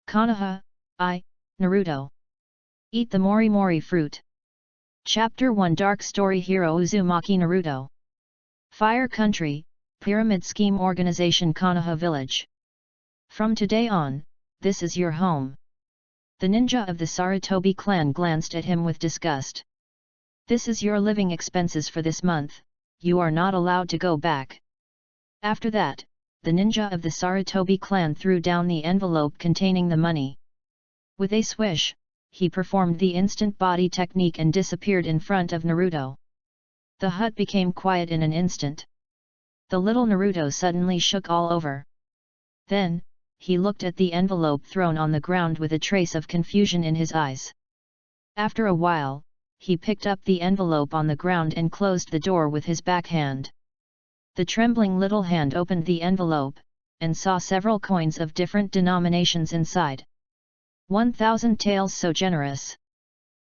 Konoha, Naruto. Eat the Mori Mori fruit. Chapter 1 Dark Story Hero Uzumaki Naruto. Fire Country, Pyramid Scheme Organization Konoha Village. From today on, this is your home. The ninja of the Sarutobi clan glanced at him with disgust. This is your living expenses for this month, you are not allowed to go back. After that, the ninja of the Sarutobi clan threw down the envelope containing the money. With a swish, he performed the instant body technique and disappeared in front of Naruto. The hut became quiet in an instant. The little Naruto suddenly shook all over. Then, he looked at the envelope thrown on the ground with a trace of confusion in his eyes. After a while, he picked up the envelope on the ground and closed the door with his backhand. The trembling little hand opened the envelope, and saw several coins of different denominations inside. 1,000 taels, so generous.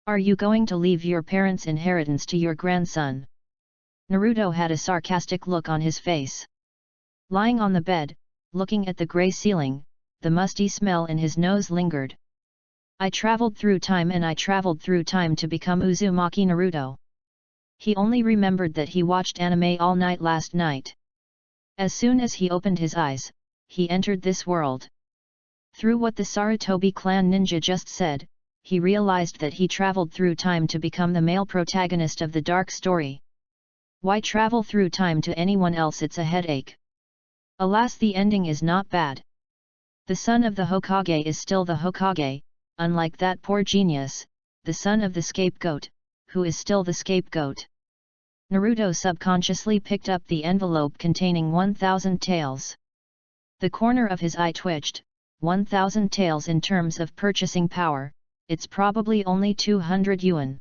Are you going to leave your parents' inheritance to your grandson? Naruto had a sarcastic look on his face. Lying on the bed, looking at the grey ceiling, the musty smell in his nose lingered. I traveled through time and I traveled through time to become Uzumaki Naruto. He only remembered that he watched anime all night last night. As soon as he opened his eyes, he entered this world. Through what the Sarutobi clan ninja just said, he realized that he traveled through time to become the male protagonist of the dark story. Why travel through time to anyone else? It's a headache. Alas, the ending is not bad. The son of the Hokage is still the Hokage, unlike that poor genius, the son of the scapegoat, who is still the scapegoat. Naruto subconsciously picked up the envelope containing 1,000 taels. The corner of his eye twitched. 1,000 taels in terms of purchasing power, it's probably only 200 yuan.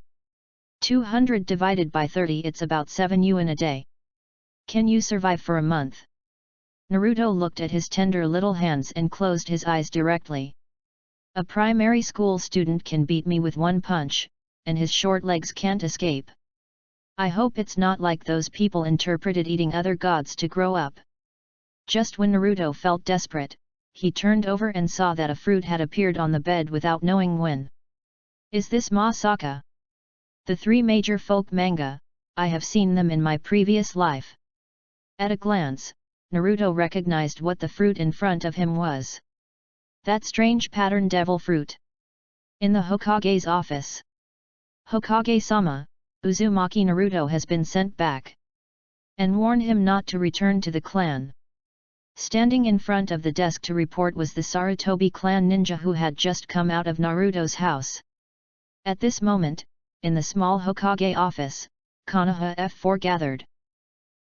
200 divided by 30, it's about 7 yuan a day. Can you survive for a month? Naruto looked at his tender little hands and closed his eyes directly. A primary school student can beat me with one punch, and his short legs can't escape. I hope it's not like those people interpreted eating other gods to grow up. Just when Naruto felt desperate, he turned over and saw that a fruit had appeared on the bed without knowing when. Is this Masaka? The three major folk manga, I have seen them in my previous life. At a glance, Naruto recognized what the fruit in front of him was. That strange pattern devil fruit. In the Hokage's office. Hokage-sama, Uzumaki Naruto has been sent back. And warn him not to return to the clan. Standing in front of the desk to report was the Sarutobi clan ninja who had just come out of Naruto's house. At this moment, in the small Hokage office, Konoha F4 gathered.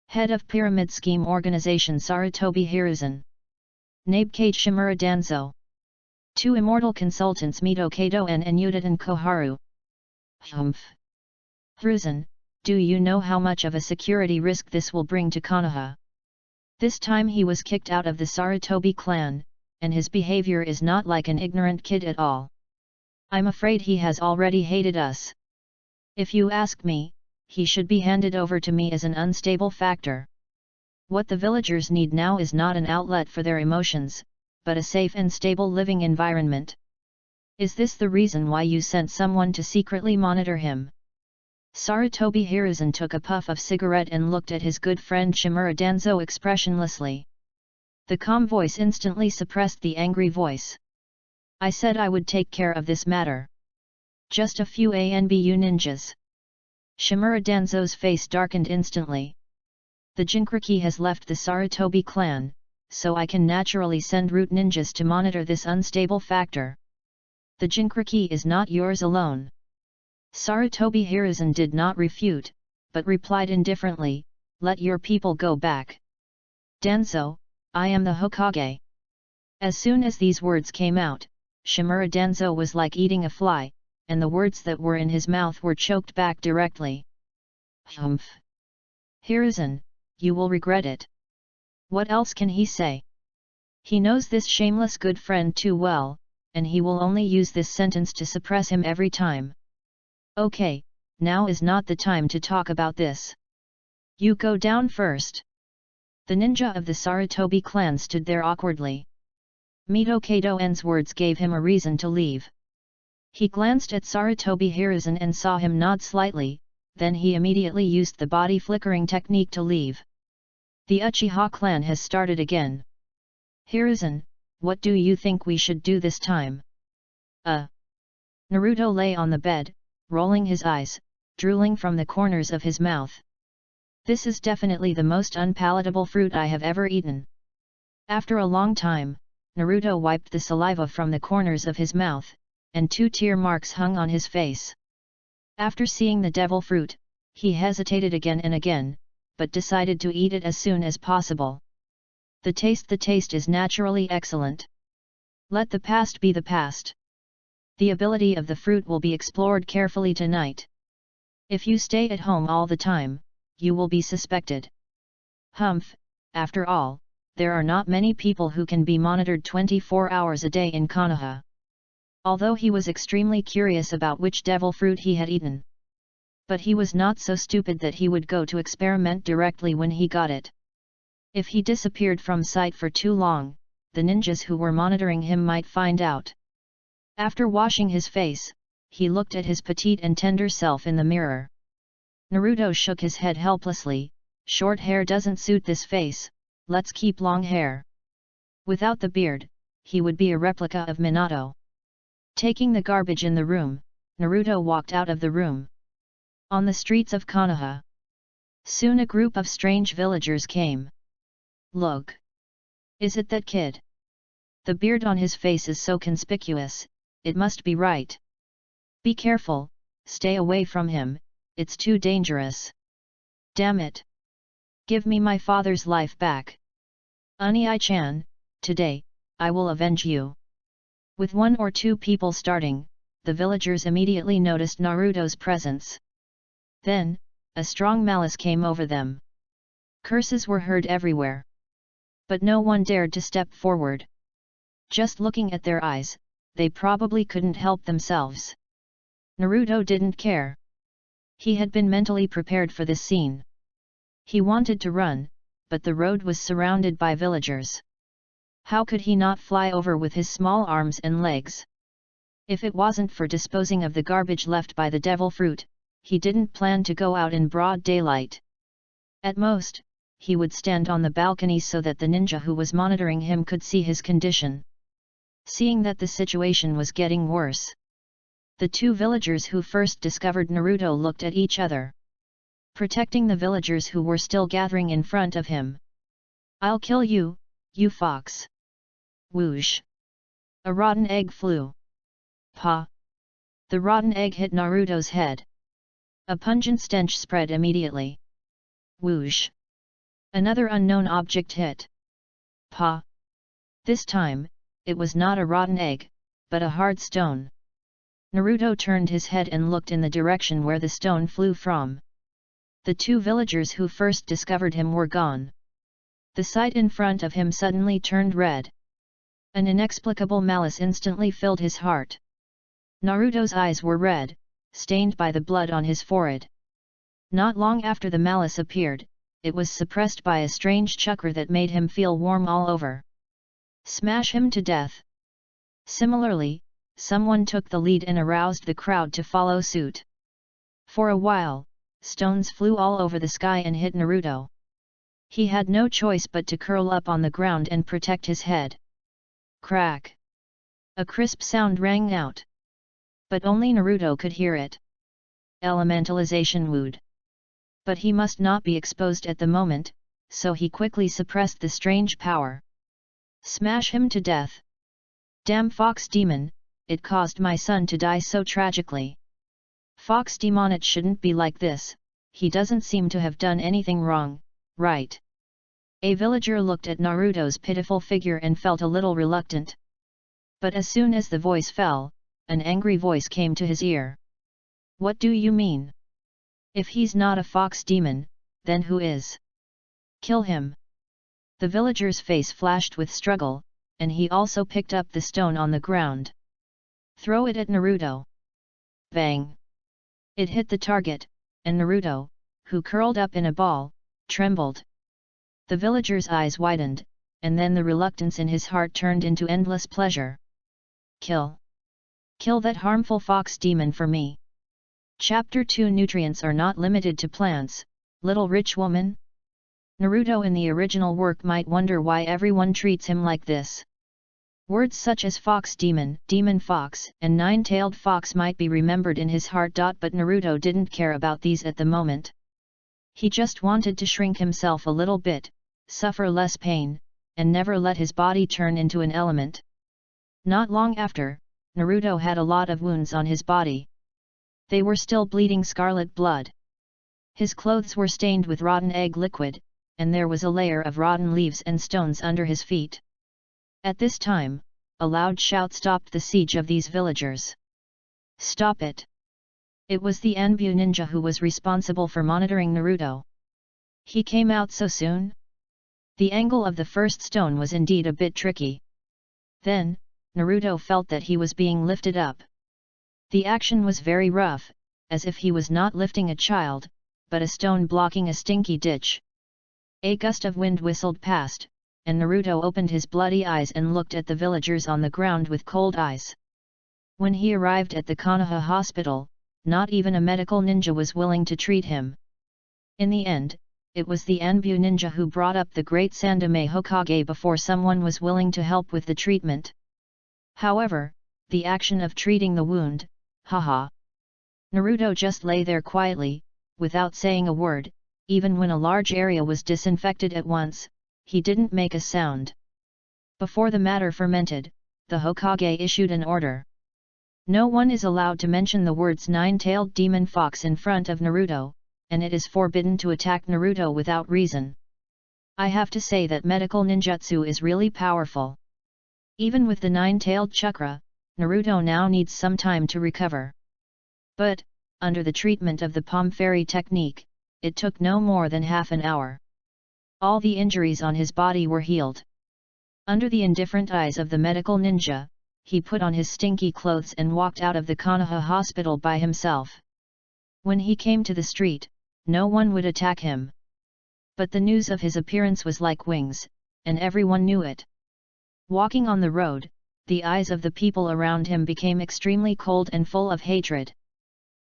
Head of Pyramid Scheme Organization Sarutobi Hiruzen. Nabekage Shimura Danzo. Two immortal consultants Mito Kato and Enyudan Koharu. Humph. Hiruzen, do you know how much of a security risk this will bring to Konoha? This time he was kicked out of the Sarutobi clan, and his behavior is not like an ignorant kid at all. I'm afraid he has already hated us. If you ask me, he should be handed over to me as an unstable factor. What the villagers need now is not an outlet for their emotions, but a safe and stable living environment. Is this the reason why you sent someone to secretly monitor him? Sarutobi Hiruzen took a puff of cigarette and looked at his good friend Shimura Danzo expressionlessly. The calm voice instantly suppressed the angry voice. I said I would take care of this matter. Just a few ANBU ninjas. Shimura Danzo's face darkened instantly. The Jinchuriki has left the Sarutobi clan, so I can naturally send root ninjas to monitor this unstable factor. The Jinchuriki is not yours alone. Sarutobi Hiruzen did not refute, but replied indifferently, let your people go back. Danzo, I am the Hokage. As soon as these words came out, Shimura Danzo was like eating a fly, and the words that were in his mouth were choked back directly. Humph. Hiruzen, you will regret it. What else can he say? He knows this shameless good friend too well, and he will only use this sentence to suppress him every time. Okay, now is not the time to talk about this. You go down first. The ninja of the Sarutobi clan stood there awkwardly. Mito En's words gave him a reason to leave. He glanced at Sarutobi Hiruzen and saw him nod slightly, then he immediately used the body flickering technique to leave. The Uchiha clan has started again. Hiruzen, what do you think we should do this time? Naruto lay on the bed, rolling his eyes, drooling from the corners of his mouth. This is definitely the most unpalatable fruit I have ever eaten. After a long time, Naruto wiped the saliva from the corners of his mouth, and 2 tear marks hung on his face. After seeing the devil fruit, he hesitated again and again, but decided to eat it as soon as possible. The taste is naturally excellent. Let the past be the past. The ability of the fruit will be explored carefully tonight. If you stay at home all the time, you will be suspected. Humph, after all, there are not many people who can be monitored 24 hours a day in Konoha. Although he was extremely curious about which devil fruit he had eaten. But he was not so stupid that he would go to experiment directly when he got it. If he disappeared from sight for too long, the ninjas who were monitoring him might find out. After washing his face, he looked at his petite and tender self in the mirror. Naruto shook his head helplessly. Short hair doesn't suit this face, let's keep long hair. Without the beard, he would be a replica of Minato. Taking the garbage in the room, Naruto walked out of the room. On the streets of Konoha, soon a group of strange villagers came. Look! Is it that kid? The beard on his face is so conspicuous, it must be right. Be careful, stay away from him, it's too dangerous. Damn it! Give me my father's life back. Unii-chan, today, I will avenge you. With 1 or 2 people starting, the villagers immediately noticed Naruto's presence. Then, a strong malice came over them. Curses were heard everywhere. But no one dared to step forward. Just looking at their eyes, they probably couldn't help themselves. Naruto didn't care. He had been mentally prepared for this scene. He wanted to run, but the road was surrounded by villagers. How could he not fly over with his small arms and legs? If it wasn't for disposing of the garbage left by the devil fruit, he didn't plan to go out in broad daylight. At most, he would stand on the balcony so that the ninja who was monitoring him could see his condition. Seeing that the situation was getting worse, the 2 villagers who first discovered Naruto looked at each other. Protecting the villagers who were still gathering in front of him. I'll kill you, you fox! Whoosh! A rotten egg flew. Pa! The rotten egg hit Naruto's head. A pungent stench spread immediately. Whoosh! Another unknown object hit. Pa! This time, it was not a rotten egg, but a hard stone. Naruto turned his head and looked in the direction where the stone flew from. The 2 villagers who first discovered him were gone. The sight in front of him suddenly turned red. An inexplicable malice instantly filled his heart. Naruto's eyes were red, stained by the blood on his forehead. Not long after the malice appeared, it was suppressed by a strange chakra that made him feel warm all over. Smash him to death! Similarly, someone took the lead and aroused the crowd to follow suit. For a while, stones flew all over the sky and hit Naruto. He had no choice but to curl up on the ground and protect his head. Crack! A crisp sound rang out. But only Naruto could hear it. Elementalization wood. But he must not be exposed at the moment, so he quickly suppressed the strange power. Smash him to death! Damn fox demon, it caused my son to die so tragically. Fox demon, it shouldn't be like this, he doesn't seem to have done anything wrong, right? A villager looked at Naruto's pitiful figure and felt a little reluctant. But as soon as the voice fell, an angry voice came to his ear. What do you mean? If he's not a fox demon, then who is? Kill him! The villager's face flashed with struggle, and he also picked up the stone on the ground. Throw it at Naruto! Bang! It hit the target, and Naruto, who curled up in a ball, trembled. The villager's eyes widened, and then the reluctance in his heart turned into endless pleasure. Kill! Kill that harmful fox demon for me! Chapter 2 Nutrients are not limited to plants, little rich woman? Naruto in the original work might wonder why everyone treats him like this. Words such as fox demon, demon fox, and nine-tailed fox might be remembered in his heart. But Naruto didn't care about these at the moment. He just wanted to shrink himself a little bit, suffer less pain, and never let his body turn into an element. Not long after, Naruto had a lot of wounds on his body. They were still bleeding scarlet blood. His clothes were stained with rotten egg liquid, and there was a layer of rotten leaves and stones under his feet. At this time, a loud shout stopped the siege of these villagers. Stop it! It was the Anbu ninja who was responsible for monitoring Naruto. He came out so soon? The angle of the first stone was indeed a bit tricky. Then, Naruto felt that he was being lifted up. The action was very rough, as if he was not lifting a child, but a stone blocking a stinky ditch. A gust of wind whistled past, and Naruto opened his bloody eyes and looked at the villagers on the ground with cold eyes. When he arrived at the Konoha hospital, not even a medical ninja was willing to treat him. In the end, it was the Anbu ninja who brought up the great Sandaime Hokage before someone was willing to help with the treatment. However, the action of treating the wound, haha. Naruto just lay there quietly, without saying a word. Even when a large area was disinfected at once, he didn't make a sound. Before the matter fermented, the Hokage issued an order. No one is allowed to mention the words nine-tailed demon fox in front of Naruto, and it is forbidden to attack Naruto without reason. I have to say that medical ninjutsu is really powerful. Even with the nine-tailed chakra, Naruto now needs some time to recover. But, under the treatment of the palm fairy technique, it took no more than half an hour. All the injuries on his body were healed. Under the indifferent eyes of the medical ninja, he put on his stinky clothes and walked out of the Konoha hospital by himself. When he came to the street, no one would attack him. But the news of his appearance was like wings, and everyone knew it. Walking on the road, the eyes of the people around him became extremely cold and full of hatred.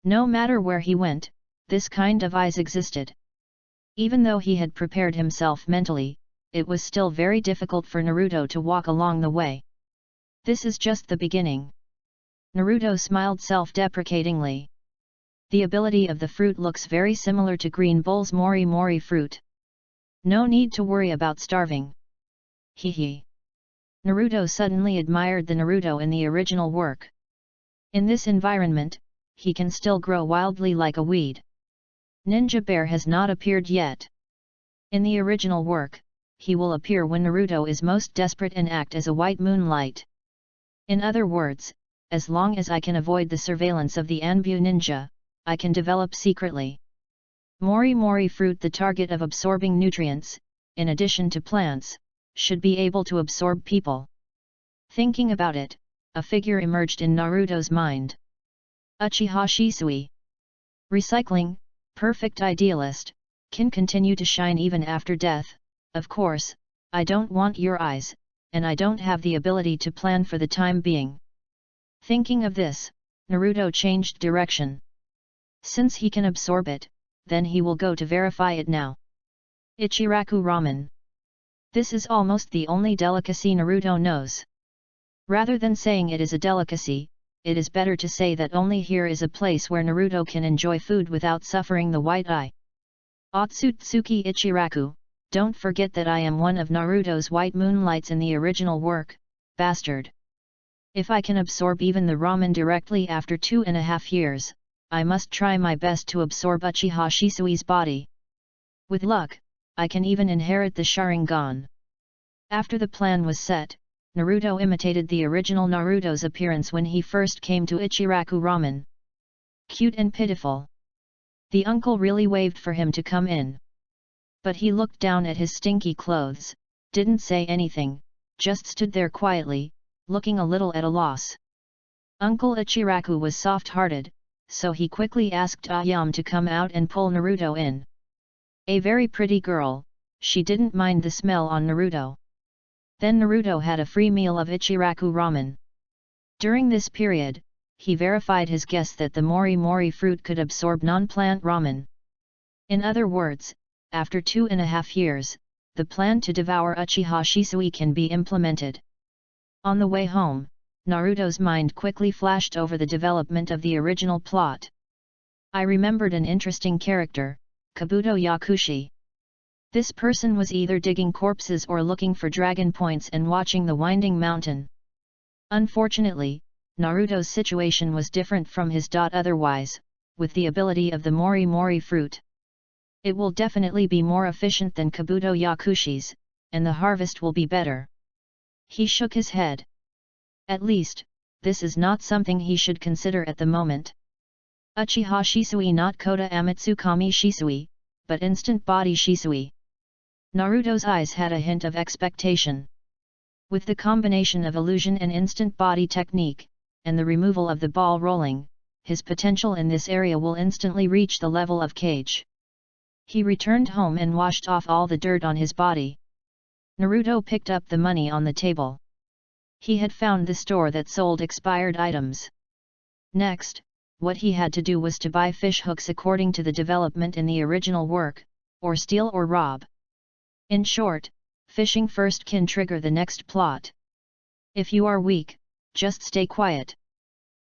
No matter where he went, this kind of eyes existed. Even though he had prepared himself mentally, it was still very difficult for Naruto to walk along the way. This is just the beginning. Naruto smiled self-deprecatingly. The ability of the fruit looks very similar to Green Bull's Mori Mori fruit. No need to worry about starving. Hee. Naruto suddenly admired the Naruto in the original work. In this environment, he can still grow wildly like a weed. Ninja Bear has not appeared yet. In the original work, he will appear when Naruto is most desperate and act as a white moonlight. In other words, as long as I can avoid the surveillance of the Anbu ninja, I can develop secretly. Mori Mori fruit, the target of absorbing nutrients, in addition to plants, should be able to absorb people. Thinking about it, a figure emerged in Naruto's mind. Uchiha Shisui. Recycling, perfect idealist, can continue to shine even after death. Of course, I don't want your eyes, and I don't have the ability to plan for the time being. Thinking of this, Naruto changed direction. Since he can absorb it, then he will go to verify it now. Ichiraku Ramen. This is almost the only delicacy Naruto knows. Rather than saying it is a delicacy, it is better to say that only here is a place where Naruto can enjoy food without suffering the white eye. Otsutsuki Ichiraku, don't forget that I am one of Naruto's white moonlights in the original work, bastard. If I can absorb even the ramen directly after 2.5 years, I must try my best to absorb Uchiha Shisui's body. With luck, I can even inherit the Sharingan. After the plan was set, Naruto imitated the original Naruto's appearance when he first came to Ichiraku Ramen. Cute and pitiful. The uncle really waved for him to come in. But he looked down at his stinky clothes, didn't say anything, just stood there quietly, looking a little at a loss. Uncle Ichiraku was soft-hearted, so he quickly asked Ayam to come out and pull Naruto in. A very pretty girl, she didn't mind the smell on Naruto. Then Naruto had a free meal of Ichiraku ramen. During this period, he verified his guess that the Mori Mori fruit could absorb non-plant ramen. In other words, after 2.5 years, the plan to devour Uchiha Shisui can be implemented. On the way home, Naruto's mind quickly flashed over the development of the original plot. I remembered an interesting character, Kabuto Yakushi. This person was either digging corpses or looking for dragon points and watching the winding mountain. Unfortunately, Naruto's situation was different from his. Otherwise, with the ability of the Mori Mori fruit, it will definitely be more efficient than Kabuto Yakushi's, and the harvest will be better. He shook his head. At least, this is not something he should consider at the moment. Uchiha Shisui, not Kota Amatsukami Shisui, but instant body Shisui. Naruto's eyes had a hint of expectation. With the combination of illusion and instant body technique, and the removal of the ball rolling, his potential in this area will instantly reach the level of Kage. He returned home and washed off all the dirt on his body. Naruto picked up the money on the table. He had found the store that sold expired items. Next, what he had to do was to buy fish hooks according to the development in the original work, or steal or rob. In short, fishing first can trigger the next plot. If you are weak, just stay quiet.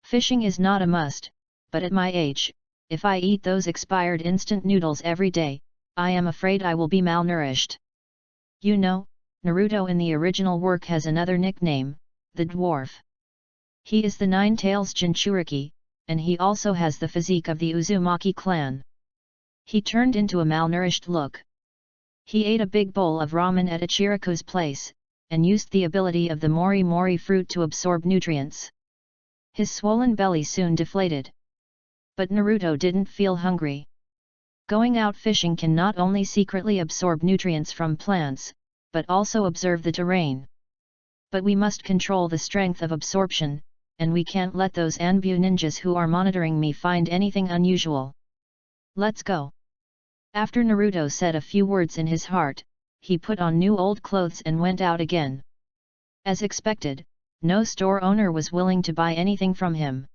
Fishing is not a must, but at my age, if I eat those expired instant noodles every day, I am afraid I will be malnourished. You know, Naruto in the original work has another nickname, the dwarf. He is the Nine-Tails Jinchuriki, and he also has the physique of the Uzumaki clan. He turned into a malnourished look. He ate a big bowl of ramen at Ichiraku's place, and used the ability of the Mori Mori fruit to absorb nutrients. His swollen belly soon deflated. But Naruto didn't feel hungry. Going out fishing can not only secretly absorb nutrients from plants, but also observe the terrain. But we must control the strength of absorption, and we can't let those Anbu ninjas who are monitoring me find anything unusual. Let's go. After Naruto said a few words in his heart, he put on new old clothes and went out again. As expected, no store owner was willing to buy anything from him.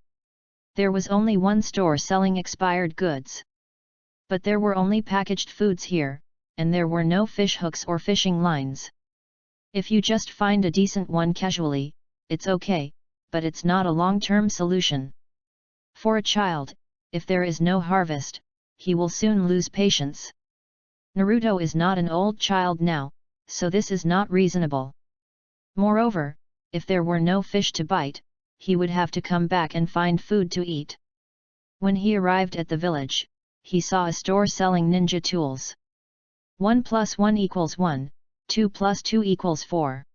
There was only one store selling expired goods. But there were only packaged foods here, and there were no fish hooks or fishing lines. If you just find a decent one casually, it's okay, but it's not a long-term solution. For a child, if there is no harvest, he will soon lose patience. Naruto is not an old child now, so this is not reasonable. Moreover, if there were no fish to bite, he would have to come back and find food to eat. When he arrived at the village, he saw a store selling ninja tools. 1 + 1 = 1, 2 + 2 = 4.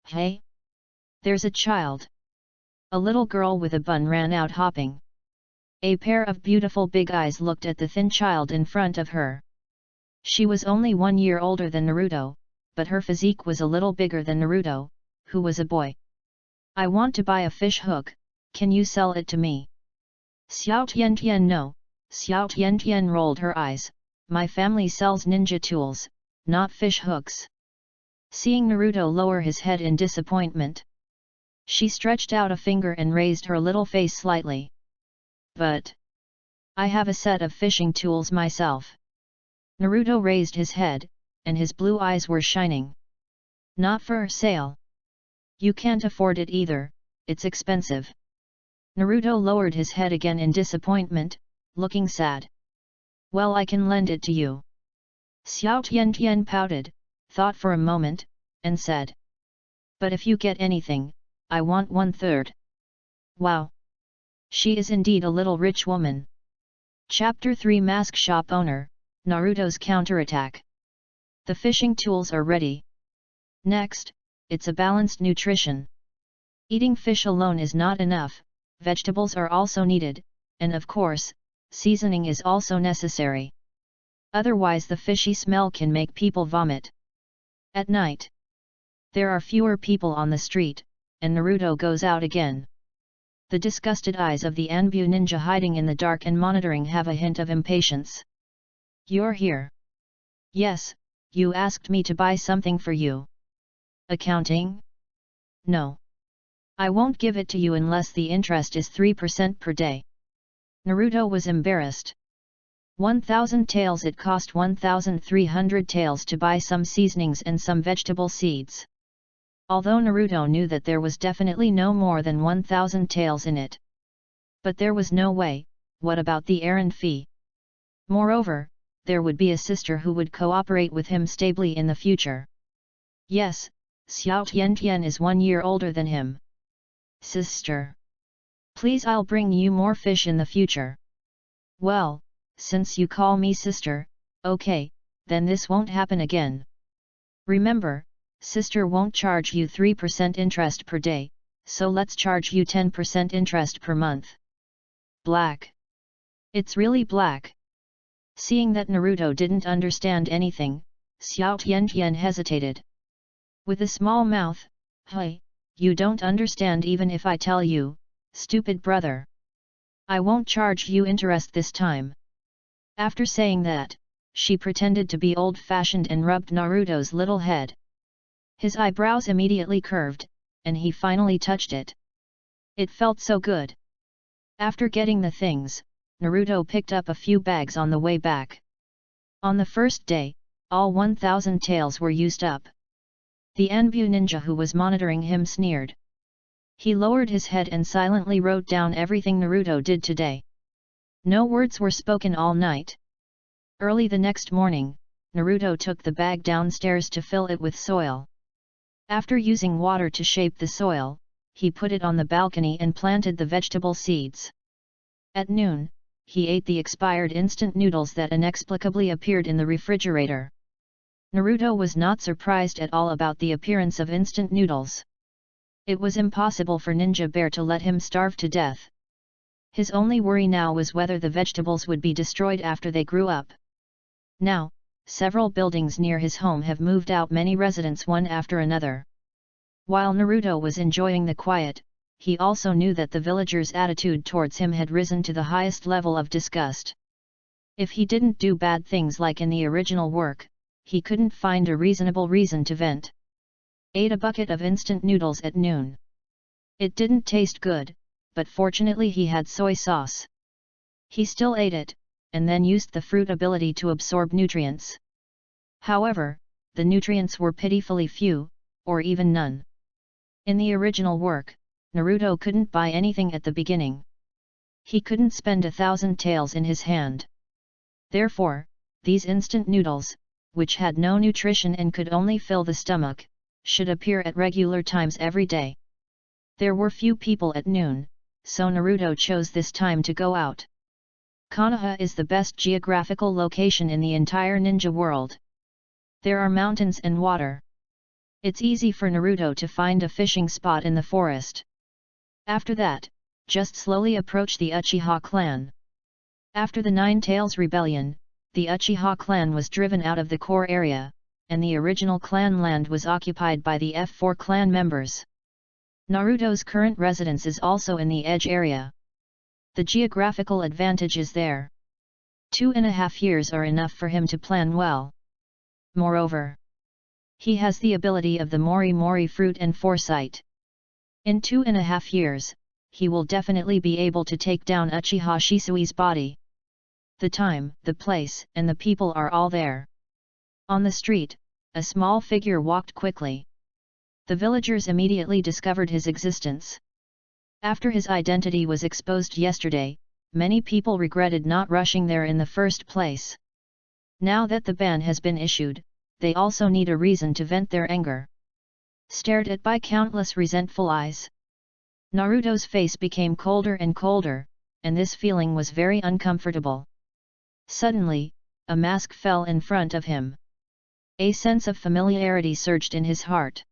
Hey! There's a child! A little girl with a bun ran out hopping. A pair of beautiful big eyes looked at the thin child in front of her. She was only 1 year older than Naruto, but her physique was a little bigger than Naruto, who was a boy. I want to buy a fish hook, can you sell it to me? Xiao Tiantian no, Xiao Tiantian rolled her eyes, my family sells ninja tools, not fish hooks. Seeing Naruto lower his head in disappointment, she stretched out a finger and raised her little face slightly. But I have a set of fishing tools myself. Naruto raised his head, and his blue eyes were shining. Not for sale. You can't afford it either, it's expensive. Naruto lowered his head again in disappointment, looking sad. Well, I can lend it to you. Xiao Tiantian pouted, thought for a moment, and said. But if you get anything, I want 1/3. Wow! She is indeed a little rich woman. Chapter 3 Mask Shop Owner, Naruto's Counterattack. The fishing tools are ready. Next, it's a balanced nutrition. Eating fish alone is not enough, vegetables are also needed, and of course, seasoning is also necessary. Otherwise the fishy smell can make people vomit. At night, there are fewer people on the street, and Naruto goes out again. The disgusted eyes of the Anbu ninja hiding in the dark and monitoring have a hint of impatience. You're here. Yes, you asked me to buy something for you. Accounting? No. I won't give it to you unless the interest is 3% per day. Naruto was embarrassed. 1,000 taels. It cost 1,300 taels to buy some seasonings and some vegetable seeds. Although Naruto knew that there was definitely no more than 1,000 taels in it. But there was no way. What about the errand fee? Moreover, there would be a sister who would cooperate with him stably in the future. Yes, Xiao Tiantian is 1 year older than him. Sister. Please, I'll bring you more fish in the future. Well, since you call me sister, okay, then this won't happen again. Remember, sister won't charge you 3% interest per day, so let's charge you 10% interest per month. Black. It's really black. Seeing that Naruto didn't understand anything, Xiao Tiantian hesitated. With a small mouth, "Hey, you don't understand even if I tell you, stupid brother. I won't charge you interest this time." After saying that, she pretended to be old-fashioned and rubbed Naruto's little head. His eyebrows immediately curved, and he finally touched it. It felt so good. After getting the things, Naruto picked up a few bags on the way back. On the first day, all 1,000 taels were used up. The Anbu ninja who was monitoring him sneered. He lowered his head and silently wrote down everything Naruto did today. No words were spoken all night. Early the next morning, Naruto took the bag downstairs to fill it with soil. After using water to shape the soil, he put it on the balcony and planted the vegetable seeds. At noon, he ate the expired instant noodles that inexplicably appeared in the refrigerator. Naruto was not surprised at all about the appearance of instant noodles. It was impossible for Ninja Bear to let him starve to death. His only worry now was whether the vegetables would be destroyed after they grew up. Now, several buildings near his home have moved out many residents one after another. While Naruto was enjoying the quiet, he also knew that the villagers' attitude towards him had risen to the highest level of disgust. If he didn't do bad things like in the original work, he couldn't find a reasonable reason to vent. Ate a bucket of instant noodles at noon. It didn't taste good, but fortunately he had soy sauce. He still ate it, and then used the fruit ability to absorb nutrients. However, the nutrients were pitifully few, or even none. In the original work, Naruto couldn't buy anything at the beginning. He couldn't spend 1,000 taels in his hand. Therefore, these instant noodles, which had no nutrition and could only fill the stomach, should appear at regular times every day. There were few people at noon, so Naruto chose this time to go out. Konoha is the best geographical location in the entire ninja world. There are mountains and water. It's easy for Naruto to find a fishing spot in the forest. After that, just slowly approach the Uchiha clan. After the Nine Tails Rebellion, the Uchiha clan was driven out of the core area, and the original clan land was occupied by the F4 clan members. Naruto's current residence is also in the edge area. The geographical advantage is there. 2.5 years are enough for him to plan well. Moreover, he has the ability of the Mori Mori fruit and foresight. In 2.5 years, he will definitely be able to take down Uchiha Shisui's body. The time, the place, and the people are all there. On the street, a small figure walked quickly. The villagers immediately discovered his existence. After his identity was exposed yesterday, many people regretted not rushing there in the first place. Now that the ban has been issued, they also need a reason to vent their anger. Stared at by countless resentful eyes, Naruto's face became colder and colder, and this feeling was very uncomfortable. Suddenly, a mask fell in front of him. A sense of familiarity surged in his heart.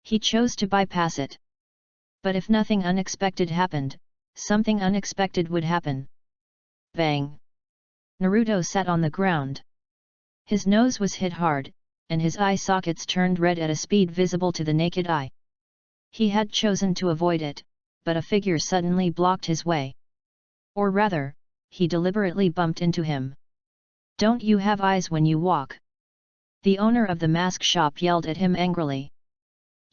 He chose to bypass it. But if nothing unexpected happened, something unexpected would happen. Bang! Naruto sat on the ground. His nose was hit hard, and his eye sockets turned red at a speed visible to the naked eye. He had chosen to avoid it, but a figure suddenly blocked his way. Or rather, he deliberately bumped into him. "Don't you have eyes when you walk?" The owner of the mask shop yelled at him angrily.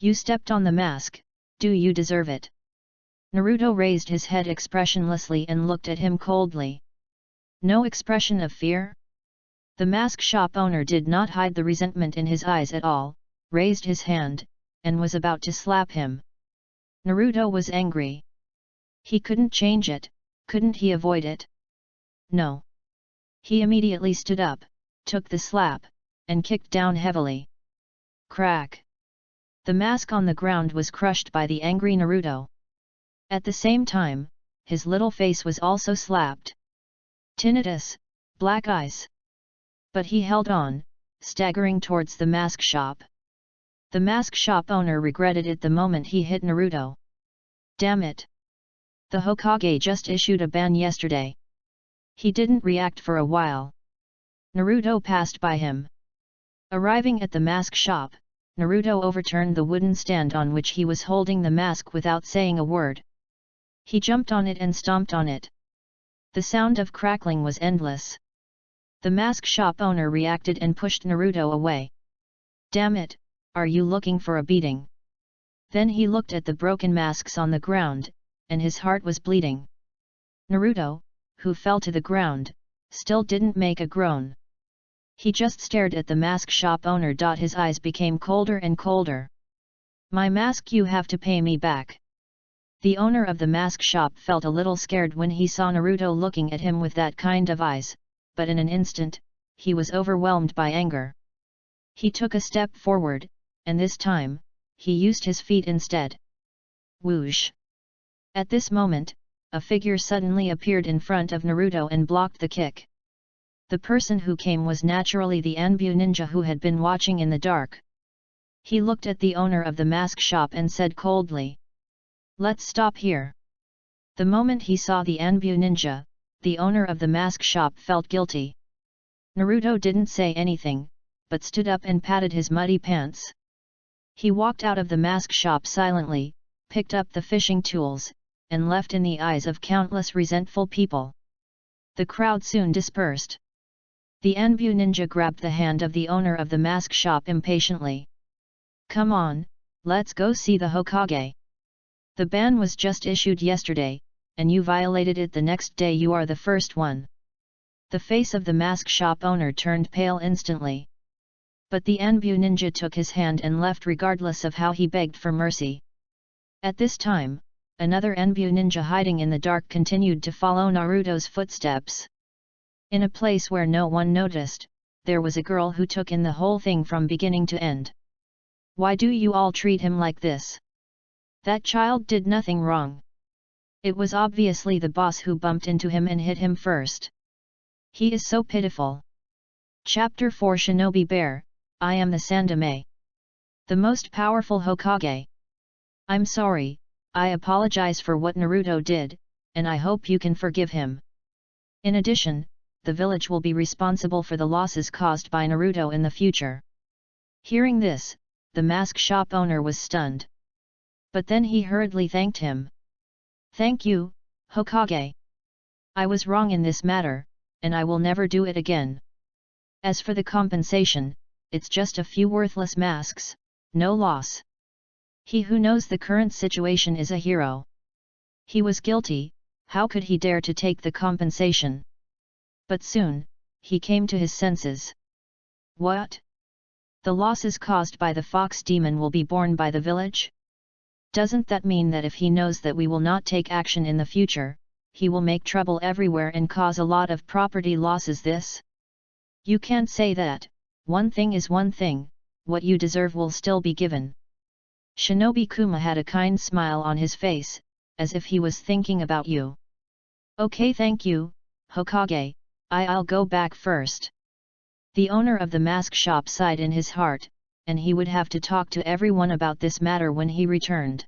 You stepped on the mask, do you deserve it? Naruto raised his head expressionlessly and looked at him coldly. No expression of fear? The mask shop owner did not hide the resentment in his eyes at all, raised his hand, and was about to slap him. Naruto was angry. He couldn't change it, couldn't he avoid it? No. He immediately stood up, took the slap, and kicked down heavily. Crack! The mask on the ground was crushed by the angry Naruto. At the same time, his little face was also slapped. Tinnitus, black eyes. But he held on, staggering towards the mask shop. The mask shop owner regretted it the moment he hit Naruto. Damn it! The Hokage just issued a ban yesterday. He didn't react for a while. Naruto passed by him. Arriving at the mask shop, Naruto overturned the wooden stand on which he was holding the mask without saying a word. He jumped on it and stomped on it. The sound of crackling was endless. The mask shop owner reacted and pushed Naruto away. Damn it, are you looking for a beating? Then he looked at the broken masks on the ground, and his heart was bleeding. Naruto, who fell to the ground, still didn't make a groan. He just stared at the mask shop owner. His eyes became colder and colder. My mask, you have to pay me back. The owner of the mask shop felt a little scared when he saw Naruto looking at him with that kind of eyes, but in an instant, he was overwhelmed by anger. He took a step forward, and this time, he used his feet instead. Whoosh! At this moment, a figure suddenly appeared in front of Naruto and blocked the kick. The person who came was naturally the Anbu ninja who had been watching in the dark. He looked at the owner of the mask shop and said coldly, "Let's stop here." The moment he saw the Anbu ninja, the owner of the mask shop felt guilty. Naruto didn't say anything, but stood up and patted his muddy pants. He walked out of the mask shop silently, picked up the fishing tools, and left in the eyes of countless resentful people. The crowd soon dispersed. The Anbu ninja grabbed the hand of the owner of the mask shop impatiently. "Come on, let's go see the Hokage. The ban was just issued yesterday, and you violated it the next day. You are the first one." The face of the mask shop owner turned pale instantly. But the Anbu ninja took his hand and left regardless of how he begged for mercy. At this time, another Anbu ninja hiding in the dark continued to follow Naruto's footsteps. In a place where no one noticed, there was a girl who took in the whole thing from beginning to end. "Why do you all treat him like this? That child did nothing wrong. It was obviously the boss who bumped into him and hit him first. He is so pitiful." Chapter 4 Shinobi Bear, I am the Sandame. The most powerful Hokage. I'm sorry, I apologize for what Naruto did, and I hope you can forgive him. In addition, the village will be responsible for the losses caused by Naruto in the future. Hearing this, the mask shop owner was stunned. But then he hurriedly thanked him. "Thank you, Hokage. I was wrong in this matter, and I will never do it again. As for the compensation, it's just a few worthless masks, no loss. He who knows the current situation is a hero. He was guilty, how could he dare to take the compensation?" But soon, he came to his senses. What? The losses caused by the fox demon will be borne by the village? Doesn't that mean that if he knows that we will not take action in the future, he will make trouble everywhere and cause a lot of property losses? This? You can't say that. One thing is one thing, what you deserve will still be given. Shinobi Kuma had a kind smile on his face, as if he was thinking about you. Okay, thank you, Hokage, I'll go back first. The owner of the mask shop sighed in his heart, and he would have to talk to everyone about this matter when he returned.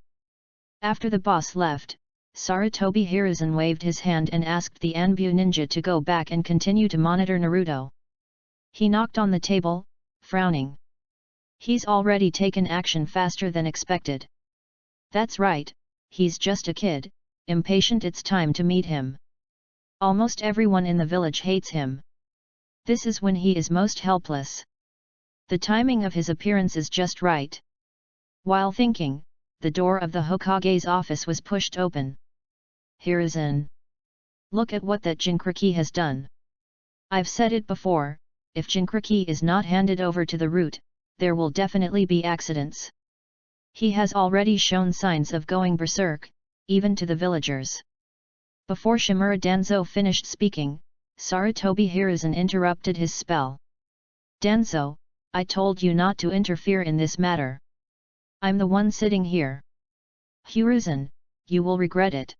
After the boss left, Sarutobi Hiruzen waved his hand and asked the Anbu ninja to go back and continue to monitor Naruto. He knocked on the table, frowning. He's already taken action faster than expected. That's right, he's just a kid, impatient. It's time to meet him. Almost everyone in the village hates him. This is when he is most helpless. The timing of his appearance is just right. While thinking, the door of the Hokage's office was pushed open. "Hiruzen! Look at what that Jinchuriki has done. I've said it before, if Jinchuriki is not handed over to the root, there will definitely be accidents. He has already shown signs of going berserk, even to the villagers." Before Shimura Danzo finished speaking, Sarutobi Hiruzen interrupted his spell. "Danzo, I told you not to interfere in this matter. I'm the one sitting here." "Hiruzen, you will regret it."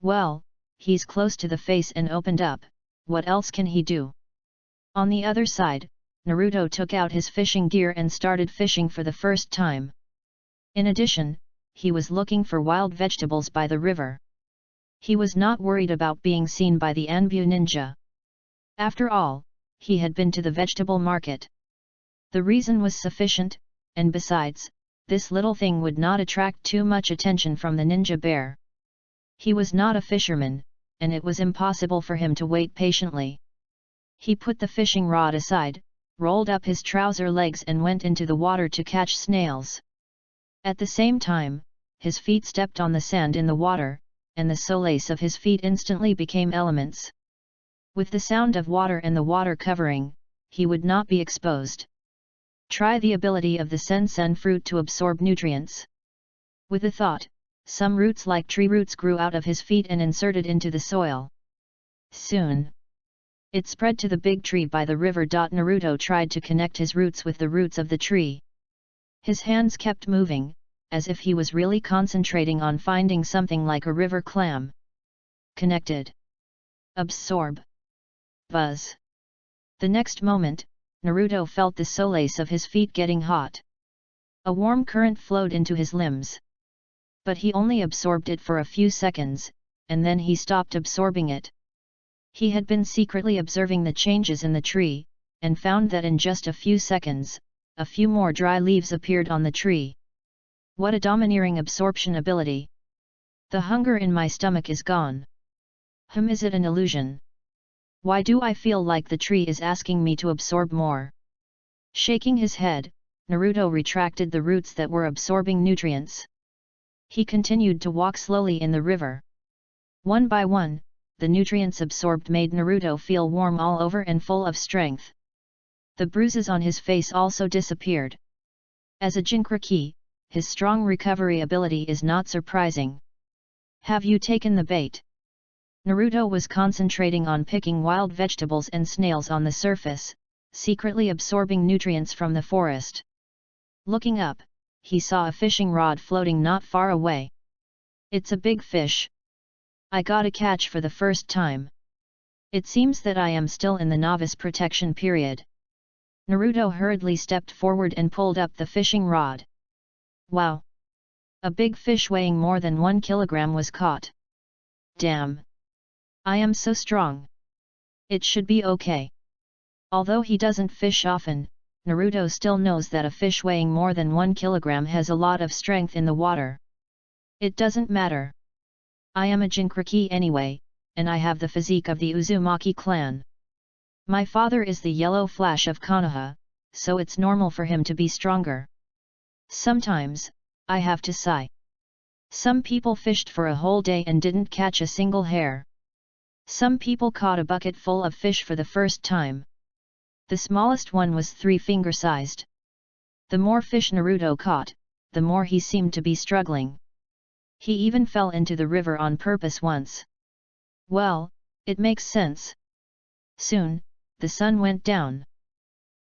"Well, he's close to the face and opened up, what else can he do?" On the other side, Naruto took out his fishing gear and started fishing for the first time. In addition, he was looking for wild vegetables by the river. He was not worried about being seen by the Anbu ninja. After all, he had been to the vegetable market. The reason was sufficient, and besides, this little thing would not attract too much attention from the ninja bear. He was not a fisherman, and it was impossible for him to wait patiently. He put the fishing rod aside, rolled up his trouser legs and went into the water to catch snails. At the same time, his feet stepped on the sand in the water, and the soles of his feet instantly became elements. With the sound of water and the water covering, he would not be exposed. Try the ability of the sensen fruit to absorb nutrients. With a thought, some roots like tree roots grew out of his feet and inserted into the soil. Soon, it spread to the big tree by the river. Naruto tried to connect his roots with the roots of the tree. His hands kept moving, as if he was really concentrating on finding something like a river clam. Connected. Absorb. Buzz. The next moment, Naruto felt the soles of his feet getting hot. A warm current flowed into his limbs. But he only absorbed it for a few seconds, and then he stopped absorbing it. He had been secretly observing the changes in the tree, and found that in just a few seconds, a few more dry leaves appeared on the tree. What a domineering absorption ability! The hunger in my stomach is gone. Is it an illusion? Why do I feel like the tree is asking me to absorb more? Shaking his head, Naruto retracted the roots that were absorbing nutrients. He continued to walk slowly in the river. One by one, the nutrients absorbed made Naruto feel warm all over and full of strength. The bruises on his face also disappeared. As a Jinchuriki, his strong recovery ability is not surprising. Have you taken the bait? Naruto was concentrating on picking wild vegetables and snails on the surface, secretly absorbing nutrients from the forest. Looking up, he saw a fishing rod floating not far away. It's a big fish. I got a catch for the first time. It seems that I am still in the novice protection period. Naruto hurriedly stepped forward and pulled up the fishing rod. Wow! A big fish weighing more than 1 kilogram was caught. Damn! I am so strong. It should be okay. Although he doesn't fish often, Naruto still knows that a fish weighing more than 1 kilogram has a lot of strength in the water. It doesn't matter. I am a Jinchuriki anyway, and I have the physique of the Uzumaki clan. My father is the Yellow Flash of Konoha, so it's normal for him to be stronger. Sometimes, I have to sigh. Some people fished for a whole day and didn't catch a single hair. Some people caught a bucket full of fish for the first time. The smallest one was 3-finger-sized. The more fish Naruto caught, the more he seemed to be struggling. He even fell into the river on purpose once. Well, it makes sense. Soon, the sun went down.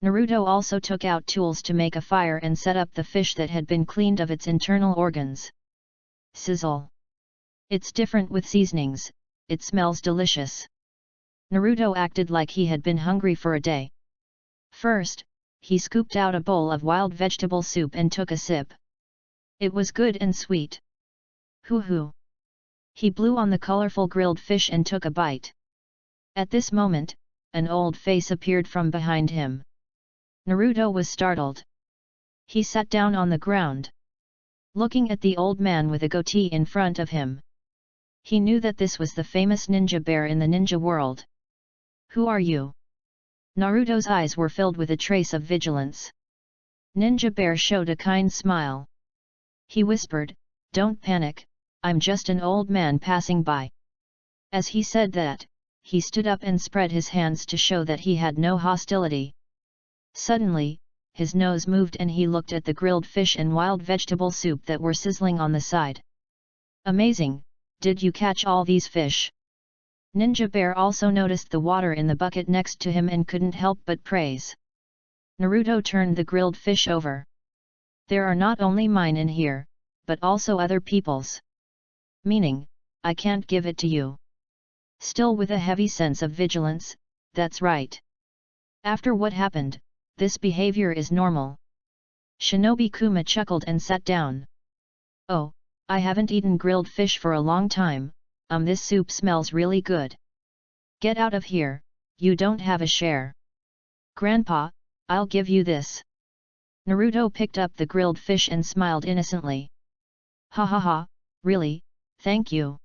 Naruto also took out tools to make a fire and set up the fish that had been cleaned of its internal organs. Sizzle! It's different with seasonings, it smells delicious. Naruto acted like he had been hungry for a day. First, he scooped out a bowl of wild vegetable soup and took a sip. It was good and sweet. Hoo-hoo! He blew on the colorful grilled fish and took a bite. At this moment, an old face appeared from behind him. Naruto was startled. He sat down on the ground. Looking at the old man with a goatee in front of him, he knew that this was the famous ninja bear in the ninja world. Who are you? Naruto's eyes were filled with a trace of vigilance. Ninja bear showed a kind smile. He whispered, "Don't panic, I'm just an old man passing by." As he said that, he stood up and spread his hands to show that he had no hostility. Suddenly, his nose moved and he looked at the grilled fish and wild vegetable soup that were sizzling on the side. "Amazing, did you catch all these fish?" Ninja Bear also noticed the water in the bucket next to him and couldn't help but praise. Naruto turned the grilled fish over. "There are not only mine in here, but also other people's. Meaning, I can't give it to you." Still with a heavy sense of vigilance, "That's right. After what happened, this behavior is normal." Shinobi Kuma chuckled and sat down. "Oh, I haven't eaten grilled fish for a long time, this soup smells really good. Get out of here, you don't have a share." "Grandpa, I'll give you this." Naruto picked up the grilled fish and smiled innocently. "Ha ha ha, really, thank you."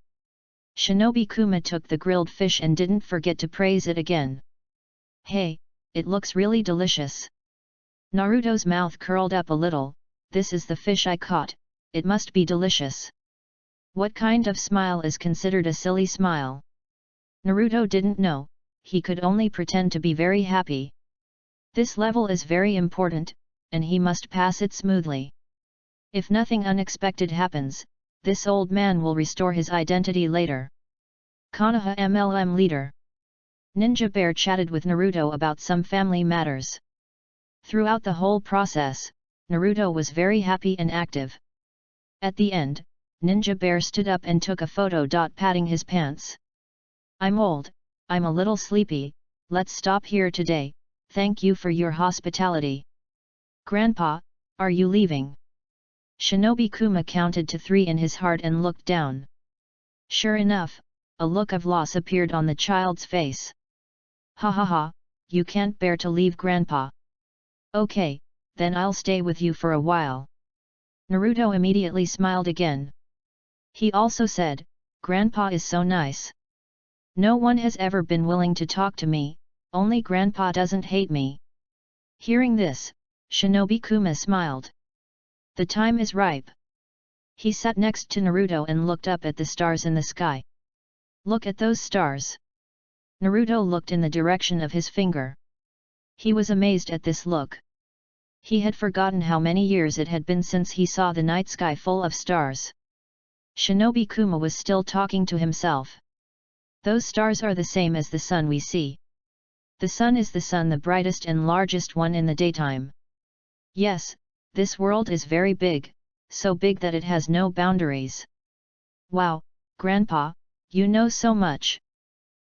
Shinobi Kuma took the grilled fish and didn't forget to praise it again. "Hey, it looks really delicious." Naruto's mouth curled up a little. "This is the fish I caught, it must be delicious." What kind of smile is considered a silly smile? Naruto didn't know, he could only pretend to be very happy. This level is very important, and he must pass it smoothly. If nothing unexpected happens, this old man will restore his identity later. Konoha MLM leader. Ninja Bear chatted with Naruto about some family matters. Throughout the whole process, Naruto was very happy and active. At the end, Ninja Bear stood up and took a photo. Patting his pants. "I'm old, I'm a little sleepy, let's stop here today, thank you for your hospitality." "Grandpa, are you leaving?" Shinobi Kuma counted to 3 in his heart and looked down. Sure enough, a look of loss appeared on the child's face. "Ha ha ha, you can't bear to leave Grandpa." "Okay, then I'll stay with you for a while." Naruto immediately smiled again. He also said, "Grandpa is so nice. No one has ever been willing to talk to me, only Grandpa doesn't hate me." Hearing this, Shinobi Kuma smiled. The time is ripe. He sat next to Naruto and looked up at the stars in the sky. "Look at those stars." Naruto looked in the direction of his finger. He was amazed at this look. He had forgotten how many years it had been since he saw the night sky full of stars. Shinobi Kuma was still talking to himself. "Those stars are the same as the sun we see. The sun is the sun, the brightest and largest one in the daytime. Yes, this world is very big, so big that it has no boundaries." "Wow, Grandpa, you know so much."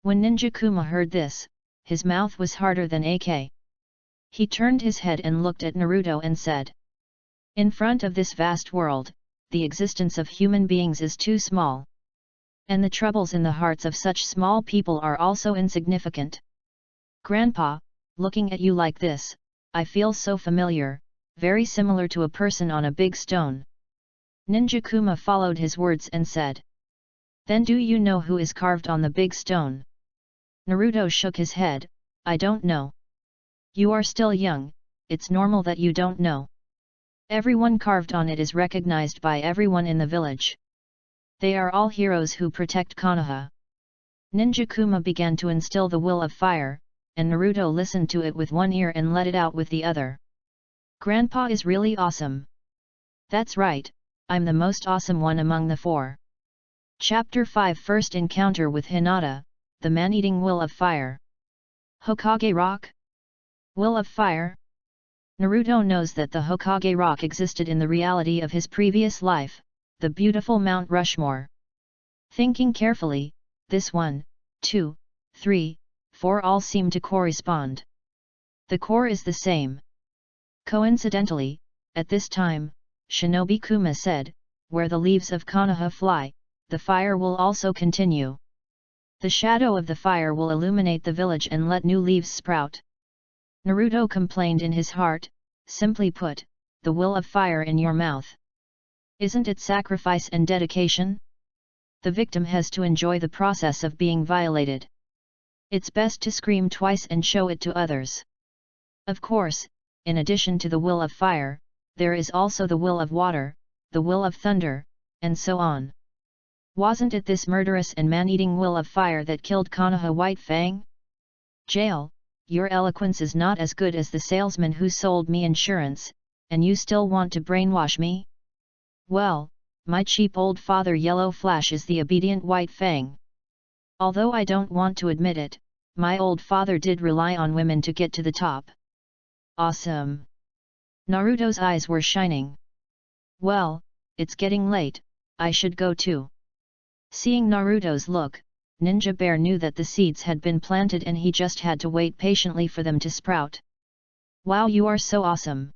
When Ninja Kuma heard this, his mouth was harder than AK. He turned his head and looked at Naruto and said, "In front of this vast world, the existence of human beings is too small. And the troubles in the hearts of such small people are also insignificant. Grandpa, looking at you like this, I feel so familiar, very similar to a person on a big stone." Ninja Kuma followed his words and said, "Then do you know who is carved on the big stone?" Naruto shook his head, "I don't know." "You are still young, it's normal that you don't know. Everyone carved on it is recognized by everyone in the village. They are all heroes who protect Konoha." Ninja Kuma began to instill the will of fire, and Naruto listened to it with one ear and let it out with the other. "Grandpa is really awesome." "That's right, I'm the most awesome one among the 4. Chapter 5 First Encounter with Hinata, the man-eating will of fire. Hokage Rock? Will of fire? Naruto knows that the Hokage Rock existed in the reality of his previous life, the beautiful Mount Rushmore. Thinking carefully, this 1, 2, 3, 4 all seem to correspond. The core is the same. Coincidentally, at this time, Shinobi Kuma said, "Where the leaves of Konoha fly, the fire will also continue. The shadow of the fire will illuminate the village and let new leaves sprout." Naruto complained in his heart, "Simply put, the will of fire in your mouth. Isn't it sacrifice and dedication? The victim has to enjoy the process of being violated. It's best to scream twice and show it to others." Of course, in addition to the will of fire, there is also the will of water, the will of thunder, and so on. Wasn't it this murderous and man-eating will of fire that killed Konoha White Fang? Jail, your eloquence is not as good as the salesman who sold me insurance, and you still want to brainwash me? Well, my cheap old father Yellow Flash is the obedient White Fang. Although I don't want to admit it, my old father did rely on women to get to the top. Awesome! Naruto's eyes were shining. Well, it's getting late, I should go too. Seeing Naruto's look, Ninja Bear knew that the seeds had been planted and he just had to wait patiently for them to sprout. Wow, you are so awesome!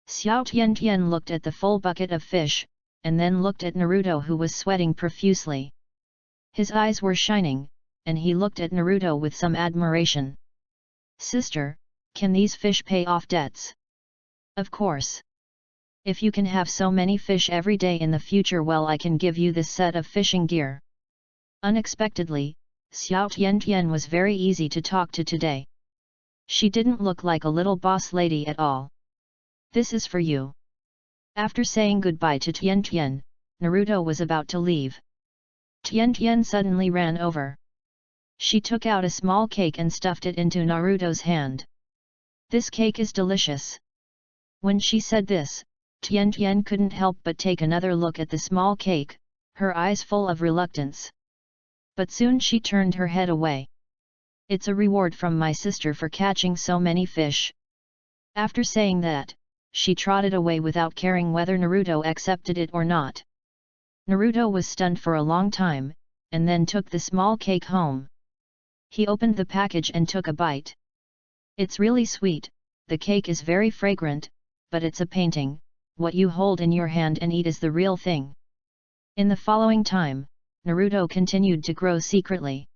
Xiao Tian looked at the full bucket of fish, and then looked at Naruto who was sweating profusely. His eyes were shining, and he looked at Naruto with some admiration. Sister, can these fish pay off debts? Of course. If you can have so many fish every day in the future, well, I can give you this set of fishing gear. Unexpectedly, Xiao Tian was very easy to talk to today. She didn't look like a little boss lady at all. This is for you. After saying goodbye to Tian, Naruto was about to leave. Tian suddenly ran over. She took out a small cake and stuffed it into Naruto's hand. This cake is delicious. When she said this, Tian couldn't help but take another look at the small cake, her eyes full of reluctance. But soon she turned her head away. It's a reward from my sister for catching so many fish. After saying that, she trotted away without caring whether Naruto accepted it or not. Naruto was stunned for a long time, and then took the small cake home. He opened the package and took a bite. It's really sweet, the cake is very fragrant, but it's a painting, what you hold in your hand and eat is the real thing. In the following time, Naruto continued to grow secretly.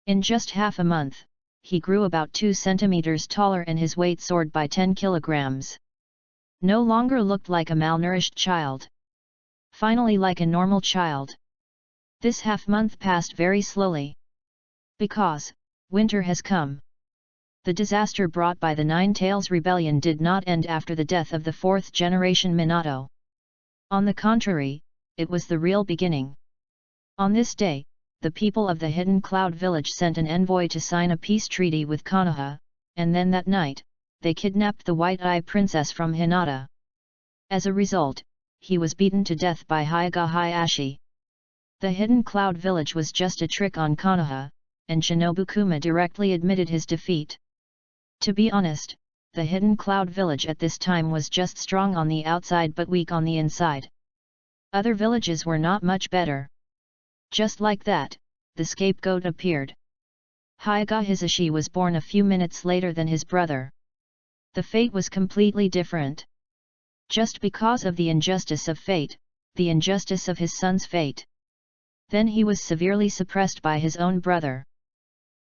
In just half a month, he grew about 2 centimeters taller and his weight soared by 10 kilograms. No longer looked like a malnourished child. Finally like a normal child. This half-month passed very slowly. Because, winter has come. The disaster brought by the Nine Tails Rebellion did not end after the death of the 4th generation Minato. On the contrary, it was the real beginning. On this day, the people of the Hidden Cloud Village sent an envoy to sign a peace treaty with Konoha, and then that night, they kidnapped the White Eye Princess from Hinata. As a result, he was beaten to death by Hyuga Hayashi. The Hidden Cloud Village was just a trick on Konoha, and Shinobu Kuma directly admitted his defeat. To be honest, the Hidden Cloud Village at this time was just strong on the outside but weak on the inside. Other villages were not much better. Just like that, the scapegoat appeared. Hyuga Hisashi was born a few minutes later than his brother. The fate was completely different. Just because of the injustice of fate, the injustice of his son's fate. Then he was severely suppressed by his own brother.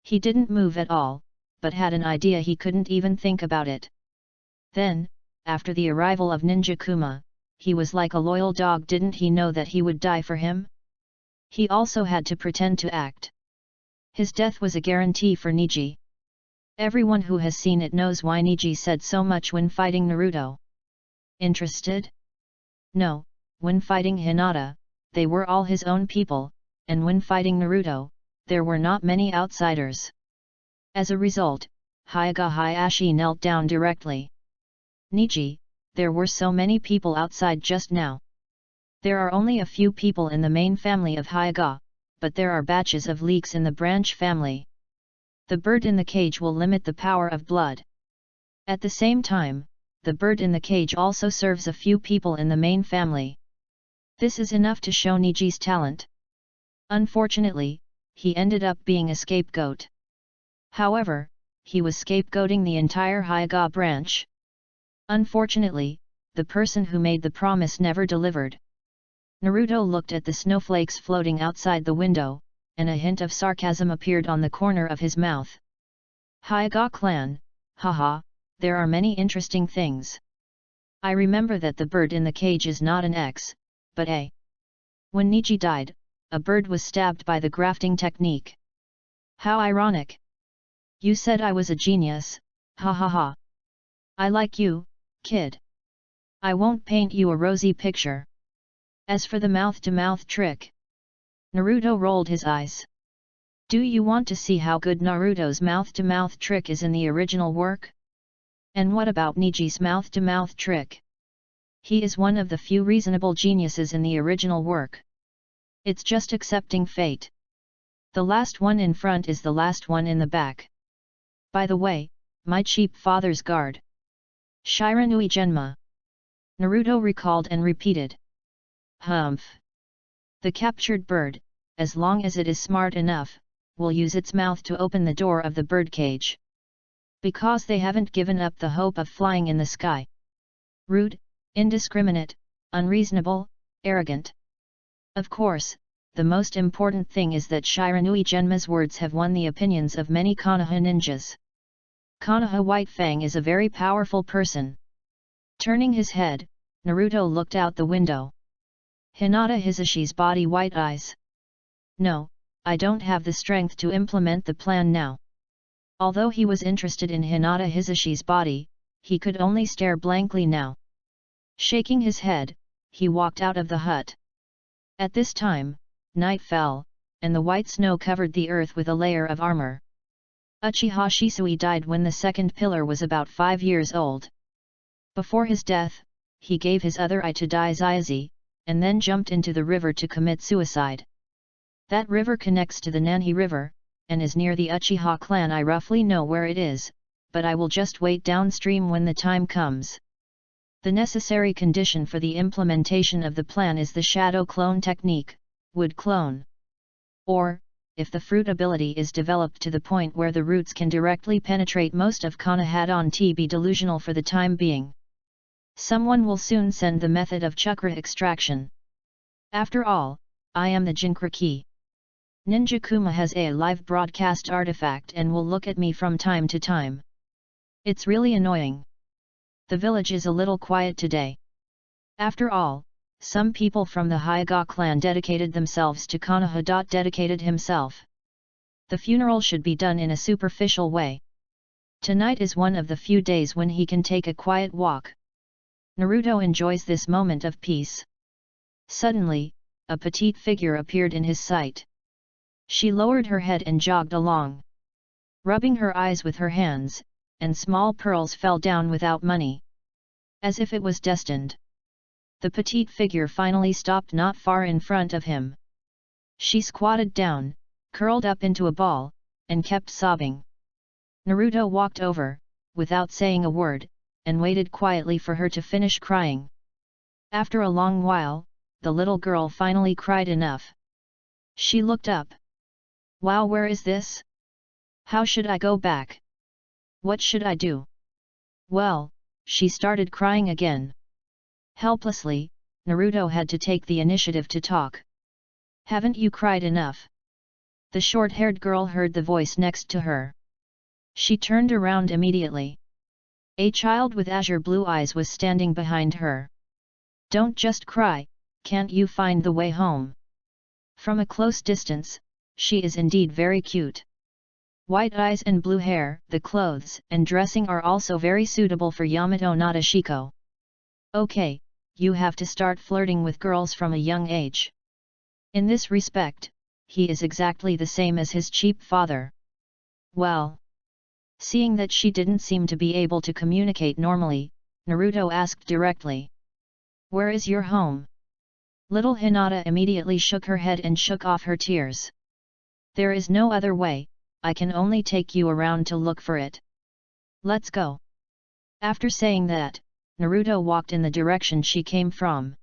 He didn't move at all, but had an idea he couldn't even think about it. Then, after the arrival of Ninja Kuma, he was like a loyal dog. Didn't he know that he would die for him? He also had to pretend to act. His death was a guarantee for Neji. Everyone who has seen it knows why Neji said so much when fighting Naruto. Interested? No, when fighting Hinata, they were all his own people, and when fighting Naruto, there were not many outsiders. As a result, Hyuga Hayashi knelt down directly. Neji, there were so many people outside just now. There are only a few people in the main family of Hyuga, but there are batches of leaks in the branch family. The bird in the cage will limit the power of blood. At the same time, the bird in the cage also serves a few people in the main family. This is enough to show Neji's talent. Unfortunately, he ended up being a scapegoat. However, he was scapegoating the entire Hyuga branch. Unfortunately, the person who made the promise never delivered. Naruto looked at the snowflakes floating outside the window, and a hint of sarcasm appeared on the corner of his mouth. Hyuga clan, haha, there are many interesting things. I remember that the bird in the cage is not an X, but a. When Neji died, a bird was stabbed by the grafting technique. How ironic. You said I was a genius, ha ha ha. I like you, kid. I won't paint you a rosy picture. As for the mouth-to-mouth trick, Naruto rolled his eyes. Do you want to see how good Naruto's mouth-to-mouth trick is in the original work? And what about Niji's mouth-to-mouth trick? He is one of the few reasonable geniuses in the original work. It's just accepting fate. The last one in front is the last one in the back. By the way, my cheap father's guard. Shiranui Genma. Naruto recalled and repeated. Humph. The captured bird, as long as it is smart enough, will use its mouth to open the door of the birdcage. Because they haven't given up the hope of flying in the sky. Rude, indiscriminate, unreasonable, arrogant. Of course, the most important thing is that Shiranui Genma's words have won the opinions of many Konoha ninjas. Konoha White Fang is a very powerful person. Turning his head, Naruto looked out the window. Hinata Hisashi's body white eyes. No, I don't have the strength to implement the plan now. Although he was interested in Hinata Hisashi's body, he could only stare blankly now. Shaking his head, he walked out of the hut. At this time, night fell, and the white snow covered the earth with a layer of armor. Uchiha Shisui died when the second pillar was about 5 years old. Before his death, he gave his other eye to Daizayazi, and then jumped into the river to commit suicide. That river connects to the Nanhi River, and is near the Uchiha clan. I roughly know where it is, but I will just wait downstream when the time comes. The necessary condition for the implementation of the plan is the shadow clone technique, wood clone. Or, if the fruit ability is developed to the point where the roots can directly penetrate most of Konoha, be delusional for the time being. Someone will soon send the method of chakra extraction. After all, I am the Jinkra key. Ninja Kuma has a live broadcast artifact and will look at me from time to time. It's really annoying. The village is a little quiet today. After all, some people from the Hyuga clan dedicated themselves to Konoha. Dedicated himself. The funeral should be done in a superficial way. Tonight is one of the few days when he can take a quiet walk. Naruto enjoys this moment of peace. Suddenly, a petite figure appeared in his sight. She lowered her head and jogged along. Rubbing her eyes with her hands, and small pearls fell down without money. As if it was destined. The petite figure finally stopped not far in front of him. She squatted down, curled up into a ball, and kept sobbing. Naruto walked over, without saying a word, and waited quietly for her to finish crying. After a long while, the little girl finally cried enough. She looked up. Wow, where is this? How should I go back? What should I do? Well, she started crying again. Helplessly, Naruto had to take the initiative to talk. Haven't you cried enough? The short-haired girl heard the voice next to her. She turned around immediately. A child with azure blue eyes was standing behind her. Don't just cry, can't you find the way home? From a close distance, she is indeed very cute. White eyes and blue hair, the clothes and dressing are also very suitable for Yamato Nadeshiko. Okay, you have to start flirting with girls from a young age. In this respect, he is exactly the same as his cheap father. Well. Seeing that she didn't seem to be able to communicate normally, Naruto asked directly. Where is your home? Little Hinata immediately shook her head and shook off her tears. There is no other way, I can only take you around to look for it. Let's go. After saying that, Naruto walked in the direction she came from.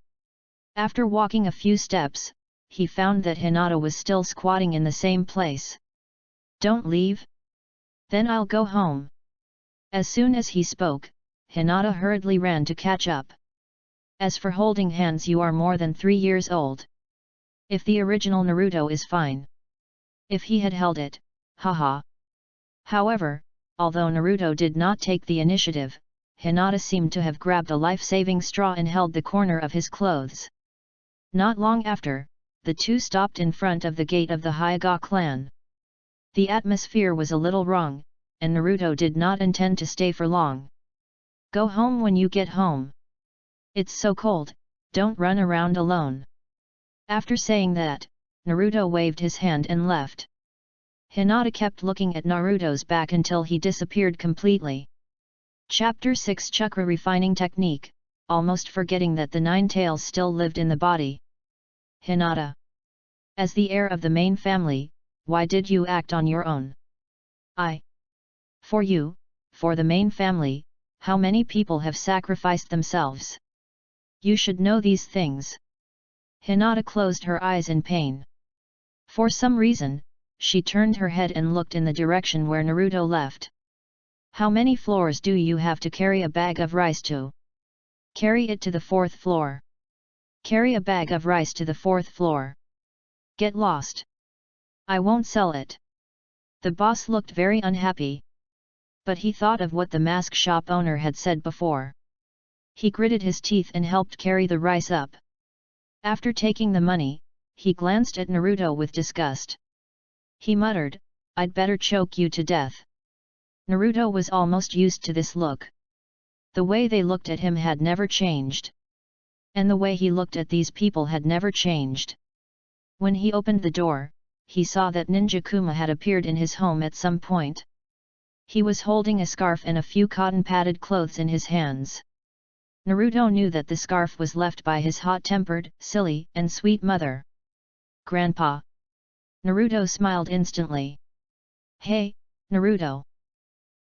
After walking a few steps, he found that Hinata was still squatting in the same place. Don't leave? Then I'll go home. As soon as he spoke, Hinata hurriedly ran to catch up. As for holding hands, you are more than 3 years old. If the original Naruto is fine. If he had held it, haha. However, although Naruto did not take the initiative, Hinata seemed to have grabbed a life-saving straw and held the corner of his clothes. Not long after, the two stopped in front of the gate of the Hyuga clan. The atmosphere was a little wrong, and Naruto did not intend to stay for long. Go home when you get home. It's so cold, don't run around alone. After saying that, Naruto waved his hand and left. Hinata kept looking at Naruto's back until he disappeared completely. Chapter 6 Chakra Refining Technique, almost forgetting that the 9 tails still lived in the body. Hinata. As the heir of the main family, why did you act on your own? For you, for the main family, how many people have sacrificed themselves? You should know these things. Hinata closed her eyes in pain. For some reason, she turned her head and looked in the direction where Naruto left. How many floors do you have to carry a bag of rice to? Carry it to the 4th floor. Carry a bag of rice to the 4th floor. Get lost. I won't sell it. The boss looked very unhappy. But he thought of what the mask shop owner had said before. He gritted his teeth and helped carry the rice up. After taking the money, he glanced at Naruto with disgust. He muttered, I'd better choke you to death. Naruto was almost used to this look. The way they looked at him had never changed. And the way he looked at these people had never changed. When he opened the door, he saw that Ninja Kuma had appeared in his home at some point. He was holding a scarf and a few cotton-padded clothes in his hands. Naruto knew that the scarf was left by his hot-tempered, silly, and sweet mother. Grandpa. Naruto smiled instantly. Hey, Naruto.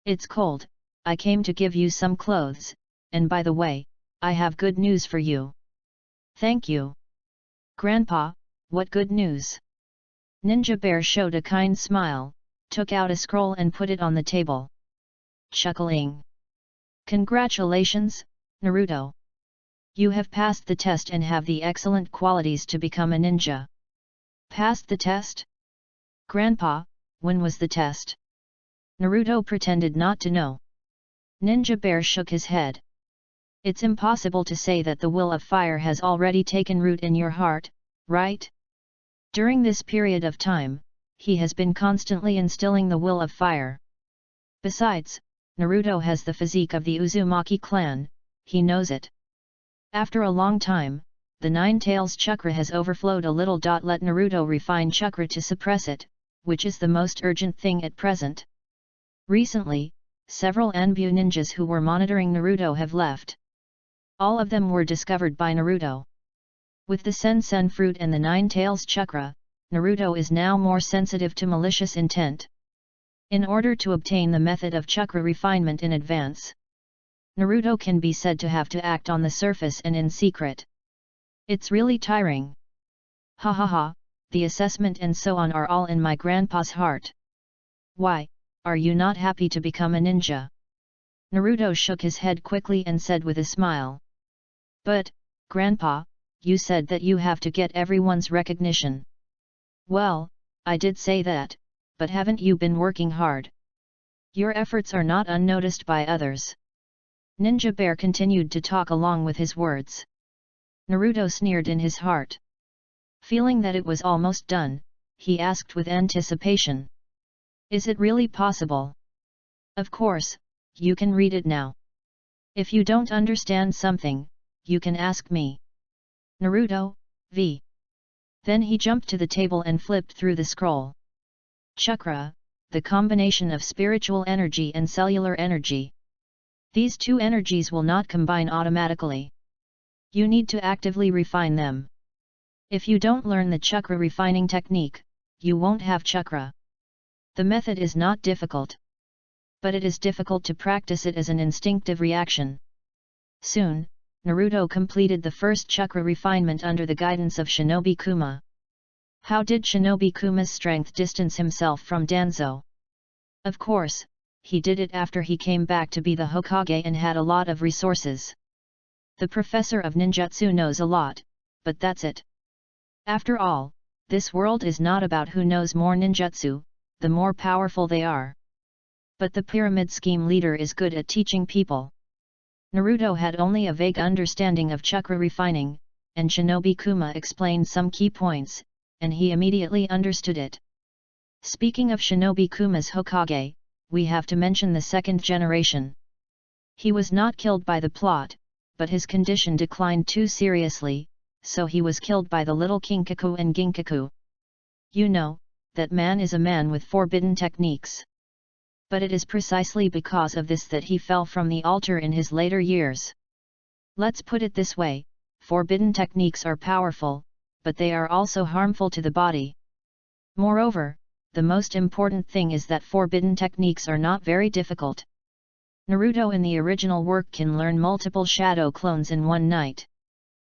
It's cold, I came to give you some clothes, and by the way, I have good news for you. Thank you. Grandpa, what good news? Ninja Bear showed a kind smile, took out a scroll and put it on the table. Chuckling. Congratulations, Naruto. You have passed the test and have the excellent qualities to become a ninja. Passed the test? Grandpa, when was the test? Naruto pretended not to know. Ninja Bear shook his head. It's impossible to say that the will of fire has already taken root in your heart, right? During this period of time, he has been constantly instilling the will of fire. Besides, Naruto has the physique of the Uzumaki clan, he knows it. After a long time, the 9 tails chakra has overflowed a little. Let Naruto refine chakra to suppress it, which is the most urgent thing at present. Recently, several Anbu ninjas who were monitoring Naruto have left. All of them were discovered by Naruto. With the Sen fruit and the 9 tails chakra, Naruto is now more sensitive to malicious intent. In order to obtain the method of chakra refinement in advance, Naruto can be said to have to act on the surface and in secret. It's really tiring. Ha ha ha, the assessment and so on are all in my grandpa's heart. Why, are you not happy to become a ninja? Naruto shook his head quickly and said with a smile. But, Grandpa, you said that you have to get everyone's recognition. Well, I did say that, but haven't you been working hard? Your efforts are not unnoticed by others. Ninja Bear continued to talk along with his words. Naruto sneered in his heart. Feeling that it was almost done, he asked with anticipation. Is it really possible? Of course, you can read it now. If you don't understand something, you can ask me. Naruto, v. Then he jumped to the table and flipped through the scroll. Chakra, the combination of spiritual energy and cellular energy. These two energies will not combine automatically. You need to actively refine them. If you don't learn the chakra refining technique, you won't have chakra. The method is not difficult. But it is difficult to practice it as an instinctive reaction. Soon, Naruto completed the first chakra refinement under the guidance of Shinobi Kuma. How did Shinobi Kuma's strength distance himself from Danzo? Of course, he did it after he came back to be the Hokage and had a lot of resources. The professor of ninjutsu knows a lot, but that's it. After all, this world is not about who knows more ninjutsu, the more powerful they are. But the pyramid scheme leader is good at teaching people. Naruto had only a vague understanding of chakra refining, and Shinobi Kuma explained some key points, and he immediately understood it. Speaking of Shinobi Kuma's Hokage, we have to mention the second generation. He was not killed by the plot, but his condition declined too seriously, so he was killed by the little Kinkaku and Ginkaku. You know, that man is a man with forbidden techniques. But it is precisely because of this that he fell from the altar in his later years. Let's put it this way, forbidden techniques are powerful, but they are also harmful to the body. Moreover, the most important thing is that forbidden techniques are not very difficult. Naruto in the original work can learn multiple shadow clones in one night.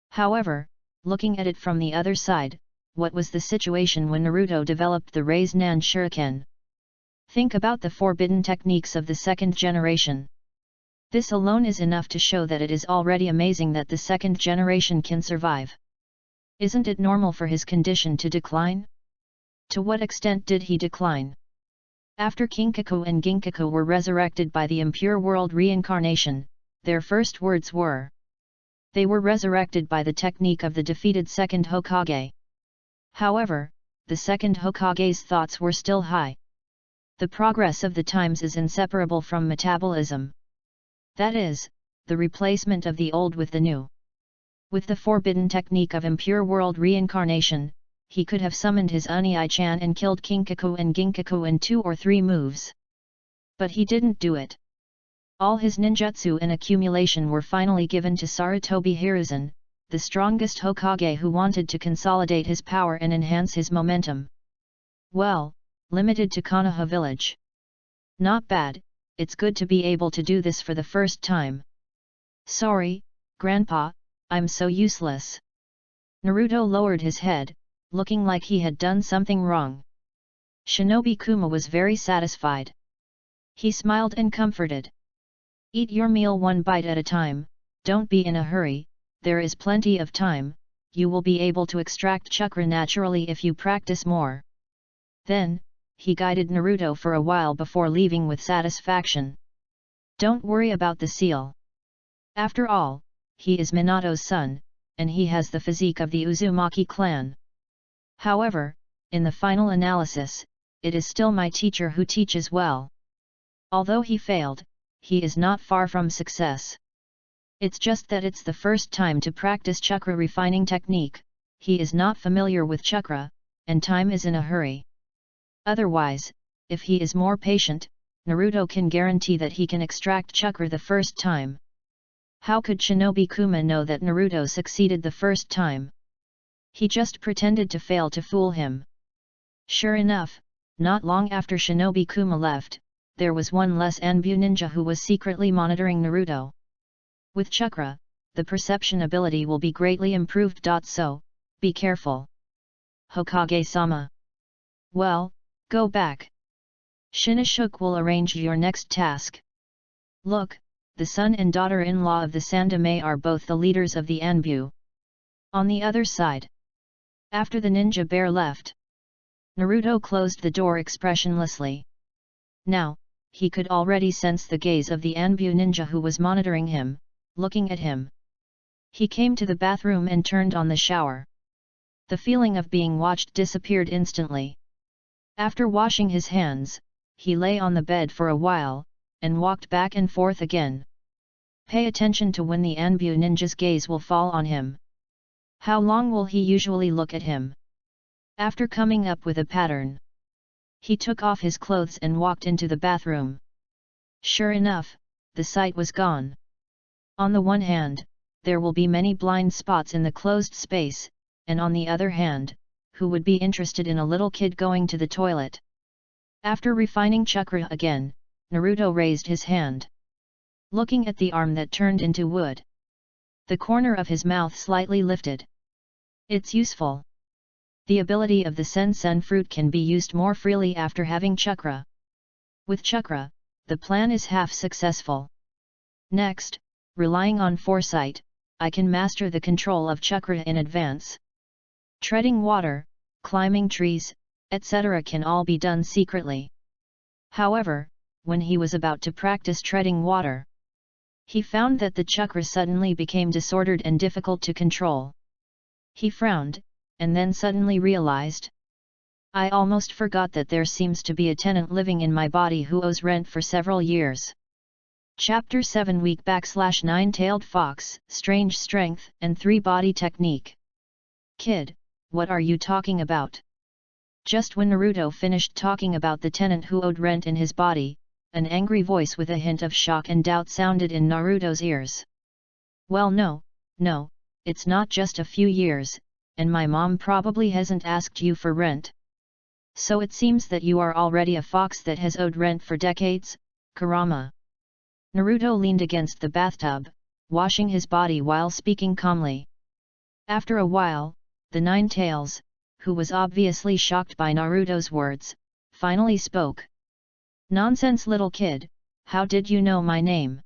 However, looking at it from the other side, what was the situation when Naruto developed the Rasengan Shuriken? Think about the forbidden techniques of the second generation. This alone is enough to show that it is already amazing that the second generation can survive. Isn't it normal for his condition to decline? To what extent did he decline? After Kinkaku and Ginkaku were resurrected by the impure world reincarnation, their first words were, they were resurrected by the technique of the defeated second Hokage. However, the second Hokage's thoughts were still high. The progress of the times is inseparable from metabolism. That is, the replacement of the old with the new. With the forbidden technique of impure world reincarnation, he could have summoned his Unii-chan and killed Kinkaku and Ginkaku in 2 or 3 moves. But he didn't do it. All his ninjutsu and accumulation were finally given to Sarutobi Hiruzen, the strongest Hokage who wanted to consolidate his power and enhance his momentum. Well, limited to Konoha village. Not bad, it's good to be able to do this for the first time. Sorry, Grandpa, I'm so useless. Naruto lowered his head, looking like he had done something wrong. Shinobi Kuma was very satisfied. He smiled and comforted. Eat your meal one bite at a time, don't be in a hurry, there is plenty of time, you will be able to extract chakra naturally if you practice more. Then, he guided Naruto for a while before leaving with satisfaction. Don't worry about the seal. After all, he is Minato's son, and he has the physique of the Uzumaki clan. However, in the final analysis, it is still my teacher who teaches well. Although he failed, he is not far from success. It's just that it's the first time to practice chakra refining technique, he is not familiar with chakra, and time is in a hurry. Otherwise, if he is more patient, Naruto can guarantee that he can extract chakra the first time. How could Shinobi Kuma know that Naruto succeeded the first time? He just pretended to fail to fool him. Sure enough, not long after Shinobi Kuma left, there was one less Anbu ninja who was secretly monitoring Naruto. With chakra, the perception ability will be greatly improved. So, be careful. Hokage-sama. Well, go back. Shinashuk will arrange your next task. Look, the son and daughter-in-law of the Sandame are both the leaders of the Anbu. On the other side. After the ninja bear left, Naruto closed the door expressionlessly. Now, he could already sense the gaze of the Anbu ninja who was monitoring him, looking at him. He came to the bathroom and turned on the shower. The feeling of being watched disappeared instantly. After washing his hands, he lay on the bed for a while, and walked back and forth again. Pay attention to when the Anbu ninja's gaze will fall on him. How long will he usually look at him? After coming up with a pattern, he took off his clothes and walked into the bathroom. Sure enough, the sight was gone. On the one hand, there will be many blind spots in the closed space, and on the other hand, who would be interested in a little kid going to the toilet? After refining chakra again, Naruto raised his hand. Looking at the arm that turned into wood. The corner of his mouth slightly lifted. It's useful. The ability of the Sensen fruit can be used more freely after having chakra. With chakra, the plan is half successful. Next, relying on foresight, I can master the control of chakra in advance. Treading water, climbing trees, etc. can all be done secretly. However, when he was about to practice treading water, he found that the chakra suddenly became disordered and difficult to control. He frowned, and then suddenly realized, I almost forgot that there seems to be a tenant living in my body who owes rent for several years. Chapter 7 Weak / 9-tailed fox, strange strength and 3 body technique. Kid, what are you talking about? Just when Naruto finished talking about the tenant who owed rent in his body, an angry voice with a hint of shock and doubt sounded in Naruto's ears. Well no, it's not just a few years, and my mom probably hasn't asked you for rent. So it seems that you are already a fox that has owed rent for decades, Kurama. Naruto leaned against the bathtub, washing his body while speaking calmly. After a while, the Nine Tails, who was obviously shocked by Naruto's words, finally spoke. Nonsense little kid, how did you know my name?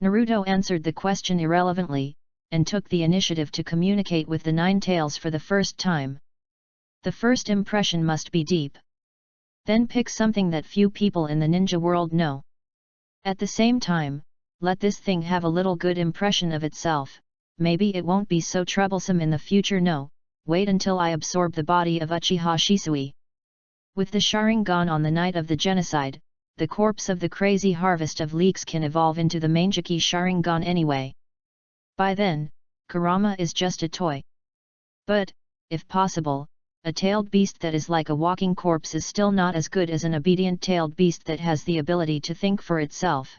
Naruto answered the question irrelevantly, and took the initiative to communicate with the Nine Tails for the first time. The first impression must be deep. Then pick something that few people in the ninja world know. At the same time, let this thing have a little good impression of itself, maybe it won't be so troublesome in the future. No, wait until I absorb the body of Uchiha Shisui. With the Sharingan on the night of the genocide, the corpse of the crazy harvest of leeks can evolve into the Mangeki Sharingan anyway. By then, Kurama is just a toy. But, if possible, a tailed beast that is like a walking corpse is still not as good as an obedient tailed beast that has the ability to think for itself.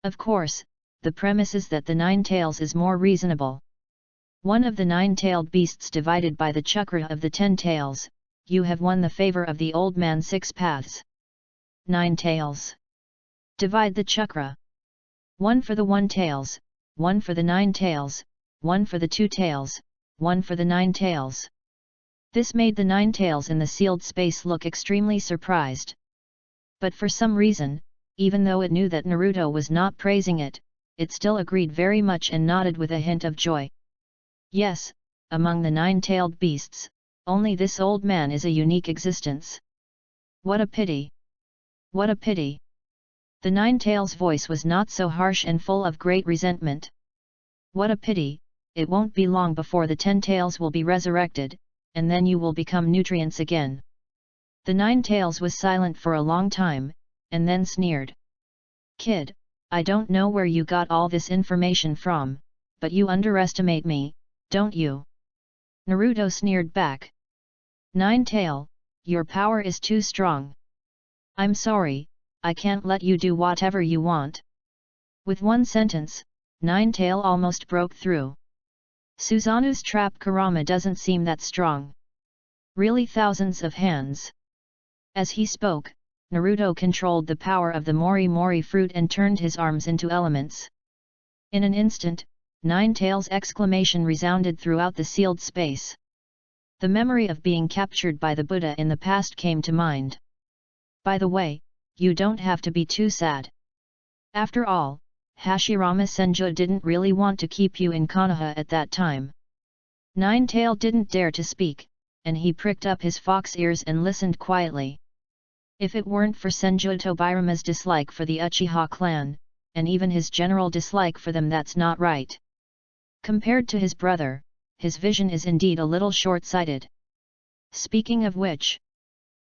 Of course, the premise is that the Nine Tails is more reasonable. One of the nine-tailed beasts divided by the chakra of the 10 tails, you have won the favor of the old man 6 paths. 9 tails. Divide the chakra. 1 for the 1 tails, 1 for the 9 tails, 1 for the 2 tails, 1 for the 9 tails. This made the 9 tails in the sealed space look extremely surprised. But for some reason, even though it knew that Naruto was not praising it, it still agreed very much and nodded with a hint of joy. Yes, among the 9-tailed beasts, only this old man is a unique existence. What a pity! What a pity! The 9-tails' voice was not so harsh and full of great resentment. What a pity, it won't be long before the 10 tails will be resurrected, and then you will become nutrients again. The 9 tails was silent for a long time, and then sneered. Kid, I don't know where you got all this information from, but you underestimate me, don't you? Naruto sneered back. 9 tail, your power is too strong. I'm sorry, I can't let you do whatever you want. With one sentence, 9 tail almost broke through. Suzanu's trap Kurama doesn't seem that strong. Really thousands of hands. As he spoke, Naruto controlled the power of the Mori Mori fruit and turned his arms into elements. In an instant, 9 tails' exclamation resounded throughout the sealed space. The memory of being captured by the Buddha in the past came to mind. By the way, you don't have to be too sad. After all, Hashirama Senju didn't really want to keep you in Konoha at that time. 9 tail didn't dare to speak, and he pricked up his fox ears and listened quietly. If it weren't for Senju Tobirama's dislike for the Uchiha clan, and even his general dislike for them, that's not right. Compared to his brother, his vision is indeed a little short-sighted. Speaking of which,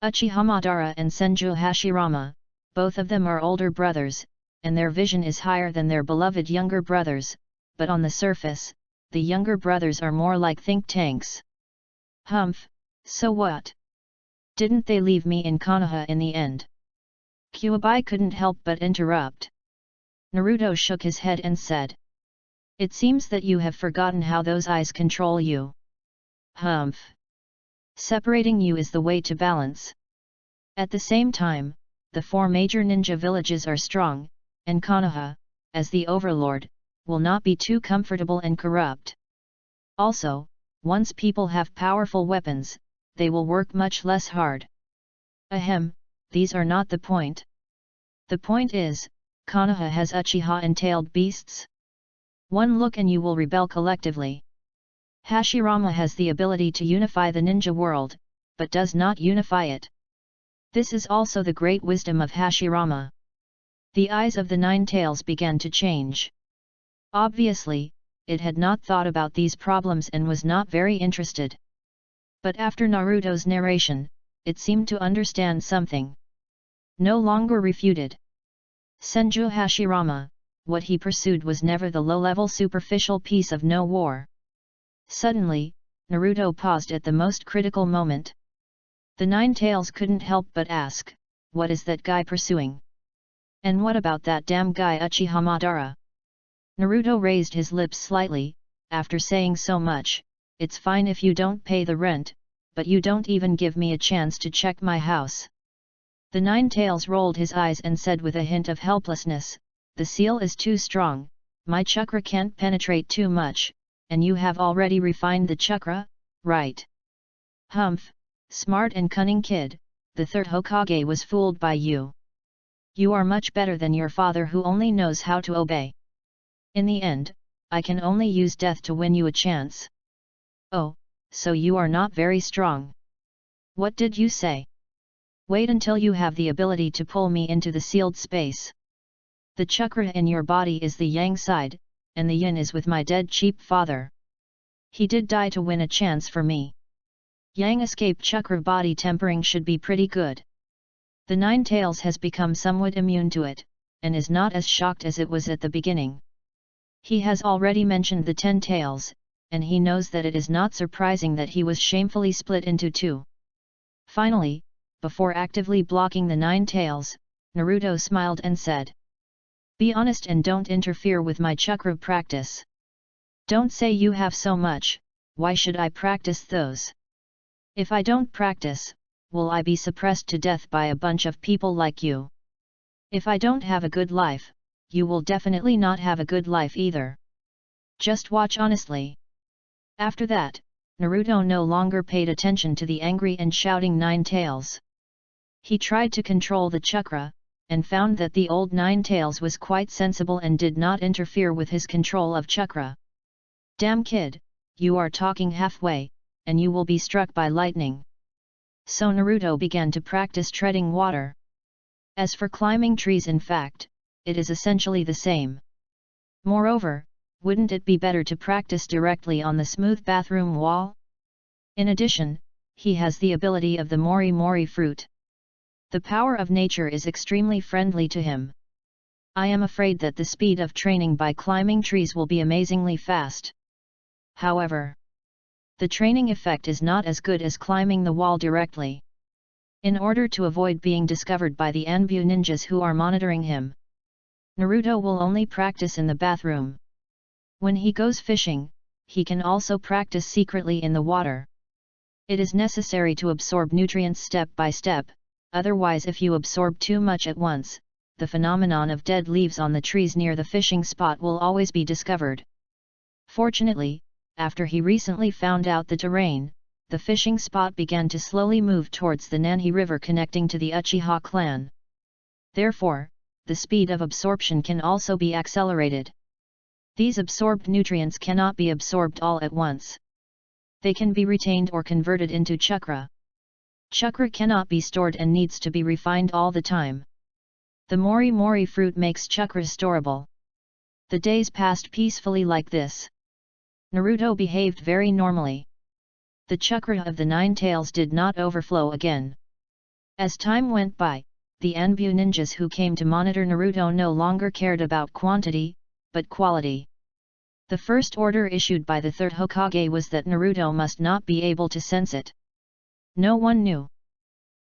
Uchiha Madara and Senju Hashirama, both of them are older brothers, and their vision is higher than their beloved younger brothers, but on the surface, the younger brothers are more like think tanks. Humph, so what? Didn't they leave me in Konoha in the end? Kyuubi couldn't help but interrupt. Naruto shook his head and said. It seems that you have forgotten how those eyes control you. Humph. Separating you is the way to balance. At the same time, the 4 major ninja villages are strong, and Konoha, as the overlord, will not be too comfortable and corrupt. Also, once people have powerful weapons, they will work much less hard. Ahem, these are not the point. The point is, Konoha has Uchiha and tailed beasts. One look and you will rebel collectively. Hashirama has the ability to unify the ninja world, but does not unify it. This is also the great wisdom of Hashirama. The eyes of the 9 tails began to change. Obviously, it had not thought about these problems and was not very interested. But after Naruto's narration, it seemed to understand something. No longer refuted. Senju Hashirama, what he pursued was never the low-level superficial piece of no war. Suddenly, Naruto paused at the most critical moment. The Nine Tails couldn't help but ask, what is that guy pursuing? And what about that damn guy Uchiha Madara? Naruto raised his lips slightly, after saying so much, it's fine if you don't pay the rent, but you don't even give me a chance to check my house. The Nine Tails rolled his eyes and said with a hint of helplessness, the seal is too strong, my chakra can't penetrate too much, and you have already refined the chakra, right? Humph, smart and cunning kid, the third Hokage was fooled by you. You are much better than your father who only knows how to obey. In the end, I can only use death to win you a chance. Oh, so you are not very strong. What did you say? Wait until you have the ability to pull me into the sealed space. The chakra in your body is the yang side, and the yin is with my dead cheap father. He did die to win a chance for me. Yang escape chakra body tempering should be pretty good. The Nine Tails has become somewhat immune to it, and is not as shocked as it was at the beginning. He has already mentioned the 10 tails, and he knows that it is not surprising that he was shamefully split into two. Finally, before actively blocking the Nine Tails, Naruto smiled and said, be honest and don't interfere with my chakra practice. Don't say you have so much, why should I practice those? If I don't practice, will I be suppressed to death by a bunch of people like you? If I don't have a good life, you will definitely not have a good life either. Just watch honestly. After that, Naruto no longer paid attention to the angry and shouting Nine Tails. He tried to control the chakra, and found that the old Nine Tails was quite sensible and did not interfere with his control of chakra. Damn kid, you are talking halfway, and you will be struck by lightning. So Naruto began to practice treading water. As for climbing trees, in fact, it is essentially the same. Moreover, wouldn't it be better to practice directly on the smooth bathroom wall? In addition, he has the ability of the Mori Mori fruit. The power of nature is extremely friendly to him. I am afraid that the speed of training by climbing trees will be amazingly fast. However, the training effect is not as good as climbing the wall directly. In order to avoid being discovered by the Anbu ninjas who are monitoring him, Naruto will only practice in the bathroom. When he goes fishing, he can also practice secretly in the water. It is necessary to absorb nutrients step by step, otherwise if you absorb too much at once, the phenomenon of dead leaves on the trees near the fishing spot will always be discovered. Fortunately, after he recently found out the terrain, the fishing spot began to slowly move towards the Nanhi River connecting to the Uchiha clan. Therefore, the speed of absorption can also be accelerated. These absorbed nutrients cannot be absorbed all at once. They can be retained or converted into chakra. Chakra cannot be stored and needs to be refined all the time. The Mori Mori fruit makes chakra storable. The days passed peacefully like this. Naruto behaved very normally. The chakra of the Nine Tails did not overflow again. As time went by, the Anbu ninjas who came to monitor Naruto no longer cared about quantity, but quality. The first order issued by the third Hokage was that Naruto must not be able to sense it. No one knew.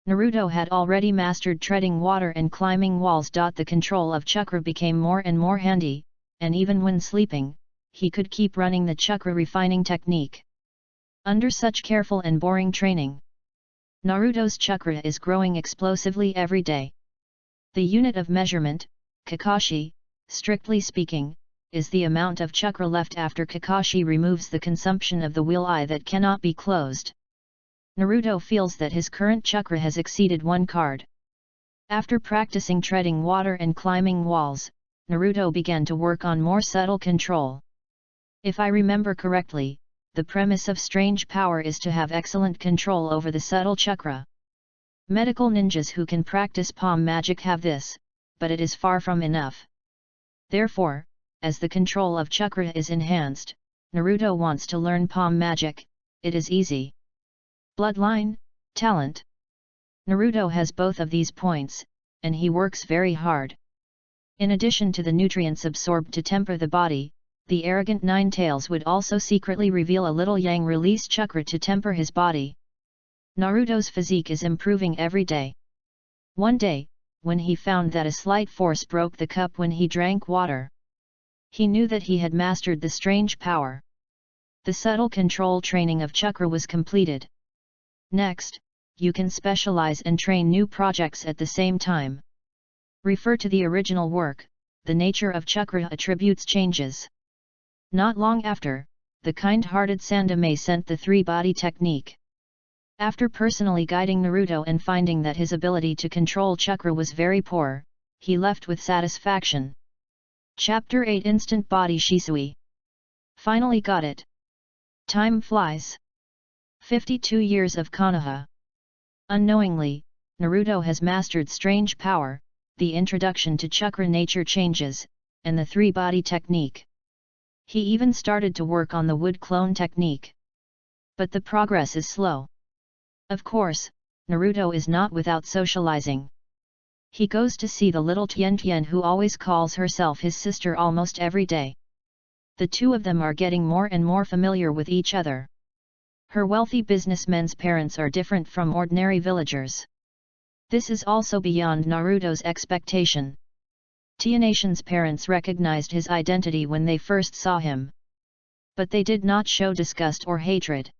Naruto had already mastered treading water and climbing walls. The control of chakra became more and more handy, and even when sleeping, he could keep running the chakra refining technique. Under such careful and boring training, Naruto's chakra is growing explosively every day. The unit of measurement, Kakashi, strictly speaking, is the amount of chakra left after Kakashi removes the consumption of the will eye that cannot be closed. Naruto feels that his current chakra has exceeded 1 card. After practicing treading water and climbing walls, Naruto began to work on more subtle control. If I remember correctly, the premise of strange power is to have excellent control over the subtle chakra. Medical ninjas who can practice palm magic have this, but it is far from enough. Therefore, as the control of chakra is enhanced, Naruto wants to learn palm magic. It is easy. Bloodline, talent. Naruto has both of these points, and he works very hard. In addition to the nutrients absorbed to temper the body, the arrogant Nine Tails would also secretly reveal a little yang release chakra to temper his body. Naruto's physique is improving every day. One day, when he found that a slight force broke the cup when he drank water, he knew that he had mastered the strange power. The subtle control training of chakra was completed. Next, you can specialize and train new projects at the same time. Refer to the original work. The nature of chakra attributes changes. Not long after, the kind-hearted Sandame sent the three-body technique. After personally guiding Naruto and finding that his ability to control chakra was very poor, he left with satisfaction. Chapter 8 Instant Body Shisui. Finally got it. Time flies. 52 years of Konoha. Unknowingly, Naruto has mastered strange power, the introduction to chakra nature changes, and the three-body technique. He even started to work on the wood clone technique. But the progress is slow. Of course, Naruto is not without socializing. He goes to see the little Tien Tien who always calls herself his sister almost every day. The two of them are getting more and more familiar with each other. Her wealthy businessmen's parents are different from ordinary villagers. This is also beyond Naruto's expectation. Tianatian's parents recognized his identity when they first saw him. But they did not show disgust or hatred.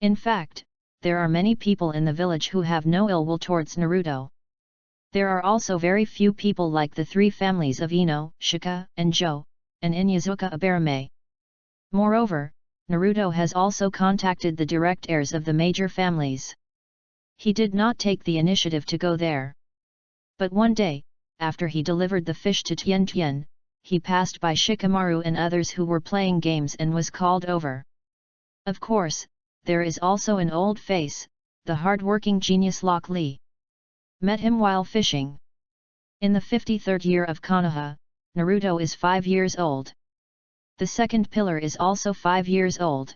In fact, there are many people in the village who have no ill will towards Naruto. There are also very few people like the three families of Ino, Shika, and Jo, and Inyazuka Abarame. Moreover, Naruto has also contacted the direct heirs of the major families. He did not take the initiative to go there. But one day, after he delivered the fish to Tien Tien, he passed by Shikamaru and others who were playing games and was called over. Of course, there is also an old face, the hard-working genius Lock Lee. Met him while fishing. In the 53rd year of Konoha, Naruto is 5 years old. The second pillar is also 5 years old.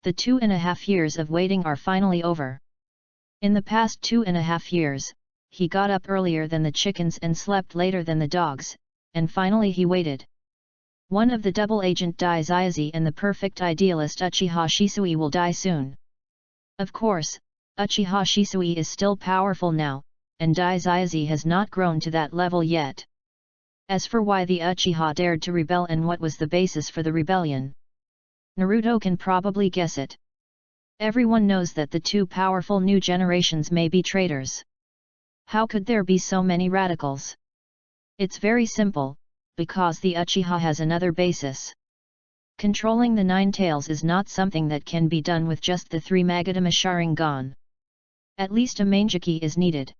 The 2.5 years of waiting are finally over. In the past 2.5 years, he got up earlier than the chickens and slept later than the dogs, and finally he waited. One of the double agent Daizayazi and the perfect idealist Uchiha Shisui will die soon. Of course, Uchiha Shisui is still powerful now, and Daizayazi has not grown to that level yet. As for why the Uchiha dared to rebel and what was the basis for the rebellion, Naruto can probably guess it. Everyone knows that the two powerful new generations may be traitors. How could there be so many radicals? It's very simple, because the Uchiha has another basis. Controlling the Nine Tails is not something that can be done with just the 3 Magatama Sharingan. At least a Manjiki is needed.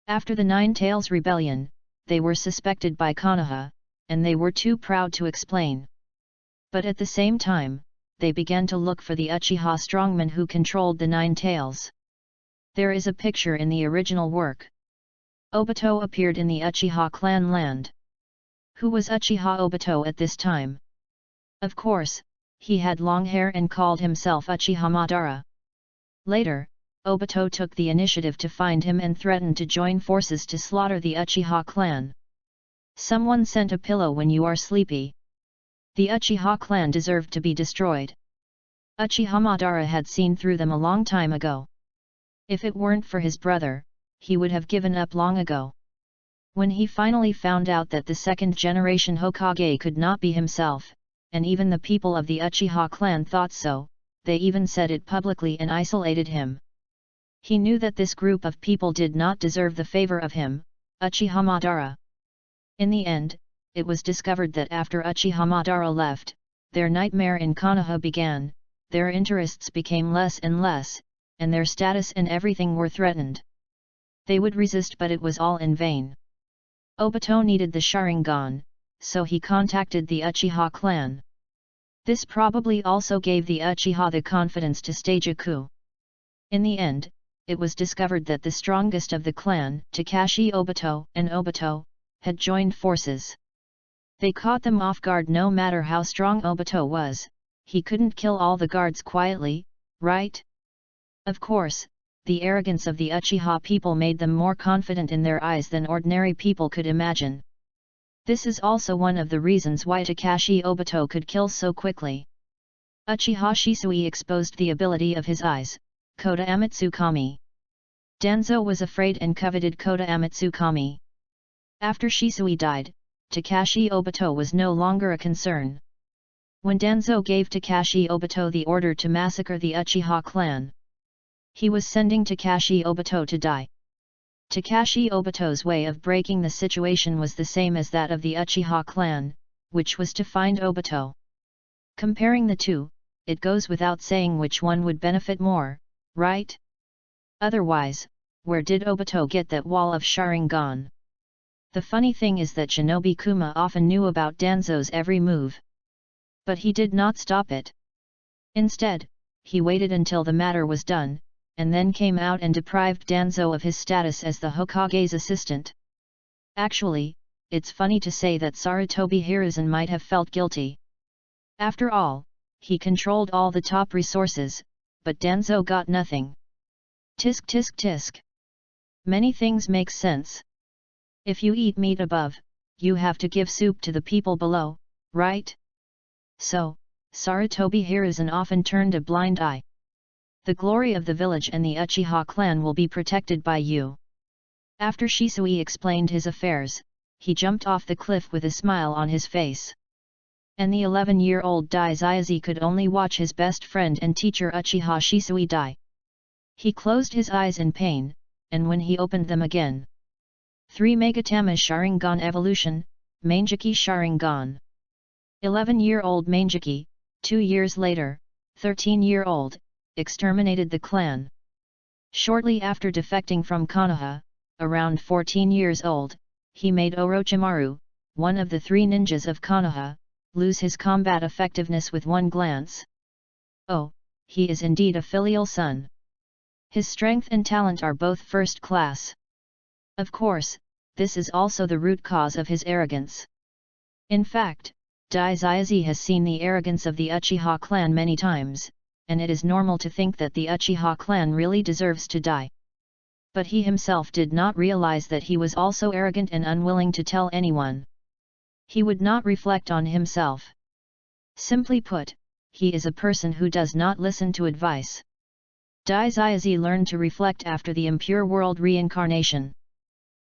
After the Nine Tails rebellion, they were suspected by Konoha, and they were too proud to explain. But at the same time, they began to look for the Uchiha strongman who controlled the Nine Tails. There is a picture in the original work. Obito appeared in the Uchiha clan land. Who was Uchiha Obito at this time? Of course, he had long hair and called himself Uchiha Madara. Later, Obito took the initiative to find him and threatened to join forces to slaughter the Uchiha clan. Someone sent a pillow when you are sleepy. The Uchiha clan deserved to be destroyed. Uchiha Madara had seen through them a long time ago. If it weren't for his brother, he would have given up long ago. When he finally found out that the second generation Hokage could not be himself, and even the people of the Uchiha clan thought so, they even said it publicly and isolated him. He knew that this group of people did not deserve the favor of him, Uchiha Madara. In the end, it was discovered that after Uchiha Madara left, their nightmare in Konoha began, their interests became less and less, and their status and everything were threatened. They would resist, but it was all in vain. Obito needed the Sharingan, so he contacted the Uchiha clan. This probably also gave the Uchiha the confidence to stage a coup. In the end, it was discovered that the strongest of the clan, Takashi Obito and Obito, had joined forces. They caught them off guard. No matter how strong Obito was, he couldn't kill all the guards quietly, right? Of course, the arrogance of the Uchiha people made them more confident in their eyes than ordinary people could imagine. This is also one of the reasons why Takashi Obito could kill so quickly. Uchiha Shisui exposed the ability of his eyes, Kota Amatsukami. Danzo was afraid and coveted Kota Amatsukami. After Shisui died, Takashi Obito was no longer a concern. When Danzo gave Takashi Obito the order to massacre the Uchiha clan, he was sending Takashi Obito to die. Takashi Obito's way of breaking the situation was the same as that of the Uchiha clan, which was to find Obito. Comparing the two, it goes without saying which one would benefit more, right? Otherwise, where did Obito get that wall of Sharingan? The funny thing is that Shinobi Kuma often knew about Danzo's every move. But he did not stop it. Instead, he waited until the matter was done, and then came out and deprived Danzo of his status as the Hokage's assistant. Actually, it's funny to say that Sarutobi Hiruzen might have felt guilty. After all, he controlled all the top resources, but Danzo got nothing. Tisk tisk tisk. Many things make sense. If you eat meat above, you have to give soup to the people below, right? So, Sarutobi Hiruzen often turned a blind eye. The glory of the village and the Uchiha clan will be protected by you. After Shisui explained his affairs, he jumped off the cliff with a smile on his face. And the 11-year-old Daizayazi could only watch his best friend and teacher Uchiha Shisui die. He closed his eyes in pain, and when he opened them again, 3 Megatama Sharingan Evolution, Mangeki Sharingan. 11-year-old Mangeki, 2 years later, 13-year-old, exterminated the clan. Shortly after defecting from Konoha, around 14 years old, he made Orochimaru, one of the 3 ninjas of Konoha, lose his combat effectiveness with one glance. Oh, he is indeed a filial son. His strength and talent are both first class. Of course, this is also the root cause of his arrogance. In fact, Daizayazi has seen the arrogance of the Uchiha clan many times, and it is normal to think that the Uchiha clan really deserves to die. But he himself did not realize that he was also arrogant and unwilling to tell anyone. He would not reflect on himself. Simply put, he is a person who does not listen to advice. Daizayazi learned to reflect after the impure world reincarnation.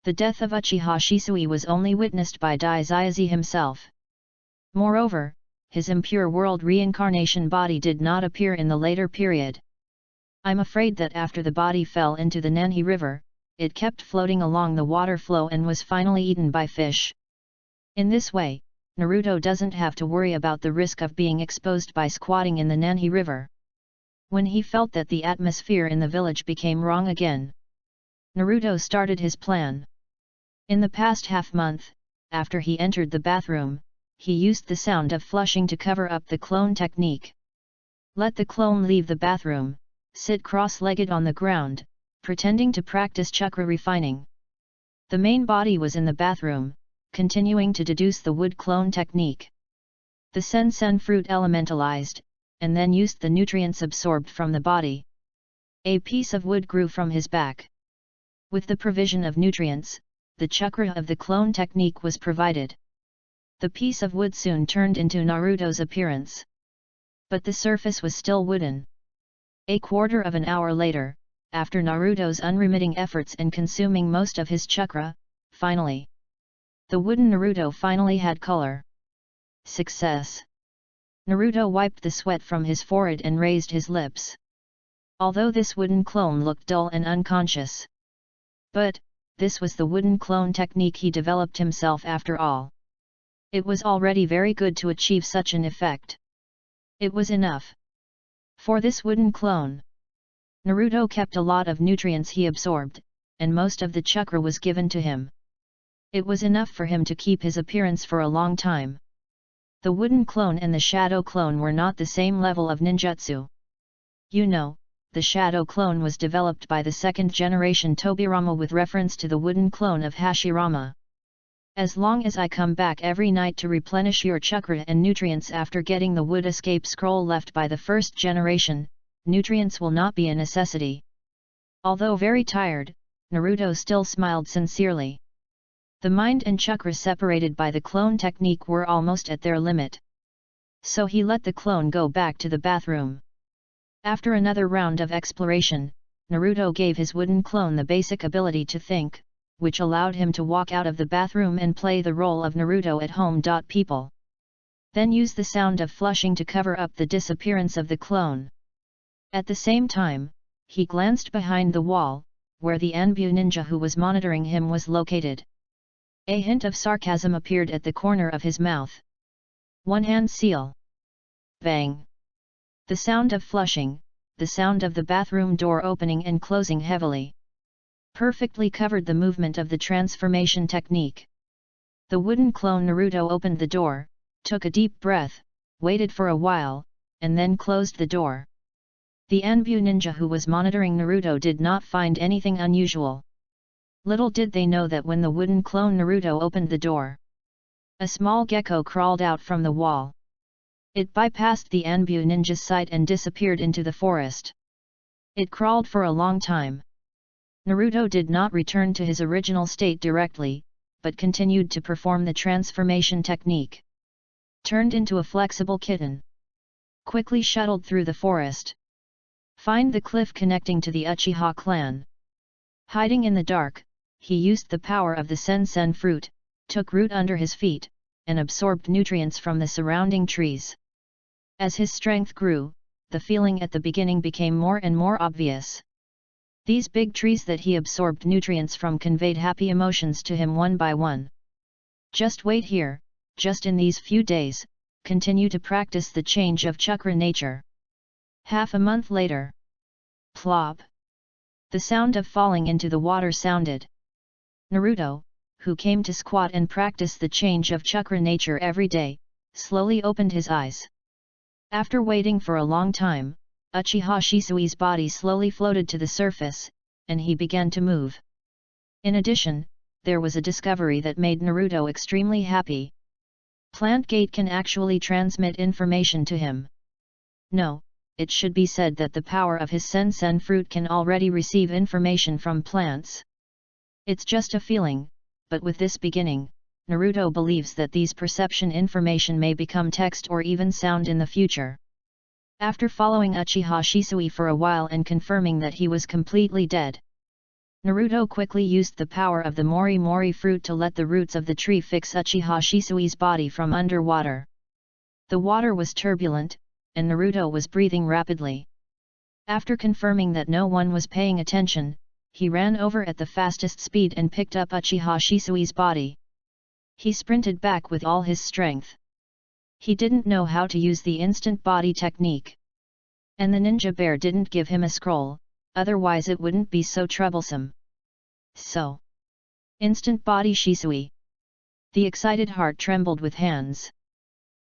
The death of Uchiha Shisui was only witnessed by Daizayazi himself. Moreover, his impure world reincarnation body did not appear in the later period. I'm afraid that after the body fell into the Nanhi River, it kept floating along the water flow and was finally eaten by fish. In this way, Naruto doesn't have to worry about the risk of being exposed by squatting in the Nanhi River. When he felt that the atmosphere in the village became wrong again, Naruto started his plan. In the past half-month, after he entered the bathroom, he used the sound of flushing to cover up the clone technique. Let the clone leave the bathroom, sit cross-legged on the ground, pretending to practice chakra refining. The main body was in the bathroom, continuing to deduce the wood clone technique. The sen fruit elementalized, and then used the nutrients absorbed from the body. A piece of wood grew from his back. With the provision of nutrients, the chakra of the clone technique was provided. The piece of wood soon turned into Naruto's appearance. But the surface was still wooden. A quarter of an hour later, after Naruto's unremitting efforts and consuming most of his chakra, finally, the wooden Naruto finally had color. Success! Naruto wiped the sweat from his forehead and raised his lips. Although this wooden clone looked dull and unconscious. But, this was the wooden clone technique he developed himself after all. It was already very good to achieve such an effect. It was enough. For this wooden clone, Naruto kept a lot of nutrients he absorbed, and most of the chakra was given to him. It was enough for him to keep his appearance for a long time. The wooden clone and the shadow clone were not the same level of ninjutsu. You know, the shadow clone was developed by the second generation Tobirama with reference to the wooden clone of Hashirama. As long as I come back every night to replenish your chakra and nutrients after getting the wood escape scroll left by the first generation, nutrients will not be a necessity. Although very tired, Naruto still smiled sincerely. The mind and chakra separated by the clone technique were almost at their limit. So he let the clone go back to the bathroom. After another round of exploration, Naruto gave his wooden clone the basic ability to think, which allowed him to walk out of the bathroom and play the role of Naruto at home. People then use the sound of flushing to cover up the disappearance of the clone. At the same time, he glanced behind the wall, where the Anbu ninja who was monitoring him was located. A hint of sarcasm appeared at the corner of his mouth. One hand seal. Bang. The sound of flushing, the sound of the bathroom door opening and closing heavily, perfectly covered the movement of the transformation technique. The wooden clone Naruto opened the door, took a deep breath, waited for a while, and then closed the door. The Anbu ninja who was monitoring Naruto did not find anything unusual. Little did they know that when the wooden clone Naruto opened the door, a small gecko crawled out from the wall. It bypassed the Anbu ninja's sight and disappeared into the forest. It crawled for a long time. Naruto did not return to his original state directly, but continued to perform the transformation technique. Turned into a flexible kitten. Quickly shuttled through the forest. Find the cliff connecting to the Uchiha clan. Hiding in the dark, he used the power of the Sensen fruit, took root under his feet, and absorbed nutrients from the surrounding trees. As his strength grew, the feeling at the beginning became more and more obvious. These big trees that he absorbed nutrients from conveyed happy emotions to him one by one. Just wait here, just in these few days, continue to practice the change of chakra nature. Half a month later. Plop! The sound of falling into the water sounded. Naruto, who came to squat and practice the change of chakra nature every day, slowly opened his eyes. After waiting for a long time, Uchiha Shisui's body slowly floated to the surface, and he began to move. In addition, there was a discovery that made Naruto extremely happy. Plant Gate can actually transmit information to him. No, it should be said that the power of his Sensen fruit can already receive information from plants. It's just a feeling, but with this beginning, Naruto believes that these perception information may become text or even sound in the future. After following Uchiha Shisui for a while and confirming that he was completely dead, Naruto quickly used the power of the Mori Mori fruit to let the roots of the tree fix Uchiha Shisui's body from underwater. The water was turbulent, and Naruto was breathing rapidly. After confirming that no one was paying attention, he ran over at the fastest speed and picked up Uchiha Shisui's body. He sprinted back with all his strength. He didn't know how to use the instant body technique. And the ninja bear didn't give him a scroll, otherwise it wouldn't be so troublesome. So. Instant body Shisui. The excited heart trembled with hands.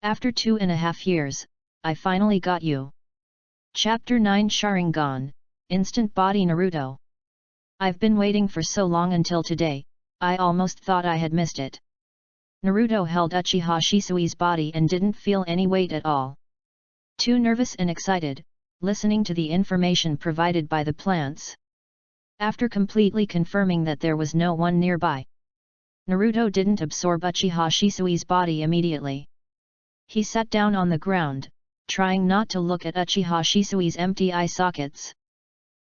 After 2.5 years, I finally got you. Chapter 9 Sharingan, Instant Body Naruto. I've been waiting for so long until today, I almost thought I had missed it. Naruto held Uchiha Shisui's body and didn't feel any weight at all. Too nervous and excited, listening to the information provided by the plants. After completely confirming that there was no one nearby, Naruto didn't absorb Uchiha Shisui's body immediately. He sat down on the ground, trying not to look at Uchiha Shisui's empty eye sockets.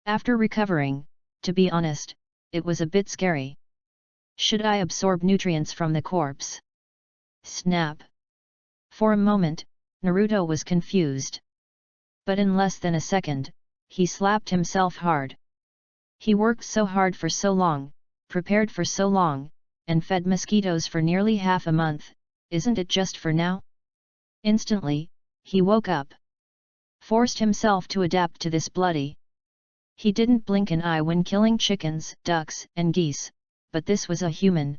After recovering, to be honest, it was a bit scary. Should I absorb nutrients from the corpse? Snap! For a moment, Naruto was confused. But in less than a second, he slapped himself hard. He worked so hard for so long, prepared for so long, and fed mosquitoes for nearly half a month, isn't it just for now? Instantly, he woke up. Forced himself to adapt to this bloody. He didn't blink an eye when killing chickens, ducks, and geese, but this was a human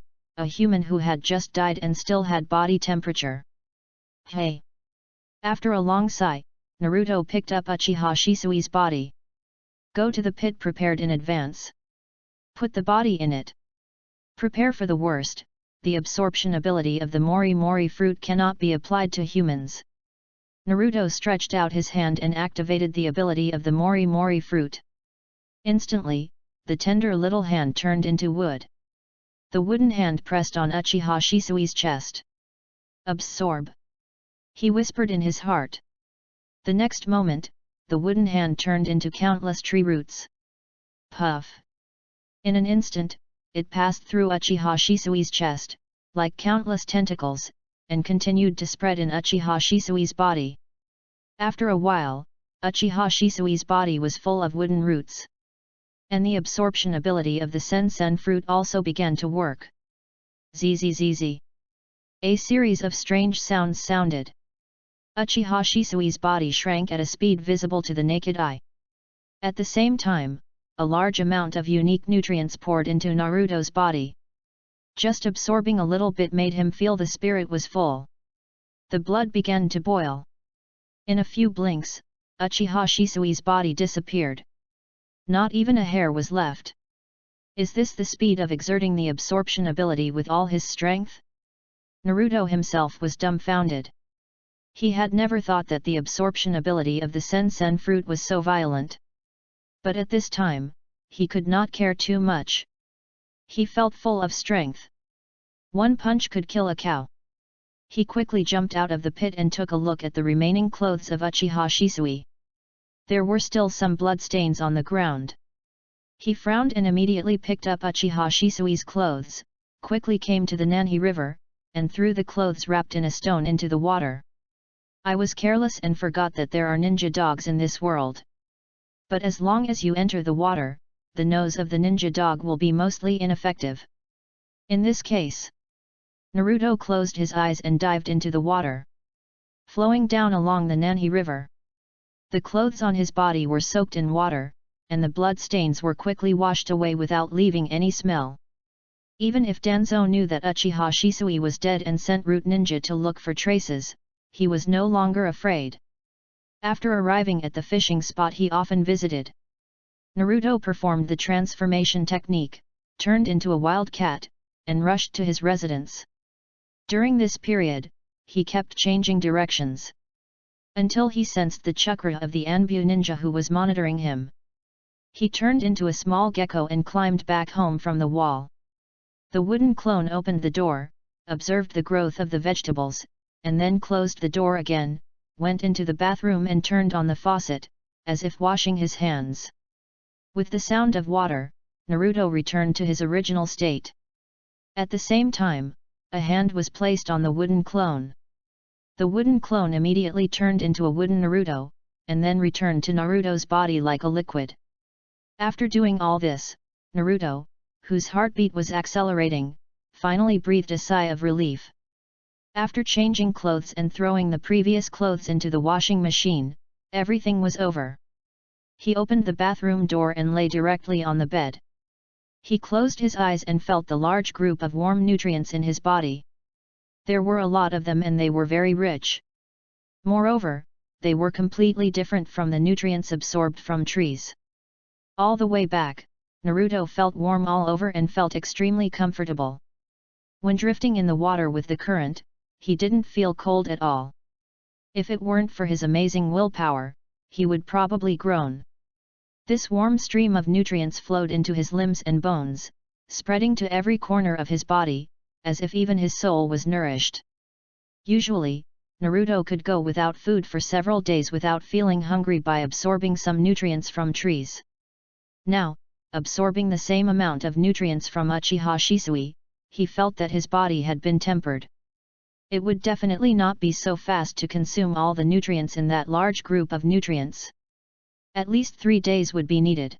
who had just died and still had body temperature. Hey! After a long sigh, Naruto picked up Uchiha Shisui's body. Go to the pit prepared in advance. Put the body in it. Prepare for the worst, the absorption ability of the Mori Mori fruit cannot be applied to humans. Naruto stretched out his hand and activated the ability of the Mori Mori fruit. Instantly, the tender little hand turned into wood. The wooden hand pressed on Uchiha Shisui's chest. "Absorb," he whispered in his heart. The next moment, the wooden hand turned into countless tree roots. Puff! In an instant, it passed through Uchiha Shisui's chest, like countless tentacles, and continued to spread in Uchiha Shisui's body. After a while, Uchiha Shisui's body was full of wooden roots. And the absorption ability of the Sensen fruit also began to work. Zzz. A series of strange sounds sounded. Uchiha Shisui's body shrank at a speed visible to the naked eye. At the same time, a large amount of unique nutrients poured into Naruto's body. Just absorbing a little bit made him feel the spirit was full. The blood began to boil. In a few blinks, Uchiha Shisui's body disappeared. Not even a hair was left. Is this the speed of exerting the absorption ability with all his strength? Naruto himself was dumbfounded. He had never thought that the absorption ability of the Sensen fruit was so violent. But at this time, he could not care too much. He felt full of strength. One punch could kill a cow. He quickly jumped out of the pit and took a look at the remaining clothes of Uchiha Shisui. There were still some blood stains on the ground. He frowned and immediately picked up Uchiha Shisui's clothes, quickly came to the Nanhi River, and threw the clothes wrapped in a stone into the water. "I was careless and forgot that there are ninja dogs in this world. But as long as you enter the water, the nose of the ninja dog will be mostly ineffective. In this case." Naruto closed his eyes and dived into the water. Flowing down along the Nanhi River. The clothes on his body were soaked in water, and the blood stains were quickly washed away without leaving any smell. Even if Danzo knew that Uchiha Shisui was dead and sent Root Ninja to look for traces, he was no longer afraid. After arriving at the fishing spot he often visited, Naruto performed the transformation technique, turned into a wild cat, and rushed to his residence. During this period, he kept changing directions. Until he sensed the chakra of the Anbu ninja who was monitoring him. He turned into a small gecko and climbed back home from the wall. The wooden clone opened the door, observed the growth of the vegetables, and then closed the door again, went into the bathroom and turned on the faucet, as if washing his hands. With the sound of water, Naruto returned to his original state. At the same time, a hand was placed on the wooden clone. The wooden clone immediately turned into a wooden Naruto, and then returned to Naruto's body like a liquid. After doing all this, Naruto, whose heartbeat was accelerating, finally breathed a sigh of relief. After changing clothes and throwing the previous clothes into the washing machine, everything was over. He opened the bathroom door and lay directly on the bed. He closed his eyes and felt the large group of warm nutrients in his body. There were a lot of them and they were very rich. Moreover, they were completely different from the nutrients absorbed from trees. All the way back, Naruto felt warm all over and felt extremely comfortable. When drifting in the water with the current, he didn't feel cold at all. If it weren't for his amazing willpower, he would probably groan. This warm stream of nutrients flowed into his limbs and bones, spreading to every corner of his body, as if even his soul was nourished. Usually, Naruto could go without food for several days without feeling hungry by absorbing some nutrients from trees. Now, absorbing the same amount of nutrients from Uchiha Shisui, he felt that his body had been tempered. It would definitely not be so fast to consume all the nutrients in that large group of nutrients. At least 3 days would be needed.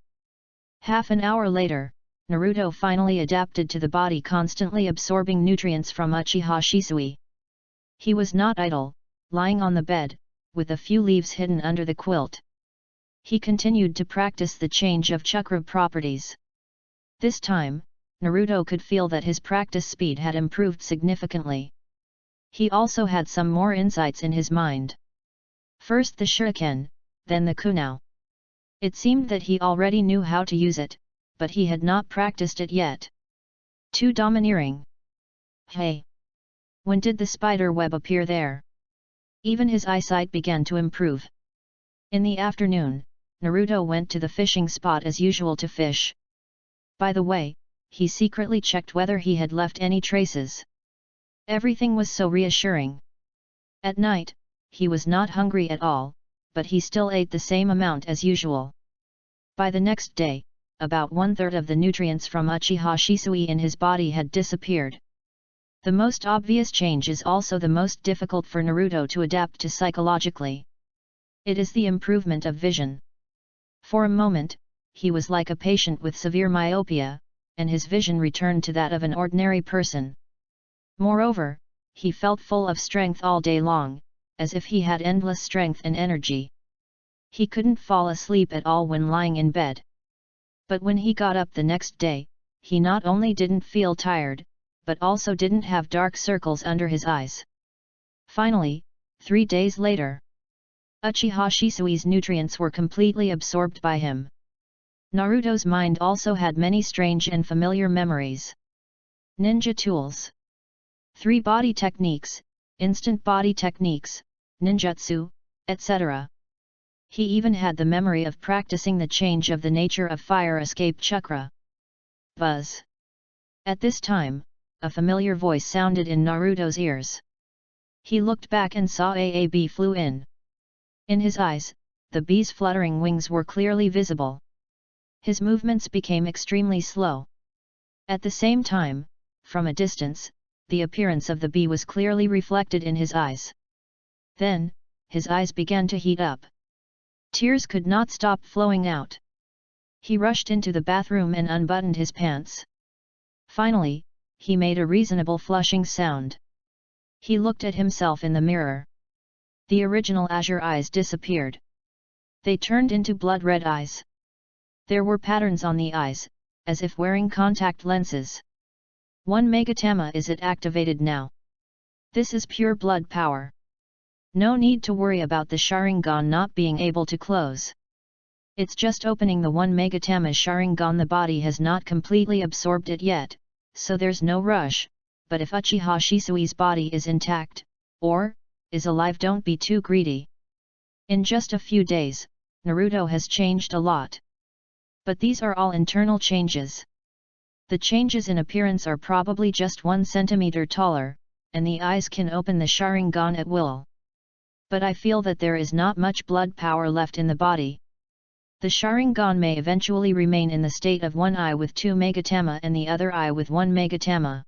Half an hour later, Naruto finally adapted to the body constantly absorbing nutrients from Uchiha Shisui. He was not idle, lying on the bed, with a few leaves hidden under the quilt. He continued to practice the change of chakra properties. This time, Naruto could feel that his practice speed had improved significantly. He also had some more insights in his mind. First the shuriken, then the kunao. It seemed that he already knew how to use it, but he had not practiced it yet. Too domineering. Hey! When did the spider web appear there? Even his eyesight began to improve. In the afternoon, Naruto went to the fishing spot as usual to fish. By the way, he secretly checked whether he had left any traces. Everything was so reassuring. At night, he was not hungry at all, but he still ate the same amount as usual. By the next day, about 1/3 of the nutrients from Uchiha Shisui in his body had disappeared. The most obvious change is also the most difficult for Naruto to adapt to psychologically. It is the improvement of vision. For a moment, he was like a patient with severe myopia, and his vision returned to that of an ordinary person. Moreover, he felt full of strength all day long, as if he had endless strength and energy. He couldn't fall asleep at all when lying in bed. But when he got up the next day, he not only didn't feel tired, but also didn't have dark circles under his eyes. Finally, 3 days later, Uchiha Shisui's nutrients were completely absorbed by him. Naruto's mind also had many strange and familiar memories. Ninja tools. 3 body techniques, instant body techniques, ninjutsu, etc. He even had the memory of practicing the change of the nature of fire escape chakra. Buzz. At this time, a familiar voice sounded in Naruto's ears. He looked back and saw a bee flew in. In his eyes, the bee's fluttering wings were clearly visible. His movements became extremely slow. At the same time, from a distance, the appearance of the bee was clearly reflected in his eyes. Then, his eyes began to heat up. Tears could not stop flowing out. He rushed into the bathroom and unbuttoned his pants. Finally, he made a reasonable flushing sound. He looked at himself in the mirror. The original azure eyes disappeared. They turned into blood-red eyes. There were patterns on the eyes, as if wearing contact lenses. 1 Megatama is it activated now. This is pure blood power. No need to worry about the Sharingan not being able to close. It's just opening the 1 Megatama Sharingan. The body has not completely absorbed it yet, so there's no rush, but if Uchiha Shisui's body is intact, or is alive, don't be too greedy. In just a few days, Naruto has changed a lot. But these are all internal changes. The changes in appearance are probably just 1 centimeter taller, and the eyes can open the Sharingan at will. But I feel that there is not much blood power left in the body. The Sharingan may eventually remain in the state of 1 eye with 2 Megatama and the other eye with 1 Megatama.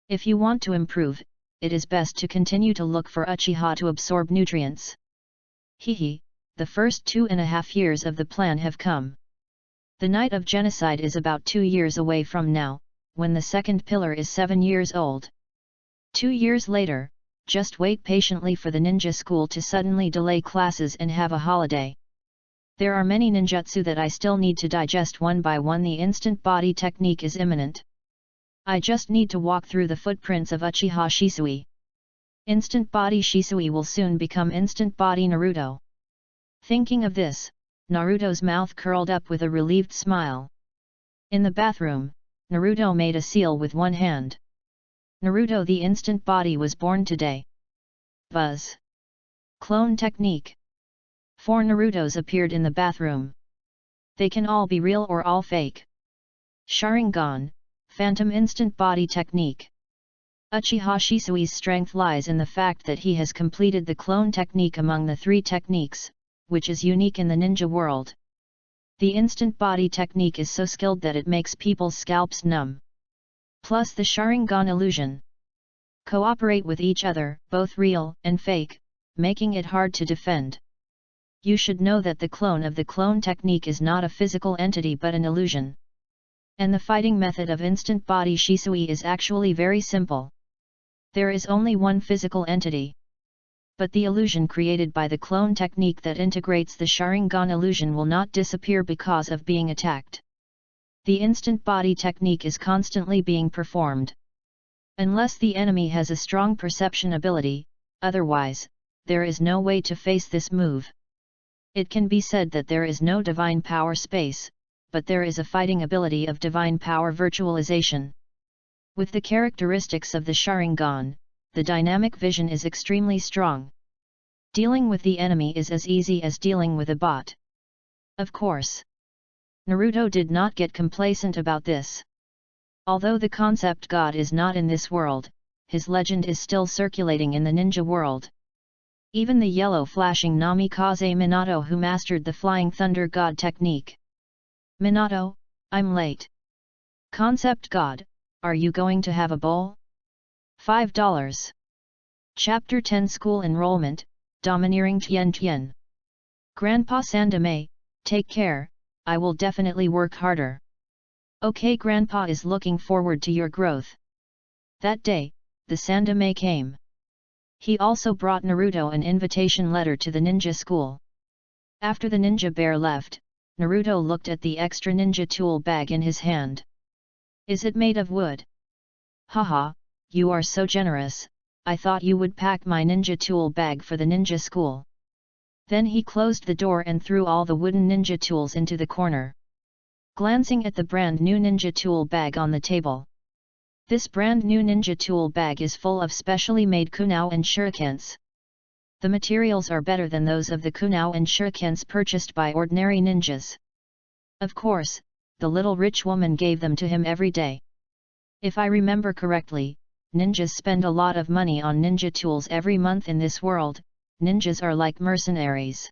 If you want to improve, it is best to continue to look for Uchiha to absorb nutrients. Hehe, the first 2.5 years of the plan have come. The night of genocide is about 2 years away from now, when the second pillar is 7 years old. 2 years later, just wait patiently for the ninja school to suddenly delay classes and have a holiday. There are many ninjutsu that I still need to digest one by one. The instant body technique is imminent. I just need to walk through the footprints of Uchiha Shisui. Instant body Shisui will soon become instant body Naruto. Thinking of this, Naruto's mouth curled up with a relieved smile. In the bathroom, Naruto made a seal with one hand. Naruto, the instant body was born today. Buzz. Clone technique. 4 Narutos appeared in the bathroom. They can all be real or all fake. Sharingan, Phantom instant body technique. Uchiha Shisui's strength lies in the fact that he has completed the clone technique among the 3 techniques, which is unique in the ninja world. The instant body technique is so skilled that it makes people's scalps numb. Plus the Sharingan illusion cooperate with each other, both real and fake, making it hard to defend. You should know that the clone of the clone technique is not a physical entity but an illusion. And the fighting method of instant body Shisui is actually very simple. There is only one physical entity. But the illusion created by the clone technique that integrates the Sharingan illusion will not disappear because of being attacked. The instant body technique is constantly being performed. Unless the enemy has a strong perception ability, otherwise, there is no way to face this move. It can be said that there is no divine power space, but there is a fighting ability of divine power virtualization. With the characteristics of the Sharingan, the dynamic vision is extremely strong. Dealing with the enemy is as easy as dealing with a bot. Of course, Naruto did not get complacent about this. Although the concept god is not in this world, his legend is still circulating in the ninja world. Even the yellow flashing Namikaze Minato who mastered the Flying Thunder God technique. Minato, I'm late. Concept God, are you going to have a bowl? $5. Chapter 10 School Enrollment, Domineering Tian Tian. Grandpa Sandame, take care, I will definitely work harder. Okay, Grandpa is looking forward to your growth. That day, the Sandame came. He also brought Naruto an invitation letter to the ninja school. After the ninja bear left, Naruto looked at the extra ninja tool bag in his hand. Is it made of wood? Haha, you are so generous, I thought you would pack my ninja tool bag for the ninja school. Then he closed the door and threw all the wooden ninja tools into the corner. Glancing at the brand new ninja tool bag on the table. This brand new ninja tool bag is full of specially made kunao and shurikens. The materials are better than those of the kunao and shurikens purchased by ordinary ninjas. Of course, the little rich woman gave them to him every day. If I remember correctly, ninjas spend a lot of money on ninja tools every month in this world. Ninjas are like mercenaries.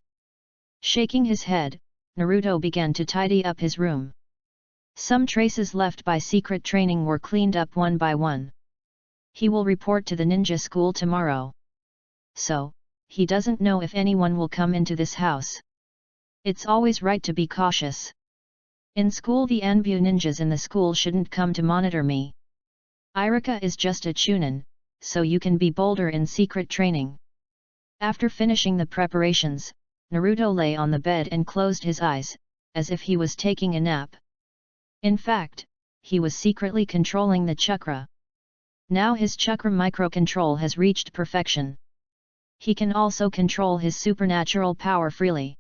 Shaking his head, Naruto began to tidy up his room. Some traces left by secret training were cleaned up one by one. He will report to the ninja school tomorrow. So, he doesn't know if anyone will come into this house. It's always right to be cautious. In school, the Anbu ninjas in the school shouldn't come to monitor me. Irika is just a chunin, so you can be bolder in secret training. After finishing the preparations, Naruto lay on the bed and closed his eyes, as if he was taking a nap. In fact, he was secretly controlling the chakra. Now his chakra microcontrol has reached perfection. He can also control his supernatural power freely.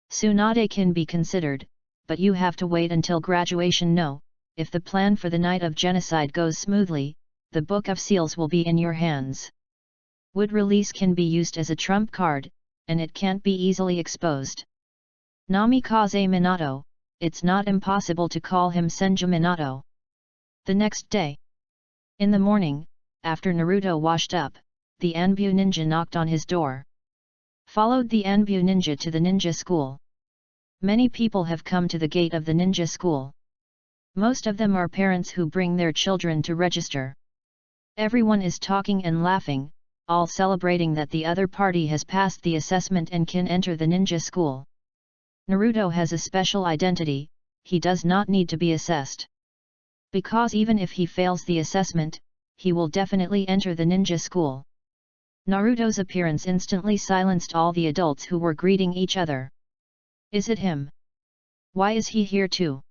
Tsunade can be considered, but you have to wait until graduation. No, if the plan for the night of genocide goes smoothly, the Book of Seals will be in your hands. Wood release can be used as a trump card, and it can't be easily exposed. Namikaze Minato, it's not impossible to call him Senju Minato. The next day. In the morning, after Naruto washed up, the Anbu ninja knocked on his door. Followed the Anbu ninja to the ninja school. Many people have come to the gate of the ninja school. Most of them are parents who bring their children to register. Everyone is talking and laughing, all celebrating that the other party has passed the assessment and can enter the ninja school. Naruto has a special identity, he does not need to be assessed. Because even if he fails the assessment, he will definitely enter the ninja school. Naruto's appearance instantly silenced all the adults who were greeting each other. Is it him? Why is he here too?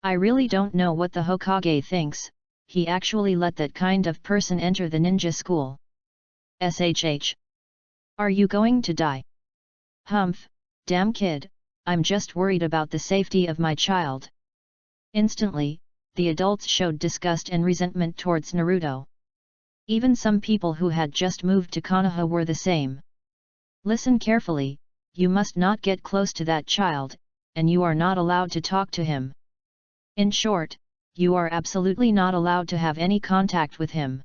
I really don't know what the Hokage thinks, he actually let that kind of person enter the ninja school. SHH. Are you going to die? Humph, damn kid, I'm just worried about the safety of my child. Instantly, the adults showed disgust and resentment towards Naruto. Even some people who had just moved to Konoha were the same. Listen carefully, you must not get close to that child, and you are not allowed to talk to him. In short, you are absolutely not allowed to have any contact with him.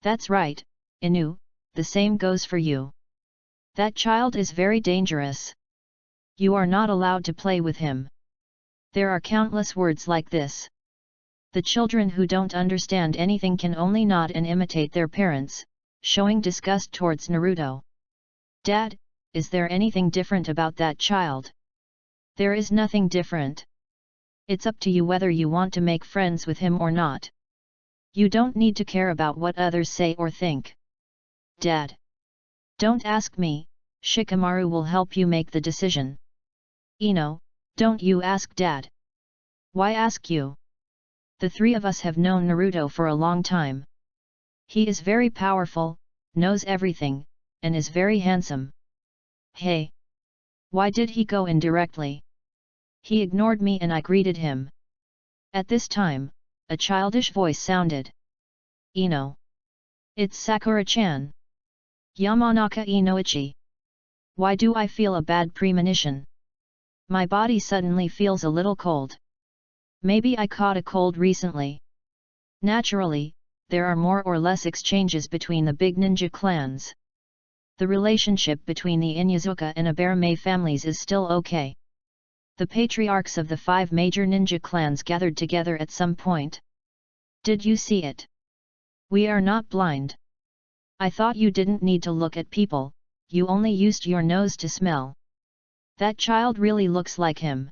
That's right, Inu, the same goes for you. That child is very dangerous. You are not allowed to play with him. There are countless words like this. The children who don't understand anything can only nod and imitate their parents, showing disgust towards Naruto. Dad, is there anything different about that child? There is nothing different. It's up to you whether you want to make friends with him or not. You don't need to care about what others say or think. Dad. Don't ask me, Shikamaru will help you make the decision. Ino, don't you ask Dad. Why ask you? The three of us have known Naruto for a long time. He is very powerful, knows everything, and is very handsome. Hey! Why did he go in directly? He ignored me and I greeted him. At this time, a childish voice sounded. Ino. It's Sakura-chan. Yamanaka Inoichi. Why do I feel a bad premonition? My body suddenly feels a little cold. Maybe I caught a cold recently. Naturally, there are more or less exchanges between the big ninja clans. The relationship between the Inuzuka and Aberame families is still okay. The patriarchs of the 5 major ninja clans gathered together at some point. Did you see it? We are not blind. I thought you didn't need to look at people, you only used your nose to smell. That child really looks like him.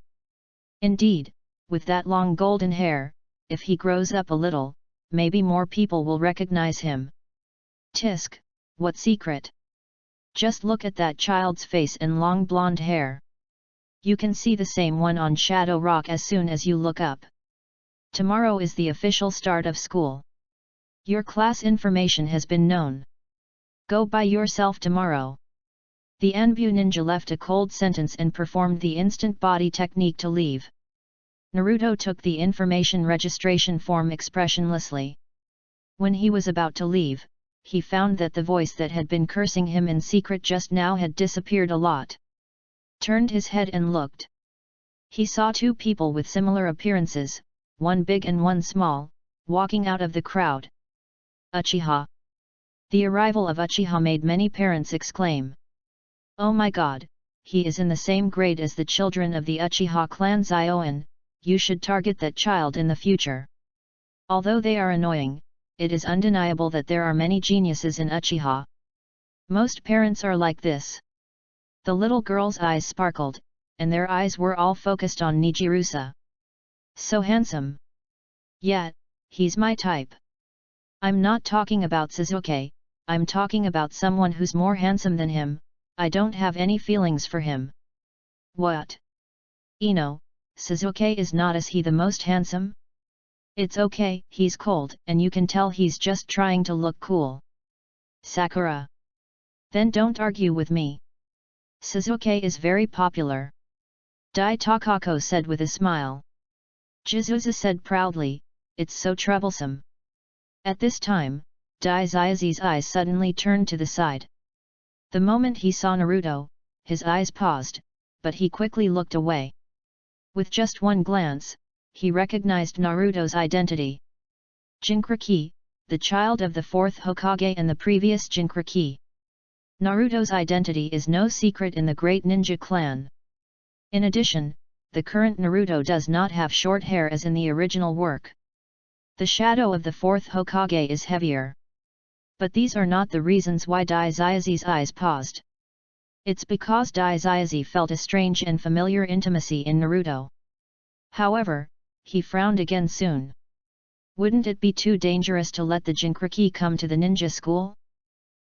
Indeed, with that long golden hair, if he grows up a little, maybe more people will recognize him. Tisk, what secret? Just look at that child's face and long blonde hair. You can see the same one on Shadow Rock as soon as you look up. Tomorrow is the official start of school. Your class information has been known. Go by yourself tomorrow. The Anbu ninja left a cold sentence and performed the instant body technique to leave. Naruto took the information registration form expressionlessly. When he was about to leave, he found that the voice that had been cursing him in secret just now had disappeared a lot. Turned his head and looked. He saw 2 people with similar appearances, one big and one small, walking out of the crowd. Uchiha. The arrival of Uchiha made many parents exclaim. Oh my god, he is in the same grade as the children of the Uchiha clan Zioan, you should target that child in the future. Although they are annoying, it is undeniable that there are many geniuses in Uchiha. Most parents are like this. The little girl's eyes sparkled, and their eyes were all focused on Nijirusa. So handsome. Yeah, he's my type. I'm not talking about Sasuke, I'm talking about someone who's more handsome than him, I don't have any feelings for him. What? Ino, Sasuke is not as he the most handsome? It's okay, he's cold and you can tell he's just trying to look cool. Sakura. Then don't argue with me. Sasuke is very popular. Dai Takako said with a smile. Jizuza said proudly, it's so troublesome. At this time, Dai Zaizi's eyes suddenly turned to the side. The moment he saw Naruto, his eyes paused, but he quickly looked away. With just one glance, he recognized Naruto's identity. Jinchuriki, the child of the 4th Hokage and the previous Jinchuriki. Naruto's identity is no secret in the Great Ninja Clan. In addition, the current Naruto does not have short hair as in the original work. The shadow of the 4th Hokage is heavier. But these are not the reasons why Dai Zaizi's eyes paused. It's because Dai Zaizi felt a strange and familiar intimacy in Naruto. However, he frowned again soon. Wouldn't it be too dangerous to let the Jinchuriki come to the ninja school?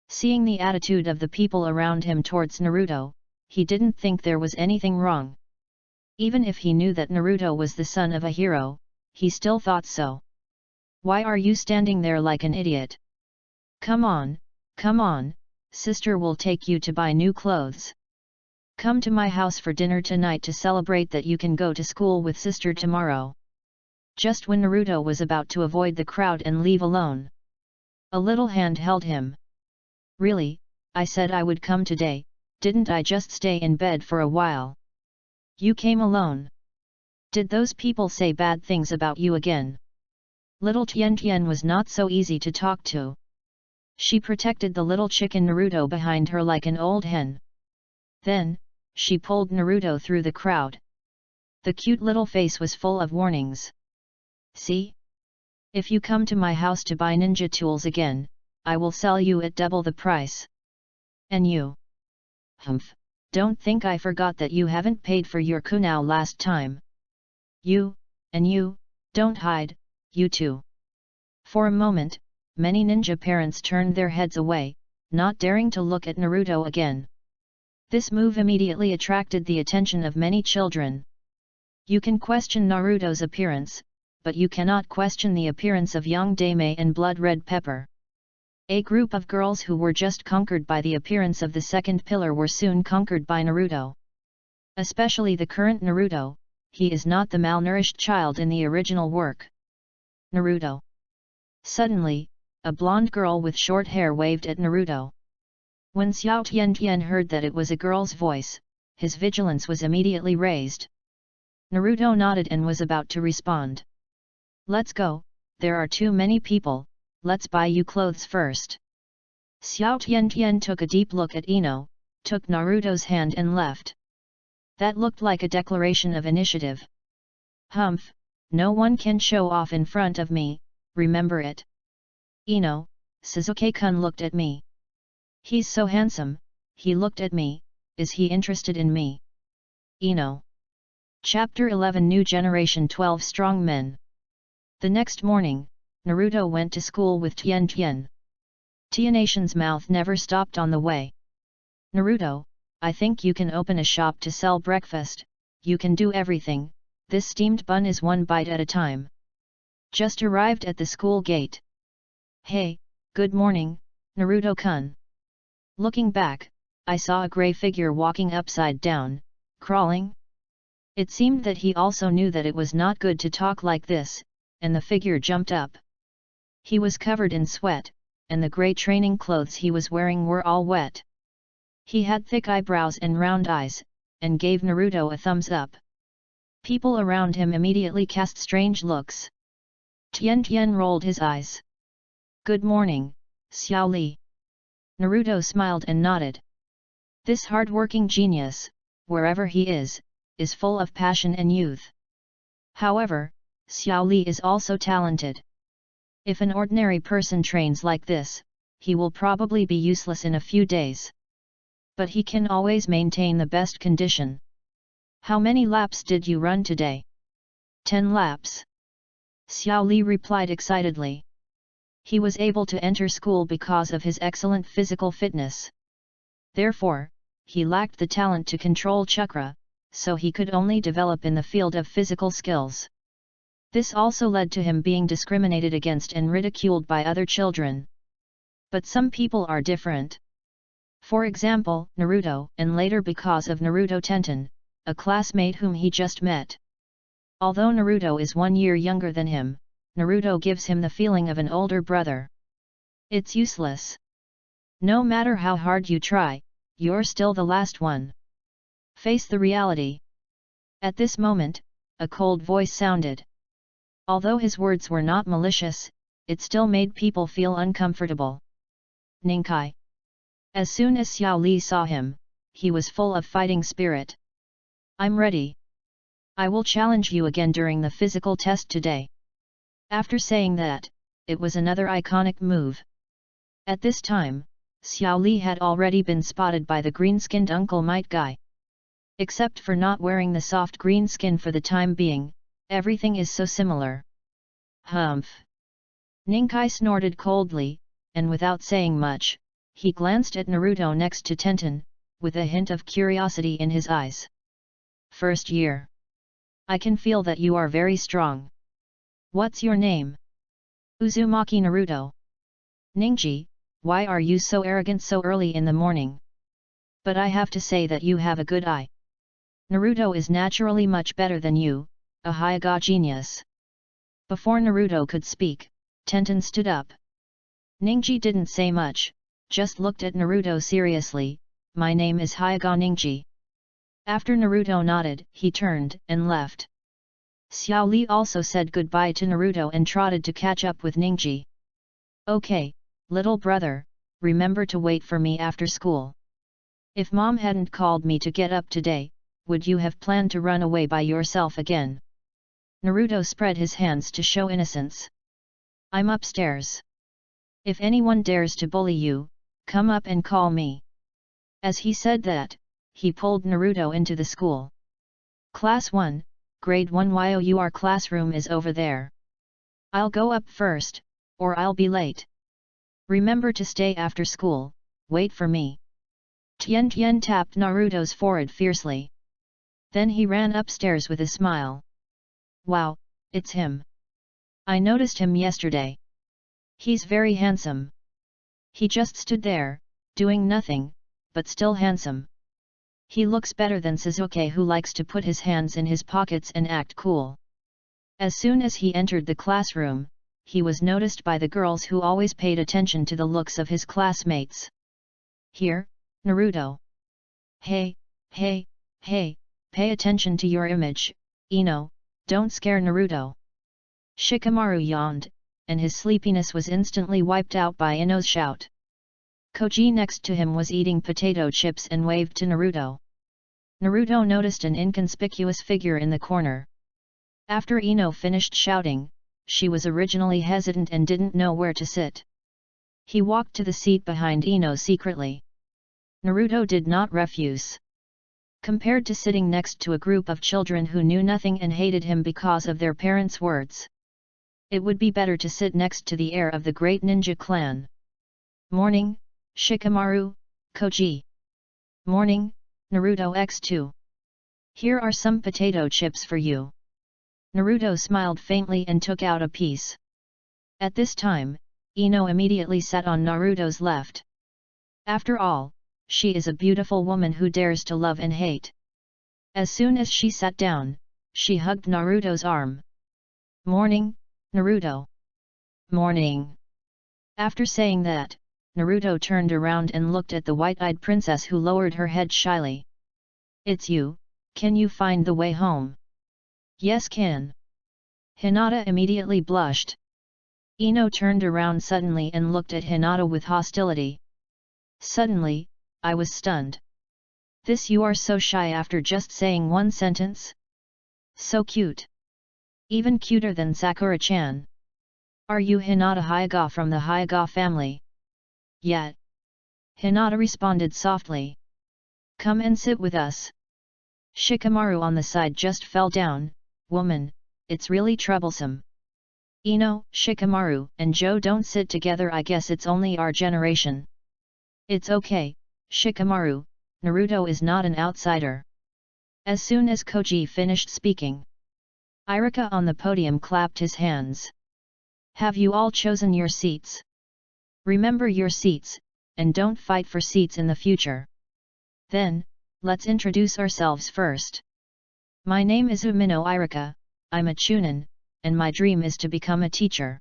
Seeing the attitude of the people around him towards Naruto, he didn't think there was anything wrong. Even if he knew that Naruto was the son of a hero, he still thought so. Why are you standing there like an idiot? Come on, sister will take you to buy new clothes. Come to my house for dinner tonight to celebrate that you can go to school with sister tomorrow. Just when Naruto was about to avoid the crowd and leave alone, a little hand held him. Really, I said I would come today, didn't I just stay in bed for a while? You came alone. Did those people say bad things about you again? Little Tian Tian was not so easy to talk to. She protected the little chicken Naruto behind her like an old hen. Then, she pulled Naruto through the crowd. The cute little face was full of warnings. See? If you come to my house to buy ninja tools again, I will sell you at double the price. And you? Humph, don't think I forgot that you haven't paid for your kunao last time. You, and you, don't hide, you too. For a moment, many ninja parents turned their heads away, not daring to look at Naruto again. This move immediately attracted the attention of many children. You can question Naruto's appearance, but you cannot question the appearance of young Dame and Blood Red Pepper. A group of girls who were just conquered by the appearance of the second pillar were soon conquered by Naruto. Especially the current Naruto, he is not the malnourished child in the original work. Naruto. Suddenly, a blonde girl with short hair waved at Naruto. When Xiao Tiantian heard that it was a girl's voice, his vigilance was immediately raised. Naruto nodded and was about to respond. Let's go, there are too many people, let's buy you clothes first. Xiao Tiantian took a deep look at Ino, took Naruto's hand and left. That looked like a declaration of initiative. Humph, no one can show off in front of me, remember it. Ino, Sasuke-kun looked at me. He's so handsome, he looked at me, is he interested in me? Ino. Chapter 11 New Generation 12 Strong Men. The next morning, Naruto went to school with Tian Tian. Tianation's mouth never stopped on the way. Naruto, I think you can open a shop to sell breakfast, you can do everything, this steamed bun is one bite at a time. Just arrived at the school gate. Hey, good morning, Naruto-kun. Looking back, I saw a grey figure walking upside down, crawling. It seemed that he also knew that it was not good to talk like this, and the figure jumped up. He was covered in sweat, and the grey training clothes he was wearing were all wet. He had thick eyebrows and round eyes, and gave Naruto a thumbs up. People around him immediately cast strange looks. Tian Tian rolled his eyes. Good morning, Xiao Li. Naruto smiled and nodded. This hard-working genius, wherever he is full of passion and youth. However, Xiao Li is also talented. If an ordinary person trains like this, he will probably be useless in a few days. But he can always maintain the best condition. How many laps did you run today? 10 laps. Xiao Li replied excitedly. He was able to enter school because of his excellent physical fitness. Therefore, he lacked the talent to control chakra, so he could only develop in the field of physical skills. This also led to him being discriminated against and ridiculed by other children. But some people are different. For example, Naruto, and later because of Naruto Tenten, a classmate whom he just met. Although Naruto is 1 year younger than him, Naruto gives him the feeling of an older brother. It's useless. No matter how hard you try, you're still the last one. Face the reality. At this moment, a cold voice sounded. Although his words were not malicious, it still made people feel uncomfortable. Ninkai. As soon as Xiao Li saw him, he was full of fighting spirit. I'm ready. I will challenge you again during the physical test today. After saying that, it was another iconic move. At this time, Xiao Li had already been spotted by the green-skinned Uncle Might Guy. Except for not wearing the soft green skin for the time being, everything is so similar. Humph! Ninkai snorted coldly, and without saying much, he glanced at Naruto next to Tenten, with a hint of curiosity in his eyes. First year. I can feel that you are very strong. What's your name? Uzumaki Naruto. Ningji, why are you so arrogant so early in the morning? But I have to say that you have a good eye. Naruto is naturally much better than you, a Hyuga genius. Before Naruto could speak, Tenten stood up. Ningji didn't say much, just looked at Naruto seriously. My name is Hyuga Ningji. After Naruto nodded, he turned and left. Xiao Li also said goodbye to Naruto and trotted to catch up with Ningji. Okay, little brother, remember to wait for me after school. If mom hadn't called me to get up today, would you have planned to run away by yourself again? Naruto spread his hands to show innocence. I'm upstairs. If anyone dares to bully you, come up and call me. As he said that, he pulled Naruto into the school. Class 1, Grade 1 YOUR classroom is over there. I'll go up first, or I'll be late. Remember to stay after school, wait for me. Tian Tian tapped Naruto's forehead fiercely. Then he ran upstairs with a smile. Wow, it's him. I noticed him yesterday. He's very handsome. He just stood there, doing nothing, but still handsome. He looks better than Sasuke, who likes to put his hands in his pockets and act cool. As soon as he entered the classroom, he was noticed by the girls who always paid attention to the looks of his classmates. Here, Naruto. Hey, hey, hey, pay attention to your image, Ino, don't scare Naruto. Shikamaru yawned, and his sleepiness was instantly wiped out by Ino's shout. Koji next to him was eating potato chips and waved to Naruto. Naruto noticed an inconspicuous figure in the corner. After Ino finished shouting, she was originally hesitant and didn't know where to sit. He walked to the seat behind Ino secretly. Naruto did not refuse. Compared to sitting next to a group of children who knew nothing and hated him because of their parents' words, it would be better to sit next to the heir of the great ninja clan. Morning, Shikamaru, Koji. Morning, Naruto X2. Here are some potato chips for you. Naruto smiled faintly and took out a piece. At this time, Ino immediately sat on Naruto's left. After all, she is a beautiful woman who dares to love and hate. As soon as she sat down, she hugged Naruto's arm. Morning, Naruto. Morning. After saying that, Naruto turned around and looked at the white-eyed princess who lowered her head shyly. It's you, can you find the way home? Yes, can. Hinata immediately blushed. Ino turned around suddenly and looked at Hinata with hostility. Suddenly, I was stunned. This, you are so shy after just saying one sentence? So cute. Even cuter than Sakura-chan. Are you Hinata Hyuga from the Hyuga family? Yet. Hinata responded softly. Come and sit with us. Shikamaru on the side just fell down. Woman, it's really troublesome. Ino, Shikamaru, and Joe don't sit together. I guess it's only our generation. It's okay, Shikamaru, Naruto is not an outsider. As soon as Koji finished speaking, Irika on the podium clapped his hands. Have you all chosen your seats? Remember your seats, and don't fight for seats in the future. Then, let's introduce ourselves first. My name is Umino Irika, I'm a chunin, and my dream is to become a teacher.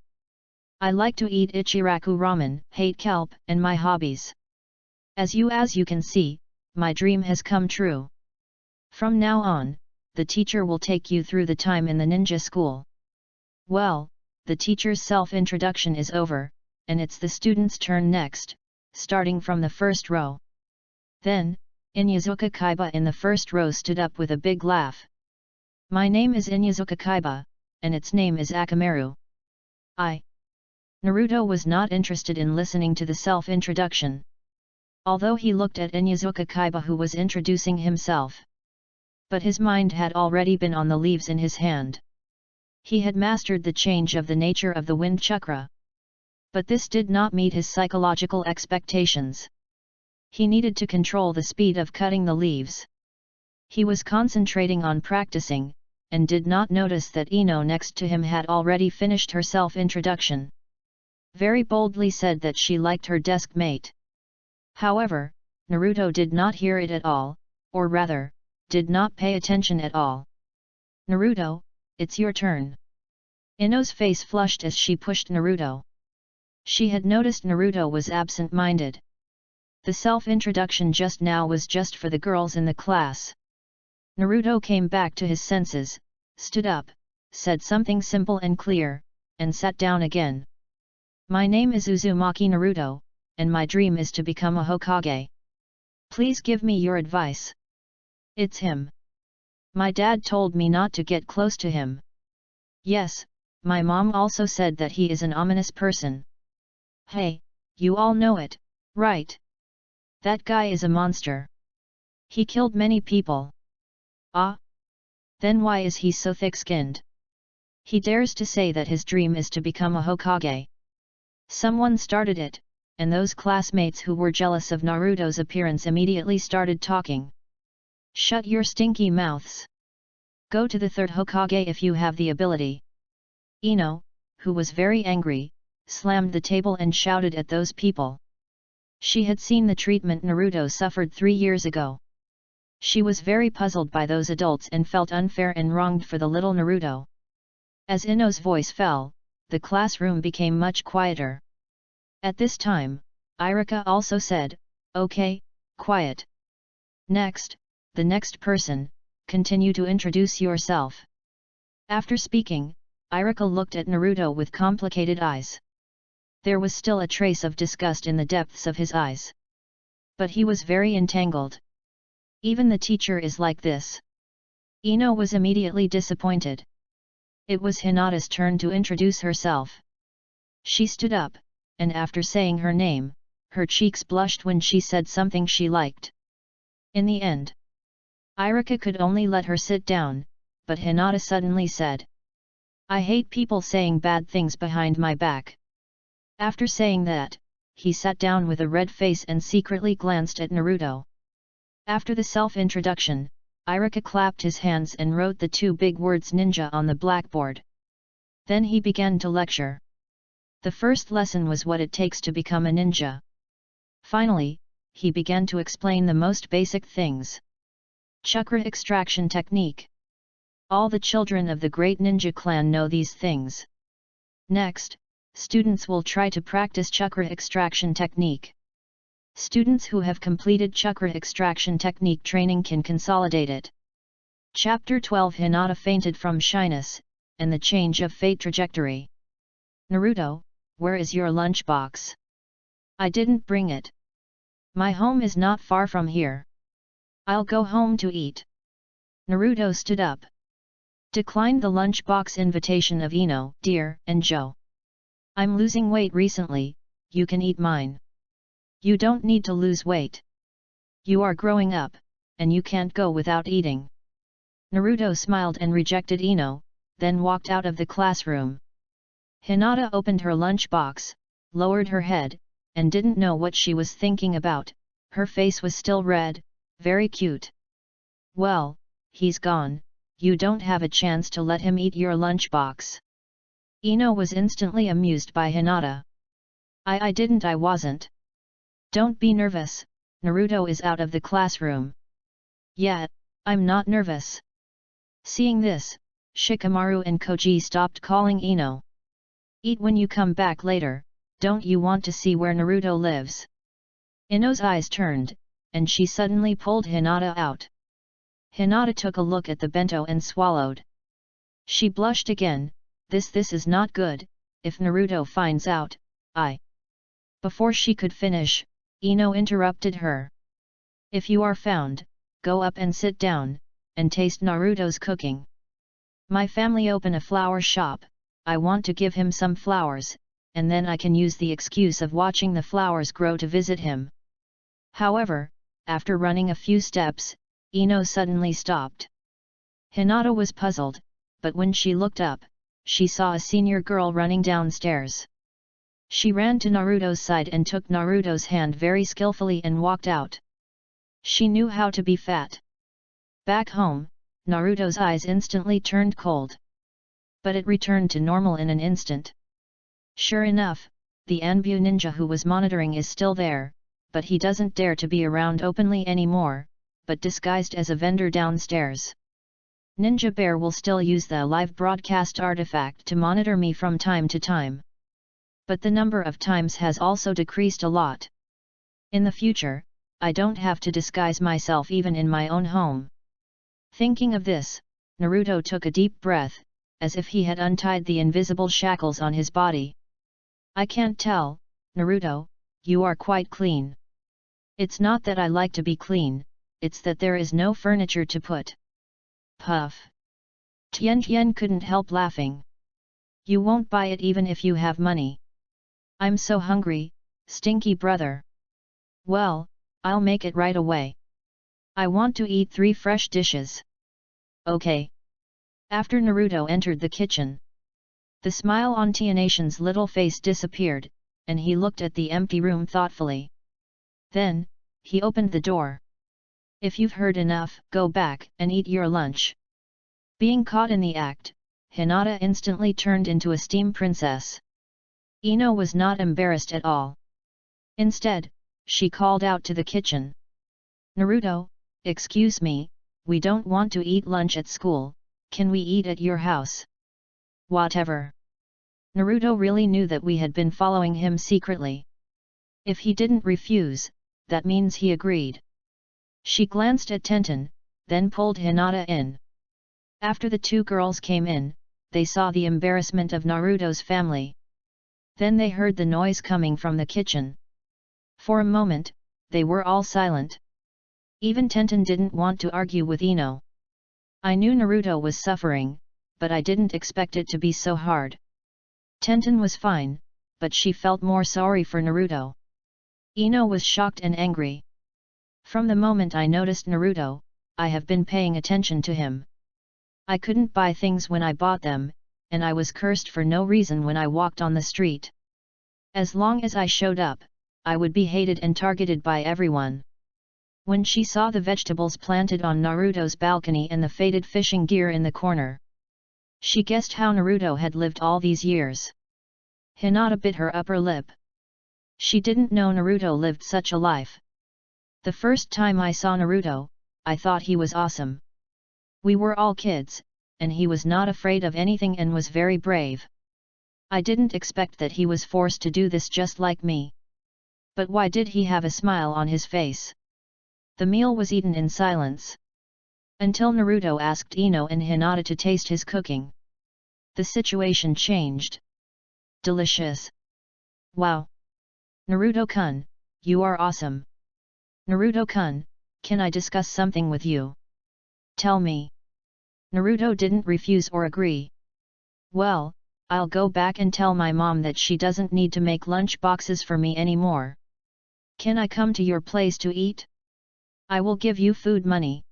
I like to eat ichiraku ramen, hate kelp, and my hobbies. As you can see, my dream has come true. From now on, the teacher will take you through the time in the ninja school. Well, the teacher's self-introduction is over, and it's the student's turn next, starting from the first row. Then, Inyazuka Kaiba in the first row stood up with a big laugh. My name is Inyazuka Kaiba, and its name is Akamaru. Naruto was not interested in listening to the self-introduction. Although he looked at Inyazuka Kaiba who was introducing himself. But his mind had already been on the leaves in his hand. He had mastered the change of the nature of the wind chakra. But this did not meet his psychological expectations. He needed to control the speed of cutting the leaves. He was concentrating on practicing, and did not notice that Ino next to him had already finished her self-introduction. Very boldly said that she liked her desk mate. However, Naruto did not hear it at all, or rather, did not pay attention at all. Naruto, it's your turn. Ino's face flushed as she pushed Naruto. She had noticed Naruto was absent-minded. The self-introduction just now was just for the girls in the class. Naruto came back to his senses, stood up, said something simple and clear, and sat down again. My name is Uzumaki Naruto, and my dream is to become a Hokage. Please give me your advice. It's him. My dad told me not to get close to him. Yes, my mom also said that he is an ominous person. Hey, you all know it, right? That guy is a monster. He killed many people. Ah? Then why is he so thick-skinned? He dares to say that his dream is to become a Hokage. Someone started it, and those classmates who were jealous of Naruto's appearance immediately started talking. Shut your stinky mouths. Go to the third Hokage if you have the ability. Ino, who was very angry, slammed the table and shouted at those people. She had seen the treatment Naruto suffered 3 years ago. She was very puzzled by those adults and felt unfair and wronged for the little Naruto. As Ino's voice fell, the classroom became much quieter. At this time, Irika also said, "Okay, quiet. Next, the next person, continue to introduce yourself." After speaking, Irika looked at Naruto with complicated eyes. There was still a trace of disgust in the depths of his eyes. But he was very entangled. Even the teacher is like this. Ino was immediately disappointed. It was Hinata's turn to introduce herself. She stood up, and after saying her name, her cheeks blushed when she said something she liked. In the end, Irika could only let her sit down, but Hinata suddenly said, "I hate people saying bad things behind my back." After saying that, he sat down with a red face and secretly glanced at Naruto. After the self-introduction, Irika clapped his hands and wrote the two big words ninja on the blackboard. Then he began to lecture. The first lesson was what it takes to become a ninja. Finally, he began to explain the most basic things. Chakra extraction technique. All the children of the great ninja clan know these things. Next, students will try to practice chakra extraction technique. Students who have completed chakra extraction technique training can consolidate it. Chapter 12 Hinata fainted from shyness, and the change of fate trajectory. Naruto, where is your lunchbox? I didn't bring it. My home is not far from here. I'll go home to eat. Naruto stood up. Declined the lunchbox invitation of Ino, Deer, and Joe. I'm losing weight recently, you can eat mine. You don't need to lose weight. You are growing up, and you can't go without eating. Naruto smiled and rejected Ino, then walked out of the classroom. Hinata opened her lunchbox, lowered her head, and didn't know what she was thinking about. Her face was still red, very cute. Well, he's gone, you don't have a chance to let him eat your lunchbox. Ino was instantly amused by Hinata. I wasn't. Don't be nervous, Naruto is out of the classroom. Yeah, I'm not nervous. Seeing this, Shikamaru and Koji stopped calling Ino. Eat when you come back later, don't you want to see where Naruto lives? Ino's eyes turned, and she suddenly pulled Hinata out. Hinata took a look at the bento and swallowed. She blushed again. This is not good, if Naruto finds out, Before she could finish, Ino interrupted her. If you are found, go up and sit down, and taste Naruto's cooking. My family open a flower shop, I want to give him some flowers, and then I can use the excuse of watching the flowers grow to visit him. However, after running a few steps, Ino suddenly stopped. Hinata was puzzled, but when she looked up, she saw a senior girl running downstairs. She ran to Naruto's side and took Naruto's hand very skillfully and walked out. She knew how to be fat. Back home, Naruto's eyes instantly turned cold. But it returned to normal in an instant. Sure enough, the Anbu ninja who was monitoring is still there, but he doesn't dare to be around openly anymore, but disguised as a vendor downstairs. Ninja Bear will still use the live broadcast artifact to monitor me from time to time. But the number of times has also decreased a lot. In the future, I don't have to disguise myself even in my own home. Thinking of this, Naruto took a deep breath, as if he had untied the invisible shackles on his body. I can't tell, Naruto, you are quite clean. It's not that I like to be clean, it's that there is no furniture to put. Puff. Tian couldn't help laughing. You won't buy it even if you have money. I'm so hungry, stinky brother. Well, I'll make it right away. I want to eat 3 fresh dishes. Okay. After Naruto entered the kitchen, the smile on Tianation's little face disappeared, and he looked at the empty room thoughtfully. Then, he opened the door. If you've heard enough, go back and eat your lunch. Being caught in the act, Hinata instantly turned into a steam princess. Ino was not embarrassed at all. Instead, she called out to the kitchen. Naruto, excuse me, we don't want to eat lunch at school, can we eat at your house? Whatever. Naruto really knew that we had been following him secretly. If he didn't refuse, that means he agreed. She glanced at Tenten, then pulled Hinata in. After the two girls came in, they saw the embarrassment of Naruto's family. Then they heard the noise coming from the kitchen. For a moment, they were all silent. Even Tenten didn't want to argue with Ino. I knew Naruto was suffering, but I didn't expect it to be so hard. Tenten was fine, but she felt more sorry for Naruto. Ino was shocked and angry. From the moment I noticed Naruto, I have been paying attention to him. I couldn't buy things when I bought them, and I was cursed for no reason when I walked on the street. As long as I showed up, I would be hated and targeted by everyone. When she saw the vegetables planted on Naruto's balcony and the faded fishing gear in the corner, she guessed how Naruto had lived all these years. Hinata bit her upper lip. She didn't know Naruto lived such a life. The first time I saw Naruto, I thought he was awesome. We were all kids, and he was not afraid of anything and was very brave. I didn't expect that he was forced to do this just like me. But why did he have a smile on his face? The meal was eaten in silence. Until Naruto asked Ino and Hinata to taste his cooking. The situation changed. Delicious. Wow. Naruto-kun, you are awesome. Naruto-kun, can I discuss something with you? Tell me. Naruto didn't refuse or agree. Well, I'll go back and tell my mom that she doesn't need to make lunch boxes for me anymore. Can I come to your place to eat? I will give you food money.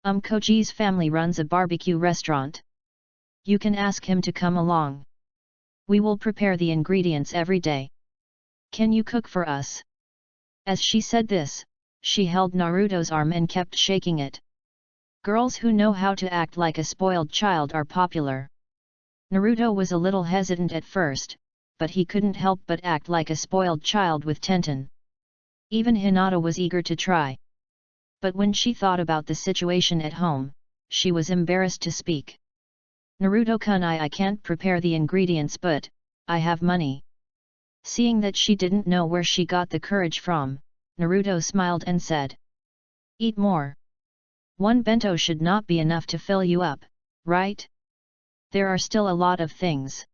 Koji's family runs a barbecue restaurant. You can ask him to come along. We will prepare the ingredients every day. Can you cook for us? As she said this, she held Naruto's arm and kept shaking it. Girls who know how to act like a spoiled child are popular. Naruto was a little hesitant at first, but he couldn't help but act like a spoiled child with Tenten. Even Hinata was eager to try. But when she thought about the situation at home, she was embarrassed to speak. Naruto-kun, I can't prepare the ingredients, but I have money. Seeing that she didn't know where she got the courage from, Naruto smiled and said, eat more. One bento should not be enough to fill you up, right? There are still a lot of things.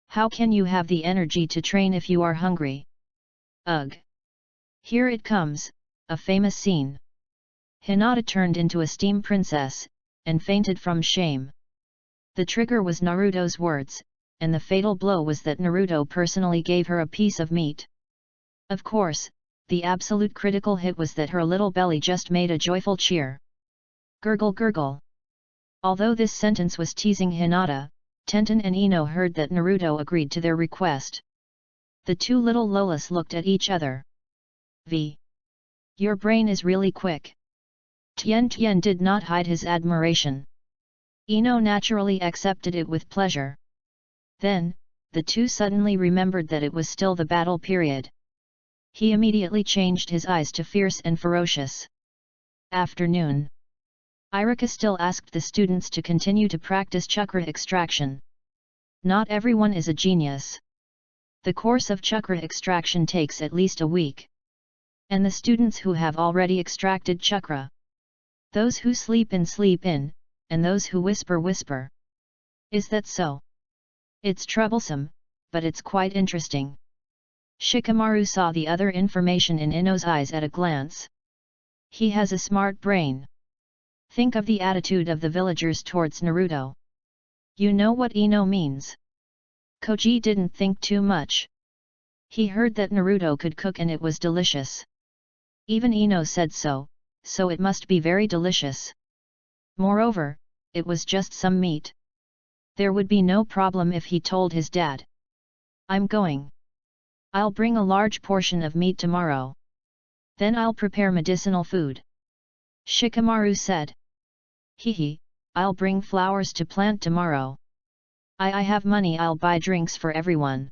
How can you have the energy to train if you are hungry? Ugh. Here it comes, a famous scene. Hinata turned into a steam princess, and fainted from shame. The trigger was Naruto's words, and the fatal blow was that Naruto personally gave her a piece of meat. Of course, the absolute critical hit was that her little belly just made a joyful cheer. Gurgle gurgle. Although this sentence was teasing Hinata, Tenten and Ino heard that Naruto agreed to their request. The two little Lolas looked at each other. V. Your brain is really quick. Tien did not hide his admiration. Ino naturally accepted it with pleasure. Then, the two suddenly remembered that it was still the battle period. He immediately changed his eyes to fierce and ferocious. Afternoon. Irika still asked the students to continue to practice chakra extraction. Not everyone is a genius. The course of chakra extraction takes at least a week. And the students who have already extracted chakra. Those who sleep in, and those who whisper. Is that so? It's troublesome, but it's quite interesting. Shikamaru saw the other information in Ino's eyes at a glance. He has a smart brain. Think of the attitude of the villagers towards Naruto. You know what Ino means. Koji didn't think too much. He heard that Naruto could cook and it was delicious. Even Ino said so it must be very delicious. Moreover, it was just some meat. There would be no problem if he told his dad. I'm going. I'll bring a large portion of meat tomorrow. Then I'll prepare medicinal food. Shikamaru said. Hehe, I'll bring flowers to plant tomorrow. I have money, I'll buy drinks for everyone.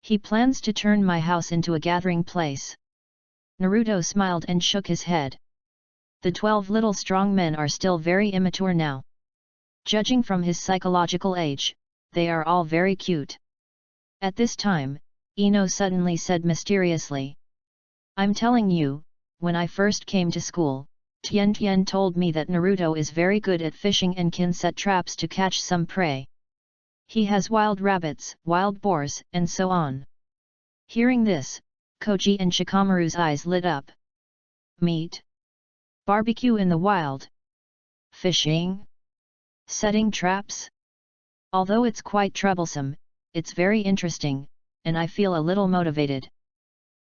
He plans to turn my house into a gathering place. Naruto smiled and shook his head. The 12 little strong men are still very immature now. Judging from his psychological age, they are all very cute. At this time, Ino suddenly said mysteriously. I'm telling you, when I first came to school, Tien told me that Naruto is very good at fishing and can set traps to catch some prey. He has wild rabbits, wild boars, and so on. Hearing this, Koji and Shikamaru's eyes lit up. Meat? Barbecue in the wild? Fishing? Setting traps? Although it's quite troublesome, it's very interesting, and I feel a little motivated.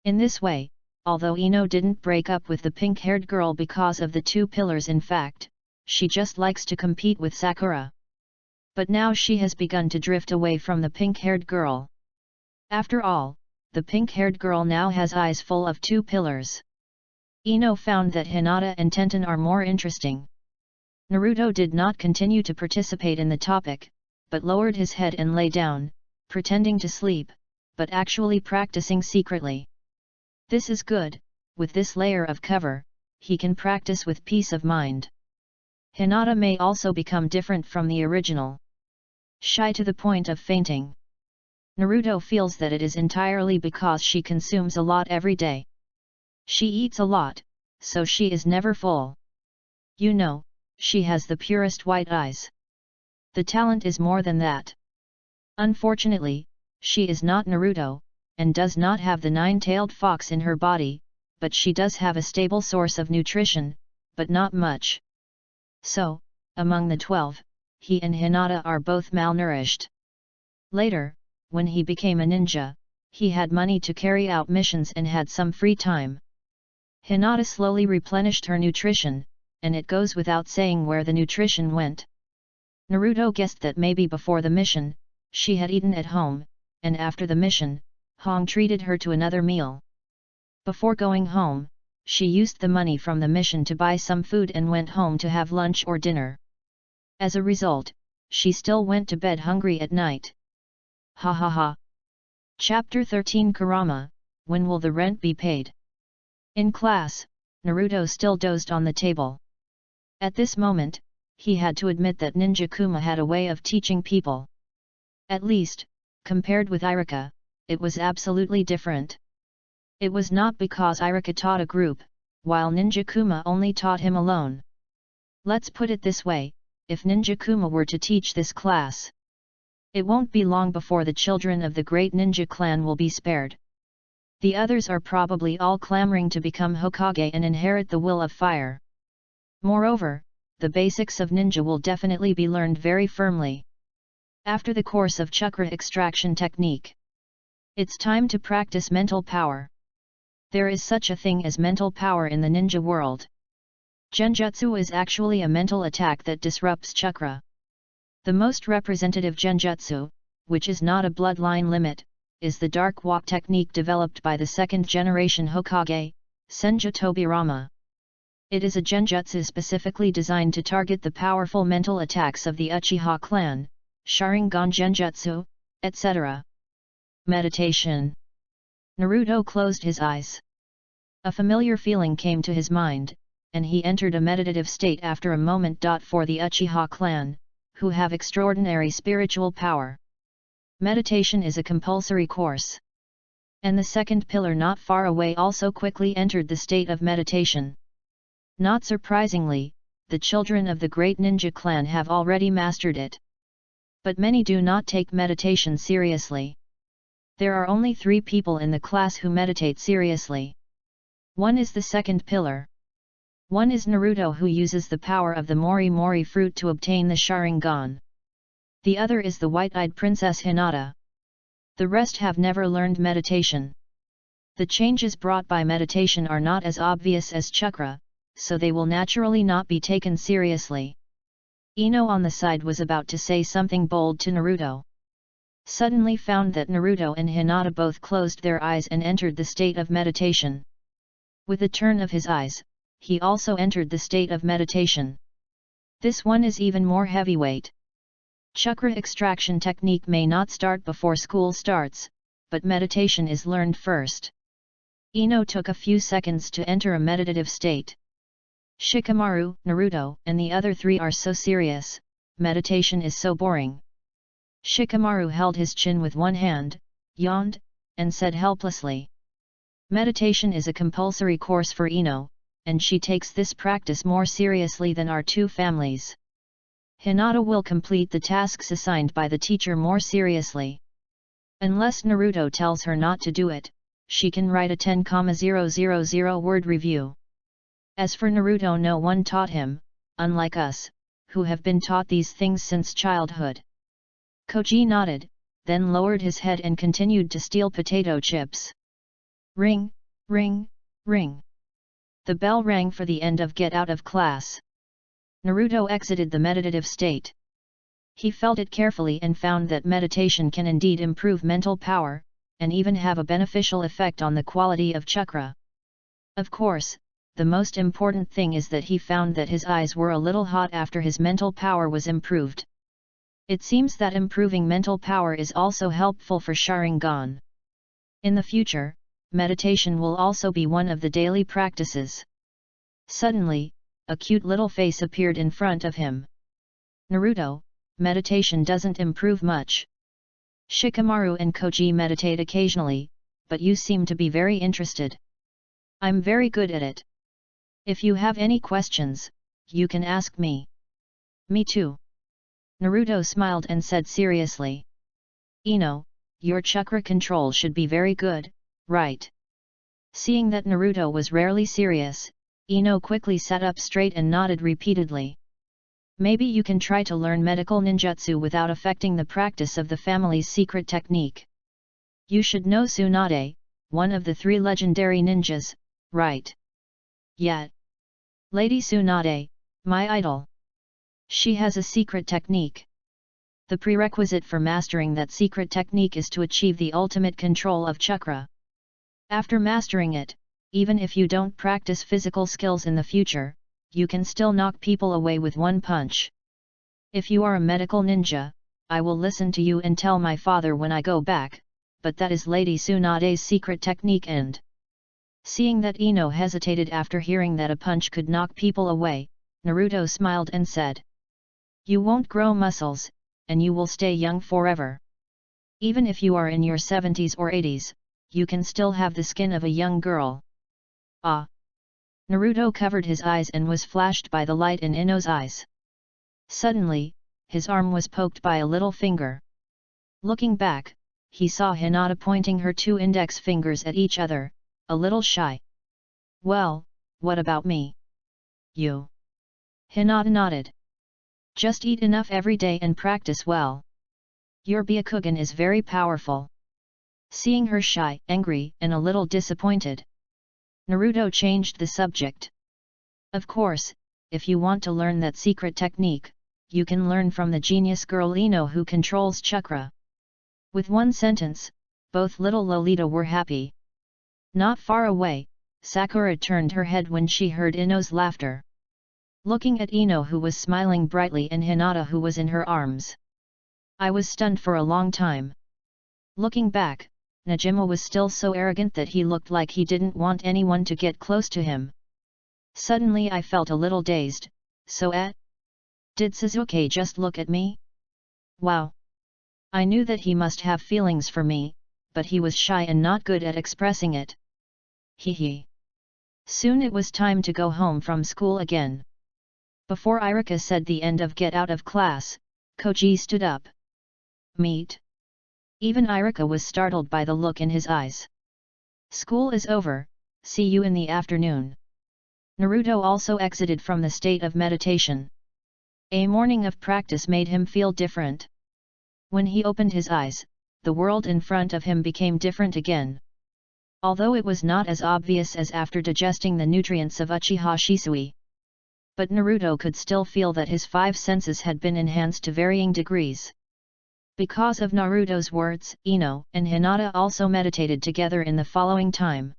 In this way, although Ino didn't break up with the pink-haired girl because of the two pillars, in fact, she just likes to compete with Sakura. But now she has begun to drift away from the pink-haired girl. After all, the pink-haired girl now has eyes full of two pillars. Ino found that Hinata and Tenten are more interesting. Naruto did not continue to participate in the topic, but lowered his head and lay down, pretending to sleep, but actually practicing secretly. This is good. With this layer of cover, he can practice with peace of mind. Hinata may also become different from the original. Shy to the point of fainting. Naruto feels that it is entirely because she consumes a lot every day. She eats a lot, so she is never full. You know, she has the purest white eyes. The talent is more than that. Unfortunately, she is not Naruto, and does not have the nine-tailed fox in her body, but she does have a stable source of nutrition, but not much. So, among the 12, he and Hinata are both malnourished. Later, when he became a ninja, he had money to carry out missions and had some free time. Hinata slowly replenished her nutrition, and it goes without saying where the nutrition went. Naruto guessed that maybe before the mission, she had eaten at home, and after the mission, Hong treated her to another meal. Before going home, she used the money from the mission to buy some food and went home to have lunch or dinner. As a result, she still went to bed hungry at night. Ha ha ha. Chapter 13 Kurama, when will the rent be paid? In class, Naruto still dozed on the table. At this moment, he had to admit that Ninja Kuma had a way of teaching people. At least, compared with Iruka, it was absolutely different. It was not because Iruka taught a group, while Ninja Kuma only taught him alone. Let's put it this way, if Ninja Kuma were to teach this class, it won't be long before the children of the great ninja clan will be spared. The others are probably all clamoring to become Hokage and inherit the will of fire. Moreover, the basics of ninja will definitely be learned very firmly. After the course of chakra extraction technique, it's time to practice mental power. There is such a thing as mental power in the ninja world. Genjutsu is actually a mental attack that disrupts chakra. The most representative genjutsu, which is not a bloodline limit, is the dark walk technique developed by the second generation Hokage, Senju Tobirama. It is a genjutsu specifically designed to target the powerful mental attacks of the Uchiha clan, Sharingan genjutsu, etc. Meditation. Naruto closed his eyes. A familiar feeling came to his mind, and he entered a meditative state after a moment. For the Uchiha clan, who have extraordinary spiritual power, meditation is a compulsory course. And the second pillar not far away also quickly entered the state of meditation. Not surprisingly, the children of the great ninja clan have already mastered it. But many do not take meditation seriously. There are only 3 people in the class who meditate seriously. One is the second pillar. One is Naruto, who uses the power of the Mori Mori fruit to obtain the Sharingan. The other is the white-eyed princess Hinata. The rest have never learned meditation. The changes brought by meditation are not as obvious as chakra, so they will naturally not be taken seriously. Ino on the side was about to say something bold to Naruto. Suddenly found that Naruto and Hinata both closed their eyes and entered the state of meditation. With a turn of his eyes, he also entered the state of meditation. This one is even more heavyweight. Chakra extraction technique may not start before school starts, but meditation is learned first. Ino took a few seconds to enter a meditative state. Shikamaru, Naruto, and the other 3 are so serious, meditation is so boring. Shikamaru held his chin with one hand, yawned, and said helplessly. Meditation is a compulsory course for Ino, and she takes this practice more seriously than our 2 families. Hinata will complete the tasks assigned by the teacher more seriously. Unless Naruto tells her not to do it, she can write a 10,000 word review. As for Naruto, no one taught him, unlike us, who have been taught these things since childhood. Koji nodded, then lowered his head and continued to steal potato chips. Ring, ring, ring. The bell rang for the end of get out of class. Naruto exited the meditative state. He felt it carefully and found that meditation can indeed improve mental power, and even have a beneficial effect on the quality of chakra. Of course, the most important thing is that he found that his eyes were a little hot after his mental power was improved. It seems that improving mental power is also helpful for Sharingan. In the future, meditation will also be one of the daily practices. Suddenly, a cute little face appeared in front of him. Naruto, meditation doesn't improve much. Shikamaru and Koji meditate occasionally, but you seem to be very interested. I'm very good at it. If you have any questions, you can ask me. Me too. Naruto smiled and said seriously. Ino, your chakra control should be very good, right? Seeing that Naruto was rarely serious, Ino quickly sat up straight and nodded repeatedly. Maybe you can try to learn medical ninjutsu without affecting the practice of the family's secret technique. You should know Tsunade, one of the 3 legendary ninjas, right? Yet. Lady Tsunade, my idol. She has a secret technique. The prerequisite for mastering that secret technique is to achieve the ultimate control of chakra. After mastering it, even if you don't practice physical skills in the future, you can still knock people away with one punch. If you are a medical ninja, I will listen to you and tell my father when I go back, but that is Lady Tsunade's secret technique. And seeing that Ino hesitated after hearing that a punch could knock people away, Naruto smiled and said, you won't grow muscles, and you will stay young forever. Even if you are in your 70s or 80s, you can still have the skin of a young girl. Ah! Naruto covered his eyes and was flashed by the light in Ino's eyes. Suddenly, his arm was poked by a little finger. Looking back, he saw Hinata pointing her 2 index fingers at each other, a little shy. Well, what about me? You? Hinata nodded. Just eat enough every day and practice well. Your Byakugan is very powerful. Seeing her shy, angry, and a little disappointed, Naruto changed the subject. Of course, if you want to learn that secret technique, you can learn from the genius girl Ino who controls chakra. With one sentence, both little Lolita were happy. Not far away, Sakura turned her head when she heard Ino's laughter. Looking at Ino who was smiling brightly and Hinata who was in her arms. I was stunned for a long time. Looking back, Najima was still so arrogant that he looked like he didn't want anyone to get close to him. Suddenly I felt a little dazed, did Sasuke just look at me? Wow! I knew that he must have feelings for me, but he was shy and not good at expressing it. Hee. Soon it was time to go home from school again. Before Irika said the end of get out of class, Koji stood up. Meet? Even Irika was startled by the look in his eyes. School is over, see you in the afternoon. Naruto also exited from the state of meditation. A morning of practice made him feel different. When he opened his eyes, the world in front of him became different again. Although it was not as obvious as after digesting the nutrients of Uchiha Shisui. But Naruto could still feel that his 5 senses had been enhanced to varying degrees. Because of Naruto's words, Ino and Hinata also meditated together in the following time.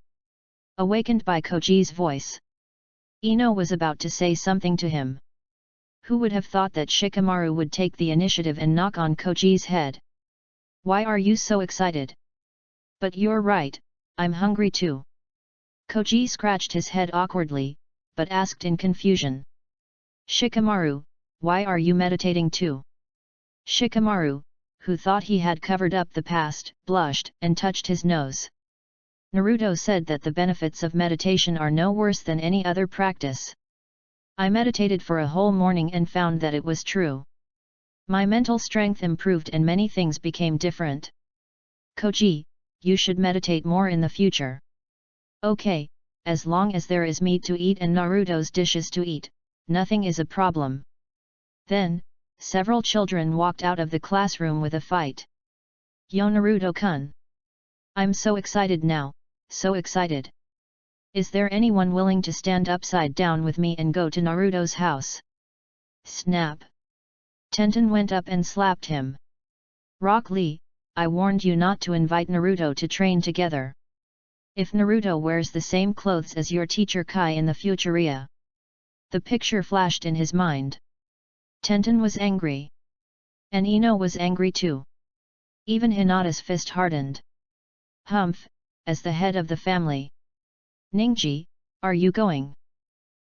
Awakened by Koji's voice, Ino was about to say something to him. Who would have thought that Shikamaru would take the initiative and knock on Koji's head? Why are you so excited? But you're right, I'm hungry too. Koji scratched his head awkwardly, but asked in confusion. Shikamaru, why are you meditating too? Shikamaru, who thought he had covered up the past, blushed and touched his nose. Naruto said that the benefits of meditation are no worse than any other practice. I meditated for a whole morning and found that it was true. My mental strength improved and many things became different. Koji, you should meditate more in the future. Okay, as long as there is meat to eat and Naruto's dishes to eat, nothing is a problem. Then, several children walked out of the classroom with a fight. Yo Naruto-kun! I'm so excited now, so excited. Is there anyone willing to stand upside down with me and go to Naruto's house? Snap! Tenten went up and slapped him. Rock Lee, I warned you not to invite Naruto to train together. If Naruto wears the same clothes as your teacher Kai in the Futuria. The picture flashed in his mind. Tenten was angry. And Ino was angry too. Even Hinata's fist hardened. Humph, as the head of the family. Ningji, are you going?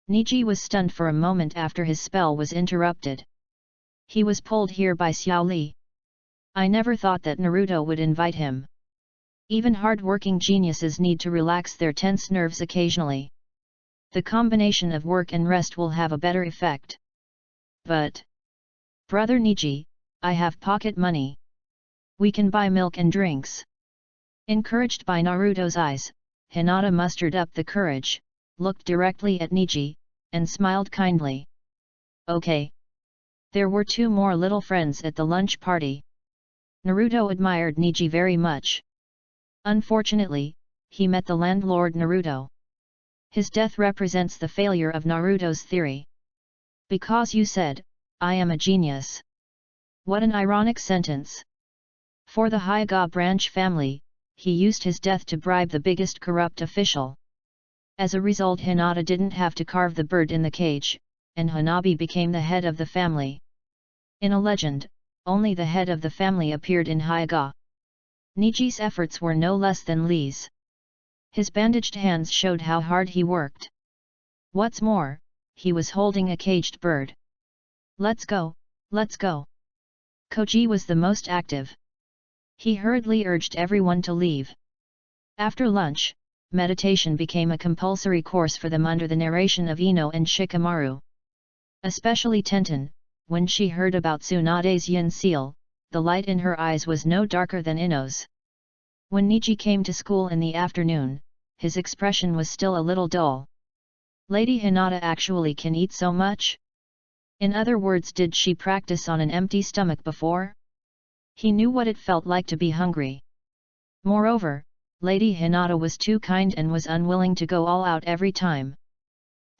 Niji was stunned for a moment after his spell was interrupted. He was pulled here by Xiao Li. I never thought that Naruto would invite him. Even hard-working geniuses need to relax their tense nerves occasionally. The combination of work and rest will have a better effect. But, Brother Niji, I have pocket money. We can buy milk and drinks. Encouraged by Naruto's eyes, Hinata mustered up the courage, looked directly at Niji, and smiled kindly. Okay. There were 2 more little friends at the lunch party. Naruto admired Niji very much. Unfortunately, he met the landlord Naruto. His death represents the failure of Naruto's theory. Because you said, I am a genius. What an ironic sentence. For the Hyuga branch family, he used his death to bribe the biggest corrupt official. As a result, Hinata didn't have to carve the bird in the cage, and Hanabi became the head of the family. In a legend, only the head of the family appeared in Hyuga. Niji's efforts were no less than Li's. His bandaged hands showed how hard he worked. What's more, he was holding a caged bird. Let's go, let's go. Koji was the most active. He hurriedly urged everyone to leave. After lunch, meditation became a compulsory course for them under the narration of Ino and Shikamaru. Especially Tenten, when she heard about Tsunade's yin seal, the light in her eyes was no darker than Ino's. When Niji came to school in the afternoon, his expression was still a little dull. Lady Hinata actually can eat so much? In other words, did she practice on an empty stomach before? He knew what it felt like to be hungry. Moreover, Lady Hinata was too kind and was unwilling to go all out every time.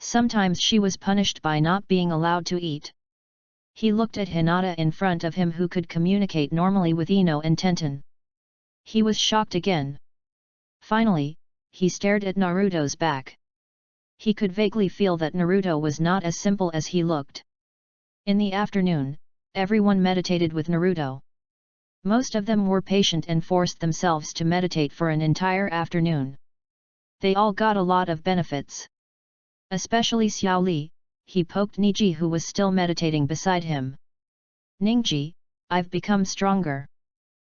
Sometimes she was punished by not being allowed to eat. He looked at Hinata in front of him, who could communicate normally with Ino and Tenten. He was shocked again. Finally, he stared at Naruto's back. He could vaguely feel that Naruto was not as simple as he looked. In the afternoon, everyone meditated with Naruto. Most of them were patient and forced themselves to meditate for an entire afternoon. They all got a lot of benefits. Especially Xiao Li, he poked Niji, who was still meditating beside him. Ningji, I've become stronger.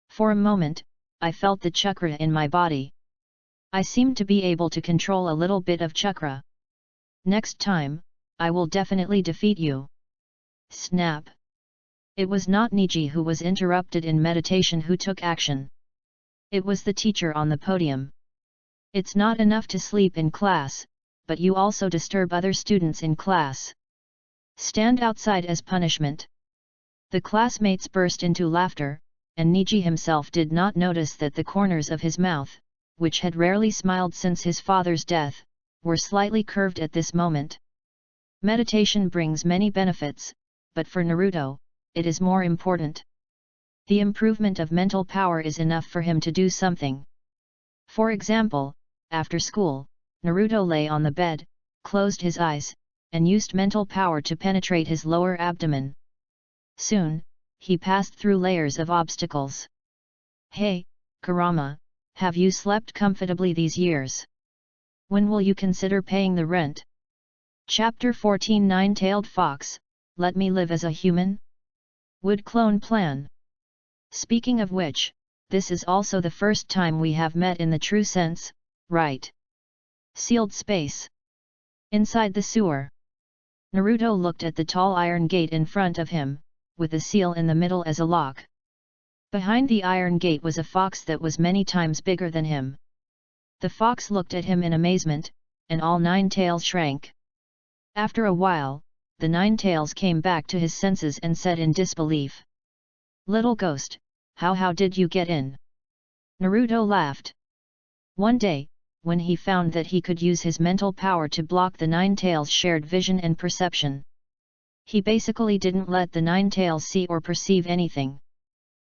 For a moment, I felt the chakra in my body. I seemed to be able to control a little bit of chakra. Next time, I will definitely defeat you. Snap! It was not Niji who was interrupted in meditation who took action. It was the teacher on the podium. It's not enough to sleep in class, but you also disturb other students in class. Stand outside as punishment. The classmates burst into laughter, and Niji himself did not notice that the corners of his mouth, which had rarely smiled since his father's death, were slightly curved at this moment. Meditation brings many benefits, but for Naruto, it is more important. The improvement of mental power is enough for him to do something. For example, after school, Naruto lay on the bed, closed his eyes, and used mental power to penetrate his lower abdomen. Soon, he passed through layers of obstacles. Hey, Kurama, have you slept comfortably these years? When will you consider paying the rent? Chapter 14 Nine-Tailed Fox, Let Me Live as a Human? Wood Clone Plan. Speaking of which, this is also the first time we have met in the true sense, right? Sealed space. Inside the sewer. Naruto looked at the tall iron gate in front of him, with the seal in the middle as a lock. Behind the iron gate was a fox that was many times bigger than him. The fox looked at him in amazement, and all 9 tails shrank. After a while, the 9 tails came back to his senses and said in disbelief, "Little ghost, how did you get in?" Naruto laughed. One day, when he found that he could use his mental power to block the 9 tails' shared vision and perception, he basically didn't let the 9 tails see or perceive anything.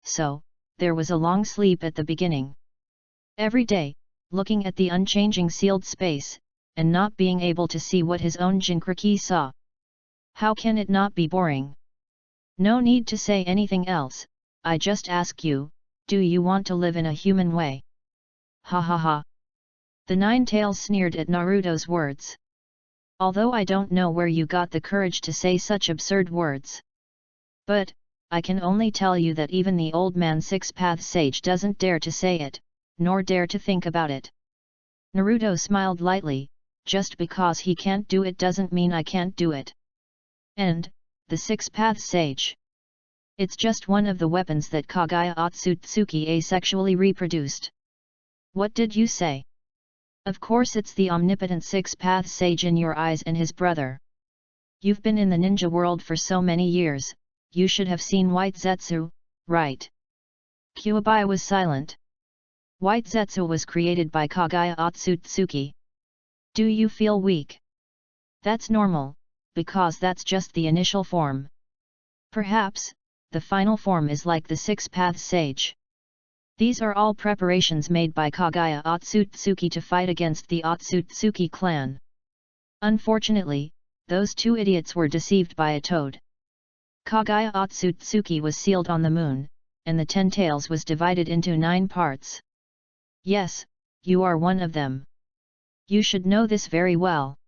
So, there was a long sleep at the beginning. Every day, looking at the unchanging sealed space, and not being able to see what his own Jinchuriki saw. How can it not be boring? No need to say anything else, I just ask you, do you want to live in a human way? Ha ha ha. The 9 tails sneered at Naruto's words. Although I don't know where you got the courage to say such absurd words. But, I can only tell you that even the old man Six-Path Sage doesn't dare to say it, nor dare to think about it. Naruto smiled lightly, just because he can't do it doesn't mean I can't do it. And, the Six-Path Sage. It's just one of the weapons that Kaguya Otsutsuki asexually reproduced. What did you say? Of course it's the omnipotent Six-Path Sage in your eyes and his brother. You've been in the ninja world for so many years, you should have seen White Zetsu, right? Kyuubi was silent. White Zetsu was created by Kaguya Otsutsuki. Do you feel weak? That's normal, because that's just the initial form. Perhaps, the final form is like the Six-Path Sage. These are all preparations made by Kaguya Otsutsuki to fight against the Otsutsuki clan. Unfortunately, those 2 idiots were deceived by a toad. Kaguya Otsutsuki was sealed on the moon, and the 10 tails was divided into 9 parts. Yes, you are one of them. You should know this very well.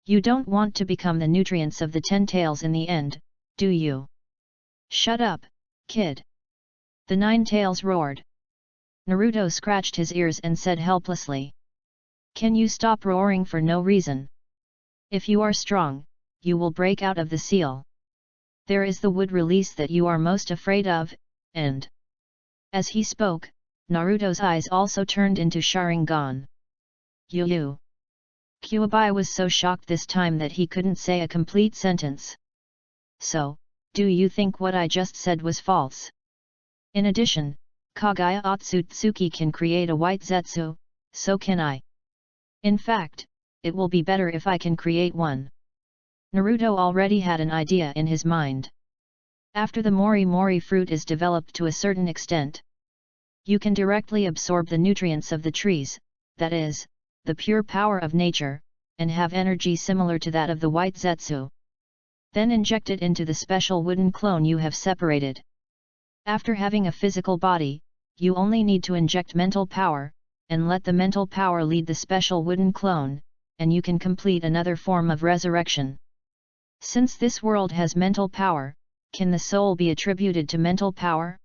You don't want to become the nutrients of the 10 tails in the end, do you? Shut up, kid! The 9 tails roared. Naruto scratched his ears and said helplessly. Can you stop roaring for no reason? If you are strong, you will break out of the seal. There is the wood release that you are most afraid of, and... As he spoke, Naruto's eyes also turned into Sharingan. You. Kyuubi was so shocked this time that he couldn't say a complete sentence. So, do you think what I just said was false? In addition, Kaguya Otsutsuki can create a White Zetsu, so can I. In fact, it will be better if I can create one. Naruto already had an idea in his mind. After the Mori Mori fruit is developed to a certain extent, you can directly absorb the nutrients of the trees, that is, the pure power of nature, and have energy similar to that of the White Zetsu. Then inject it into the special wooden clone you have separated. After having a physical body, you only need to inject mental power, and let the mental power lead the special wooden clone, and you can complete another form of resurrection. Since this world has mental power, can the soul be attributed to mental power?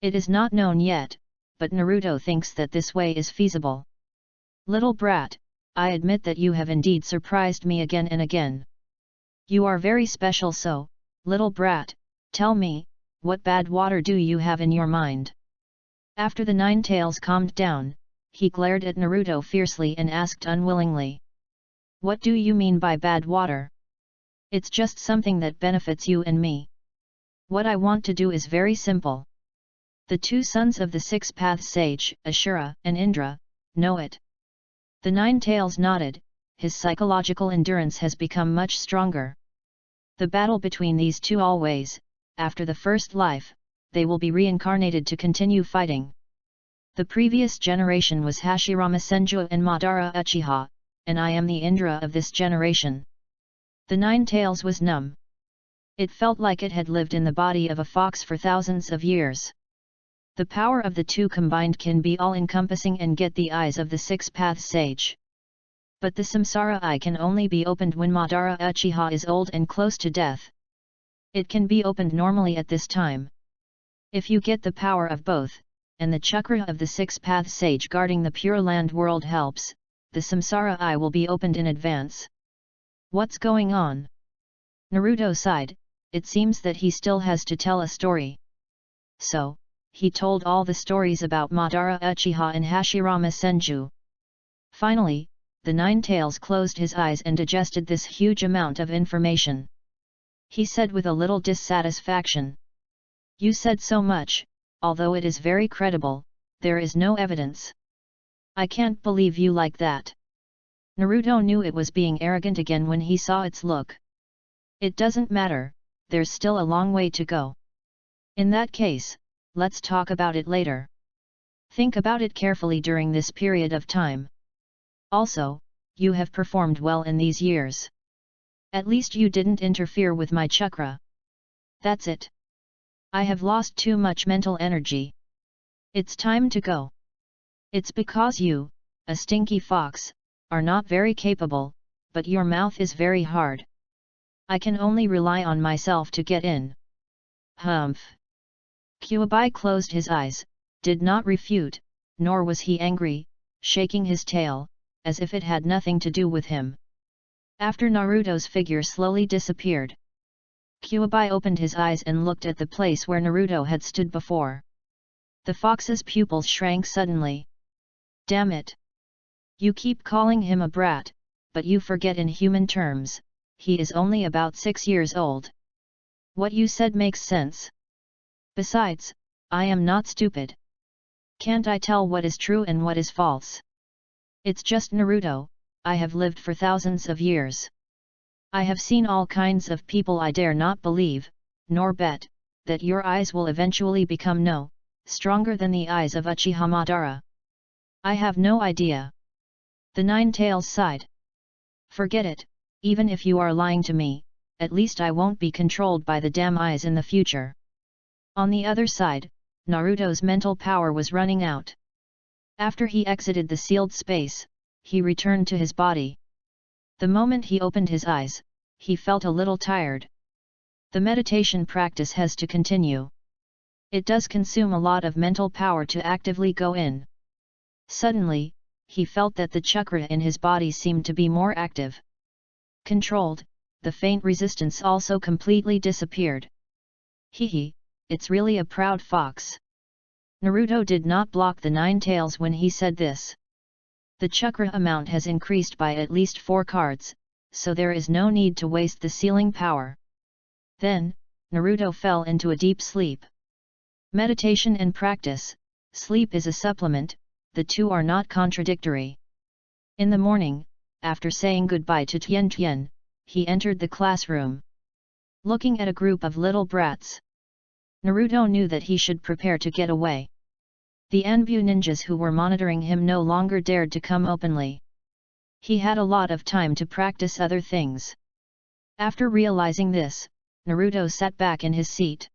It is not known yet, but Naruto thinks that this way is feasible. Little brat, I admit that you have indeed surprised me again and again. You are very special, so, little brat, tell me, what bad water do you have in your mind? After the 9 tails calmed down, he glared at Naruto fiercely and asked unwillingly. What do you mean by bad water? It's just something that benefits you and me. What I want to do is very simple. The 2 sons of the Six-Path Sage, Ashura and Indra, know it. The 9 tails nodded, his psychological endurance has become much stronger. The battle between these 2 always, after the first life, they will be reincarnated to continue fighting. The previous generation was Hashirama Senju and Madara Uchiha, and I am the Indra of this generation. The 9 tails was numb. It felt like it had lived in the body of a fox for thousands of years. The power of the 2 combined can be all-encompassing and get the eyes of the Six-Path Sage. But the Samsara eye can only be opened when Madara Uchiha is old and close to death. It can be opened normally at this time. If you get the power of both, and the chakra of the Six-Path Sage guarding the Pure Land world helps, the Samsara eye will be opened in advance. What's going on? Naruto sighed, it seems that he still has to tell a story. So, he told all the stories about Madara Uchiha and Hashirama Senju. Finally, the Nine-Tails closed his eyes and digested this huge amount of information. He said with a little dissatisfaction. You said so much, although it is very credible, there is no evidence. I can't believe you like that. Naruto knew it was being arrogant again when he saw its look. It doesn't matter, there's still a long way to go. In that case, let's talk about it later. Think about it carefully during this period of time. Also, you have performed well in these years. At least you didn't interfere with my chakra. That's it. I have lost too much mental energy. It's time to go. It's because you, a stinky fox, are not very capable, but your mouth is very hard. I can only rely on myself to get in. Humph. Kyuubi closed his eyes, did not refute, nor was he angry, shaking his tail, as if it had nothing to do with him. After Naruto's figure slowly disappeared, Kyuubi opened his eyes and looked at the place where Naruto had stood before. The fox's pupils shrank suddenly. Damn it! You keep calling him a brat, but you forget in human terms, he is only about 6 years old. What you said makes sense. Besides, I am not stupid. Can't I tell what is true and what is false? It's just Naruto, I have lived for thousands of years. I have seen all kinds of people I dare not believe, nor bet, that your eyes will eventually become stronger than the eyes of Uchiha Madara. I have no idea. The Nine-Tails sighed. Forget it, even if you are lying to me, at least I won't be controlled by the damn eyes in the future. On the other side, Naruto's mental power was running out. After he exited the sealed space, he returned to his body. The moment he opened his eyes, he felt a little tired. The meditation practice has to continue. It does consume a lot of mental power to actively go in. Suddenly, he felt that the chakra in his body seemed to be more active. Controlled, the faint resistance also completely disappeared. Hehe, it's really a proud fox. Naruto did not block the Nine-Tails when he said this. The chakra amount has increased by at least 4 cards, so there is no need to waste the sealing power. Then, Naruto fell into a deep sleep. Meditation and practice, sleep is a supplement, the two are not contradictory. In the morning, after saying goodbye to Tian Tian, he entered the classroom. Looking at a group of little brats, Naruto knew that he should prepare to get away. The Anbu ninjas who were monitoring him no longer dared to come openly. He had a lot of time to practice other things. After realizing this, Naruto sat back in his seat.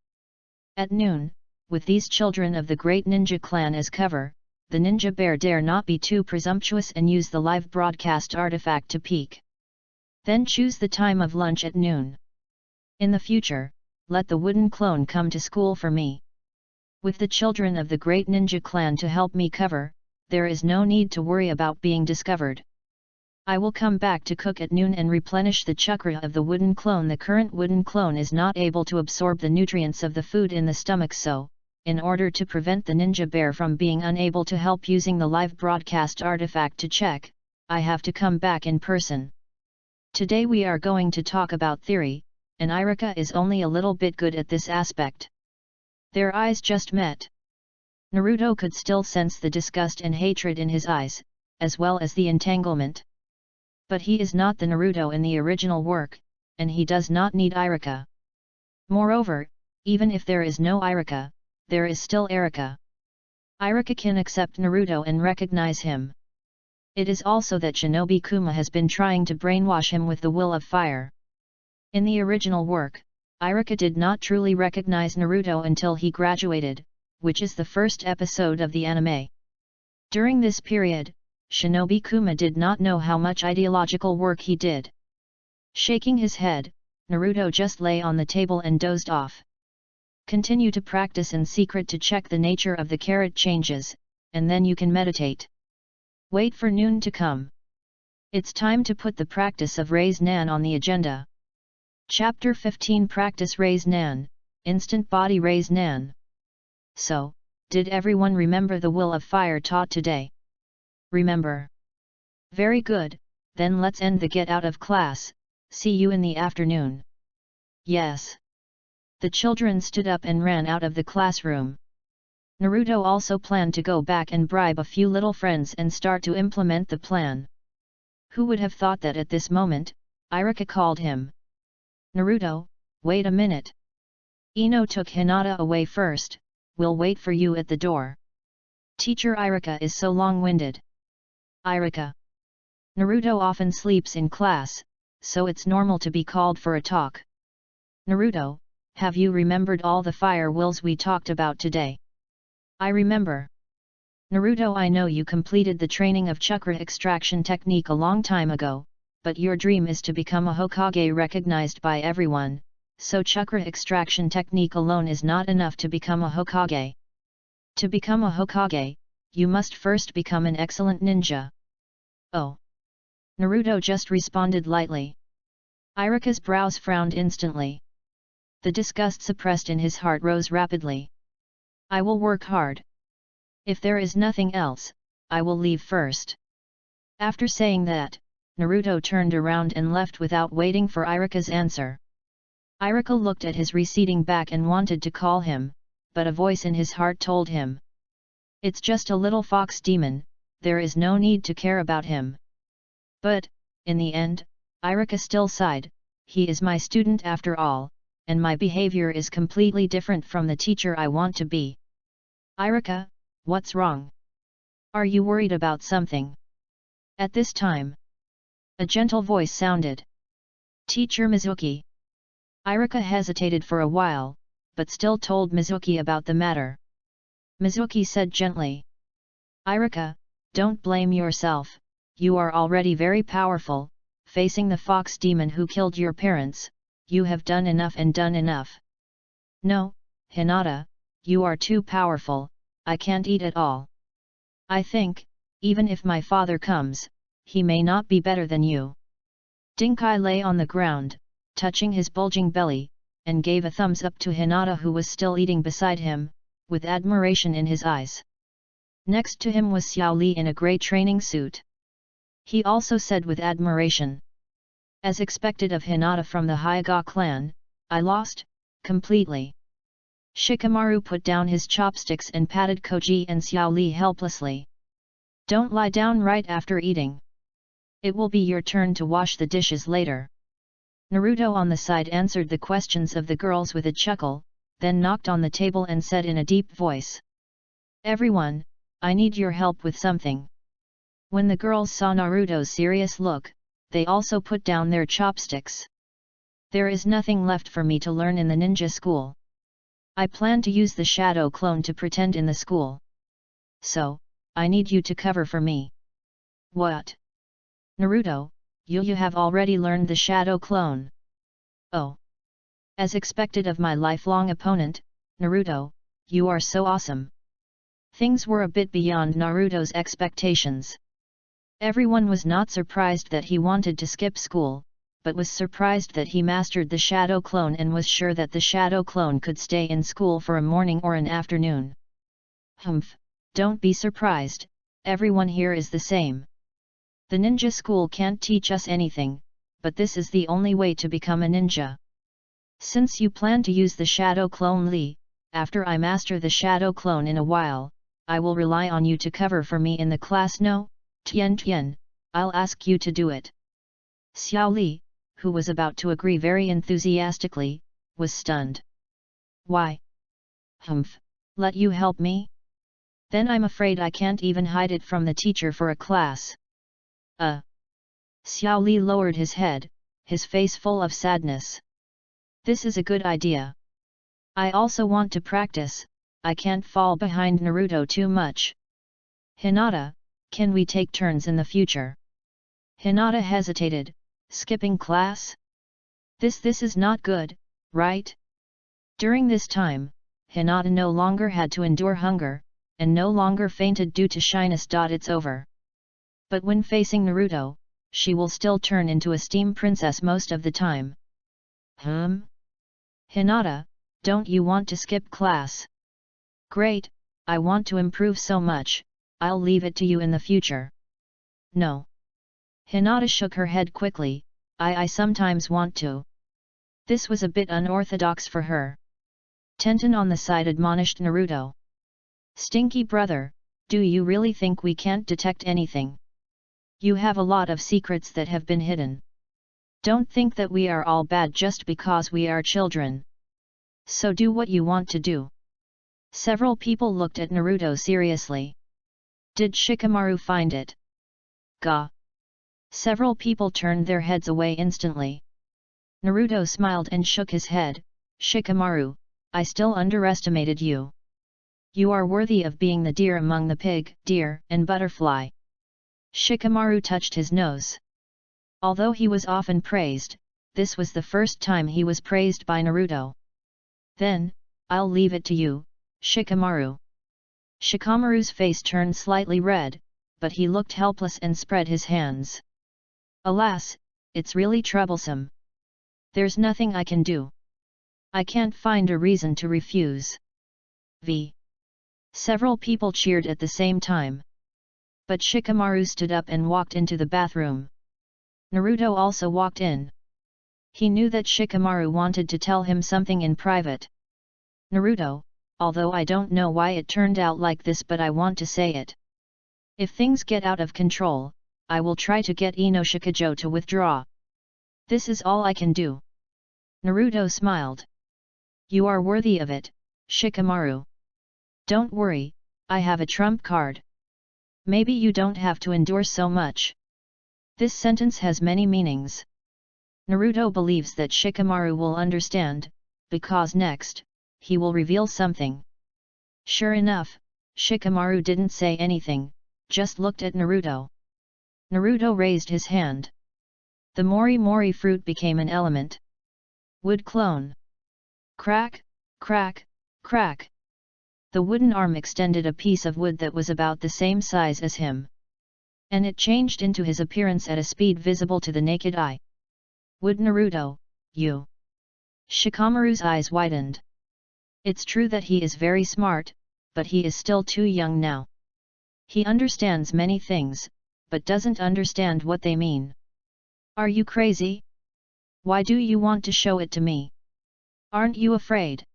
At noon, with these children of the great ninja clan as cover, the ninja bear dare not be too presumptuous and use the live broadcast artifact to peek. Then choose the time of lunch at noon. In the future, let the wooden clone come to school for me. With the children of the great ninja clan to help me cover, there is no need to worry about being discovered. I will come back to cook at noon and replenish the chakra of the wooden clone. The current wooden clone is not able to absorb the nutrients of the food in the stomach, so, in order to prevent the ninja bear from being unable to help using the live broadcast artifact to check, I have to come back in person. Today we are going to talk about theory, and Irika is only a little bit good at this aspect. Their eyes just met. Naruto could still sense the disgust and hatred in his eyes, as well as the entanglement. But he is not the Naruto in the original work, and he does not need Irika. Moreover, even if there is no Irika, there is still Erika. Irika can accept Naruto and recognize him. It is also that Shinobi Kuma has been trying to brainwash him with the will of fire. In the original work, Irika did not truly recognize Naruto until he graduated, which is the first episode of the anime. During this period, Shinobi Kuma did not know how much ideological work he did. Shaking his head, Naruto just lay on the table and dozed off. Continue to practice in secret to check the nature of the carrot changes, and then you can meditate. Wait for noon to come. It's time to put the practice of Raise Nan on the agenda. Chapter 15 Practice Raise Nan, Instant Body Raise Nan. So, did everyone remember the will of fire taught today? Remember. Very good, then let's end the get out of class, see you in the afternoon. Yes. The children stood up and ran out of the classroom. Naruto also planned to go back and bribe a few little friends and start to implement the plan. Who would have thought that at this moment, Iruka called him. Naruto, wait a minute. Ino took Hinata away first, we'll wait for you at the door. Teacher Iruka is so long-winded. Iruka. Naruto often sleeps in class, so it's normal to be called for a talk. Naruto, have you remembered all the fire wills we talked about today? I remember. Naruto, I know you completed the training of chakra extraction technique a long time ago, but your dream is to become a Hokage recognized by everyone, so chakra extraction technique alone is not enough to become a Hokage. To become a Hokage, you must first become an excellent ninja. Oh. Naruto just responded lightly. Iruka's brows frowned instantly. The disgust suppressed in his heart rose rapidly. I will work hard. If there is nothing else, I will leave first. After saying that, Naruto turned around and left without waiting for Iruka's answer. Iruka looked at his receding back and wanted to call him, but a voice in his heart told him. It's just a little fox demon, there is no need to care about him. But, in the end, Iruka still sighed, he is my student after all, and my behavior is completely different from the teacher I want to be. Iruka, what's wrong? Are you worried about something? At this time, a gentle voice sounded. Teacher Mizuki. Iruka hesitated for a while, but still told Mizuki about the matter. Mizuki said gently. Iruka, don't blame yourself, you are already very powerful, facing the fox demon who killed your parents, you have done enough and done enough. No, Hinata, you are too powerful, I can't eat at all. I think, even if my father comes, he may not be better than you. Dinkai lay on the ground, touching his bulging belly, and gave a thumbs up to Hinata who was still eating beside him, with admiration in his eyes. Next to him was Xiao Li in a grey training suit. He also said with admiration. As expected of Hinata from the Hyuga clan, I lost, completely. Shikamaru put down his chopsticks and patted Koji and Xiao Li helplessly. Don't lie down right after eating. It will be your turn to wash the dishes later. Naruto on the side answered the questions of the girls with a chuckle, then knocked on the table and said in a deep voice. Everyone, I need your help with something. When the girls saw Naruto's serious look, they also put down their chopsticks. There is nothing left for me to learn in the ninja school. I plan to use the shadow clone to pretend in the school. So, I need you to cover for me. What? Naruto, you have already learned the shadow clone. Oh. As expected of my lifelong opponent, Naruto, you are so awesome. Things were a bit beyond Naruto's expectations. Everyone was not surprised that he wanted to skip school, but was surprised that he mastered the shadow clone and was sure that the shadow clone could stay in school for a morning or an afternoon. Humph, don't be surprised, everyone here is the same. The ninja school can't teach us anything, but this is the only way to become a ninja. Since you plan to use the shadow clone Li, after I master the shadow clone in a while, I will rely on you to cover for me in the class. No, Tian, I'll ask you to do it. Xiao Li, who was about to agree very enthusiastically, was stunned. Why? Humph, let you help me? Then I'm afraid I can't even hide it from the teacher for a class. Xiao Li lowered his head, his face full of sadness. This is a good idea. I also want to practice, I can't fall behind Naruto too much. Hinata, can we take turns in the future? Hinata hesitated, skipping class? This is not good, right? During this time, Hinata no longer had to endure hunger, and no longer fainted due to shyness. It's over. But when facing Naruto, she will still turn into a steam princess most of the time. Hinata, don't you want to skip class? Great, I want to improve so much, I'll leave it to you in the future. No. Hinata shook her head quickly, I sometimes want to. This was a bit unorthodox for her. Tenten on the side admonished Naruto. Stinky brother, do you really think we can't detect anything? You have a lot of secrets that have been hidden. Don't think that we are all bad just because we are children. So do what you want to do. Several people looked at Naruto seriously. Did Shikamaru find it? Gah! Several people turned their heads away instantly. Naruto smiled and shook his head. Shikamaru, I still underestimated you. You are worthy of being the deer among the pig, deer, and butterfly. Shikamaru touched his nose. Although he was often praised, this was the first time he was praised by Naruto. Then, I'll leave it to you, Shikamaru. Shikamaru's face turned slightly red, but he looked helpless and spread his hands. Alas, it's really troublesome. There's nothing I can do. I can't find a reason to refuse. Several people cheered at the same time. But Shikamaru stood up and walked into the bathroom. Naruto also walked in. He knew that Shikamaru wanted to tell him something in private. Naruto, although I don't know why it turned out like this, but I want to say it. If things get out of control, I will try to get Inoshikajo to withdraw. This is all I can do. Naruto smiled. You are worthy of it, Shikamaru. Don't worry, I have a trump card. Maybe you don't have to endure so much. This sentence has many meanings. Naruto believes that Shikamaru will understand, because next, he will reveal something. Sure enough, Shikamaru didn't say anything, just looked at Naruto. Naruto raised his hand. The Mori Mori fruit became an element. Wood clone. Crack, crack, crack. The wooden arm extended a piece of wood that was about the same size as him. And it changed into his appearance at a speed visible to the naked eye. Wood Naruto, you. Shikamaru's eyes widened. It's true that he is very smart, but he is still too young now. He understands many things, but doesn't understand what they mean. Are you crazy? Why do you want to show it to me? Aren't you afraid?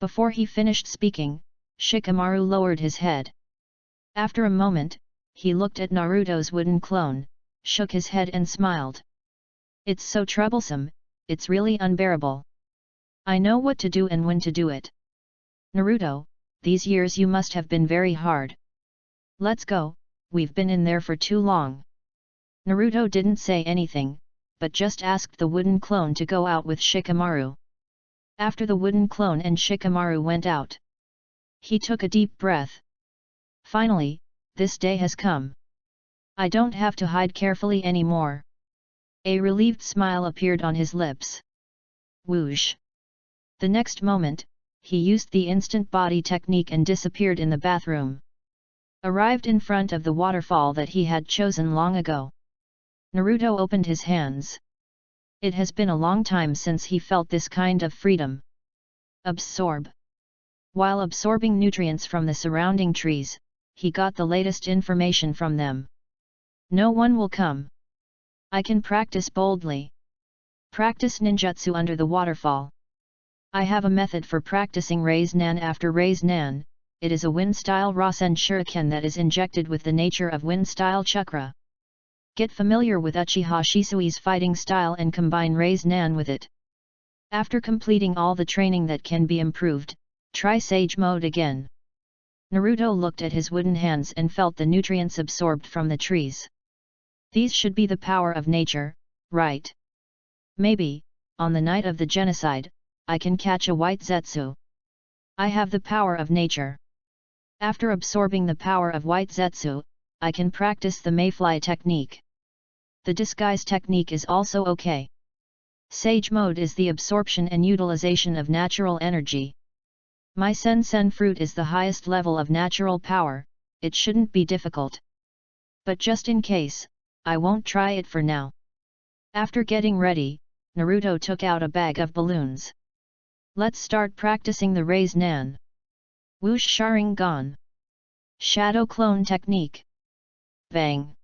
Before he finished speaking, Shikamaru lowered his head. After a moment, he looked at Naruto's wooden clone, shook his head and smiled. It's so troublesome, it's really unbearable. I know what to do and when to do it. Naruto, these years you must have been very hard. Let's go, we've been in there for too long. Naruto didn't say anything, but just asked the wooden clone to go out with Shikamaru. After the wooden clone and Shikamaru went out, he took a deep breath. Finally, this day has come. I don't have to hide carefully anymore. A relieved smile appeared on his lips. Whoosh! The next moment, he used the instant body technique and disappeared in the bathroom. Arrived in front of the waterfall that he had chosen long ago. Naruto opened his hands. It has been a long time since he felt this kind of freedom. Absorb. While absorbing nutrients from the surrounding trees, he got the latest information from them. No one will come. I can practice boldly. Practice ninjutsu under the waterfall. I have a method for practicing Raise-Nan after Raise-Nan. It is a wind-style Rasen Shuriken that is injected with the nature of wind-style chakra. Get familiar with Uchiha Shisui's fighting style and combine Raise-Nan with it. After completing all the training that can be improved, try Sage Mode again. Naruto looked at his wooden hands and felt the nutrients absorbed from the trees. These should be the power of nature, right? Maybe, on the night of the genocide, I can catch a white Zetsu. I have the power of nature. After absorbing the power of white Zetsu, I can practice the Mayfly technique. The disguise technique is also okay. Sage mode is the absorption and utilization of natural energy. My Sensen fruit is the highest level of natural power, it shouldn't be difficult. But just in case, I won't try it for now. After getting ready, Naruto took out a bag of balloons. Let's start practicing the Raise Nan. Whoosh Sharingan. Shadow Clone Technique. Bang!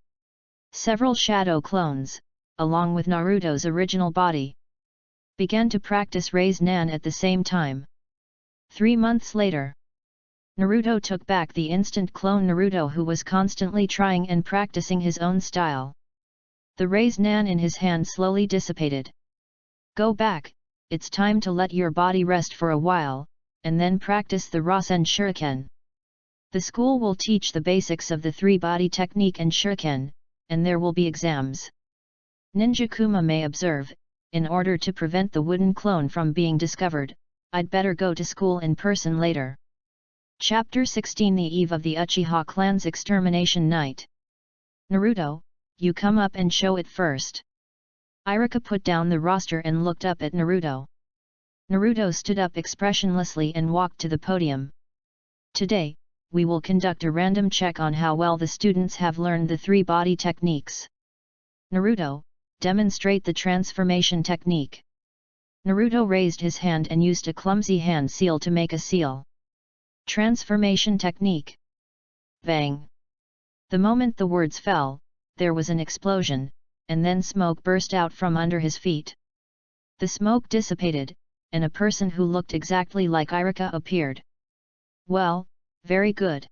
Several shadow clones, along with Naruto's original body, began to practice Raise Nan at the same time. 3 months later, Naruto took back the instant clone Naruto who was constantly trying and practicing his own style. The Raise Nan in his hand slowly dissipated. Go back, it's time to let your body rest for a while, and then practice the Rasen Shuriken. The school will teach the basics of the 3-body technique and Shuriken, and there will be exams. Ninja Kuma may observe, in order to prevent the wooden clone from being discovered, I'd better go to school in person later. Chapter 16 The Eve of the Uchiha Clan's Extermination Night. Naruto, you come up and show it first. Iruka put down the roster and looked up at Naruto. Naruto stood up expressionlessly and walked to the podium. Today, we will conduct a random check on how well the students have learned the 3-body techniques. Naruto, demonstrate the transformation technique. Naruto raised his hand and used a clumsy hand seal to make a seal. Transformation technique. Bang! The moment the words fell, there was an explosion, and then smoke burst out from under his feet. The smoke dissipated, and a person who looked exactly like Iruka appeared. Well, very good.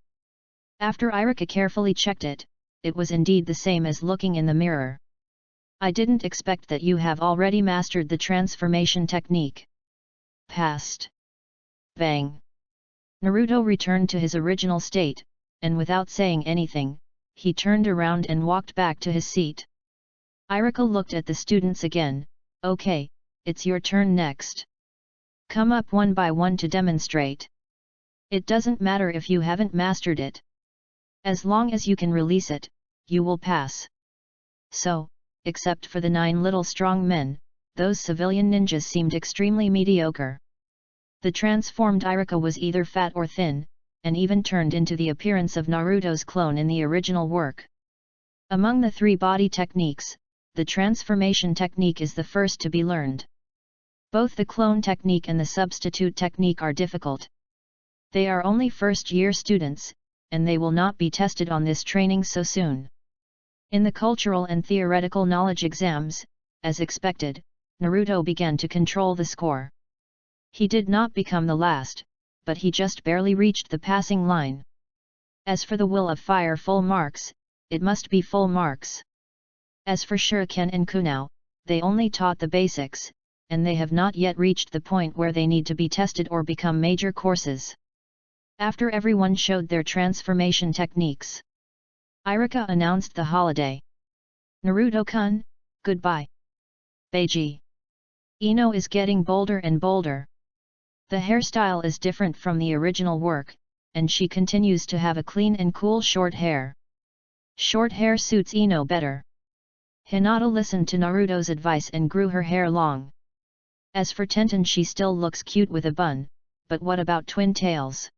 After Iruka carefully checked it, it was indeed the same as looking in the mirror. I didn't expect that you have already mastered the transformation technique. Passed. Bang! Naruto returned to his original state, and without saying anything, he turned around and walked back to his seat. Iruka looked at the students again. Okay, it's your turn next. Come up one by one to demonstrate. It doesn't matter if you haven't mastered it. As long as you can release it, you will pass. So, except for the 9 little strong men, those civilian ninjas seemed extremely mediocre. The transformed Iruka was either fat or thin, and even turned into the appearance of Naruto's clone in the original work. Among the 3-body techniques, the transformation technique is the first to be learned. Both the clone technique and the substitute technique are difficult. They are only first-year students, and they will not be tested on this training so soon. In the cultural and theoretical knowledge exams, as expected, Naruto began to control the score. He did not become the last, but he just barely reached the passing line. As for the will of fire full marks, it must be full marks. As for Shuriken and Kunao, they only taught the basics, and they have not yet reached the point where they need to be tested or become major courses. After everyone showed their transformation techniques, Iruka announced the holiday. Naruto-kun, goodbye. Beiji. Ino is getting bolder and bolder. The hairstyle is different from the original work, and she continues to have a clean and cool short hair. Short hair suits Ino better. Hinata listened to Naruto's advice and grew her hair long. As for Tenten, she still looks cute with a bun, but what about twin tails?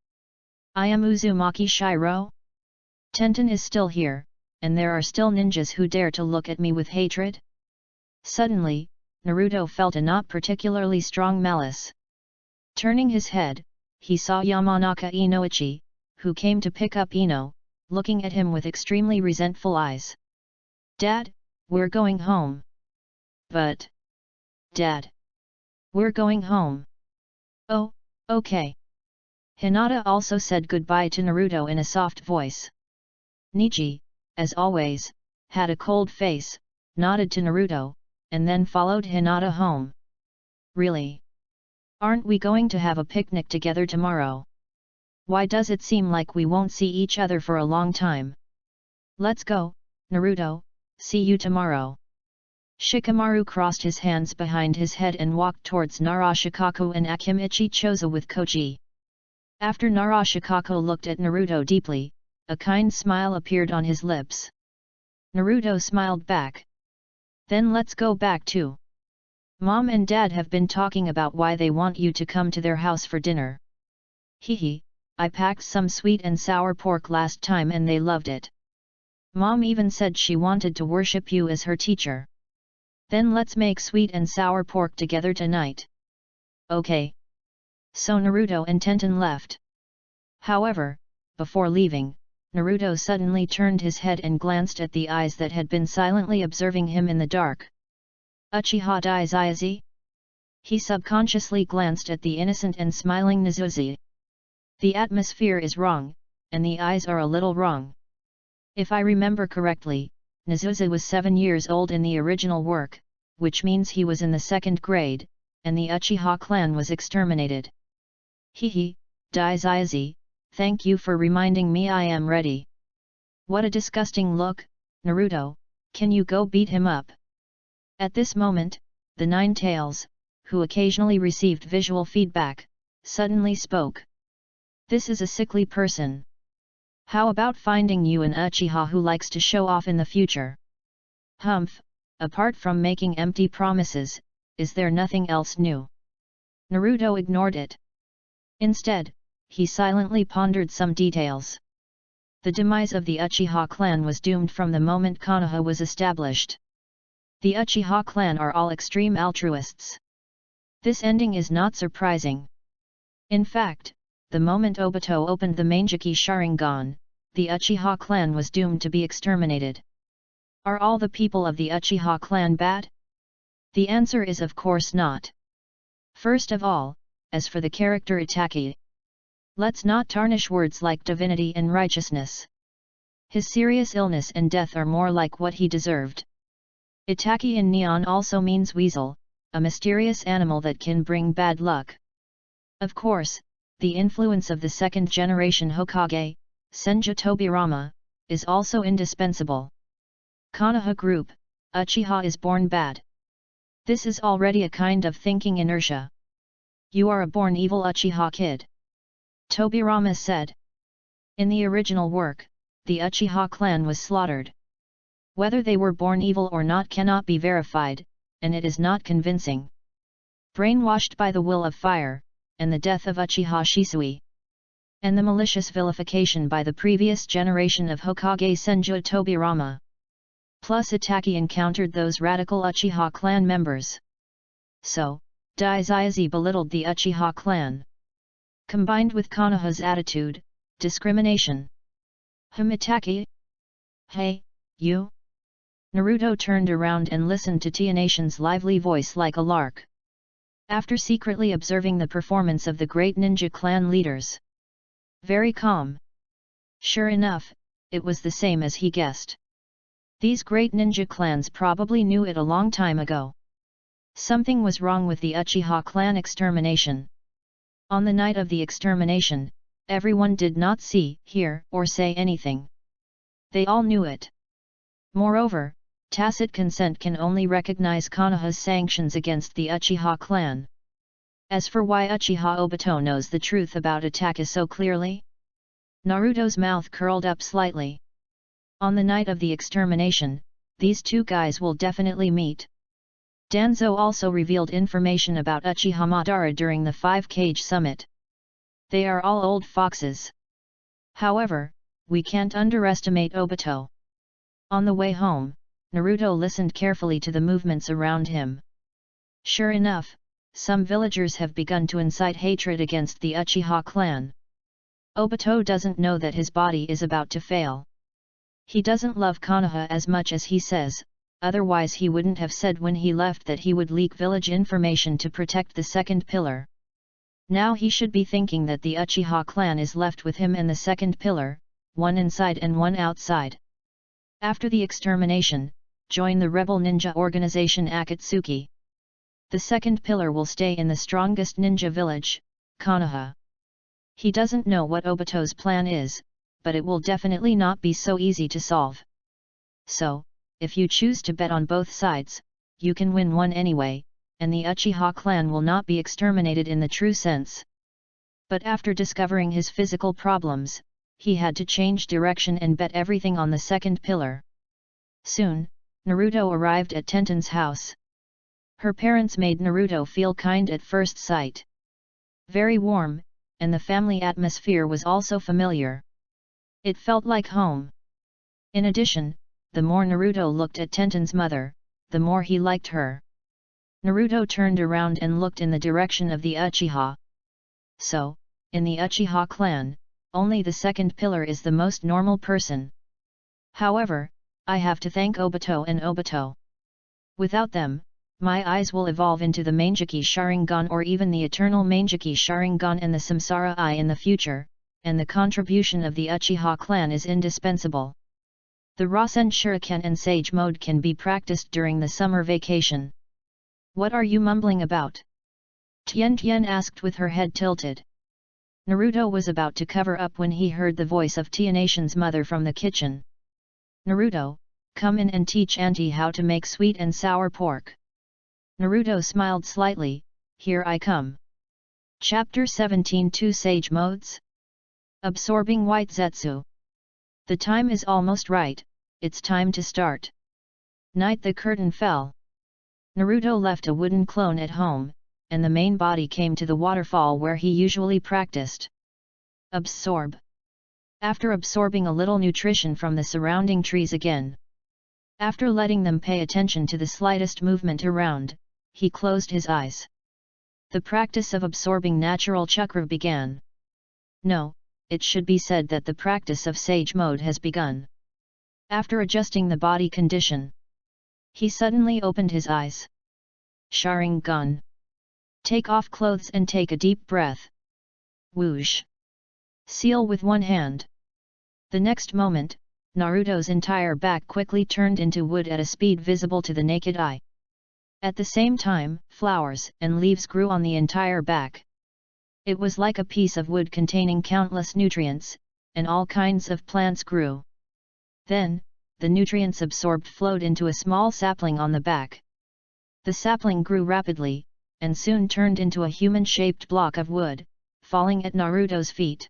I am Uzumaki Shiro? Tenten is still here, and there are still ninjas who dare to look at me with hatred? Suddenly, Naruto felt a not particularly strong malice. Turning his head, he saw Yamanaka Inoichi, who came to pick up Ino, looking at him with extremely resentful eyes. Dad, we're going home. But... Dad. We're going home. Oh, okay. Hinata also said goodbye to Naruto in a soft voice. Niji, as always, had a cold face, nodded to Naruto, and then followed Hinata home. Really? Aren't we going to have a picnic together tomorrow? Why does it seem like we won't see each other for a long time? Let's go, Naruto, see you tomorrow. Shikamaru crossed his hands behind his head and walked towards Narashikaku and Akimichi Chozo with Koji. After Narashikaku looked at Naruto deeply, a kind smile appeared on his lips. Naruto smiled back. Then let's go back too. Mom and Dad have been talking about why they want you to come to their house for dinner. Hehe, I packed some sweet and sour pork last time and they loved it. Mom even said she wanted to worship you as her teacher. Then let's make sweet and sour pork together tonight. Okay. So Naruto and Tenten left. However, before leaving, Naruto suddenly turned his head and glanced at the eyes that had been silently observing him in the dark. Uchiha Daizayazi? He subconsciously glanced at the innocent and smiling Nezuzi. The atmosphere is wrong, and the eyes are a little wrong. If I remember correctly, Nezuzi was 7 years old in the original work, which means he was in the 2nd grade, and the Uchiha clan was exterminated. Hehe, Daizayazi, thank you for reminding me I am ready. What a disgusting look, Naruto, can you go beat him up? At this moment, the Nine Tails, who occasionally received visual feedback, suddenly spoke. This is a sickly person. How about finding you an Uchiha who likes to show off in the future? Humph, apart from making empty promises, is there nothing else new? Naruto ignored it. Instead, he silently pondered some details. The demise of the Uchiha clan was doomed from the moment Konoha was established. The Uchiha clan are all extreme altruists. This ending is not surprising. In fact, the moment Obito opened the Manjiki Sharingan, the Uchiha clan was doomed to be exterminated. Are all the people of the Uchiha clan bad? The answer is of course not. First of all, as for the character Itachi, let's not tarnish words like divinity and righteousness. His serious illness and death are more like what he deserved. Itachi in Neon also means weasel, a mysterious animal that can bring bad luck. Of course, the influence of the 2nd generation Hokage, Senju Tobirama, is also indispensable. Konoha group, Uchiha is born bad. This is already a kind of thinking inertia. You are a born evil Uchiha kid. Tobirama said. In the original work, the Uchiha clan was slaughtered. Whether they were born evil or not cannot be verified, and it is not convincing. Brainwashed by the will of fire, and the death of Uchiha Shisui, and the malicious vilification by the previous generation of Hokage Senju Tobirama. Plus Itachi encountered those radical Uchiha clan members. So, Daizayazi belittled the Uchiha clan. Combined with Konoha's attitude, discrimination. Itachi? Hey, you? Naruto turned around and listened to Tienation's lively voice like a lark. After secretly observing the performance of the great ninja clan leaders. Very calm. Sure enough, it was the same as he guessed. These great ninja clans probably knew it a long time ago. Something was wrong with the Uchiha clan extermination. On the night of the extermination, everyone did not see, hear, or say anything. They all knew it. Moreover, tacit consent can only recognize Konoha's sanctions against the Uchiha clan. As for why Uchiha Obito knows the truth about Itachi so clearly? Naruto's mouth curled up slightly. On the night of the extermination, these two guys will definitely meet. Danzo also revealed information about Uchiha Madara during the 5-Cage summit. They are all old foxes. However, we can't underestimate Obito. On the way home, Naruto listened carefully to the movements around him. Sure enough, some villagers have begun to incite hatred against the Uchiha clan. Obito doesn't know that his body is about to fail. He doesn't love Konoha as much as he says, otherwise he wouldn't have said when he left that he would leak village information to protect the 2nd pillar. Now he should be thinking that the Uchiha clan is left with him and the 2nd pillar, one inside and one outside. After the extermination, join the rebel ninja organization Akatsuki. The 2nd pillar will stay in the strongest ninja village, Konoha. He doesn't know what Obito's plan is, but it will definitely not be so easy to solve. So, if you choose to bet on both sides, you can win one anyway, and the Uchiha clan will not be exterminated in the true sense. But after discovering his physical problems, he had to change direction and bet everything on the 2nd pillar. Soon, Naruto arrived at Tenten's house. Her parents made Naruto feel kind at first sight. Very warm, and the family atmosphere was also familiar. It felt like home. In addition, the more Naruto looked at Tenten's mother, the more he liked her. Naruto turned around and looked in the direction of the Uchiha. So, in the Uchiha clan, only the second pillar is the most normal person. However, I have to thank Obito and Obito. Without them, my eyes will evolve into the Mangekyou Sharingan or even the eternal Mangekyou Sharingan and the Samsara Eye in the future, and the contribution of the Uchiha clan is indispensable. The Rasen Shuriken and Sage Mode can be practiced during the summer vacation. What are you mumbling about? Tian Tian asked with her head tilted. Naruto was about to cover up when he heard the voice of Tianatian's mother from the kitchen. Naruto, come in and teach Auntie how to make sweet and sour pork. Naruto smiled slightly, here I come. Chapter 17 Two Sage Modes? Absorbing White Zetsu. The time is almost right, it's time to start. Night the curtain fell. Naruto left a wooden clone at home, and the main body came to the waterfall where he usually practiced. Absorb. After absorbing a little nutrition from the surrounding trees again. After letting them pay attention to the slightest movement around, he closed his eyes. The practice of absorbing natural chakra began. No, it should be said that the practice of Sage Mode has begun. After adjusting the body condition, he suddenly opened his eyes. Sharingan. Take off clothes and take a deep breath. Whoosh. Seal with one hand. The next moment, Naruto's entire back quickly turned into wood at a speed visible to the naked eye. At the same time, flowers and leaves grew on the entire back. It was like a piece of wood containing countless nutrients, and all kinds of plants grew. Then, the nutrients absorbed flowed into a small sapling on the back. The sapling grew rapidly, and soon turned into a human-shaped block of wood, falling at Naruto's feet.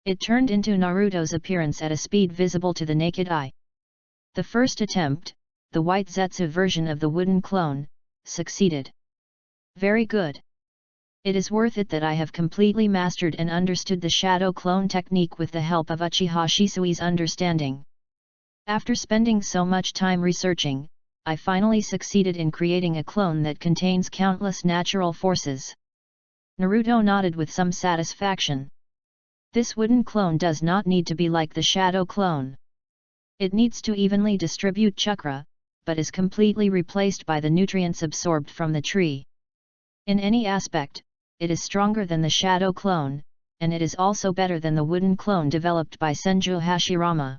It turned into Naruto's appearance at a speed visible to the naked eye. The first attempt, the white Zetsu version of the wooden clone, succeeded. Very good. It is worth it that I have completely mastered and understood the shadow clone technique with the help of Uchiha Shisui's understanding. After spending so much time researching, I finally succeeded in creating a clone that contains countless natural forces. Naruto nodded with some satisfaction. This wooden clone does not need to be like the shadow clone. It needs to evenly distribute chakra, but is completely replaced by the nutrients absorbed from the tree. In any aspect, it is stronger than the shadow clone, and it is also better than the wooden clone developed by Senju Hashirama.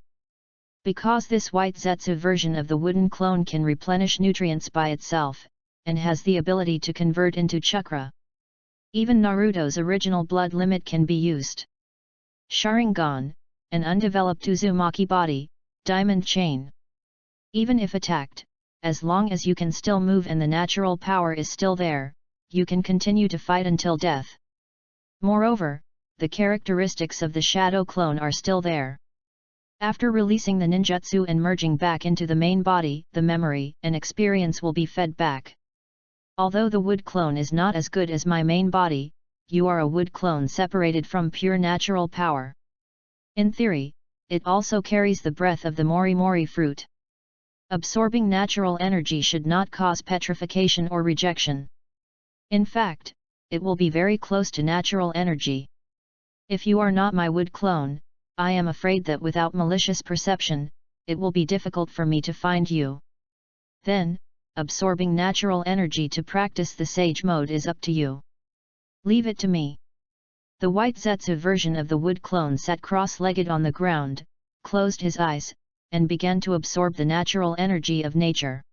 Because this white Zetsu version of the wooden clone can replenish nutrients by itself, and has the ability to convert into chakra. Even Naruto's original blood limit can be used. Sharingan, an undeveloped Uzumaki body, diamond chain. Even if attacked, as long as you can still move and the natural power is still there, you can continue to fight until death. Moreover, the characteristics of the shadow clone are still there. After releasing the ninjutsu and merging back into the main body, the memory and experience will be fed back. Although the wood clone is not as good as my main body, you are a wood clone separated from pure natural power. In theory, it also carries the breath of the Mori Mori fruit. Absorbing natural energy should not cause petrification or rejection. In fact, it will be very close to natural energy. If you are not my wood clone, I am afraid that without malicious perception, it will be difficult for me to find you. Then, absorbing natural energy to practice the Sage Mode is up to you. Leave it to me. The white Zetsu version of the wood clone sat cross-legged on the ground, closed his eyes, and began to absorb the natural energy of nature.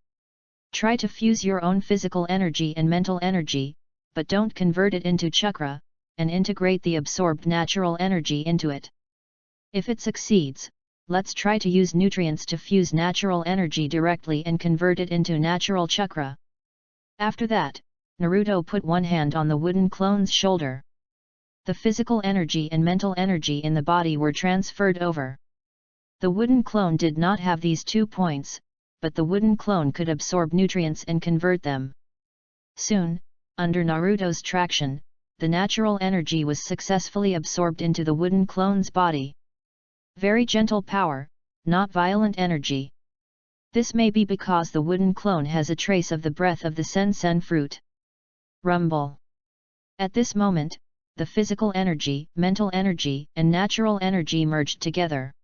Try to fuse your own physical energy and mental energy, but don't convert it into chakra, and integrate the absorbed natural energy into it. If it succeeds, let's try to use nutrients to fuse natural energy directly and convert it into natural chakra. After that, Naruto put one hand on the wooden clone's shoulder. The physical energy and mental energy in the body were transferred over. The wooden clone did not have these 2 points, but the wooden clone could absorb nutrients and convert them. Soon, under Naruto's traction, the natural energy was successfully absorbed into the wooden clone's body. Very gentle power, not violent energy. This may be because the wooden clone has a trace of the breath of the sen fruit. Rumble. At this moment, the physical energy, mental energy, and natural energy merged together.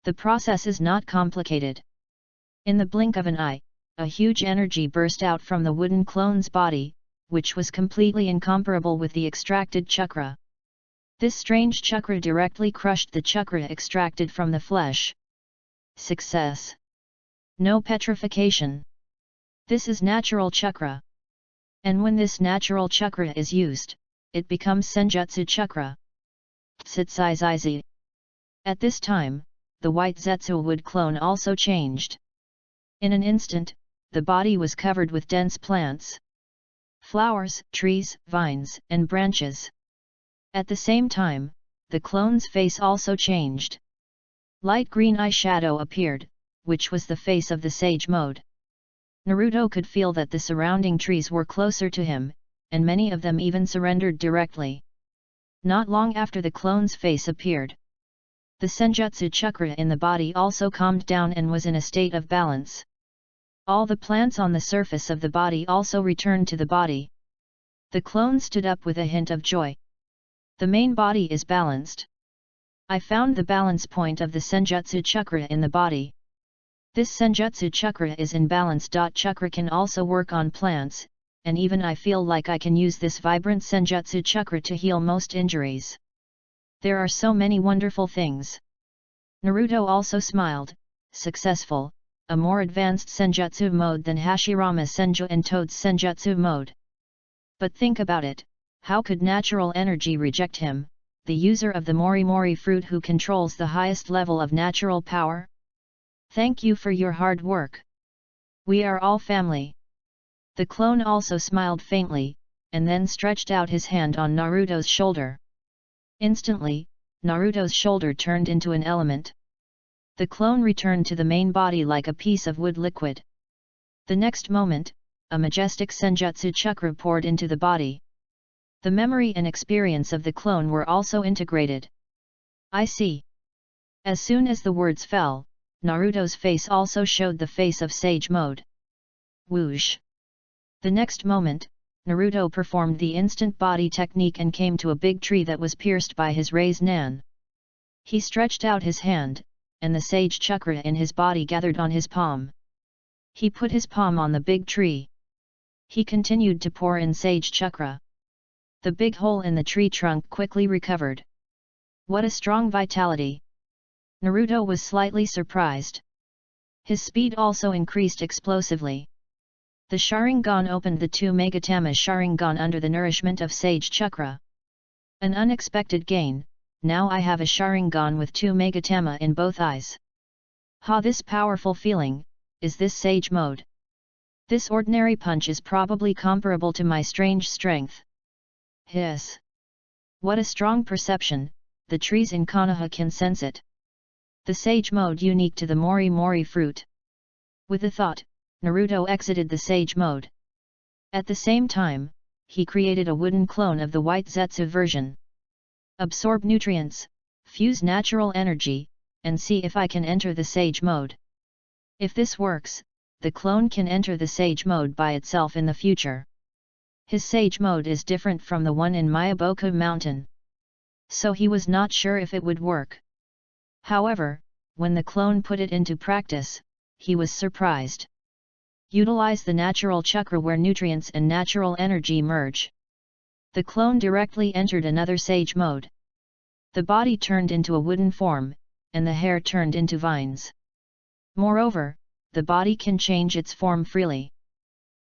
The process is not complicated. In the blink of an eye, a huge energy burst out from the wooden clone's body, which was completely incomparable with the extracted chakra. This strange chakra directly crushed the chakra extracted from the flesh. Success. No petrification. This is natural chakra. And when this natural chakra is used, it becomes senjutsu chakra. Tsitsai. At this time, the white Zetsu wood clone also changed. In an instant, the body was covered with dense plants. Flowers, trees, vines, and branches. At the same time, the clone's face also changed. Light green eyeshadow appeared, which was the face of the sage mode. Naruto could feel that the surrounding trees were closer to him, and many of them even surrendered directly. Not long after the clone's face appeared, the senjutsu chakra in the body also calmed down and was in a state of balance. All the plants on the surface of the body also returned to the body. The clone stood up with a hint of joy. The main body is balanced. I found the balance point of the senjutsu chakra in the body. This senjutsu chakra is in balance. Chakra can also work on plants, and even I feel like I can use this vibrant senjutsu chakra to heal most injuries. There are so many wonderful things. Naruto also smiled. Successful, a more advanced senjutsu mode than Hashirama Senju and Toad's senjutsu mode. But think about it, how could natural energy reject him, the user of the Mori Mori fruit who controls the highest level of natural power? Thank you for your hard work. We are all family. The clone also smiled faintly, and then stretched out his hand on Naruto's shoulder. Instantly, Naruto's shoulder turned into an element. The clone returned to the main body like a piece of wood liquid. The next moment, a majestic senjutsu chakra poured into the body. The memory and experience of the clone were also integrated. I see. As soon as the words fell, Naruto's face also showed the face of Sage mode. Whoosh! The next moment, Naruto performed the instant body technique and came to a big tree that was pierced by his raised nan. He stretched out his hand, and the sage chakra in his body gathered on his palm. He put his palm on the big tree. He continued to pour in sage chakra. The big hole in the tree trunk quickly recovered. What a strong vitality! Naruto was slightly surprised. His speed also increased explosively. The Sharingan opened the 2 Megatama Sharingan under the nourishment of Sage Chakra. An unexpected gain, now I have a Sharingan with 2 Megatama in both eyes. Ha, this powerful feeling, is this Sage mode? This ordinary punch is probably comparable to my strange strength. Hiss! What a strong perception, the trees in Konoha can sense it. The Sage mode unique to the Mori Mori fruit. With a thought, Naruto exited the Sage mode. At the same time, he created a wooden clone of the white Zetsu version. Absorb nutrients, fuse natural energy, and see if I can enter the Sage mode. If this works, the clone can enter the Sage mode by itself in the future. His Sage mode is different from the one in Myaboku Mountain. So he was not sure if it would work. However, when the clone put it into practice, he was surprised. Utilize the natural chakra where nutrients and natural energy merge. The clone directly entered another Sage mode. The body turned into a wooden form, and the hair turned into vines. Moreover, the body can change its form freely.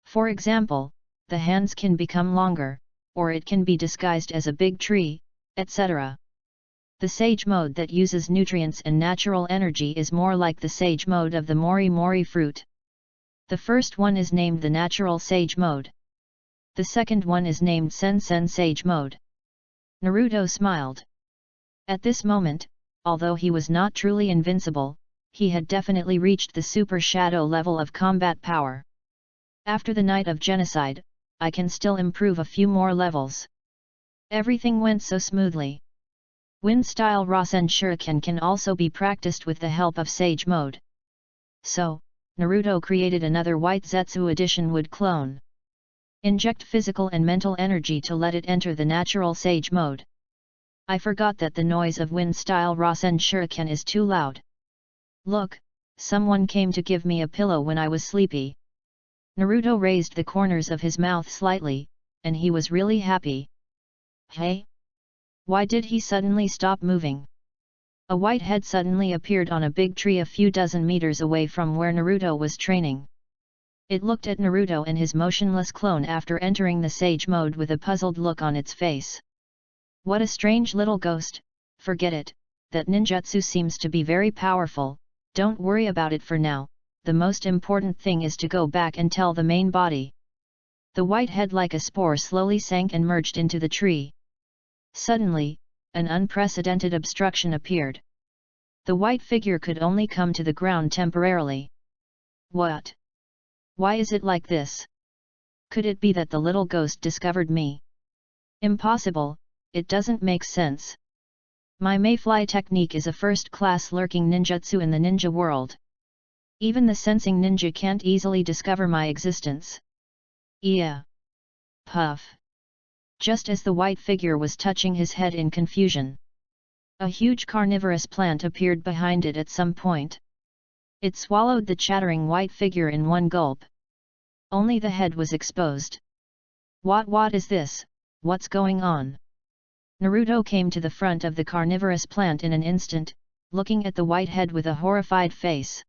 For example, the hands can become longer, or it can be disguised as a big tree, etc. The Sage mode that uses nutrients and natural energy is more like the Sage mode of the Mori Mori fruit. The first one is named the Natural Sage mode. The second one is named Sen Sage mode. Naruto smiled. At this moment, although he was not truly invincible, he had definitely reached the Super Shadow level of combat power. After the night of genocide, I can still improve a few more levels. Everything went so smoothly. Wind-style Rasen Shuriken can also be practiced with the help of Sage mode. So, Naruto created another white Zetsu edition wood clone. Inject physical and mental energy to let it enter the natural sage mode. I forgot that the noise of wind-style Rasen Shuriken is too loud. Look, someone came to give me a pillow when I was sleepy. Naruto raised the corners of his mouth slightly, and he was really happy. Hey? Why did he suddenly stop moving? A white head suddenly appeared on a big tree a few dozen meters away from where Naruto was training. It looked at Naruto and his motionless clone after entering the sage mode with a puzzled look on its face. What a strange little ghost, forget it, that ninjutsu seems to be very powerful, don't worry about it for now, the most important thing is to go back and tell the main body. The white head like a spore slowly sank and merged into the tree. Suddenly, an unprecedented obstruction appeared. The white figure could only come to the ground temporarily. What? Why is it like this? Could it be that the little ghost discovered me? Impossible, it doesn't make sense. My Mayfly technique is a first-class lurking ninjutsu in the ninja world. Even the sensing ninja can't easily discover my existence. Yeah. Puff. Just as the white figure was touching his head in confusion, a huge carnivorous plant appeared behind it at some point. It swallowed the chattering white figure in one gulp. Only the head was exposed. What is this, what's going on? Naruto came to the front of the carnivorous plant in an instant, looking at the white head with a horrified face.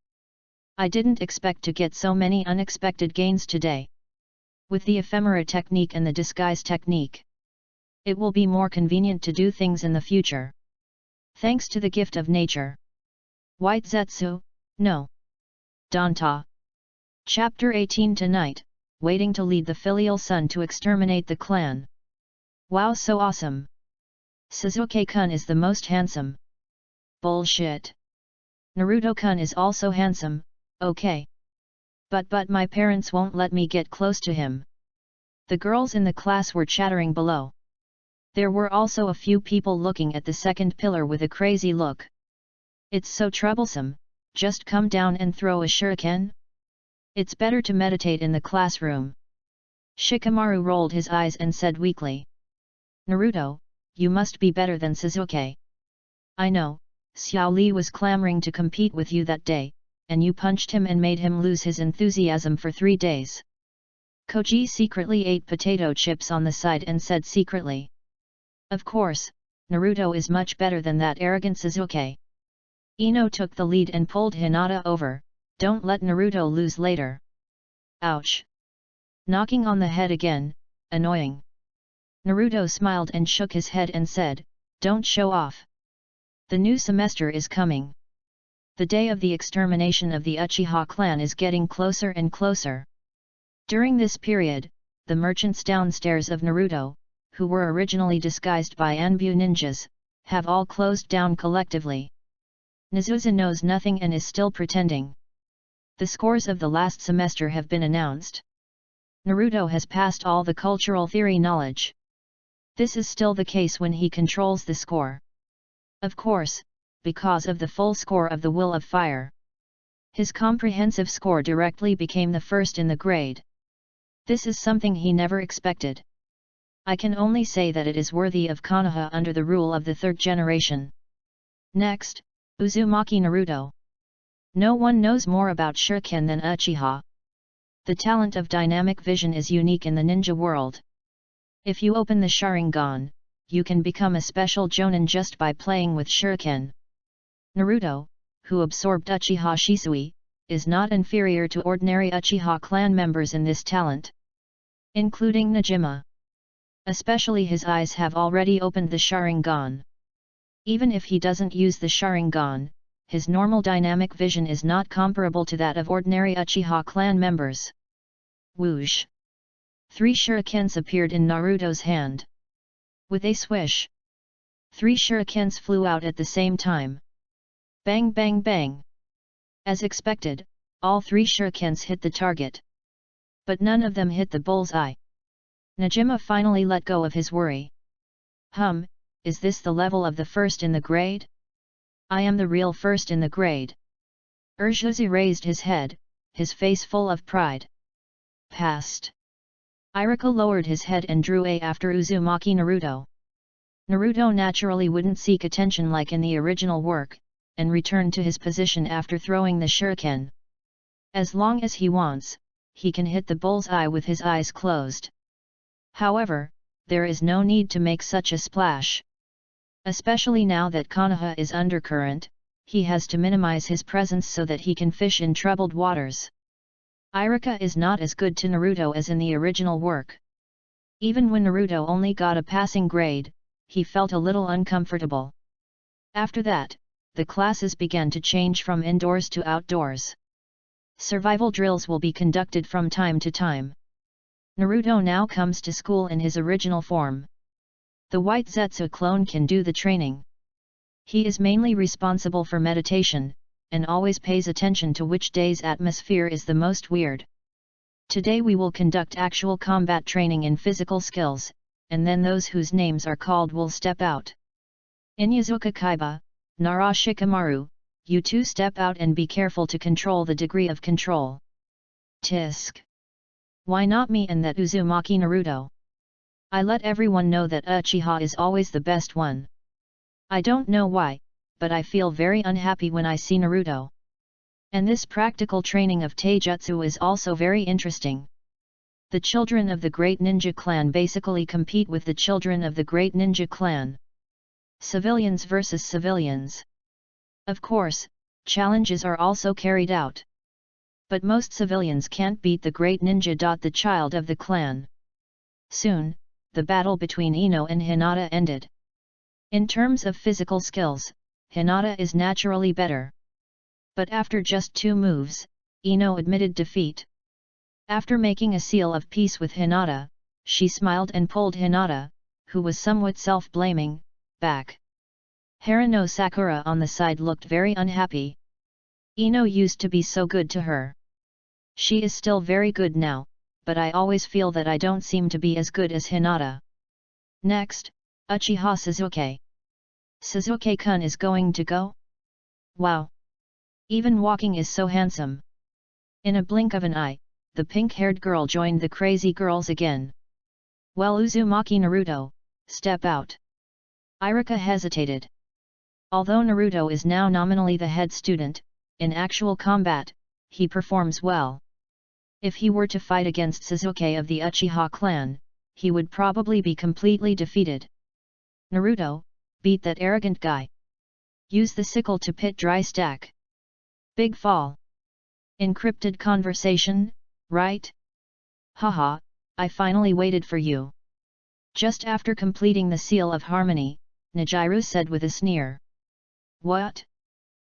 I didn't expect to get so many unexpected gains today. With the ephemera technique and the disguise technique, it will be more convenient to do things in the future. Thanks to the gift of nature. White Zetsu, no. Danta. Chapter 18 Tonight, waiting to lead the filial son to exterminate the clan. Wow, so awesome. Sasuke-kun is the most handsome. Bullshit. Naruto-kun is also handsome, okay. But my parents won't let me get close to him. The girls in the class were chattering below. There were also a few people looking at the second pillar with a crazy look. It's so troublesome, just come down and throw a shuriken? It's better to meditate in the classroom. Shikamaru rolled his eyes and said weakly. Naruto, you must be better than Sasuke. I know, Xiao Li was clamoring to compete with you that day, and you punched him and made him lose his enthusiasm for 3 days. Koji secretly ate potato chips on the side and said secretly. Of course, Naruto is much better than that arrogant Sasuke. Ino took the lead and pulled Hinata over, don't let Naruto lose later. Ouch. Knocking on the head again, annoying. Naruto smiled and shook his head and said, don't show off. The new semester is coming. The day of the extermination of the Uchiha clan is getting closer and closer. During this period, the merchants downstairs of Naruto, who were originally disguised by Anbu ninjas, have all closed down collectively. Nezusa knows nothing and is still pretending. The scores of the last semester have been announced. Naruto has passed all the cultural theory knowledge. This is still the case when he controls the score. Of course, because of the full score of the Will of Fire. His comprehensive score directly became the first in the grade. This is something he never expected. I can only say that it is worthy of Konoha under the rule of the third generation. Next, Uzumaki Naruto. No one knows more about Shuriken than Uchiha. The talent of dynamic vision is unique in the ninja world. If you open the Sharingan, you can become a special Jonin just by playing with Shuriken. Naruto, who absorbed Uchiha Shisui, is not inferior to ordinary Uchiha clan members in this talent. Including Nejima. Especially his eyes have already opened the Sharingan. Even if he doesn't use the Sharingan, his normal dynamic vision is not comparable to that of ordinary Uchiha clan members. Whoosh! 3 shurikens appeared in Naruto's hand. With a swish, 3 shurikens flew out at the same time. Bang bang bang! As expected, all 3 shurikens hit the target. But none of them hit the bullseye. Nejima finally let go of his worry. Is this the level of the first in the grade? I am the real first in the grade. Urjuzi raised his head, his face full of pride. Past. Iruka lowered his head and drew A after Uzumaki Naruto. Naruto naturally wouldn't seek attention like in the original work, and returned to his position after throwing the shuriken. As long as he wants, he can hit the bull's eye with his eyes closed. However, there is no need to make such a splash. Especially now that Konoha is undercurrent, he has to minimize his presence so that he can fish in troubled waters. Iruka is not as good to Naruto as in the original work. Even when Naruto only got a passing grade, he felt a little uncomfortable. After that, the classes began to change from indoors to outdoors. Survival drills will be conducted from time to time. Naruto now comes to school in his original form. The White Zetsu clone can do the training. He is mainly responsible for meditation, and always pays attention to which day's atmosphere is the most weird. Today we will conduct actual combat training in physical skills, and then those whose names are called will step out. Inyazuka Kaiba, Nara Shikamaru, you two step out and be careful to control the degree of control. Tisk. Why not me and that Uzumaki Naruto? I let everyone know that Uchiha is always the best one. I don't know why, but I feel very unhappy when I see Naruto. And this practical training of Taijutsu is also very interesting. The children of the Great Ninja Clan basically compete with the children of the Great Ninja Clan. Civilians versus civilians. Of course, challenges are also carried out. But most civilians can't beat the Great Ninja. The child of the clan. Soon, the battle between Ino and Hinata ended. In terms of physical skills, Hinata is naturally better. But after just 2 moves, Ino admitted defeat. After making a seal of peace with Hinata, she smiled and pulled Hinata, who was somewhat self-blaming, back. Harano Sakura on the side looked very unhappy. Ino used to be so good to her. She is still very good now, but I always feel that I don't seem to be as good as Hinata. Next, Uchiha Sasuke. Sasuke-kun is going to go? Wow! Even walking is so handsome. In a blink of an eye, the pink-haired girl joined the crazy girls again. Well, Uzumaki Naruto, step out. Iruka hesitated. Although Naruto is now nominally the head student, in actual combat, he performs well. If he were to fight against Sasuke of the Uchiha clan, he would probably be completely defeated. Naruto, beat that arrogant guy. Use the sickle to pit dry stack. Big fall. Encrypted conversation, right? Haha, I finally waited for you. Just after completing the Seal of Harmony, Nijiru said with a sneer. What?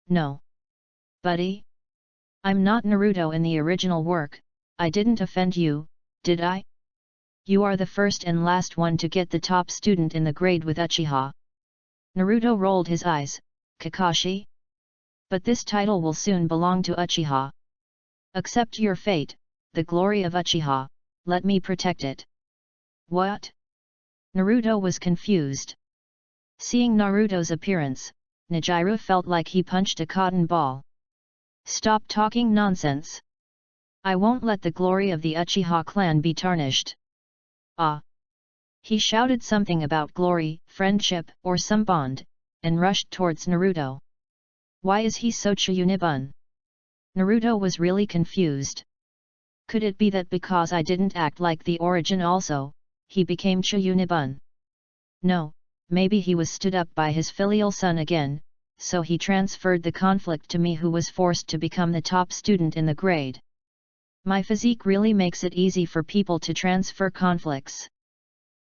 No. Buddy? I'm not Naruto in the original work, I didn't offend you, did I? You are the first and last one to get the top student in the grade with Uchiha. Naruto rolled his eyes, Kakashi? But this title will soon belong to Uchiha. Accept your fate, the glory of Uchiha, let me protect it. What? Naruto was confused. Seeing Naruto's appearance, Nijiru felt like he punched a cotton ball. Stop talking nonsense. I won't let the glory of the Uchiha clan be tarnished. Ah! He shouted something about glory, friendship, or some bond, and rushed towards Naruto. Why is he so Chiyunibun? Naruto was really confused. Could it be that because I didn't act like the origin also, he became Chiyunibun? No, maybe he was stood up by his filial son again, so he transferred the conflict to me who was forced to become the top student in the grade. My physique really makes it easy for people to transfer conflicts.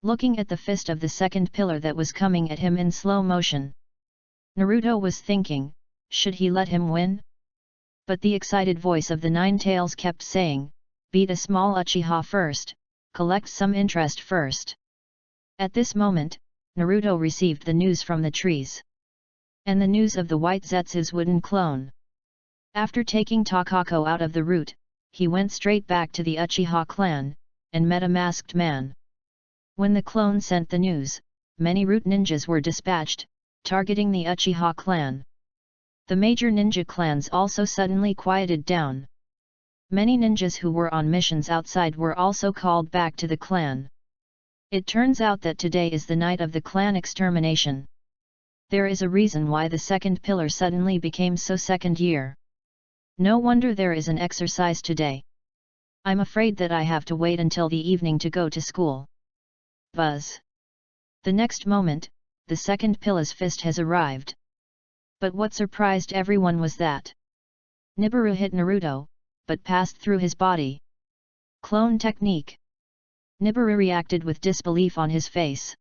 Looking at the fist of the second pillar that was coming at him in slow motion, Naruto was thinking, should he let him win? But the excited voice of the Nine Tails kept saying, beat a small Uchiha first, collect some interest first. At this moment, Naruto received the news from the trees. And the news of the White Zetsu's wooden clone. After taking Takako out of the route, he went straight back to the Uchiha clan, and met a masked man. When the clone sent the news, many root ninjas were dispatched, targeting the Uchiha clan. The major ninja clans also suddenly quieted down. Many ninjas who were on missions outside were also called back to the clan. It turns out that today is the night of the clan extermination. There is a reason why the second pillar suddenly became so second year. No wonder there is an exercise today. I'm afraid that I have to wait until the evening to go to school. Buzz. The next moment, the second pilla's fist has arrived. But what surprised everyone was that Nibiru hit Naruto, but passed through his body. Clone technique. Nibiru reacted with disbelief on his face.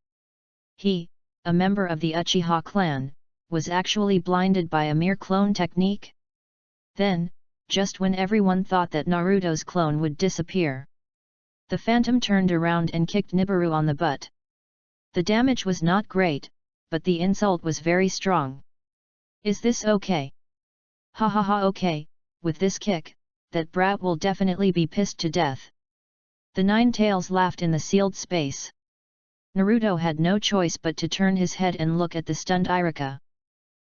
He, a member of the Uchiha clan, was actually blinded by a mere clone technique? Then, just when everyone thought that Naruto's clone would disappear, the Phantom turned around and kicked Nibiru on the butt. The damage was not great, but the insult was very strong. Is this okay? Ha ha ha, okay, with this kick, that brat will definitely be pissed to death. The Nine Tails laughed in the sealed space. Naruto had no choice but to turn his head and look at the stunned Iruka.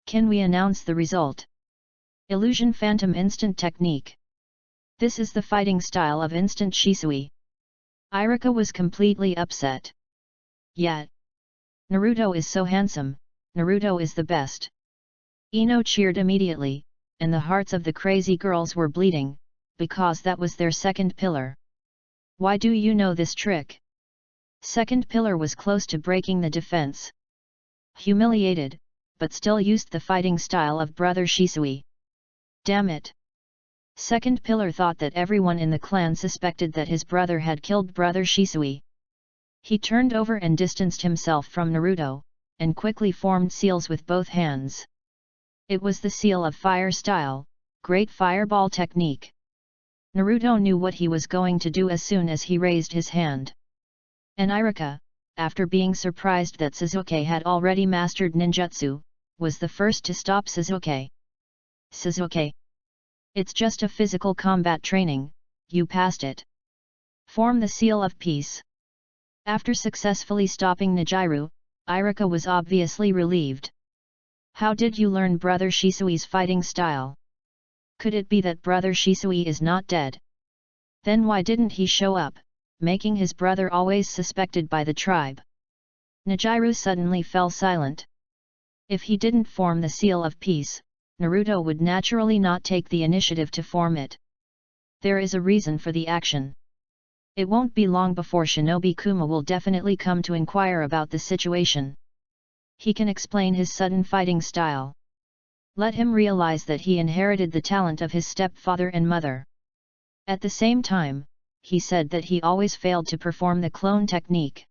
Can we announce the result? Illusion Phantom Instant Technique. This is the fighting style of Instant Shisui. Iruka was completely upset. Yet, Naruto is so handsome, Naruto is the best. Ino cheered immediately, and the hearts of the crazy girls were bleeding, because that was their second pillar. Why do you know this trick? Second pillar was close to breaking the defense. Humiliated, but still used the fighting style of Brother Shisui. Damn it! Second pillar thought that everyone in the clan suspected that his brother had killed Brother Shisui. He turned over and distanced himself from Naruto, and quickly formed seals with both hands. It was the seal of fire style, Great Fireball technique. Naruto knew what he was going to do as soon as he raised his hand. And Iruka, after being surprised that Sasuke had already mastered ninjutsu, was the first to stop Sasuke. Sasuke. It's just a physical combat training, you passed it. Form the seal of peace. After successfully stopping Nijiru, Iruka was obviously relieved. How did you learn Brother Shisui's fighting style? Could it be that Brother Shisui is not dead? Then why didn't he show up, making his brother always suspected by the tribe? Nijiru suddenly fell silent. If he didn't form the seal of peace, Naruto would naturally not take the initiative to form it. There is a reason for the action. It won't be long before Shinobi Kuma will definitely come to inquire about the situation. He can explain his sudden fighting style. Let him realize that he inherited the talent of his stepfather and mother. At the same time, he said that he always failed to perform the clone technique.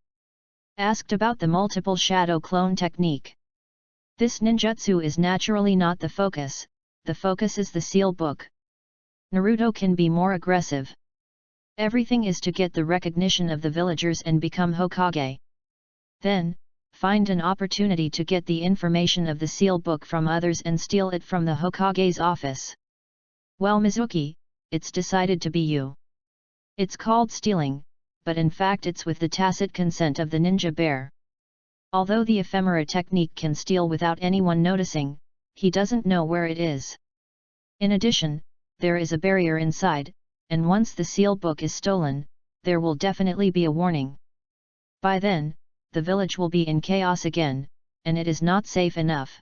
Asked about the multiple shadow clone technique. This ninjutsu is naturally not the focus is the seal book. Naruto can be more aggressive. Everything is to get the recognition of the villagers and become Hokage. Then, find an opportunity to get the information of the seal book from others and steal it from the Hokage's office. Well, Mizuki, it's decided to be you. It's called stealing, but in fact it's with the tacit consent of the ninja bear. Although the ephemera technique can steal without anyone noticing, he doesn't know where it is. In addition, there is a barrier inside, and once the seal book is stolen, there will definitely be a warning. By then, the village will be in chaos again, and it is not safe enough.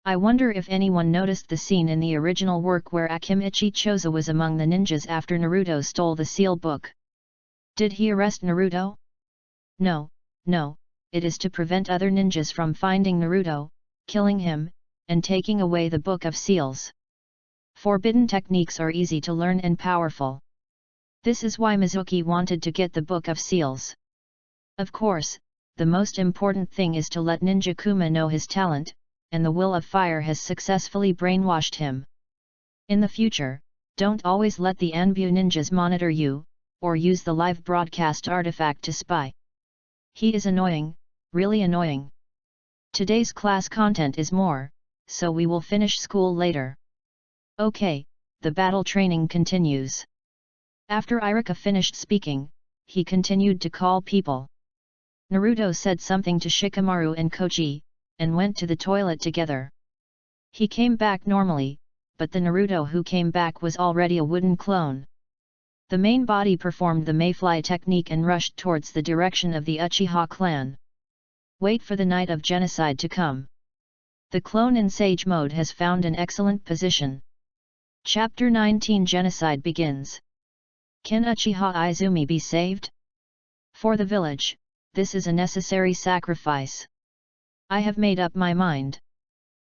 I wonder if anyone noticed the scene in the original work where Akimichi Choza was among the ninjas after Naruto stole the seal book. Did he arrest Naruto? No, it is to prevent other ninjas from finding Naruto, killing him, and taking away the Book of Seals. Forbidden techniques are easy to learn and powerful. This is why Mizuki wanted to get the Book of Seals. Of course, the most important thing is to let Ninja Kuma know his talent, and the will of fire has successfully brainwashed him. In the future, don't always let the Anbu ninjas monitor you, or use the live broadcast artifact to spy. He is annoying, really annoying. Today's class content is more, so we will finish school later. Okay, the battle training continues. After Iruka finished speaking, he continued to call people. Naruto said something to Shikamaru and Koji, and went to the toilet together. He came back normally, but the Naruto who came back was already a wooden clone. The main body performed the mayfly technique and rushed towards the direction of the Uchiha clan. Wait for the night of genocide to come. The clone in Sage mode has found an excellent position. Chapter 19 Genocide begins. Can Uchiha Izumi be saved? For the village, this is a necessary sacrifice. I have made up my mind.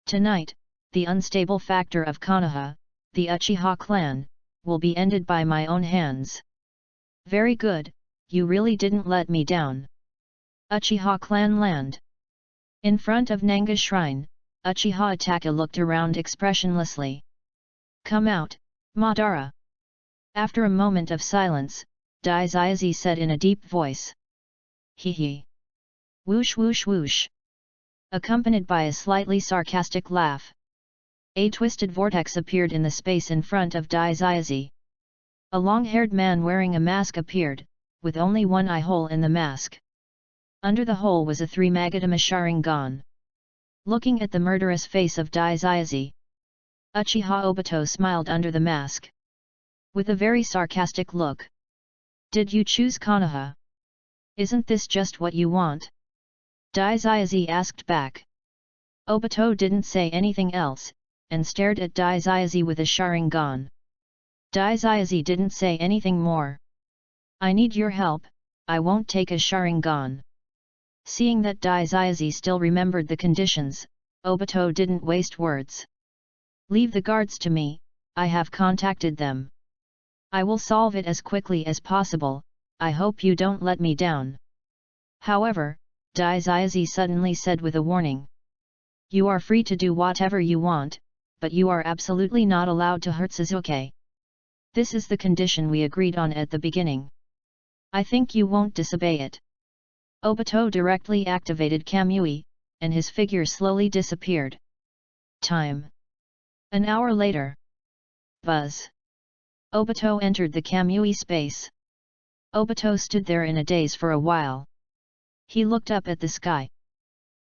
Tonight, the unstable factor of Konoha, the Uchiha clan, will be ended by my own hands. Very good, you really didn't let me down. Uchiha clan land. In front of Nanga's shrine, Uchiha Itachi looked around expressionlessly. Come out, Madara. After a moment of silence, Daizayazi said in a deep voice. Hee hee. Whoosh whoosh whoosh. Accompanied by a slightly sarcastic laugh. A twisted vortex appeared in the space in front of Daizayazi. A long-haired man wearing a mask appeared, with only one eye hole in the mask. Under the hole was a 3-Magatama Sharingan. Looking at the murderous face of Daizayazi, Uchiha Obito smiled under the mask. With a very sarcastic look. Did you choose Konoha? Isn't this just what you want? Daizayazi asked back. Obito didn't say anything else, and stared at Daizayazi with a Sharingan. Daizayazi didn't say anything more. I need your help, I won't take a Sharingan. Seeing that Daizayazi still remembered the conditions, Obito didn't waste words. Leave the guards to me, I have contacted them. I will solve it as quickly as possible, I hope you don't let me down. However, Daizayazi suddenly said with a warning. You are free to do whatever you want, but you are absolutely not allowed to hurt Sasuke. This is the condition we agreed on at the beginning. I think you won't disobey it. Obito directly activated Kamui, and his figure slowly disappeared. Time. An hour later. Buzz. Obito entered the Kamui space. Obito stood there in a daze for a while. He looked up at the sky.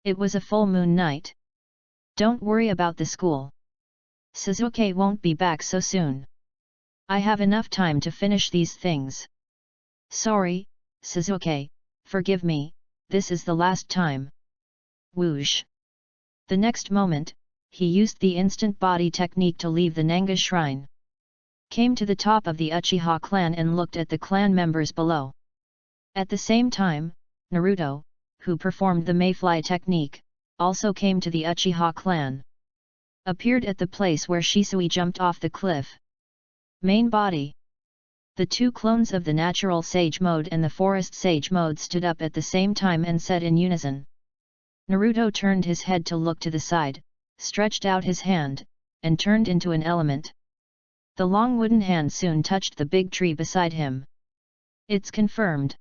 It was a full moon night. Don't worry about the school. Sasuke won't be back so soon. I have enough time to finish these things. Sorry, Sasuke, forgive me, this is the last time. Whoosh. The next moment, he used the instant body technique to leave the Nanga shrine. Came to the top of the Uchiha clan and looked at the clan members below. At the same time, Naruto, who performed the mayfly technique, also came to the Uchiha clan. Appeared at the place where Shisui jumped off the cliff. Main body. The two clones of the natural sage mode and the forest sage mode stood up at the same time and said in unison. Naruto turned his head to look to the side, stretched out his hand, and turned into an element. The long wooden hand soon touched the big tree beside him. It's confirmed.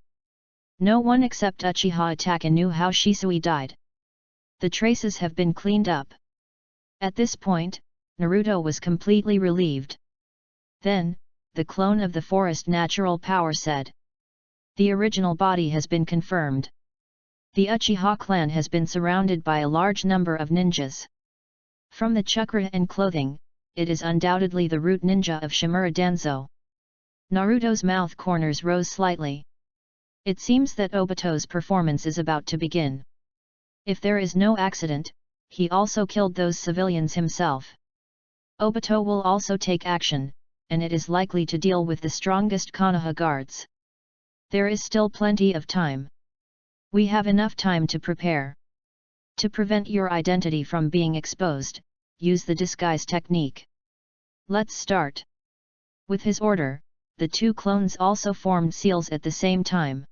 No one except Uchiha Itachi knew how Shisui died. The traces have been cleaned up. At this point, Naruto was completely relieved. Then, the clone of the forest natural power said. The original body has been confirmed. The Uchiha clan has been surrounded by a large number of ninjas. From the chakra and clothing, it is undoubtedly the root ninja of Shimura Danzo. Naruto's mouth corners rose slightly. It seems that Obito's performance is about to begin. If there is no accident, he also killed those civilians himself. Obito will also take action, and it is likely to deal with the strongest Konoha guards. There is still plenty of time. We have enough time to prepare. To prevent your identity from being exposed, use the disguise technique. Let's start. With his order, the two clones also formed seals at the same time.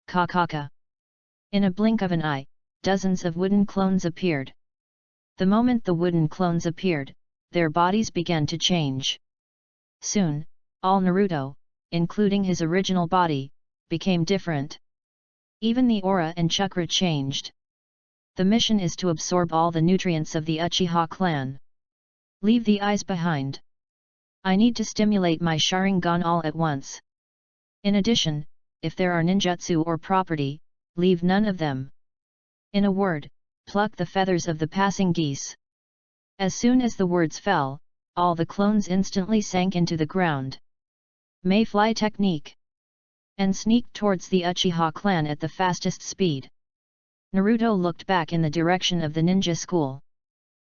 Ka. In a blink of an eye, dozens of wooden clones appeared. The moment the wooden clones appeared, their bodies began to change. Soon, all Naruto, including his original body, became different. Even the aura and chakra changed. The mission is to absorb all the nutrients of the Uchiha clan. Leave the eyes behind. I need to stimulate my Sharingan all at once. In addition, if there are ninjutsu or property, leave none of them. In a word, pluck the feathers of the passing geese. As soon as the words fell, all the clones instantly sank into the ground. Mayfly technique, and sneaked towards the Uchiha clan at the fastest speed. Naruto looked back in the direction of the ninja school.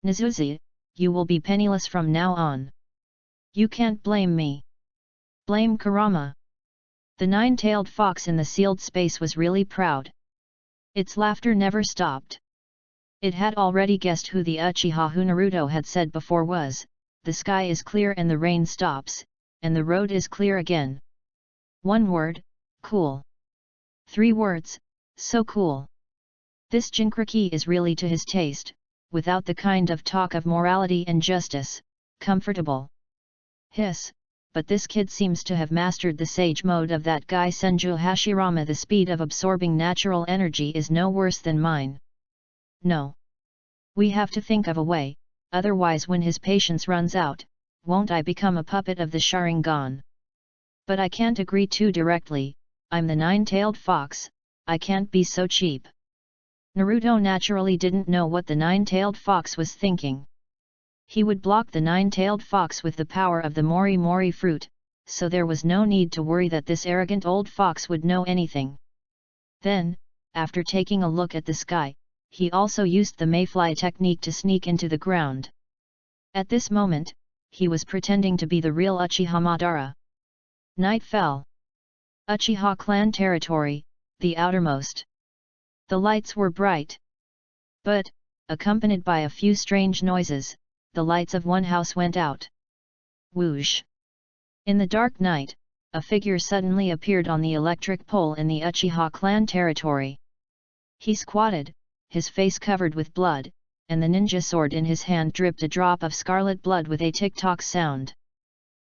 Nezuzi, you will be penniless from now on. You can't blame me. Blame Kurama. The nine-tailed fox in the sealed space was really proud. Its laughter never stopped. It had already guessed who the Uchiha who Naruto had said before was. The sky is clear and the rain stops, and the road is clear again. One word, cool. 3 words, so cool. This Jinchuriki is really to his taste, without the kind of talk of morality and justice, comfortable. Hiss, but this kid seems to have mastered the sage mode of that guy Senju Hashirama. The speed of absorbing natural energy is no worse than mine. No. We have to think of a way, otherwise when his patience runs out, won't I become a puppet of the Sharingan? But I can't agree too directly, I'm the nine-tailed fox, I can't be so cheap. Naruto naturally didn't know what the nine-tailed fox was thinking. He would block the nine-tailed fox with the power of the Mori Mori fruit, so there was no need to worry that this arrogant old fox would know anything. Then, after taking a look at the sky, he also used the mayfly technique to sneak into the ground. At this moment, he was pretending to be the real Uchiha Madara. Night fell. Uchiha clan territory, the outermost. The lights were bright. But, accompanied by a few strange noises, the lights of one house went out. Whoosh! In the dark night, a figure suddenly appeared on the electric pole in the Uchiha clan territory. He squatted, his face covered with blood, and the ninja sword in his hand dripped a drop of scarlet blood with a tick-tock sound.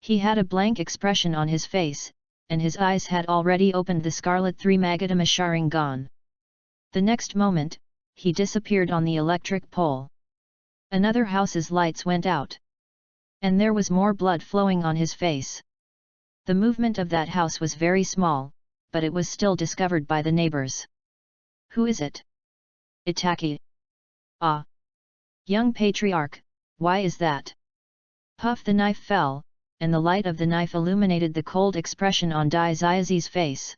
He had a blank expression on his face, and his eyes had already opened the scarlet 3 Magatama Sharingan. The next moment, he disappeared on the electric pole. Another house's lights went out. And there was more blood flowing on his face. The movement of that house was very small, but it was still discovered by the neighbors. Who is it? Itaki. Ah! Young patriarch, why is that? Puff! The knife fell, and the light of the knife illuminated the cold expression on Daizayazi's face.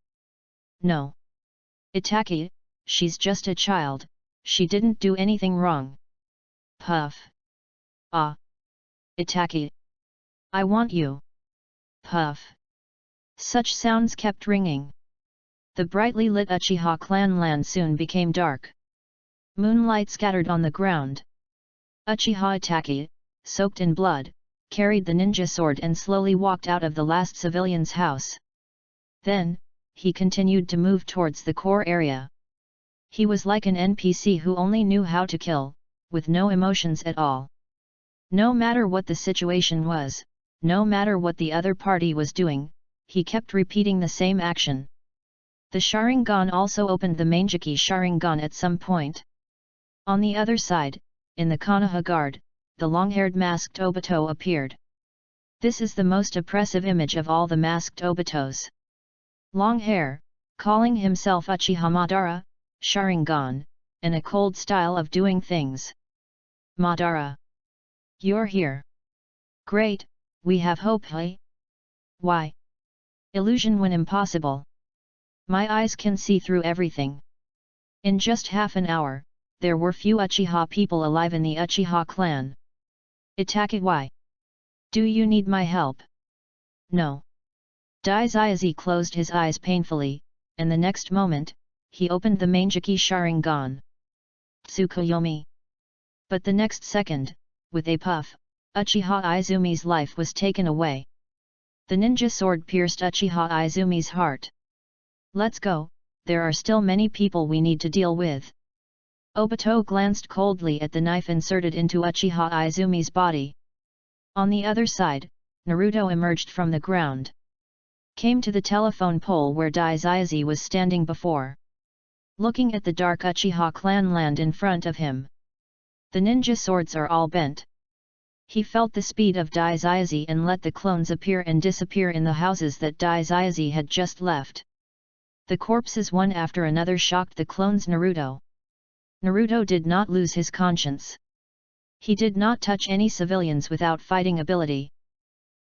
No. Itaki, she's just a child, she didn't do anything wrong. Puff. Ah! Itaki. I want you. Puff. Such sounds kept ringing. The brightly lit Uchiha clan land soon became dark. Moonlight scattered on the ground. Uchiha Itaki, soaked in blood, carried the ninja sword and slowly walked out of the last civilian's house. Then, he continued to move towards the core area. He was like an NPC who only knew how to kill, with no emotions at all. No matter what the situation was, no matter what the other party was doing, he kept repeating the same action. The Sharingan also opened the Manjiki Sharingan at some point. On the other side, in the Konoha guard, the long-haired masked Obito appeared. This is the most oppressive image of all the masked Obitos. Long hair, calling himself Uchiha Madara, Sharingan, and a cold style of doing things. Madara. You're here. Great, we have hope, hey? Why? Illusion when impossible. My eyes can see through everything. In just half an hour, there were few Uchiha people alive in the Uchiha clan. Itaki, why? Do you need my help? No. Daizayazi closed his eyes painfully, and the next moment, he opened the Manjiki Sharingan. Tsukuyomi. But the next second, with a puff, Uchiha Izumi's life was taken away. The ninja sword pierced Uchiha Izumi's heart. Let's go, there are still many people we need to deal with. Obito glanced coldly at the knife inserted into Uchiha Izumi's body. On the other side, Naruto emerged from the ground. Came to the telephone pole where Daizayazi was standing before. Looking at the dark Uchiha clan land in front of him. The ninja swords are all bent. He felt the speed of Daizayazi and let the clones appear and disappear in the houses that Daizayazi had just left. The corpses one after another shocked the clones Naruto. Naruto did not lose his conscience. He did not touch any civilians without fighting ability.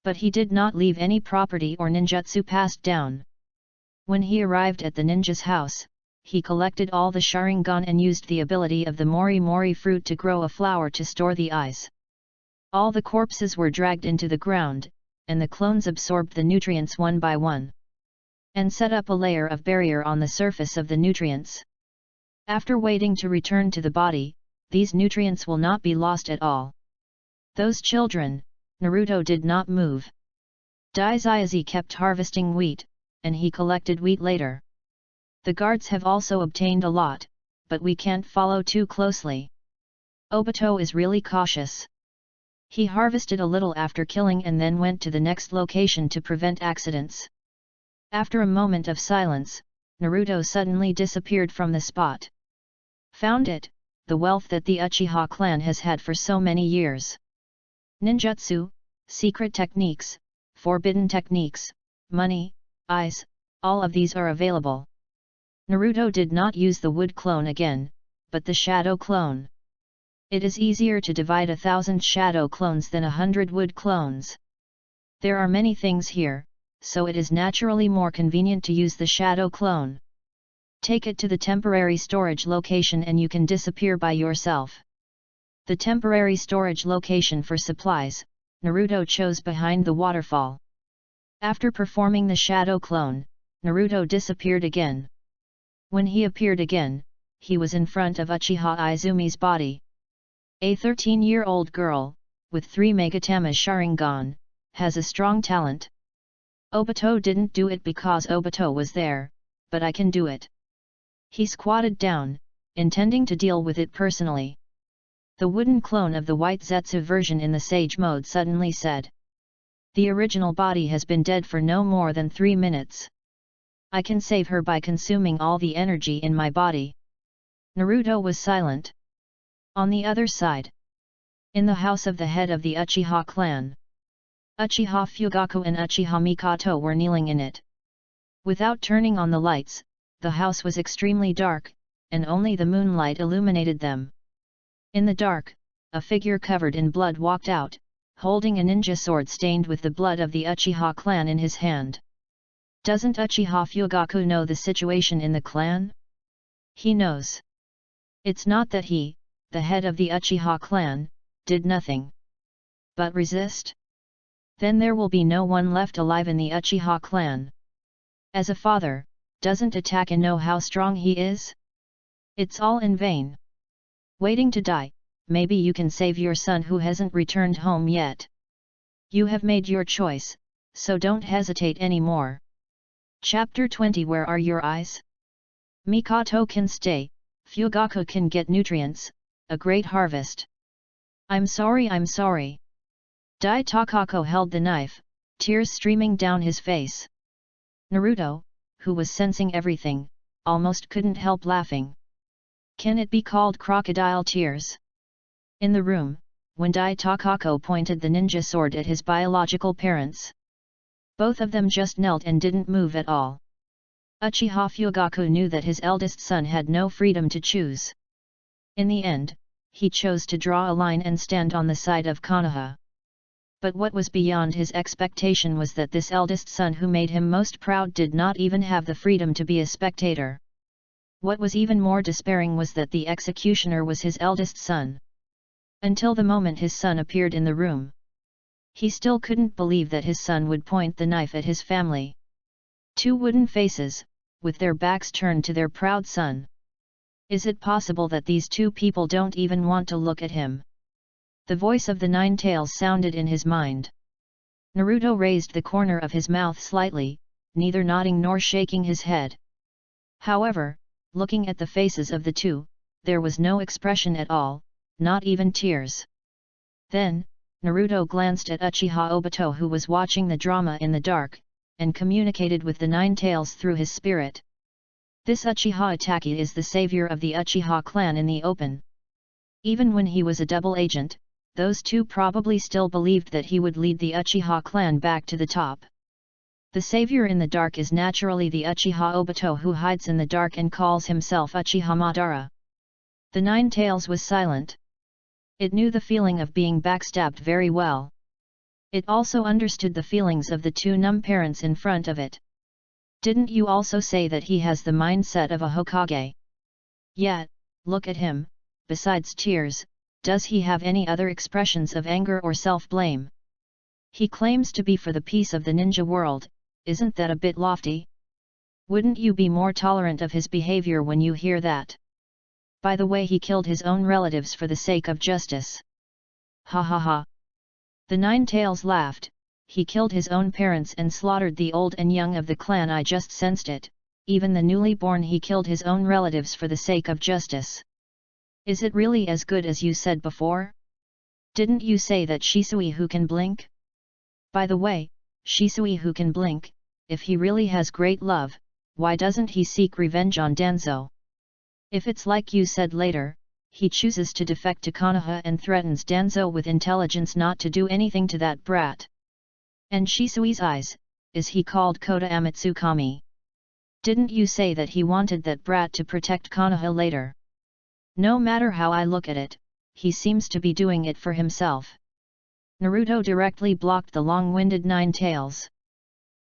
But he did not leave any property or ninjutsu passed down. When he arrived at the ninja's house, he collected all the Sharingan and used the ability of the Mori Mori fruit to grow a flower to store the eyes. All the corpses were dragged into the ground, and the clones absorbed the nutrients one by one, and set up a layer of barrier on the surface of the nutrients. After waiting to return to the body, these nutrients will not be lost at all. Those children, Naruto did not move. Daizayazi kept harvesting wheat, and he collected wheat later. The guards have also obtained a lot, but we can't follow too closely. Obito is really cautious. He harvested a little after killing and then went to the next location to prevent accidents. After a moment of silence, Naruto suddenly disappeared from the spot. Found it, the wealth that the Uchiha clan has had for so many years. Ninjutsu, secret techniques, forbidden techniques, money, eyes, all of these are available. Naruto did not use the wood clone again, but the shadow clone. It is easier to divide 1,000 shadow clones than 100 wood clones. There are many things here, so it is naturally more convenient to use the shadow clone. Take it to the temporary storage location and you can disappear by yourself. The temporary storage location for supplies, Naruto chose behind the waterfall. After performing the shadow clone, Naruto disappeared again. When he appeared again, he was in front of Uchiha Izumi's body. A 13-year-old girl, with 3 Megatama Sharingan, has a strong talent. Obito didn't do it because Obito was there, but I can do it. He squatted down, intending to deal with it personally. The wooden clone of the white Zetsu version in the Sage mode suddenly said. The original body has been dead for no more than 3 minutes. I can save her by consuming all the energy in my body. Naruto was silent. On the other side, in the house of the head of the Uchiha clan, Uchiha Fugaku and Uchiha Mikoto were kneeling in it. Without turning on the lights, the house was extremely dark, and only the moonlight illuminated them. In the dark, a figure covered in blood walked out, holding a ninja sword stained with the blood of the Uchiha clan in his hand. Doesn't Uchiha Fugaku know the situation in the clan? He knows. It's not that he, the head of the Uchiha clan, did nothing but resist. Then there will be no one left alive in the Uchiha clan. As a father, doesn't attack and know how strong he is? It's all in vain. Waiting to die, maybe you can save your son who hasn't returned home yet. You have made your choice, so don't hesitate anymore. Chapter 20. Where are your eyes? Mikoto can stay, Fugaku can get nutrients, a great harvest. I'm sorry. Dai Takako held the knife, tears streaming down his face. Naruto, who was sensing everything, almost couldn't help laughing. Can it be called crocodile tears? In the room, when Dai Takako pointed the ninja sword at his biological parents, both of them just knelt and didn't move at all. Uchiha Fugaku knew that his eldest son had no freedom to choose. In the end, he chose to draw a line and stand on the side of Konoha. But what was beyond his expectation was that this eldest son who made him most proud did not even have the freedom to be a spectator. What was even more despairing was that the executioner was his eldest son. Until the moment his son appeared in the room, he still couldn't believe that his son would point the knife at his family. 2 wooden faces, with their backs turned to their proud son. Is it possible that these 2 people don't even want to look at him? The voice of the Nine Tails sounded in his mind. Naruto raised the corner of his mouth slightly, neither nodding nor shaking his head. However, looking at the faces of the 2, there was no expression at all, not even tears. Then, Naruto glanced at Uchiha Obito who was watching the drama in the dark, and communicated with the Nine Tails through his spirit. This Uchiha Itachi is the savior of the Uchiha clan in the open. Even when he was a double agent, those 2 probably still believed that he would lead the Uchiha clan back to the top. The savior in the dark is naturally the Uchiha Obito who hides in the dark and calls himself Uchiha Madara. The Nine Tails was silent. It knew the feeling of being backstabbed very well. It also understood the feelings of the two numb parents in front of it. Didn't you also say that he has the mindset of a Hokage? Yet, look at him, besides tears, does he have any other expressions of anger or self-blame? He claims to be for the peace of the ninja world, isn't that a bit lofty? Wouldn't you be more tolerant of his behavior when you hear that? By the way, he killed his own relatives for the sake of justice. Ha ha ha. The Nine Tails laughed. He killed his own parents and slaughtered the old and young of the clan. I just sensed it, even the newly born. He killed his own relatives for the sake of justice. Is it really as good as you said before? Didn't you say that Shisui who can blink? By the way, Shisui who can blink, if he really has great love, why doesn't he seek revenge on Danzo? If it's like you said later, he chooses to defect to Konoha and threatens Danzo with intelligence not to do anything to that brat. And Shisui's eyes, is he called Kota Amatsukami? Didn't you say that he wanted that brat to protect Konoha later? No matter how I look at it, he seems to be doing it for himself. Naruto directly blocked the long-winded Nine Tails.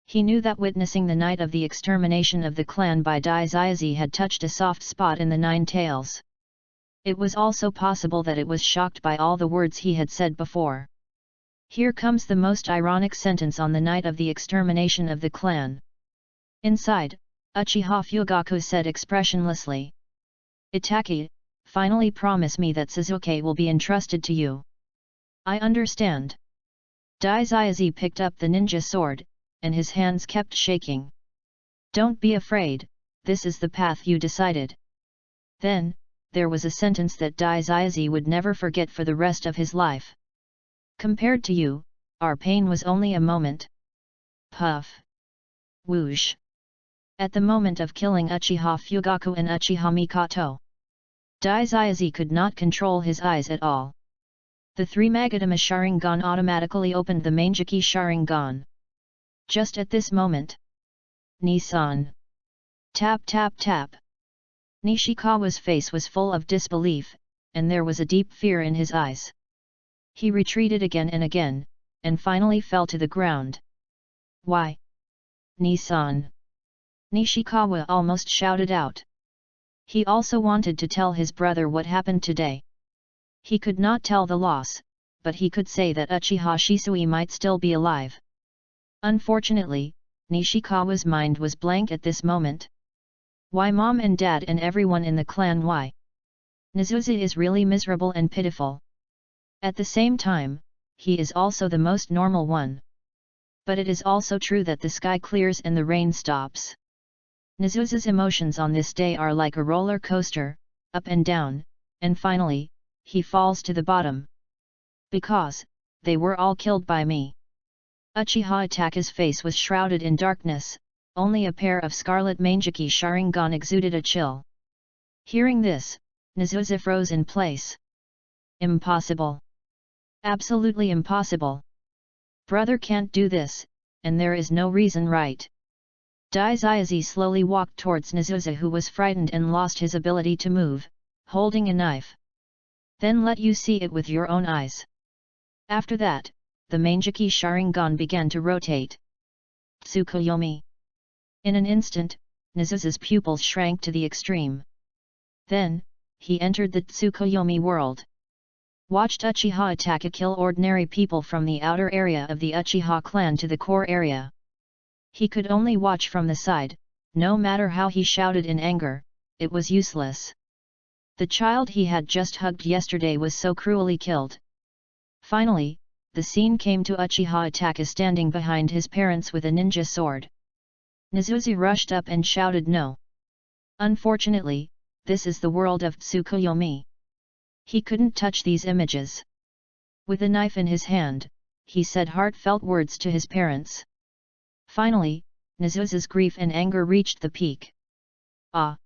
He knew that witnessing the night of the extermination of the clan by Daizayazi had touched a soft spot in the Nine Tails. It was also possible that it was shocked by all the words he had said before. Here comes the most ironic sentence on the night of the extermination of the clan. Inside, Uchiha Fugaku said expressionlessly. Itaki, finally promise me that Sasuke will be entrusted to you. I understand. Daizayazi picked up the ninja sword, and his hands kept shaking. Don't be afraid, this is the path you decided. Then, there was a sentence that Daizayazi would never forget for the rest of his life. Compared to you, our pain was only a moment. Puff. Whoosh. At the moment of killing Uchiha Fugaku and Uchiha Mikoto, Daizayazi could not control his eyes at all. The three Magatama Sharingan automatically opened the Manjiki Sharingan. Just at this moment. Nissan. Tap tap tap. Nishikawa's face was full of disbelief, and there was a deep fear in his eyes. He retreated again and again, and finally fell to the ground. Why? Nissan. Nishikawa almost shouted out. He also wanted to tell his brother what happened today. He could not tell the loss, but he could say that Uchiha Shisui might still be alive. Unfortunately, Nishikawa's mind was blank at this moment. Why mom and dad and everyone in the clan? Why? Nezusa is really miserable and pitiful. At the same time, he is also the most normal one. But it is also true that the sky clears and the rain stops. Nezusa's emotions on this day are like a roller coaster, up and down, and finally, he falls to the bottom. Because, they were all killed by me. Uchiha Itaka's face was shrouded in darkness, only a pair of scarlet Manjiki Sharingan exuded a chill. Hearing this, Nezusa froze in place. Impossible. Absolutely impossible. Brother can't do this, and there is no reason, right? Daizayazi slowly walked towards Nezusa, who was frightened and lost his ability to move, holding a knife. Then let you see it with your own eyes. After that, the Manjiki Sharingan began to rotate. Tsukuyomi. In an instant, Nezusa's pupils shrank to the extreme. Then, he entered the Tsukuyomi world. Watched Uchiha Itaka kill ordinary people from the outer area of the Uchiha clan to the core area. He could only watch from the side, no matter how he shouted in anger, it was useless. The child he had just hugged yesterday was so cruelly killed. Finally, the scene came to Uchiha Itaka standing behind his parents with a ninja sword. Nezusa rushed up and shouted no. Unfortunately, this is the world of Tsukuyomi. He couldn't touch these images. With a knife in his hand, he said heartfelt words to his parents. Finally, Nezusa's grief and anger reached the peak. Ah!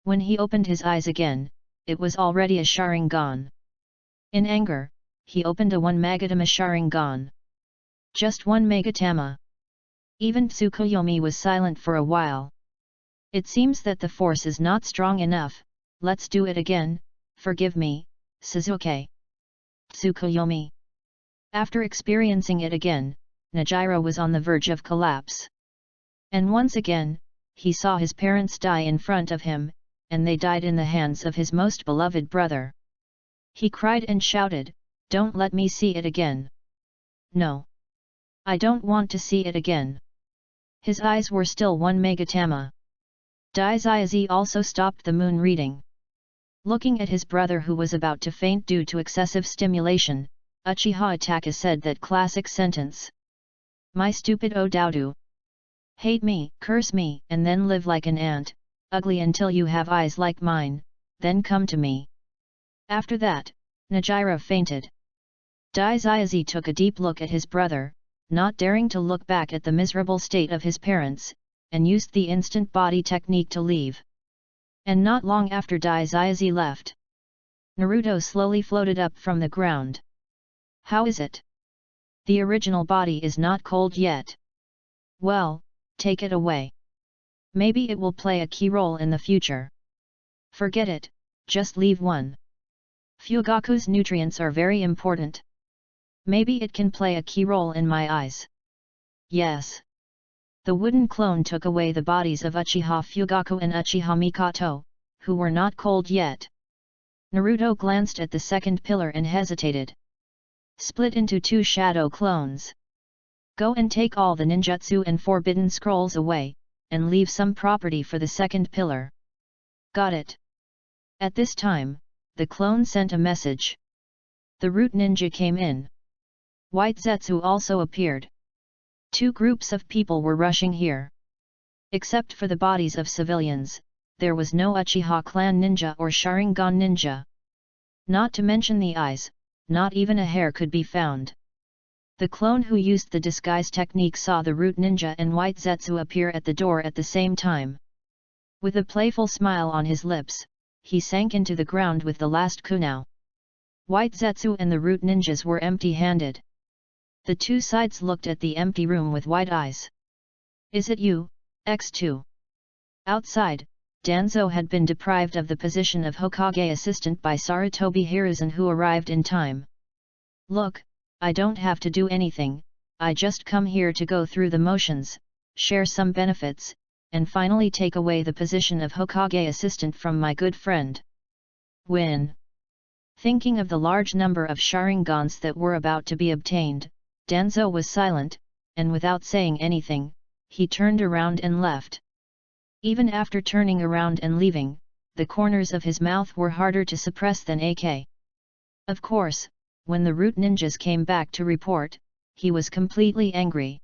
When he opened his eyes again, it was already a Sharingan. In anger, he opened a one Magatama Sharingan. Just one Magatama. Even Tsukuyomi was silent for a while. It seems that the force is not strong enough, let's do it again, forgive me, Sasuke. Tsukuyomi. After experiencing it again, Najiro was on the verge of collapse. And once again, he saw his parents die in front of him, and they died in the hands of his most beloved brother. He cried and shouted, "Don't let me see it again! No! I don't want to see it again!" His eyes were still one megatama. Daizayazi also stopped the moon reading. Looking at his brother who was about to faint due to excessive stimulation, Uchiha Itachi said that classic sentence. "My stupid Odoudou. Hate me, curse me, and then live like an ant, ugly until you have eyes like mine, then come to me." After that, Najiro fainted. Daizayazi took a deep look at his brother, not daring to look back at the miserable state of his parents, and used the instant body technique to leave. And not long after Daizayazi left, Naruto slowly floated up from the ground. "How is it? The original body is not cold yet. Well, take it away. Maybe it will play a key role in the future." "Forget it, just leave one. Fugaku's nutrients are very important. Maybe it can play a key role in my eyes." Yes. The wooden clone took away the bodies of Uchiha Fugaku and Uchiha Mikoto, who were not cold yet. Naruto glanced at the second pillar and hesitated. "Split into 2 shadow clones. Go and take all the ninjutsu and forbidden scrolls away, and leave some property for the second pillar." "Got it." At this time, the clone sent a message. The root ninja came in. White Zetsu also appeared. 2 groups of people were rushing here. Except for the bodies of civilians, there was no Uchiha clan ninja or Sharingan ninja. Not to mention the eyes, not even a hair could be found. The clone who used the disguise technique saw the root ninja and White Zetsu appear at the door at the same time. With a playful smile on his lips, he sank into the ground with the last kunao. White Zetsu and the root ninjas were empty-handed. The 2 sides looked at the empty room with wide eyes. "Is it you, X2?" Outside, Danzo had been deprived of the position of Hokage assistant by Sarutobi Hiruzen, who arrived in time. "Look, I don't have to do anything, I just come here to go through the motions, share some benefits, and finally take away the position of Hokage assistant from my good friend. Win." Thinking of the large number of Sharingans that were about to be obtained, Danzo was silent, and without saying anything, he turned around and left. Even after turning around and leaving, the corners of his mouth were harder to suppress than AK. Of course, when the root ninjas came back to report, he was completely angry.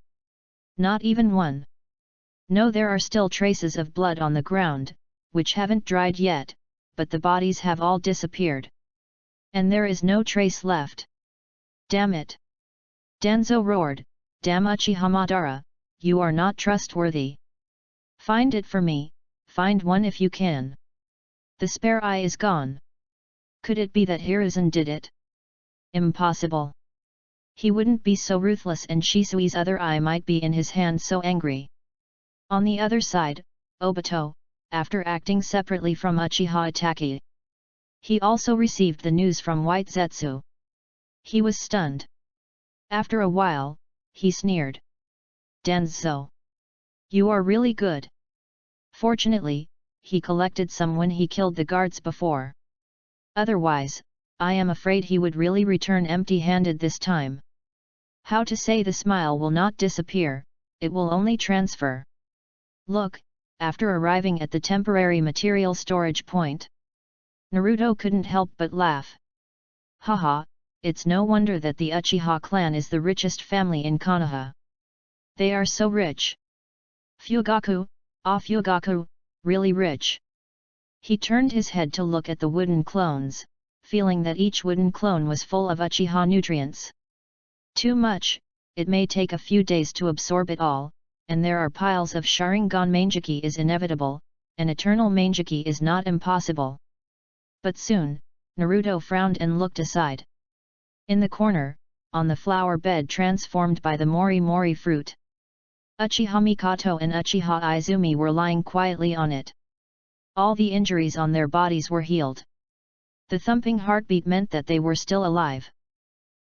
"Not even one. No, there are still traces of blood on the ground, which haven't dried yet, but the bodies have all disappeared. And there is no trace left. Damn it!" Danzo roared, "Damn Uchiha Madara, you are not trustworthy. Find it for me, find one if you can. The spare eye is gone. Could it be that Hiruzen did it? Impossible. He wouldn't be so ruthless, and Shisui's other eye might be in his hand so angry." On the other side, Obito, after acting separately from Uchiha Itachi, he also received the news from White Zetsu. He was stunned. After a while, he sneered. "Danzo! You are really good. Fortunately, he collected some when he killed the guards before. Otherwise, I am afraid he would really return empty-handed this time. How to say the smile will not disappear, it will only transfer. Look, after arriving at the temporary material storage point." Naruto couldn't help but laugh. "Haha, it's no wonder that the Uchiha clan is the richest family in Konoha. They are so rich. Fugaku, Fugaku, really rich." He turned his head to look at the wooden clones, feeling that each wooden clone was full of Uchiha nutrients. Too much, it may take a few days to absorb it all, and there are piles of Sharingan Manjiki is inevitable, and eternal Manjiki is not impossible. But soon, Naruto frowned and looked aside. In the corner, on the flower bed transformed by the Mori Mori fruit, Uchiha Mikoto and Uchiha Izumi were lying quietly on it. All the injuries on their bodies were healed. The thumping heartbeat meant that they were still alive.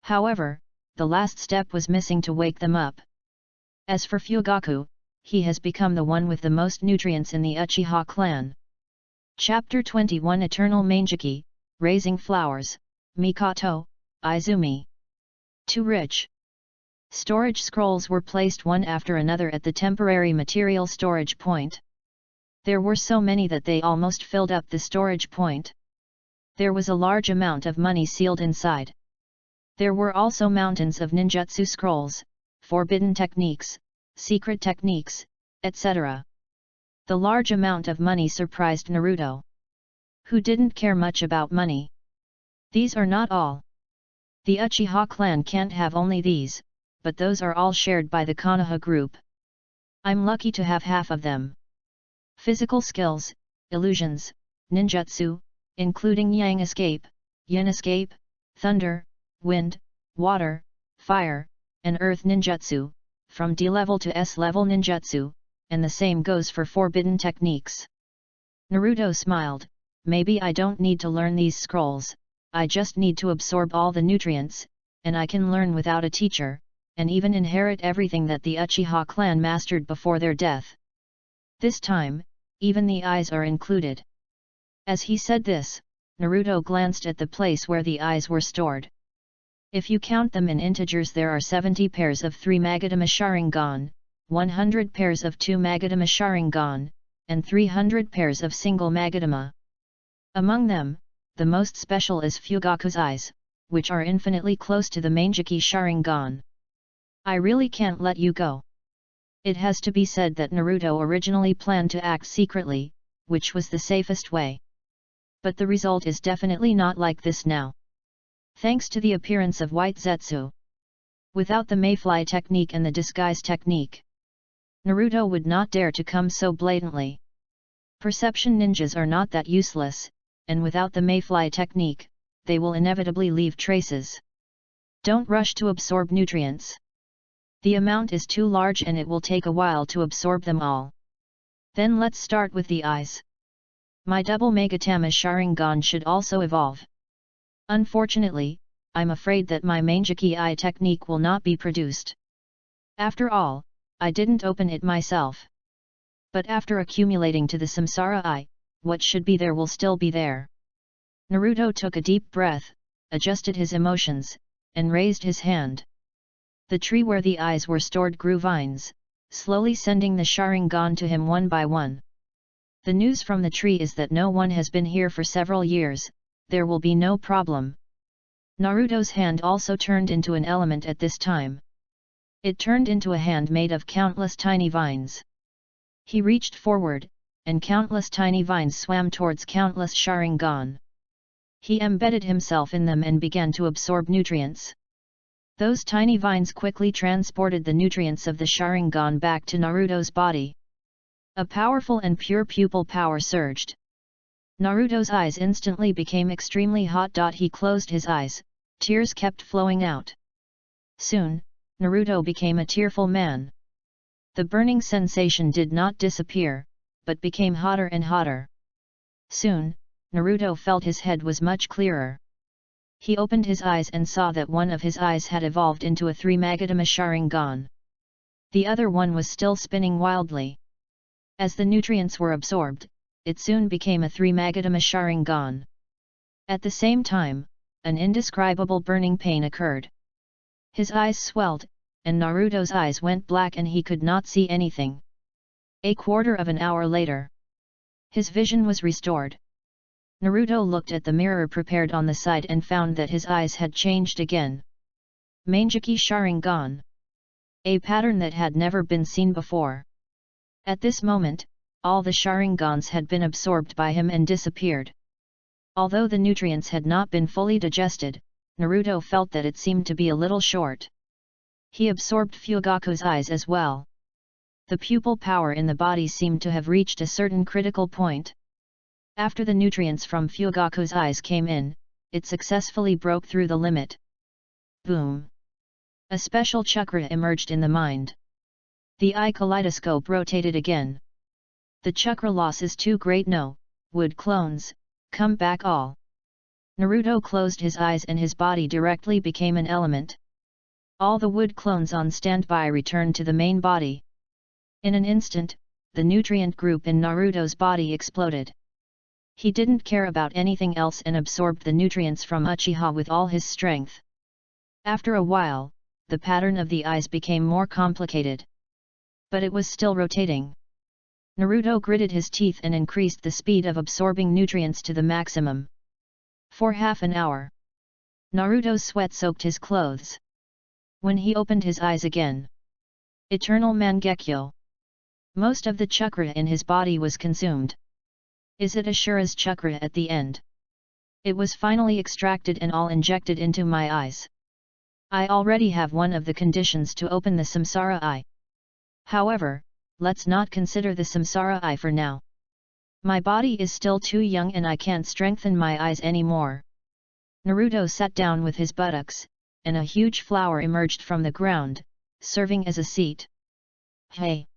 However, the last step was missing to wake them up. As for Fugaku, he has become the one with the most nutrients in the Uchiha clan. Chapter 21 Eternal Mangeki, Raising Flowers, Mikoto, Izumi. Too rich. Storage scrolls were placed one after another at the temporary material storage point. There were so many that they almost filled up the storage point. There was a large amount of money sealed inside. There were also mountains of ninjutsu scrolls, forbidden techniques, secret techniques, etc. The large amount of money surprised Naruto, who didn't care much about money. These are not all. The Uchiha clan can't have only these, but those are all shared by the Konoha group. I'm lucky to have half of them. Physical skills, illusions, ninjutsu, including yang escape, yin escape, thunder, wind, water, fire, and earth ninjutsu, from D level to S level ninjutsu, and the same goes for forbidden techniques. Naruto smiled, maybe I don't need to learn these scrolls, I just need to absorb all the nutrients, and I can learn without a teacher, and even inherit everything that the Uchiha clan mastered before their death. This time, even the eyes are included. As he said this, Naruto glanced at the place where the eyes were stored. If you count them in integers, there are 70 pairs of 3 Magatama Sharingan, 100 pairs of 2 Magatama Sharingan, and 300 pairs of single Magatama. Among them, the most special is Fugaku's eyes, which are infinitely close to the Mangeki Sharingan. I really can't let you go. It has to be said that Naruto originally planned to act secretly, which was the safest way. But the result is definitely not like this now. Thanks to the appearance of White Zetsu. Without the Mayfly technique and the disguise technique, Naruto would not dare to come so blatantly. Perception ninjas are not that useless, and without the Mayfly technique, they will inevitably leave traces. Don't rush to absorb nutrients. The amount is too large and it will take a while to absorb them all. Then let's start with the eyes. My double Magatama Sharingan should also evolve. Unfortunately, I'm afraid that my Mangeki eye technique will not be produced. After all, I didn't open it myself. But after accumulating to the Samsara eye, what should be there will still be there. Naruto took a deep breath, adjusted his emotions, and raised his hand. The tree where the eyes were stored grew vines, slowly sending the Sharingan to him one by one. The news from the tree is that no one has been here for several years, there will be no problem. Naruto's hand also turned into an element at this time. It turned into a hand made of countless tiny vines. He reached forward, and countless tiny vines swam towards countless Sharingan. He embedded himself in them and began to absorb nutrients. Those tiny vines quickly transported the nutrients of the Sharingan back to Naruto's body. A powerful and pure pupil power surged. Naruto's eyes instantly became extremely hot. He closed his eyes, tears kept flowing out. Soon, Naruto became a tearful man. The burning sensation did not disappear, but became hotter and hotter. Soon, Naruto felt his head was much clearer. He opened his eyes and saw that one of his eyes had evolved into a 3 Magatama Sharingan. The other one was still spinning wildly. As the nutrients were absorbed, it soon became a 3 Magatama Sharingan. At the same time, an indescribable burning pain occurred. His eyes swelled, and Naruto's eyes went black and he could not see anything. A quarter of an hour later, his vision was restored. Naruto looked at the mirror prepared on the side and found that his eyes had changed again. Mangeki Sharingan. A pattern that had never been seen before. At this moment, all the Sharingans had been absorbed by him and disappeared. Although the nutrients had not been fully digested, Naruto felt that it seemed to be a little short. He absorbed Fugaku's eyes as well. The pupil power in the body seemed to have reached a certain critical point. After the nutrients from Fugaku's eyes came in, it successfully broke through the limit. Boom! A special chakra emerged in the mind. The eye kaleidoscope rotated again. The chakra loss is too great. No, wood clones, come back all. Naruto closed his eyes and his body directly became an element. All the wood clones on standby returned to the main body. In an instant, the nutrient group in Naruto's body exploded. He didn't care about anything else and absorbed the nutrients from Uchiha with all his strength. After a while, the pattern of the eyes became more complicated. But it was still rotating. Naruto gritted his teeth and increased the speed of absorbing nutrients to the maximum. For half an hour, Naruto's sweat soaked his clothes. When he opened his eyes again, Eternal Mangekyo. Most of the chakra in his body was consumed. Is it Ashura's chakra at the end? It was finally extracted and all injected into my eyes. I already have one of the conditions to open the Samsara eye. However, let's not consider the Samsara eye for now. My body is still too young and I can't strengthen my eyes anymore. Naruto sat down with his buttocks, and a huge flower emerged from the ground, serving as a seat. Hey!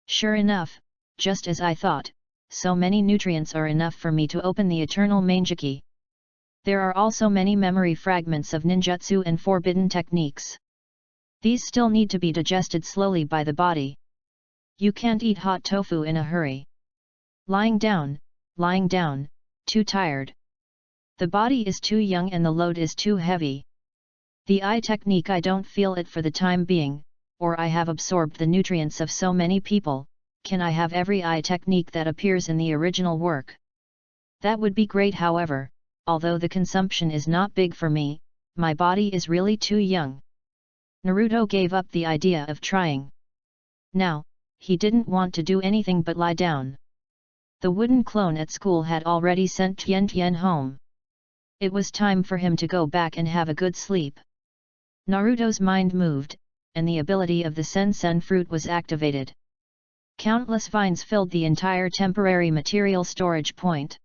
Sure enough, just as I thought, so many nutrients are enough for me to open the eternal Mangekyo. There are also many memory fragments of ninjutsu and forbidden techniques. These still need to be digested slowly by the body. You can't eat hot tofu in a hurry. Lying down, too tired. The body is too young and the load is too heavy. The eye technique, I don't feel it for the time being, or I have absorbed the nutrients of so many people. Can I have every eye technique that appears in the original work? That would be great. However, although the consumption is not big for me, my body is really too young. Naruto gave up the idea of trying. Now, he didn't want to do anything but lie down. The wooden clone at school had already sent Tian home. It was time for him to go back and have a good sleep. Naruto's mind moved, and the ability of the Sensen fruit was activated. Countless vines filled the entire temporary material storage point.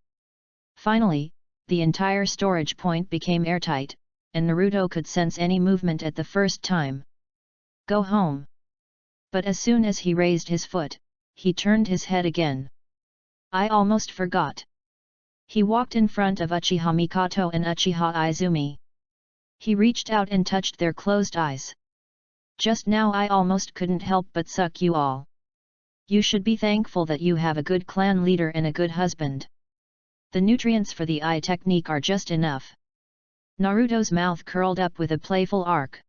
Finally, the entire storage point became airtight, and Naruto could sense any movement at the first time. Go home. But as soon as he raised his foot, he turned his head again. I almost forgot. He walked in front of Uchiha Mikoto and Uchiha Izumi. He reached out and touched their closed eyes. Just now I almost couldn't help but suck you all. You should be thankful that you have a good clan leader and a good husband. The nutrients for the eye technique are just enough. Naruto's mouth curled up with a playful arc.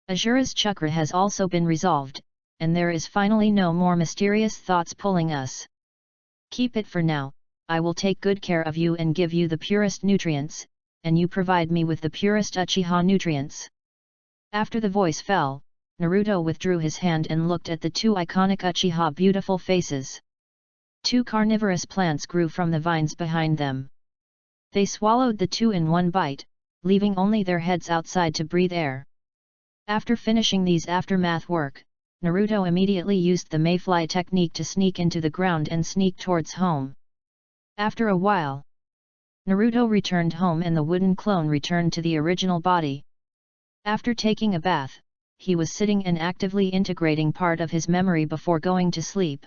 Ashura's chakra has also been resolved, and there is finally no more mysterious thoughts pulling us. Keep it for now. I will take good care of you and give you the purest nutrients, and you provide me with the purest Uchiha nutrients. After the voice fell, Naruto withdrew his hand and looked at the two iconic Uchiha beautiful faces. Two carnivorous plants grew from the vines behind them. They swallowed the two in one bite, leaving only their heads outside to breathe air. After finishing these aftermath work, Naruto immediately used the mayfly technique to sneak into the ground and sneak towards home. After a while, Naruto returned home and the wooden clone returned to the original body. After taking a bath, he was sitting and actively integrating part of his memory before going to sleep.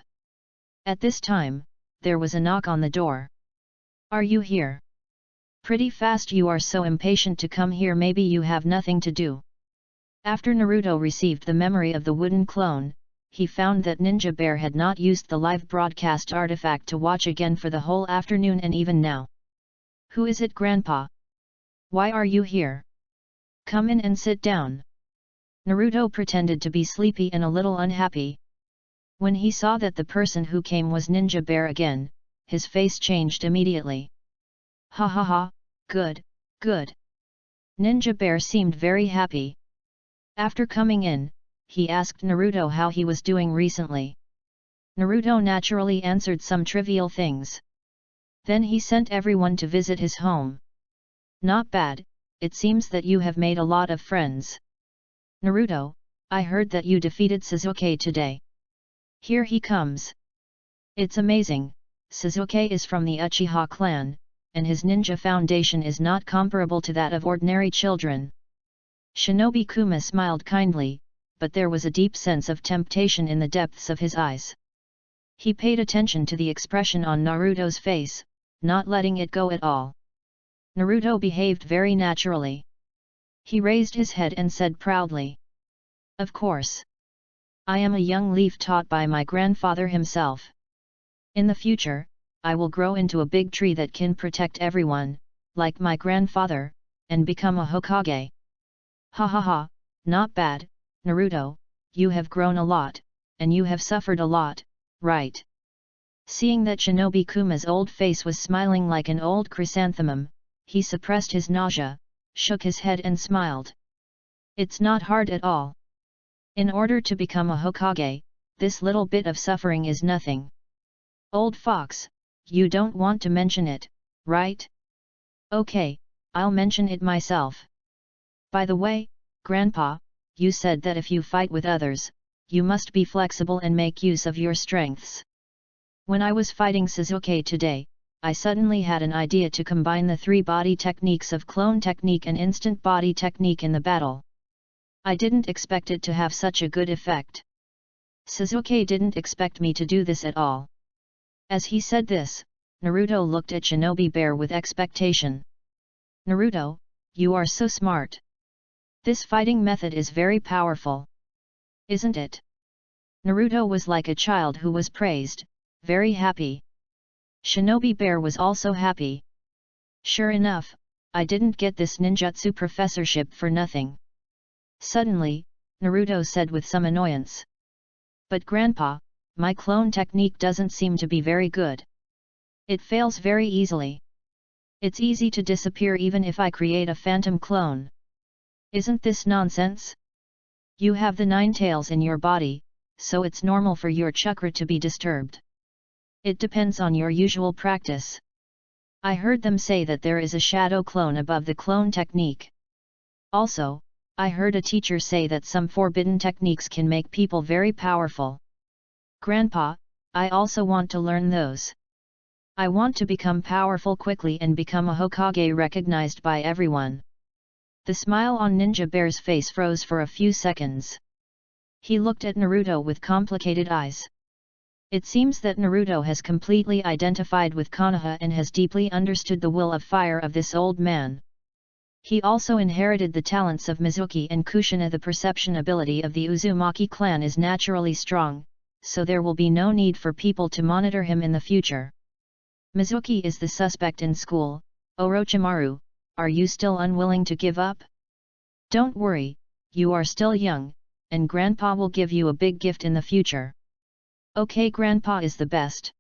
At this time, there was a knock on the door. Are you here? Pretty fast. You are so impatient to come here. Maybe you have nothing to do. After Naruto received the memory of the wooden clone, he found that Ninja Bear had not used the live broadcast artifact to watch again for the whole afternoon and even now. Who is it, Grandpa? Why are you here? Come in and sit down. Naruto pretended to be sleepy and a little unhappy. When he saw that the person who came was Ninja Bear again, his face changed immediately. Ha ha ha, good, good. Ninja Bear seemed very happy. After coming in, he asked Naruto how he was doing recently. Naruto naturally answered some trivial things. Then he sent everyone to visit his home. Not bad, it seems that you have made a lot of friends. Naruto, I heard that you defeated Sasuke today. Here he comes. It's amazing, Sasuke is from the Uchiha clan, and his ninja foundation is not comparable to that of ordinary children. Shinobi Kuma smiled kindly, but there was a deep sense of temptation in the depths of his eyes. He paid attention to the expression on Naruto's face, not letting it go at all. Naruto behaved very naturally. He raised his head and said proudly. Of course. I am a young leaf taught by my grandfather himself. In the future, I will grow into a big tree that can protect everyone, like my grandfather, and become a Hokage. Ha ha ha, not bad, Naruto, you have grown a lot, and you have suffered a lot, right? Seeing that Shinobi Kuma's old face was smiling like an old chrysanthemum, he suppressed his nausea, shook his head and smiled. It's not hard at all. In order to become a Hokage, this little bit of suffering is nothing. Old fox, you don't want to mention it, right? Okay, I'll mention it myself. By the way, Grandpa, you said that if you fight with others, you must be flexible and make use of your strengths. When I was fighting Sasuke today, I suddenly had an idea to combine the 3 body techniques of clone technique and instant body technique in the battle. I didn't expect it to have such a good effect. Sasuke didn't expect me to do this at all. As he said this, Naruto looked at Shinobi Bear with expectation. Naruto, you are so smart. This fighting method is very powerful. Isn't it? Naruto was like a child who was praised, very happy. Shinobi Bear was also happy. Sure enough, I didn't get this ninjutsu professorship for nothing. Suddenly, Naruto said with some annoyance. But Grandpa, my clone technique doesn't seem to be very good. It fails very easily. It's easy to disappear even if I create a phantom clone. Isn't this nonsense? You have the 9 tails in your body, so it's normal for your chakra to be disturbed. It depends on your usual practice. I heard them say that there is a shadow clone above the clone technique. Also, I heard a teacher say that some forbidden techniques can make people very powerful. Grandpa, I also want to learn those. I want to become powerful quickly and become a Hokage recognized by everyone. The smile on Ninja Bear's face froze for a few seconds. He looked at Naruto with complicated eyes. It seems that Naruto has completely identified with Konoha and has deeply understood the will of fire of this old man. He also inherited the talents of Mizuki and Kushina. The perception ability of the Uzumaki clan is naturally strong, so there will be no need for people to monitor him in the future. Mizuki is the suspect in school. Orochimaru, are you still unwilling to give up? Don't worry, you are still young, and Grandpa will give you a big gift in the future. Okay, Grandpa is the best.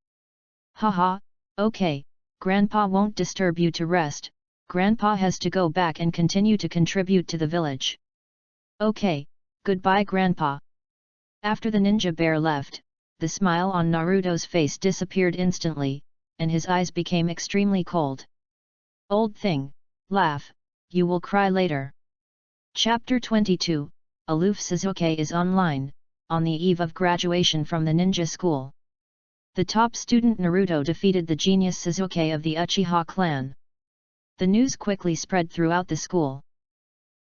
Haha, okay, Grandpa won't disturb you to rest. Grandpa has to go back and continue to contribute to the village. Okay, goodbye Grandpa. After the ninja bear left, the smile on Naruto's face disappeared instantly, and his eyes became extremely cold. Old thing, laugh, you will cry later. Chapter 22, Aloof Sasuke is online, on the eve of graduation from the ninja school. The top student Naruto defeated the genius Sasuke of the Uchiha clan. The news quickly spread throughout the school.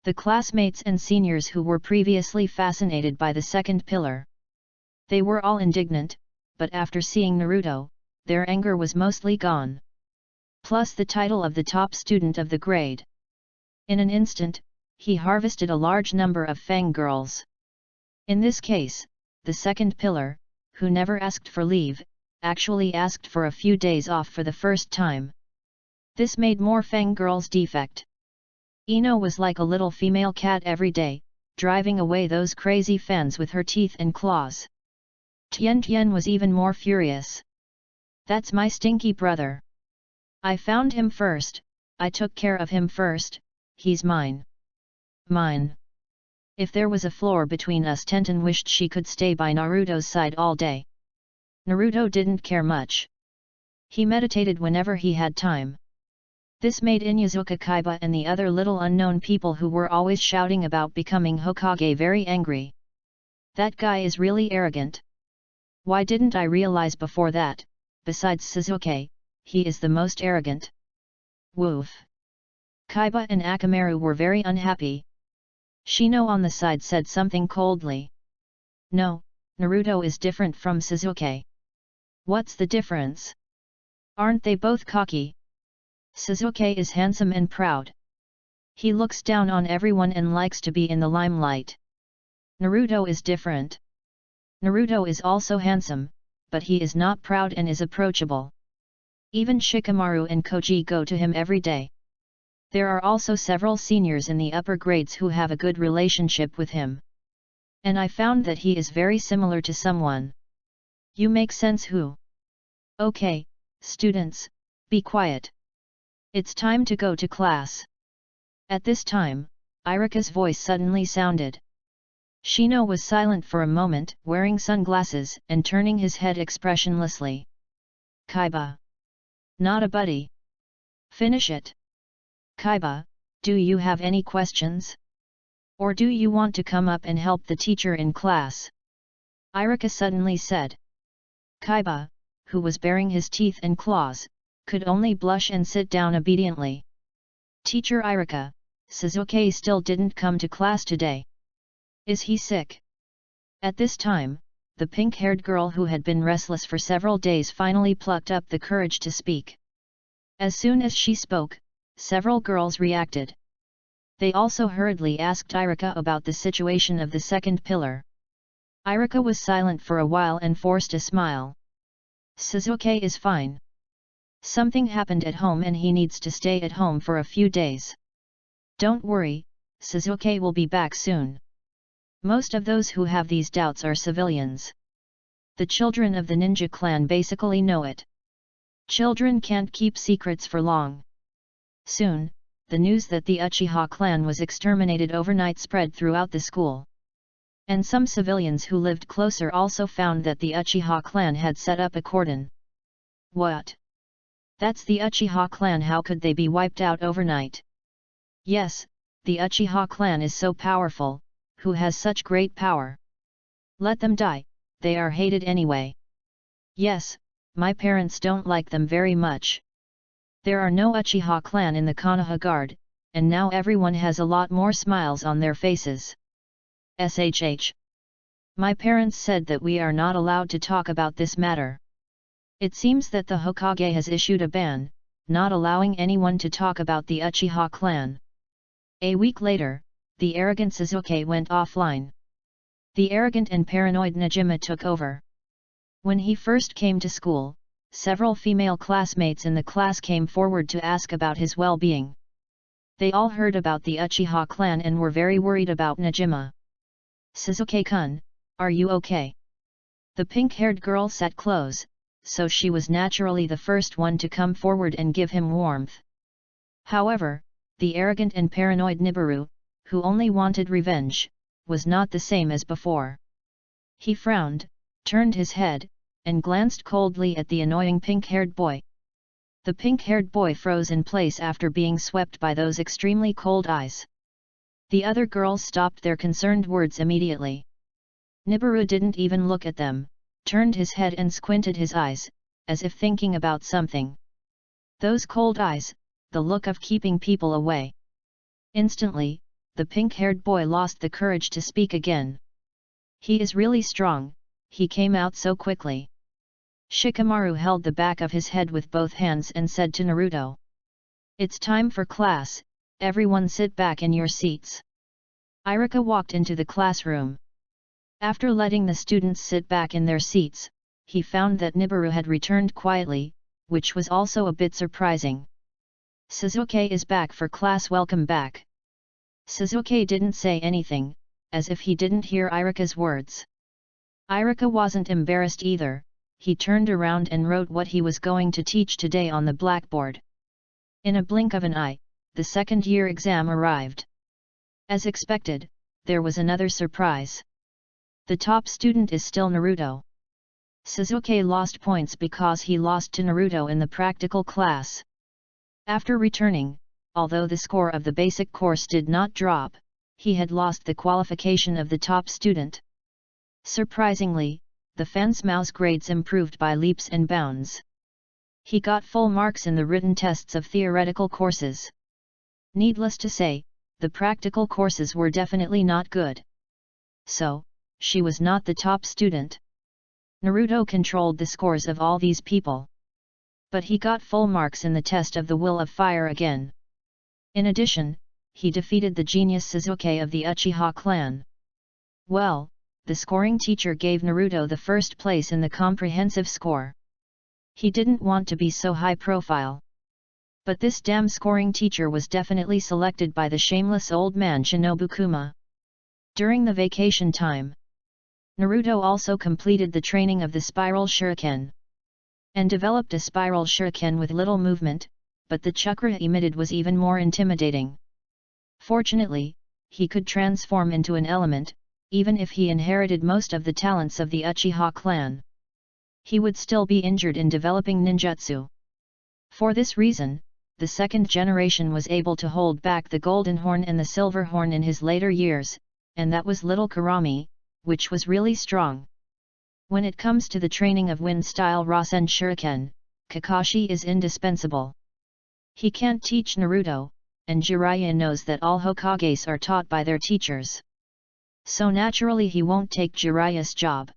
The classmates and seniors who were previously fascinated by the second pillar. They were all indignant, but after seeing Naruto, their anger was mostly gone. Plus the title of the top student of the grade. In an instant, he harvested a large number of fangirls. In this case, the second pillar, who never asked for leave, actually asked for a few days off for the first time. This made more fangirls defect. Ino was like a little female cat every day, driving away those crazy fans with her teeth and claws. Tian was even more furious. That's my stinky brother. I found him first, I took care of him first, he's mine. Mine. If there was a floor between us, Tenten wished she could stay by Naruto's side all day. Naruto didn't care much. He meditated whenever he had time. This made Inuzuka Kaiba and the other little unknown people who were always shouting about becoming Hokage very angry. That guy is really arrogant. Why didn't I realize before that? Besides Sasuke, he is the most arrogant. Woof. Kaiba and Akamaru were very unhappy. Shino on the side said something coldly. No, Naruto is different from Sasuke. What's the difference? Aren't they both cocky? Sasuke is handsome and proud. He looks down on everyone and likes to be in the limelight. Naruto is different. Naruto is also handsome, but he is not proud and is approachable. Even Shikamaru and Koji go to him every day. There are also several seniors in the upper grades who have a good relationship with him. And I found that he is very similar to someone. You make sense who? Okay, students, be quiet. It's time to go to class. At this time, Irika's voice suddenly sounded. Shino was silent for a moment, wearing sunglasses and turning his head expressionlessly. Kaiba. Not a buddy. Finish it. Kaiba, do you have any questions? Or do you want to come up and help the teacher in class? Irika suddenly said. Kaiba, who was baring his teeth and claws, could only blush and sit down obediently. Teacher Irika, Sasuke still didn't come to class today. Is he sick? At this time, the pink-haired girl who had been restless for several days finally plucked up the courage to speak. As soon as she spoke, several girls reacted. They also hurriedly asked Irika about the situation of the second pillar. Irika was silent for a while and forced a smile. Sasuke is fine. Something happened at home and he needs to stay at home for a few days. Don't worry, Sasuke will be back soon. Most of those who have these doubts are civilians. The children of the ninja clan basically know it. Children can't keep secrets for long. Soon, the news that the Uchiha clan was exterminated overnight spread throughout the school. And some civilians who lived closer also found that the Uchiha clan had set up a cordon. What? That's the Uchiha clan, how could they be wiped out overnight? Yes, the Uchiha clan is so powerful, who has such great power? Let them die, they are hated anyway. Yes, my parents don't like them very much. There are no Uchiha clan in the Konoha guard, and now everyone has a lot more smiles on their faces. SHH. My parents said that we are not allowed to talk about this matter. It seems that the Hokage has issued a ban, not allowing anyone to talk about the Uchiha clan. A week later, the arrogant Sasuke went offline. The arrogant and paranoid Najima took over. When he first came to school, several female classmates in the class came forward to ask about his well-being. They all heard about the Uchiha clan and were very worried about Najima. Sasuke-kun, are you okay? The pink-haired girl sat close, so she was naturally the first one to come forward and give him warmth. However, the arrogant and paranoid Nibiru, who only wanted revenge, was not the same as before. He frowned, turned his head, and glanced coldly at the annoying pink-haired boy. The pink-haired boy froze in place after being swept by those extremely cold eyes. The other girls stopped their concerned words immediately. Nibiru didn't even look at them, turned his head and squinted his eyes, as if thinking about something. Those cold eyes, the look of keeping people away. Instantly, the pink-haired boy lost the courage to speak again. He is really strong, he came out so quickly. Shikamaru held the back of his head with both hands and said to Naruto. It's time for class, everyone sit back in your seats. Irika walked into the classroom. After letting the students sit back in their seats, he found that Nibiru had returned quietly, which was also a bit surprising. Sasuke is back for class, welcome back. Sasuke didn't say anything, as if he didn't hear Irika's words. Irika wasn't embarrassed either, he turned around and wrote what he was going to teach today on the blackboard. In a blink of an eye, the second-year exam arrived. As expected, there was another surprise. The top student is still Naruto. Sasuke lost points because he lost to Naruto in the practical class. After returning, although the score of the basic course did not drop, he had lost the qualification of the top student. Surprisingly, the Fansmau's grades improved by leaps and bounds. He got full marks in the written tests of theoretical courses. Needless to say, the practical courses were definitely not good. So, she was not the top student. Naruto controlled the scores of all these people. But he got full marks in the test of the Will of Fire again. In addition, he defeated the genius Sasuke of the Uchiha clan. Well, the scoring teacher gave Naruto the first place in the comprehensive score. He didn't want to be so high profile. But this damn scoring teacher was definitely selected by the shameless old man Shinobu Kuma. During the vacation time, Naruto also completed the training of the spiral shuriken, and developed a spiral shuriken with little movement, but the chakra emitted was even more intimidating. Fortunately, he could transform into an element, even if he inherited most of the talents of the Uchiha clan. He would still be injured in developing ninjutsu. For this reason, the second generation was able to hold back the Golden Horn and the Silver Horn in his later years, and that was Little Kurami, which was really strong. When it comes to the training of wind-style Rasen Shuriken, Kakashi is indispensable. He can't teach Naruto, and Jiraiya knows that all Hokages are taught by their teachers. So naturally he won't take Jiraiya's job.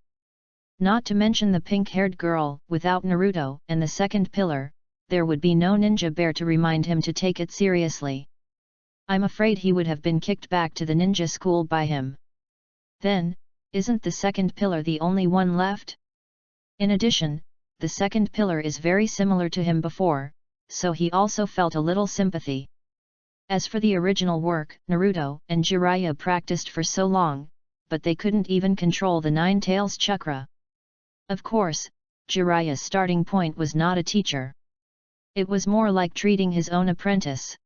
Not to mention the pink-haired girl. Without Naruto and the second pillar, there would be no ninja bear to remind him to take it seriously. I'm afraid he would have been kicked back to the ninja school by him. Then, isn't the second pillar the only one left? In addition, the second pillar is very similar to him before, so he also felt a little sympathy. As for the original work, Naruto and Jiraiya practiced for so long, but they couldn't even control the Nine Tails chakra. Of course, Jiraiya's starting point was not a teacher. It was more like treating his own apprentice.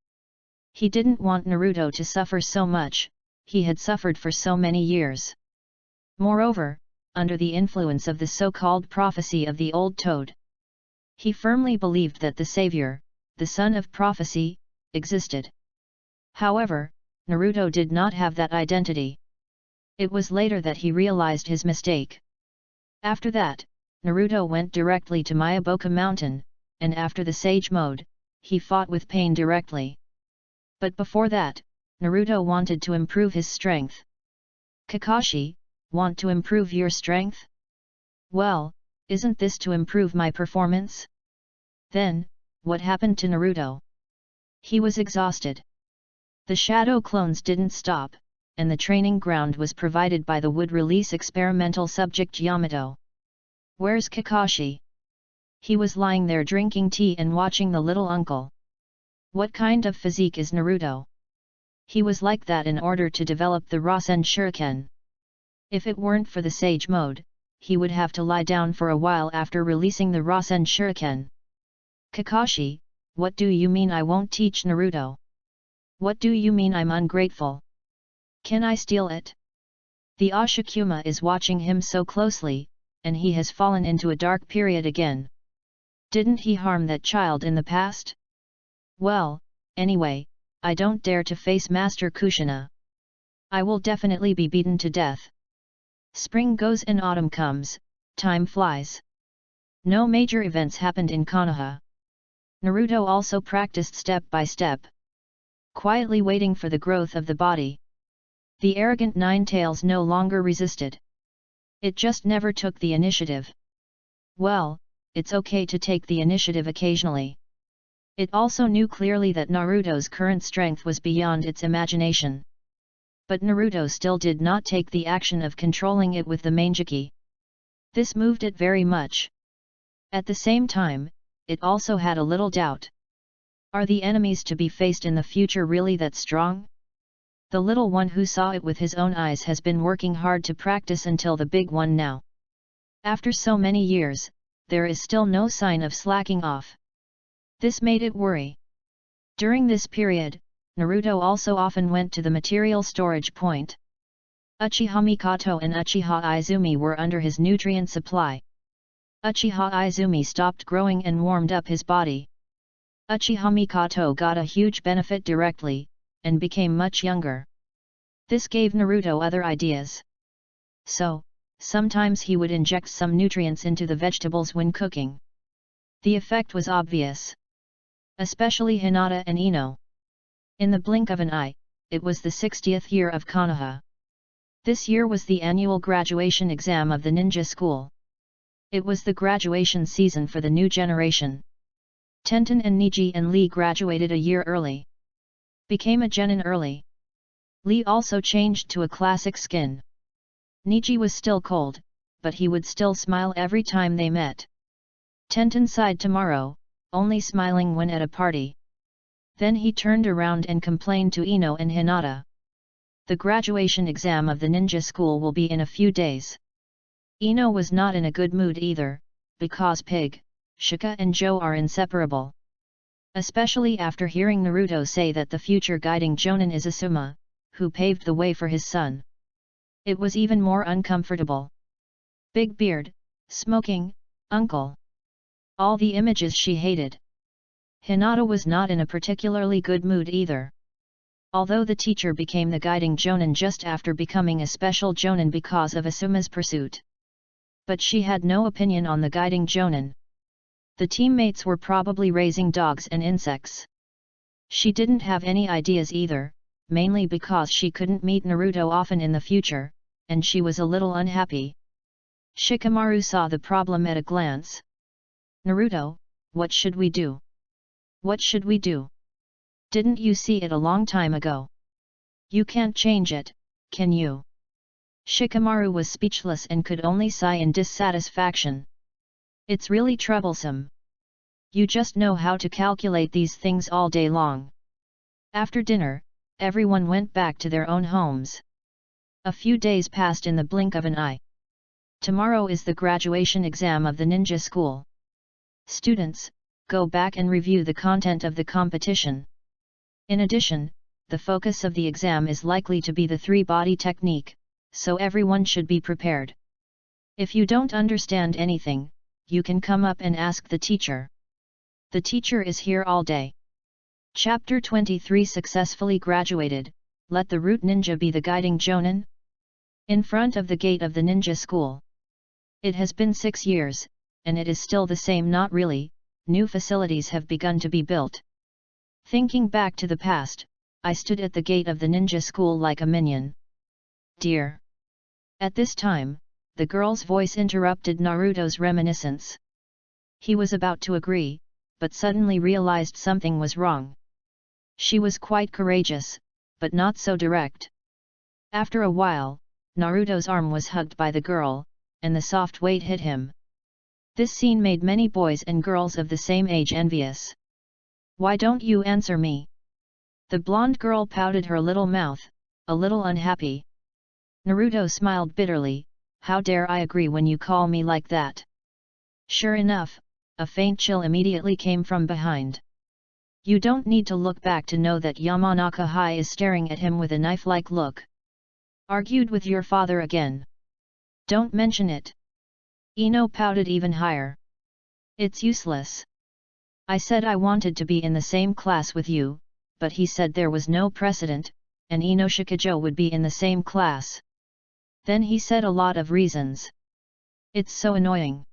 He didn't want Naruto to suffer so much, he had suffered for so many years. Moreover, under the influence of the so-called prophecy of the old toad, he firmly believed that the savior, the son of prophecy, existed. However, Naruto did not have that identity. It was later that he realized his mistake. After that, Naruto went directly to Myaboka Mountain, and after the Sage Mode, he fought with pain directly. But before that, Naruto wanted to improve his strength. Kakashi, want to improve your strength? Well, isn't this to improve my performance? Then, what happened to Naruto? He was exhausted. The shadow clones didn't stop, and the training ground was provided by the wood-release experimental subject Yamato. Where's Kakashi? He was lying there drinking tea and watching the little uncle. What kind of physique is Naruto? He was like that in order to develop the Rasen Shuriken. If it weren't for the Sage Mode, he would have to lie down for a while after releasing the Rasen Shuriken. Kakashi, what do you mean I won't teach Naruto? What do you mean I'm ungrateful? Can I steal it? The Ashikuma is watching him so closely, and he has fallen into a dark period again. Didn't he harm that child in the past? Well, anyway, I don't dare to face Master Kushina. I will definitely be beaten to death. Spring goes and autumn comes, time flies. No major events happened in Konoha. Naruto also practiced step by step, quietly waiting for the growth of the body. The arrogant Nine Tails no longer resisted. It just never took the initiative. Well, it's okay to take the initiative occasionally. It also knew clearly that Naruto's current strength was beyond its imagination. But Naruto still did not take the action of controlling it with the Manjiki. This moved it very much. At the same time, it also had a little doubt. Are the enemies to be faced in the future really that strong? The little one who saw it with his own eyes has been working hard to practice until the big one now. After so many years, there is still no sign of slacking off. This made it worry. During this period, Naruto also often went to the material storage point. Uchiha Mikoto and Uchiha Izumi were under his nutrient supply. Uchiha Izumi stopped growing and warmed up his body. Uchiha Mikoto got a huge benefit directly, and became much younger. This gave Naruto other ideas. So, sometimes he would inject some nutrients into the vegetables when cooking. The effect was obvious. Especially Hinata and Ino. In the blink of an eye, it was the 60th year of Konoha. This year was the annual graduation exam of the ninja school. It was the graduation season for the new generation. Tenten and Niji and Lee graduated a year early. became a genin early. Lee also changed to a classic skin. Niji was still cold, but he would still smile every time they met. Tenten sighed tomorrow, only smiling when at a party. Then he turned around and complained to Ino and Hinata. The graduation exam of the ninja school will be in a few days. Ino was not in a good mood either, because Pig, Shika and Joe are inseparable. Especially after hearing Naruto say that the future guiding Jonin is Asuma, who paved the way for his son. It was even more uncomfortable. Big beard, smoking, uncle. All the images she hated. Hinata was not in a particularly good mood either. Although the teacher became the guiding Jonin just after becoming a special Jonin because of Asuma's pursuit. But she had no opinion on the guiding Jonin. The teammates were probably raising dogs and insects. She didn't have any ideas either, mainly because she couldn't meet Naruto often in the future, and she was a little unhappy. Shikamaru saw the problem at a glance. Naruto, what should we do? What should we do? Didn't you see it a long time ago? You can't change it, can you? Shikamaru was speechless and could only sigh in dissatisfaction. It's really troublesome. You just know how to calculate these things all day long. After dinner, everyone went back to their own homes. A few days passed in the blink of an eye. Tomorrow is the graduation exam of the ninja school. Students, go back and review the content of the competition. In addition, the focus of the exam is likely to be the three-body technique, so everyone should be prepared. If you don't understand anything, you can come up and ask the teacher. The teacher is here all day. Chapter 23 Successfully graduated, let the root ninja be the guiding Jonin? In front of the gate of the ninja school. It has been 6 years, and it is still the same. Not really, new facilities have begun to be built. Thinking back to the past, I stood at the gate of the ninja school like a minion. Dear. At this time, the girl's voice interrupted Naruto's reminiscence. He was about to agree, but suddenly realized something was wrong. She was quite courageous, but not so direct. After a while, Naruto's arm was hugged by the girl, and the soft weight hit him. This scene made many boys and girls of the same age envious. Why don't you answer me? The blonde girl pouted her little mouth, a little unhappy. Naruto smiled bitterly, how dare I agree when you call me like that? Sure enough, a faint chill immediately came from behind. You don't need to look back to know that Yamanaka Hai is staring at him with a knife-like look. Argued with your father again. Don't mention it. Ino pouted even higher. It's useless. I said I wanted to be in the same class with you, but he said there was no precedent, and Ino Shikajo would be in the same class. Then he said a lot of reasons. It's so annoying.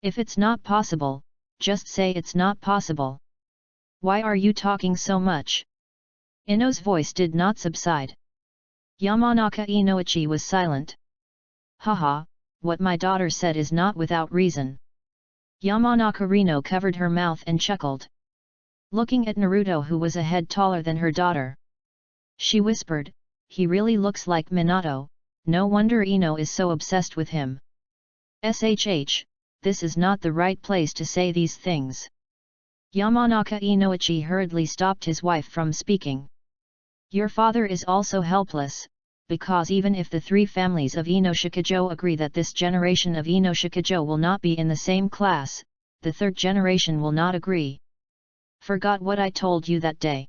If it's not possible, just say it's not possible. Why are you talking so much? Ino's voice did not subside. Yamanaka Inoichi was silent. Haha, what my daughter said is not without reason. Yamanaka Rino covered her mouth and chuckled. Looking at Naruto, who was a head taller than her daughter. She whispered, he really looks like Minato, no wonder Ino is so obsessed with him. SHH, this is not the right place to say these things. Yamanaka Inoichi hurriedly stopped his wife from speaking. Your father is also helpless, because even if the three families of Ino Shikajo agree that this generation of Ino Shikajo will not be in the same class, the third generation will not agree. Forgot what I told you that day.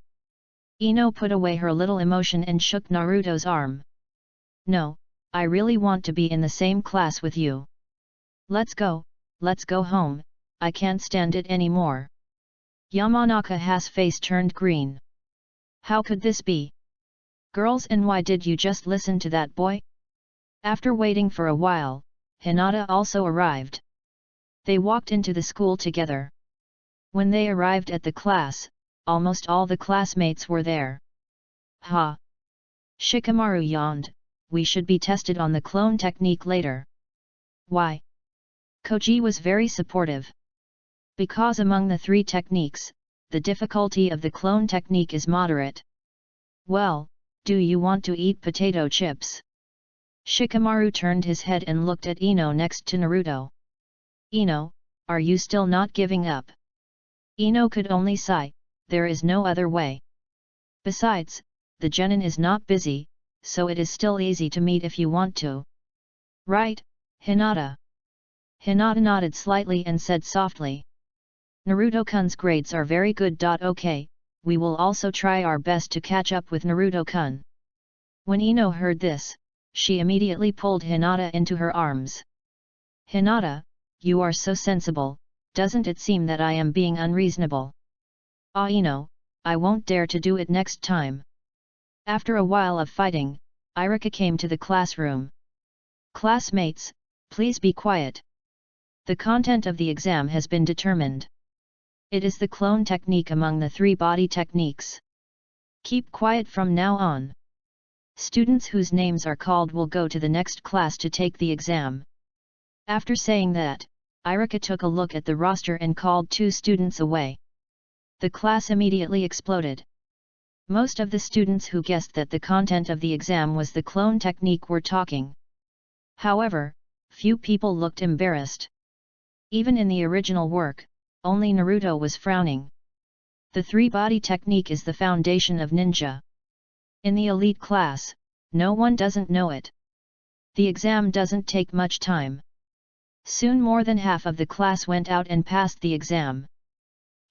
Ino put away her little emotion and shook Naruto's arm. No, I really want to be in the same class with you. Let's go home, I can't stand it anymore. Yamanaka Ha's face turned green. How could this be? Girls, and why did you just listen to that boy? After waiting for a while, Hinata also arrived. They walked into the school together. When they arrived at the class, almost all the classmates were there. Ha! Shikamaru yawned, we should be tested on the clone technique later. Why? Koji was very supportive. Because among the three techniques, the difficulty of the clone technique is moderate. Well, do you want to eat potato chips? Shikamaru turned his head and looked at Ino next to Naruto. Ino, are you still not giving up? Ino could only sigh, there is no other way. Besides, the genin is not busy, so it is still easy to meet if you want to. Right, Hinata? Hinata nodded slightly and said softly. Naruto-kun's grades are very good. Okay, we will also try our best to catch up with Naruto-kun. When Ino heard this, she immediately pulled Hinata into her arms. Hinata, you are so sensible, doesn't it seem that I am being unreasonable? Ah Ino, I won't dare to do it next time. After a while of fighting, Irika came to the classroom. Classmates, please be quiet. The content of the exam has been determined. It is the clone technique among the 3 body techniques. Keep quiet from now on. Students whose names are called will go to the next class to take the exam. After saying that, Irika took a look at the roster and called 2 students away. The class immediately exploded. Most of the students who guessed that the content of the exam was the clone technique were talking. However, few people looked embarrassed. Even in the original work, only Naruto was frowning. The 3-body technique is the foundation of ninja. In the elite class, no one doesn't know it. The exam doesn't take much time. Soon more than half of the class went out and passed the exam.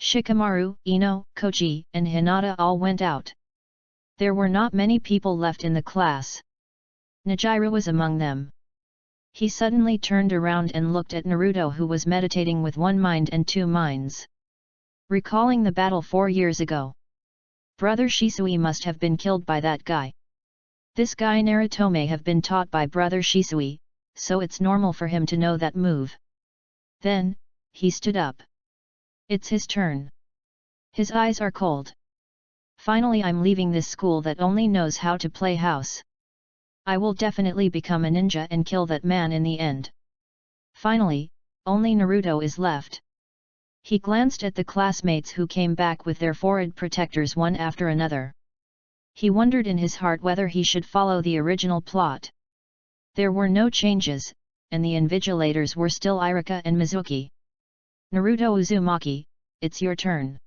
Shikamaru, Ino, Koji, and Hinata all went out. There were not many people left in the class. Nejire was among them. He suddenly turned around and looked at Naruto, who was meditating with 1 mind and 2 minds. Recalling the battle 4 years ago. Brother Shisui must have been killed by that guy. This guy Naruto may have been taught by Brother Shisui, so it's normal for him to know that move. Then, he stood up. It's his turn. His eyes are cold. Finally, I'm leaving this school that only knows how to play house. I will definitely become a ninja and kill that man in the end. Finally, only Naruto is left. He glanced at the classmates who came back with their forehead protectors one after another. He wondered in his heart whether he should follow the original plot. There were no changes, and the invigilators were still Irika and Mizuki. Naruto Uzumaki, it's your turn.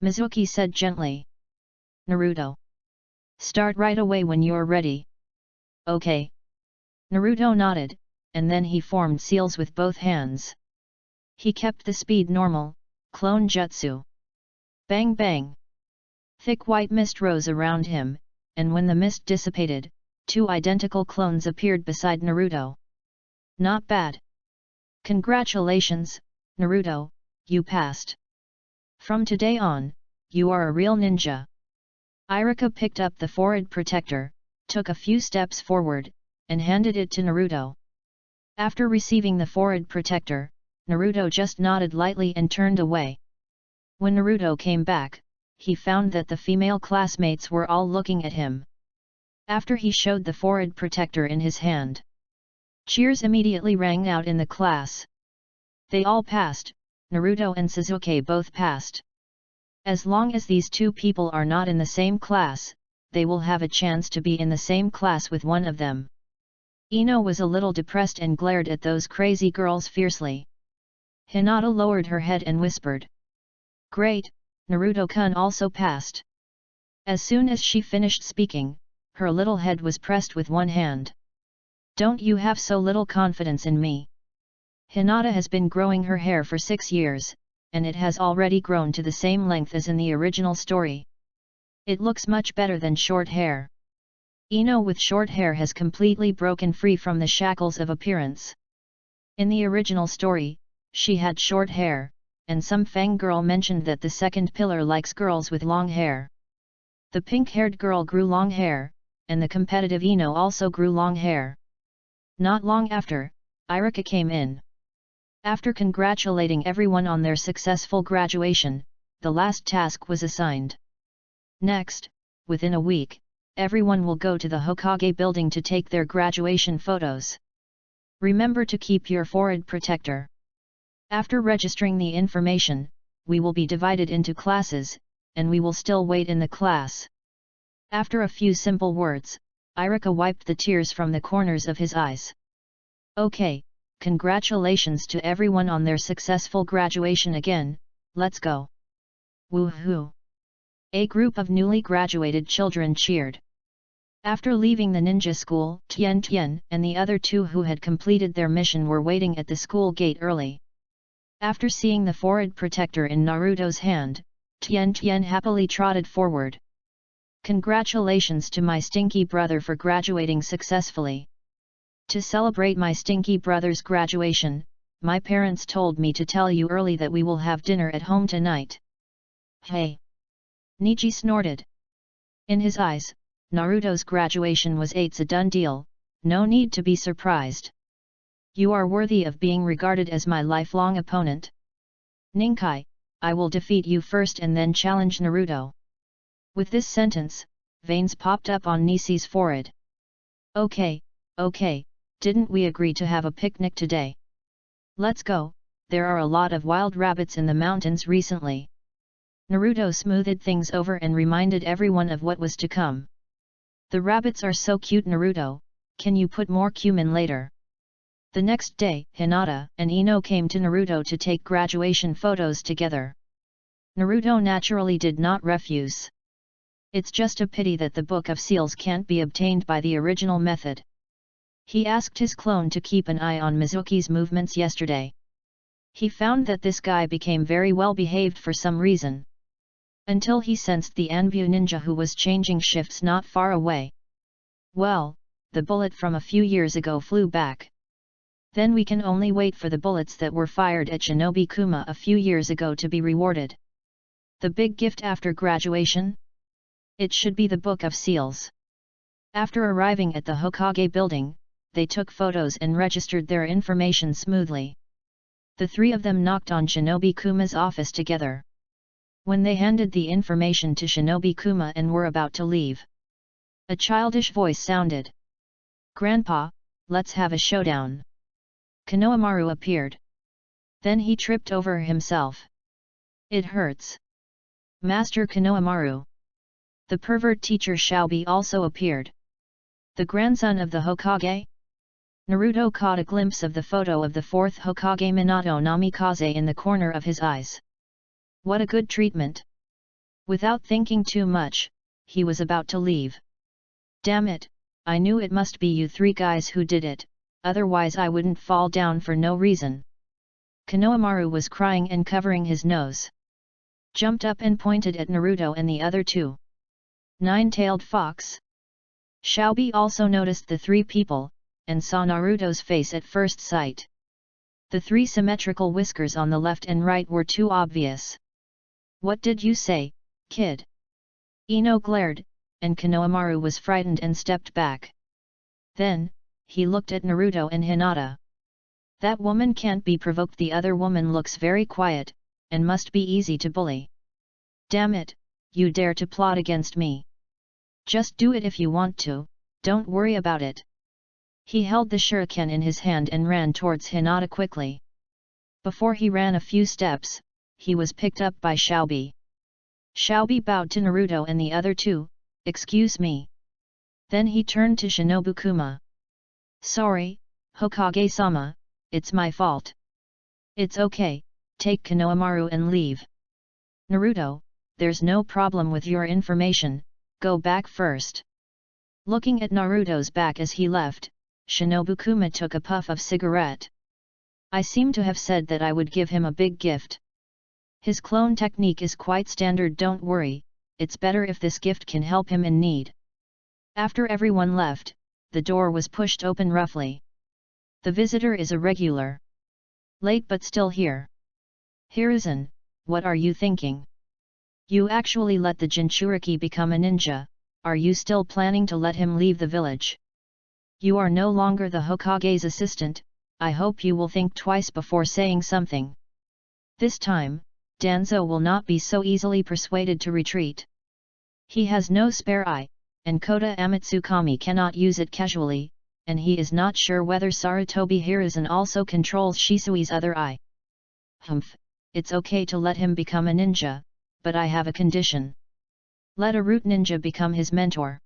Mizuki said gently. Naruto. Start right away when you're ready. Okay. Naruto nodded, and then he formed seals with both hands. He kept the speed normal, clone jutsu. Bang bang. Thick white mist rose around him, and when the mist dissipated, 2 identical clones appeared beside Naruto. Not bad. Congratulations, Naruto, you passed. From today on, you are a real ninja. Irika picked up the forehead protector, took a few steps forward, and handed it to Naruto. After receiving the forehead protector, Naruto just nodded lightly and turned away. When Naruto came back, he found that the female classmates were all looking at him. After he showed the forehead protector in his hand, cheers immediately rang out in the class. They all passed, Naruto and Sasuke both passed. As long as these 2 people are not in the same class, they will have a chance to be in the same class with one of them. Ino was a little depressed and glared at those crazy girls fiercely. Hinata lowered her head and whispered. Great, Naruto-kun also passed. As soon as she finished speaking, her little head was pressed with one hand. Don't you have so little confidence in me? Hinata has been growing her hair for 6 years, and it has already grown to the same length as in the original story. It looks much better than short hair. Ino with short hair has completely broken free from the shackles of appearance. In the original story, she had short hair, and some fangirl mentioned that the second pillar likes girls with long hair. The pink-haired girl grew long hair, and the competitive Ino also grew long hair. Not long after, Irika came in. After congratulating everyone on their successful graduation, the last task was assigned. Next, within a week, everyone will go to the Hokage building to take their graduation photos. Remember to keep your forehead protector. After registering the information, we will be divided into classes, and we will still wait in the class. After a few simple words, Irika wiped the tears from the corners of his eyes. Okay, congratulations to everyone on their successful graduation again, let's go. Woohoo! A group of newly graduated children cheered. After leaving the ninja school, Tian Tian and the other two who had completed their mission were waiting at the school gate early. After seeing the forehead protector in Naruto's hand, Tian Tian happily trotted forward. Congratulations to my stinky brother for graduating successfully. To celebrate my stinky brother's graduation, my parents told me to tell you early that we will have dinner at home tonight. Hey! Nichi snorted. In his eyes, Naruto's graduation was a done deal, no need to be surprised. You are worthy of being regarded as my lifelong opponent. Ninkai, I will defeat you first and then challenge Naruto. With this sentence, veins popped up on Nishi's forehead. Okay, didn't we agree to have a picnic today? Let's go, there are a lot of wild rabbits in the mountains recently. Naruto smoothed things over and reminded everyone of what was to come. The rabbits are so cute, Naruto, can you put more cumin later? The next day, Hinata and Ino came to Naruto to take graduation photos together. Naruto naturally did not refuse. It's just a pity that the Book of Seals can't be obtained by the original method. He asked his clone to keep an eye on Mizuki's movements yesterday. He found that this guy became very well behaved for some reason. Until he sensed the Anbu ninja who was changing shifts not far away. Well, the bullet from a few years ago flew back. Then we can only wait for the bullets that were fired at Shinobi Kuma a few years ago to be rewarded. The big gift after graduation? It should be the Book of Seals. After arriving at the Hokage building, they took photos and registered their information smoothly. The three of them knocked on Shinobi Kuma's office together. When they handed the information to Shinobi Kuma and were about to leave, a childish voice sounded. Grandpa, let's have a showdown. Konohamaru appeared. Then he tripped over himself. It hurts. Master Konohamaru. The pervert teacher Xiaobi also appeared. The grandson of the Hokage? Naruto caught a glimpse of the photo of the fourth Hokage Minato Namikaze in the corner of his eyes. What a good treatment! Without thinking too much, he was about to leave. Damn it, I knew it must be you three guys who did it, otherwise I wouldn't fall down for no reason. Konohamaru was crying and covering his nose. Jumped up and pointed at Naruto and the other two. Nine-tailed fox. Xiaobi also noticed the three people, and saw Naruto's face at first sight. The three symmetrical whiskers on the left and right were too obvious. What did you say, kid? Ino glared, and Konohamaru was frightened and stepped back. Then, he looked at Naruto and Hinata. That woman can't be provoked. The other woman looks very quiet, and must be easy to bully. Damn it, you dare to plot against me. Just do it if you want to, don't worry about it. He held the shuriken in his hand and ran towards Hinata quickly. Before he ran a few steps, he was picked up by Xiaobi. Xiaobi bowed to Naruto and the other two, excuse me. Then he turned to Shinobu Kuma. Sorry, Hokage-sama, it's my fault. It's okay, take Konohamaru and leave. Naruto, there's no problem with your information, go back first. Looking at Naruto's back as he left, Shinobu Kuma took a puff of cigarette. I seem to have said that I would give him a big gift. His clone technique is quite standard, don't worry, it's better if this gift can help him in need. After everyone left, the door was pushed open roughly. The visitor is a regular. Late but still here. Hiruzen, what are you thinking? You actually let the Jinchuriki become a ninja, are you still planning to let him leave the village? You are no longer the Hokage's assistant, I hope you will think twice before saying something. This time, Danzo will not be so easily persuaded to retreat. He has no spare eye, and Kota Amatsukami cannot use it casually, and he is not sure whether Sarutobi Hiruzen also controls Shisui's other eye. Humph, it's okay to let him become a ninja, but I have a condition. Let a root ninja become his mentor.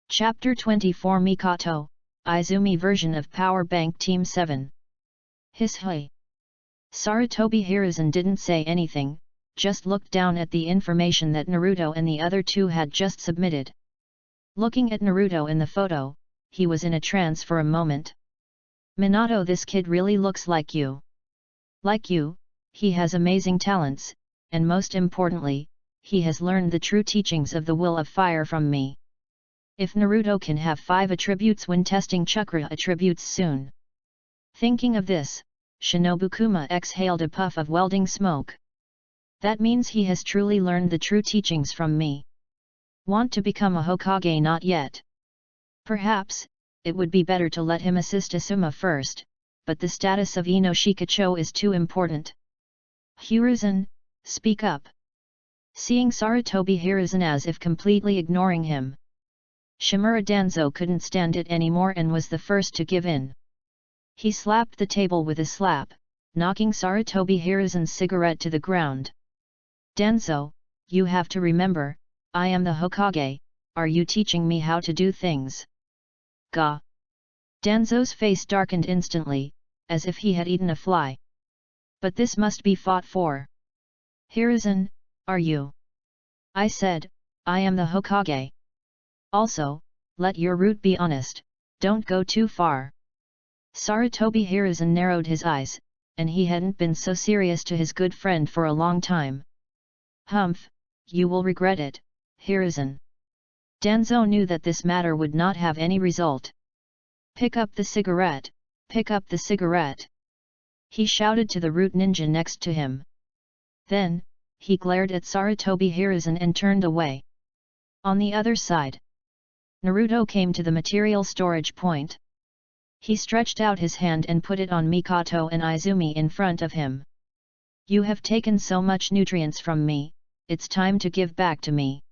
Chapter 24 Mikoto, Izumi version of Power Bank Team 7. Hisui. Sarutobi Hiruzen didn't say anything, just looked down at the information that Naruto and the other two had just submitted. Looking at Naruto in the photo, he was in a trance for a moment. Minato, this kid really looks like you. Like you, he has amazing talents, and most importantly, he has learned the true teachings of the will of fire from me. If Naruto can have 5 attributes when testing chakra attributes soon. Thinking of this, Shinobu Kuma exhaled a puff of welding smoke. That means he has truly learned the true teachings from me. Want to become a Hokage? Not yet. Perhaps, it would be better to let him assist Asuma first, but the status of Ino Shikacho is too important. Hiruzen, speak up. Seeing Sarutobi Hiruzen as if completely ignoring him, Shimura Danzo couldn't stand it anymore and was the first to give in. He slapped the table with a slap, knocking Sarutobi Hiruzen's cigarette to the ground. Danzo, you have to remember, I am the Hokage, are you teaching me how to do things? Gah! Danzo's face darkened instantly, as if he had eaten a fly. But this must be fought for. Hiruzen, are you? I said, I am the Hokage. Also, let your root be honest, don't go too far. Sarutobi Hiruzen narrowed his eyes, and he hadn't been so serious to his good friend for a long time. Humph, you will regret it, Hiruzen. Danzo knew that this matter would not have any result. Pick up the cigarette, pick up the cigarette. He shouted to the root ninja next to him. Then, he glared at Sarutobi Hiruzen and turned away. On the other side, Naruto came to the material storage point. He stretched out his hand and put it on Mikoto and Izumi in front of him. You have taken so much nutrients from me, it's time to give back to me.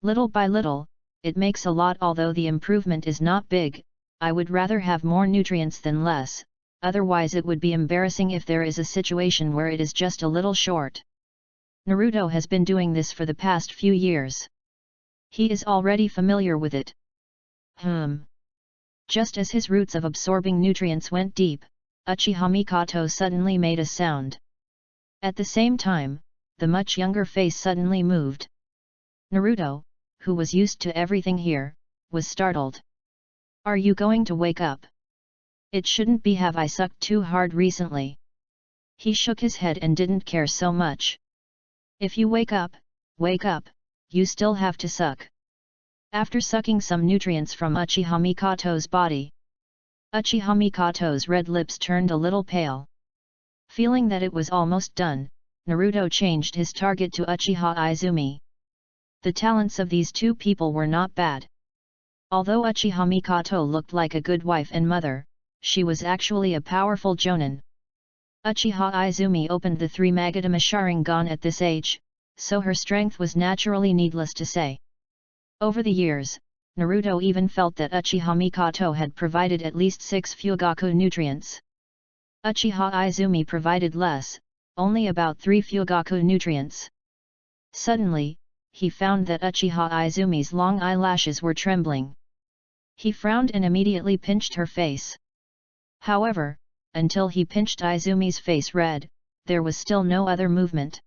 Little by little, it makes a lot. Although the improvement is not big, I would rather have more nutrients than less, otherwise it would be embarrassing if there is a situation where it is just a little short. Naruto has been doing this for the past few years. He is already familiar with it. Just as his roots of absorbing nutrients went deep, Uchiha Mikoto suddenly made a sound. At the same time, the much younger face suddenly moved. Naruto, who was used to everything here, was startled. Are you going to wake up? It shouldn't be. Have I sucked too hard recently? He shook his head and didn't care so much. If you wake up, you still have to suck. After sucking some nutrients from Uchiha Mikoto's body, Uchiha Mikoto's red lips turned a little pale. Feeling that it was almost done, Naruto changed his target to Uchiha Izumi. The talents of these two people were not bad. Although Uchiha Mikoto looked like a good wife and mother, she was actually a powerful jonin. Uchiha Izumi opened the 3 Magatama Sharingan at this age, so her strength was naturally needless to say. Over the years, Naruto even felt that Uchiha Mikoto had provided at least 6 Fugaku nutrients. Uchiha Izumi provided less, only about 3 Fugaku nutrients. Suddenly, he found that Uchiha Izumi's long eyelashes were trembling. He frowned and immediately pinched her face. However, until he pinched Izumi's face red, there was still no other movement.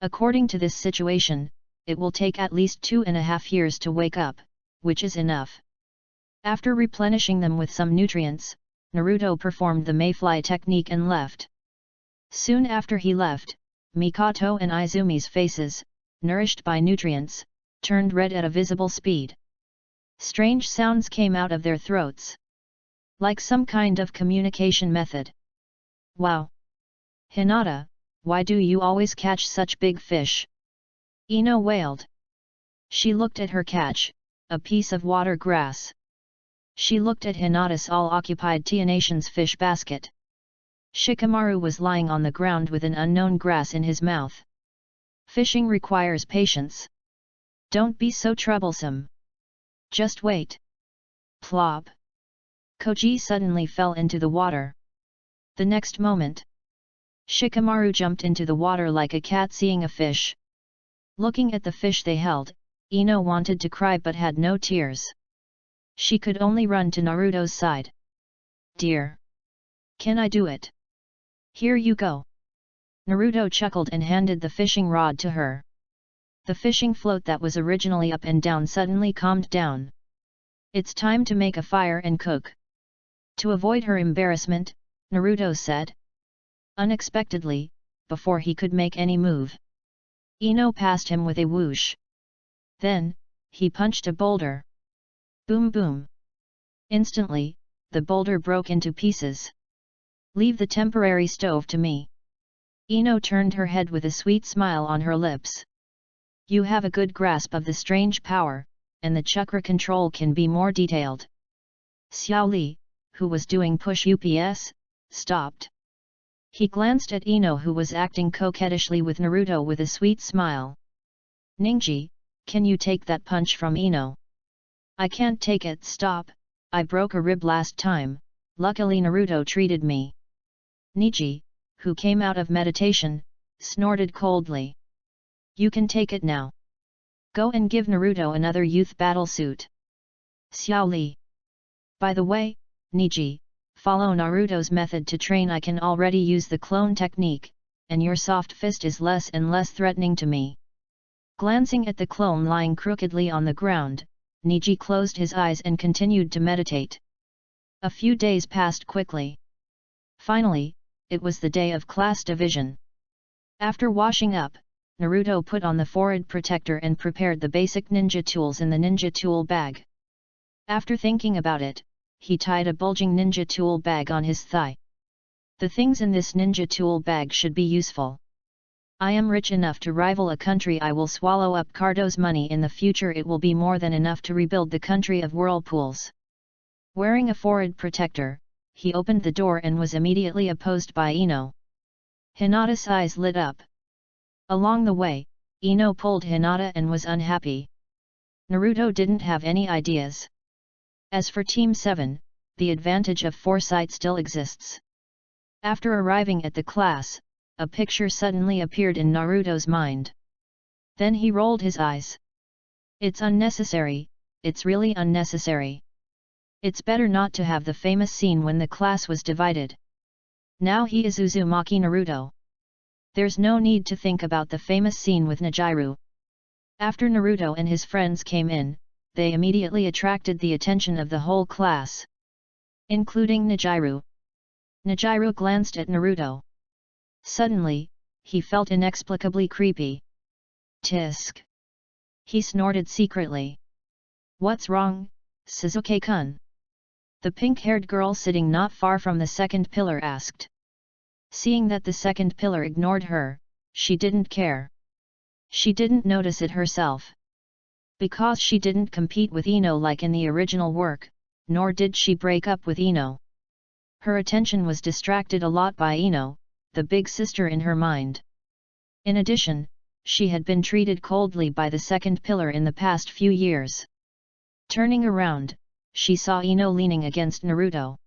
According to this situation, it will take at least 2.5 years to wake up, which is enough. After replenishing them with some nutrients, Naruto performed the mayfly technique and left. Soon after he left, Mikoto and Izumi's faces, nourished by nutrients, turned red at a visible speed. Strange sounds came out of their throats. Like some kind of communication method. Wow! Hinata, why do you always catch such big fish? Ino wailed. She looked at her catch, a piece of water grass. She looked at Hinata's all-occupied Teonation's fish basket. Shikamaru was lying on the ground with an unknown grass in his mouth. Fishing requires patience. Don't be so troublesome. Just wait. Plop. Koji suddenly fell into the water. The next moment, Shikamaru jumped into the water like a cat seeing a fish. Looking at the fish they held, Ino wanted to cry but had no tears. She could only run to Naruto's side. "Dear. Can I do it? Here you go." Naruto chuckled and handed the fishing rod to her. The fishing float that was originally up and down suddenly calmed down. "It's time to make a fire and cook." To avoid her embarrassment, Naruto said. Unexpectedly, before he could make any move, Ino passed him with a whoosh. Then, he punched a boulder. Boom boom. Instantly, the boulder broke into pieces. "Leave the temporary stove to me." Ino turned her head with a sweet smile on her lips. "You have a good grasp of the strange power, and the chakra control can be more detailed." Xiao Li, who was doing push-ups, stopped. He glanced at Ino, who was acting coquettishly with Naruto with a sweet smile. "Ningji, can you take that punch from Ino?" "I can't take it." "Stop, I broke a rib last time, luckily Naruto treated me." Niji, who came out of meditation, snorted coldly. "You can take it now. Go and give Naruto another youth battle suit." Xiao Li. "By the way, Niji, follow Naruto's method to train. I can already use the clone technique, and your soft fist is less and less threatening to me." Glancing at the clone lying crookedly on the ground, Niji closed his eyes and continued to meditate. A few days passed quickly. Finally, it was the day of class division. After washing up, Naruto put on the forehead protector and prepared the basic ninja tools in the ninja tool bag. After thinking about it, he tied a bulging ninja tool bag on his thigh. "The things in this ninja tool bag should be useful. I am rich enough to rival a country. I will swallow up Cardo's money in the future. It will be more than enough to rebuild the country of whirlpools." Wearing a forehead protector, he opened the door and was immediately opposed by Ino. Hinata's eyes lit up. Along the way, Ino pulled Hinata and was unhappy. Naruto didn't have any ideas. As for Team 7, the advantage of foresight still exists. After arriving at the class, a picture suddenly appeared in Naruto's mind. Then he rolled his eyes. "It's unnecessary, it's really unnecessary. It's better not to have the famous scene when the class was divided. Now he is Uzumaki Naruto. There's no need to think about the famous scene with Nijiru." After Naruto and his friends came in, they immediately attracted the attention of the whole class, including Nijiru. Nijiru glanced at Naruto. Suddenly, he felt inexplicably creepy. "Tisk!" he snorted secretly. "What's wrong, Sasuke-kun?" The pink-haired girl sitting not far from the second pillar asked. Seeing that the second pillar ignored her, she didn't care. She didn't notice it herself. Because she didn't compete with Ino like in the original work, nor did she break up with Ino. Her attention was distracted a lot by Ino, the big sister in her mind. In addition, she had been treated coldly by the second pillar in the past few years. Turning around, she saw Ino leaning against Naruto.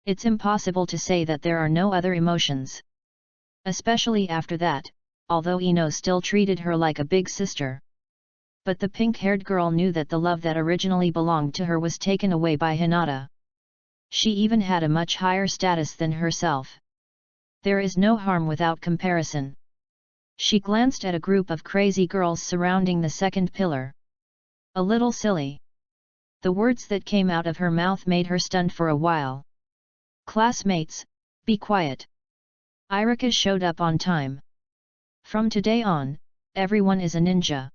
It's impossible to say that there are no other emotions. Especially after that, although Ino still treated her like a big sister. But the pink-haired girl knew that the love that originally belonged to her was taken away by Hinata. She even had a much higher status than herself. There is no harm without comparison. She glanced at a group of crazy girls surrounding the second pillar. A little silly. The words that came out of her mouth made her stunned for a while. "Classmates, be quiet." Irika showed up on time. "From today on, everyone is a ninja.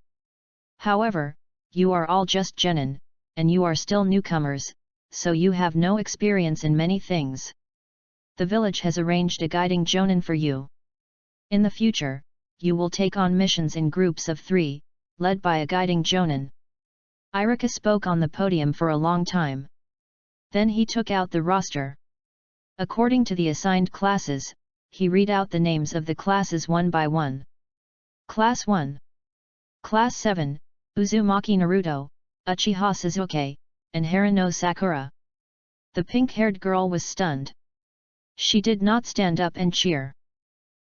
However, you are all just genin, and you are still newcomers, so you have no experience in many things. The village has arranged a guiding jonin for you. In the future, you will take on missions in groups of 3, led by a guiding jonin." Irika spoke on the podium for a long time. Then he took out the roster. According to the assigned classes, he read out the names of the classes one by one. Class 1. Class 7, Uzumaki Naruto, Uchiha Sasuke, and Haruno Sakura. The pink-haired girl was stunned. She did not stand up and cheer.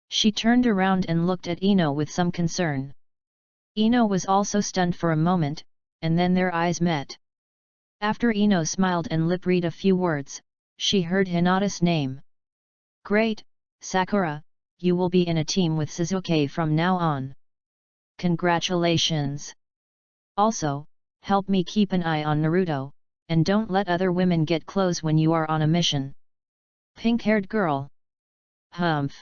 She turned around and looked at Ino with some concern. Ino was also stunned for a moment, and then their eyes met. After Ino smiled and lip-read a few words, she heard Hinata's name. Great, Sakura, you will be in a team with Suzuki from now on. Congratulations! Also, help me keep an eye on Naruto, and don't let other women get close when you are on a mission. Pink-haired girl. Humph.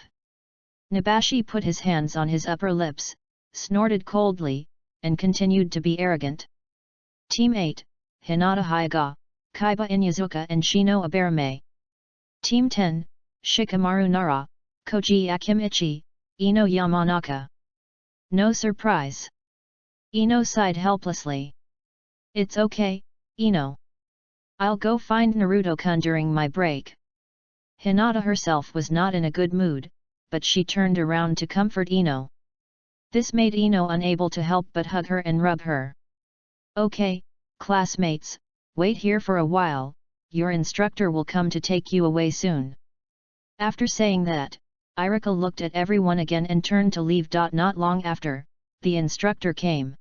Nabashi put his hands on his upper lips, snorted coldly, and continued to be arrogant. Team 8, Hinata Hyuga, Kaiba Inyazuka and Shino Abarame. Team 10, Shikamaru Nara, Koji Akimichi, Ino Yamanaka. No surprise. Ino sighed helplessly. It's okay, Ino. I'll go find Naruto-kun during my break. Hinata herself was not in a good mood, but she turned around to comfort Ino. This made Ino unable to help but hug her and rub her. Okay, classmates, wait here for a while, your instructor will come to take you away soon. After saying that, Irika looked at everyone again and turned to leave. Not long after, the instructor came.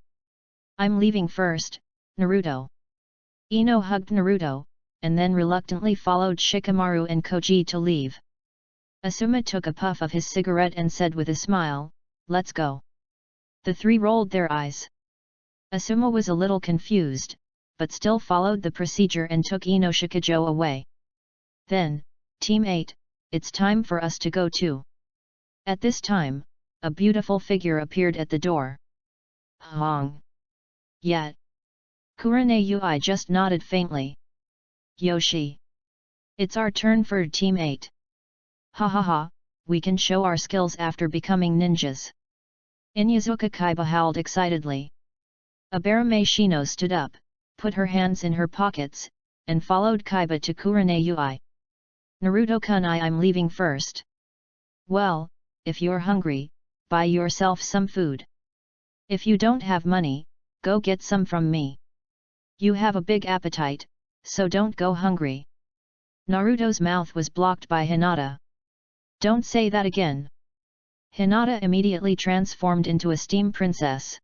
I'm leaving first, Naruto. Ino hugged Naruto, and then reluctantly followed Shikamaru and Koji to leave. Asuma took a puff of his cigarette and said with a smile, "Let's go." The three rolled their eyes. Asuma was a little confused, but still followed the procedure and took Ino Shikajo away. Then, Team 8, it's time for us to go too. At this time, a beautiful figure appeared at the door. Hong. Yet. Kurane Ui just nodded faintly. Yoshi. It's our turn for Team 8. Ha ha ha, we can show our skills after becoming ninjas. Inyazuka Kaiba howled excitedly. Abarame Shino stood up, put her hands in her pockets, and followed Kaiba to Kurane Ui. Naruto-kun, I'm leaving first. Well, if you're hungry, buy yourself some food. If you don't have money, go get some from me. You have a big appetite, so don't go hungry. Naruto's mouth was blocked by Hinata. Don't say that again. Hinata immediately transformed into a steam princess.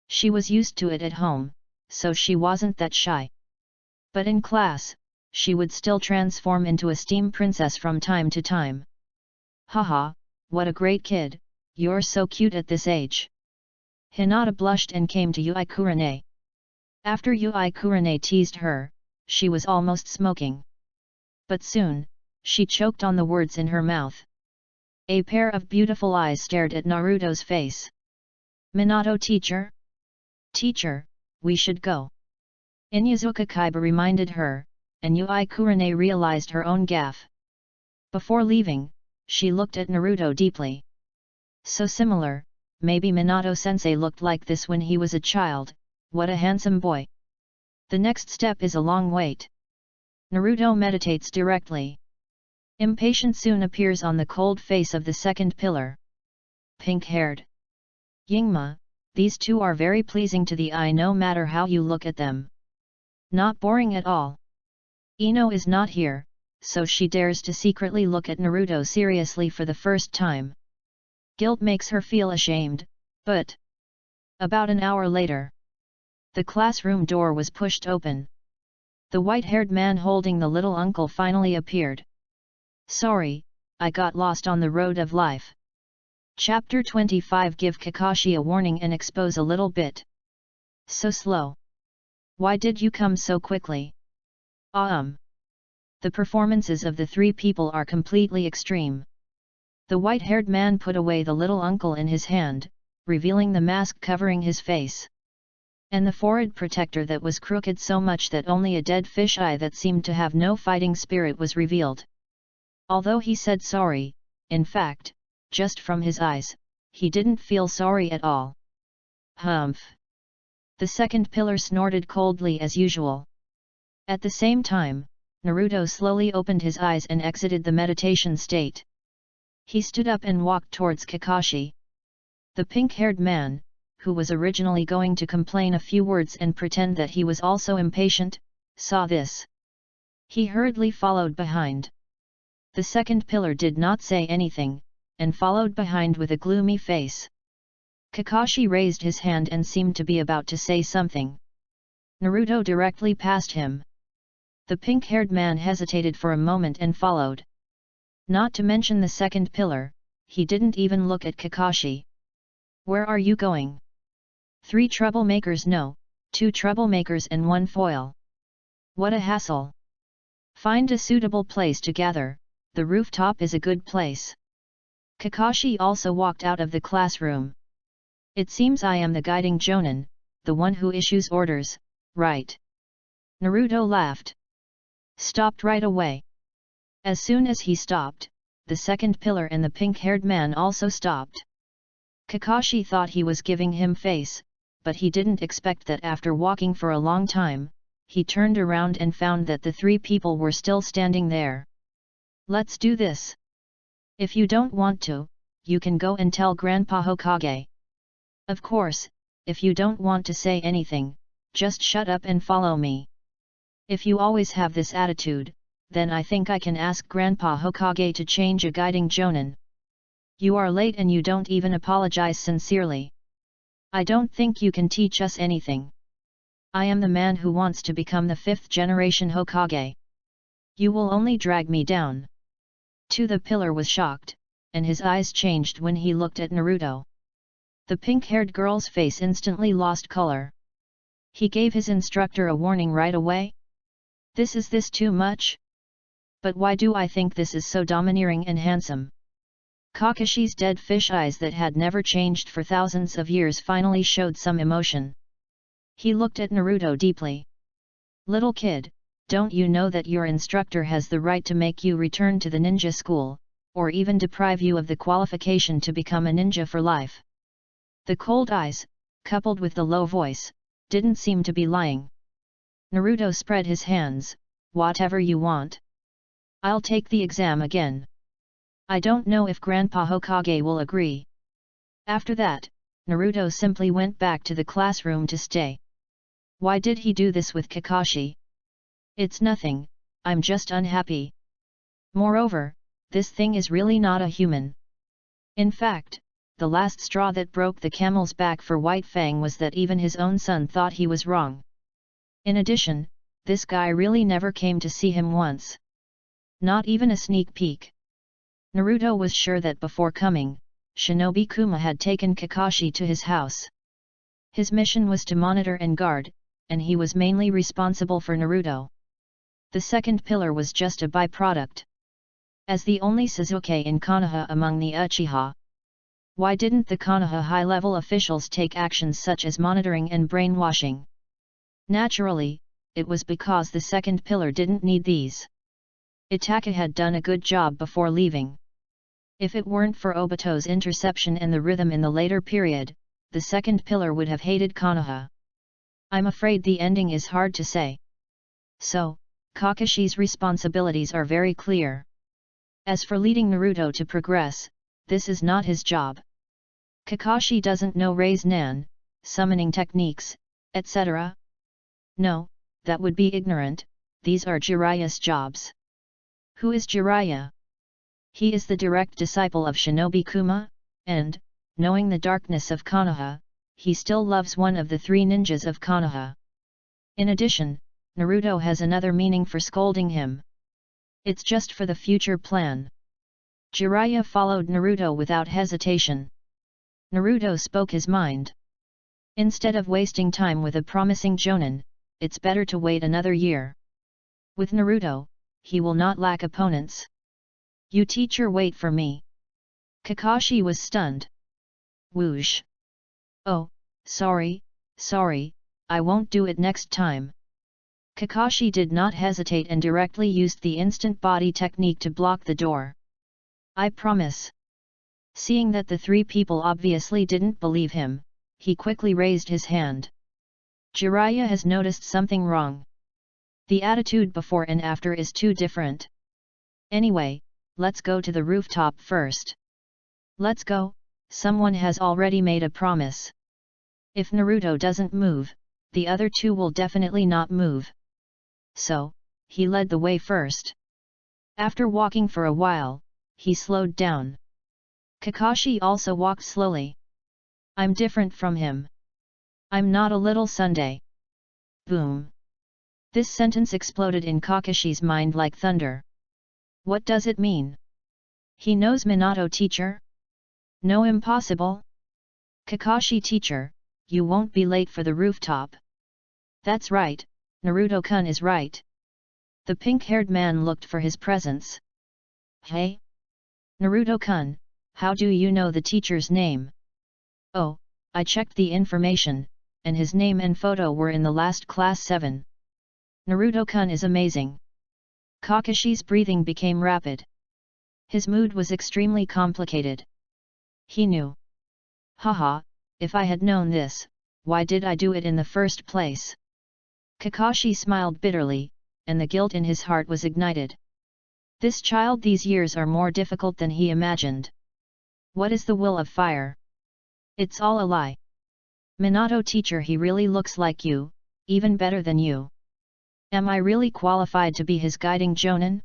She was used to it at home, so she wasn't that shy. But in class, she would still transform into a steam princess from time to time. Haha, what a great kid, you're so cute at this age. Hinata blushed and came to Ui Kurane. After Ui Kurane teased her, she was almost smoking. But soon, she choked on the words in her mouth. A pair of beautiful eyes stared at Naruto's face. Minato teacher? Teacher, we should go. Inyazuka Kaiba reminded her, and Ui Kurane realized her own gaffe. Before leaving, she looked at Naruto deeply. So similar, maybe Minato-sensei looked like this when he was a child, what a handsome boy. The next step is a long wait. Naruto meditates directly. Impatience soon appears on the cold face of the second pillar. Pink-haired. Yingma, these two are very pleasing to the eye no matter how you look at them. Not boring at all. Ino is not here, so she dares to secretly look at Naruto seriously for the first time. Guilt makes her feel ashamed, but... About an hour later, the classroom door was pushed open. The white-haired man holding the little uncle finally appeared. Sorry, I got lost on the road of life. Chapter 25. Give Kakashi a warning and expose a little bit. So slow. Why did you come so quickly? The performances of the three people are completely extreme. The white-haired man put away the little uncle in his hand, revealing the mask covering his face. And the forehead protector that was crooked so much that only a dead fish eye that seemed to have no fighting spirit was revealed. Although he said sorry, in fact, just from his eyes, he didn't feel sorry at all. Humph! The second pillar snorted coldly as usual. At the same time, Naruto slowly opened his eyes and exited the meditation state. He stood up and walked towards Kakashi. The pink-haired man, who was originally going to complain a few words and pretend that he was also impatient, saw this. He hurriedly followed behind. The second pillar did not say anything, and followed behind with a gloomy face. Kakashi raised his hand and seemed to be about to say something. Naruto directly passed him. The pink-haired man hesitated for a moment and followed. Not to mention the second pillar, he didn't even look at Kakashi. Where are you going? 3 troublemakers? No, 2 troublemakers and 1 foil. What a hassle. Find a suitable place to gather, the rooftop is a good place. Kakashi also walked out of the classroom. It seems I am the guiding Jonin, the one who issues orders, right? Naruto laughed. Stopped right away. As soon as he stopped, the second pillar and the pink-haired man also stopped. Kakashi thought he was giving him face, but he didn't expect that after walking for a long time, he turned around and found that the 3 people were still standing there. Let's do this. If you don't want to, you can go and tell Grandpa Hokage. Of course, if you don't want to say anything, just shut up and follow me. If you always have this attitude, then I think I can ask Grandpa Hokage to change a guiding Jonin. You are late and you don't even apologize sincerely. I don't think you can teach us anything. I am the man who wants to become the 5th generation Hokage. You will only drag me down. The pillar was shocked, and his eyes changed when he looked at Naruto. The pink-haired girl's face instantly lost color. He gave his instructor a warning right away? Is this too much? But why do I think this is so domineering and handsome? Kakashi's dead fish eyes that had never changed for thousands of years finally showed some emotion. He looked at Naruto deeply. Little kid, don't you know that your instructor has the right to make you return to the ninja school, or even deprive you of the qualification to become a ninja for life? The cold eyes, coupled with the low voice, didn't seem to be lying. Naruto spread his hands. Whatever you want. I'll take the exam again. I don't know if Grandpa Hokage will agree. After that, Naruto simply went back to the classroom to stay. Why did he do this with Kakashi? It's nothing, I'm just unhappy. Moreover, this thing is really not a human. In fact, the last straw that broke the camel's back for White Fang was that even his own son thought he was wrong. In addition, this guy really never came to see him once. Not even a sneak peek. Naruto was sure that before coming, Shinobi Kuma had taken Kakashi to his house. His mission was to monitor and guard, and he was mainly responsible for Naruto. The second pillar was just a byproduct. As the only Sasuke in Konoha among the Uchiha, why didn't the Konoha high-level officials take actions such as monitoring and brainwashing? Naturally, it was because the second pillar didn't need these. Itaka had done a good job before leaving. If it weren't for Obito's interception and the rhythm in the later period, the second pillar would have hated Konoha. I'm afraid the ending is hard to say. So, Kakashi's responsibilities are very clear. As for leading Naruto to progress, this is not his job. Kakashi doesn't know Raise Nan, summoning techniques, etc. No, that would be ignorant, these are Jiraiya's jobs. Who is Jiraiya? He is the direct disciple of Shinobi Kuma, and, knowing the darkness of Konoha, he still loves one of the 3 ninjas of Konoha. In addition, Naruto has another meaning for scolding him. It's just for the future plan. Jiraiya followed Naruto without hesitation. Naruto spoke his mind. Instead of wasting time with a promising Jonin, it's better to wait another year. With Naruto, he will not lack opponents. You teacher, wait for me. Kakashi was stunned. Whoosh. Oh, sorry, I won't do it next time. Kakashi did not hesitate and directly used the instant body technique to block the door. I promise. Seeing that the 3 people obviously didn't believe him, he quickly raised his hand. Jiraiya has noticed something wrong. The attitude before and after is too different. Anyway, let's go to the rooftop first. Let's go, someone has already made a promise. If Naruto doesn't move, the other 2 will definitely not move. So, he led the way first. After walking for a while, he slowed down. Kakashi also walked slowly. I'm different from him. I'm not a little sundae. Boom. This sentence exploded in Kakashi's mind like thunder. What does it mean? He knows Minato teacher? No, impossible. Kakashi teacher, you won't be late for the rooftop. That's right, Naruto-kun is right. The pink-haired man looked for his presence. Hey? Naruto-kun, how do you know the teacher's name? Oh, I checked the information, and his name and photo were in the last class 7. Naruto-kun is amazing. Kakashi's breathing became rapid. His mood was extremely complicated. He knew. Haha, if I had known this, why did I do it in the first place? Kakashi smiled bitterly, and the guilt in his heart was ignited. This child, these years are more difficult than he imagined. What is the will of fire? It's all a lie. Minato teacher, he really looks like you, even better than you. Am I really qualified to be his guiding jonin?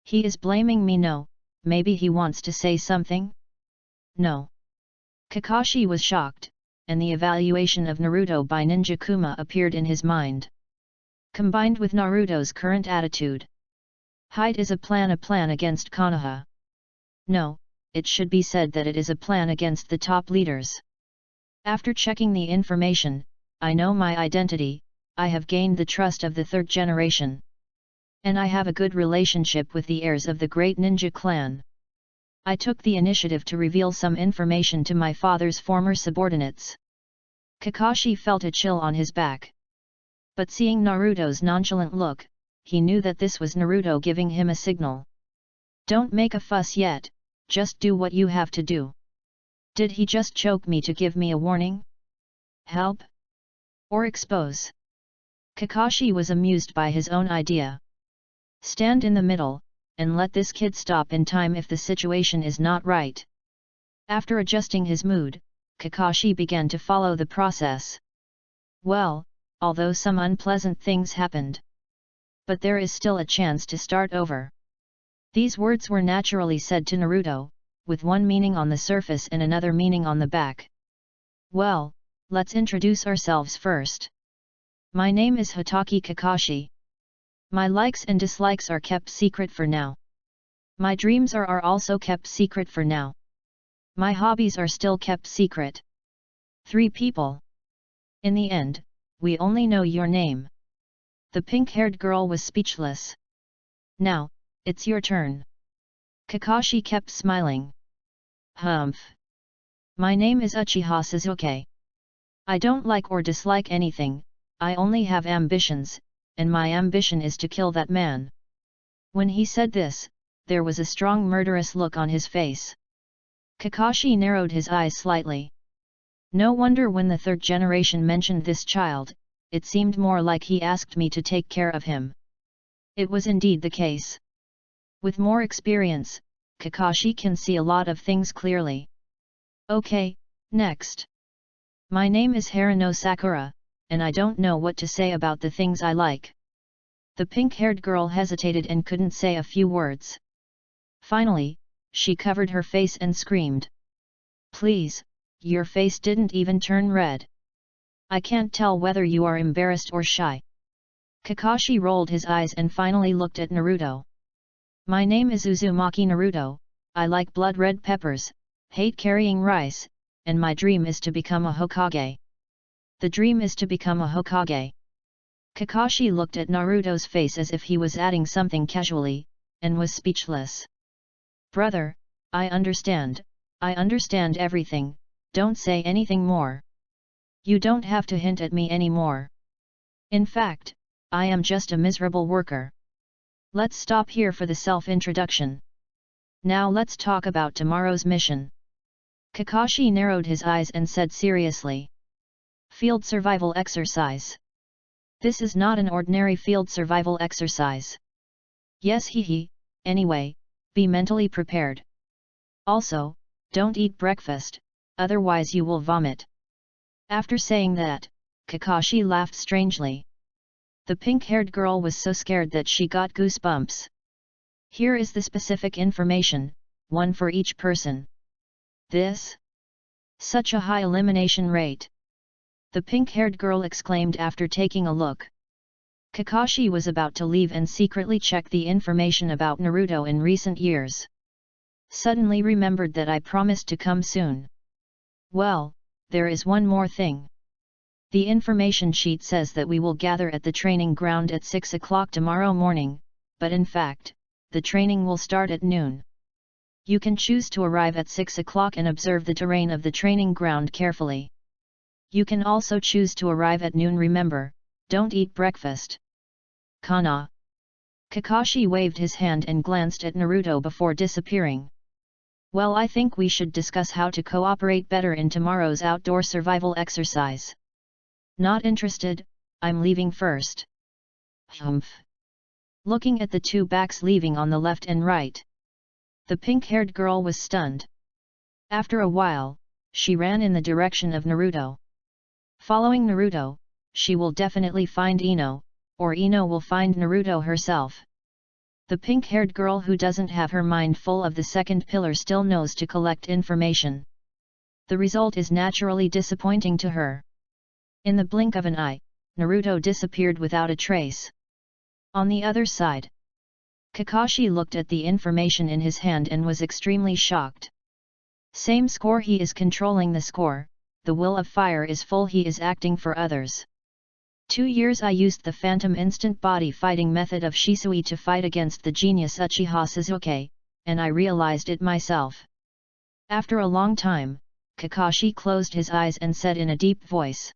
He is blaming me. No, maybe he wants to say something? No. Kakashi was shocked, and the evaluation of Naruto by Ninja Kuma appeared in his mind. Combined with Naruto's current attitude. Height is a plan against Konoha. No, it should be said that it is a plan against the top leaders. After checking the information, I know my identity, I have gained the trust of the third generation. And I have a good relationship with the heirs of the great ninja clan. I took the initiative to reveal some information to my father's former subordinates. Kakashi felt a chill on his back. But seeing Naruto's nonchalant look, he knew that this was Naruto giving him a signal. Don't make a fuss yet, just do what you have to do. Did he just choke me to give me a warning? Help? Or expose? Kakashi was amused by his own idea. Stand in the middle, and let this kid stop in time if the situation is not right. After adjusting his mood, Kakashi began to follow the process. Well, although some unpleasant things happened. But there is still a chance to start over. These words were naturally said to Naruto, with one meaning on the surface and another meaning on the back. Well, let's introduce ourselves first. My name is Hatake Kakashi. My likes and dislikes are kept secret for now. My dreams are also kept secret for now. My hobbies are still kept secret. 3 people. In the end, we only know your name. The pink-haired girl was speechless. Now, it's your turn. Kakashi kept smiling. Humph. My name is Uchiha Sasuke. I don't like or dislike anything, I only have ambitions, and my ambition is to kill that man. When he said this, there was a strong murderous look on his face. Kakashi narrowed his eyes slightly. No wonder when the third generation mentioned this child, it seemed more like he asked me to take care of him. It was indeed the case. With more experience, Kakashi can see a lot of things clearly. Okay, next. My name is Haruno Sakura, and I don't know what to say about the things I like. The pink-haired girl hesitated and couldn't say a few words. Finally, she covered her face and screamed. Please, your face didn't even turn red. I can't tell whether you are embarrassed or shy. Kakashi rolled his eyes and finally looked at Naruto. My name is Uzumaki Naruto, I like blood red peppers, hate carrying rice, and my dream is to become a Hokage. The dream is to become a Hokage. Kakashi looked at Naruto's face as if he was adding something casually, and was speechless. Brother, I understand everything, don't say anything more. You don't have to hint at me anymore. In fact, I am just a miserable worker. Let's stop here for the self-introduction. Now let's talk about tomorrow's mission. Kakashi narrowed his eyes and said seriously. Field survival exercise. This is not an ordinary field survival exercise. Yes, anyway, be mentally prepared. Also, don't eat breakfast, otherwise you will vomit. After saying that, Kakashi laughed strangely. The pink-haired girl was so scared that she got goosebumps. Here is the specific information, one for each person. This? Such a high elimination rate! The pink-haired girl exclaimed after taking a look. Kakashi was about to leave and secretly check the information about Naruto in recent years. Suddenly remembered that I promised to come soon. Well, there is one more thing. The information sheet says that we will gather at the training ground at 6 o'clock tomorrow morning, but in fact, the training will start at noon. You can choose to arrive at 6 o'clock and observe the terrain of the training ground carefully. You can also choose to arrive at noon. Remember, don't eat breakfast. Kana. Kakashi waved his hand and glanced at Naruto before disappearing. Well, I think we should discuss how to cooperate better in tomorrow's outdoor survival exercise. Not interested, I'm leaving first. Humph. Looking at the two backs leaving on the left and right. The pink-haired girl was stunned. After a while, she ran in the direction of Naruto. Following Naruto, she will definitely find Ino, or Ino will find Naruto herself. The pink-haired girl who doesn't have her mind full of the second pillar still knows to collect information. The result is naturally disappointing to her. In the blink of an eye, Naruto disappeared without a trace. On the other side, Kakashi looked at the information in his hand and was extremely shocked. Same score, he is controlling the score, the will of fire is full, he is acting for others. 2 years I used the phantom instant body fighting method of Shisui to fight against the genius Uchiha Sasuke, and I realized it myself. After a long time, Kakashi closed his eyes and said in a deep voice.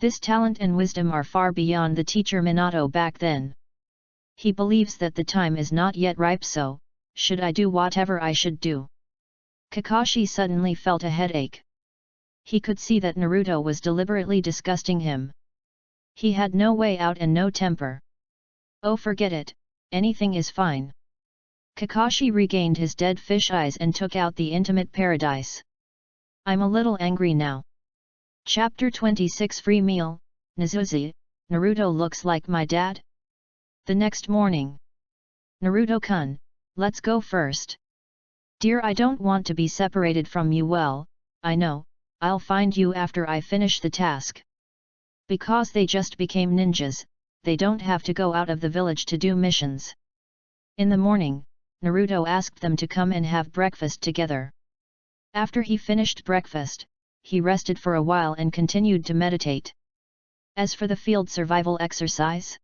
This talent and wisdom are far beyond the teacher Minato back then. He believes that the time is not yet ripe, so, should I do whatever I should do? Kakashi suddenly felt a headache. He could see that Naruto was deliberately disgusting him. He had no way out and no temper. Oh, forget it, anything is fine. Kakashi regained his dead fish eyes and took out the intimate paradise. I'm a little angry now. Chapter 26 Free Meal, Nizuzi, Naruto looks like my dad? The next morning. Naruto-kun, let's go first. Dear, I don't want to be separated from you. Well, I know, I'll find you after I finish the task. Because they just became ninjas, they don't have to go out of the village to do missions. In the morning, Naruto asked them to come and have breakfast together. After he finished breakfast, he rested for a while and continued to meditate. As for the field survival exercise,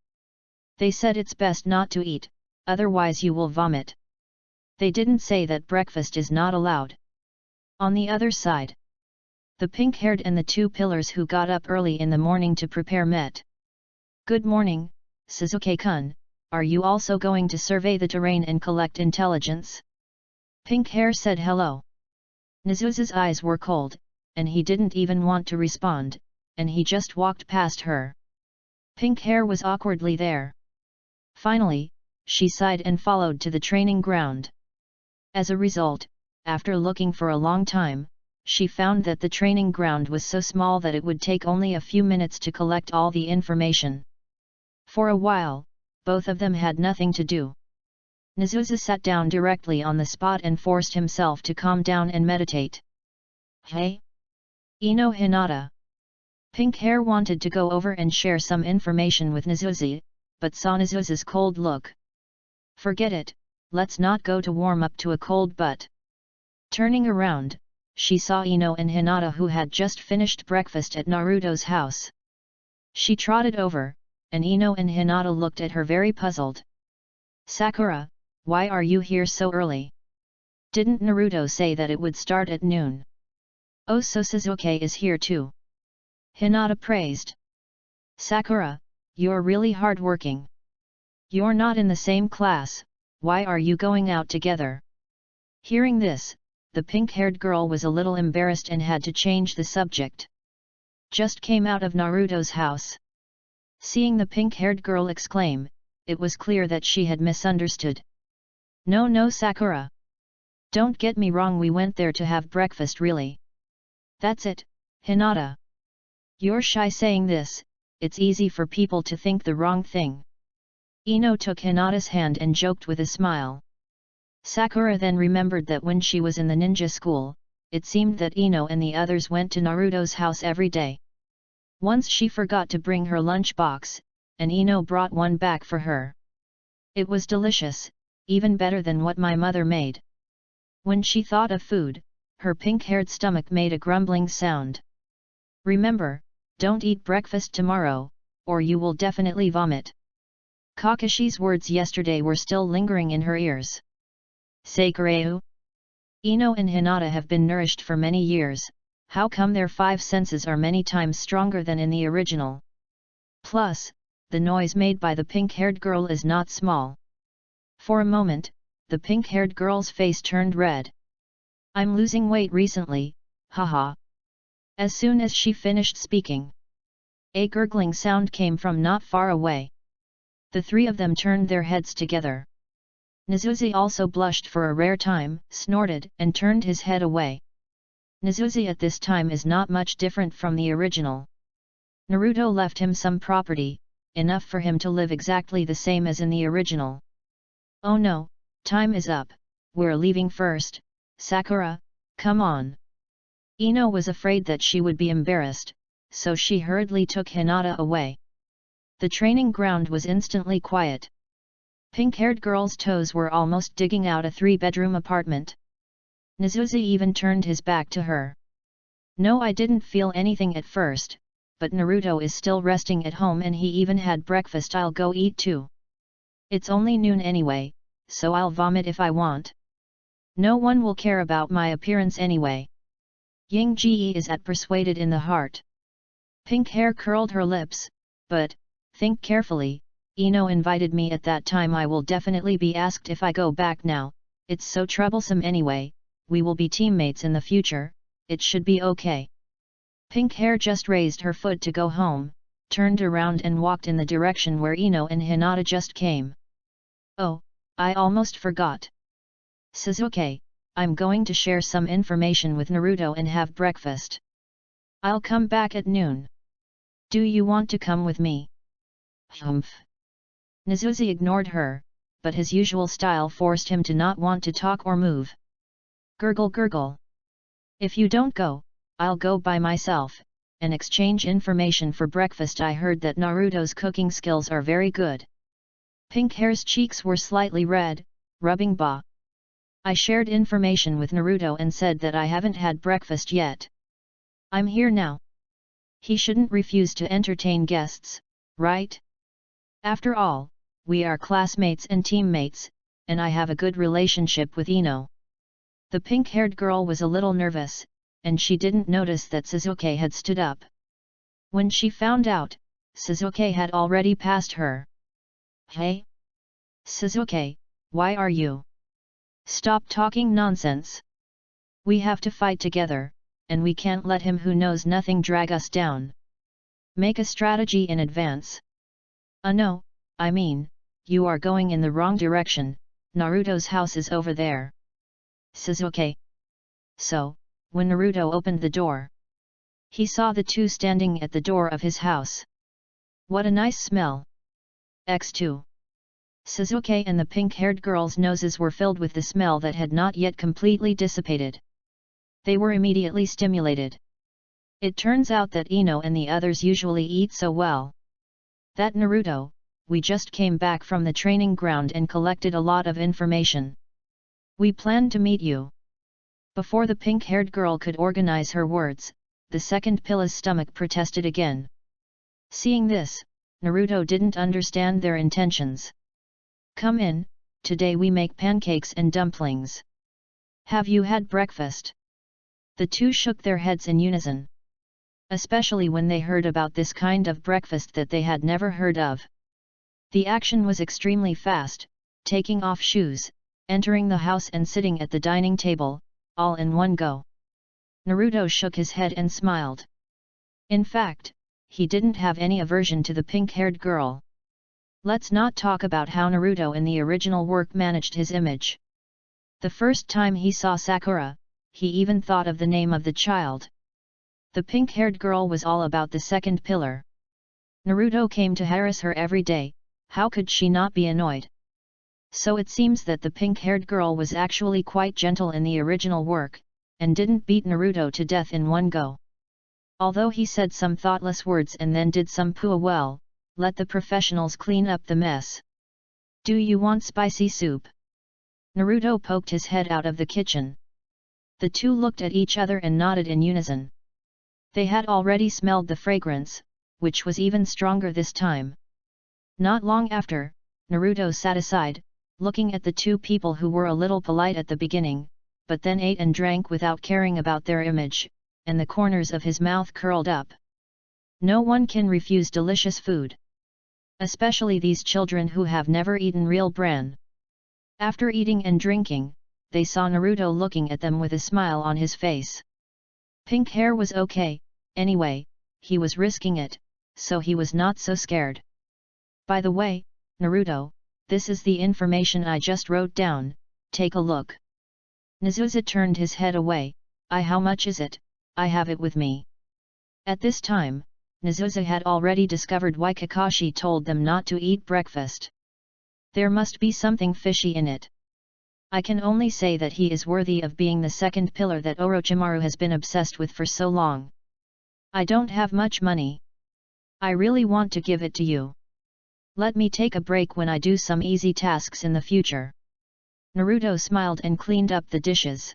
they said it's best not to eat, otherwise you will vomit. They didn't say that breakfast is not allowed. On the other side, the pink-haired and the two pillars who got up early in the morning to prepare met. Good morning, Sasuke-kun, are you also going to survey the terrain and collect intelligence? Pink Hair said hello. Nizuzi's eyes were cold, and he didn't even want to respond, and he just walked past her. Pink Hair was awkwardly there. Finally, she sighed and followed to the training ground. As a result, after looking for a long time, she found that the training ground was so small that it would take only a few minutes to collect all the information. For a while, both of them had nothing to do. Nizuzi sat down directly on the spot and forced himself to calm down and meditate. Hey? Ino Hinata. Pink Hair wanted to go over and share some information with Nizuzi, but saw Nizuzi's cold look. Forget it, let's not go to warm up to a cold butt. Turning around, she saw Ino and Hinata who had just finished breakfast at Naruto's house. She trotted over, and Ino and Hinata looked at her very puzzled. Sakura, why are you here so early? Didn't Naruto say that it would start at noon? Oh, so Sasuke is here too. Hinata praised. Sakura, you're really hardworking. You're not in the same class, why are you going out together? Hearing this, the pink-haired girl was a little embarrassed and had to change the subject. Just came out of Naruto's house. Seeing the pink-haired girl exclaim, it was clear that she had misunderstood. No Sakura. Don't get me wrong, we went there to have breakfast really. That's it, Hinata. You're shy saying this, it's easy for people to think the wrong thing. Ino took Hinata's hand and joked with a smile. Sakura then remembered that when she was in the ninja school, it seemed that Ino and the others went to Naruto's house every day. Once she forgot to bring her lunchbox, and Ino brought one back for her. It was delicious, even better than what my mother made. When she thought of food, her pink-haired stomach made a grumbling sound. Remember, don't eat breakfast tomorrow, or you will definitely vomit. Kakashi's words yesterday were still lingering in her ears. Sakureu? Ino and Hinata have been nourished for many years, how come their 5 senses are many times stronger than in the original? Plus, the noise made by the pink-haired girl is not small. For a moment, the pink-haired girl's face turned red. I'm losing weight recently, haha. As soon as she finished speaking, a gurgling sound came from not far away. The 3 of them turned their heads together. Nizuzi also blushed for a rare time, snorted, and turned his head away. Nizuzi at this time is not much different from the original. Naruto left him some property, enough for him to live exactly the same as in the original. Oh no, time is up, we're leaving first, Sakura, come on. Ino was afraid that she would be embarrassed, so she hurriedly took Hinata away. The training ground was instantly quiet. Pink-haired girl's toes were almost digging out a 3-bedroom apartment. Nizuzi even turned his back to her. No, I didn't feel anything at first, but Naruto is still resting at home and he even had breakfast. I'll go eat too. It's only noon anyway, so I'll vomit if I want. No one will care about my appearance anyway. Ying Ji is at persuaded in the heart. Pink hair curled her lips, but, think carefully, Ino invited me at that time. I will definitely be asked if I go back now, it's so troublesome anyway, we will be teammates in the future, it should be okay. Pink hair just raised her foot to go home, turned around and walked in the direction where Ino and Hinata just came. Oh, I almost forgot. Sasuke, I'm going to share some information with Naruto and have breakfast. I'll come back at noon. Do you want to come with me? Humph. Nizuzi ignored her, but his usual style forced him to not want to talk or move. Gurgle gurgle. If you don't go, I'll go by myself, and exchange information for breakfast. I heard that Naruto's cooking skills are very good. Pink hair's cheeks were slightly red, rubbing ba. I shared information with Naruto and said that I haven't had breakfast yet. I'm here now. He shouldn't refuse to entertain guests, right? After all, we are classmates and teammates, and I have a good relationship with Ino. The pink-haired girl was a little nervous, and she didn't notice that Sasuke had stood up. When she found out, Sasuke had already passed her. Hey? Sasuke, why are you? Stop talking nonsense. We have to fight together, and we can't let him who knows nothing drag us down. Make a strategy in advance. No, I mean, you are going in the wrong direction, Naruto's house is over there. Sasuke. So, when Naruto opened the door, he saw the 2 standing at the door of his house. What a nice smell. X2. Sasuke and the pink-haired girl's noses were filled with the smell that had not yet completely dissipated. They were immediately stimulated. It turns out that Ino and the others usually eat so well. That Naruto, we just came back from the training ground and collected a lot of information. We planned to meet you. Before the pink-haired girl could organize her words, the second Pilla's stomach protested again. Seeing this, Naruto didn't understand their intentions. Come in, today we make pancakes and dumplings. Have you had breakfast? The 2 shook their heads in unison. Especially when they heard about this kind of breakfast that they had never heard of. The action was extremely fast, taking off shoes, entering the house and sitting at the dining table, all in one go. Naruto shook his head and smiled. In fact, he didn't have any aversion to the pink-haired girl. Let's not talk about how Naruto in the original work managed his image. The first time he saw Sakura, he even thought of the name of the child. The pink-haired girl was all about the second pillar. Naruto came to harass her every day, how could she not be annoyed? So it seems that the pink-haired girl was actually quite gentle in the original work, and didn't beat Naruto to death in one go. Although he said some thoughtless words and then did some pua well, let the professionals clean up the mess. Do you want spicy soup? Naruto poked his head out of the kitchen. The two looked at each other and nodded in unison. They had already smelled the fragrance, which was even stronger this time. Not long after, Naruto sat aside, looking at the two people who were a little polite at the beginning, but then ate and drank without caring about their image, and the corners of his mouth curled up. No one can refuse delicious food. Especially these children who have never eaten real bran. After eating and drinking, they saw Naruto looking at them with a smile on his face. Pink hair was okay, anyway, he was risking it, so he was not so scared. By the way, Naruto, this is the information I just wrote down, take a look. Nezusa turned his head away. How much is it? I have it with me. At this time, Nezusa had already discovered why Kakashi told them not to eat breakfast. There must be something fishy in it. I can only say that he is worthy of being the second pillar that Orochimaru has been obsessed with for so long. I don't have much money. I really want to give it to you. Let me take a break when I do some easy tasks in the future. Naruto smiled and cleaned up the dishes.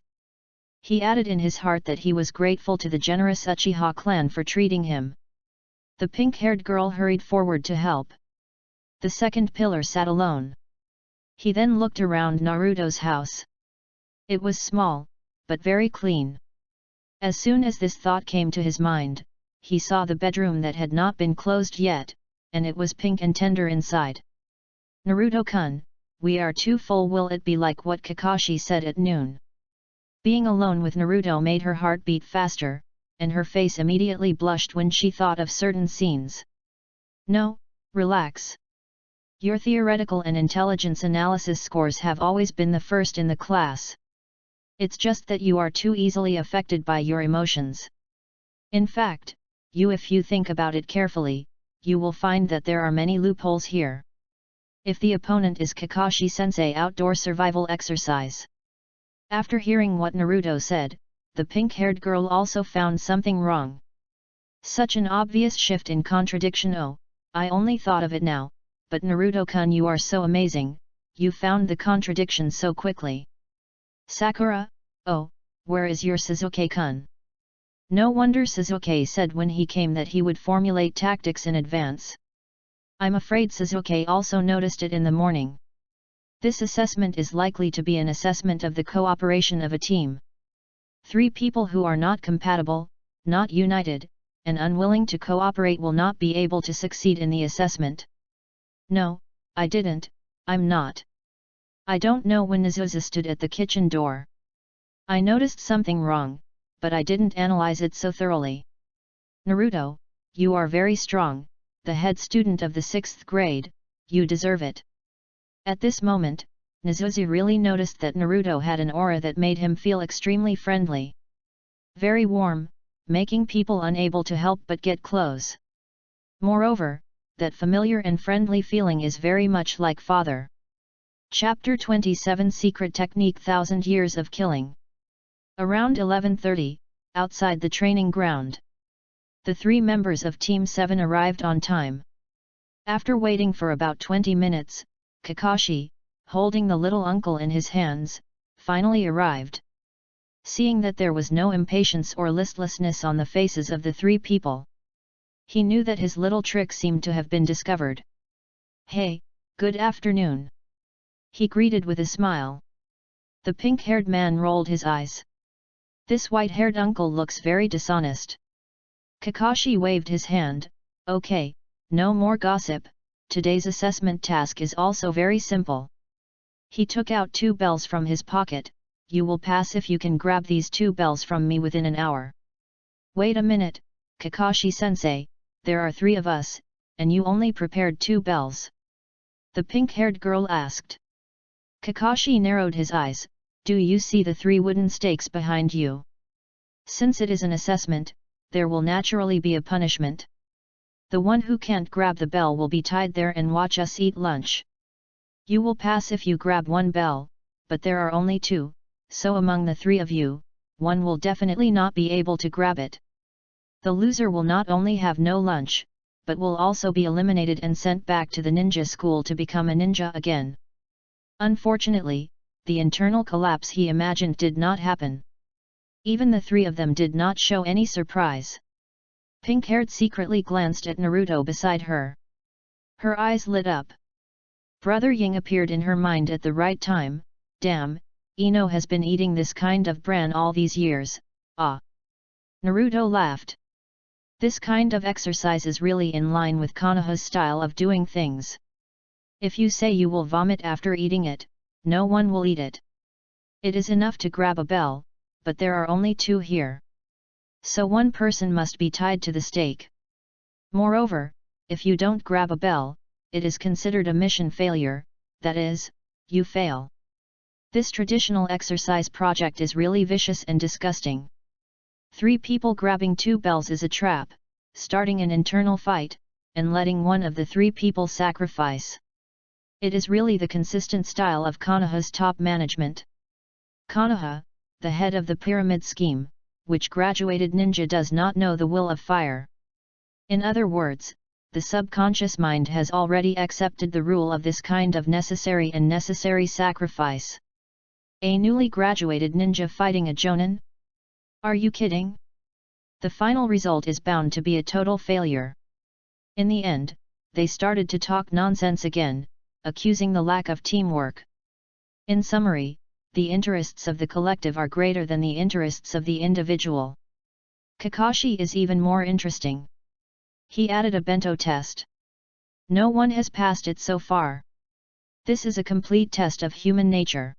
He added in his heart that he was grateful to the generous Uchiha clan for treating him. The pink-haired girl hurried forward to help. The second pillar sat alone. He then looked around Naruto's house. It was small, but very clean. As soon as this thought came to his mind, he saw the bedroom that had not been closed yet, and it was pink and tender inside. Naruto-kun, we are too full. Will it be like what Kakashi said at noon? Being alone with Naruto made her heart beat faster, and her face immediately blushed when she thought of certain scenes. No, relax. Your theoretical and intelligence analysis scores have always been the first in the class. It's just that you are too easily affected by your emotions. In fact, if you think about it carefully, you will find that there are many loopholes here. If the opponent is Kakashi-sensei, outdoor survival exercise. After hearing what Naruto said, the pink-haired girl also found something wrong. Such an obvious shift in contradiction. Oh, I only thought of it now, but Naruto-kun, you are so amazing, you found the contradiction so quickly. Sakura, oh, where is your Sasuke-kun? No wonder Sasuke said when he came that he would formulate tactics in advance. I'm afraid Sasuke also noticed it in the morning. This assessment is likely to be an assessment of the cooperation of a team. 3 people who are not compatible, not united, and unwilling to cooperate will not be able to succeed in the assessment. No, I didn't, I'm not. I don't know when Nezusa stood at the kitchen door. I noticed something wrong, but I didn't analyze it so thoroughly. Naruto, you are very strong, the head student of the 6th grade, you deserve it. At this moment, Nezusa really noticed that Naruto had an aura that made him feel extremely friendly. Very warm, making people unable to help but get close. Moreover, that familiar and friendly feeling is very much like father. Chapter 27 Secret Technique 1000 Years of Killing. Around 11:30, outside the training ground. The 3 members of Team 7 arrived on time. After waiting for about 20 minutes, Kakashi, holding the little uncle in his hands, finally arrived. Seeing that there was no impatience or listlessness on the faces of the 3 people, he knew that his little trick seemed to have been discovered. Hey, good afternoon. He greeted with a smile. The pink-haired man rolled his eyes. This white-haired uncle looks very dishonest. Kakashi waved his hand. Okay, no more gossip, today's assessment task is also very simple. He took out 2 bells from his pocket. You will pass if you can grab these 2 bells from me within an hour. Wait a minute, Kakashi-sensei, there are 3 of us, and you only prepared 2 bells. The pink-haired girl asked. Kakashi narrowed his eyes. Do you see the 3 wooden stakes behind you? Since it is an assessment, there will naturally be a punishment. The one who can't grab the bell will be tied there and watch us eat lunch. You will pass if you grab 1 bell, but there are only 2, so among the 3 of you, one will definitely not be able to grab it. The loser will not only have no lunch, but will also be eliminated and sent back to the ninja school to become a ninja again. Unfortunately, the internal collapse he imagined did not happen. Even the three of them did not show any surprise. Pink-haired secretly glanced at Naruto beside her. Her eyes lit up. Brother Ying appeared in her mind at the right time. Damn, Ino has been eating this kind of bran all these years, ah. Naruto laughed. This kind of exercise is really in line with Konoha's style of doing things. If you say you will vomit after eating it, no one will eat it. It is enough to grab a bell, but there are only two here. So one person must be tied to the stake. Moreover, if you don't grab a bell, it is considered a mission failure, that is, you fail. This traditional exercise project is really vicious and disgusting. 3 people grabbing 2 bells is a trap, starting an internal fight, and letting one of the 3 people sacrifice. It is really the consistent style of Konoha's top management. Konoha, the head of the pyramid scheme, which graduated ninja, does not know the will of fire. In other words, the subconscious mind has already accepted the rule of this kind of necessary and necessary sacrifice. A newly graduated ninja fighting a jonin? Are you kidding? The final result is bound to be a total failure. In the end, they started to talk nonsense again, accusing the lack of teamwork. In summary, the interests of the collective are greater than the interests of the individual. Kakashi is even more interesting. He added a bento test. No one has passed it so far. This is a complete test of human nature.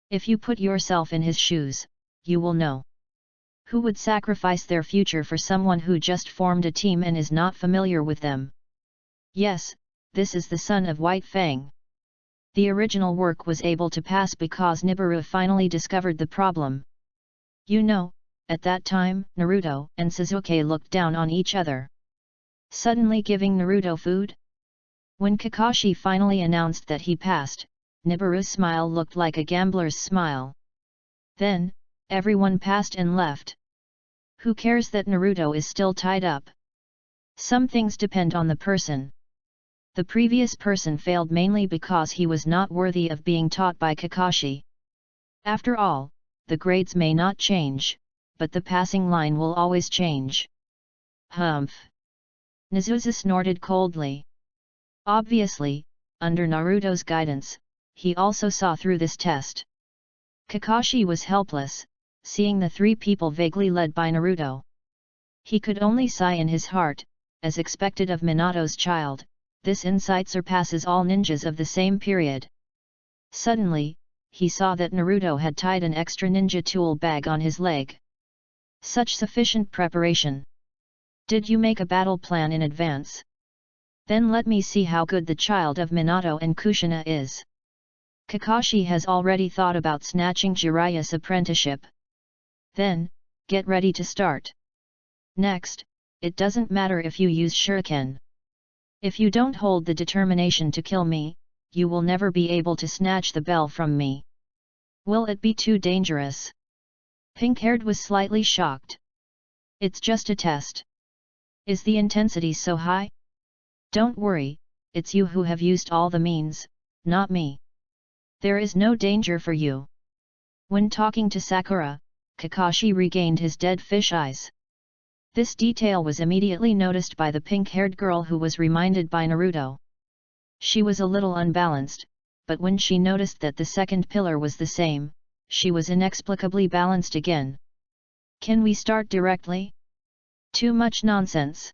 If you put yourself in his shoes, you will know. Who would sacrifice their future for someone who just formed a team and is not familiar with them? Yes, this is the son of White Fang. The original work was able to pass because Nibiru finally discovered the problem. You know, at that time, Naruto and Sasuke looked down on each other. Suddenly giving Naruto food? When Kakashi finally announced that he passed, Nibiru's smile looked like a gambler's smile. Then, everyone passed and left. Who cares that Naruto is still tied up? Some things depend on the person. The previous person failed mainly because he was not worthy of being taught by Kakashi. After all, the grades may not change, but the passing line will always change. Humph! Nezusa snorted coldly. Obviously, under Naruto's guidance, he also saw through this test. Kakashi was helpless, seeing the 3 people vaguely led by Naruto. He could only sigh in his heart, as expected of Minato's child. This insight surpasses all ninjas of the same period. Suddenly, he saw that Naruto had tied an extra ninja tool bag on his leg. Such sufficient preparation. Did you make a battle plan in advance? Then let me see how good the child of Minato and Kushina is. Kakashi has already thought about snatching Jiraiya's apprenticeship. Then, get ready to start. Next, it doesn't matter if you use shuriken. If you don't hold the determination to kill me, you will never be able to snatch the bell from me. Will it be too dangerous? Pink-haired was slightly shocked. It's just a test. Is the intensity so high? Don't worry, it's you who have used all the means, not me. There is no danger for you. When talking to Sakura, Kakashi regained his dead fish eyes. This detail was immediately noticed by the pink-haired girl who was reminded by Naruto. She was a little unbalanced, but when she noticed that the second pillar was the same, she was inexplicably balanced again. Can we start directly? Too much nonsense.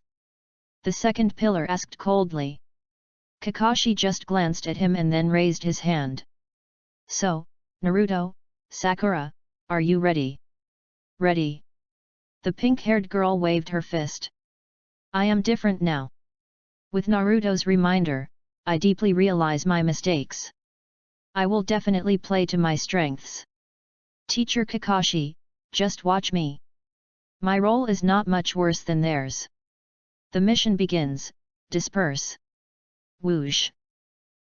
The second pillar asked coldly. Kakashi just glanced at him and then raised his hand. So, Naruto, Sakura, are you ready? Ready. The pink-haired girl waved her fist. I am different now. With Naruto's reminder, I deeply realize my mistakes. I will definitely play to my strengths. Teacher Kakashi, just watch me. My role is not much worse than theirs. The mission begins, disperse. Whoosh.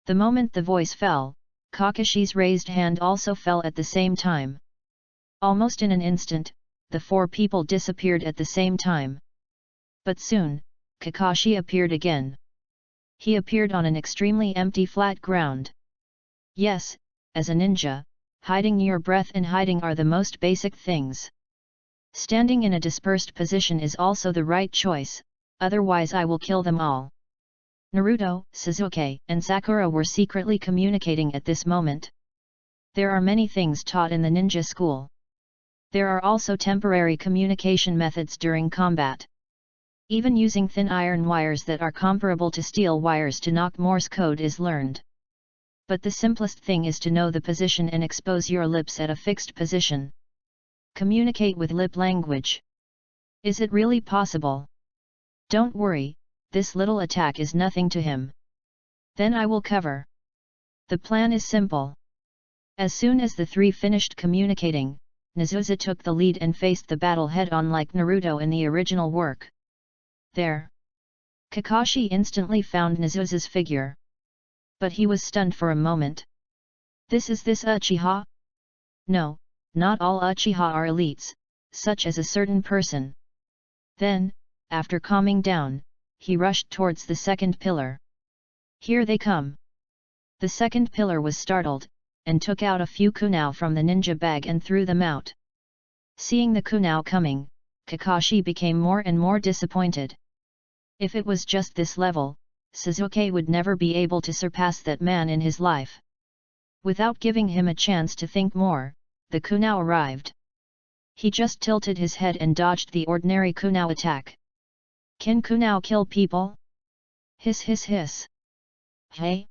The moment the voice fell, Kakashi's raised hand also fell at the same time. Almost in an instant, the four people disappeared at the same time. But soon, Kakashi appeared again. He appeared on an extremely empty flat ground. Yes, as a ninja, hiding your breath and hiding are the most basic things. Standing in a dispersed position is also the right choice, otherwise I will kill them all. Naruto, Sasuke, and Sakura were secretly communicating at this moment. There are many things taught in the ninja school. There are also temporary communication methods during combat. Even using thin iron wires that are comparable to steel wires to knock Morse code is learned. But the simplest thing is to know the position and expose your lips at a fixed position. Communicate with lip language. Is it really possible? Don't worry, this little attack is nothing to him. Then I will cover. The plan is simple. As soon as the three finished communicating, Nezusa took the lead and faced the battle head-on like Naruto in the original work. There. Kakashi instantly found Nezusa's figure. But he was stunned for a moment. This Uchiha? No, not all Uchiha are elites, such as a certain person. Then, after calming down, he rushed towards the second pillar. Here they come. The second pillar was startled, and took out a few kunao from the ninja bag and threw them out. Seeing the kunao coming, Kakashi became more and more disappointed. If it was just this level, Sasuke would never be able to surpass that man in his life. Without giving him a chance to think more, the kunao arrived. He just tilted his head and dodged the ordinary kunao attack. Can kunao kill people? Hiss hiss hiss. Hey?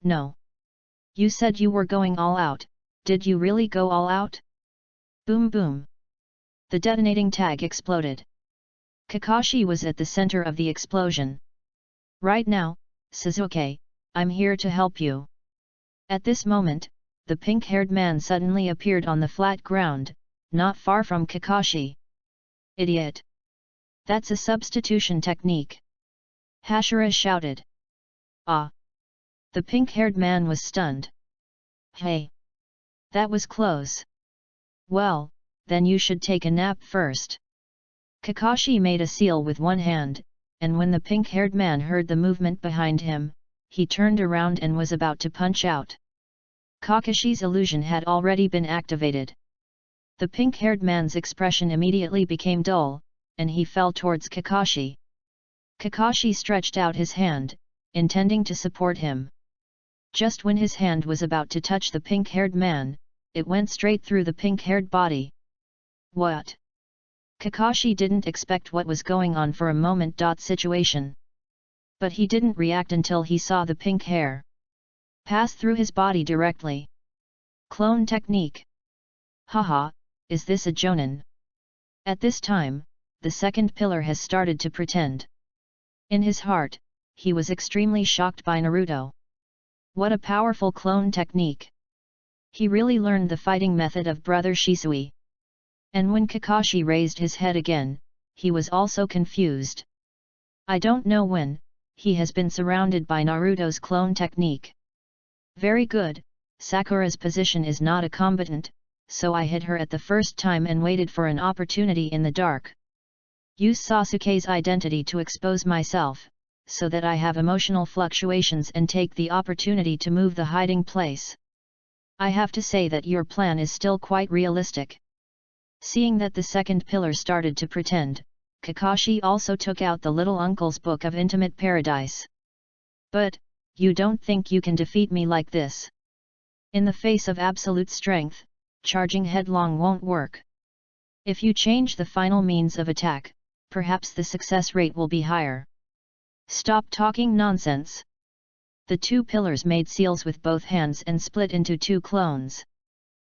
No. You said you were going all out, did you really go all out? Boom boom. The detonating tag exploded. Kakashi was at the center of the explosion. Right now, Sasuke, I'm here to help you. At this moment, the pink-haired man suddenly appeared on the flat ground, not far from Kakashi. Idiot! That's a substitution technique. Hashira shouted. Ah! The pink-haired man was stunned. Hey! That was close. Well, then you should take a nap first. Kakashi made a seal with one hand, and when the pink-haired man heard the movement behind him, he turned around and was about to punch out. Kakashi's illusion had already been activated. The pink-haired man's expression immediately became dull, and he fell towards Kakashi. Kakashi stretched out his hand, intending to support him. Just when his hand was about to touch the pink-haired man, it went straight through the pink-haired body. What? Kakashi didn't expect what was going on for a moment. Situation. But he didn't react until he saw the pink hair pass through his body directly. Clone technique. Haha, is this a jonin? At this time, the second pillar has started to pretend. In his heart, he was extremely shocked by Naruto. What a powerful clone technique! He really learned the fighting method of brother Shisui. And when Kakashi raised his head again, he was also confused. I don't know when, he has been surrounded by Naruto's clone technique. Very good, Sakura's position is not a combatant, so I hit her at the first time and waited for an opportunity in the dark. Use Sasuke's identity to expose myself, so that I have emotional fluctuations and take the opportunity to move the hiding place. I have to say that your plan is still quite realistic. Seeing that the second pillar started to pretend, Kakashi also took out the little uncle's book of intimate paradise. But, you don't think you can defeat me like this? In the face of absolute strength, charging headlong won't work. If you change the final means of attack, perhaps the success rate will be higher. Stop talking nonsense. The two pillars made seals with both hands and split into two clones.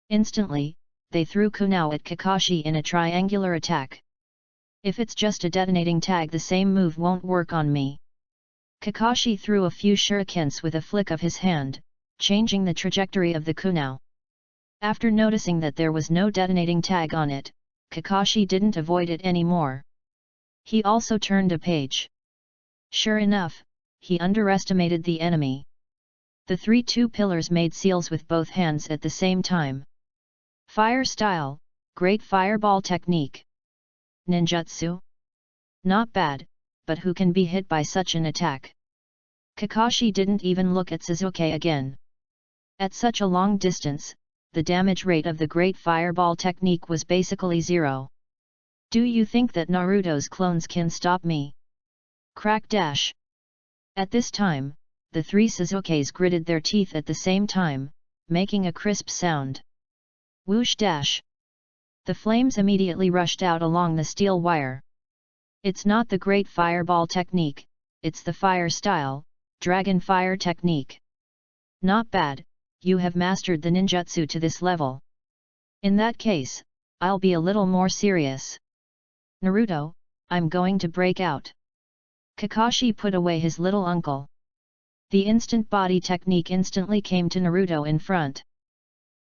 Instantly, they threw kunao at Kakashi in a triangular attack. If it's just a detonating tag, the same move won't work on me. Kakashi threw a few shurikens with a flick of his hand, changing the trajectory of the kunao. After noticing that there was no detonating tag on it, Kakashi didn't avoid it anymore. He also turned a page. Sure enough, he underestimated the enemy. The two pillars made seals with both hands at the same time. Fire style, Great Fireball Technique. Ninjutsu? Not bad, but who can be hit by such an attack? Kakashi didn't even look at Sasuke again. At such a long distance, the damage rate of the Great Fireball Technique was basically zero. Do you think that Naruto's clones can stop me? Crack dash! At this time, the three Sasukes gritted their teeth at the same time, making a crisp sound. Whoosh dash! The flames immediately rushed out along the steel wire. It's not the Great Fireball Technique, it's the fire style, Dragon Fire Technique. Not bad, you have mastered the ninjutsu to this level. In that case, I'll be a little more serious. Naruto, I'm going to break out. Kakashi put away his little uncle. The instant body technique instantly came to Naruto in front.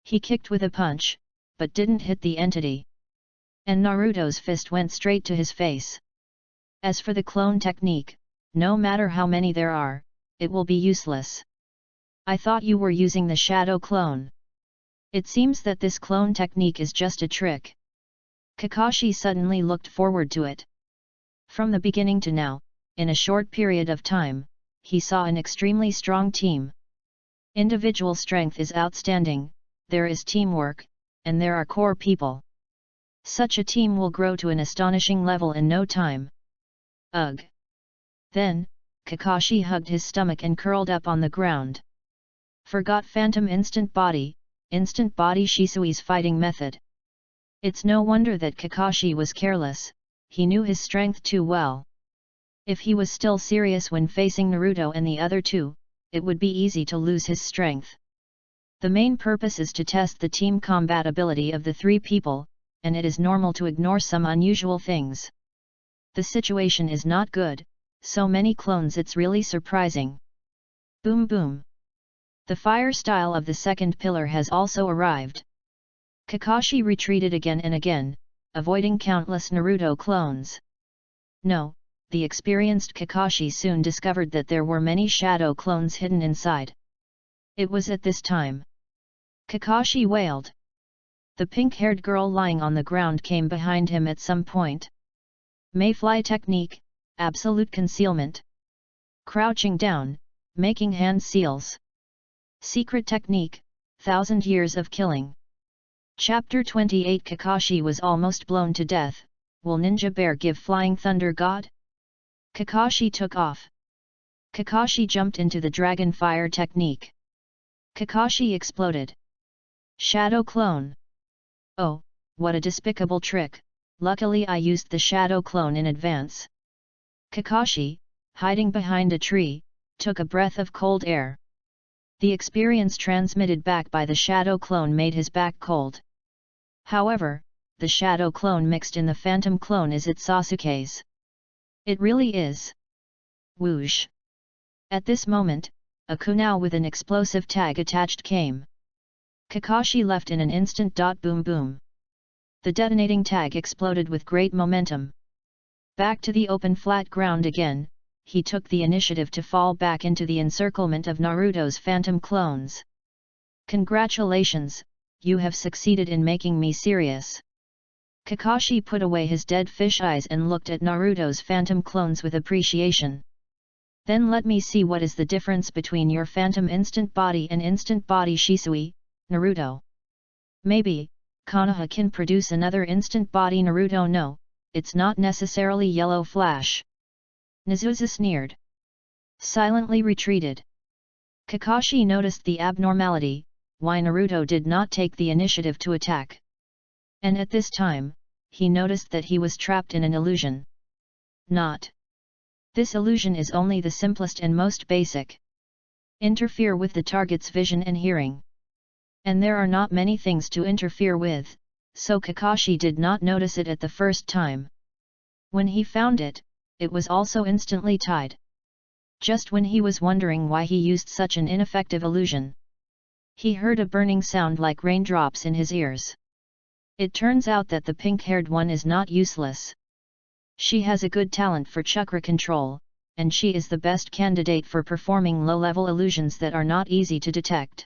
He kicked with a punch, but didn't hit the entity. And Naruto's fist went straight to his face. As for the clone technique, no matter how many there are, it will be useless. I thought you were using the shadow clone. It seems that this clone technique is just a trick. Kakashi suddenly looked forward to it. From the beginning to now, in a short period of time, he saw an extremely strong team. Individual strength is outstanding, there is teamwork, and there are core people. Such a team will grow to an astonishing level in no time. Ugh! Then, Kakashi hugged his stomach and curled up on the ground. Forgot Phantom Instant Body Shisui's fighting method. It's no wonder that Kakashi was careless, he knew his strength too well. If he was still serious when facing Naruto and the other two, it would be easy to lose his strength. The main purpose is to test the team compatibility of the three people, and it is normal to ignore some unusual things. The situation is not good, so many clones, it's really surprising. Boom boom! The fire style of the second pillar has also arrived. Kakashi retreated again and again, avoiding countless Naruto clones. No, the experienced Kakashi soon discovered that there were many shadow clones hidden inside. It was at this time. Kakashi wailed. The pink-haired girl lying on the ground came behind him at some point. Mayfly technique, absolute concealment. Crouching down, making hand seals. Secret technique, 1000 years of killing. Chapter 28. Kakashi was almost blown to death. Will Ninja Bear give Flying Thunder God? Kakashi took off. Kakashi jumped into the Dragon Fire technique. Kakashi exploded. Shadow Clone. Oh, what a despicable trick, luckily I used the Shadow Clone in advance. Kakashi, hiding behind a tree, took a breath of cold air. The experience transmitted back by the Shadow Clone made his back cold. However, the Shadow Clone mixed in the Phantom Clone is it Sasuke's. It really is. Whoosh! At this moment, a kunai with an explosive tag attached came. Kakashi left in an instant. Boom boom! The detonating tag exploded with great momentum. Back to the open flat ground again, he took the initiative to fall back into the encirclement of Naruto's phantom clones. Congratulations, you have succeeded in making me serious. Kakashi put away his dead fish eyes and looked at Naruto's phantom clones with appreciation. Then let me see what is the difference between your phantom instant body and instant body Shisui, Naruto. Maybe, Konoha can produce another instant body Naruto. No, it's not necessarily Yellow Flash. Nezusa sneered. Silently retreated. Kakashi noticed the abnormality, why Naruto did not take the initiative to attack. And at this time, he noticed that he was trapped in an illusion. Not. This illusion is only the simplest and most basic. Interfere with the target's vision and hearing. And there are not many things to interfere with, so Kakashi did not notice it at the first time. When he found it, it was also instantly tied. Just when he was wondering why he used such an ineffective illusion, he heard a burning sound like raindrops in his ears. It turns out that the pink-haired one is not useless. She has a good talent for chakra control, and she is the best candidate for performing low-level illusions that are not easy to detect.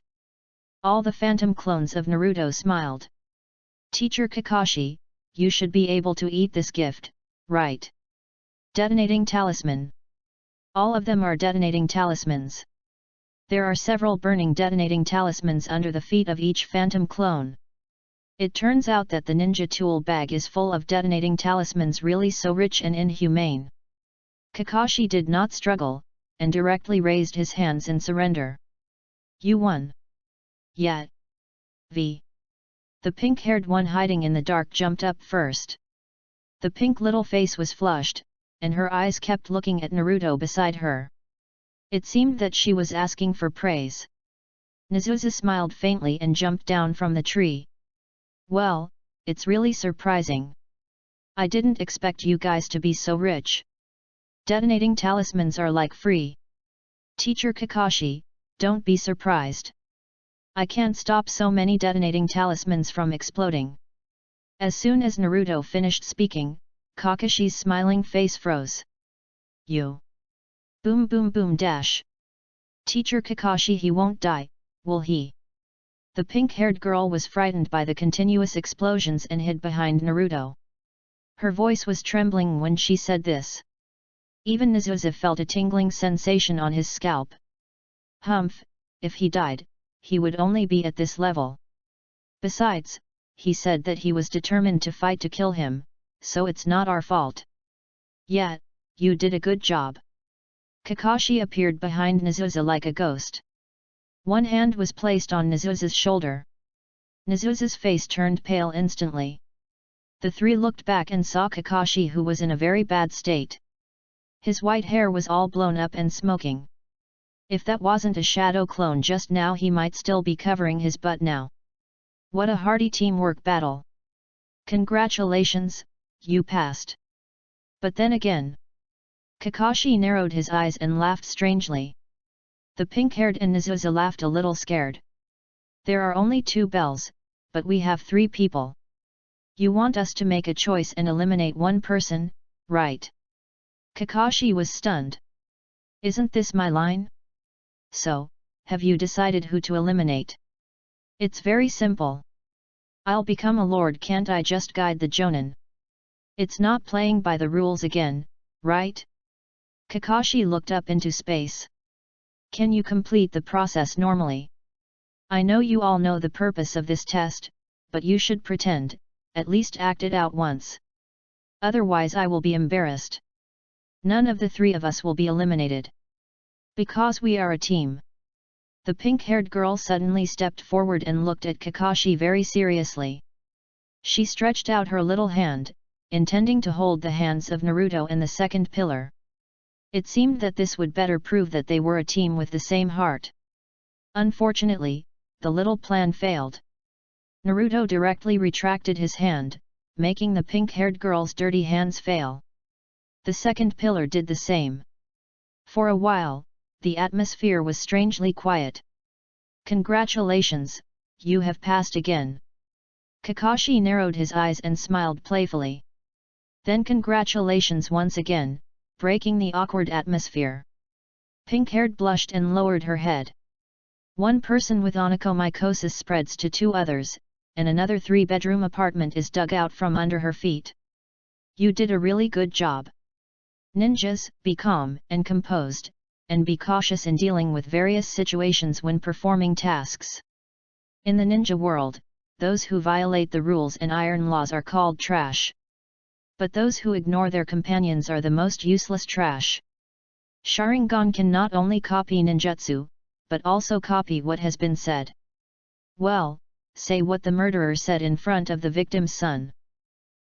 All the phantom clones of Naruto smiled. Teacher Kakashi, you should be able to eat this gift, right? Detonating talisman. All of them are detonating talismans. There are several burning detonating talismans under the feet of each phantom clone. It turns out that the ninja tool bag is full of detonating talismans, really so rich and inhumane. Kakashi did not struggle, and directly raised his hands in surrender. You won. Yet. The pink-haired one hiding in the dark jumped up first. The pink little face was flushed, and her eyes kept looking at Naruto beside her. It seemed that she was asking for praise. Nezusa smiled faintly and jumped down from the tree. Well, it's really surprising. I didn't expect you guys to be so rich. Detonating talismans are like free. Teacher Kakashi, don't be surprised. I can't stop so many detonating talismans from exploding. As soon as Naruto finished speaking, Kakashi's smiling face froze. You. Boom boom boom dash. Teacher Kakashi, he won't die, will he? The pink-haired girl was frightened by the continuous explosions and hid behind Naruto. Her voice was trembling when she said this. Even Nezusa felt a tingling sensation on his scalp. Humph, if he died, he would only be at this level. Besides, he said that he was determined to fight to kill him, so it's not our fault. Yet, you did a good job. Kakashi appeared behind Nezusa like a ghost. One hand was placed on Nezusa's shoulder. Nezusa's face turned pale instantly. The three looked back and saw Kakashi, who was in a very bad state. His white hair was all blown up and smoking. If that wasn't a shadow clone just now, he might still be covering his butt now. What a hearty teamwork battle! Congratulations, you passed. But then again, Kakashi narrowed his eyes and laughed strangely. The pink-haired and Nezusa laughed a little scared. There are only 2 bells, but we have 3 people. You want us to make a choice and eliminate one person, right? Kakashi was stunned. Isn't this my line? So, have you decided who to eliminate? It's very simple. I'll become a lord, can't I just guide the Jonin? It's not playing by the rules again, right? Kakashi looked up into space. Can you complete the process normally? I know you all know the purpose of this test, but you should pretend, at least act it out once. Otherwise I will be embarrassed. None of the 3 of us will be eliminated. Because we are a team. The pink-haired girl suddenly stepped forward and looked at Kakashi very seriously. She stretched out her little hand, intending to hold the hands of Naruto and the second pillar. It seemed that this would better prove that they were a team with the same heart. Unfortunately, the little plan failed. Naruto directly retracted his hand, making the pink-haired girl's dirty hands fail. The second pillar did the same. For a while, the atmosphere was strangely quiet. Congratulations, you have passed again. Kakashi narrowed his eyes and smiled playfully. Then congratulations once again, breaking the awkward atmosphere. Pink-haired blushed and lowered her head. One person with onychomycosis spreads to 2 others, and another 3-bedroom apartment is dug out from under her feet. You did a really good job. Ninjas, be calm and composed, and be cautious in dealing with various situations when performing tasks. In the ninja world, those who violate the rules and iron laws are called trash. But those who ignore their companions are the most useless trash. Sharingan can not only copy ninjutsu, but also copy what has been said. Well, say what the murderer said in front of the victim's son.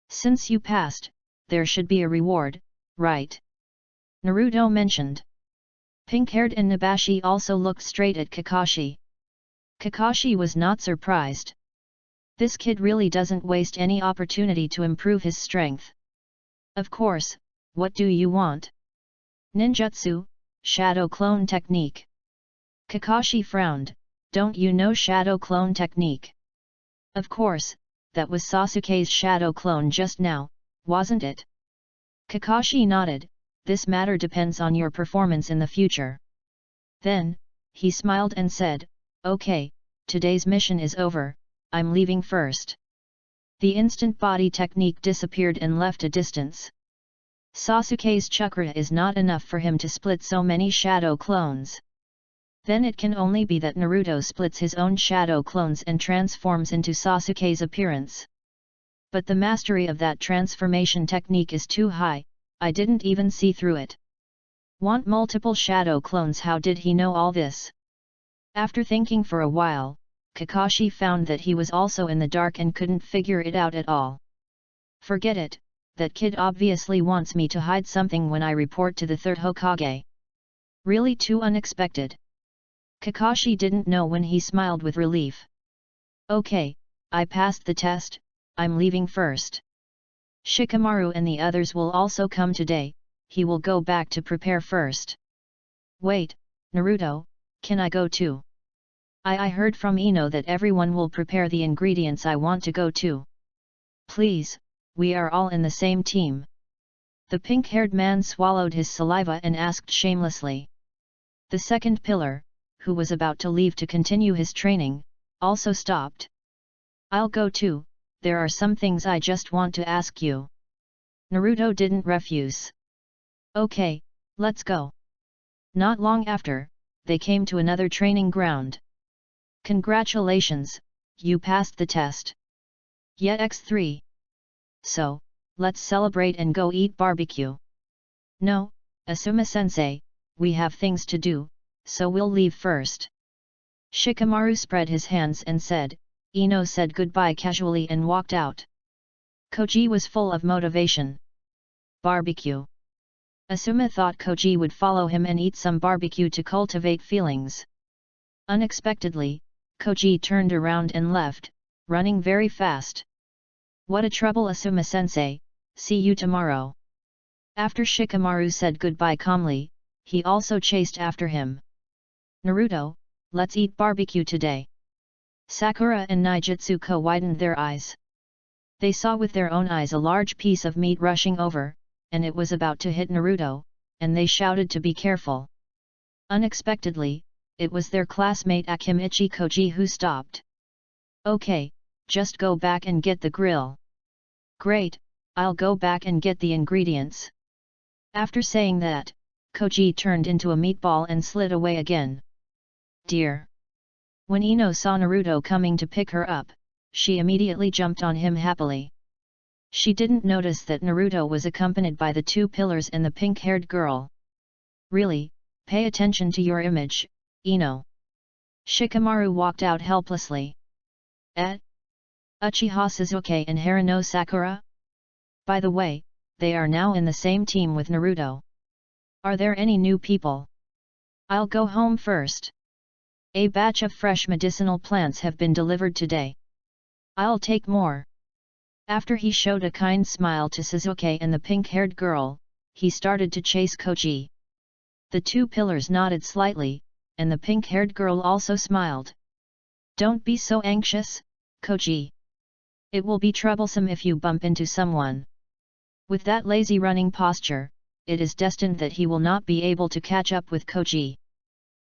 Since you passed, there should be a reward, right? Naruto mentioned. Pink-haired and Nabashi also looked straight at Kakashi. Kakashi was not surprised. This kid really doesn't waste any opportunity to improve his strength. Of course, what do you want? Ninjutsu, shadow clone technique. Kakashi frowned, don't you know shadow clone technique? Of course, that was Sasuke's shadow clone just now, wasn't it? Kakashi nodded, this matter depends on your performance in the future. Then, he smiled and said, okay, today's mission is over, I'm leaving first. The instant body technique disappeared and left a distance. Sasuke's chakra is not enough for him to split so many shadow clones. Then it can only be that Naruto splits his own shadow clones and transforms into Sasuke's appearance. But the mastery of that transformation technique is too high, I didn't even see through it. Want multiple shadow clones? How did he know all this? After thinking for a while, Kakashi found that he was also in the dark and couldn't figure it out at all. Forget it, that kid obviously wants me to hide something when I report to the third Hokage. Really too unexpected. Kakashi didn't know when he smiled with relief. Okay, I passed the test, I'm leaving first. Shikamaru and the others will also come today, he will go back to prepare first. Wait, Naruto, can I go too? I heard from Ino that everyone will prepare the ingredients. I want to go too. Please, we are all in the same team. The pink-haired man swallowed his saliva and asked shamelessly. The second pillar, who was about to leave to continue his training, also stopped. I'll go too, there are some things I just want to ask you. Naruto didn't refuse. Okay, let's go. Not long after, they came to another training ground. Congratulations, you passed the test. Yet X3. So, let's celebrate and go eat barbecue. No, Asuma-sensei, we have things to do, so we'll leave first. Shikamaru spread his hands and said. Ino said goodbye casually and walked out. Koji was full of motivation. Barbecue. Asuma thought Koji would follow him and eat some barbecue to cultivate feelings. Unexpectedly, Koji turned around and left, running very fast. What a trouble, Asuma-sensei, see you tomorrow. After Shikamaru said goodbye calmly, he also chased after him. Naruto, let's eat barbecue today. Sakura and Nijitsuko widened their eyes. They saw with their own eyes a large piece of meat rushing over, and it was about to hit Naruto, and they shouted to be careful. Unexpectedly, it was their classmate Akimichi Koji who stopped. Okay, just go back and get the grill. Great, I'll go back and get the ingredients. After saying that, Koji turned into a meatball and slid away again. Dear. When Ino saw Naruto coming to pick her up, she immediately jumped on him happily. She didn't notice that Naruto was accompanied by the two pillars and the pink-haired girl. Really, pay attention to your image, Ino. Shikamaru walked out helplessly. Uchiha Sasuke and Haruno Sakura? By the way, they are now in the same team with Naruto. Are there any new people? I'll go home first. A batch of fresh medicinal plants have been delivered today. I'll take more. After he showed a kind smile to Sasuke and the pink-haired girl, he started to chase Koji. The two pillars nodded slightly, and the pink-haired girl also smiled. Don't be so anxious, Koji. It will be troublesome if you bump into someone. With that lazy running posture, it is destined that he will not be able to catch up with Koji.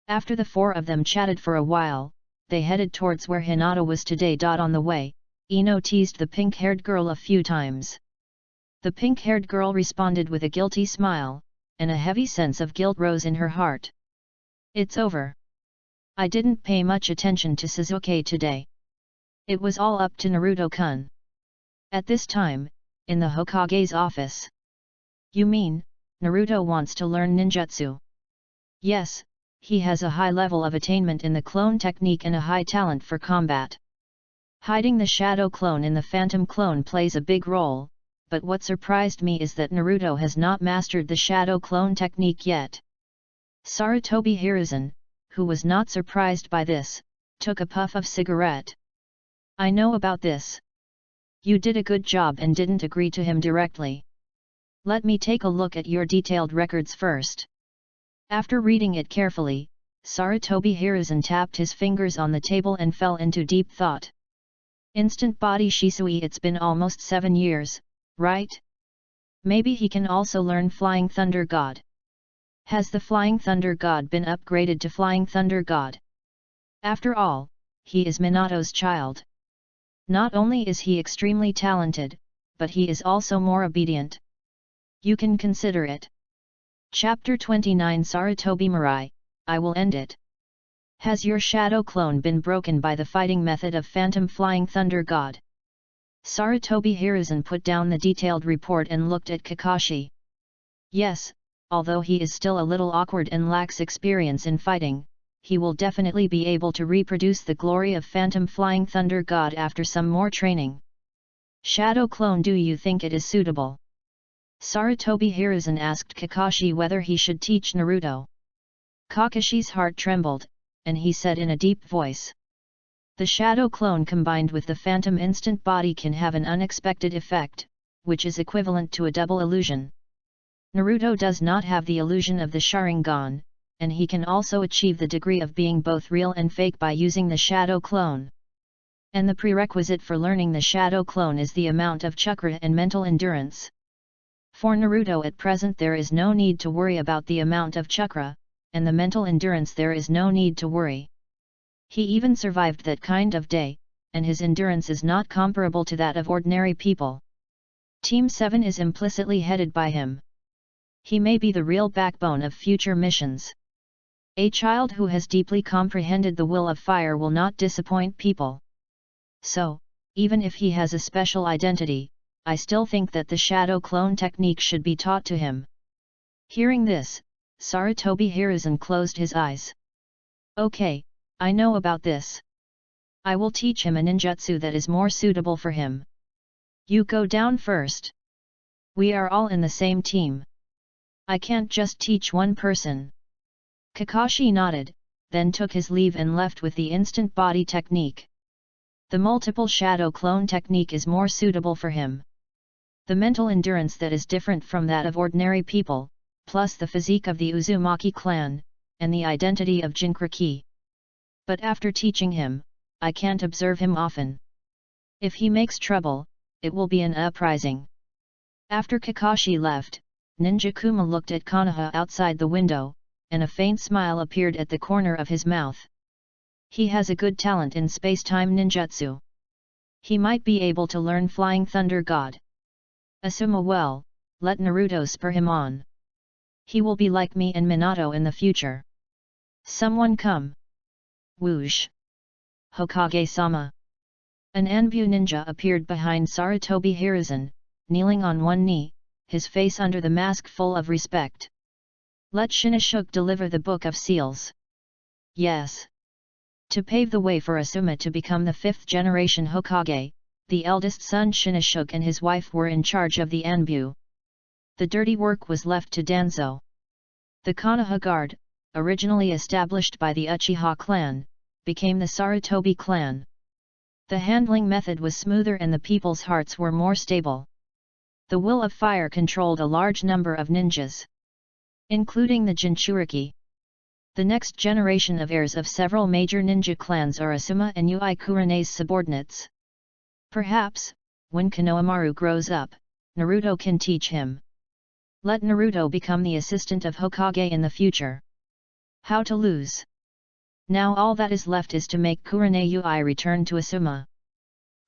After the four of them chatted for a while, they headed towards where Hinata was today. On the way, Ino teased the pink-haired girl a few times. The pink-haired girl responded with a guilty smile, and a heavy sense of guilt rose in her heart. It's over. I didn't pay much attention to Sasuke today. It was all up to Naruto-kun. At this time, in the Hokage's office. You mean, Naruto wants to learn ninjutsu? Yes, he has a high level of attainment in the clone technique and a high talent for combat. Hiding the shadow clone in the phantom clone plays a big role, but what surprised me is that Naruto has not mastered the shadow clone technique yet. Sarutobi Hiruzen, who was not surprised by this, took a puff of cigarette. I know about this. You did a good job and didn't agree to him directly. Let me take a look at your detailed records first. After reading it carefully, Sarutobi Hiruzen tapped his fingers on the table and fell into deep thought. Instant body Shisui. It's been almost 7 years, right? Maybe he can also learn Flying Thunder God. Has the Flying Thunder God been upgraded to Flying Thunder God? After all, he is Minato's child. Not only is he extremely talented, but he is also more obedient. You can consider it. Chapter 29 Sarutobi Mirai, I will end it. Has your shadow clone been broken by the fighting method of Phantom Flying Thunder God? Sarutobi Hiruzen put down the detailed report and looked at Kakashi. Yes, although he is still a little awkward and lacks experience in fighting, he will definitely be able to reproduce the glory of Phantom Flying Thunder God after some more training. Shadow clone, do you think it is suitable? Sarutobi Hiruzen asked Kakashi whether he should teach Naruto. Kakashi's heart trembled, and he said in a deep voice. The shadow clone combined with the phantom instant body can have an unexpected effect, which is equivalent to a double illusion. Naruto does not have the illusion of the Sharingan, and he can also achieve the degree of being both real and fake by using the shadow clone. And the prerequisite for learning the shadow clone is the amount of chakra and mental endurance. For Naruto at present there is no need to worry about the amount of chakra, and the mental endurance there is no need to worry. He even survived that kind of day, and his endurance is not comparable to that of ordinary people. Team 7 is implicitly headed by him. He may be the real backbone of future missions. A child who has deeply comprehended the will of fire will not disappoint people. So, even if he has a special identity, I still think that the shadow clone technique should be taught to him. Hearing this, Sarutobi Hiruzen closed his eyes. Okay, I know about this. I will teach him a ninjutsu that is more suitable for him. You go down first. We are all in the same team. I can't just teach one person. Kakashi nodded, then took his leave and left with the instant body technique. The multiple shadow clone technique is more suitable for him. The mental endurance that is different from that of ordinary people, plus the physique of the Uzumaki clan, and the identity of Jinchuriki. But after teaching him, I can't observe him often. If he makes trouble, it will be an uprising. After Kakashi left, Ninja Kuma looked at Konoha outside the window, and a faint smile appeared at the corner of his mouth. He has a good talent in space-time ninjutsu. He might be able to learn Flying Thunder God. Asuma well, let Naruto spur him on. He will be like me and Minato in the future. Someone come. Whoosh! Hokage-sama. An Anbu ninja appeared behind Sarutobi Hiruzen, kneeling on one knee, his face under the mask full of respect. Let Shinnosuke deliver the Book of Seals. Yes. To pave the way for Asuma to become the 5th generation Hokage, the eldest son Shinnosuke and his wife were in charge of the Anbu. The dirty work was left to Danzo. The Konoha Guard, originally established by the Uchiha clan, became the Sarutobi clan. The handling method was smoother and the people's hearts were more stable. The will of fire controlled a large number of ninjas, including the Jinchuriki. The next generation of heirs of several major ninja clans are Asuma and Ui Kurene's subordinates. Perhaps, when Konohamaru grows up, Naruto can teach him. Let Naruto become the assistant of Hokage in the future. How to lose? Now all that is left is to make Kurene Ui return to Asuma.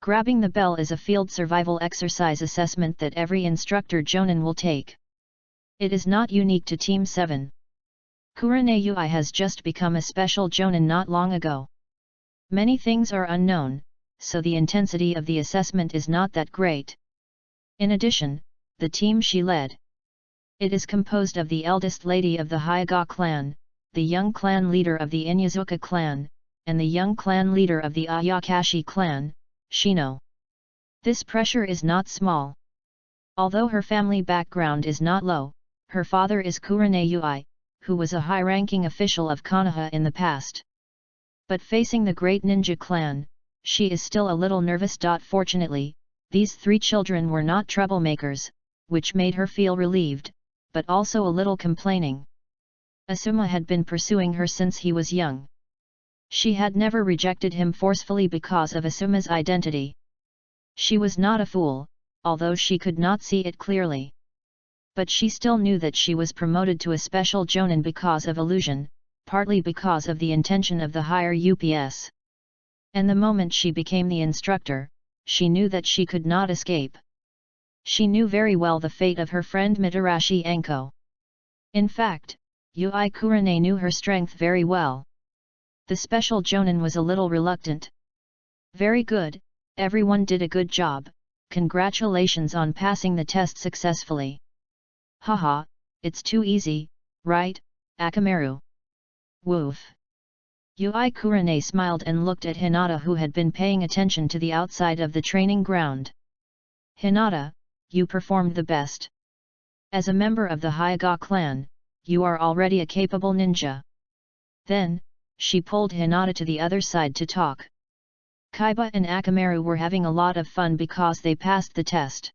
Grabbing the bell is a field survival exercise assessment that every instructor Jonin will take. It is not unique to Team 7. Kurene Ui has just become a special Jonin not long ago. Many things are unknown, so the intensity of the assessment is not that great. In addition, the team she led. It is composed of the eldest lady of the Hyuga clan, the young clan leader of the Inyazuka clan, and the young clan leader of the Ayakashi clan, Shino. This pressure is not small. Although her family background is not low, her father is Kurene Ui, who was a high-ranking official of Konoha in the past. But facing the great ninja clan, she is still a little nervous. Fortunately, these 3 children were not troublemakers, which made her feel relieved, but also a little complaining. Asuma had been pursuing her since he was young. She had never rejected him forcefully because of Asuma's identity. She was not a fool, although she could not see it clearly. But she still knew that she was promoted to a special Jonin because of illusion, partly because of the intention of the higher UPS. And the moment she became the instructor, she knew that she could not escape. She knew very well the fate of her friend Mitarashi Anko. In fact, Yui Kurane knew her strength very well. The special Jonin was a little reluctant. Very good, everyone did a good job, congratulations on passing the test successfully. Haha, it's too easy, right, Akamaru? Woof. Yui Kurane smiled and looked at Hinata, who had been paying attention to the outside of the training ground. Hinata, you performed the best. As a member of the Hyuga clan, you are already a capable ninja. Then, she pulled Hinata to the other side to talk. Kaiba and Akamaru were having a lot of fun because they passed the test.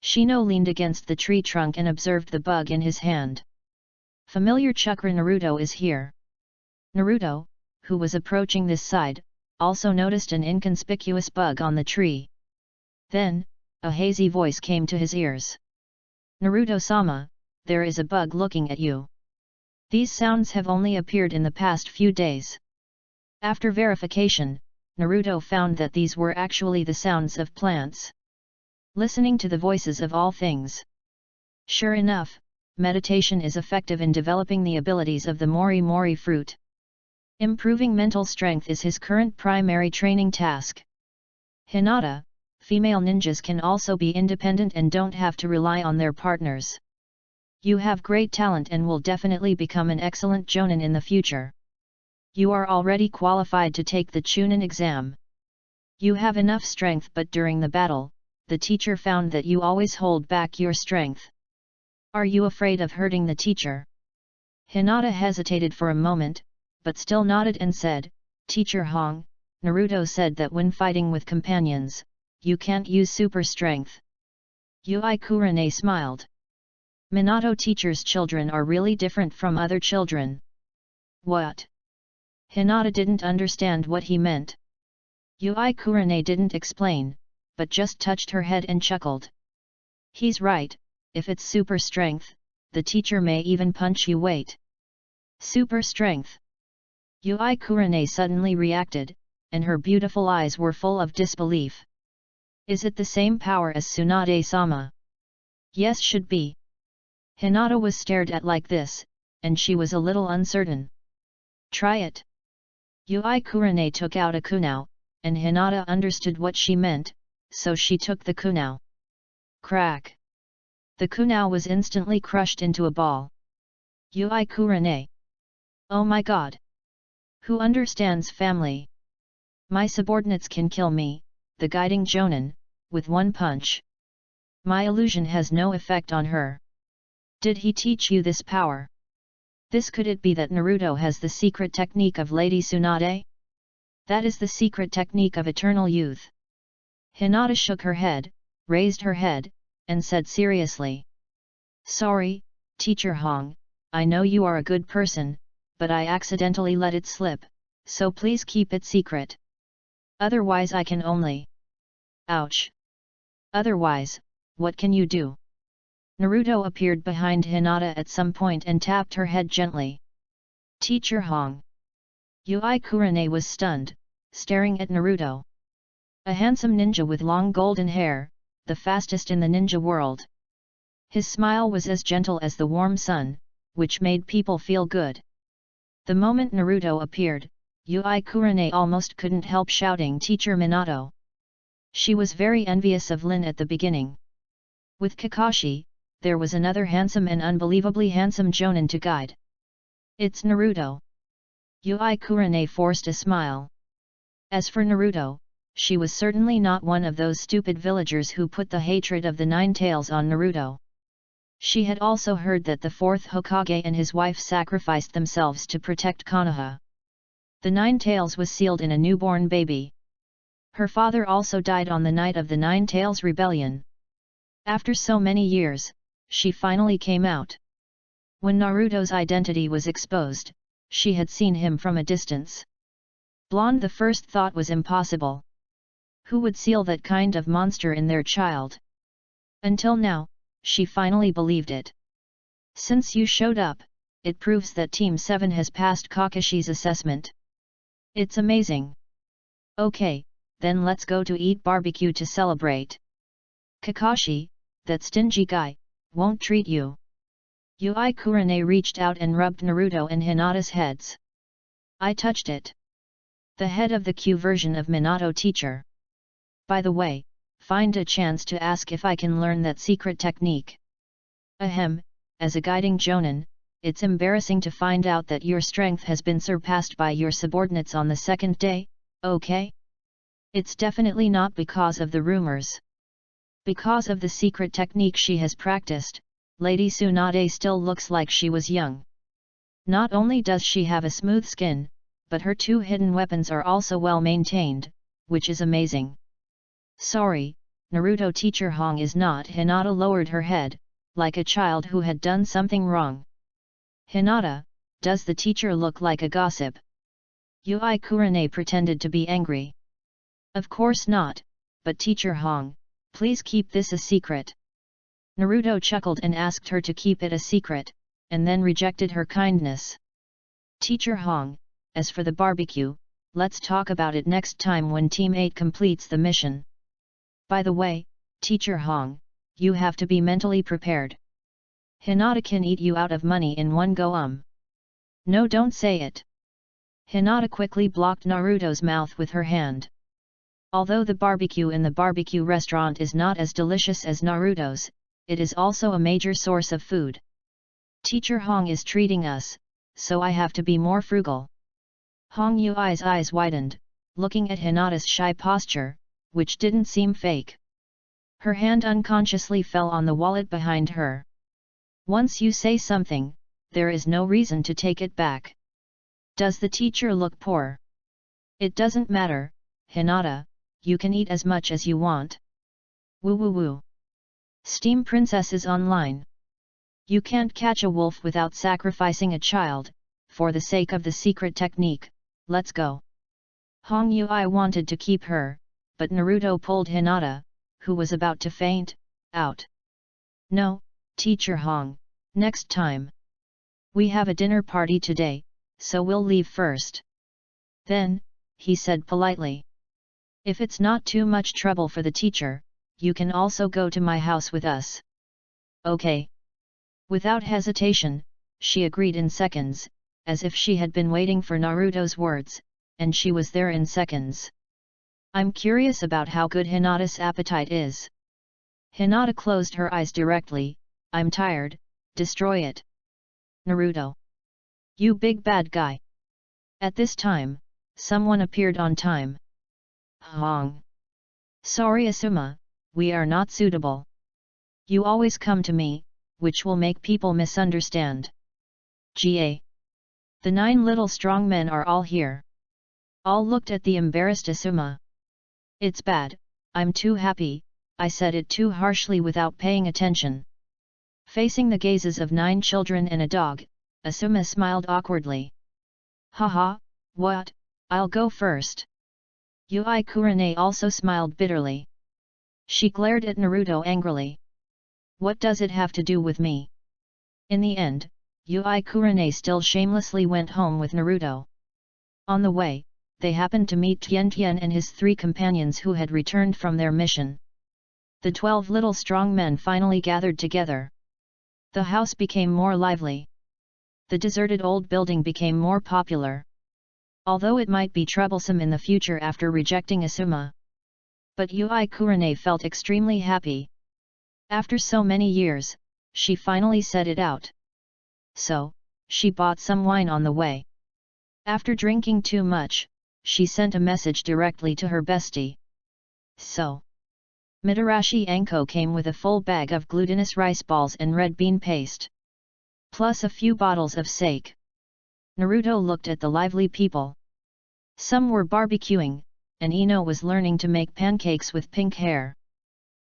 Shino leaned against the tree trunk and observed the bug in his hand. Familiar Chakra Naruto is here. Naruto, who was approaching this side, also noticed an inconspicuous bug on the tree. Then, a hazy voice came to his ears. Naruto-sama, there is a bug looking at you. These sounds have only appeared in the past few days. After verification, Naruto found that these were actually the sounds of plants. Listening to the voices of all things. Sure enough, meditation is effective in developing the abilities of the Mori Mori fruit. Improving mental strength is his current primary training task. Hinata, female ninjas can also be independent and don't have to rely on their partners. You have great talent and will definitely become an excellent Jonin in the future. You are already qualified to take the Chunin exam. You have enough strength, but during the battle, the teacher found that you always hold back your strength. Are you afraid of hurting the teacher? Hinata hesitated for a moment, but still nodded and said, Teacher Hong, Naruto said that when fighting with companions, you can't use super strength. Yui Kurane smiled. Minato teacher's children are really different from other children. What? Hinata didn't understand what he meant. Yui Kurane didn't explain, but just touched her head and chuckled. He's right, if it's super strength, the teacher may even punch you. Wait. Super strength. Yui Kurane suddenly reacted, and her beautiful eyes were full of disbelief. Is it the same power as Tsunade-sama? Yes, should be. Hinata was stared at like this, and she was a little uncertain. Try it. Yui Kurane took out a kunao, and Hinata understood what she meant, so she took the kunao. Crack! The kunao was instantly crushed into a ball. Yui Kurane. Oh my god! Who understands family? My subordinates can kill me, the guiding Jonin, with one punch. My illusion has no effect on her. Did he teach you this power? This could it be that Naruto has the secret technique of Lady Tsunade? That is the secret technique of eternal youth. Hinata shook her head, raised her head, and said seriously. Sorry, Teacher Hong, I know you are a good person, but I accidentally let it slip, so please keep it secret. Otherwise I can only... Ouch! Otherwise, what can you do? Naruto appeared behind Hinata at some point and tapped her head gently. Teacher Hong. Yui Kurane was stunned, staring at Naruto. A handsome ninja with long golden hair, the fastest in the ninja world. His smile was as gentle as the warm sun, which made people feel good. The moment Naruto appeared, Yui Kurane almost couldn't help shouting Teacher Minato. She was very envious of Lin at the beginning. With Kakashi, there was another handsome and unbelievably handsome Jonin to guide. It's Naruto. Yui Kurane forced a smile. As for Naruto, she was certainly not one of those stupid villagers who put the hatred of the Nine Tails on Naruto. She had also heard that the fourth Hokage and his wife sacrificed themselves to protect Konoha. The Nine Tails was sealed in a newborn baby. Her father also died on the night of the Nine Tails rebellion. After so many years, she finally came out. When Naruto's identity was exposed, she had seen him from a distance. Blonde, the first thought was impossible. Who would seal that kind of monster in their child? Until now, she finally believed it. Since you showed up, it proves that Team 7 has passed Kakashi's assessment. It's amazing. Okay, then let's go to eat barbecue to celebrate. Kakashi, that stingy guy, won't treat you. Yui Kurane reached out and rubbed Naruto and Hinata's heads. I touched it. The head of the Q version of Minato teacher. By the way, find a chance to ask if I can learn that secret technique. Ahem, as a guiding jonin, it's embarrassing to find out that your strength has been surpassed by your subordinates on the second day, okay? It's definitely not because of the rumors. Because of the secret technique she has practiced, Lady Tsunade still looks like she was young. Not only does she have a smooth skin, but her 2 hidden weapons are also well maintained, which is amazing. Sorry, Naruto teacher Hong is not. Hinata lowered her head, like a child who had done something wrong. Hinata, does the teacher look like a gossip? Yui Kurane pretended to be angry. Of course not, but teacher Hong, please keep this a secret. Naruto chuckled and asked her to keep it a secret, and then rejected her kindness. Teacher Hong, as for the barbecue, let's talk about it next time when Team 8 completes the mission. By the way, teacher Hong, you have to be mentally prepared. Hinata can eat you out of money in one go. No, don't say it. Hinata quickly blocked Naruto's mouth with her hand. Although the barbecue in the barbecue restaurant is not as delicious as Naruto's, it is also a major source of food. Teacher Hong is treating us, so I have to be more frugal. Hong Yui's eyes widened, looking at Hinata's shy posture, which didn't seem fake. Her hand unconsciously fell on the wallet behind her. Once you say something, there is no reason to take it back. Does the teacher look poor? It doesn't matter, Hinata, you can eat as much as you want. Woo woo woo. Steam Princess is online. You can't catch a wolf without sacrificing a child, for the sake of the secret technique, let's go. Hong Yui wanted to keep her, but Naruto pulled Hinata, who was about to faint, out. No, teacher Hong, next time. We have a dinner party today, so we'll leave first. Then, he said politely. If it's not too much trouble for the teacher, you can also go to my house with us. Okay. Without hesitation, she agreed in seconds, as if she had been waiting for Naruto's words, and she was there in seconds. I'm curious about how good Hinata's appetite is. Hinata closed her eyes directly. I'm tired, destroy it. Naruto. You big bad guy. At this time, someone appeared on time. Hong. Sorry Asuma, we are not suitable. You always come to me, which will make people misunderstand. Ga. The 9 little strong men are all here. All looked at the embarrassed Asuma. It's bad, I'm too happy, I said it too harshly without paying attention. Facing the gazes of 9 children and a dog, Asuma smiled awkwardly. Haha, what, I'll go first. Yui Kurane also smiled bitterly. She glared at Naruto angrily. What does it have to do with me? In the end, Yui Kurane still shamelessly went home with Naruto. On the way, they happened to meet Tian Tian and his 3 companions who had returned from their mission. The 12 little strong men finally gathered together. The house became more lively. The deserted old building became more popular. Although it might be troublesome in the future after rejecting Asuma. But Yui Kurane felt extremely happy. After so many years, she finally said it out. So, she bought some wine on the way. After drinking too much, she sent a message directly to her bestie. So, Mitarashi Anko came with a full bag of glutinous rice balls and red bean paste. Plus a few bottles of sake. Naruto looked at the lively people. Some were barbecuing, and Ino was learning to make pancakes with pink hair.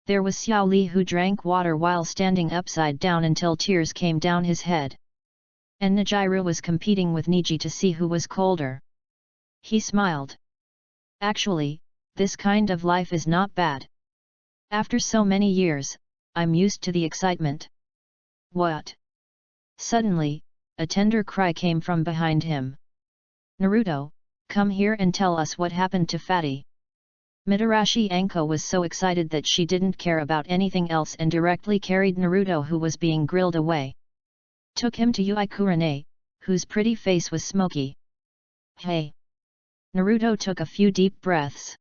There was Xiao Li who drank water while standing upside down until tears came down his head. And Nijiru was competing with Niji to see who was colder. He smiled. Actually, this kind of life is not bad. After so many years, I'm used to the excitement. What? Suddenly, a tender cry came from behind him. Naruto, come here and tell us what happened to Fatty. Mitarashi Anko was so excited that she didn't care about anything else and directly carried Naruto, who was being grilled, away. Took him to Yui Kurane, whose pretty face was smoky. Hey! Naruto took a few deep breaths.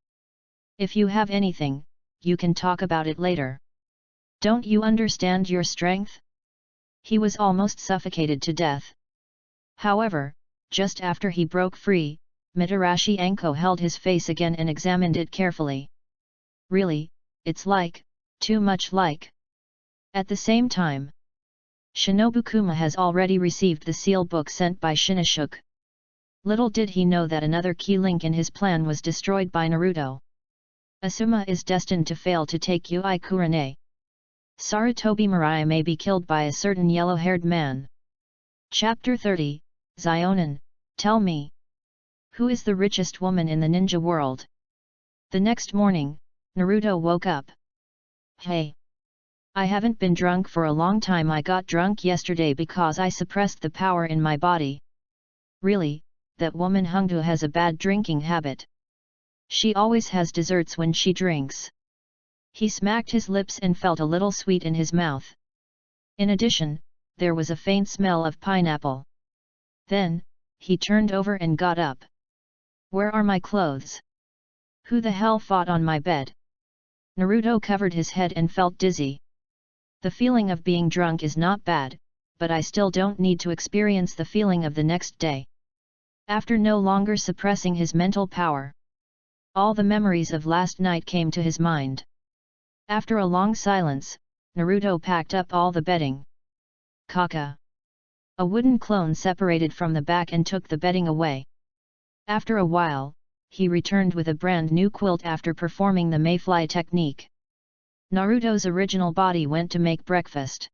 If you have anything, you can talk about it later. Don't you understand your strength? He was almost suffocated to death. However, just after he broke free, Mitarashi Anko held his face again and examined it carefully. Really, it's like, too much like. At the same time, Shinobu Kuma has already received the seal book sent by Shinichuk. Little did he know that another key link in his plan was destroyed by Naruto. Asuma is destined to fail to take Yui Kurane. Sarutobi Mirai may be killed by a certain yellow-haired man. Chapter 30, Zionin, tell me. Who is the richest woman in the ninja world? The next morning, Naruto woke up. Hey! I haven't been drunk for a long time. I got drunk yesterday because I suppressed the power in my body. Really, that woman Hongdu has a bad drinking habit. She always has desserts when she drinks. He smacked his lips and felt a little sweet in his mouth. In addition, there was a faint smell of pineapple. Then, he turned over and got up. Where are my clothes? Who the hell fought on my bed? Naruto covered his head and felt dizzy. The feeling of being drunk is not bad, but I still don't need to experience the feeling of the next day. After no longer suppressing his mental power, all the memories of last night came to his mind. After a long silence, Naruto packed up all the bedding. Kaka! A wooden clone separated from the back and took the bedding away. After a while, he returned with a brand new quilt after performing the mayfly technique. Naruto's original body went to make breakfast.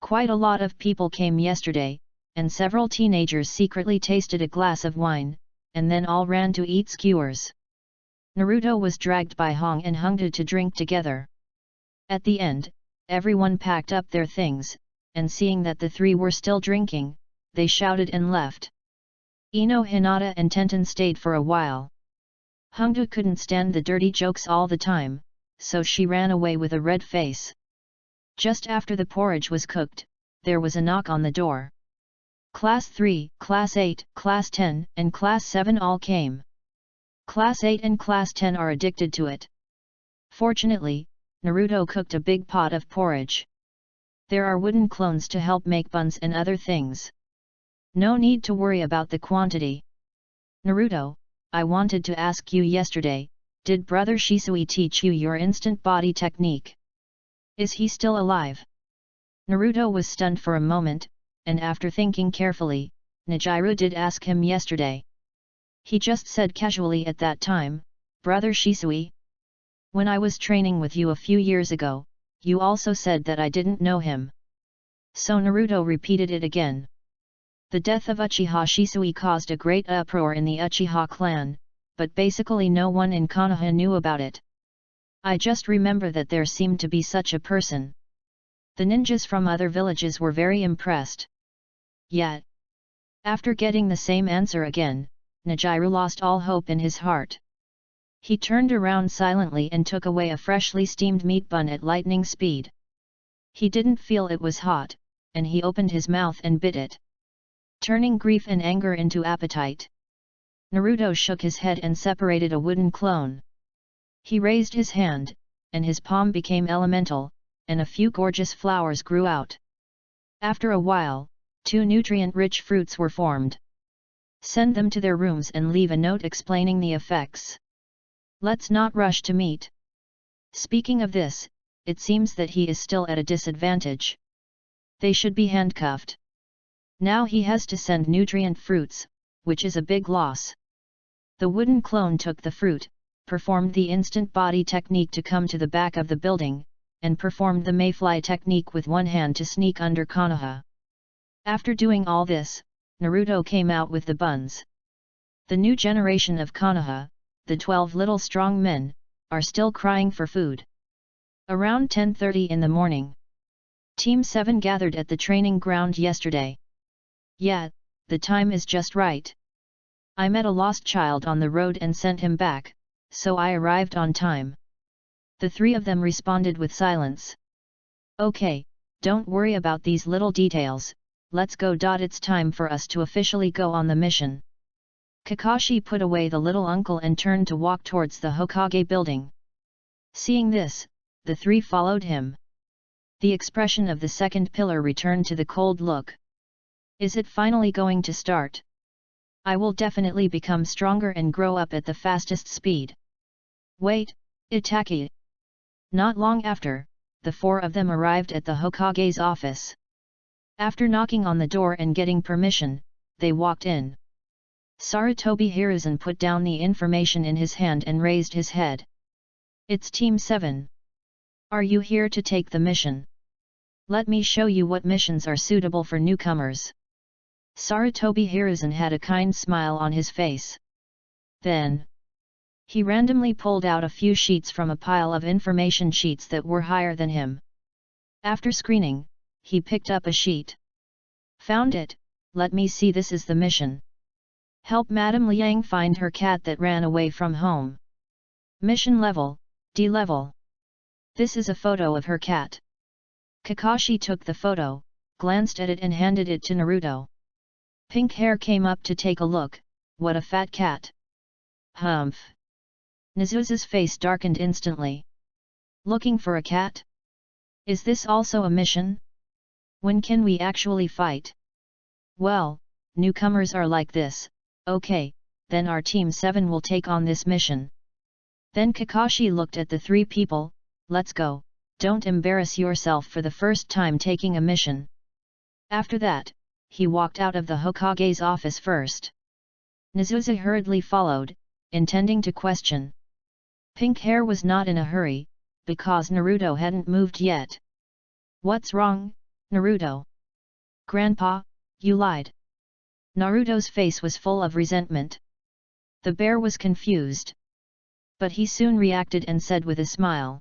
Quite a lot of people came yesterday, and several teenagers secretly tasted a glass of wine, and then all ran to eat skewers. Naruto was dragged by Hong and Hongdu to drink together. At the end, everyone packed up their things, and seeing that the three were still drinking, they shouted and left. Ino Hinata and Tenten stayed for a while. Hongdu couldn't stand the dirty jokes all the time, so she ran away with a red face. Just after the porridge was cooked, there was a knock on the door. Class 3, Class 8, Class 10, and Class 7 all came. Class 8 and Class 10 are addicted to it. Fortunately, Naruto cooked a big pot of porridge. There are wooden clones to help make buns and other things. No need to worry about the quantity. Naruto, I wanted to ask you yesterday, did Brother Shisui teach you your instant body technique? Is he still alive? Naruto was stunned for a moment, and after thinking carefully, Nijiru did ask him yesterday. He just said casually at that time, Brother Shisui? When I was training with you a few years ago, you also said that I didn't know him. So Naruto repeated it again. The death of Uchiha Shisui caused a great uproar in the Uchiha clan, but basically no one in Konoha knew about it. I just remember that there seemed to be such a person. The ninjas from other villages were very impressed. Yet, after getting the same answer again, Nijiru lost all hope in his heart. He turned around silently and took away a freshly steamed meat bun at lightning speed. He didn't feel it was hot, and he opened his mouth and bit it, turning grief and anger into appetite. Naruto shook his head and separated a wooden clone. He raised his hand, and his palm became elemental, and a few gorgeous flowers grew out. After a while, 2 nutrient-rich fruits were formed. Send them to their rooms and leave a note explaining the effects. Let's not rush to meet. Speaking of this, it seems that he is still at a disadvantage. They should be handcuffed. Now he has to send nutrient fruits, which is a big loss. The wooden clone took the fruit, performed the instant body technique to come to the back of the building, and performed the mayfly technique with one hand to sneak under Konoha. After doing all this, Naruto came out with the buns. The new generation of Konoha, the 12 little strong men, are still crying for food. Around 10:30 in the morning, Team 7 gathered at the training ground yesterday. Yeah, the time is just right. I met a lost child on the road and sent him back, so I arrived on time." The three of them responded with silence. "Okay, don't worry about these little details, let's go. It's time for us to officially go on the mission." Kakashi put away the little uncle and turned to walk towards the Hokage building. Seeing this, the three followed him. The expression of the second pillar returned to the cold look. "Is it finally going to start? I will definitely become stronger and grow up at the fastest speed." "Wait, Itaki." Not long after, the four of them arrived at the Hokage's office. After knocking on the door and getting permission, they walked in. Sarutobi Hiruzen put down the information in his hand and raised his head. "It's Team 7. Are you here to take the mission? Let me show you what missions are suitable for newcomers." Sarutobi Hiruzen had a kind smile on his face. Then, he randomly pulled out a few sheets from a pile of information sheets that were higher than him. After screening, he picked up a sheet. "Found it, let me see. This is the mission. Help Madame Liang find her cat that ran away from home. Mission level, D level. This is a photo of her cat." Kakashi took the photo, glanced at it and handed it to Naruto. Pink Hair came up to take a look. "What a fat cat." "Humph." Nezusa's face darkened instantly. "Looking for a cat? Is this also a mission? When can we actually fight?" "Well, newcomers are like this. Okay, then our Team 7 will take on this mission." Then Kakashi looked at the three people. "Let's go, don't embarrass yourself for the first time taking a mission." After that, he walked out of the Hokage's office first. Nezusa hurriedly followed, intending to question. Pink Hair was not in a hurry, because Naruto hadn't moved yet. "What's wrong, Naruto? Grandpa, you lied." Naruto's face was full of resentment. The bear was confused. But he soon reacted and said with a smile.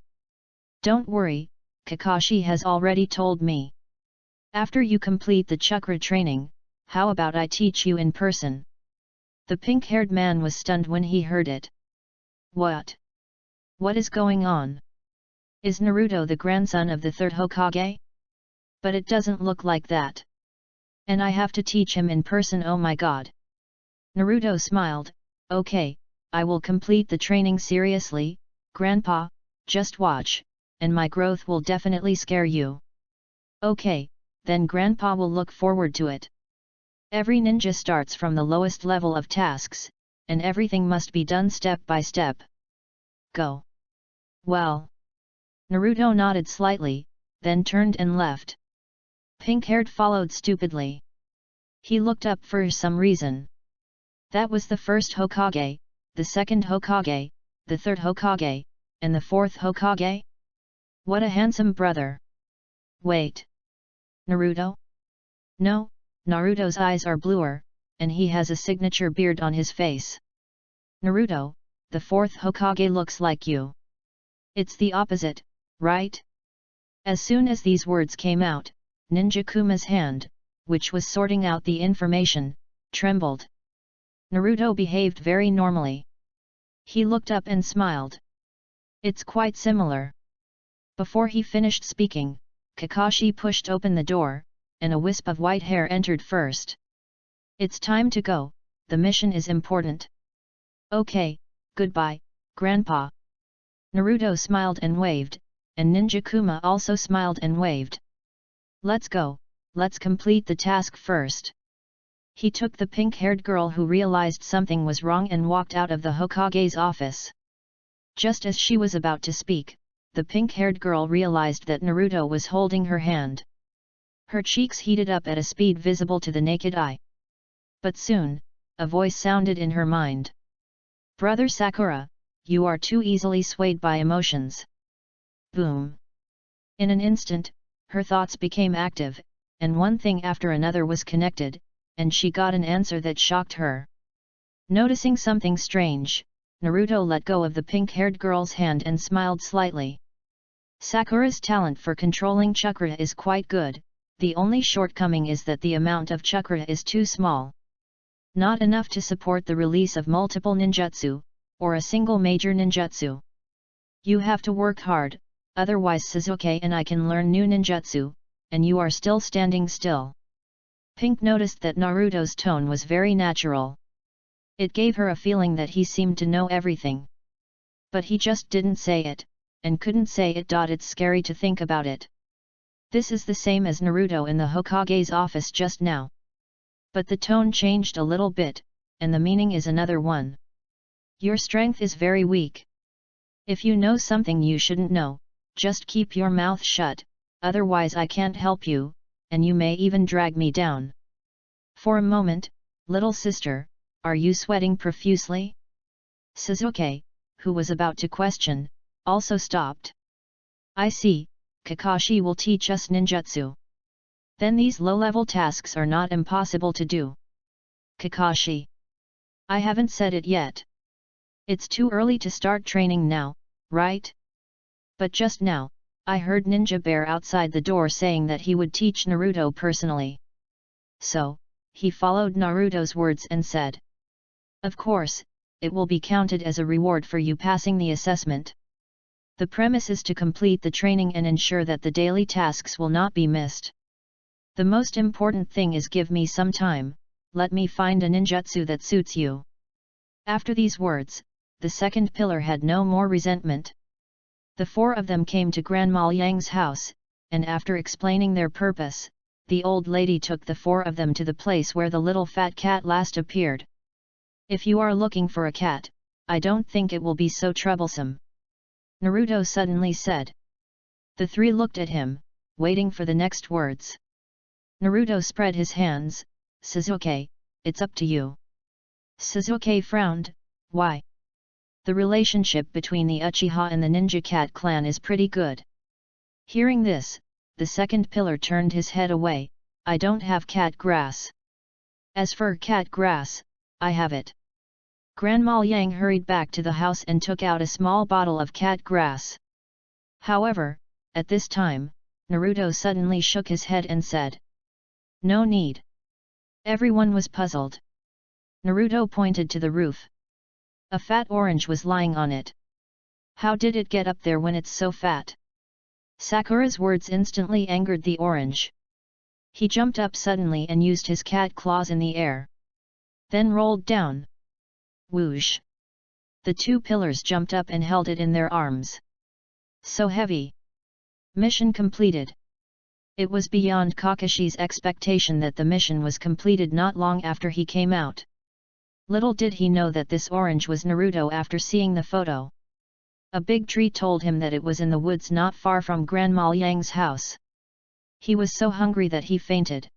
"Don't worry, Kakashi has already told me. After you complete the chakra training, how about I teach you in person?" The pink-haired man was stunned when he heard it. "What? What is going on? Is Naruto the grandson of the third Hokage? But it doesn't look like that. And I have to teach him in person, oh my god." Naruto smiled. "Okay, I will complete the training seriously, Grandpa, just watch, and my growth will definitely scare you." "Okay, then Grandpa will look forward to it." Every ninja starts from the lowest level of tasks, and everything must be done step by step. "Go." "Well." Naruto nodded slightly, then turned and left. Pink-haired followed stupidly. He looked up for some reason. That was the first Hokage, the second Hokage, the third Hokage, and the fourth Hokage? What a handsome brother! Wait. Naruto? No, Naruto's eyes are bluer, and he has a signature beard on his face. Naruto, the fourth Hokage looks like you. It's the opposite, right? As soon as these words came out, Ninja Kuma's hand, which was sorting out the information, trembled. Naruto behaved very normally. He looked up and smiled. It's quite similar. Before he finished speaking, Kakashi pushed open the door, and a wisp of white hair entered first. It's time to go, the mission is important. Okay, goodbye, Grandpa. Naruto smiled and waved, and Ninja Kuma also smiled and waved. Let's go, let's complete the task first. He took the pink-haired girl who realized something was wrong and walked out of the Hokage's office. Just as she was about to speak, the pink-haired girl realized that Naruto was holding her hand. Her cheeks heated up at a speed visible to the naked eye. But soon, a voice sounded in her mind. Brother Sakura, you are too easily swayed by emotions. Boom! In an instant, her thoughts became active, and one thing after another was connected, and she got an answer that shocked her. Noticing something strange, Naruto let go of the pink-haired girl's hand and smiled slightly. Sakura's talent for controlling chakra is quite good, the only shortcoming is that the amount of chakra is too small. Not enough to support the release of multiple ninjutsu, or a single major ninjutsu. You have to work hard, otherwise Sasuke and I can learn new ninjutsu, and you are still standing still. Pink noticed that Naruto's tone was very natural. It gave her a feeling that he seemed to know everything. But he just didn't say it, and couldn't say it. It's scary to think about it. This is the same as Naruto in the Hokage's office just now. But the tone changed a little bit, and the meaning is another one. Your strength is very weak. If you know something you shouldn't know, just keep your mouth shut, otherwise I can't help you, and you may even drag me down. For a moment, little sister, are you sweating profusely? Sasuke, who was about to question, also stopped. I see, Kakashi will teach us ninjutsu. Then these low-level tasks are not impossible to do. Kakashi. I haven't said it yet. It's too early to start training now, right? But just now, I heard Ninja Bear outside the door saying that he would teach Naruto personally. So, he followed Naruto's words and said. Of course, it will be counted as a reward for you passing the assessment. The premise is to complete the training and ensure that the daily tasks will not be missed. The most important thing is give me some time, let me find a ninjutsu that suits you. After these words, the second pillar had no more resentment. The four of them came to Grandma Yang's house, and after explaining their purpose, the old lady took the four of them to the place where the little fat cat last appeared. If you are looking for a cat, I don't think it will be so troublesome. Naruto suddenly said. The three looked at him, waiting for the next words. Naruto spread his hands. Sasuke, it's up to you. Sasuke frowned. Why? The relationship between the Uchiha and the Ninja Cat clan is pretty good. Hearing this, the second pillar turned his head away. I don't have cat grass. As for cat grass, I have it. Grandma Yang hurried back to the house and took out a small bottle of cat grass. However, at this time, Naruto suddenly shook his head and said. No need. Everyone was puzzled. Naruto pointed to the roof. A fat orange was lying on it. How did it get up there when it's so fat? Sakura's words instantly angered the orange. He jumped up suddenly and used his cat claws in the air. Then rolled down. Whoosh! The two pillars jumped up and held it in their arms. So heavy. Mission completed. It was beyond Kakashi's expectation that the mission was completed not long after he came out. Little did he know that this orange was Naruto after seeing the photo. A big tree told him that it was in the woods not far from Grandma Yang's house. He was so hungry that he fainted.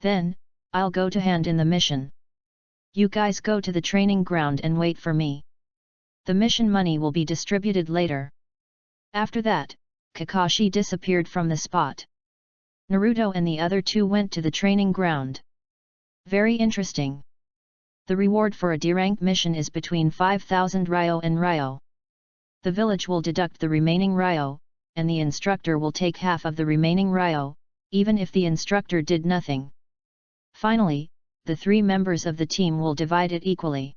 Then, I'll go to hand in the mission. You guys go to the training ground and wait for me. The mission money will be distributed later. After that, Kakashi disappeared from the spot. Naruto and the other two went to the training ground. Very interesting. The reward for a D-rank mission is between 5,000 Ryo and Ryo. The village will deduct the remaining Ryo, and the instructor will take half of the remaining Ryo, even if the instructor did nothing. Finally, the three members of the team will divide it equally.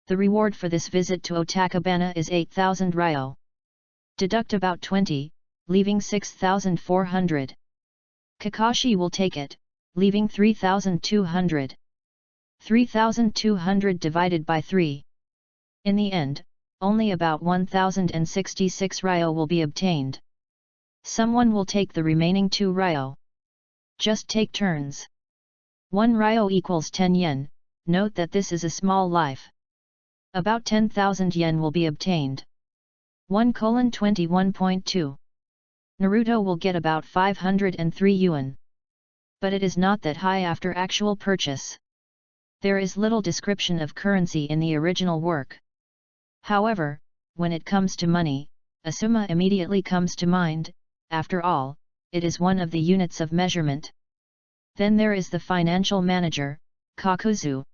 The reward for this visit to Otakabana is 8,000 Ryo. Deduct about 20, leaving 6,400. Kakashi will take it, leaving 3,200. 3,200 divided by 3. In the end, only about 1,066 Ryo will be obtained. Someone will take the remaining 2 Ryo. Just take turns. 1 Ryo equals 10 yen, note that this is a small life. About 10,000 yen will be obtained. 1:21.2. Naruto will get about 503 yuan. But it is not that high after actual purchase. There is little description of currency in the original work. However, when it comes to money, a summa immediately comes to mind. After all, it is one of the units of measurement. Then there is the financial manager, Kakuzu.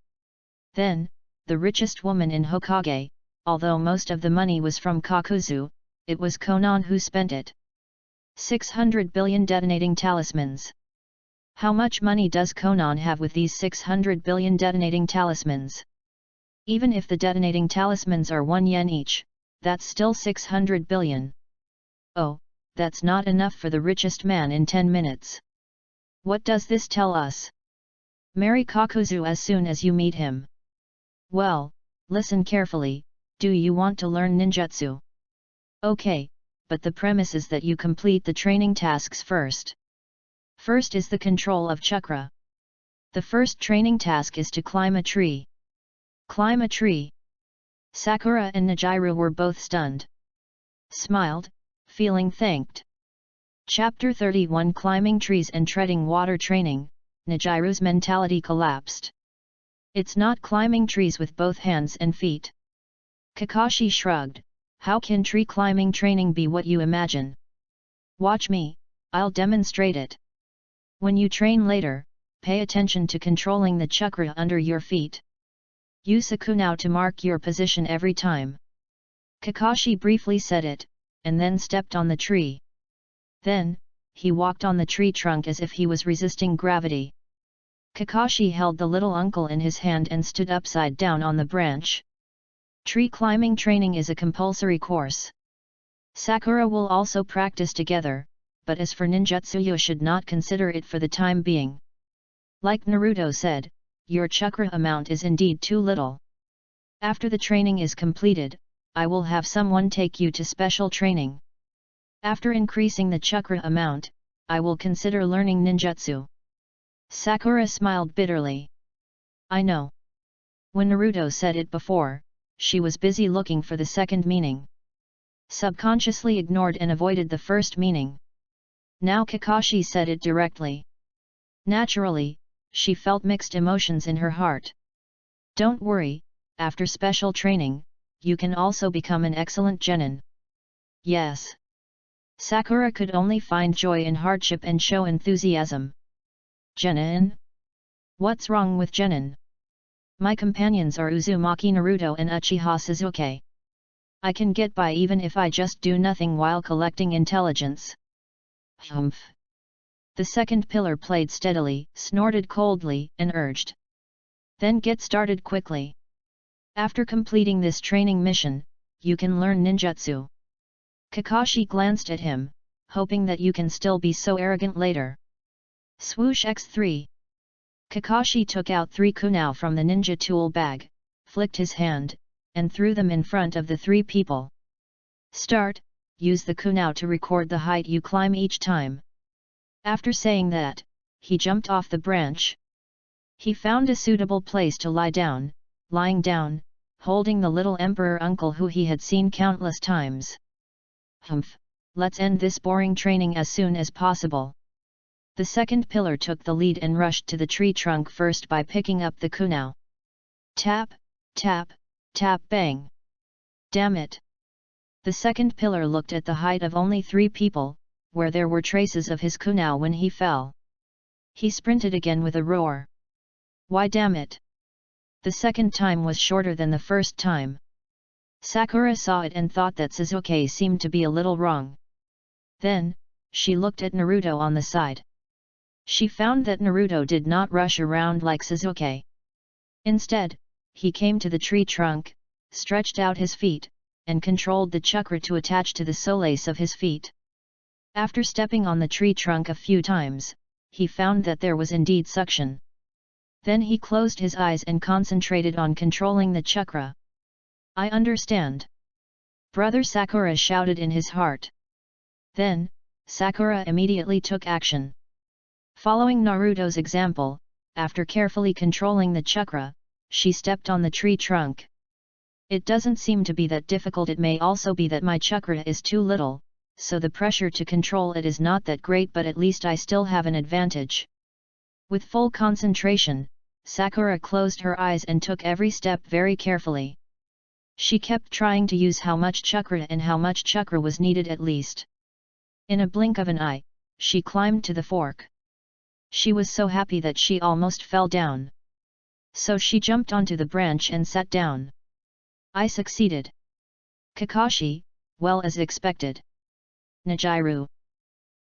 Then, the richest woman in Hokage, although most of the money was from Kakuzu, it was Konan who spent it. 600 billion detonating talismans. How much money does Konan have with these 600 billion detonating talismans? Even if the detonating talismans are 1 yen each, that's still 600 billion. Oh, that's not enough for the richest man in 10 minutes. What does this tell us? Marry Kakuzu as soon as you meet him. Well, listen carefully, do you want to learn ninjutsu? Okay, but the premise is that you complete the training tasks first. First is the control of chakra. The first training task is to climb a tree. Climb a tree. Sakura and Najiru were both stunned. Smiled, feeling thanked. Chapter 31 Climbing Trees and Treading Water Training. Najiru's mentality collapsed. It's not climbing trees with both hands and feet. Kakashi shrugged. How can tree climbing training be what you imagine? Watch me, I'll demonstrate it. When you train later, pay attention to controlling the chakra under your feet. Use a kunao to mark your position every time. Kakashi briefly said it, and then stepped on the tree. Then, he walked on the tree trunk as if he was resisting gravity. Kakashi held the little uncle in his hand and stood upside down on the branch. Tree climbing training is a compulsory course. Sakura will also practice together, but as for ninjutsu you should not consider it for the time being. Like Naruto said, your chakra amount is indeed too little. After the training is completed, I will have someone take you to special training. After increasing the chakra amount, I will consider learning ninjutsu. Sakura smiled bitterly. I know. When Naruto said it before, she was busy looking for the second meaning. Subconsciously ignored and avoided the first meaning. Now Kakashi said it directly. Naturally, she felt mixed emotions in her heart. Don't worry, after special training, you can also become an excellent genin. Yes. Sakura could only find joy in hardship and show enthusiasm. Genin? What's wrong with genin? My companions are Uzumaki Naruto and Uchiha Sasuke. I can get by even if I just do nothing while collecting intelligence. Humph. The second pillar played steadily, snorted coldly, and urged. Then get started quickly. After completing this training mission, you can learn ninjutsu. Kakashi glanced at him, hoping that you can still be so arrogant later. Swoosh x3. Kakashi took out 3 kunao from the ninja tool bag, flicked his hand, and threw them in front of the 3 people. Start, use the kunao to record the height you climb each time. After saying that, he jumped off the branch. He found a suitable place to lie down, lying down, holding the little emperor uncle who he had seen countless times. Humph, let's end this boring training as soon as possible. The second pillar took the lead and rushed to the tree trunk first by picking up the kunao. Tap, tap, tap bang. Damn it! The second pillar looked at the height of only 3 people, where there were traces of his kunao when he fell. He sprinted again with a roar. Why damn it! The second time was shorter than the first time. Sakura saw it and thought that Sasuke seemed to be a little wrong. Then, she looked at Naruto on the side. She found that Naruto did not rush around like Sasuke. Instead, he came to the tree trunk, stretched out his feet, and controlled the chakra to attach to the solace of his feet. After stepping on the tree trunk a few times, he found that there was indeed suction. Then he closed his eyes and concentrated on controlling the chakra. I understand. Brother Sakura shouted in his heart. Then, Sakura immediately took action. Following Naruto's example, after carefully controlling the chakra, she stepped on the tree trunk. It doesn't seem to be that difficult. It may also be that my chakra is too little, so the pressure to control it is not that great, but at least I still have an advantage. With full concentration, Sakura closed her eyes and took every step very carefully. She kept trying to use how much chakra was needed at least. In a blink of an eye, she climbed to the fork. She was so happy that she almost fell down. So she jumped onto the branch and sat down. I succeeded. Kakashi, well as expected. Najiru.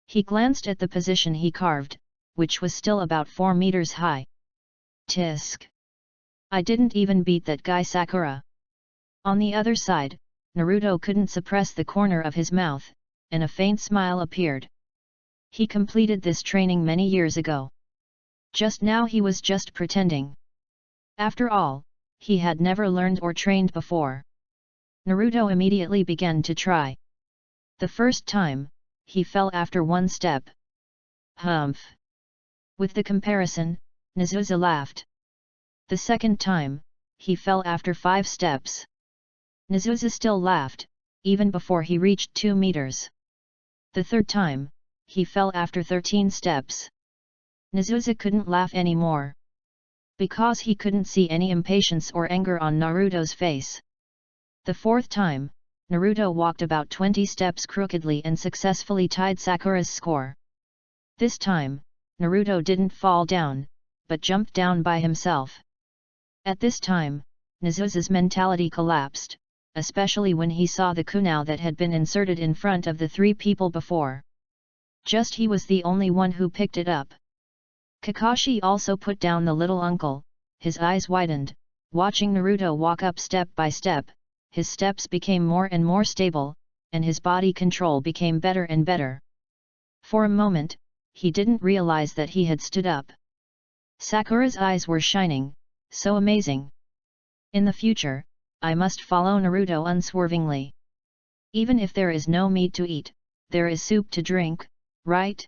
He glanced at the position he carved, which was still about 4 meters high. Tisk. I didn't even beat that guy Sakura. On the other side, Naruto couldn't suppress the corner of his mouth, and a faint smile appeared. He completed this training many years ago. Just now he was just pretending. After all, he had never learned or trained before. Naruto immediately began to try. The first time, he fell after one step. Humph! With the comparison, Nazuza laughed. The second time, he fell after 5 steps. Nazuza still laughed, even before he reached 2 meters. The third time, he fell after 13 steps. Nazuza couldn't laugh anymore. Because he couldn't see any impatience or anger on Naruto's face. The fourth time, Naruto walked about 20 steps crookedly and successfully tied Sakura's score. This time, Naruto didn't fall down, but jumped down by himself. At this time, Nazuza's mentality collapsed, especially when he saw the kunai that had been inserted in front of the 3 people before. Just he was the only one who picked it up. Kakashi also put down the little uncle, his eyes widened, watching Naruto walk up step by step. His steps became more and more stable, and his body control became better and better. For a moment, he didn't realize that he had stood up. Sakura's eyes were shining, so amazing. In the future, I must follow Naruto unswervingly. Even if there is no meat to eat, there is soup to drink, right?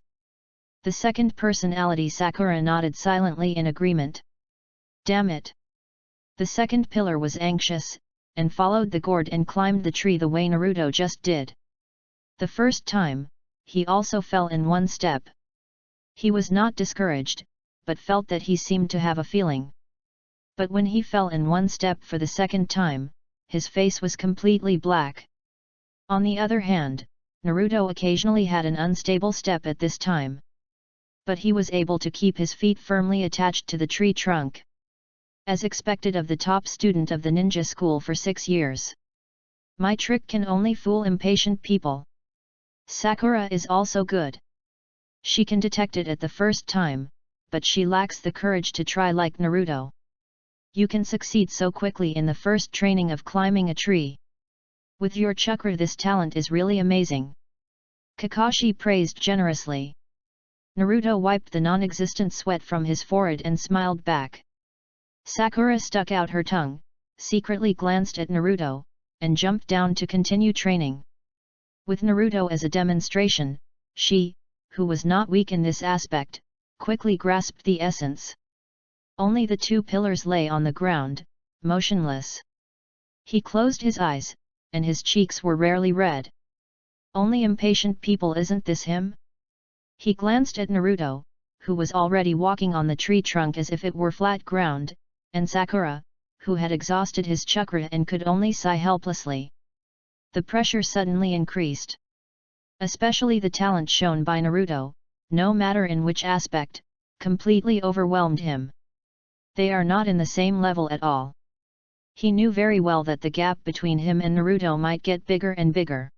The second personality Sakura nodded silently in agreement. Damn it! The second pillar was anxious, and followed the gourd and climbed the tree the way Naruto just did. The first time, he also fell in 1 step. He was not discouraged, but felt that he seemed to have a feeling. But when he fell in 1 step for the second time, his face was completely black. On the other hand, Naruto occasionally had an unstable step at this time. But he was able to keep his feet firmly attached to the tree trunk. As expected of the top student of the ninja school for 6 years. My trick can only fool impatient people. Sakura is also good. She can detect it at the first time, but she lacks the courage to try like Naruto. You can succeed so quickly in the first training of climbing a tree. With your chakra, this talent is really amazing. Kakashi praised generously. Naruto wiped the non-existent sweat from his forehead and smiled back. Sakura stuck out her tongue, secretly glanced at Naruto, and jumped down to continue training. With Naruto as a demonstration, she, who was not weak in this aspect, quickly grasped the essence. Only the 2 pillars lay on the ground, motionless. He closed his eyes, and his cheeks were rarely red. Only impatient people, isn't this him? He glanced at Naruto, who was already walking on the tree trunk as if it were flat ground, and Sakura, who had exhausted his chakra and could only sigh helplessly. The pressure suddenly increased. Especially the talent shown by Naruto, no matter in which aspect, completely overwhelmed him. They are not in the same level at all. He knew very well that the gap between him and Naruto might get bigger and bigger.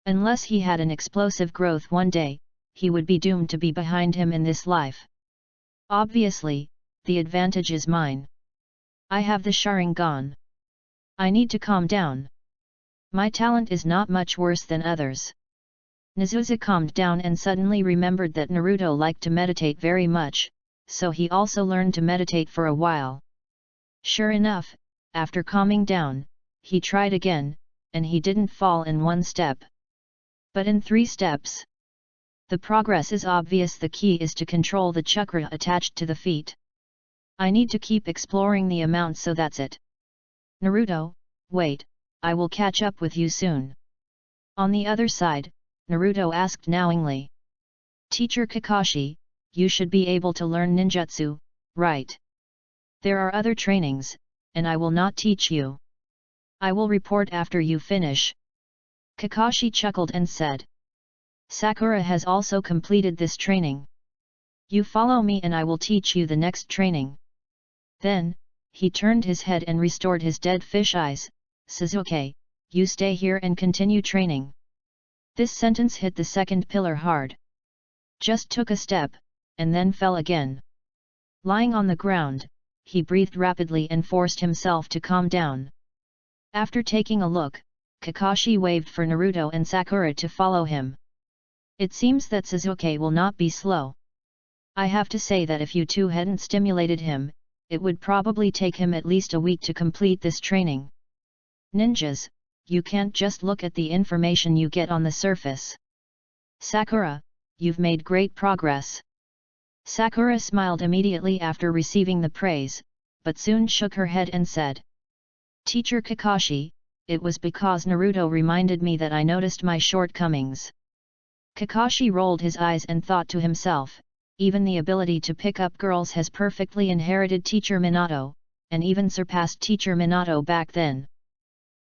Unless he had an explosive growth one day, he would be doomed to be behind him in this life. Obviously, the advantage is mine. I have the Sharingan. I need to calm down. My talent is not much worse than others. Nazuza calmed down and suddenly remembered that Naruto liked to meditate very much, so he also learned to meditate for a while. Sure enough, after calming down, he tried again, and he didn't fall in 1 step, but in 3 steps. The progress is obvious. The key is to control the chakra attached to the feet. I need to keep exploring the amount, so that's it. Naruto, wait, I will catch up with you soon. On the other side, Naruto asked knowingly. Teacher Kakashi, you should be able to learn ninjutsu, right? There are other trainings, and I will not teach you. I will report after you finish. Kakashi chuckled and said. Sakura has also completed this training. You follow me and I will teach you the next training. Then, he turned his head and restored his dead fish eyes. Sasuke, you stay here and continue training. This sentence hit the second pillar hard. Just took a step, and then fell again. Lying on the ground, he breathed rapidly and forced himself to calm down. After taking a look, Kakashi waved for Naruto and Sakura to follow him. It seems that Sasuke will not be slow. I have to say that if you two hadn't stimulated him, it would probably take him at least a week to complete this training. Ninjas, you can't just look at the information you get on the surface. Sakura, you've made great progress. Sakura smiled immediately after receiving the praise, but soon shook her head and said, Teacher Kakashi, it was because Naruto reminded me that I noticed my shortcomings. Kakashi rolled his eyes and thought to himself, even the ability to pick up girls has perfectly inherited Teacher Minato, and even surpassed Teacher Minato back then.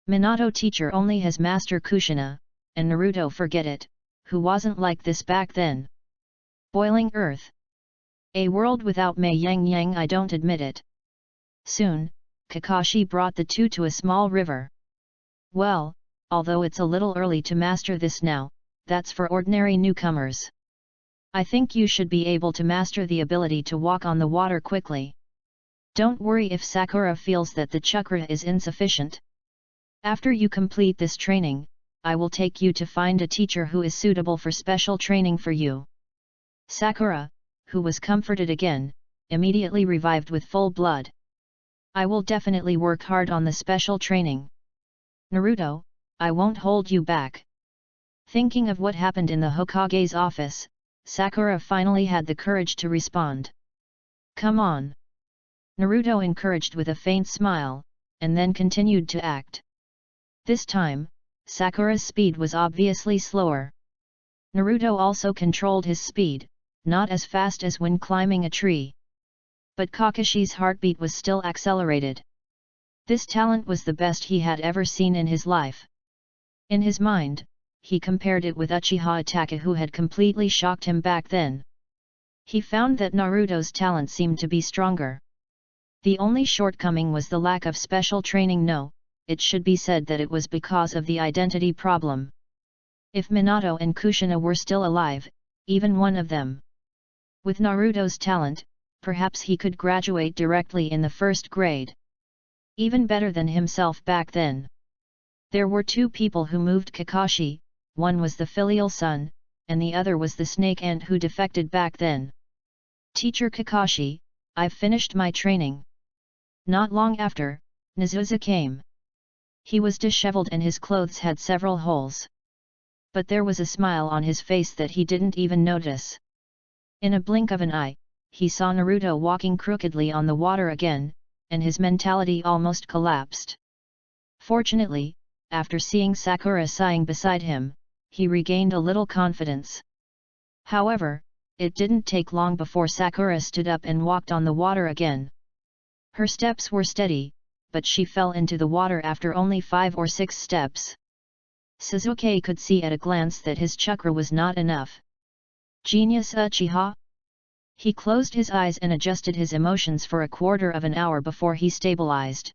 Minato teacher only has Master Kushina, and Naruto forget it, who wasn't like this back then. Boiling Earth. A world without Mei Yang, I don't admit it. Soon, Kakashi brought the two to a small river. Well, although it's a little early to master this now, that's for ordinary newcomers. I think you should be able to master the ability to walk on the water quickly. Don't worry if Sakura feels that the chakra is insufficient. After you complete this training, I will take you to find a teacher who is suitable for special training for you. Sakura, who was comforted again, immediately revived with full blood. I will definitely work hard on the special training. Naruto, I won't hold you back. Thinking of what happened in the Hokage's office, Sakura finally had the courage to respond. Come on. Naruto encouraged with a faint smile, and then continued to act. This time, Sakura's speed was obviously slower. Naruto also controlled his speed, not as fast as when climbing a tree. But Kakashi's heartbeat was still accelerated. This talent was the best he had ever seen in his life. In his mind, he compared it with Uchiha Itachi, who had completely shocked him back then. He found that Naruto's talent seemed to be stronger. The only shortcoming was the lack of special training. No, it should be said that it was because of the identity problem. If Minato and Kushina were still alive, even one of them. With Naruto's talent, perhaps he could graduate directly in the first grade. Even better than himself back then. There were two people who moved Kakashi, one was the filial son, and the other was the snake ant who defected back then. Teacher Kakashi, I've finished my training. Not long after, Nazusa came. He was disheveled and his clothes had several holes. But there was a smile on his face that he didn't even notice. In a blink of an eye, he saw Naruto walking crookedly on the water again, and his mentality almost collapsed. Fortunately, after seeing Sakura sighing beside him, he regained a little confidence. However, it didn't take long before Sakura stood up and walked on the water again. Her steps were steady, but she fell into the water after only 5 or 6 steps. Sasuke could see at a glance that his chakra was not enough. Genius Uchiha? He closed his eyes and adjusted his emotions for a quarter of an hour before he stabilized.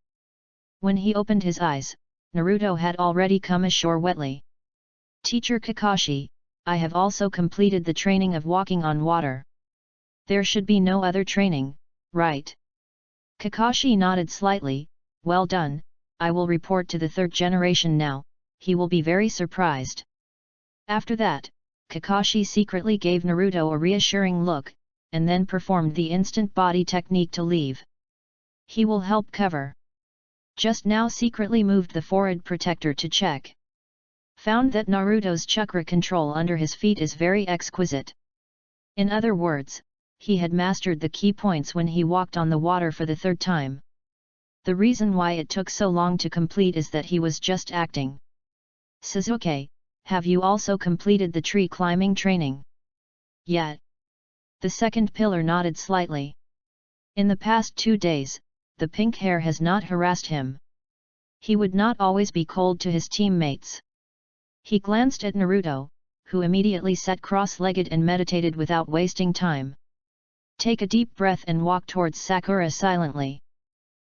When he opened his eyes, Naruto had already come ashore wetly. Teacher Kakashi, I have also completed the training of walking on water. There should be no other training, right? Kakashi nodded slightly. Well done, I will report to the 3rd generation now, he will be very surprised. After that, Kakashi secretly gave Naruto a reassuring look, and then performed the instant body technique to leave. He will help cover. Just now secretly moved the forehead protector to check. Found that Naruto's chakra control under his feet is very exquisite. In other words, he had mastered the key points when he walked on the water for the 3rd time. The reason why it took so long to complete is that he was just acting. Sasuke, have you also completed the tree climbing training? Yet. The second pillar nodded slightly. In the past 2 days, the pink hair has not harassed him. He would not always be cold to his teammates. He glanced at Naruto, who immediately sat cross-legged and meditated without wasting time. Take a deep breath and walk towards Sakura silently.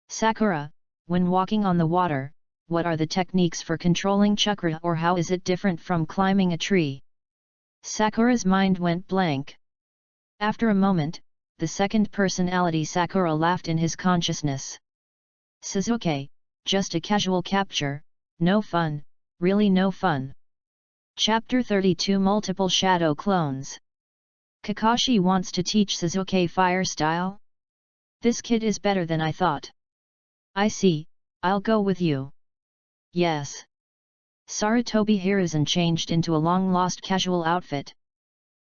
Sakura, when walking on the water, what are the techniques for controlling chakra, or how is it different from climbing a tree? Sakura's mind went blank. After a moment, the second personality Sakura laughed in his consciousness. Sasuke, just a casual capture, no fun, really no fun. Chapter 32 Multiple Shadow Clones. Kakashi wants to teach Sasuke fire style? This kid is better than I thought. I see, I'll go with you. Yes. Sarutobi Hiruzen changed into a long-lost casual outfit.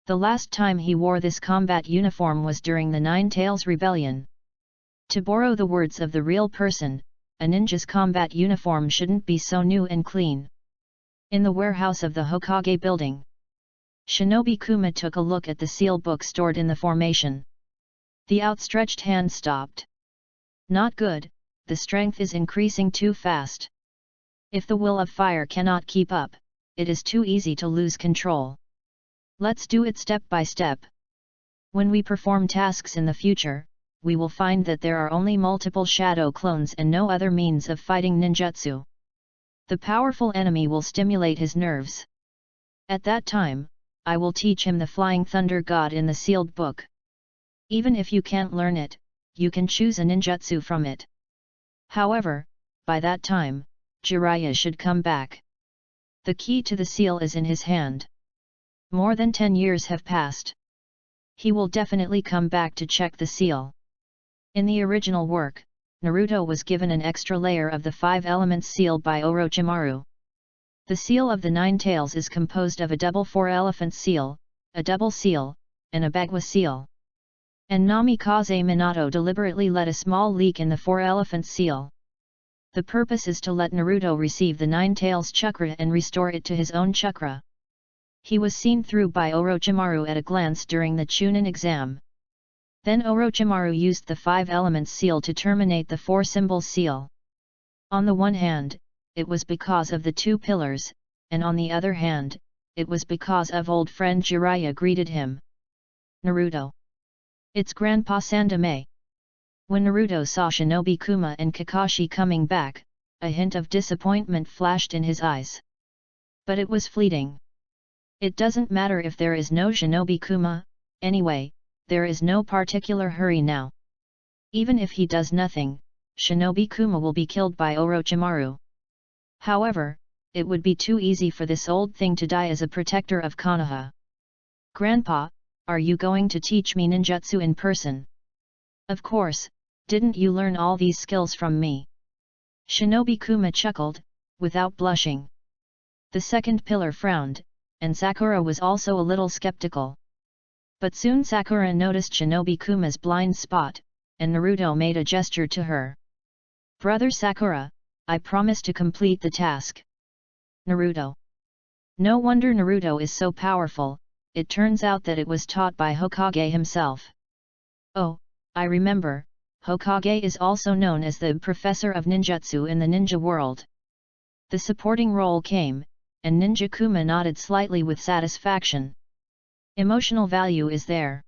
The last time he wore this combat uniform was during the Nine Tails Rebellion. To borrow the words of the real person, a ninja's combat uniform shouldn't be so new and clean. In the warehouse of the Hokage building, Shinobi Kuma took a look at the seal book stored in the formation. The outstretched hand stopped. Not good, the strength is increasing too fast. If the will of fire cannot keep up, it is too easy to lose control. Let's do it step by step. When we perform tasks in the future, we will find that there are only multiple shadow clones and no other means of fighting ninjutsu. The powerful enemy will stimulate his nerves. At that time, I will teach him the Flying Thunder God in the sealed book. Even if you can't learn it, you can choose a ninjutsu from it. However, by that time, Jiraiya should come back. The key to the seal is in his hand. More than 10 years have passed. He will definitely come back to check the seal. In the original work, Naruto was given an extra layer of the 5 elements seal by Orochimaru. The seal of the 9 tails is composed of a double 4-elephant seal, a double seal, and a Bagua seal. And Namikaze Minato deliberately let a small leak in the 4-elephant seal. The purpose is to let Naruto receive the 9 tails chakra and restore it to his own chakra. He was seen through by Orochimaru at a glance during the Chunin exam. Then Orochimaru used the 5 elements seal to terminate the 4-symbol seal. On the one hand, it was because of the 2 pillars, and on the other hand, it was because of old friend Jiraiya greeted him. Naruto. It's Grandpa Sandame. When Naruto saw Shinobi Kuma and Kakashi coming back, a hint of disappointment flashed in his eyes. But it was fleeting. It doesn't matter if there is no Shinobi Kuma, anyway, there is no particular hurry now. Even if he does nothing, Shinobi Kuma will be killed by Orochimaru. However, it would be too easy for this old thing to die as a protector of Konoha. Grandpa, are you going to teach me ninjutsu in person? Of course, didn't you learn all these skills from me? Shinobi Kuma chuckled, without blushing. The second pillar frowned, and Sakura was also a little skeptical. But soon Sakura noticed Shinobi Kuma's blind spot, and Naruto made a gesture to her. Brother Sakura, I promise to complete the task. Naruto. No wonder Naruto is so powerful, it turns out that it was taught by Hokage himself. Oh, I remember, Hokage is also known as the professor of ninjutsu in the ninja world. The supporting role came, and Ninja Kuma nodded slightly with satisfaction. Emotional value is there.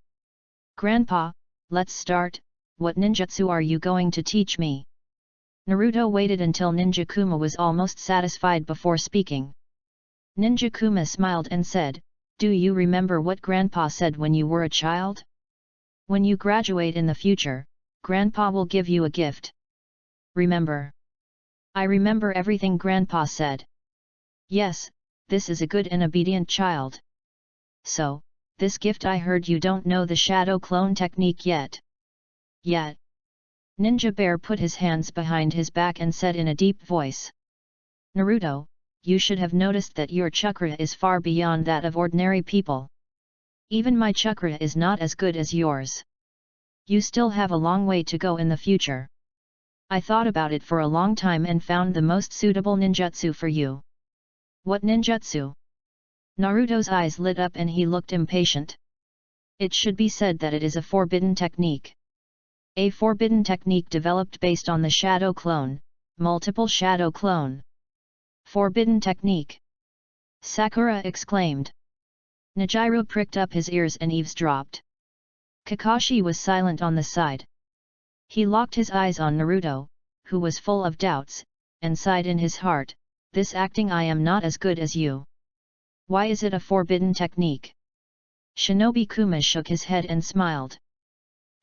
Grandpa, let's start, what ninjutsu are you going to teach me? Naruto waited until Ninja Kuma was almost satisfied before speaking. Ninja Kuma smiled and said, do you remember what Grandpa said when you were a child? When you graduate in the future, Grandpa will give you a gift. Remember? I remember everything Grandpa said. Yes, this is a good and obedient child. So, this gift I heard you don't know the shadow clone technique yet. Yet. Ninja Bear put his hands behind his back and said in a deep voice. Naruto, you should have noticed that your chakra is far beyond that of ordinary people. Even my chakra is not as good as yours. You still have a long way to go in the future. I thought about it for a long time and found the most suitable ninjutsu for you. What ninjutsu? Naruto's eyes lit up and he looked impatient. It should be said that it is a forbidden technique. A forbidden technique developed based on the shadow clone, multiple shadow clone. Forbidden technique! Sakura exclaimed. Nejiro pricked up his ears and eavesdropped. Kakashi was silent on the side. He locked his eyes on Naruto, who was full of doubts, and sighed in his heart, this acting I am not as good as you. Why is it a forbidden technique? Shinobi Kuma shook his head and smiled.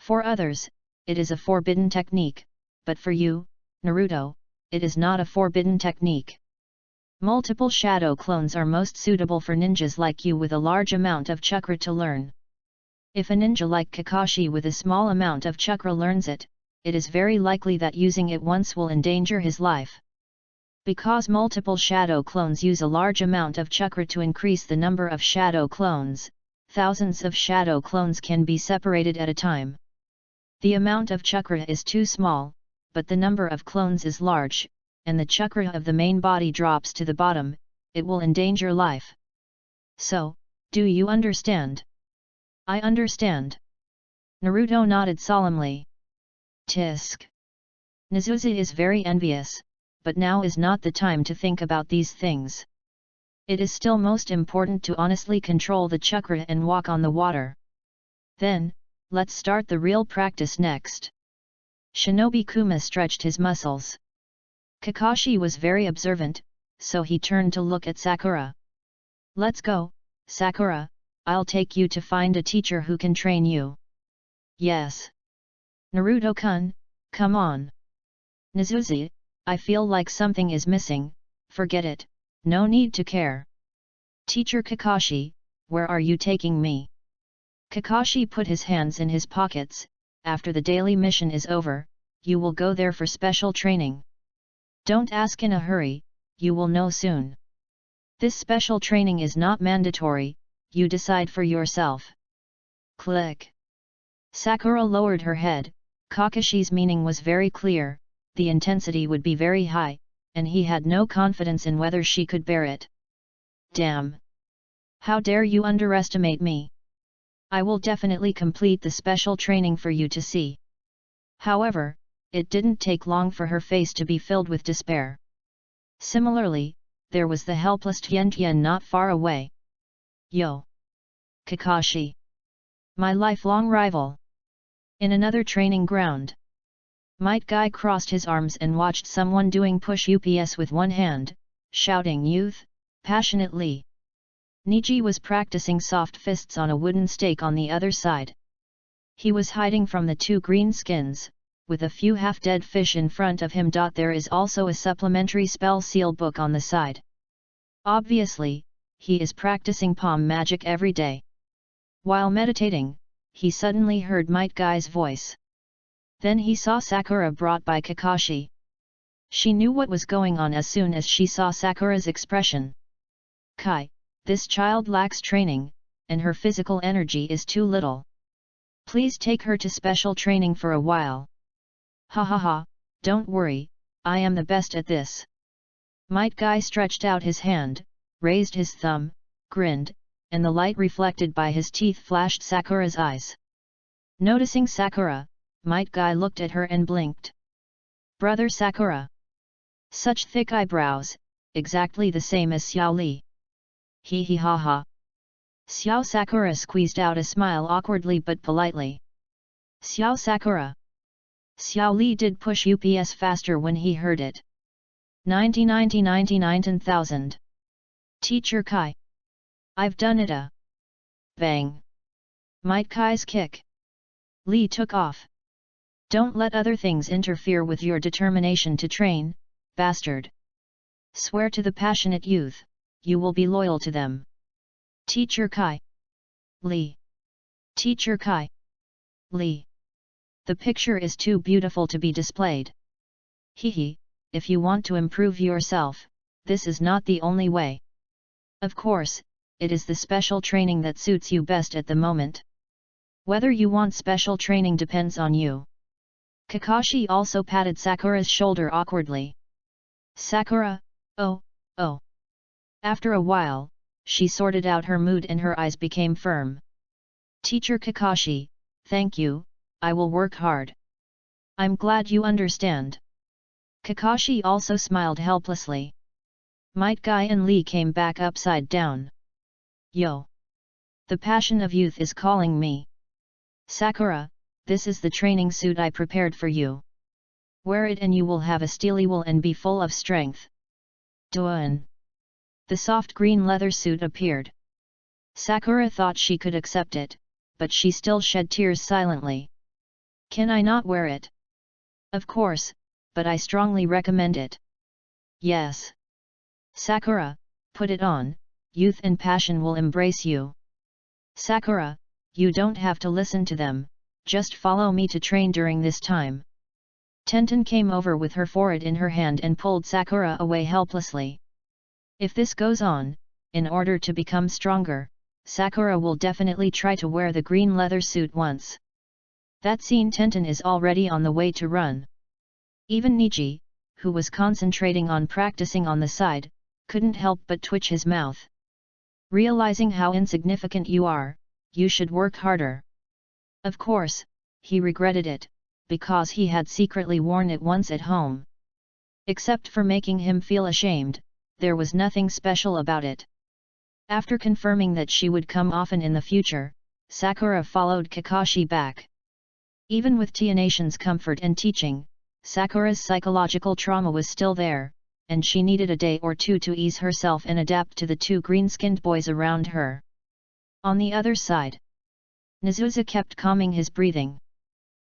For others, it is a forbidden technique, but for you, Naruto, it is not a forbidden technique. Multiple shadow clones are most suitable for ninjas like you with a large amount of chakra to learn. If a ninja like Kakashi with a small amount of chakra learns it, it is very likely that using it once will endanger his life. Because multiple shadow clones use a large amount of chakra to increase the number of shadow clones, thousands of shadow clones can be separated at a time. The amount of chakra is too small, but the number of clones is large, and the chakra of the main body drops to the bottom, it will endanger life. So, do you understand? I understand. Naruto nodded solemnly. Tisk. Nezusa is very envious, but now is not the time to think about these things. It is still most important to honestly control the chakra and walk on the water. Then, let's start the real practice next. Shinobi Kuma stretched his muscles. Kakashi was very observant, so he turned to look at Sakura. Let's go, Sakura, I'll take you to find a teacher who can train you. Yes. Naruto-kun, come on. Nezusa, I feel like something is missing, forget it, no need to care. Teacher Kakashi, where are you taking me? Kakashi put his hands in his pockets. After the daily mission is over, you will go there for special training. Don't ask in a hurry, you will know soon. This special training is not mandatory, you decide for yourself. Click. Sakura lowered her head. Kakashi's meaning was very clear, the intensity would be very high, and he had no confidence in whether she could bear it. Damn! How dare you underestimate me? I will definitely complete the special training for you to see. However, it didn't take long for her face to be filled with despair. Similarly, there was the helpless Tian not far away. Yo! Kakashi! My lifelong rival! In another training ground. Might Guy crossed his arms and watched someone doing push-ups with one hand, shouting youth, passionately. Niji was practicing soft fists on a wooden stake on the other side. He was hiding from the two green skins, with a few half-dead fish in front of him. There is also a supplementary spell seal book on the side. Obviously, he is practicing palm magic every day. While meditating, he suddenly heard Might Guy's voice. Then he saw Sakura brought by Kakashi. She knew what was going on as soon as she saw Sakura's expression. Kai, this child lacks training, and her physical energy is too little. Please take her to special training for a while. Ha ha ha, don't worry, I am the best at this. Might Guy stretched out his hand, raised his thumb, grinned, and the light reflected by his teeth flashed Sakura's eyes. Noticing Sakura, Might Guy looked at her and blinked. Brother Sakura. Such thick eyebrows, exactly the same as Xiao Li. Hee hee ha ha. Xiao Sakura squeezed out a smile awkwardly but politely. Xiao Sakura. Xiao Li did push ups faster when he heard it. 90,000. Teacher Kai. I've done it a. Bang. Might Kai's kick. Li took off. Don't let other things interfere with your determination to train, bastard. Swear to the passionate youth, you will be loyal to them. Teacher Kai. Li. Teacher Kai. Li. The picture is too beautiful to be displayed. Hehe, if you want to improve yourself, this is not the only way. Of course, it is the special training that suits you best at the moment. Whether you want special training depends on you. Kakashi also patted Sakura's shoulder awkwardly. Sakura, oh. After a while, she sorted out her mood and her eyes became firm. Teacher Kakashi, thank you, I will work hard. I'm glad you understand. Kakashi also smiled helplessly. Might Guy and Li came back upside down. Yo! The passion of youth is calling me. Sakura, this is the training suit I prepared for you. Wear it and you will have a steely will and be full of strength. Duan. The soft green leather suit appeared. Sakura thought she could accept it, but she still shed tears silently. Can I not wear it? Of course, but I strongly recommend it. Yes. Sakura, put it on, youth and passion will embrace you. Sakura, you don't have to listen to them, just follow me to train during this time. Tenten came over with her forehead in her hand and pulled Sakura away helplessly. If this goes on, in order to become stronger, Sakura will definitely try to wear the green leather suit once. That scene Tenten is already on the way to run. Even Niji, who was concentrating on practicing on the side, couldn't help but twitch his mouth. Realizing how insignificant you are, you should work harder. Of course, he regretted it, because he had secretly worn it once at home. Except for making him feel ashamed, there was nothing special about it. After confirming that she would come often in the future, Sakura followed Kakashi back. Even with Tianation's comfort and teaching, Sakura's psychological trauma was still there, and she needed a day or two to ease herself and adapt to the two green-skinned boys around her. On the other side, Nizuza kept calming his breathing.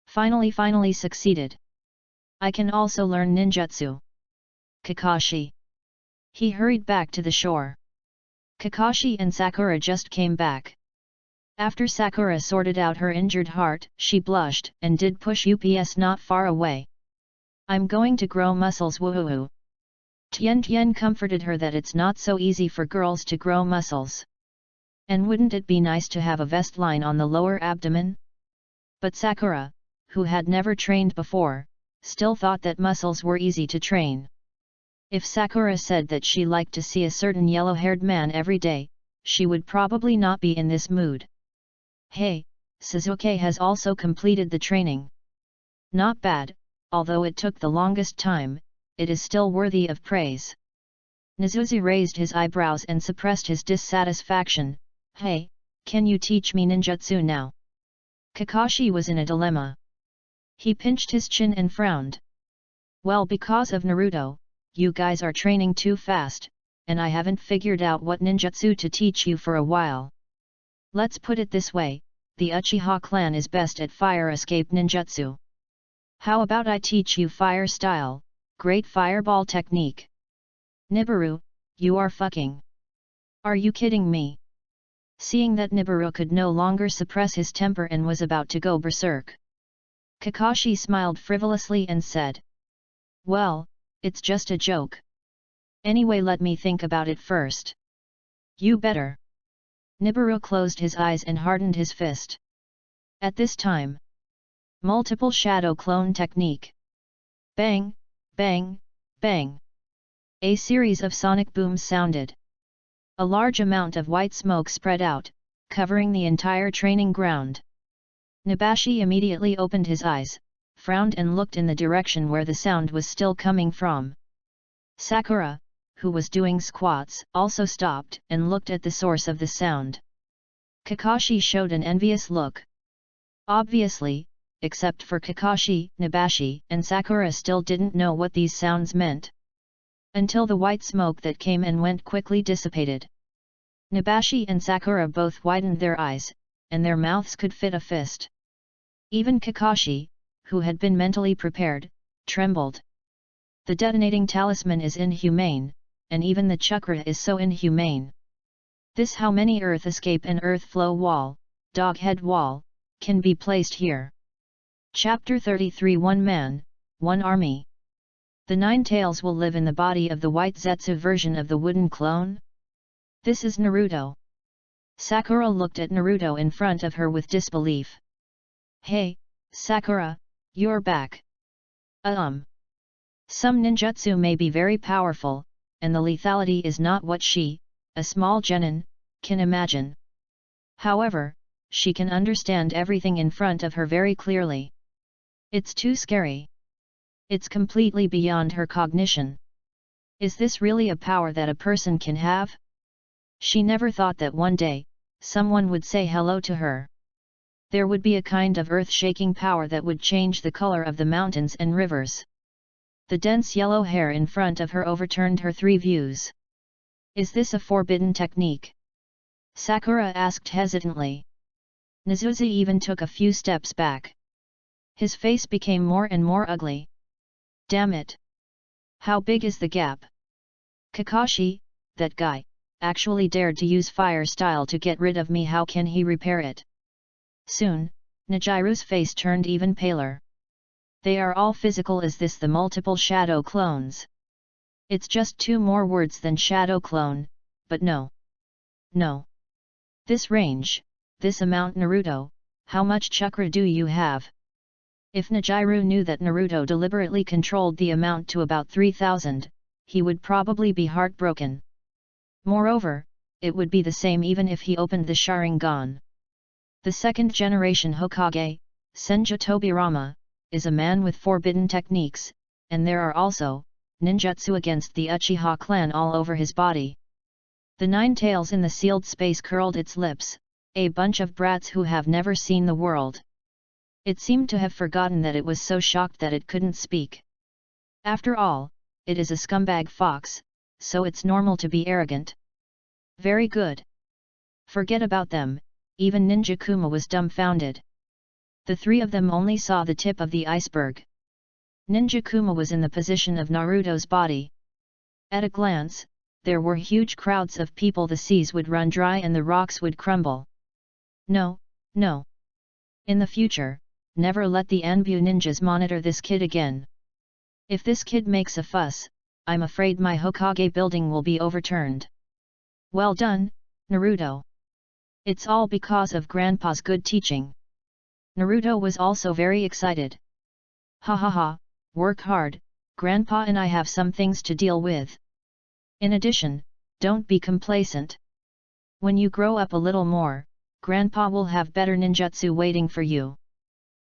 Finally succeeded. I can also learn ninjutsu. Kakashi. He hurried back to the shore. Kakashi and Sakura just came back. After Sakura sorted out her injured heart, she blushed and did push UPS not far away. I'm going to grow muscles woohoo. Tian comforted her that it's not so easy for girls to grow muscles. And wouldn't it be nice to have a vest line on the lower abdomen? But Sakura, who had never trained before, still thought that muscles were easy to train. If Sakura said that she liked to see a certain yellow-haired man every day, she would probably not be in this mood. Hey, Suzuki has also completed the training. Not bad, although it took the longest time, it is still worthy of praise. Nizuzi raised his eyebrows and suppressed his dissatisfaction. Hey, can you teach me ninjutsu now? Kakashi was in a dilemma. He pinched his chin and frowned. Well, because of Naruto, you guys are training too fast, and I haven't figured out what ninjutsu to teach you for a while. Let's put it this way, the Uchiha clan is best at fire escape ninjutsu. How about I teach you fire style, great fireball technique? Nibiru, you are fucking. Are you kidding me? Seeing that Nibiru could no longer suppress his temper and was about to go berserk, Kakashi smiled frivolously and said, well, it's just a joke. Anyway, let me think about it first. You better. Nibiru closed his eyes and hardened his fist. At this time, multiple shadow clone technique. Bang, bang, bang. A series of sonic booms sounded. A large amount of white smoke spread out, covering the entire training ground. Nabashi immediately opened his eyes, frowned and looked in the direction where the sound was still coming from. Sakura, who was doing squats, also stopped and looked at the source of the sound. Kakashi showed an envious look. Obviously, except for Kakashi, Nabashi and Sakura still didn't know what these sounds meant. Until the white smoke that came and went quickly dissipated. Nabashi and Sakura both widened their eyes, and their mouths could fit a fist. Even Kakashi, who had been mentally prepared, trembled. The detonating talisman is inhumane, and even the chakra is so inhumane. This how many earth escape and earth flow wall, dog head wall, can be placed here. Chapter 33 One Man, One Army. The 9 tails will live in the body of the white Zetsu version of the wooden clone? This is Naruto. Sakura looked at Naruto in front of her with disbelief. Hey, Sakura, you're back. Some ninjutsu may be very powerful, and the lethality is not what she, a small genin, can imagine. However, she can understand everything in front of her very clearly. It's too scary. It's completely beyond her cognition. Is this really a power that a person can have? She never thought that one day, someone would say hello to her. There would be a kind of earth-shaking power that would change the color of the mountains and rivers. The dense yellow hair in front of her overturned her 3 views. Is this a forbidden technique? Sakura asked hesitantly. Nizuzi even took a few steps back. His face became more and more ugly. Damn it! How big is the gap? Kakashi, that guy, actually dared to use fire style to get rid of me. How can he repair it? Soon, Nijiru's face turned even paler. They are all physical. Is this the multiple shadow clones? It's just 2 more words than shadow clone, but no. No. This range, this amount. Naruto, how much chakra do you have? If Nijiru knew that Naruto deliberately controlled the amount to about 3,000, he would probably be heartbroken. Moreover, it would be the same even if he opened the Sharingan. The second generation Hokage, Senju Tobirama, is a man with forbidden techniques, and there are also ninjutsu against the Uchiha clan all over his body. The 9 tails in the sealed space curled its lips, a bunch of brats who have never seen the world. It seemed to have forgotten that it was so shocked that it couldn't speak. After all, it is a scumbag fox, so it's normal to be arrogant. Very good. Forget about them, even Ninja Kuma was dumbfounded. The 3 of them only saw the tip of the iceberg. Ninja Kuma was in the position of Naruto's body. At a glance, there were huge crowds of people. The seas would run dry and the rocks would crumble. No, no. In the future, never let the Anbu ninjas monitor this kid again. If this kid makes a fuss, I'm afraid my Hokage building will be overturned. Well done, Naruto. It's all because of Grandpa's good teaching. Naruto was also very excited. Ha ha ha, work hard, Grandpa, and I have some things to deal with. In addition, don't be complacent. When you grow up a little more, Grandpa will have better ninjutsu waiting for you.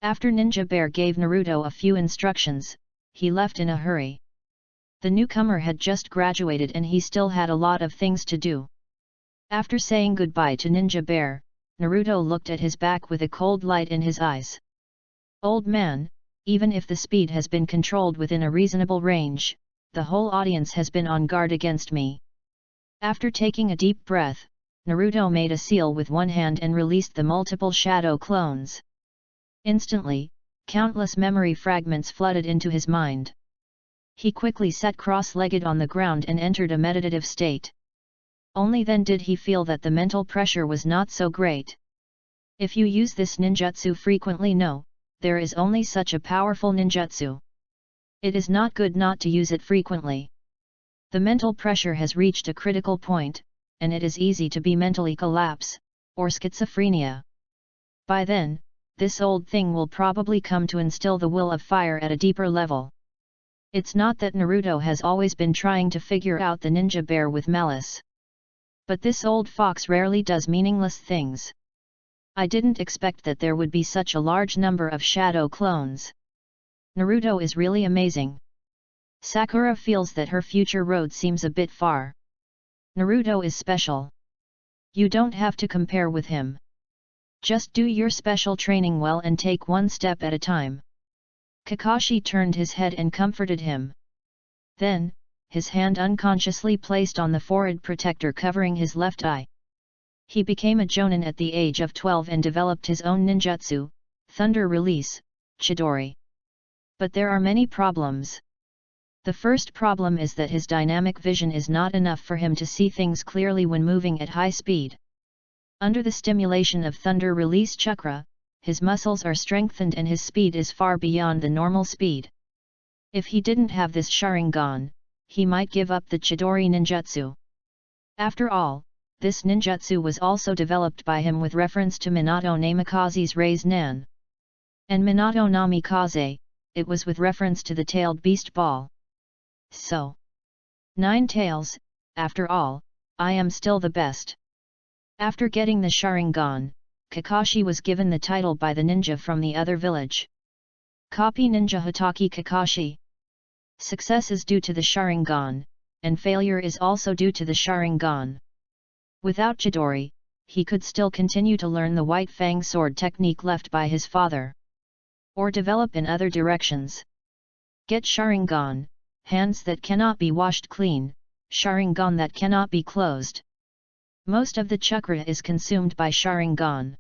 After Ninja Bear gave Naruto a few instructions, he left in a hurry. The newcomer had just graduated and he still had a lot of things to do. After saying goodbye to Ninja Bear, Naruto looked at his back with a cold light in his eyes. Old man, even if the speed has been controlled within a reasonable range, the whole audience has been on guard against me. After taking a deep breath, Naruto made a seal with one hand and released the multiple shadow clones. Instantly, countless memory fragments flooded into his mind. He quickly sat cross-legged on the ground and entered a meditative state. Only then did he feel that the mental pressure was not so great. If you use this ninjutsu frequently, no, there is only such a powerful ninjutsu. It is not good not to use it frequently. The mental pressure has reached a critical point, and it is easy to be mentally collapse, or schizophrenia. By then, this old thing will probably come to instill the will of fire at a deeper level. It's not that Naruto has always been trying to figure out the ninja bear with malice. But this old fox rarely does meaningless things. I didn't expect that there would be such a large number of shadow clones. Naruto is really amazing. Sakura feels that her future road seems a bit far. Naruto is special. You don't have to compare with him. Just do your special training well and take one step at a time. Kakashi turned his head and comforted him. Then, his hand unconsciously placed on the forehead protector covering his left eye. He became a Jonin at the age of 12 and developed his own ninjutsu, Thunder Release, Chidori. But there are many problems. The first problem is that his dynamic vision is not enough for him to see things clearly when moving at high speed. Under the stimulation of Thunder Release Chakra, his muscles are strengthened and his speed is far beyond the normal speed. If he didn't have this Sharingan, he might give up the Chidori ninjutsu. After all, this ninjutsu was also developed by him with reference to Minato Namikaze's Raise Nan. And Minato Namikaze, it was with reference to the tailed beast ball. So, 9 tails, after all, I am still the best. After getting the Sharingan, Kakashi was given the title by the ninja from the other village. Copy Ninja Hitaki Kakashi. Success is due to the Sharingan, and failure is also due to the Sharingan. Without Chidori, he could still continue to learn the White Fang sword technique left by his father. Or develop in other directions. Get Sharingan, hands that cannot be washed clean, Sharingan that cannot be closed. Most of the chakra is consumed by Sharingan.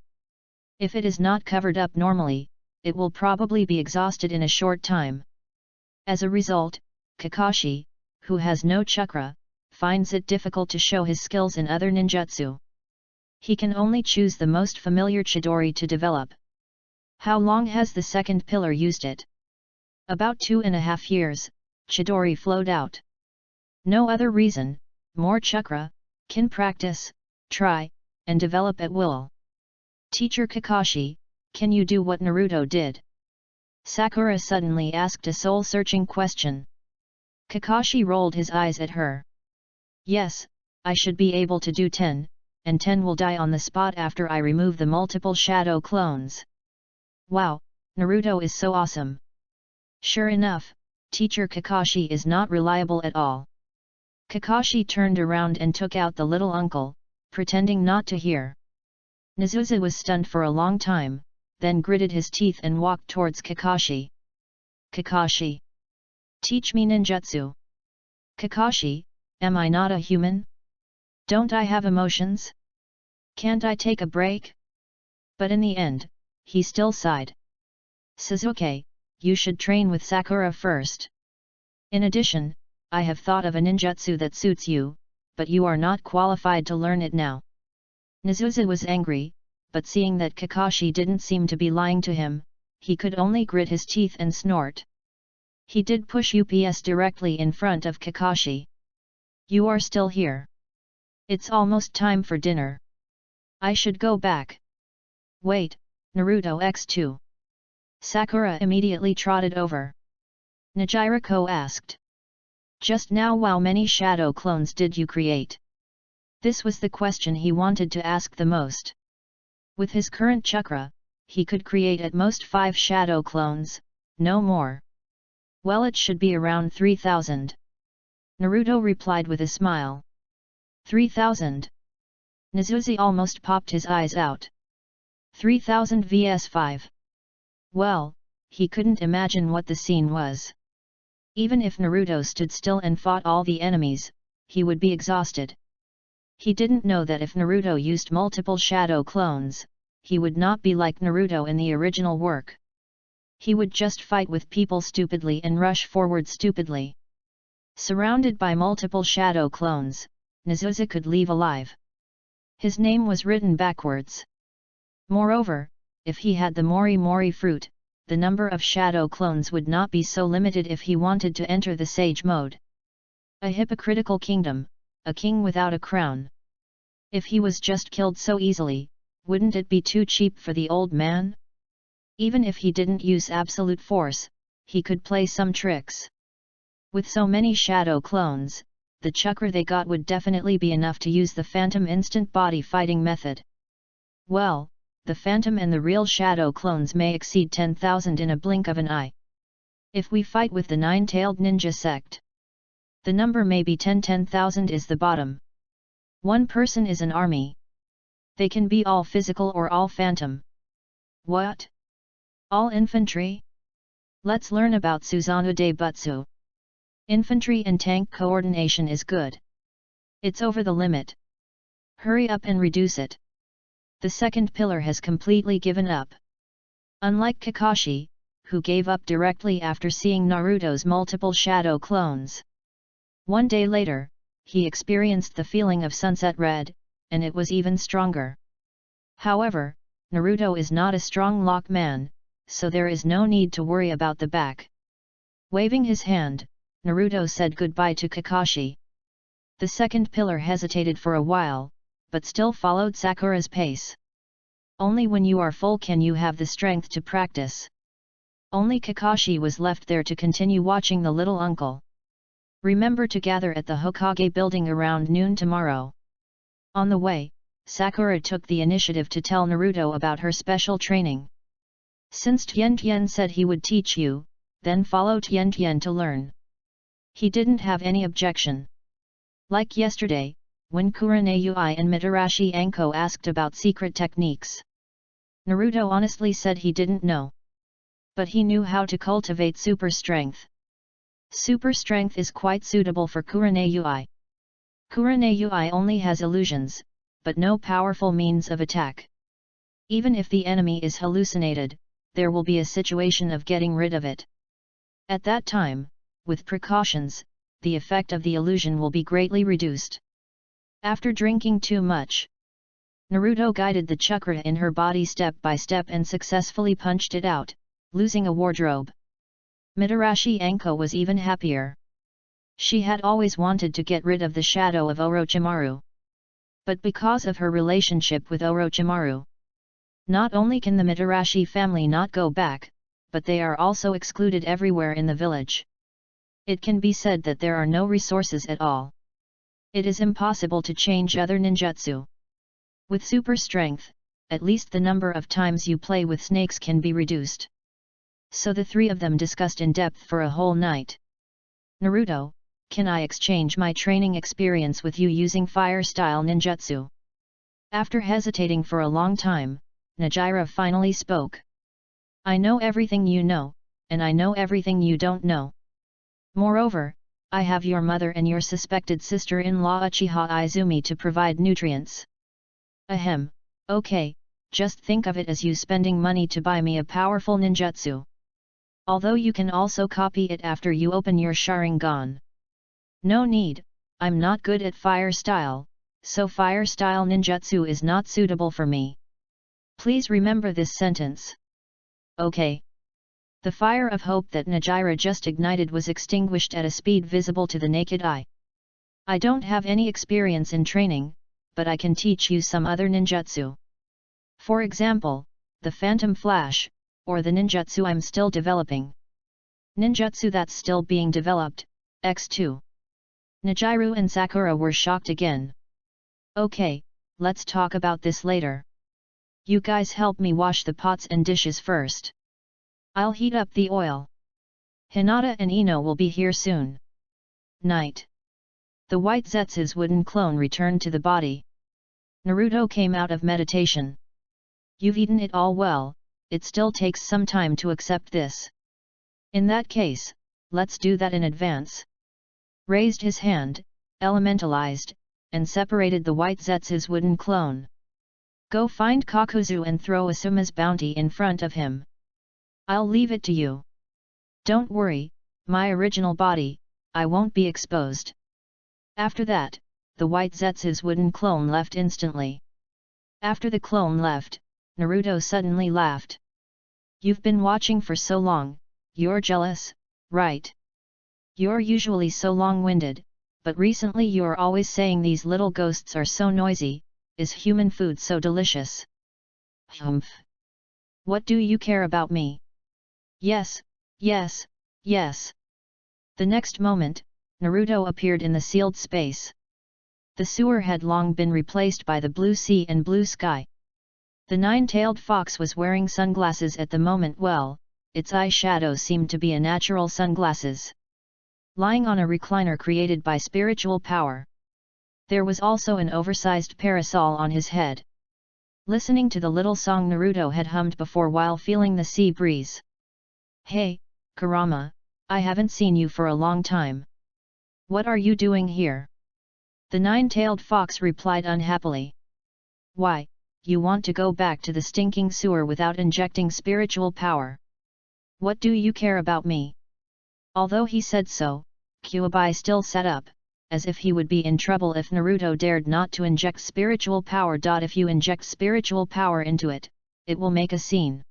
If it is not covered up normally, it will probably be exhausted in a short time. As a result, Kakashi, who has no chakra, finds it difficult to show his skills in other ninjutsu. He can only choose the most familiar Chidori to develop. How long has the second pillar used it? About 2.5 years, Chidori flowed out. No other reason, more chakra, can practice, try, and develop at will. Teacher Kakashi, can you do what Naruto did? Sakura suddenly asked a soul-searching question. Kakashi rolled his eyes at her. Yes, I should be able to do 10, and 10 will die on the spot after I remove the multiple shadow clones. Wow, Naruto is so awesome. Sure enough, Teacher Kakashi is not reliable at all. Kakashi turned around and took out the little uncle, pretending not to hear. Nezusa was stunned for a long time, then gritted his teeth and walked towards Kakashi. Kakashi! Teach me ninjutsu! Kakashi, am I not a human? Don't I have emotions? Can't I take a break? But in the end, he still sighed. Sasuke, you should train with Sakura first. In addition, I have thought of a ninjutsu that suits you, but you are not qualified to learn it now. Nezusa was angry, but seeing that Kakashi didn't seem to be lying to him, he could only grit his teeth and snort. He did push UPS directly in front of Kakashi. You are still here. It's almost time for dinner. I should go back. Wait, Naruto X2. Sakura immediately trotted over. Nejiriko asked. Just now, how many shadow clones did you create? This was the question he wanted to ask the most. With his current chakra, he could create at most 5 shadow clones, no more. Well, it should be around 3,000. Naruto replied with a smile. 3,000? Nezusa almost popped his eyes out. 3,000 vs 5. Well, he couldn't imagine what the scene was. Even if Naruto stood still and fought all the enemies, he would be exhausted. He didn't know that if Naruto used multiple shadow clones, he would not be like Naruto in the original work. He would just fight with people stupidly and rush forward stupidly. Surrounded by multiple shadow clones, Nezusa could leave alive. His name was written backwards. Moreover, if he had the Mori Mori fruit, the number of shadow clones would not be so limited if he wanted to enter the sage mode. A hypocritical kingdom, a king without a crown. If he was just killed so easily, wouldn't it be too cheap for the old man? Even if he didn't use absolute force, he could play some tricks. With so many shadow clones, the chakra they got would definitely be enough to use the phantom instant body fighting method. Well, the phantom and the real shadow clones may exceed 10,000 in a blink of an eye. If we fight with the 9-tailed ninja sect, the number may be 10,000 is the bottom. One person is an army. They can be all physical or all phantom. What? All infantry? Let's learn about Susanoo de Butsu. Infantry and tank coordination is good. It's over the limit. Hurry up and reduce it. The second pillar has completely given up. Unlike Kakashi, who gave up directly after seeing Naruto's multiple shadow clones. One day later, he experienced the feeling of sunset red, and it was even stronger. However, Naruto is not a strong lock man, so there is no need to worry about the back. Waving his hand, Naruto said goodbye to Kakashi. The second pillar hesitated for a while, but still followed Sakura's pace. Only when you are full can you have the strength to practice. Only Kakashi was left there to continue watching the little uncle. Remember to gather at the Hokage building around noon tomorrow. On the way, Sakura took the initiative to tell Naruto about her special training. Since Tian said he would teach you, then follow Tian to learn. He didn't have any objection. Like yesterday, when Kurenai and Mitarashi Anko asked about secret techniques. Naruto honestly said he didn't know. But he knew how to cultivate super strength. Super strength is quite suitable for Kurenai. Kurenai only has illusions, but no powerful means of attack. Even if the enemy is hallucinated, there will be a situation of getting rid of it. At that time, with precautions, the effect of the illusion will be greatly reduced. After drinking too much, Naruto guided the chakra in her body step by step and successfully punched it out, losing a wardrobe. Mitarashi Anko was even happier. She had always wanted to get rid of the shadow of Orochimaru. But because of her relationship with Orochimaru, not only can the Mitarashi family not go back, but they are also excluded everywhere in the village. It can be said that there are no resources at all. It is impossible to change other ninjutsu. With super strength, at least the number of times you play with snakes can be reduced. So the three of them discussed in depth for a whole night. Naruto, can I exchange my training experience with you using fire-style ninjutsu? After hesitating for a long time, Nejire finally spoke. I know everything you know, and I know everything you don't know. Moreover, I have your mother and your suspected sister-in-law Uchiha Izumi to provide nutrients. Ahem, okay, just think of it as you spending money to buy me a powerful ninjutsu. Although you can also copy it after you open your Sharingan. No need, I'm not good at fire style, so fire style ninjutsu is not suitable for me. Please remember this sentence. Okay. The fire of hope that Nejire just ignited was extinguished at a speed visible to the naked eye. I don't have any experience in training, but I can teach you some other ninjutsu. For example, the Phantom Flash, or the ninjutsu I'm still developing. Ninjutsu that's still being developed, X2. Nejire and Sakura were shocked again. Okay, let's talk about this later. You guys help me wash the pots and dishes first. I'll heat up the oil. Hinata and Ino will be here soon. Night. The white Zetsu's wooden clone returned to the body. Naruto came out of meditation. You've eaten it all well, it still takes some time to accept this. In that case, let's do that in advance. Raised his hand, elementalized, and separated the white Zetsu's wooden clone. Go find Kakuzu and throw Asuma's bounty in front of him. I'll leave it to you. Don't worry, my original body, I won't be exposed. After that, the white Zetsu's wooden clone left instantly. After the clone left, Naruto suddenly laughed. You've been watching for so long, you're jealous, right? You're usually so long-winded, but recently you're always saying these little ghosts are so noisy, is human food so delicious? Humph! What do you care about me? Yes, yes, yes. The next moment, Naruto appeared in the sealed space. The sewer had long been replaced by the blue sea and blue sky. The nine-tailed fox was wearing sunglasses at the moment. Well, its eye shadow seemed to be a natural sunglasses. Lying on a recliner created by spiritual power. There was also an oversized parasol on his head. Listening to the little song Naruto had hummed before while feeling the sea breeze. Hey, Kurama, I haven't seen you for a long time. What are you doing here? The nine-tailed fox replied unhappily. Why, you want to go back to the stinking sewer without injecting spiritual power? What do you care about me? Although he said so, Kyuubi still sat up, as if he would be in trouble if Naruto dared not to inject spiritual power. If you inject spiritual power into it, it will make a scene.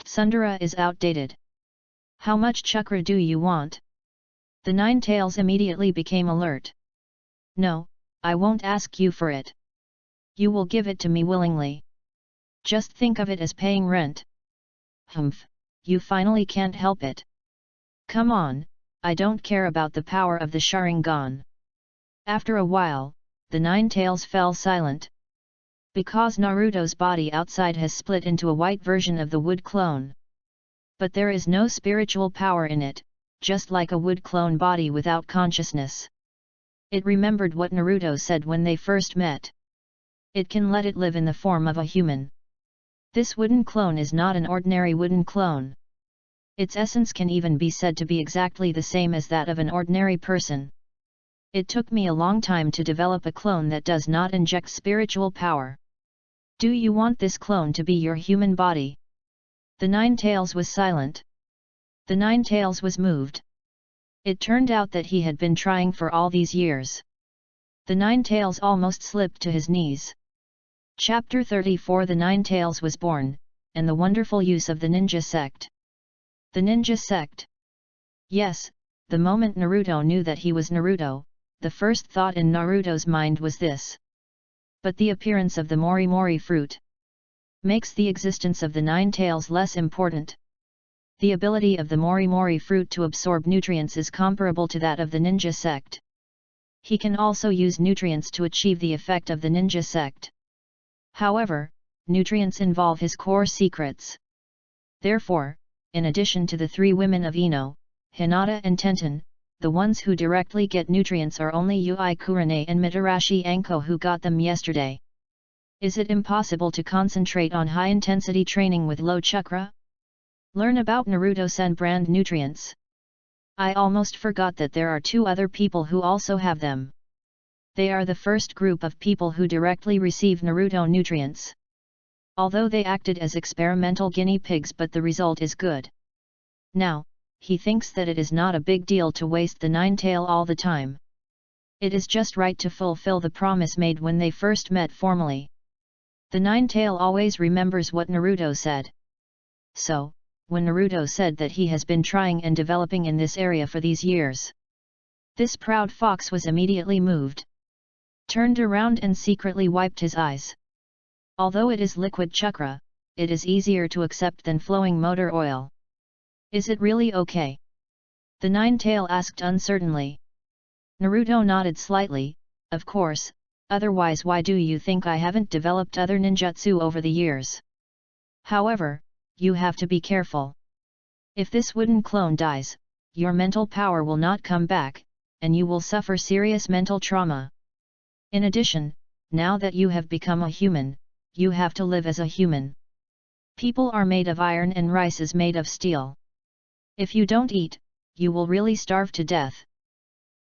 Tsundere is outdated. How much chakra do you want? The nine tails immediately became alert. No, I won't ask you for it. You will give it to me willingly. Just think of it as paying rent. Humph, you finally can't help it. Come on, I don't care about the power of the Sharingan. After a while, the nine tails fell silent. Because Naruto's body outside has split into a white version of the wood clone. But there is no spiritual power in it, just like a wood clone body without consciousness. It remembered what Naruto said when they first met. It can let it live in the form of a human. This wooden clone is not an ordinary wooden clone. Its essence can even be said to be exactly the same as that of an ordinary person. It took me a long time to develop a clone that does not inject spiritual power. Do you want this clone to be your human body? The Nine-Tails was silent. The Nine-Tails was moved. It turned out that he had been trying for all these years. The Nine-Tails almost slipped to his knees. Chapter 34 The Nine-Tails was born, and the wonderful use of the ninja sect. The ninja sect. Yes, the moment Naruto knew that he was Naruto, the first thought in Naruto's mind was this. But the appearance of the Mori Mori fruit makes the existence of the Nine-Tails less important. The ability of the Mori Mori fruit to absorb nutrients is comparable to that of the ninja sect. He can also use nutrients to achieve the effect of the ninja sect. However, nutrients involve his core secrets. Therefore, in addition to the three women of Ino, Hinata and Tenten, the ones who directly get nutrients are only Yui Kurane and Mitarashi Anko who got them yesterday. Is it impossible to concentrate on high-intensity training with low chakra? Learn about Naruto-sen brand nutrients. I almost forgot that there are two other people who also have them. They are the first group of people who directly receive Naruto nutrients. Although they acted as experimental guinea pigs, but the result is good. Now, he thinks that it is not a big deal to waste the Nine-Tail all the time. It is just right to fulfill the promise made when they first met formally. The Nine-Tail always remembers what Naruto said. So, when Naruto said that he has been trying and developing in this area for these years, this proud fox was immediately moved. Turned around and secretly wiped his eyes. Although it is liquid chakra, it is easier to accept than flowing motor oil. Is it really okay? The Nine-Tail asked uncertainly. Naruto nodded slightly. Of course, otherwise why do you think I haven't developed other ninjutsu over the years? However, you have to be careful. If this wooden clone dies, your mental power will not come back, and you will suffer serious mental trauma. In addition, now that you have become a human, you have to live as a human. People are made of iron and rice is made of steel. If you don't eat, you will really starve to death.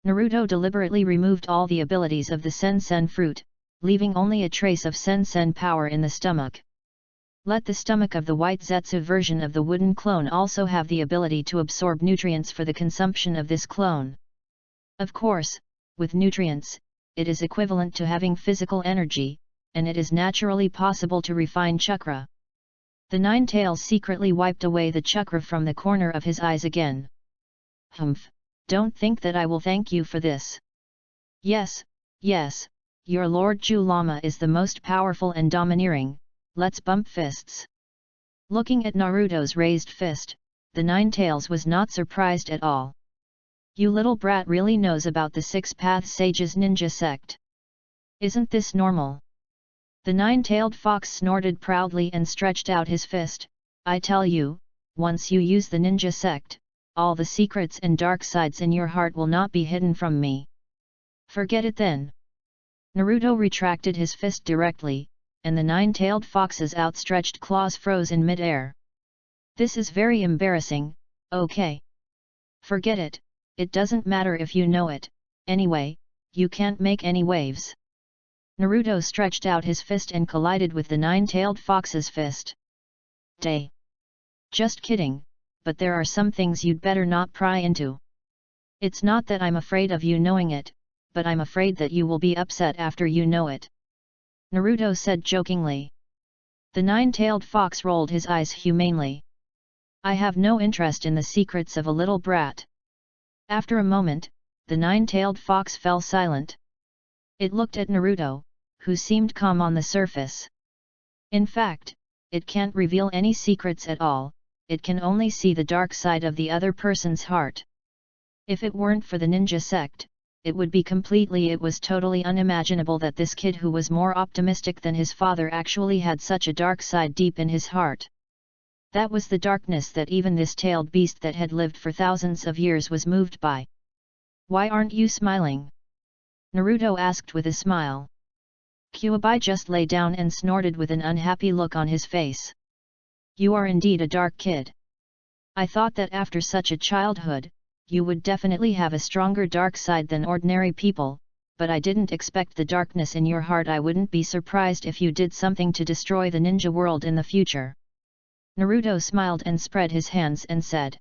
Naruto deliberately removed all the abilities of the Sen-Sen fruit, leaving only a trace of Sen-Sen power in the stomach. Let the stomach of the white Zetsu version of the wooden clone also have the ability to absorb nutrients for the consumption of this clone. Of course, with nutrients, it is equivalent to having physical energy, and it is naturally possible to refine chakra. The Nine-Tails secretly wiped away the chakra from the corner of his eyes again. Humph, don't think that I will thank you for this. Yes, your Lord Ju Lama is the most powerful and domineering, let's bump fists. Looking at Naruto's raised fist, the Nine-Tails was not surprised at all. You little brat really knows about the Six Path Sages ninja sect. Isn't this normal? The Nine-Tailed Fox snorted proudly and stretched out his fist. I tell you, once you use the ninja sect, all the secrets and dark sides in your heart will not be hidden from me. Forget it then. Naruto retracted his fist directly, and the Nine-Tailed Fox's outstretched claws froze in mid-air. This is very embarrassing, okay? Forget it, it doesn't matter if you know it, anyway, you can't make any waves. Naruto stretched out his fist and collided with the Nine-Tailed Fox's fist. Day. Just kidding, but there are some things you'd better not pry into. It's not that I'm afraid of you knowing it, but I'm afraid that you will be upset after you know it. Naruto said jokingly. The Nine-Tailed Fox rolled his eyes humanely. I have no interest in the secrets of a little brat. After a moment, the Nine-Tailed Fox fell silent. It looked at Naruto, who seemed calm on the surface. In fact, it can't reveal any secrets at all, it can only see the dark side of the other person's heart. If it weren't for the ninja sect, it was totally unimaginable that this kid who was more optimistic than his father actually had such a dark side deep in his heart. That was the darkness that even this tailed beast that had lived for thousands of years was moved by. Why aren't you smiling? Naruto asked with a smile. Kyuubi just lay down and snorted with an unhappy look on his face. You are indeed a dark kid. I thought that after such a childhood, you would definitely have a stronger dark side than ordinary people, but I didn't expect the darkness in your heart. I wouldn't be surprised if you did something to destroy the ninja world in the future. Naruto smiled and spread his hands and said.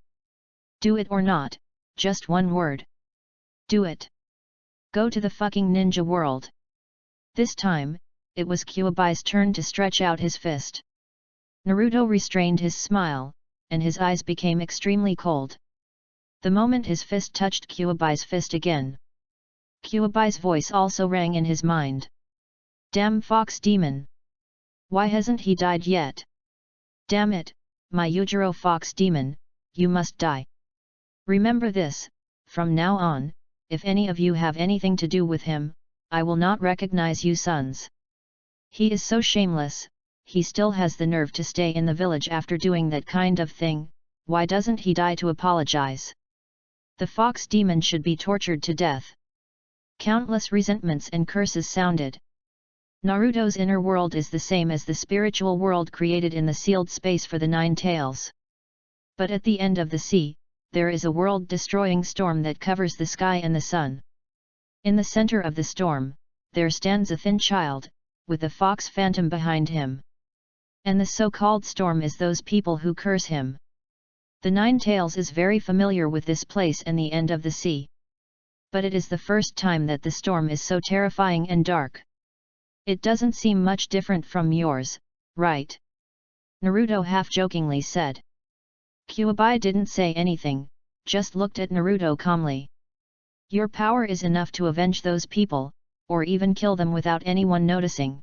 Do it or not, just one word. Do it. Go to the fucking ninja world. This time, it was Kyubai's turn to stretch out his fist. Naruto restrained his smile, and his eyes became extremely cold. The moment his fist touched Kyubai's fist again, Kyubai's voice also rang in his mind. Damn fox demon! Why hasn't he died yet? Damn it, my Yujiro fox demon, you must die. Remember this, from now on, if any of you have anything to do with him, I will not recognize you sons. He is so shameless, he still has the nerve to stay in the village after doing that kind of thing, why doesn't he die to apologize? The fox demon should be tortured to death. Countless resentments and curses sounded. Naruto's inner world is the same as the spiritual world created in the sealed space for the Nine Tails. But at the end of the sea, there is a world-destroying storm that covers the sky and the sun. In the center of the storm, there stands a thin child, with a fox phantom behind him. And the so-called storm is those people who curse him. The Nine Tails is very familiar with this place and the end of the sea. But it is the first time that the storm is so terrifying and dark. It doesn't seem much different from yours, right? Naruto half-jokingly said. Kyuubi didn't say anything, just looked at Naruto calmly. Your power is enough to avenge those people, or even kill them without anyone noticing.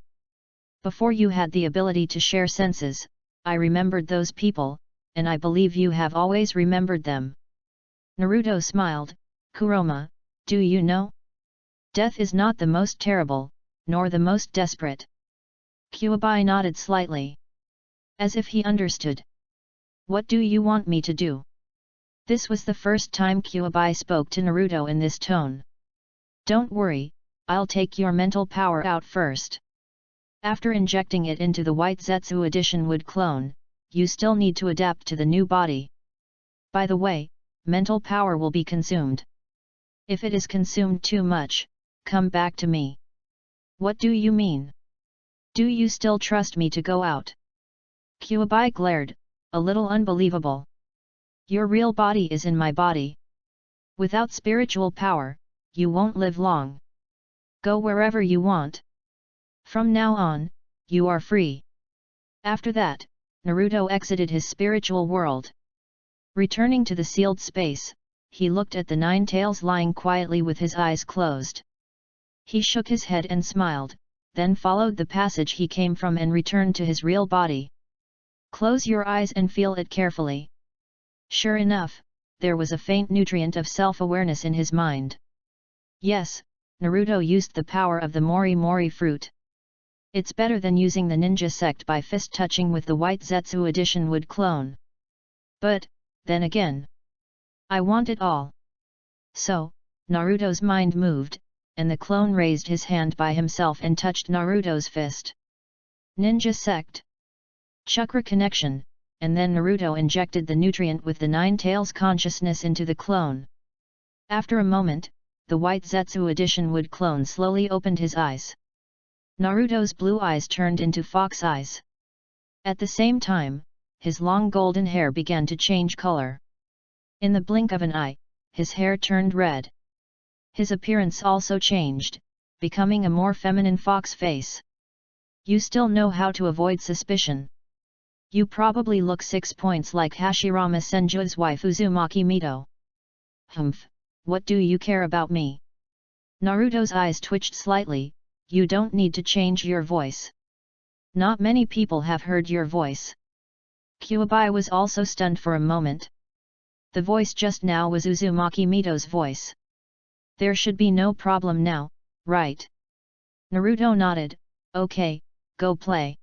Before you had the ability to share senses, I remembered those people, and I believe you have always remembered them. Naruto smiled. Kuroma, do you know? Death is not the most terrible, nor the most desperate. Kyuubi nodded slightly, as if he understood. What do you want me to do? This was the first time Kyuubi spoke to Naruto in this tone. Don't worry, I'll take your mental power out first. After injecting it into the White Zetsu Edition wood clone, you still need to adapt to the new body. By the way, mental power will be consumed. If it is consumed too much, come back to me. What do you mean? Do you still trust me to go out? Kyuubi glared, a little unbelievable. Your real body is in my body. Without spiritual power, you won't live long. Go wherever you want. From now on, you are free. After that, Naruto exited his spiritual world. Returning to the sealed space, he looked at the Nine Tails lying quietly with his eyes closed. He shook his head and smiled, then followed the passage he came from and returned to his real body. Close your eyes and feel it carefully. Sure enough, there was a faint nutrient of self-awareness in his mind. Yes, Naruto used the power of the Mori Mori fruit. It's better than using the ninja sect by fist touching with the White Zetsu Edition wood clone. But, then again, I want it all. So, Naruto's mind moved, and the clone raised his hand by himself and touched Naruto's fist. Ninja sect. Chakra connection, and then Naruto injected the nutrient with the Nine Tails consciousness into the clone. After a moment, the White Zetsu Edition wood clone slowly opened his eyes. Naruto's blue eyes turned into fox eyes. At the same time, his long golden hair began to change color. In the blink of an eye, his hair turned red. His appearance also changed, becoming a more feminine fox face. You still know how to avoid suspicion. You probably look 6 points like Hashirama Senju's wife Uzumaki Mito. Humph, what do you care about me? Naruto's eyes twitched slightly. You don't need to change your voice. Not many people have heard your voice. Kyuubi was also stunned for a moment. The voice just now was Uzumaki Mito's voice. There should be no problem now, right? Naruto nodded. Okay, go play.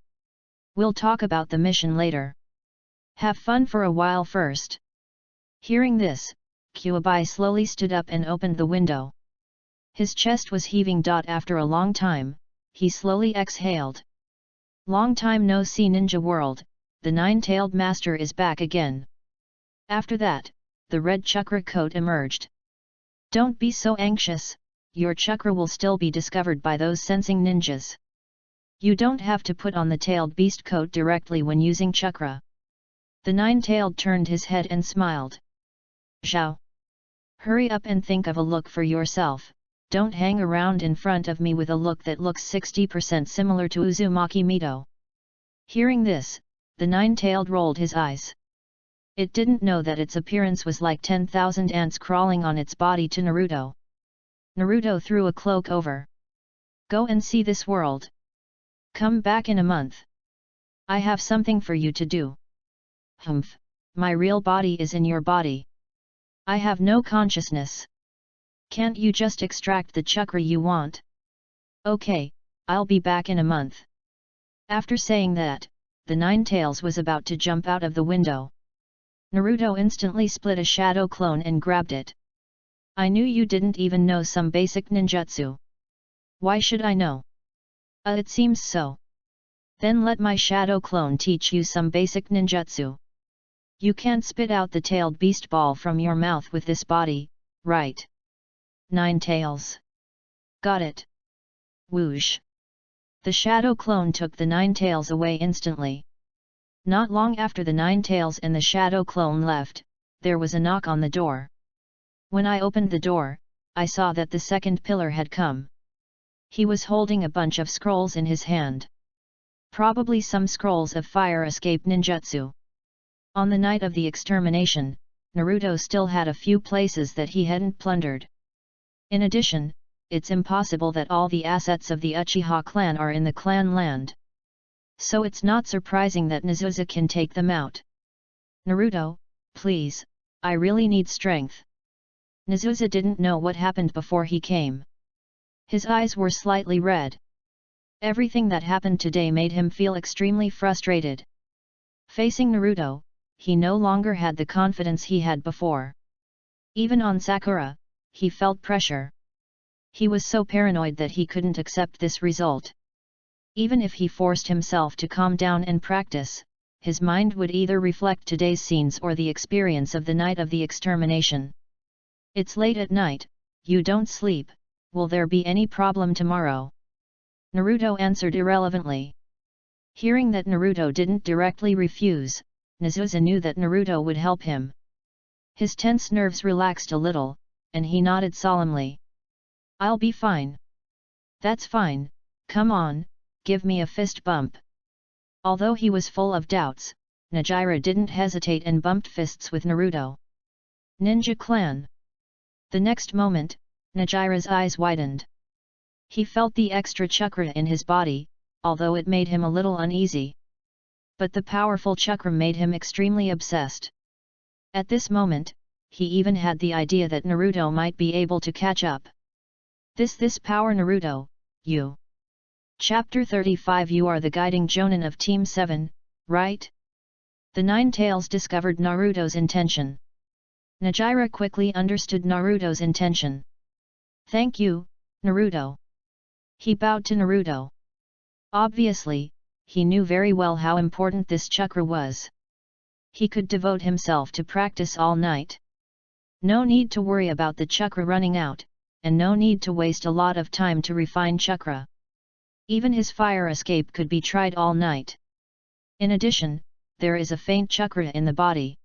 We'll talk about the mission later. Have fun for a while first. Hearing this, Kyuubi slowly stood up and opened the window. His chest was heaving. After a long time, he slowly exhaled. Long time no see ninja world, the nine-tailed master is back again. After that, the red chakra coat emerged. Don't be so anxious, your chakra will still be discovered by those sensing ninjas. You don't have to put on the tailed beast coat directly when using chakra. The nine-tailed turned his head and smiled. Zhao! Hurry up and think of a look for yourself, don't hang around in front of me with a look that looks 60% similar to Uzumaki Mito. Hearing this, the nine-tailed rolled his eyes. It didn't know that its appearance was like 10,000 ants crawling on its body to Naruto. Naruto threw a cloak over. Go and see this world. Come back in a month. I have something for you to do. Humph, my real body is in your body. I have no consciousness. Can't you just extract the chakra you want? Okay, I'll be back in a month. After saying that, the nine-tails was about to jump out of the window. Naruto instantly split a shadow clone and grabbed it. I knew you didn't even know some basic ninjutsu. Why should I know? It seems so. Then let my shadow clone teach you some basic ninjutsu. You can't spit out the tailed beast ball from your mouth with this body, right? Nine tails. Got it. Whoosh. The shadow clone took the nine tails away instantly. Not long after the nine tails and the shadow clone left, there was a knock on the door. When I opened the door, I saw that the second pillar had come. He was holding a bunch of scrolls in his hand. Probably some scrolls of fire escape ninjutsu. On the night of the extermination, Naruto still had a few places that he hadn't plundered. In addition, it's impossible that all the assets of the Uchiha clan are in the clan land. So it's not surprising that Nezusa can take them out. Naruto, please, I really need strength. Nezusa didn't know what happened before he came. His eyes were slightly red. Everything that happened today made him feel extremely frustrated. Facing Naruto, he no longer had the confidence he had before. Even on Sakura, he felt pressure. He was so paranoid that he couldn't accept this result. Even if he forced himself to calm down and practice, his mind would either reflect today's scenes or the experience of the night of the extermination. It's late at night, you don't sleep, will there be any problem tomorrow? Naruto answered irrelevantly. Hearing that Naruto didn't directly refuse, Nezusa knew that Naruto would help him. His tense nerves relaxed a little, and he nodded solemnly. I'll be fine. That's fine, come on, give me a fist bump. Although he was full of doubts, Nejire didn't hesitate and bumped fists with Naruto. Ninja Clan. The next moment, Nejire's eyes widened. He felt the extra chakra in his body, although it made him a little uneasy. But the powerful chakra made him extremely obsessed. At this moment, he even had the idea that Naruto might be able to catch up. This power Naruto, you. Chapter 35 You are the guiding Jonin of Team 7, right? The Nine Tails discovered Naruto's intention. Nejire quickly understood Naruto's intention. Thank you, Naruto. He bowed to Naruto. Obviously, he knew very well how important this chakra was. He could devote himself to practice all night. No need to worry about the chakra running out, and no need to waste a lot of time to refine chakra. Even his fire escape could be tried all night. In addition, there is a faint chakra in the body.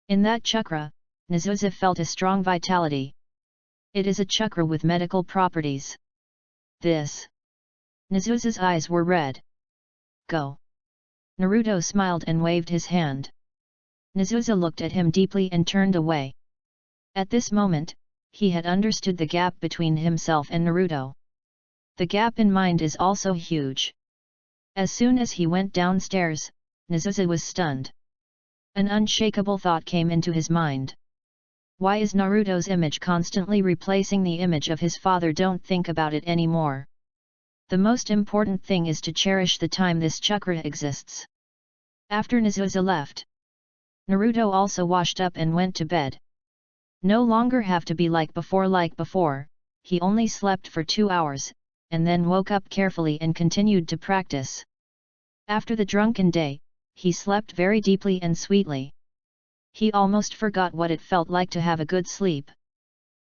In that chakra, Nezusa felt a strong vitality. It is a chakra with medical properties. This. Nezusa's eyes were red. Go. Naruto smiled and waved his hand. Nezusa looked at him deeply and turned away. At this moment, he had understood the gap between himself and Naruto. The gap in mind is also huge. As soon as he went downstairs, Nezusa was stunned. An unshakable thought came into his mind. Why is Naruto's image constantly replacing the image of his father? Don't think about it anymore. The most important thing is to cherish the time this chakra exists. After Nezusa left, Naruto also washed up and went to bed. No longer have to be like before, he only slept for 2 hours, and then woke up carefully and continued to practice. After the drunken day, he slept very deeply and sweetly. He almost forgot what it felt like to have a good sleep.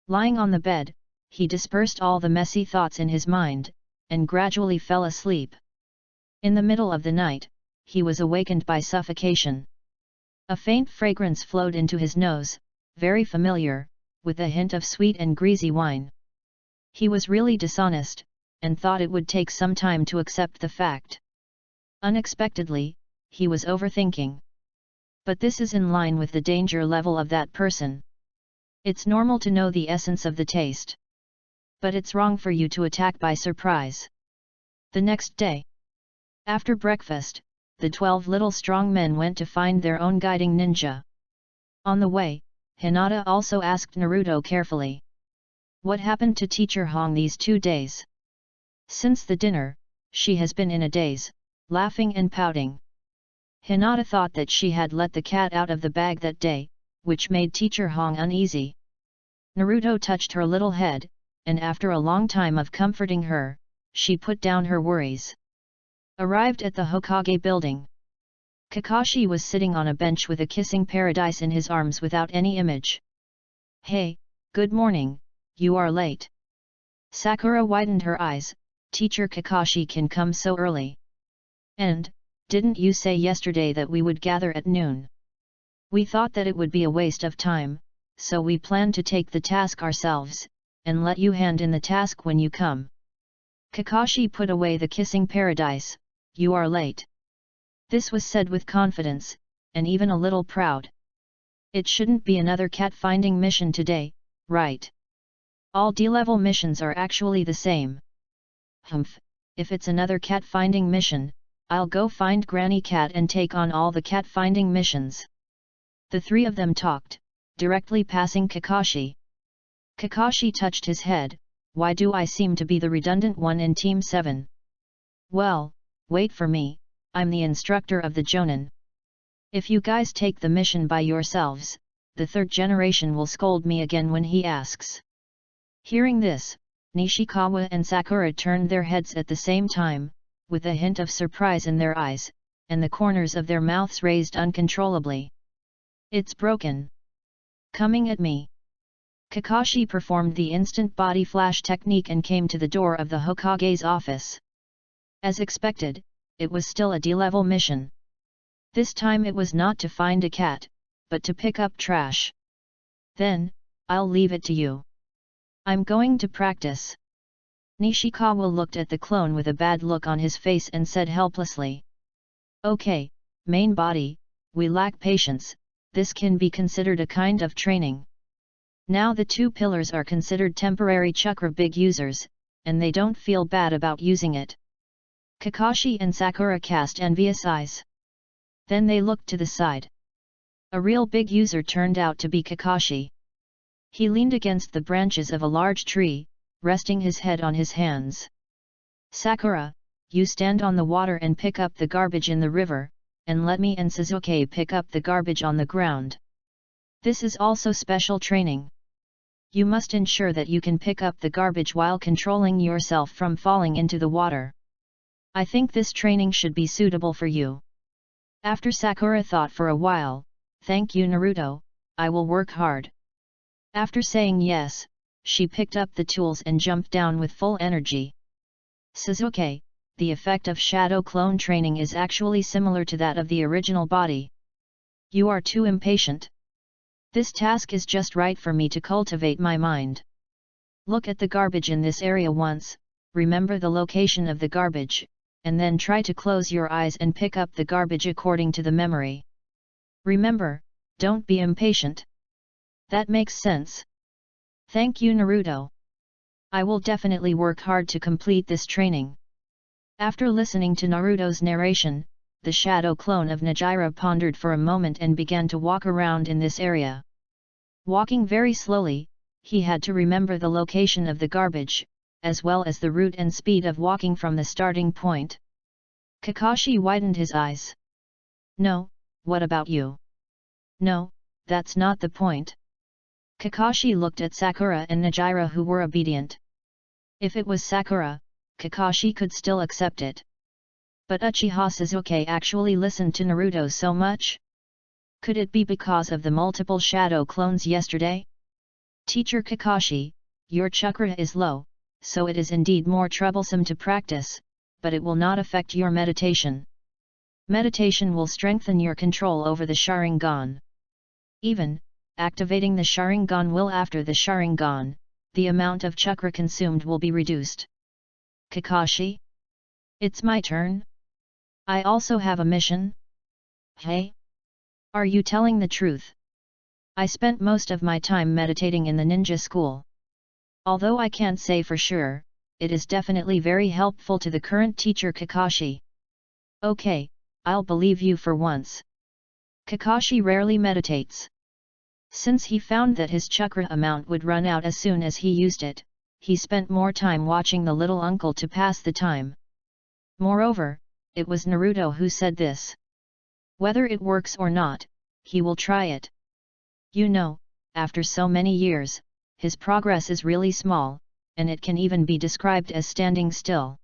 Lying on the bed, he dispersed all the messy thoughts in his mind, and gradually fell asleep. In the middle of the night, he was awakened by suffocation. A faint fragrance flowed into his nose, very familiar, with a hint of sweet and greasy wine. He was really dishonest, and thought it would take some time to accept the fact. Unexpectedly, he was overthinking. But this is in line with the danger level of that person. It's normal to know the essence of the taste. But it's wrong for you to attack by surprise. The next day, after breakfast, the 12 little strong men went to find their own guiding ninja. On the way, Hinata also asked Naruto carefully, "What happened to Teacher Hong these 2 days? Since the dinner, she has been in a daze, laughing and pouting." Hinata thought that she had let the cat out of the bag that day, which made Teacher Hong uneasy. Naruto touched her little head, and after a long time of comforting her, she put down her worries. Arrived at the Hokage building. Kakashi was sitting on a bench with a kissing paradise in his arms without any image. "Hey, good morning, you are late." Sakura widened her eyes. "Teacher Kakashi can come so early. And, didn't you say yesterday that we would gather at noon? We thought that it would be a waste of time, so we planned to take the task ourselves, and let you hand in the task when you come." Kakashi put away the kissing paradise. "You are late." This was said with confidence, and even a little proud. It shouldn't be another cat-finding mission today, right? All D-level missions are actually the same. Humph, if it's another cat-finding mission, I'll go find Granny Cat and take on all the cat-finding missions. The 3 of them talked, directly passing Kakashi. Kakashi touched his head. "Why do I seem to be the redundant one in Team 7? Well, wait for me, I'm the instructor of the Jonin. If you guys take the mission by yourselves, the 3rd generation will scold me again when he asks." Hearing this, Nishikawa and Sakura turned their heads at the same time, with a hint of surprise in their eyes, and the corners of their mouths raised uncontrollably. "It's broken. Coming at me." Kakashi performed the instant body flash technique and came to the door of the Hokage's office. As expected, it was still a D-level mission. This time it was not to find a cat, but to pick up trash. "Then, I'll leave it to you. I'm going to practice." Nishikawa looked at the clone with a bad look on his face and said helplessly. "Okay, main body, we lack patience, this can be considered a kind of training. Now the 2 pillars are considered temporary chakra big users, and they don't feel bad about using it." Kakashi and Sakura cast envious eyes. Then they looked to the side. A real big user turned out to be Kakashi. He leaned against the branches of a large tree, resting his head on his hands. "Sakura, you stand on the water and pick up the garbage in the river, and let me and Sasuke pick up the garbage on the ground. This is also special training. You must ensure that you can pick up the garbage while controlling yourself from falling into the water. I think this training should be suitable for you." After Sakura thought for a while, "Thank you Naruto, I will work hard." After saying yes, she picked up the tools and jumped down with full energy. "Sasuke, the effect of shadow clone training is actually similar to that of the original body. You are too impatient. This task is just right for me to cultivate my mind. Look at the garbage in this area once, remember the location of the garbage, and then try to close your eyes and pick up the garbage according to the memory. Remember, don't be impatient. That makes sense. Thank you Naruto. I will definitely work hard to complete this training." After listening to Naruto's narration, the shadow clone of Nejire pondered for a moment and began to walk around in this area. Walking very slowly, he had to remember the location of the garbage, as well as the route and speed of walking from the starting point. Kakashi widened his eyes. "No, what about you?" "No, that's not the point." Kakashi looked at Sakura and Nejire who were obedient. If it was Sakura, Kakashi could still accept it. But Uchiha Sasuke actually listened to Naruto so much? Could it be because of the multiple shadow clones yesterday? "Teacher Kakashi, your chakra is low, so it is indeed more troublesome to practice, but it will not affect your meditation. Meditation will strengthen your control over the Sharingan. Even, activating the Sharingan will after the Sharingan, the amount of chakra consumed will be reduced. Kakashi? It's my turn? I also have a mission? Hey? Are you telling the truth? I spent most of my time meditating in the ninja school. Although I can't say for sure, it is definitely very helpful to the current teacher Kakashi. Okay, I'll believe you for once. Kakashi rarely meditates. Since he found that his chakra amount would run out as soon as he used it, he spent more time watching the little uncle to pass the time. Moreover, it was Naruto who said this. Whether it works or not, he will try it. You know, after so many years, his progress is really small, and it can even be described as standing still.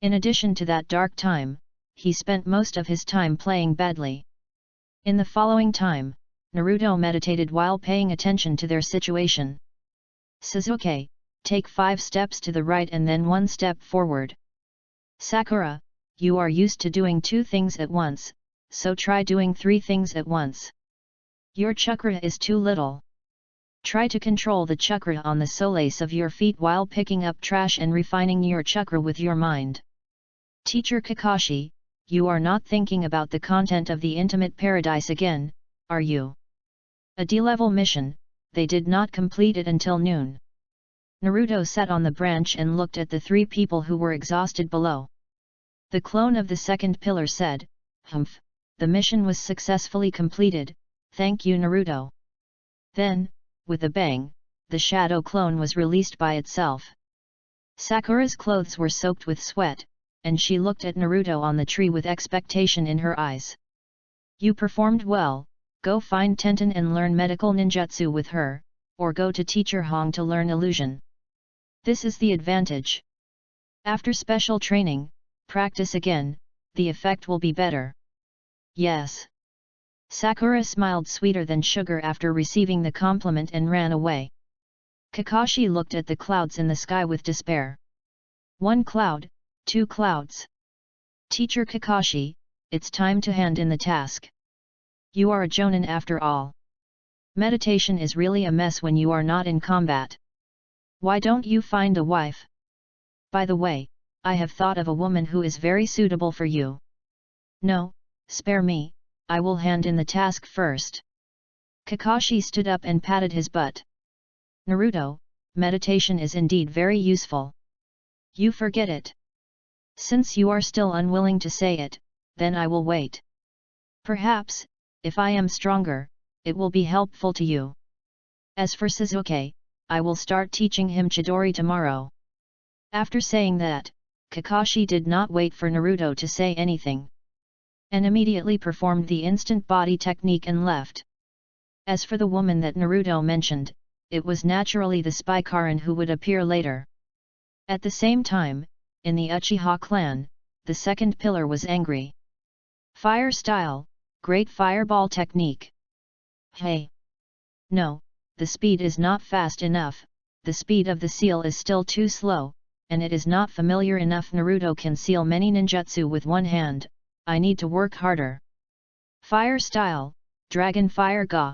In addition to that dark time, he spent most of his time playing badly. In the following time, Naruto meditated while paying attention to their situation. Sasuke, take 5 steps to the right and then 1 step forward. Sakura, you are used to doing 2 things at once, so try doing 3 things at once. Your chakra is too little. Try to control the chakra on the soles of your feet while picking up trash and refining your chakra with your mind. Teacher Kakashi, you are not thinking about the content of the intimate paradise again, are you? A D-level mission, they did not complete it until noon. Naruto sat on the branch and looked at the 3 people who were exhausted below. The clone of the second pillar said, "Humph, the mission was successfully completed, thank you Naruto." Then, with a bang, the shadow clone was released by itself. Sakura's clothes were soaked with sweat, and she looked at Naruto on the tree with expectation in her eyes. You performed well, go find Tenten and learn medical ninjutsu with her, or go to teacher Hong to learn illusion. This is the advantage. After special training, practice again, the effect will be better. Yes. Sakura smiled sweeter than sugar after receiving the compliment and ran away. Kakashi looked at the clouds in the sky with despair. 1 cloud, 2 clouds. Teacher Kakashi, it's time to hand in the task. You are a jonin after all. Meditation is really a mess when you are not in combat. Why don't you find a wife? By the way, I have thought of a woman who is very suitable for you. No, spare me, I will hand in the task first. Kakashi stood up and patted his butt. Naruto, meditation is indeed very useful. You forget it. Since you are still unwilling to say it, then I will wait. Perhaps, if I am stronger, it will be helpful to you. As for Sasuke, I will start teaching him Chidori tomorrow. After saying that, Kakashi did not wait for Naruto to say anything, and immediately performed the instant body technique and left. As for the woman that Naruto mentioned, it was naturally the spy Karin who would appear later. At the same time, in the Uchiha clan, the second pillar was angry. Fire style, great fireball technique. Hey! No, the speed is not fast enough, the speed of the seal is still too slow, and it is not familiar enough. Naruto can seal many ninjutsu with one hand, I need to work harder. Fire style, dragon fire ga.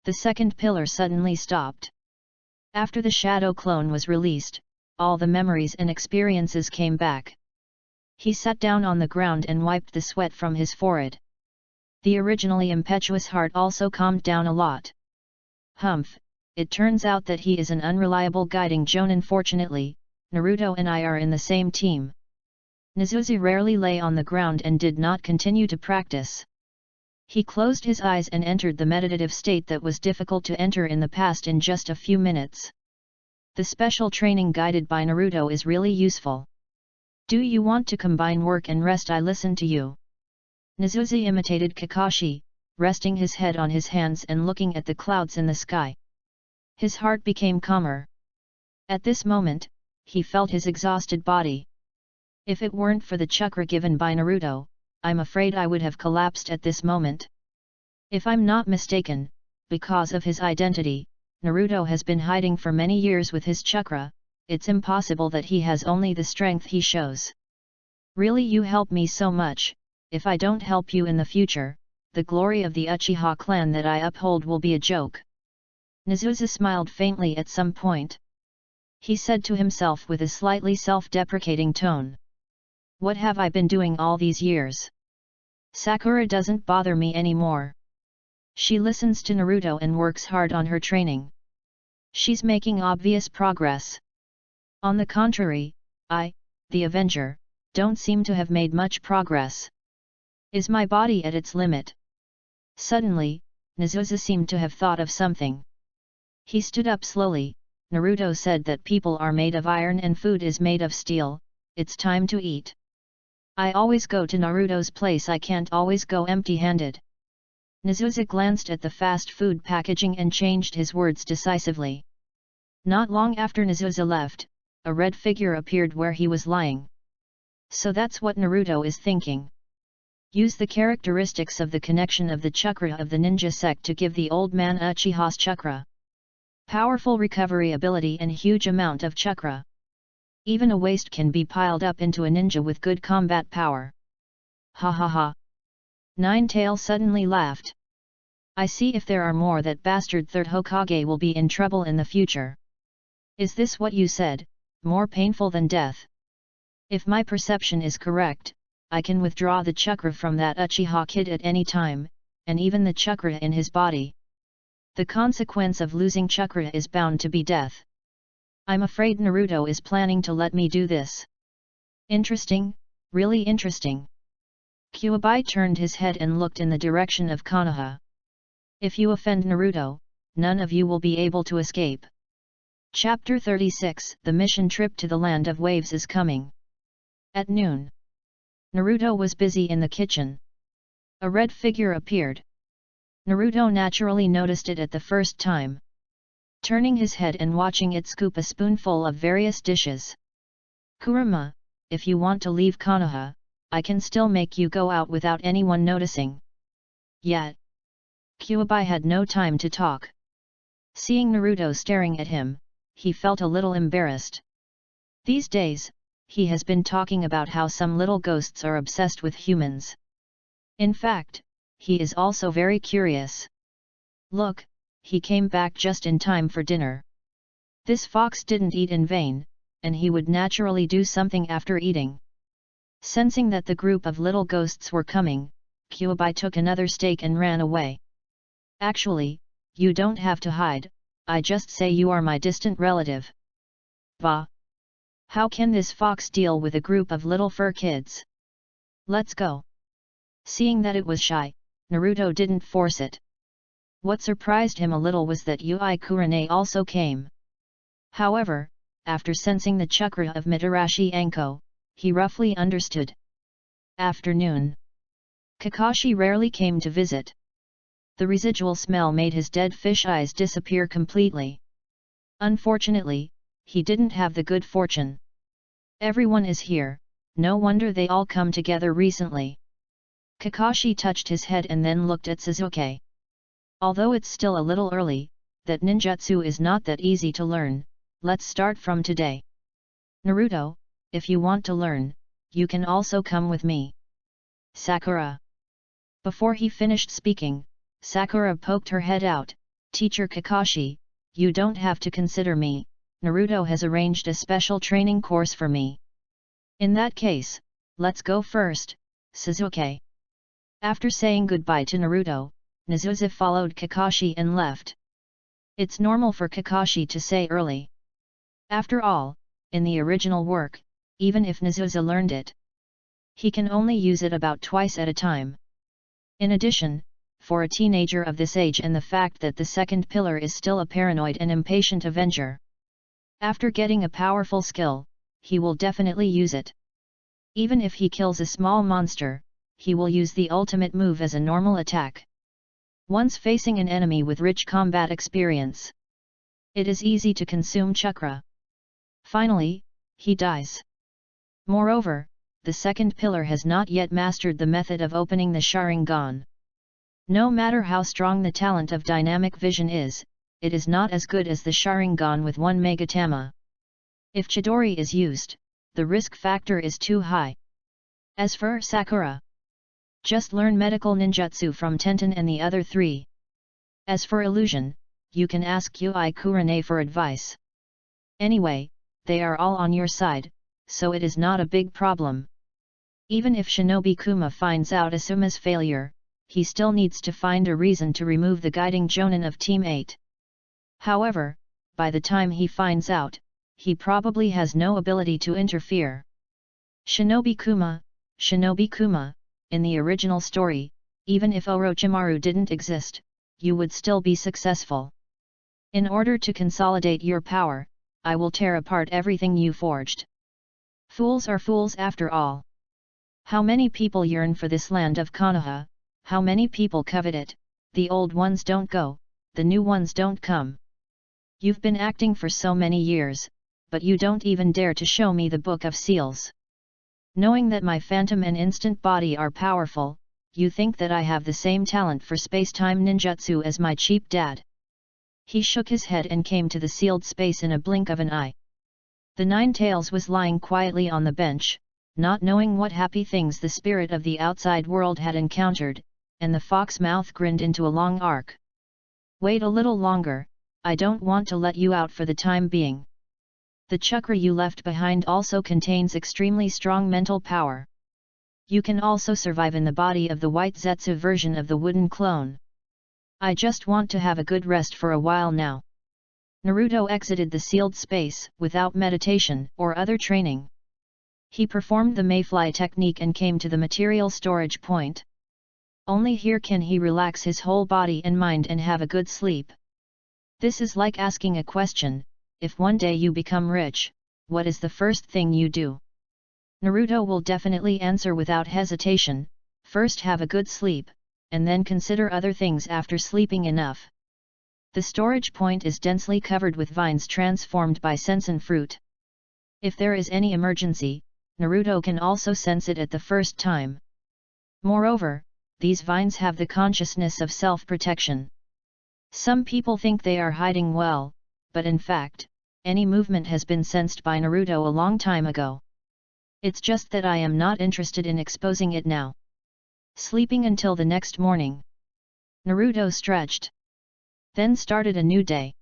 The second pillar suddenly stopped. After the shadow clone was released, all the memories and experiences came back. He sat down on the ground and wiped the sweat from his forehead. The originally impetuous heart also calmed down a lot. Humph, it turns out that he is an unreliable guiding jonin. Fortunately, Naruto and I are in the same team. Nizuzi rarely lay on the ground and did not continue to practice. He closed his eyes and entered the meditative state that was difficult to enter in the past in just a few minutes. The special training guided by Naruto is really useful. Do you want to combine work and rest? I listen to you. Nizuzi imitated Kakashi, resting his head on his hands and looking at the clouds in the sky. His heart became calmer. At this moment, he felt his exhausted body. If it weren't for the chakra given by Naruto, I'm afraid I would have collapsed at this moment. If I'm not mistaken, because of his identity, Naruto has been hiding for many years with his chakra, it's impossible that he has only the strength he shows. Really, you help me so much, if I don't help you in the future, the glory of the Uchiha clan that I uphold will be a joke. Nezusa smiled faintly at some point. He said to himself with a slightly self-deprecating tone. What have I been doing all these years? Sakura doesn't bother me anymore. She listens to Naruto and works hard on her training. She's making obvious progress. On the contrary, I, the Avenger, don't seem to have made much progress. Is my body at its limit? Suddenly, Nezusa seemed to have thought of something. He stood up slowly. Naruto said that people are made of iron and food is made of steel. It's time to eat. I always go to Naruto's place, I can't always go empty-handed. Nezusa glanced at the fast food packaging and changed his words decisively. Not long after Nezusa left, a red figure appeared where he was lying. So that's what Naruto is thinking. Use the characteristics of the connection of the chakra of the ninja sect to give the old man Uchiha's chakra. Powerful recovery ability and huge amount of chakra. Even a waste can be piled up into a ninja with good combat power. Ha ha ha. Nine-Tail suddenly laughed. I see, if there are more, that bastard third Hokage will be in trouble in the future. Is this what you said, more painful than death? If my perception is correct, I can withdraw the chakra from that Uchiha kid at any time, and even the chakra in his body. The consequence of losing chakra is bound to be death. I'm afraid Naruto is planning to let me do this. Interesting, really interesting. Kyuubi turned his head and looked in the direction of Konoha. If you offend Naruto, none of you will be able to escape. Chapter 36 The mission trip to the Land of Waves is coming. At noon, Naruto was busy in the kitchen. A red figure appeared. Naruto naturally noticed it at the first time. Turning his head and watching it scoop a spoonful of various dishes. Kurama, if you want to leave Konoha, I can still make you go out without anyone noticing. Yet, Kyuubi had no time to talk. Seeing Naruto staring at him, he felt a little embarrassed. These days, he has been talking about how some little ghosts are obsessed with humans. In fact, he is also very curious. Look, he came back just in time for dinner. This fox didn't eat in vain, and he would naturally do something after eating. Sensing that the group of little ghosts were coming, Kyuubi took another steak and ran away. Actually, you don't have to hide, I just say you are my distant relative. Bah! How can this fox deal with a group of little fur kids? Let's go. Seeing that it was shy, Naruto didn't force it. What surprised him a little was that Yui Kurane also came. However, after sensing the chakra of Mitarashi Anko, he roughly understood. Afternoon. Kakashi rarely came to visit. The residual smell made his dead fish eyes disappear completely. Unfortunately, he didn't have the good fortune. Everyone is here, no wonder they all come together recently. Kakashi touched his head and then looked at Sasuke. Although it's still a little early, that ninjutsu is not that easy to learn, let's start from today. Naruto, if you want to learn, you can also come with me. Sakura. Before he finished speaking, Sakura poked her head out. Teacher Kakashi, you don't have to consider me, Naruto has arranged a special training course for me. In that case, let's go first, Sasuke. After saying goodbye to Naruto, Nezusa followed Kakashi and left. It's normal for Kakashi to say early. After all, in the original work, even if Nezusa learned it, he can only use it about twice at a time. In addition, for a teenager of this age and the fact that the second pillar is still a paranoid and impatient avenger, after getting a powerful skill, he will definitely use it. Even if he kills a small monster, he will use the ultimate move as a normal attack. Once facing an enemy with rich combat experience, it is easy to consume chakra. Finally, he dies. Moreover, the second pillar has not yet mastered the method of opening the Sharingan. No matter how strong the talent of dynamic vision is, it is not as good as the Sharingan with 1 Megatama. If Chidori is used, the risk factor is too high. As for Sakura, Just learn medical ninjutsu from Tenten and the other 3. As for illusion, you can ask Yui Kurane for advice. Anyway, they are all on your side, so it is not a big problem. Even if Shinobi Kuma finds out Asuma's failure, he still needs to find a reason to remove the guiding jonin of Team 8. However, by the time he finds out, he probably has no ability to interfere. Shinobi Kuma, in the original story, even if Orochimaru didn't exist, you would still be successful. In order to consolidate your power, I will tear apart everything you forged. Fools are fools after all. How many people yearn for this land of Konoha, how many people covet it, the old ones don't go, the new ones don't come. You've been acting for so many years, but you don't even dare to show me the Book of Seals. Knowing that my phantom and instant body are powerful, you think that I have the same talent for space-time ninjutsu as my cheap dad. He shook his head and came to the sealed space in a blink of an eye. The Nine-Tails was lying quietly on the bench, not knowing what happy things the spirit of the outside world had encountered, and the fox mouth grinned into a long arc. Wait a little longer, I don't want to let you out for the time being. The chakra you left behind also contains extremely strong mental power. You can also survive in the body of the white Zetsu version of the wooden clone. I just want to have a good rest for a while now. Naruto exited the sealed space without meditation or other training. He performed the mayfly technique and came to the material storage point. Only here can he relax his whole body and mind and have a good sleep. This is like asking a question, if one day you become rich, what is the first thing you do? Naruto will definitely answer without hesitation, first have a good sleep, and then consider other things after sleeping enough. The storage point is densely covered with vines transformed by sensen fruit. If there is any emergency, Naruto can also sense it at the first time. Moreover, these vines have the consciousness of self-protection. Some people think they are hiding well, but in fact, any movement has been sensed by Naruto a long time ago. It's just that I am not interested in exposing it now. Sleeping until the next morning. Naruto stretched. Then started a new day.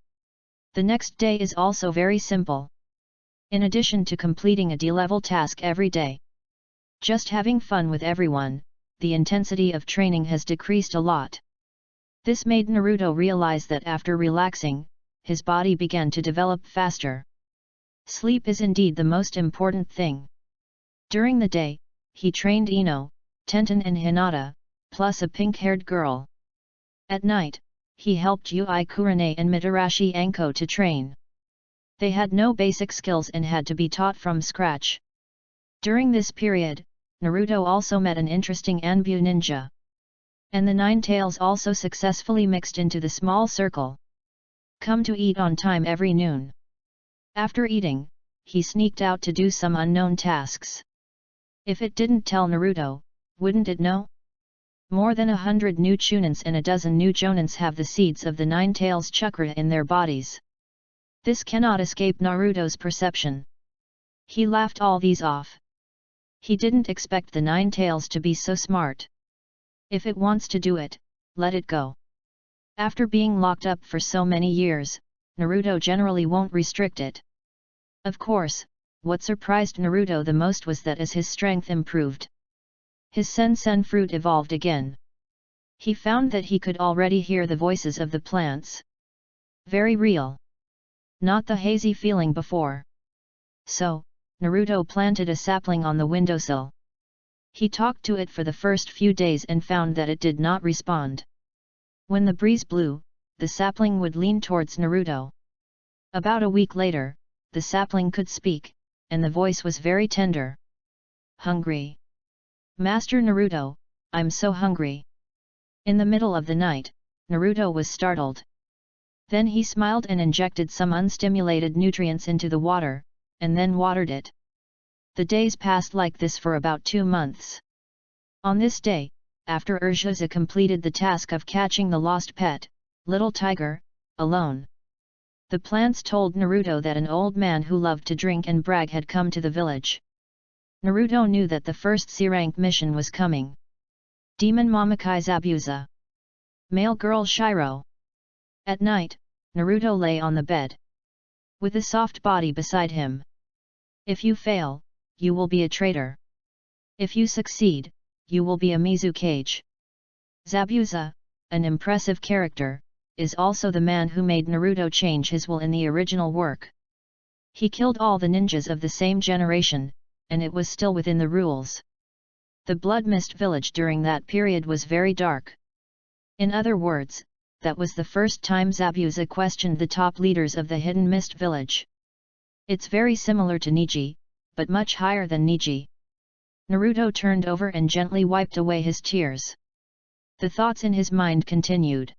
The next day is also very simple. In addition to completing a D-level task every day, just having fun with everyone, the intensity of training has decreased a lot. This made Naruto realize that after relaxing, his body began to develop faster. Sleep is indeed the most important thing. During the day, he trained Ino, Tenten and Hinata, plus a pink-haired girl. At night, he helped Yui Kurane and Mitarashi Anko to train. They had no basic skills and had to be taught from scratch. During this period, Naruto also met an interesting Anbu ninja. And the Nine-Tails also successfully mixed into the small circle. Come to eat on time every noon. After eating, he sneaked out to do some unknown tasks. If it didn't tell Naruto, wouldn't it know? More than 100 new Chunins and a dozen new Jonins have the seeds of the Nine-Tails chakra in their bodies. This cannot escape Naruto's perception. He laughed all these off. He didn't expect the Nine-Tails to be so smart. If it wants to do it, let it go. After being locked up for so many years, Naruto generally won't restrict it. Of course, what surprised Naruto the most was that as his strength improved, his sensen fruit evolved again. He found that he could already hear the voices of the plants. Very real. Not the hazy feeling before. So, Naruto planted a sapling on the windowsill. He talked to it for the first few days and found that it did not respond. When the breeze blew, the sapling would lean towards Naruto. About a week later, the sapling could speak, and the voice was very tender. Hungry. Master Naruto, I'm so hungry. In the middle of the night, Naruto was startled. Then he smiled and injected some unstimulated nutrients into the water, and then watered it. The days passed like this for about 2 months. On this day, after Urshasa completed the task of catching the lost pet, Little Tiger, alone. The plants told Naruto that an old man who loved to drink and brag had come to the village. Naruto knew that the first C-rank mission was coming. Demon Mamakai Zabuza. Male girl Shiro. At night, Naruto lay on the bed, with a soft body beside him. If you fail, you will be a traitor. If you succeed, you will be a Mizukage. Zabuza, an impressive character, is also the man who made Naruto change his will in the original work. He killed all the ninjas of the same generation, and it was still within the rules. The Blood Mist village during that period was very dark. In other words, that was the first time Zabuza questioned the top leaders of the Hidden Mist village. It's very similar to Niji, but much higher than Niji. Naruto turned over and gently wiped away his tears. The thoughts in his mind continued.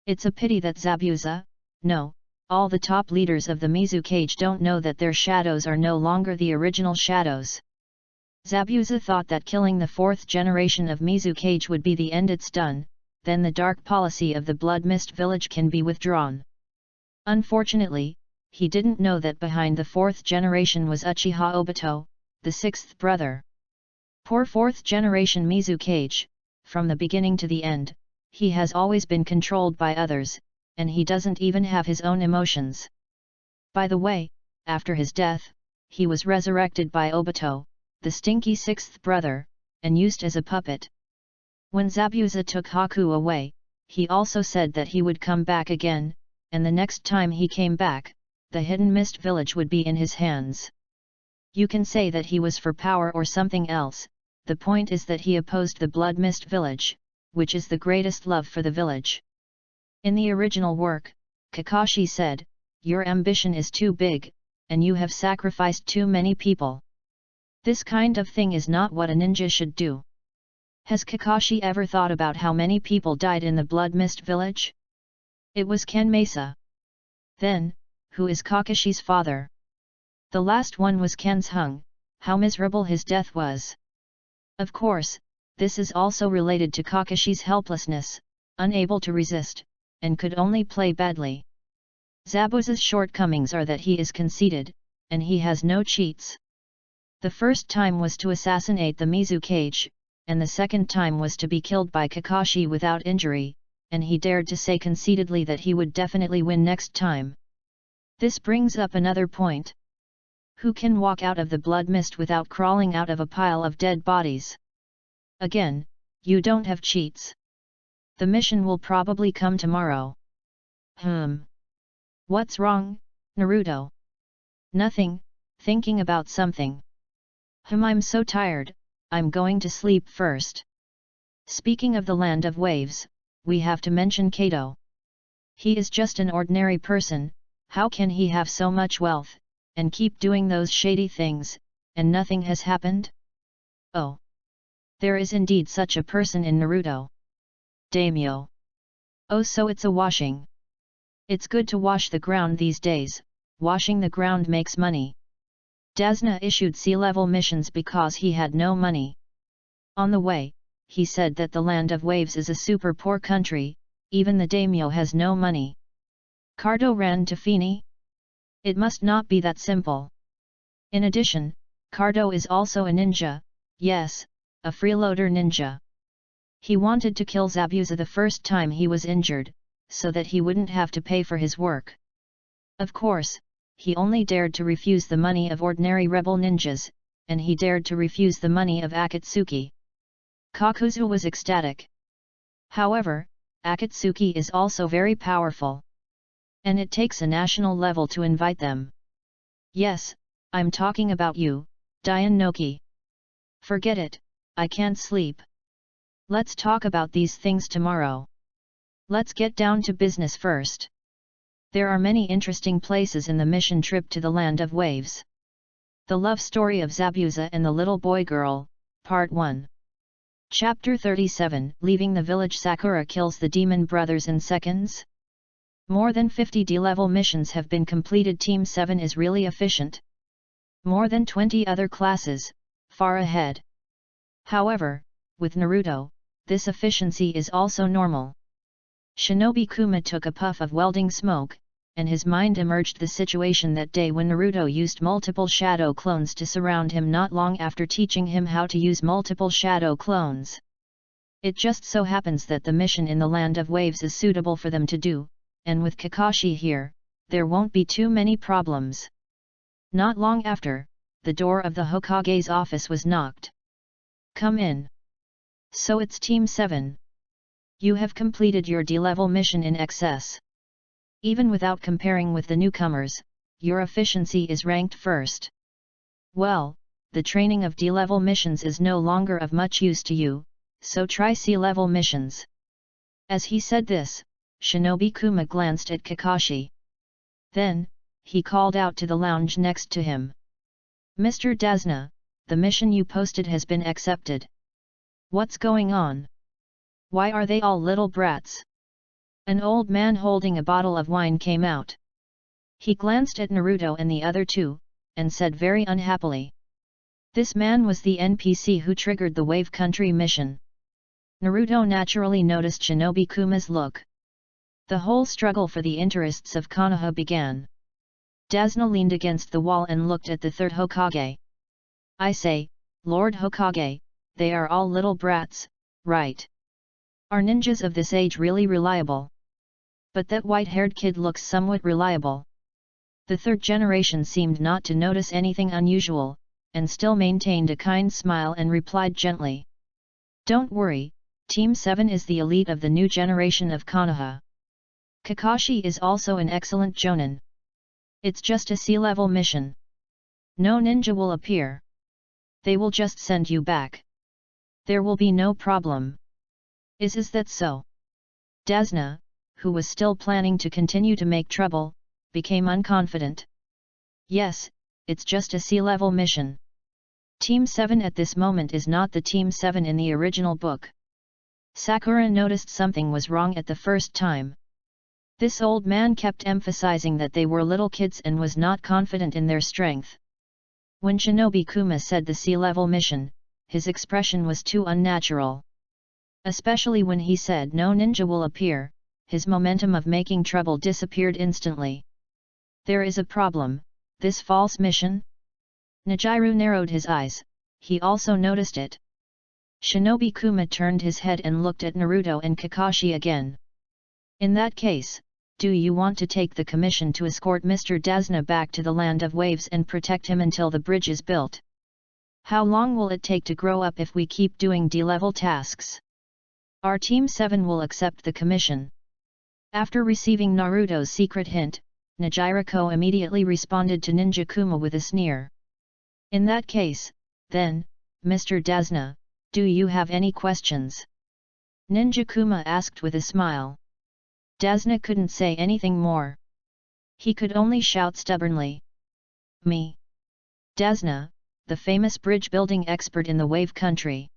It's a pity that Zabuza, no, all the top leaders of the Mizukage don't know that their shadows are no longer the original shadows. Zabuza thought that killing the fourth generation of Mizukage would be the end. It's done, then the dark policy of the Blood Mist village can be withdrawn. Unfortunately, he didn't know that behind the fourth generation was Uchiha Obito, the sixth brother. Poor fourth generation Mizukage, from the beginning to the end, he has always been controlled by others, and he doesn't even have his own emotions. By the way, after his death, he was resurrected by Obito, the stinky sixth brother, and used as a puppet. When Zabuza took Haku away, he also said that he would come back again, and the next time he came back, the Hidden Mist village would be in his hands. You can say that he was for power or something else, the point is that he opposed the Blood Mist village, which is the greatest love for the village. In the original work, Kakashi said, "Your ambition is too big, and you have sacrificed too many people. This kind of thing is not what a ninja should do." Has Kakashi ever thought about how many people died in the Blood Mist village? It was Ken Mesa. Then, who is Kakashi's father? The last one was Ken's hung, how miserable his death was. Of course, this is also related to Kakashi's helplessness, unable to resist, and could only play badly. Zabuza's shortcomings are that he is conceited, and he has no cheats. The first time was to assassinate the Mizukage, and the second time was to be killed by Kakashi without injury, and he dared to say conceitedly that he would definitely win next time. This brings up another point. Who can walk out of the Blood Mist without crawling out of a pile of dead bodies? Again, you don't have cheats. The mission will probably come tomorrow. What's wrong, Naruto? Nothing, thinking about something. I'm so tired, I'm going to sleep first. Speaking of the Land of Waves, we have to mention Kato. He is just an ordinary person, how can he have so much wealth, and keep doing those shady things, and nothing has happened? Oh! There is indeed such a person in Naruto. Daimyo. Oh, so it's a washing. It's good to wash the ground these days, washing the ground makes money. Dasna issued sea-level missions because he had no money. On the way, he said that the Land of Waves is a super poor country, even the daimyo has no money. Cardo ran to Fini? It must not be that simple. In addition, Cardo is also a ninja, yes, a freeloader ninja. He wanted to kill Zabuza the first time he was injured, so that he wouldn't have to pay for his work. Of course, he only dared to refuse the money of ordinary rebel ninjas, and he dared to refuse the money of Akatsuki. Kakuzu was ecstatic. However, Akatsuki is also very powerful. And it takes a national level to invite them. Yes, I'm talking about you, Dian Noki. Forget it, I can't sleep. Let's talk about these things tomorrow. Let's get down to business first. There are many interesting places in the mission trip to the Land of Waves. The Love Story of Zabuza and the Little Boy Girl, Part 1. Chapter 37, Leaving the Village. Sakura kills the Demon Brothers in seconds. More than 50 D-level missions have been completed. Team 7 is really efficient. More than 20 other classes, far ahead. However, with Naruto, this efficiency is also normal. Shinobi Kuma took a puff of welding smoke, and his mind emerged the situation that day when Naruto used multiple shadow clones to surround him not long after teaching him how to use multiple shadow clones. It just so happens that the mission in the Land of Waves is suitable for them to do, and with Kakashi here, there won't be too many problems. Not long after, the door of the Hokage's office was knocked. Come in. So it's Team 7. You have completed your D-level mission in excess. Even without comparing with the newcomers, your efficiency is ranked first. Well, the training of D-level missions is no longer of much use to you, so try C-level missions. As he said this, Shinobi Kuma glanced at Kakashi. Then, he called out to the lounge next to him. Mr. Dasna, the mission you posted has been accepted. What's going on? Why are they all little brats? An old man holding a bottle of wine came out. He glanced at Naruto and the other two, and said very unhappily. This man was the NPC who triggered the Wave Country mission. Naruto naturally noticed Shinobi Kuma's look. The whole struggle for the interests of Konoha began. Dasna leaned against the wall and looked at the third Hokage. I say, Lord Hokage, they are all little brats, right? Are ninjas of this age really reliable? But that white-haired kid looks somewhat reliable. The third generation seemed not to notice anything unusual, and still maintained a kind smile and replied gently. Don't worry, Team 7 is the elite of the new generation of Konoha. Kakashi is also an excellent jonin. It's just a C-level mission. No ninja will appear. They will just send you back. There will be no problem. Is that so? Dasna, who was still planning to continue to make trouble, became unconfident. Yes, it's just a C-level mission. Team 7 at this moment is not the Team 7 in the original book. Sakura noticed something was wrong at the first time. This old man kept emphasizing that they were little kids and was not confident in their strength. When Shinobi Kuma said the C-level mission, his expression was too unnatural. Especially when he said no ninja will appear, his momentum of making trouble disappeared instantly. There is a problem, this false mission? Nijiru narrowed his eyes, he also noticed it. Shinobi Kuma turned his head and looked at Naruto and Kakashi again. In that case, do you want to take the commission to escort Mr. Dasna back to the Land of Waves and protect him until the bridge is built? How long will it take to grow up if we keep doing D-level tasks? Our Team 7 will accept the commission. After receiving Naruto's secret hint, Nijiriko immediately responded to Ninja Kuma with a sneer. In that case, then, Mr. Dasna, do you have any questions? Ninja Kuma asked with a smile. Dasna couldn't say anything more. He could only shout stubbornly. Me. Dasna, the famous bridge-building expert in the Wave Country.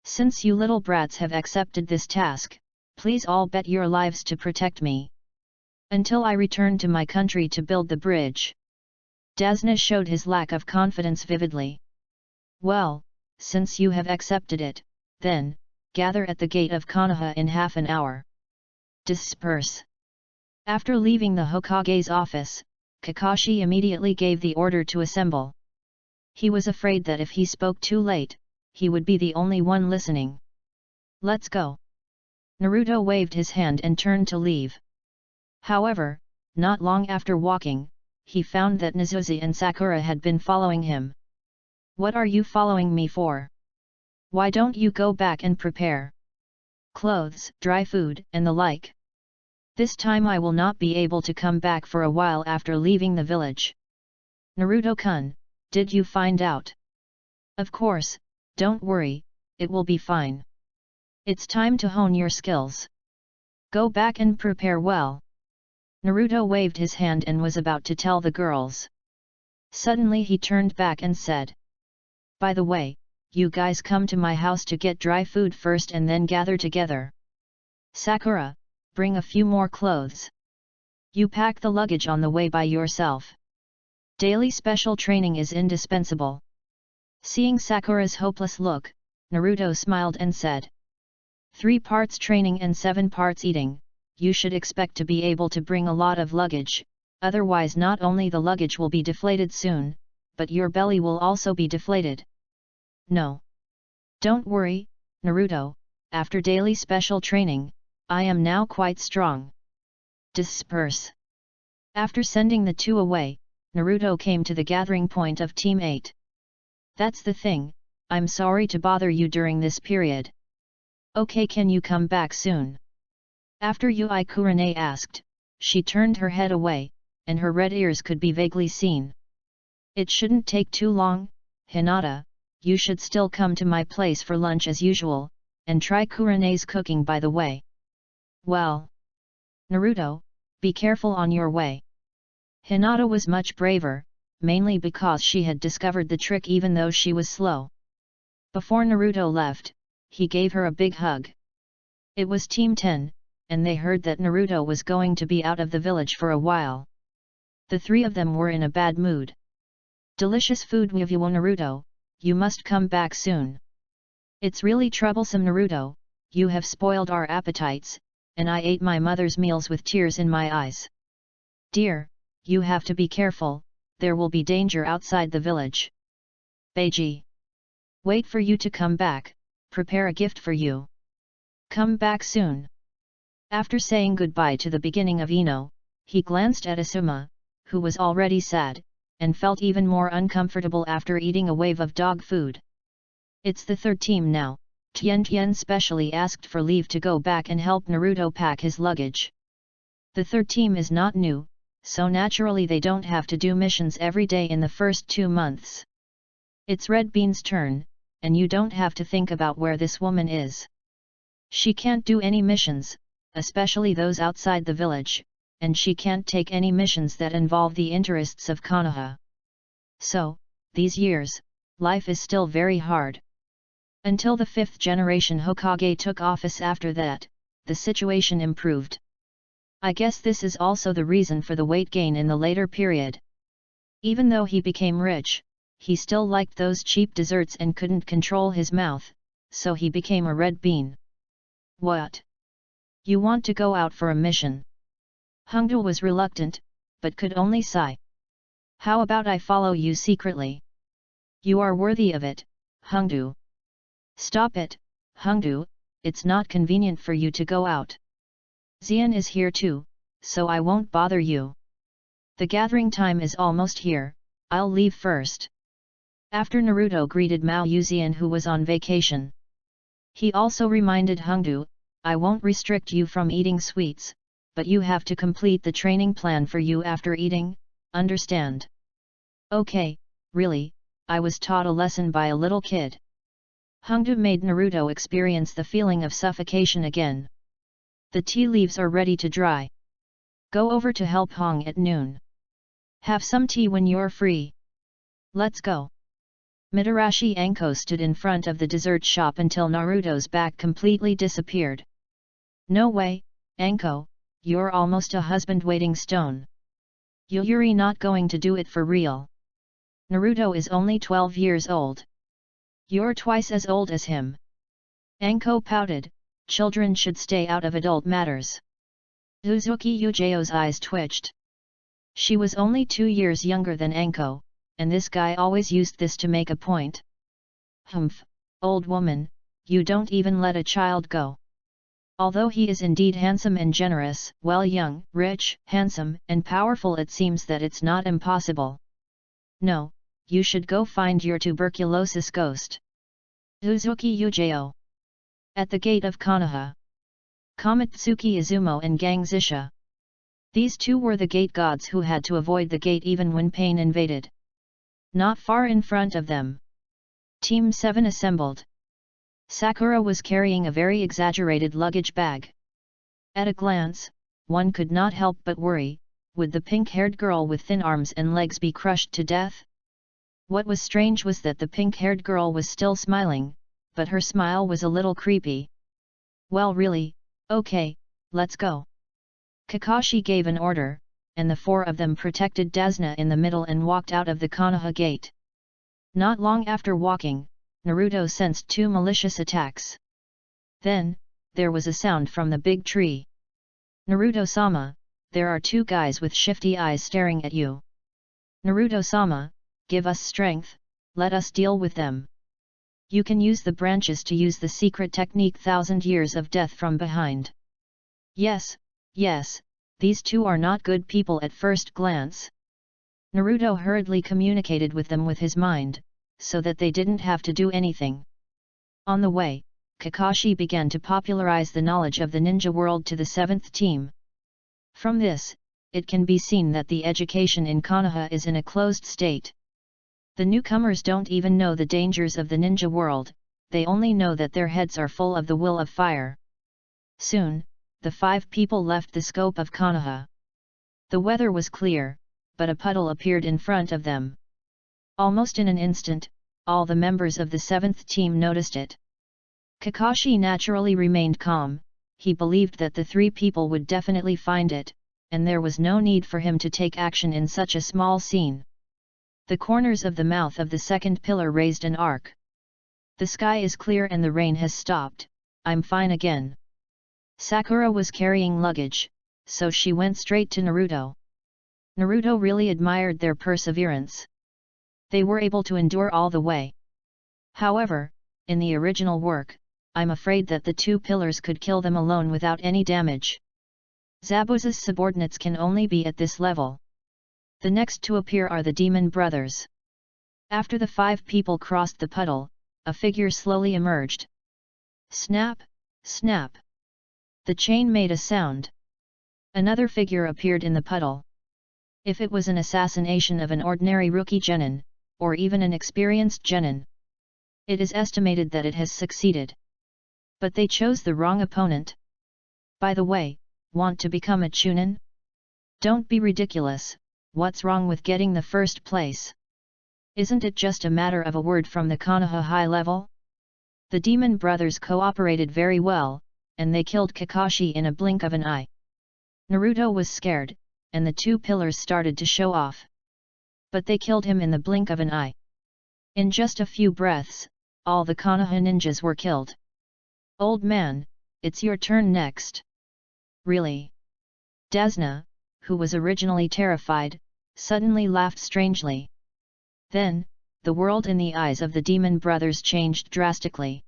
Since you little brats have accepted this task, please all bet your lives to protect me. Until I return to my country to build the bridge. Dasna showed his lack of confidence vividly. Well, since you have accepted it, then, gather at the gate of Konoha in half an hour. Disperse. After leaving the Hokage's office, Kakashi immediately gave the order to assemble. He was afraid that if he spoke too late, he would be the only one listening. Let's go. Naruto waved his hand and turned to leave. However, not long after walking, he found that Nizuzi and Sakura had been following him. What are you following me for? Why don't you go back and prepare clothes, dry food, and the like? This time I will not be able to come back for a while after leaving the village. Naruto-kun, did you find out? Of course, don't worry, it will be fine. It's time to hone your skills. Go back and prepare well. Naruto waved his hand and was about to tell the girls. Suddenly he turned back and said. By the way, you guys come to my house to get dry food first and then gather together. Sakura, bring a few more clothes. You pack the luggage on the way by yourself. Daily special training is indispensable. Seeing Sakura's hopeless look, Naruto smiled and said. 3 parts training and 7 parts eating, you should expect to be able to bring a lot of luggage, otherwise not only the luggage will be deflated soon, but your belly will also be deflated. No. Don't worry, Naruto, after daily special training, I am now quite strong. Disperse. After sending the two away, Naruto came to the gathering point of Team 8. That's the thing, I'm sorry to bother you during this period. Okay, can you come back soon? After Yui Kurane asked, she turned her head away, and her red ears could be vaguely seen. It shouldn't take too long, Hinata, you should still come to my place for lunch as usual, and try Kurane's cooking by the way. Well. Naruto, be careful on your way. Hinata was much braver, mainly because she had discovered the trick even though she was slow. Before Naruto left, he gave her a big hug. It was Team 10, and they heard that Naruto was going to be out of the village for a while. The three of them were in a bad mood. Delicious food with you, Naruto, you must come back soon. It's really troublesome, Naruto, you have spoiled our appetites, and I ate my mother's meals with tears in my eyes. Dear, you have to be careful, there will be danger outside the village. Beiji. Wait for you to come back, prepare a gift for you. Come back soon. After saying goodbye to the beginning of Ino, he glanced at Asuma, who was already sad, and felt even more uncomfortable after eating a wave of dog food. It's the third team now. Tien Tien specially asked for leave to go back and help Naruto pack his luggage. The third team is not new, so naturally they don't have to do missions every day in the first 2 months. It's Red Bean's turn, and you don't have to think about where this woman is. She can't do any missions, especially those outside the village, and she can't take any missions that involve the interests of Konoha. So, these years, life is still very hard. Until the 5th generation Hokage took office. After that, the situation improved. I guess this is also the reason for the weight gain in the later period. Even though he became rich, he still liked those cheap desserts and couldn't control his mouth, so he became a red bean. What? You want to go out for a mission? Hongdu was reluctant, but could only sigh. How about I follow you secretly? You are worthy of it, Hongdu. Stop it, Hongdu, it's not convenient for you to go out. Xian is here too, so I won't bother you. The gathering time is almost here, I'll leave first. After Naruto greeted Mao Yuzian, who was on vacation. He also reminded Hongdu, I won't restrict you from eating sweets, but you have to complete the training plan for you after eating, understand? Okay, really, I was taught a lesson by a little kid. Hongdu made Naruto experience the feeling of suffocation again. The tea leaves are ready to dry. Go over to help Hong at noon. Have some tea when you're free. Let's go. Mitarashi Anko stood in front of the dessert shop until Naruto's back completely disappeared. No way, Anko, you're almost a husband-waiting stone. You're not going to do it for real. Naruto is only 12 years old. You're twice as old as him. Anko pouted, children should stay out of adult matters. Uzuki Yujo's eyes twitched. She was only 2 years younger than Anko, and this guy always used this to make a point. Humph, old woman, you don't even let a child go. Although he is indeed handsome and generous, well, young, rich, handsome, and powerful, it seems that it's not impossible. No, you should go find your tuberculosis ghost. Uzuki Yujo. At the gate of Konoha. Kamatsuki Izumo and Gang Zisha. These two were the gate gods who had to avoid the gate even when pain invaded. Not far in front of them. Team 7 assembled. Sakura was carrying a very exaggerated luggage bag. At a glance, one could not help but worry, would the pink-haired girl with thin arms and legs be crushed to death? What was strange was that the pink-haired girl was still smiling, but her smile was a little creepy. Well, really, okay, let's go. Kakashi gave an order, and the 4 of them protected Dasna in the middle and walked out of the Konoha gate. Not long after walking, Naruto sensed 2 malicious attacks. Then, there was a sound from the big tree. Naruto-sama, there are 2 guys with shifty eyes staring at you. Naruto-sama, give us strength, let us deal with them. You can use the branches to use the secret technique 1000 Years of Death from behind. Yes, these two are not good people at first glance. Naruto hurriedly communicated with them with his mind, so that they didn't have to do anything. On the way, Kakashi began to popularize the knowledge of the ninja world to the 7th team. From this, it can be seen that the education in Konoha is in a closed state. The newcomers don't even know the dangers of the ninja world, they only know that their heads are full of the will of fire. Soon, the 5 people left the scope of Konoha. The weather was clear, but a puddle appeared in front of them. Almost in an instant, all the members of the 7th team noticed it. Kakashi naturally remained calm, he believed that the 3 people would definitely find it, and there was no need for him to take action in such a small scene. The corners of the mouth of the second pillar raised an arc. The sky is clear and the rain has stopped, I'm fine again. Sakura was carrying luggage, so she went straight to Naruto. Naruto really admired their perseverance. They were able to endure all the way. However, in the original work, I'm afraid that the 2 pillars could kill them alone without any damage. Zabuza's subordinates can only be at this level. The next to appear are the demon brothers. After the 5 people crossed the puddle, a figure slowly emerged. Snap, snap. The chain made a sound. Another figure appeared in the puddle. If it was an assassination of an ordinary rookie genin, or even an experienced genin, it is estimated that it has succeeded. But they chose the wrong opponent. By the way, want to become a chunin? Don't be ridiculous, what's wrong with getting the first place? Isn't it just a matter of a word from the Konoha high level? The demon brothers cooperated very well, and they killed Kakashi in a blink of an eye. Naruto was scared, and the 2 pillars started to show off. But they killed him in the blink of an eye. In just a few breaths, all the Konoha ninjas were killed. Old man, it's your turn next. Really? Dasna, who was originally terrified, suddenly laughed strangely. Then, the world in the eyes of the demon brothers changed drastically.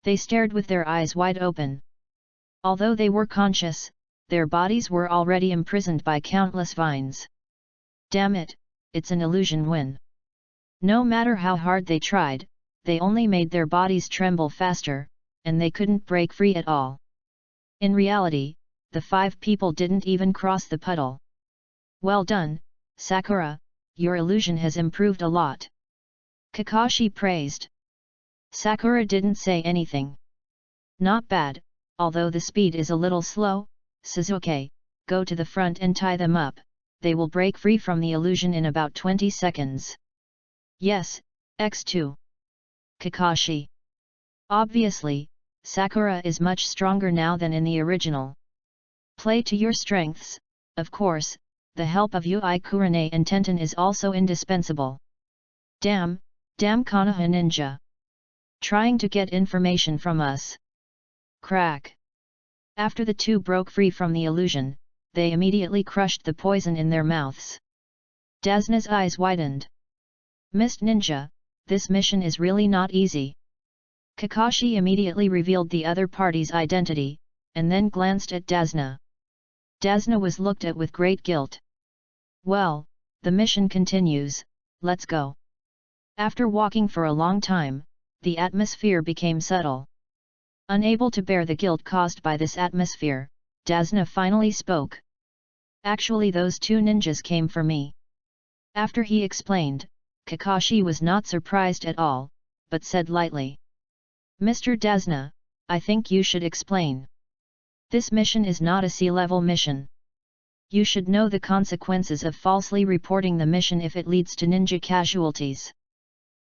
They stared with their eyes wide open. Although they were conscious, their bodies were already imprisoned by countless vines. Damn it, it's an illusion when. No matter how hard they tried, they only made their bodies tremble faster, and they couldn't break free at all. In reality, the 5 people didn't even cross the puddle. Well done, Sakura, your illusion has improved a lot. Kakashi praised. Sakura didn't say anything. Not bad, although the speed is a little slow. Sasuke, go to the front and tie them up, they will break free from the illusion in about 20 seconds. Yes, X2. Kakashi. Obviously, Sakura is much stronger now than in the original. Play to your strengths, of course, the help of Ui Kurane and Tenten is also indispensable. Damn Konoha ninja. Trying to get information from us. Crack. After the 2 broke free from the illusion, they immediately crushed the poison in their mouths. Dasna's eyes widened. Mist Ninja, this mission is really not easy. Kakashi immediately revealed the other party's identity, and then glanced at Dasna. Dasna was looked at with great guilt. Well, the mission continues, let's go. After walking for a long time, the atmosphere became subtle. Unable to bear the guilt caused by this atmosphere, Dasna finally spoke. Actually, those 2 ninjas came for me. After he explained, Kakashi was not surprised at all, but said lightly. Mr. Dasna, I think you should explain. This mission is not a sea-level mission. You should know the consequences of falsely reporting the mission if it leads to ninja casualties.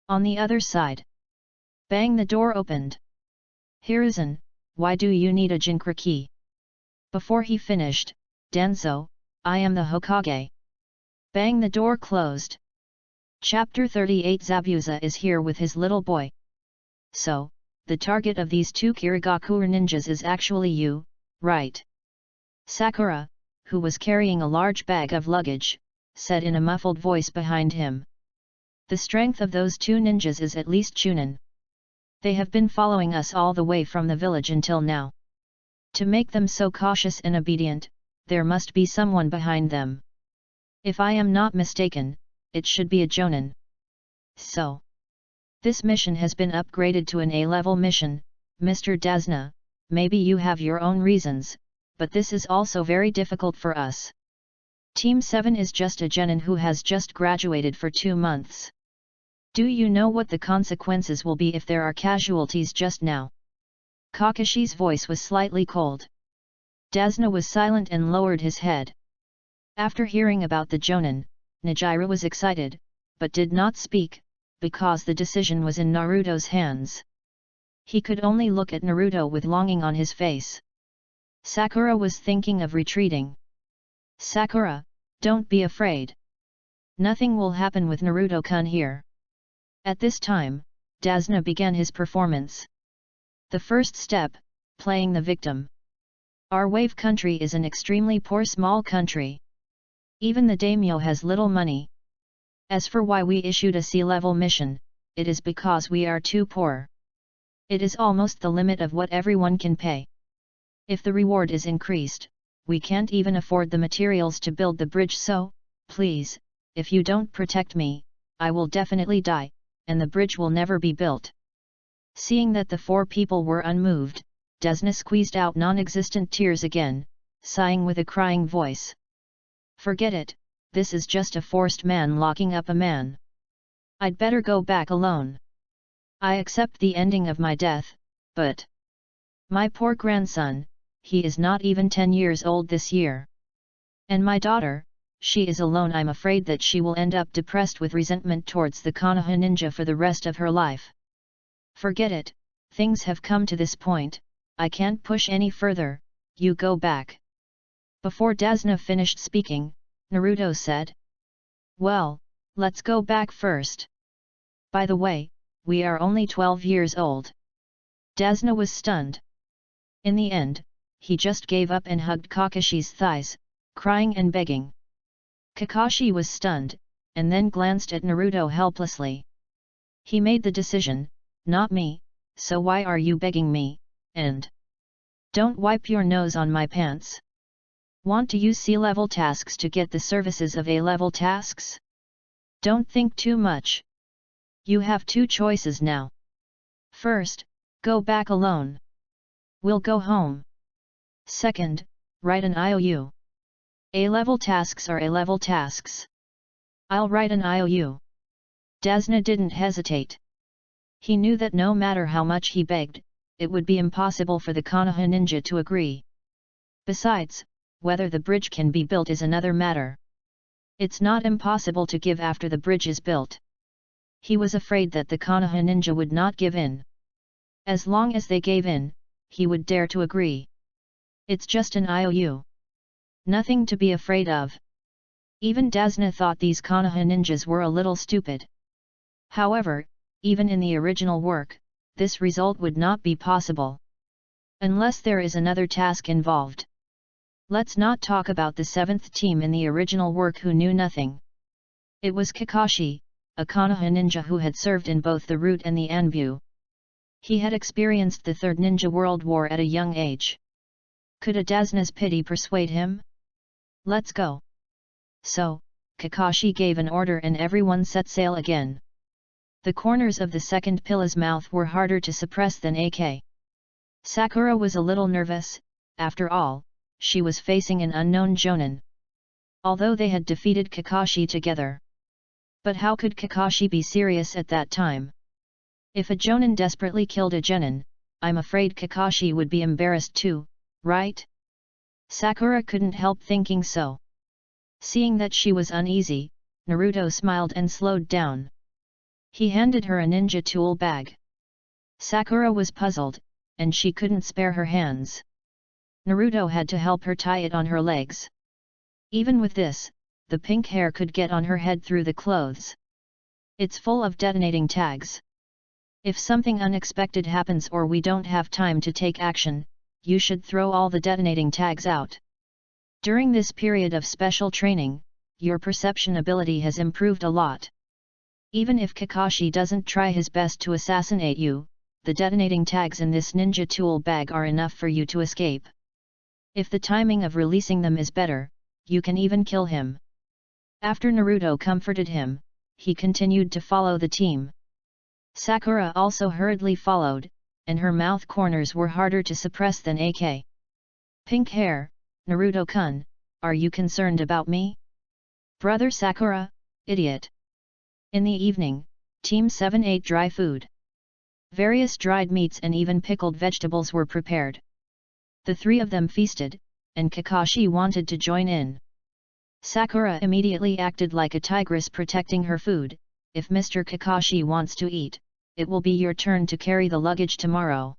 On the other side. Bang, the door opened. Hiruzen, why do you need a Jinkra key? Before he finished, Danzo, I am the Hokage. Bang, the door closed. Chapter 38. Zabuza is here with his little boy. So, the target of these 2 Kirigakure ninjas is actually you, right? Sakura, who was carrying a large bag of luggage, said in a muffled voice behind him. The strength of those 2 ninjas is at least Chunin. They have been following us all the way from the village until now. To make them so cautious and obedient, there must be someone behind them. If I am not mistaken, it should be a Jonin. So, this mission has been upgraded to an A-level mission, Mr. Dasna. Maybe you have your own reasons, but this is also very difficult for us. Team 7 is just a genin who has just graduated for 2 months. Do you know what the consequences will be if there are casualties just now? Kakashi's voice was slightly cold. Dasna was silent and lowered his head. After hearing about the Jonin, Nijira was excited, but did not speak, because the decision was in Naruto's hands. He could only look at Naruto with longing on his face. Sakura was thinking of retreating. Sakura, don't be afraid. Nothing will happen with Naruto-kun here. At this time, Dasna began his performance. The first step, playing the victim. Our wave country is an extremely poor small country. Even the daimyo has little money. As for why we issued a C-level mission, it is because we are too poor. It is almost the limit of what everyone can pay. If the reward is increased, we can't even afford the materials to build the bridge, so, please, if you don't protect me, I will definitely die, and the bridge will never be built. Seeing that the 4 people were unmoved, Dasna squeezed out non-existent tears again, sighing with a crying voice. Forget it, this is just a forced man locking up a man. I'd better go back alone. I accept the ending of my death, but my poor grandson, he is not even 10 years old this year. And my daughter, she is alone. I'm afraid that she will end up depressed with resentment towards the Konoha ninja for the rest of her life. Forget it, things have come to this point, I can't push any further, you go back. Before Dasna finished speaking, Naruto said. Well, let's go back first. By the way, we are only 12 years old. Dasna was stunned. In the end, he just gave up and hugged Kakashi's thighs, crying and begging. Kakashi was stunned, and then glanced at Naruto helplessly. He made the decision, not me, so why are you begging me, and don't wipe your nose on my pants. Want to use C-level tasks to get the services of A-level tasks? Don't think too much. You have 2 choices now. First, go back alone. We'll go home. Second, write an IOU. A-level tasks are A-level tasks. I'll write an IOU. Dasna didn't hesitate. He knew that no matter how much he begged, it would be impossible for the Konoha ninja to agree. Besides, whether the bridge can be built is another matter. It's not impossible to give after the bridge is built. He was afraid that the Konoha ninja would not give in. As long as they gave in, he would dare to agree. It's just an IOU. Nothing to be afraid of. Even Dasna thought these Konoha ninjas were a little stupid. However, even in the original work, this result would not be possible. Unless there is another task involved. Let's not talk about the 7th team in the original work who knew nothing. It was Kakashi, a Konoha ninja who had served in both the Root and the Anbu. He had experienced the Third Ninja World War at a young age. Could a Dasna's pity persuade him? Let's go. So, Kakashi gave an order and everyone set sail again. The corners of the second Pilla's mouth were harder to suppress than AK. Sakura was a little nervous, after all, she was facing an unknown Jonin. Although they had defeated Kakashi together. But how could Kakashi be serious at that time? If a Jonin desperately killed a genin, I'm afraid Kakashi would be embarrassed too, right? Sakura couldn't help thinking so. Seeing that she was uneasy, Naruto smiled and slowed down. He handed her a ninja tool bag. Sakura was puzzled, and she couldn't spare her hands. Naruto had to help her tie it on her legs. Even with this, the pink hair could get on her head through the clothes. It's full of detonating tags. If something unexpected happens or we don't have time to take action, you should throw all the detonating tags out. During this period of special training, your perception ability has improved a lot. Even if Kakashi doesn't try his best to assassinate you, the detonating tags in this ninja tool bag are enough for you to escape. If the timing of releasing them is better, you can even kill him." After Naruto comforted him, he continued to follow the team. Sakura also hurriedly followed, and her mouth corners were harder to suppress than AK. "Pink hair, Naruto-kun, are you concerned about me?" "Brother Sakura, idiot." In the evening, Team 7 ate dry food. Various dried meats and even pickled vegetables were prepared. The three of them feasted, and Kakashi wanted to join in. Sakura immediately acted like a tigress protecting her food. "If Mr. Kakashi wants to eat, it will be your turn to carry the luggage tomorrow."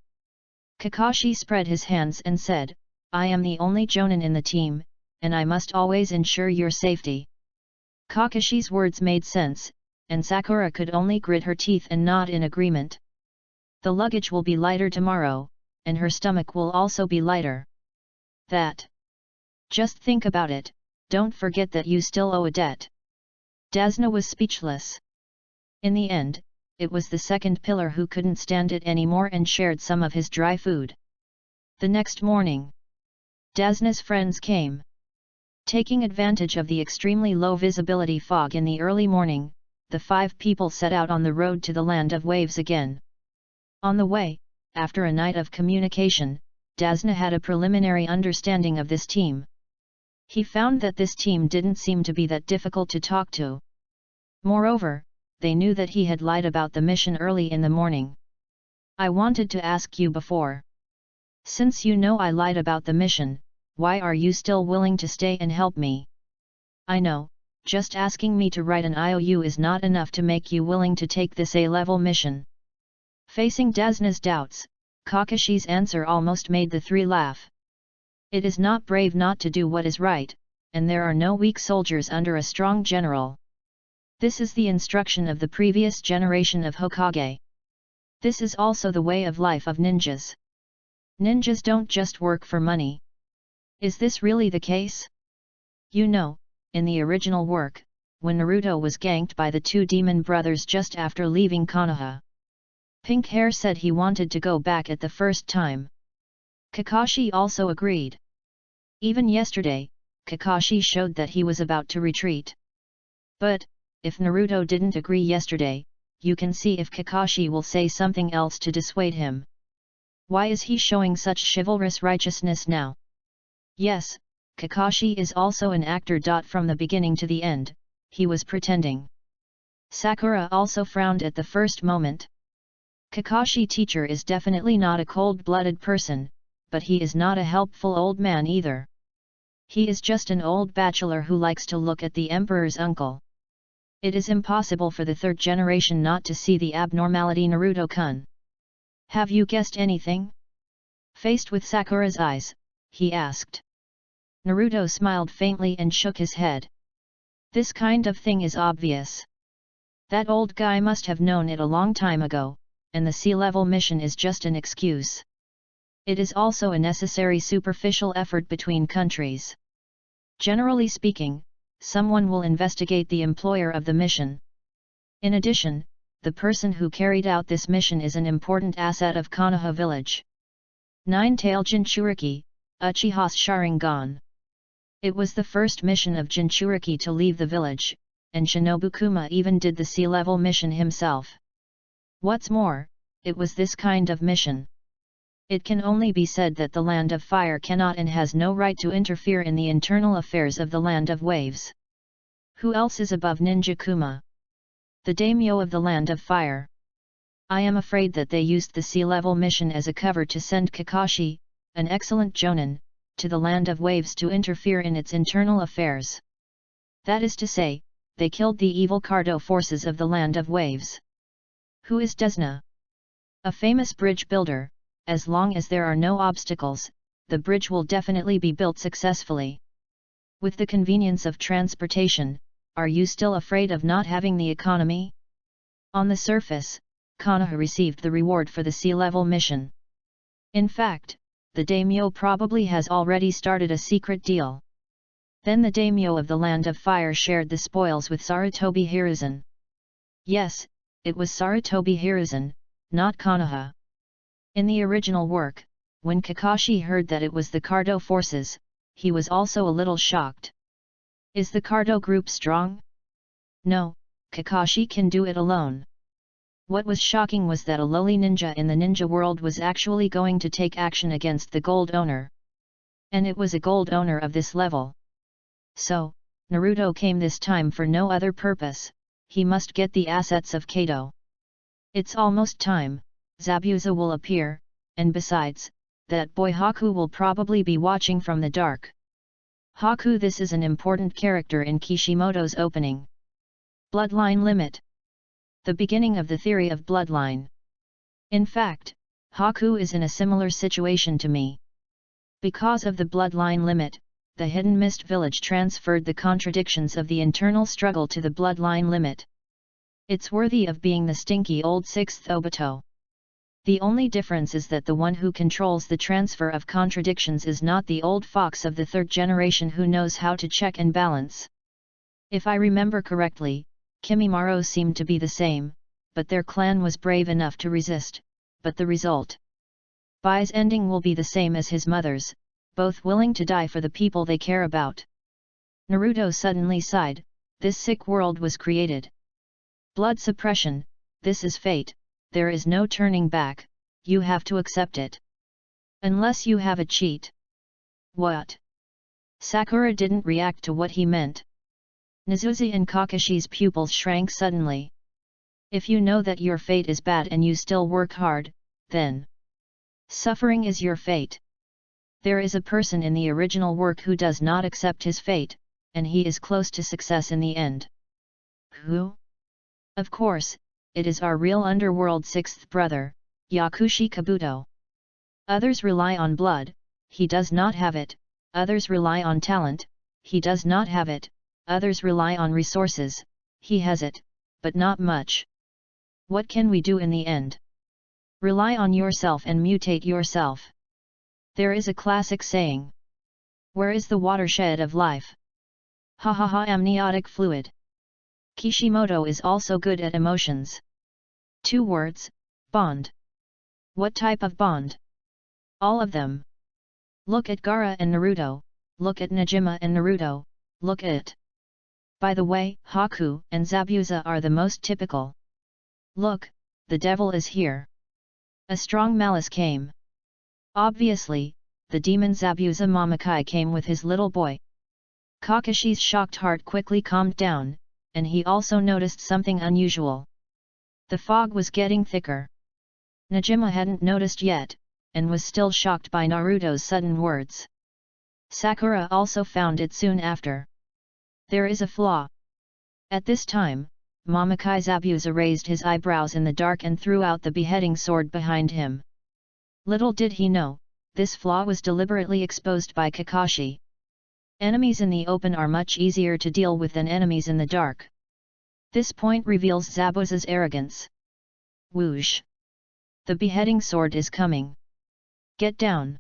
Kakashi spread his hands and said, "I am the only jonin in the team, and I must always ensure your safety." Kakashi's words made sense, and Sakura could only grit her teeth and nod in agreement. The luggage will be lighter tomorrow, and her stomach will also be lighter. That. Just think about it, don't forget that you still owe a debt. Dasna was speechless. In the end, it was the second pillar who couldn't stand it anymore and shared some of his dry food. The next morning, Dasna's friends came. Taking advantage of the extremely low visibility fog in the early morning, the 5 people set out on the road to the land of waves again. On the way, after a night of communication, Dasna had a preliminary understanding of this team. He found that this team didn't seem to be that difficult to talk to. Moreover, they knew that he had lied about the mission early in the morning. "I wanted to ask you before. Since you know I lied about the mission, why are you still willing to stay and help me? I know, just asking me to write an IOU is not enough to make you willing to take this A-level mission." Facing Dasna's doubts, Kakashi's answer almost made the three laugh. "It is not brave not to do what is right, and there are no weak soldiers under a strong general. This is the instruction of the previous generation of Hokage. This is also the way of life of ninjas. Ninjas don't just work for money. Is this really the case? You know, in the original work, when Naruto was ganked by the 2 demon brothers just after leaving Konoha, Pink Hair said he wanted to go back at the first time. Kakashi also agreed. Even yesterday, Kakashi showed that he was about to retreat. But, if Naruto didn't agree yesterday, you can see if Kakashi will say something else to dissuade him. Why is he showing such chivalrous righteousness now? Yes, Kakashi is also an actor. From the beginning to the end, he was pretending. Sakura also frowned at the first moment. Kakashi teacher is definitely not a cold-blooded person, but he is not a helpful old man either. He is just an old bachelor who likes to look at the emperor's uncle. It is impossible for the 3rd generation not to see the abnormality. Naruto-kun, have you guessed anything? Faced with Sakura's eyes, he asked. Naruto smiled faintly and shook his head. This kind of thing is obvious. That old guy must have known it a long time ago, and the sea-level mission is just an excuse. It is also a necessary superficial effort between countries. Generally speaking, someone will investigate the employer of the mission. In addition, the person who carried out this mission is an important asset of Konoha village. Nine-tailed Jinchuriki, Uchiha's Sharingan. It was the first mission of Jinchuriki to leave the village, and Shinobu Kuma even did the sea-level mission himself. What's more, it was this kind of mission. It can only be said that the Land of Fire cannot and has no right to interfere in the internal affairs of the Land of Waves. Who else is above Ninja Kuma? The daimyo of the Land of Fire. I am afraid that they used the sea-level mission as a cover to send Kakashi, an excellent jonin, to the Land of Waves to interfere in its internal affairs. That is to say, they killed the evil Cardo forces of the Land of Waves. Who is Desna? A famous bridge builder. As long as there are no obstacles, the bridge will definitely be built successfully. With the convenience of transportation, are you still afraid of not having the economy? On the surface, Konoha received the reward for the sea-level mission. In fact, the daimyo probably has already started a secret deal. Then the daimyo of the Land of Fire shared the spoils with Sarutobi Hiruzen. Yes, it was Sarutobi Hiruzen, not Konoha. In the original work, when Kakashi heard that it was the Cardo forces, he was also a little shocked. Is the Cardo group strong? No, Kakashi can do it alone. What was shocking was that a lowly ninja in the ninja world was actually going to take action against the gold owner. And it was a gold owner of this level. So, Naruto came this time for no other purpose, he must get the assets of Kado. It's almost time, Zabuza will appear, and besides, that boy Haku will probably be watching from the dark. Haku, this is an important character in Kishimoto's opening. Bloodline limit. The beginning of the theory of bloodline. In fact, Haku is in a similar situation to me. Because of the bloodline limit, the Hidden Mist village transferred the contradictions of the internal struggle to the bloodline limit. It's worthy of being the stinky old 6th Obito. The only difference is that the one who controls the transfer of contradictions is not the old fox of the 3rd generation who knows how to check and balance. If I remember correctly, Kimimaro seemed to be the same, but their clan was brave enough to resist, but the result. Bai's ending will be the same as his mother's, both willing to die for the people they care about. Naruto suddenly sighed, this sick world was created. Blood suppression, this is fate, there is no turning back, you have to accept it. Unless you have a cheat. What? Sakura didn't react to what he meant. Nezuzi and Kakashi's pupils shrank suddenly. If you know that your fate is bad and you still work hard, then suffering is your fate. There is a person in the original work who does not accept his fate, and he is close to success in the end. Who? Of course, it is our real underworld 6th brother, Yakushi Kabuto. Others rely on blood, he does not have it, others rely on talent, he does not have it, others rely on resources, he has it, but not much. What can we do in the end? Rely on yourself and mutate yourself. There is a classic saying. Where is the watershed of life? Ha ha ha, amniotic fluid. Kishimoto is also good at emotions. 2 words, bond. What type of bond? All of them. Look at Gaara and Naruto, look at Nejima and Naruto, look at. By the way, Haku and Zabuza are the most typical. Look, the devil is here. A strong malice came. Obviously, the demon Zabuza Mamakai came with his little boy. Kakashi's shocked heart quickly calmed down, and he also noticed something unusual. The fog was getting thicker. Nejima hadn't noticed yet, and was still shocked by Naruto's sudden words. Sakura also found it soon after. There is a flaw. At this time, Mamakai Zabuza raised his eyebrows in the dark and threw out the beheading sword behind him. Little did he know, this flaw was deliberately exposed by Kakashi. Enemies in the open are much easier to deal with than enemies in the dark. This point reveals Zabuza's arrogance. Whoosh! The beheading sword is coming. Get down!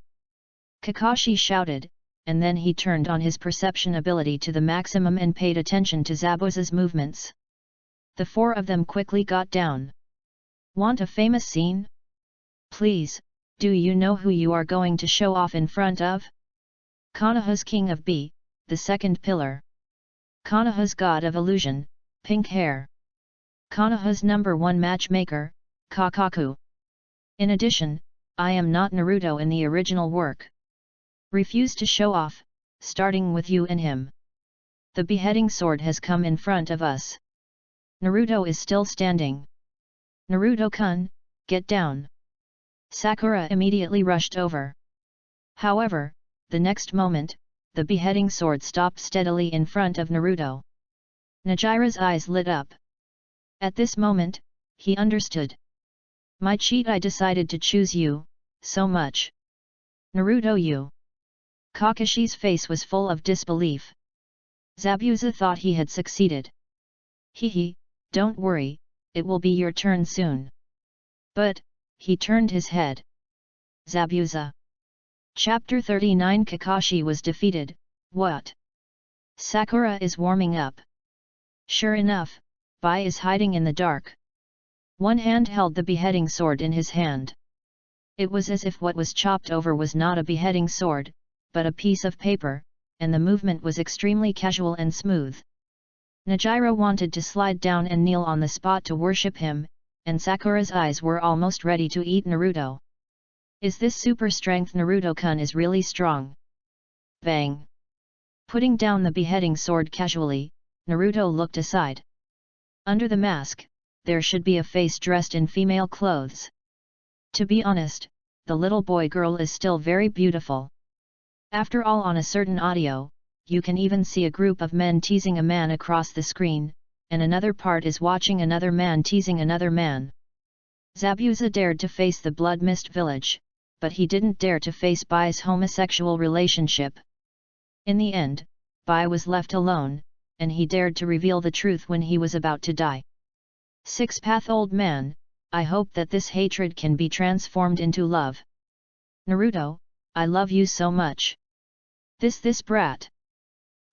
Kakashi shouted, and then he turned on his perception ability to the maximum and paid attention to Zabuza's movements. The 4 of them quickly got down. Want a famous scene? Please, do you know who you are going to show off in front of? Konoha's King of B, the 2nd pillar. Konoha's God of Illusion, pink hair. Konoha's #1 matchmaker, Kakaku. In addition, I am not Naruto in the original work. Refuse to show off, starting with you and him. The beheading sword has come in front of us. Naruto is still standing. Naruto-kun, get down. Sakura immediately rushed over. However, the next moment, the beheading sword stopped steadily in front of Naruto. Nejira's eyes lit up. At this moment, he understood. My cheat, I decided to choose you, so much. Naruto, you. Kakashi's face was full of disbelief. Zabuza thought he had succeeded. Hehe, don't worry, it will be your turn soon. But, he turned his head. Zabuza. Chapter 39. Kakashi was defeated. What? Sakura is warming up. Sure enough, Bai is hiding in the dark. One hand held the beheading sword in his hand. It was as if what was chopped over was not a beheading sword, but a piece of paper, and the movement was extremely casual and smooth. Nejiro wanted to slide down and kneel on the spot to worship him, and Sakura's eyes were almost ready to eat Naruto. Is this super strength? Naruto-kun is really strong. Bang! Putting down the beheading sword casually, Naruto looked aside. Under the mask, there should be a face dressed in female clothes. To be honest, the little boy girl is still very beautiful. After all, on a certain audio, you can even see a group of men teasing a man across the screen, and another part is watching another man teasing another man. Zabuza dared to face the Blood Mist village, but he didn't dare to face Bai's homosexual relationship. In the end, Bai was left alone, and he dared to reveal the truth when he was about to die. Six-path old man, I hope that this hatred can be transformed into love. Naruto, I love you so much. This brat.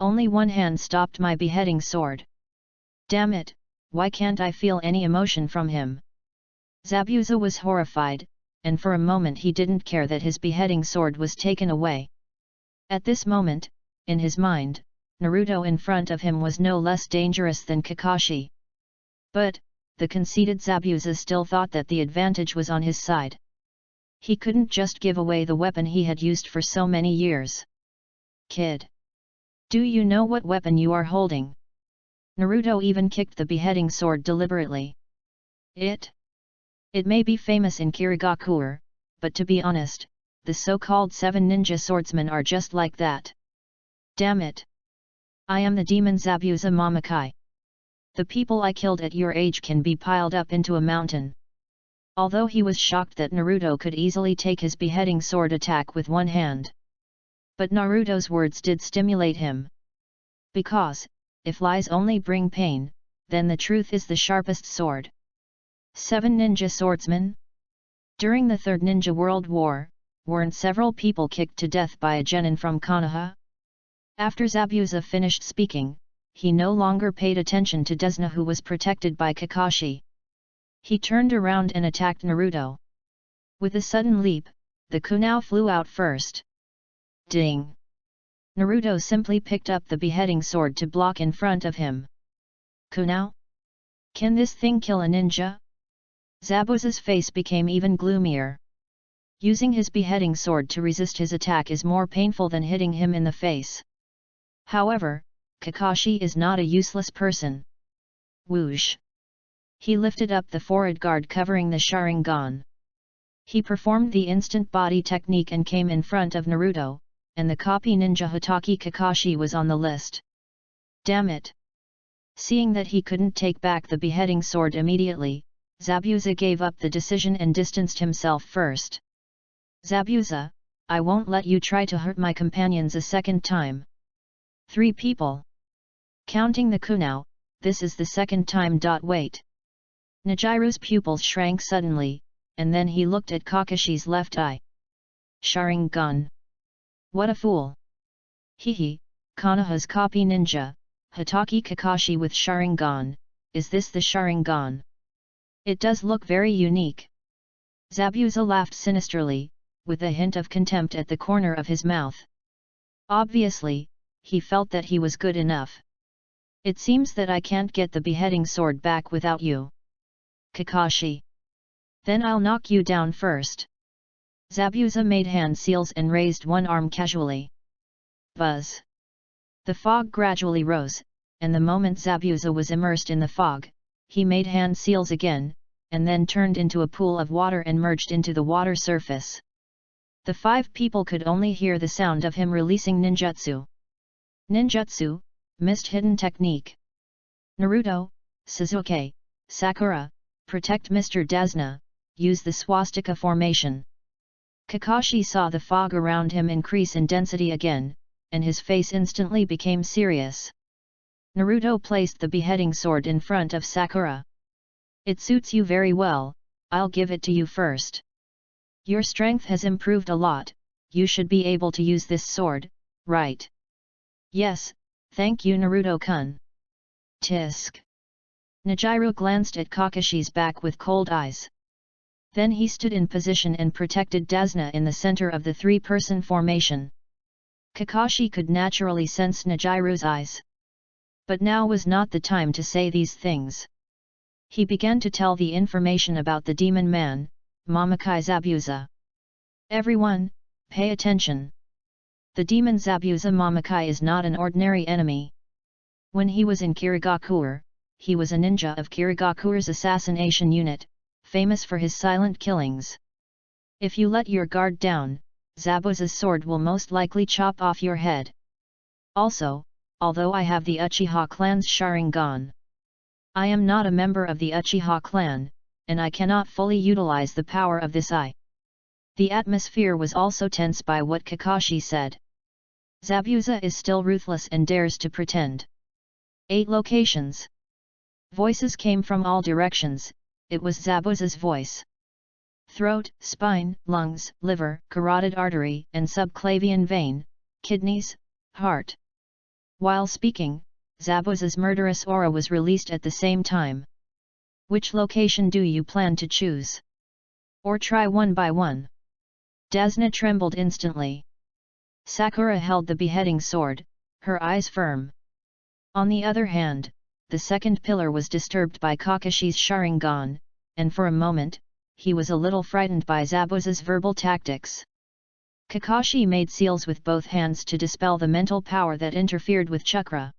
Only one hand stopped my beheading sword. Damn it, why can't I feel any emotion from him? Zabuza was horrified, and for a moment he didn't care that his beheading sword was taken away. At this moment, in his mind, Naruto in front of him was no less dangerous than Kakashi. But, the conceited Zabuza still thought that the advantage was on his side. He couldn't just give away the weapon he had used for so many years. Kid! Do you know what weapon you are holding? Naruto even kicked the beheading sword deliberately. It may be famous in Kirigakure, but to be honest, the so-called 7 ninja swordsmen are just like that. Damn it! I am the demon Zabuza Mamakai. The people I killed at your age can be piled up into a mountain. Although he was shocked that Naruto could easily take his beheading sword attack with one hand. But Naruto's words did stimulate him. Because, if lies only bring pain, then the truth is the sharpest sword. 7 ninja swordsmen? During the Third Ninja World War, weren't several people kicked to death by a genin from Konoha? After Zabuza finished speaking, he no longer paid attention to Desna, who was protected by Kakashi. He turned around and attacked Naruto. With a sudden leap, the kunai flew out first. Ding! Naruto simply picked up the beheading sword to block in front of him. Kunai? Can this thing kill a ninja? Zabuza's face became even gloomier. Using his beheading sword to resist his attack is more painful than hitting him in the face. However, Kakashi is not a useless person. Whoosh! He lifted up the forehead guard covering the Sharingan. He performed the instant body technique and came in front of Naruto, and the copy ninja Hatake Kakashi was on the list. Damn it! Seeing that he couldn't take back the beheading sword immediately, Zabuza gave up the decision and distanced himself first. Zabuza, I won't let you try to hurt my companions a second time. 3 people. Counting the kunai, this is the second time. Wait. Nejiro's pupils shrank suddenly, and then he looked at Kakashi's left eye. Sharingan. What a fool. Hehe, Konoha's copy ninja, Hatake Kakashi with Sharingan, is this the Sharingan? It does look very unique. Zabuza laughed sinisterly, with a hint of contempt at the corner of his mouth. Obviously, he felt that he was good enough. It seems that I can't get the beheading sword back without you. Kakashi. Then I'll knock you down first. Zabuza made hand seals and raised one arm casually. Buzz. The fog gradually rose, and the moment Zabuza was immersed in the fog, he made hand seals again, and then turned into a pool of water and merged into the water surface. The 5 people could only hear the sound of him releasing ninjutsu. Ninjutsu, mist hidden technique. Naruto, Sasuke, Sakura, protect Mr. Desna, use the swastika formation. Kakashi saw the fog around him increase in density again, and his face instantly became serious. Naruto placed the beheading sword in front of Sakura. It suits you very well, I'll give it to you first. Your strength has improved a lot, you should be able to use this sword, right? Yes, thank you Naruto-kun. Tisk. Nejiro glanced at Kakashi's back with cold eyes. Then he stood in position and protected Dasna in the center of the three-person formation. Kakashi could naturally sense Nijiru's eyes. But now was not the time to say these things. He began to tell the information about the demon man, Mamakai Zabuza. Everyone, pay attention. The demon Zabuza Mamakai is not an ordinary enemy. When he was in Kirigakure, he was a ninja of Kirigakure's assassination unit, famous for his silent killings. If you let your guard down, Zabuza's sword will most likely chop off your head. Also, although I have the Uchiha clan's Sharingan, I am not a member of the Uchiha clan, and I cannot fully utilize the power of this eye. The atmosphere was also tense by what Kakashi said. Zabuza is still ruthless and dares to pretend. 8 locations. Voices came from all directions. It was Zabuza's voice. Throat, spine, lungs, liver, carotid artery and subclavian vein, kidneys, heart. While speaking, Zabuza's murderous aura was released at the same time. Which location do you plan to choose? Or try one by one? Dasna trembled instantly. Sakura held the beheading sword, her eyes firm. On the other hand, the second pillar was disturbed by Kakashi's Sharingan, and for a moment, he was a little frightened by Zabuza's verbal tactics. Kakashi made seals with both hands to dispel the mental power that interfered with chakra.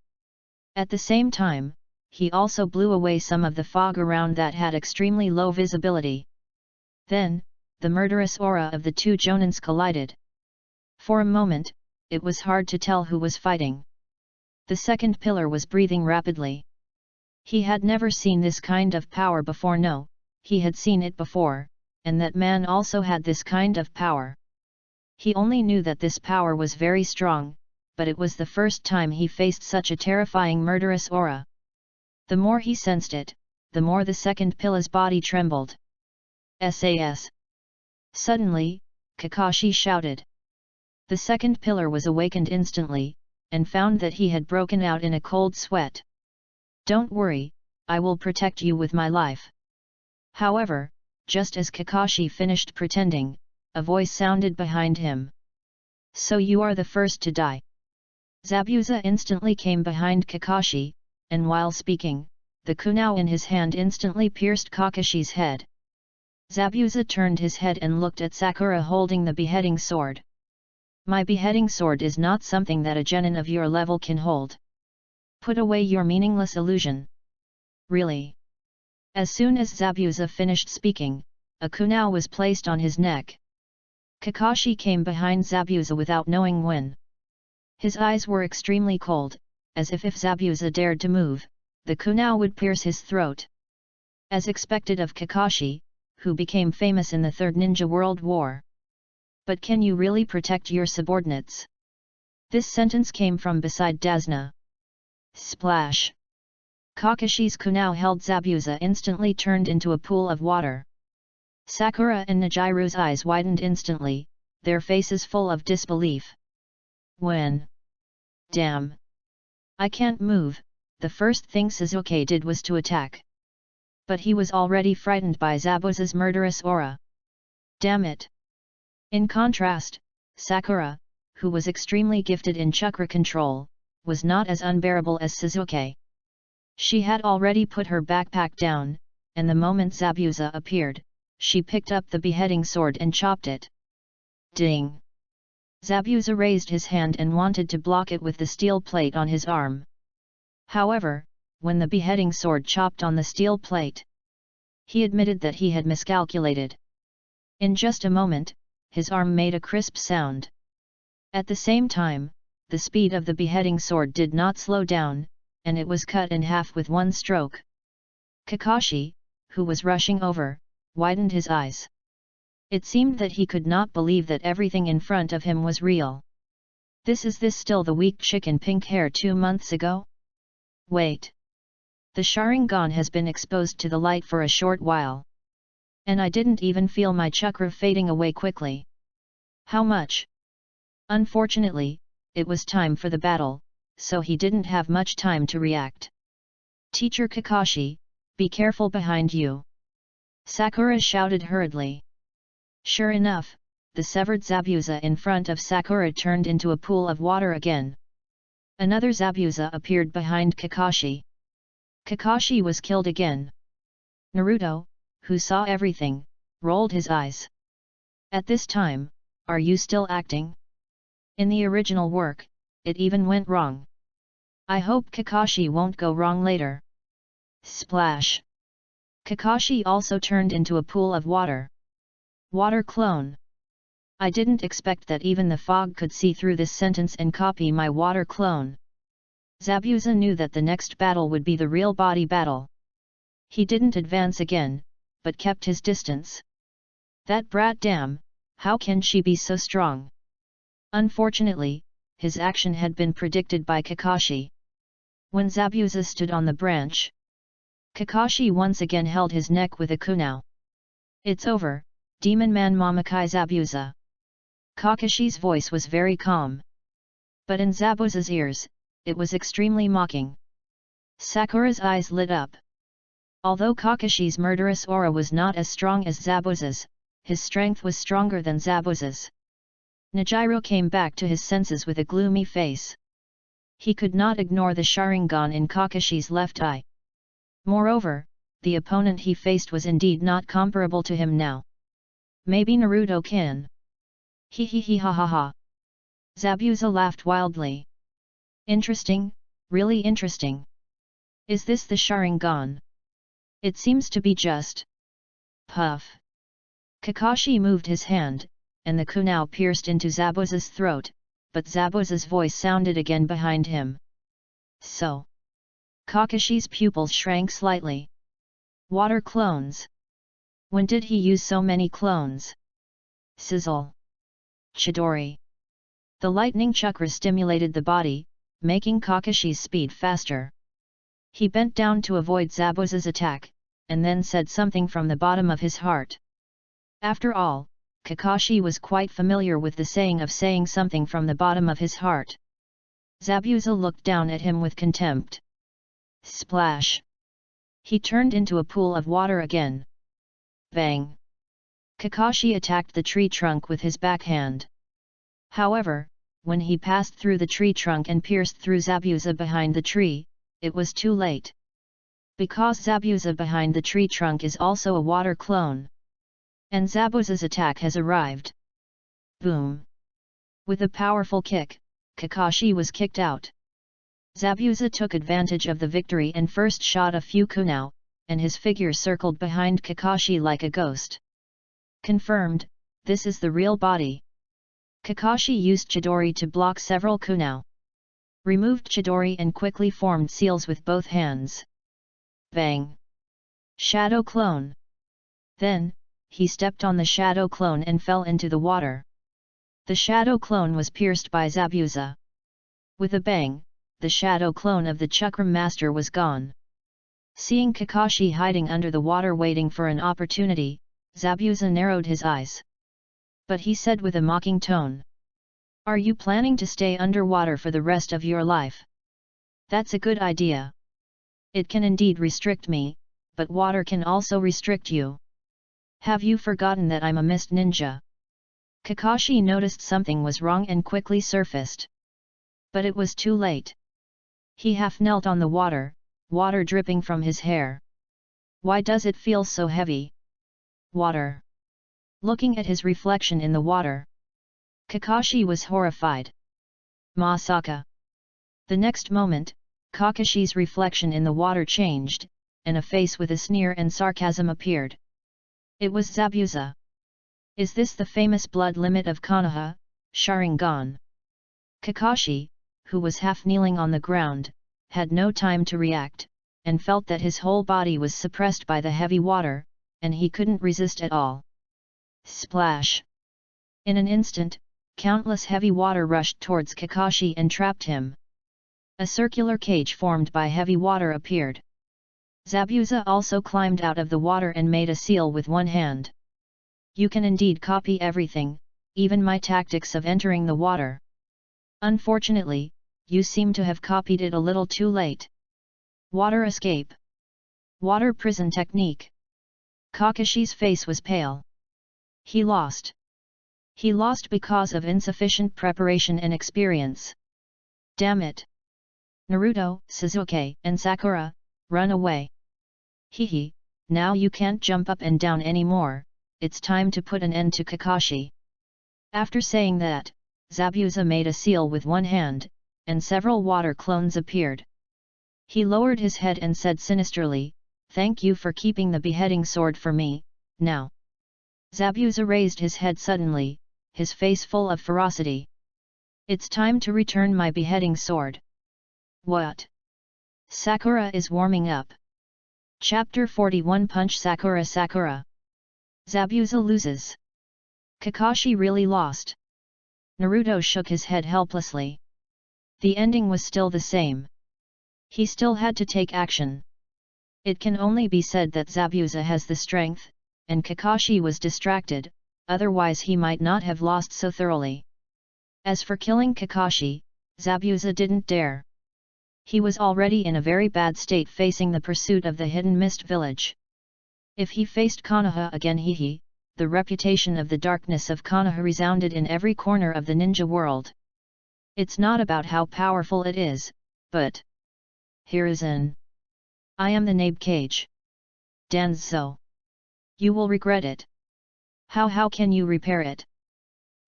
At the same time, he also blew away some of the fog around that had extremely low visibility. Then, the murderous aura of the two Jonins collided. For a moment, it was hard to tell who was fighting. The second pillar was breathing rapidly. He had never seen this kind of power before. No, he had seen it before, and that man also had this kind of power. He only knew that this power was very strong, but it was the first time he faced such a terrifying murderous aura. The more he sensed it, the more the second pillar's body trembled. SAS! Suddenly, Kakashi shouted. The second pillar was awakened instantly, and found that he had broken out in a cold sweat. Don't worry, I will protect you with my life. However, just as Kakashi finished pretending, a voice sounded behind him. So you are the first to die. Zabuza instantly came behind Kakashi, and while speaking, the kunao in his hand instantly pierced Kakashi's head. Zabuza turned his head and looked at Sakura holding the beheading sword. My beheading sword is not something that a genin of your level can hold. Put away your meaningless illusion. Really? As soon as Zabuza finished speaking, a kunao was placed on his neck. Kakashi came behind Zabuza without knowing when. His eyes were extremely cold, as if Zabuza dared to move, the kunao would pierce his throat. As expected of Kakashi, who became famous in the Third Ninja World War. But can you really protect your subordinates? This sentence came from beside Dasna. Splash! Kakashi's kunao held Zabuza instantly turned into a pool of water. Sakura and Nijiru's eyes widened instantly, their faces full of disbelief. When? Damn! I can't move. The first thing Sasuke did was to attack. But he was already frightened by Zabuza's murderous aura. Damn it! In contrast, Sakura, who was extremely gifted in chakra control, was not as unbearable as Sasuke. She had already put her backpack down, and the moment Zabuza appeared, she picked up the beheading sword and chopped it. Ding! Zabuza raised his hand and wanted to block it with the steel plate on his arm. However, when the beheading sword chopped on the steel plate, he admitted that he had miscalculated. In just a moment, his arm made a crisp sound. At the same time, the speed of the beheading sword did not slow down, and it was cut in half with one stroke. Kakashi, who was rushing over, widened his eyes. It seemed that he could not believe that everything in front of him was real. Is this still the weak chick in pink hair 2 months ago? Wait. The Sharingan has been exposed to the light for a short while. And I didn't even feel my chakra fading away quickly. How much? Unfortunately, it was time for the battle, so he didn't have much time to react. Teacher Kakashi, be careful behind you. Sakura shouted hurriedly. Sure enough, the severed Zabuza in front of Sakura turned into a pool of water again. Another Zabuza appeared behind Kakashi. Kakashi was killed again. Naruto, who saw everything, rolled his eyes. At this time, are you still acting? In the original work, it even went wrong. I hope Kakashi won't go wrong later. Splash! Kakashi also turned into a pool of water. Water clone. I didn't expect that even the fog could see through this sentence and copy my water clone. Zabuza knew that the next battle would be the real body battle. He didn't advance again, but kept his distance. That brat, damn, how can she be so strong? Unfortunately, his action had been predicted by Kakashi. When Zabuza stood on the branch, Kakashi once again held his neck with a kunai. It's over, Demon Man Mamakai Zabuza. Kakashi's voice was very calm. But in Zabuza's ears, it was extremely mocking. Sakura's eyes lit up. Although Kakashi's murderous aura was not as strong as Zabuza's, his strength was stronger than Zabuza's. Nejiro came back to his senses with a gloomy face. He could not ignore the Sharingan in Kakashi's left eye. Moreover, the opponent he faced was indeed not comparable to him now. Maybe Naruto can. He ha ha ha. Zabuza laughed wildly. Interesting, really interesting. Is this the Sharingan? It seems to be just. Puff. Kakashi moved his hand, and the kunai pierced into Zabuza's throat, but Zabuza's voice sounded again behind him. So. Kakashi's pupils shrank slightly. Water clones. When did he use so many clones? Sizzle. Chidori. The lightning chakra stimulated the body, making Kakashi's speed faster. He bent down to avoid Zabuza's attack, and then said something from the bottom of his heart. After all, Kakashi was quite familiar with the saying of saying something from the bottom of his heart. Zabuza looked down at him with contempt. Splash! He turned into a pool of water again. Bang! Kakashi attacked the tree trunk with his backhand. However, when he passed through the tree trunk and pierced through Zabuza behind the tree, it was too late. Because Zabuza behind the tree trunk is also a water clone. And Zabuza's attack has arrived. Boom! With a powerful kick, Kakashi was kicked out. Zabuza took advantage of the victory and first shot a few kunai, and his figure circled behind Kakashi like a ghost. Confirmed, this is the real body. Kakashi used Chidori to block several kunai. Removed Chidori and quickly formed seals with both hands. Bang! Shadow clone. Then, he stepped on the shadow clone and fell into the water. The shadow clone was pierced by Zabuza. With a bang, the shadow clone of the Chakram Master was gone. Seeing Kakashi hiding under the water waiting for an opportunity, Zabuza narrowed his eyes. But he said with a mocking tone. Are you planning to stay underwater for the rest of your life? That's a good idea. It can indeed restrict me, but water can also restrict you. Have you forgotten that I'm a mist ninja? Kakashi noticed something was wrong and quickly surfaced. But it was too late. He half knelt on the water, water dripping from his hair. Why does it feel so heavy? Water. Looking at his reflection in the water, Kakashi was horrified. Masaka. The next moment, Kakashi's reflection in the water changed, and a face with a sneer and sarcasm appeared. It was Zabuza. Is this the famous blood limit of Konoha, Sharingan? Kakashi, who was half kneeling on the ground, had no time to react, and felt that his whole body was suppressed by the heavy water, and he couldn't resist at all. Splash! In an instant, countless heavy water rushed towards Kakashi and trapped him. A circular cage formed by heavy water appeared. Zabuza also climbed out of the water and made a seal with one hand. You can indeed copy everything, even my tactics of entering the water. Unfortunately, you seem to have copied it a little too late. Water escape. Water prison technique. Kakashi's face was pale. He lost. He lost because of insufficient preparation and experience. Damn it! Naruto, Sasuke, and Sakura, run away. Hehe, now you can't jump up and down anymore, it's time to put an end to Kakashi. After saying that, Zabuza made a seal with one hand, and several water clones appeared. He lowered his head and said sinisterly, "Thank you for keeping the beheading sword for me, now." Zabuza raised his head suddenly, his face full of ferocity. "It's time to return my beheading sword." What? Sakura is warming up. Chapter 41 Punch Sakura Sakura. Zabuza loses. Kakashi really lost. Naruto shook his head helplessly. The ending was still the same. He still had to take action. It can only be said that Zabuza has the strength, and Kakashi was distracted, otherwise he might not have lost so thoroughly. As for killing Kakashi, Zabuza didn't dare. He was already in a very bad state facing the pursuit of the hidden mist village. If he faced Konoha again, the reputation of the darkness of Konoha resounded in every corner of the ninja world. It's not about how powerful it is, but Hiruzen. I am the Nabe Cage. Danzo. You will regret it. How can you repair it?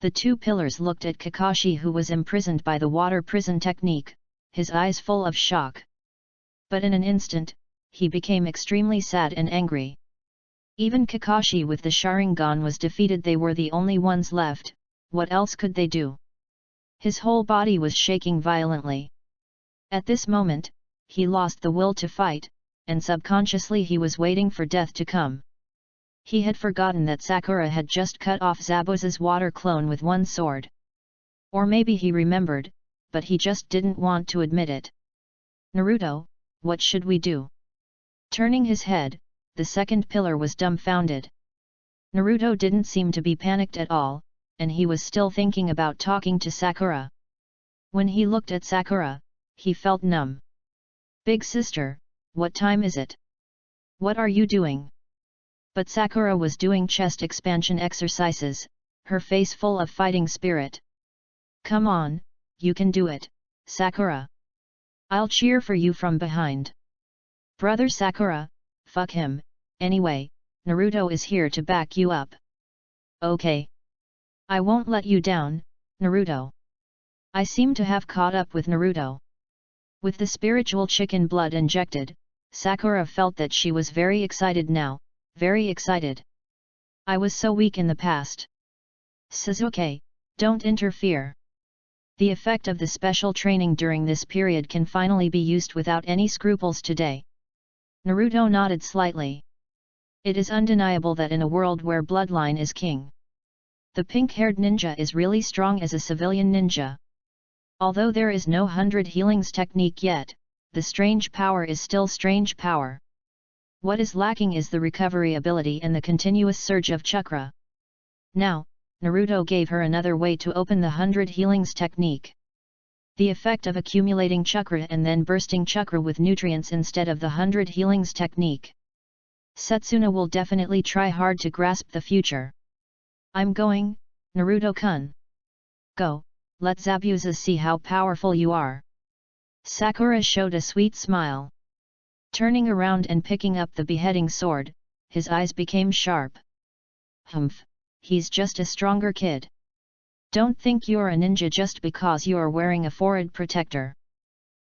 The two pillars looked at Kakashi, who was imprisoned by the water prison technique, his eyes full of shock. But in an instant, he became extremely sad and angry. Even Kakashi with the Sharingan was defeated. They were the only ones left, what else could they do? His whole body was shaking violently. At this moment, he lost the will to fight, and subconsciously he was waiting for death to come. He had forgotten that Sakura had just cut off Zabuza's water clone with one sword. Or maybe he remembered, but he just didn't want to admit it. Naruto, what should we do? Turning his head, the second pillar was dumbfounded. Naruto didn't seem to be panicked at all, and he was still thinking about talking to Sakura. When he looked at Sakura, he felt numb. Big sister, what time is it? What are you doing? But Sakura was doing chest expansion exercises, her face full of fighting spirit. Come on, you can do it, Sakura. I'll cheer for you from behind. Brother Sakura, fuck him, anyway, Naruto is here to back you up. Okay. I won't let you down, Naruto. I seem to have caught up with Naruto. With the spiritual chicken blood injected, Sakura felt that she was very excited now, very excited. I was so weak in the past. Sasuke, don't interfere. The effect of the special training during this period can finally be used without any scruples today. Naruto nodded slightly. It is undeniable that in a world where bloodline is king, the pink-haired ninja is really strong as a civilian ninja. Although there is no 100 healings technique yet, the strange power is still strange power. What is lacking is the recovery ability and the continuous surge of chakra. Now, Naruto gave her another way to open the 100 healings technique. The effect of accumulating chakra and then bursting chakra with nutrients instead of the 100 healings technique. Setsuna will definitely try hard to grasp the future. I'm going, Naruto-kun. Go, let Zabuza see how powerful you are. Sakura showed a sweet smile. Turning around and picking up the beheading sword, his eyes became sharp. Humph, he's just a stronger kid. Don't think you're a ninja just because you're wearing a forehead protector.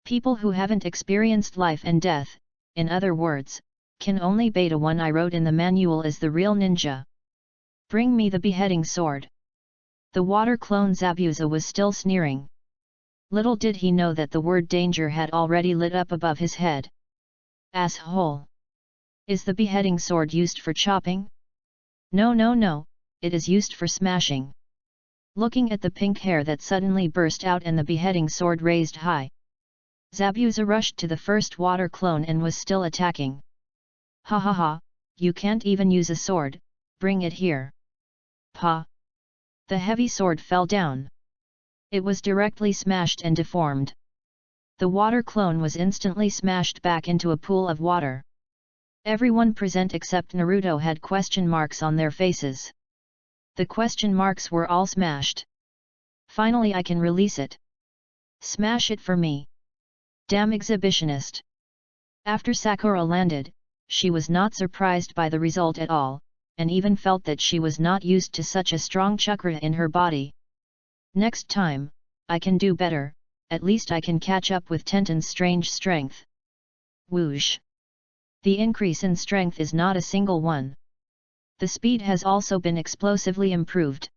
People who haven't experienced life and death, in other words, can only beta one I wrote in the manual as the real ninja. Bring me the beheading sword. The water clone Zabuza was still sneering. Little did he know that the word danger had already lit up above his head. Asshole! Is the beheading sword used for chopping? No, it is used for smashing. Looking at the pink hair that suddenly burst out and the beheading sword raised high, Zabuza rushed to the first water clone and was still attacking. Ha ha ha, you can't even use a sword, bring it here. Pa! The heavy sword fell down. It was directly smashed and deformed. The water clone was instantly smashed back into a pool of water. Everyone present except Naruto had question marks on their faces. The question marks were all smashed. Finally I can release it. Smash it for me. Damn exhibitionist. After Sakura landed, she was not surprised by the result at all, and even felt that she was not used to such a strong chakra in her body. Next time, I can do better, at least I can catch up with Tenten's strange strength. Whoosh! The increase in strength is not a single one. The speed has also been explosively improved.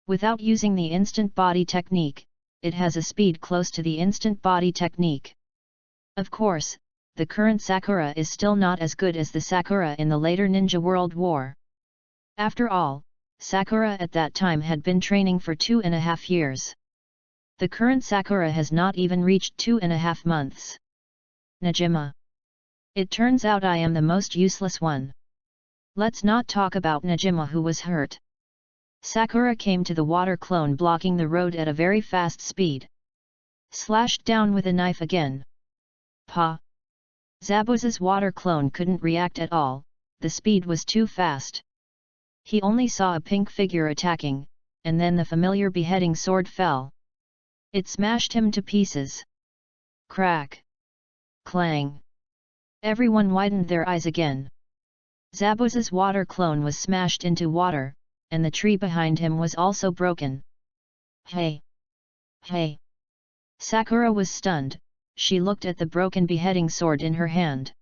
Without using the instant body technique, it has a speed close to the instant body technique. Of course, the current Sakura is still not as good as the Sakura in the later Ninja World War. After all, Sakura at that time had been training for 2.5 years. The current Sakura has not even reached 2.5 months. Najima. It turns out I am the most useless one. Let's not talk about Najima who was hurt. Sakura came to the water clone blocking the road at a very fast speed. Slashed down with a knife again. Pa! Zabuza's water clone couldn't react at all, the speed was too fast. He only saw a pink figure attacking, and then the familiar beheading sword fell. It smashed him to pieces. Crack! Clang! Everyone widened their eyes again. Zabuza's water clone was smashed into water, and the tree behind him was also broken. Hey! Hey! Sakura was stunned. She looked at the broken beheading sword in her hand.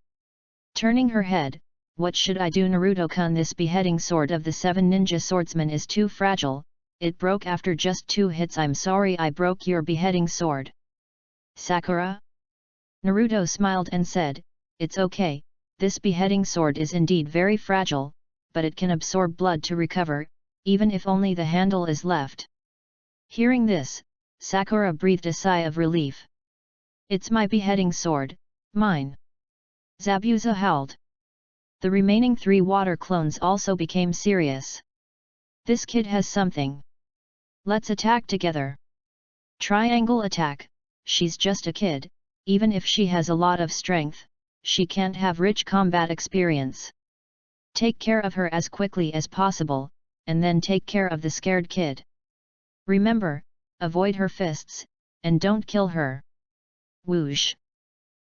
Turning her head, what should I do, Naruto-kun? This beheading sword of the 7 ninja swordsmen is too fragile, it broke after just 2 hits. I'm sorry I broke your beheading sword. Sakura? Naruto smiled and said, it's okay, this beheading sword is indeed very fragile, but it can absorb blood to recover, even if only the handle is left. Hearing this, Sakura breathed a sigh of relief. It's my beheading sword, mine. Zabuza howled. The remaining 3 water clones also became serious. This kid has something. Let's attack together. Triangle attack, she's just a kid, even if she has a lot of strength, she can't have rich combat experience. Take care of her as quickly as possible, and then take care of the scared kid. Remember, avoid her fists, and don't kill her. Whoosh!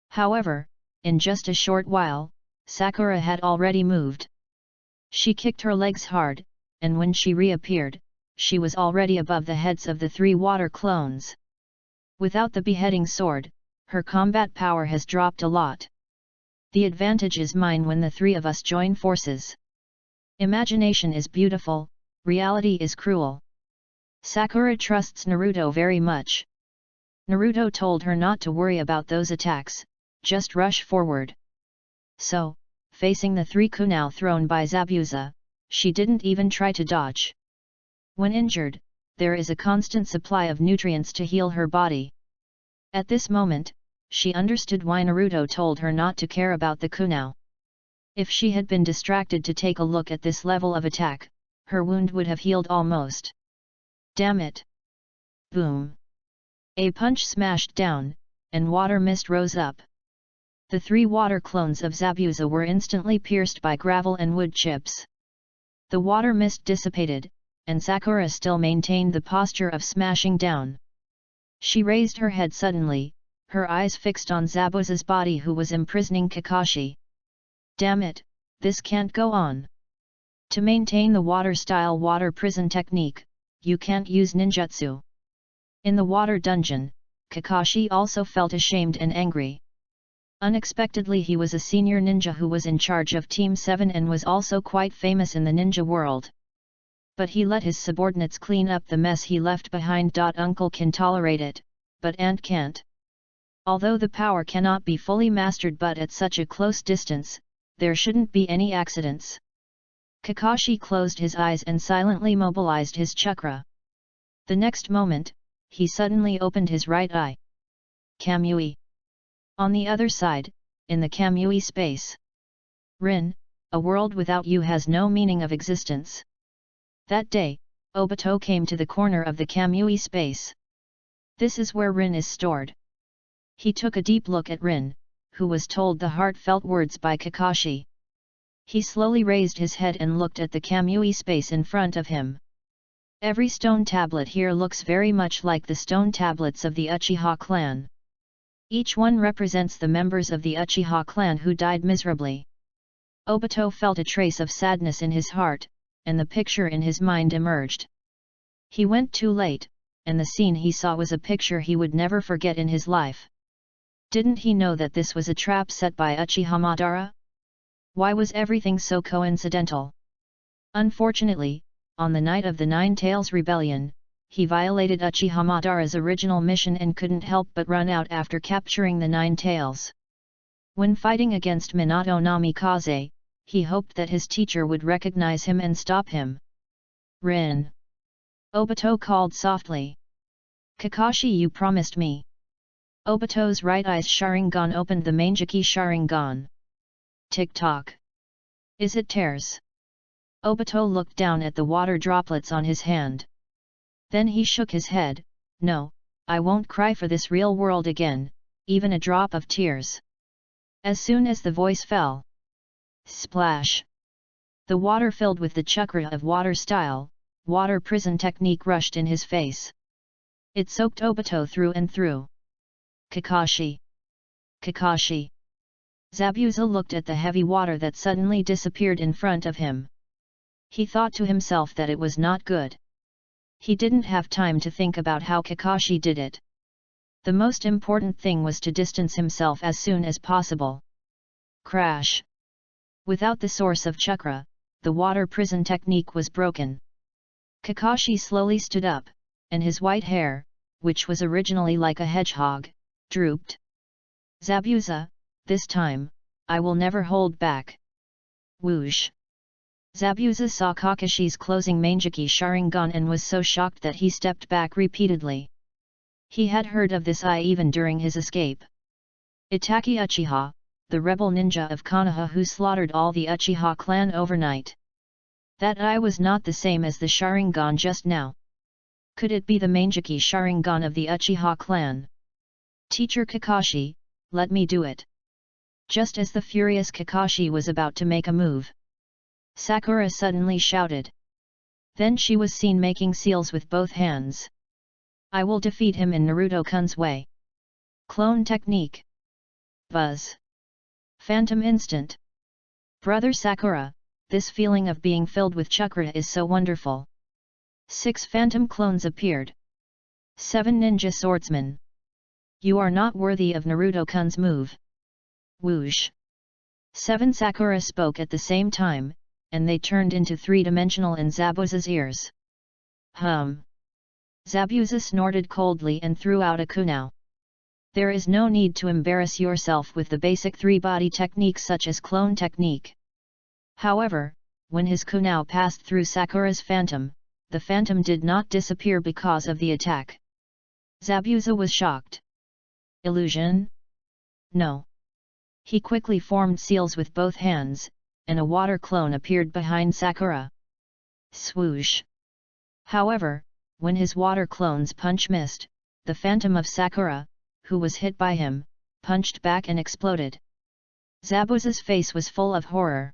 However, in just a short while, Sakura had already moved. She kicked her legs hard, and when she reappeared, she was already above the heads of the 3 water clones. Without the beheading sword, her combat power has dropped a lot. The advantage is mine when the 3 of us join forces. Imagination is beautiful, reality is cruel. Sakura trusts Naruto very much. Naruto told her not to worry about those attacks, just rush forward. So, facing the 3 kunai thrown by Zabuza, she didn't even try to dodge. When injured, there is a constant supply of nutrients to heal her body. At this moment, she understood why Naruto told her not to care about the kunai. If she had been distracted to take a look at this level of attack, her wound would have healed almost. Damn it! Boom! A punch smashed down, and water mist rose up. The 3 water clones of Zabuza were instantly pierced by gravel and wood chips. The water mist dissipated, and Sakura still maintained the posture of smashing down. She raised her head suddenly, her eyes fixed on Zabuza's body who was imprisoning Kakashi. Damn it, this can't go on. To maintain the water-style water prison technique, you can't use ninjutsu. In the water dungeon, Kakashi also felt ashamed and angry. Unexpectedly he was a senior ninja who was in charge of Team 7 and was also quite famous in the ninja world. But he let his subordinates clean up the mess he left behind. Uncle can tolerate it, but Aunt can't. Although the power cannot be fully mastered, but at such a close distance, there shouldn't be any accidents. Kakashi closed his eyes and silently mobilized his chakra. The next moment, he suddenly opened his right eye. Kamui. On the other side, in the Kamui space. Rin, a world without you has no meaning of existence. That day, Obito came to the corner of the Kamui space. This is where Rin is stored. He took a deep look at Rin, who was told the heartfelt words by Kakashi. He slowly raised his head and looked at the Kamui space in front of him. Every stone tablet here looks very much like the stone tablets of the Uchiha clan. Each one represents the members of the Uchiha clan who died miserably. Obito felt a trace of sadness in his heart, and the picture in his mind emerged. He went too late, and the scene he saw was a picture he would never forget in his life. Didn't he know that this was a trap set by Uchiha Madara? Why was everything so coincidental? Unfortunately, on the night of the Nine Tails Rebellion, he violated Uchiha Madara's original mission and couldn't help but run out after capturing the Nine Tails. When fighting against Minato Namikaze, he hoped that his teacher would recognize him and stop him. Rin! Obito called softly. Kakashi, you promised me. Obito's right eye's Sharingan opened the Manjiki Sharingan. Tick-tock. Is it tears? Obito looked down at the water droplets on his hand. Then he shook his head. No, I won't cry for this real world again, even a drop of tears. As soon as the voice fell. Splash! The water filled with the chakra of water style, water prison technique rushed in his face. It soaked Obito through and through. Kakashi! Kakashi! Zabuza looked at the heavy water that suddenly disappeared in front of him. He thought to himself that it was not good. He didn't have time to think about how Kakashi did it. The most important thing was to distance himself as soon as possible. Crash! Without the source of chakra, the water prison technique was broken. Kakashi slowly stood up, and his white hair, which was originally like a hedgehog, drooped. Zabuza, this time, I will never hold back. Whoosh! Zabuza saw Kakashi's closing Manjiki Sharingan and was so shocked that he stepped back repeatedly. He had heard of this eye even during his escape. Itaki Uchiha, the rebel ninja of Konoha who slaughtered all the Uchiha clan overnight. That eye was not the same as the Sharingan just now. Could it be the Manjiki Sharingan of the Uchiha clan? Teacher Kakashi, let me do it. Just as the furious Kakashi was about to make a move, Sakura suddenly shouted. Then she was seen making seals with both hands. I will defeat him in Naruto-kun's way. Clone technique. Buzz. Phantom instant. Brother Sakura, this feeling of being filled with chakra is so wonderful. 6 phantom clones appeared. 7 ninja swordsmen. You are not worthy of Naruto-kun's move. Whoosh! 7 Sakura spoke at the same time, and they turned into 3-dimensional in Zabuza's ears. Zabuza snorted coldly and threw out a kunao. There is no need to embarrass yourself with the basic 3-body techniques such as clone technique. However, when his kunao passed through Sakura's phantom, the phantom did not disappear because of the attack. Zabuza was shocked. Illusion? No. He quickly formed seals with both hands, and a water clone appeared behind Sakura. Swoosh! However, when his water clone's punch missed, the phantom of Sakura, who was hit by him, punched back and exploded. Zabuza's face was full of horror.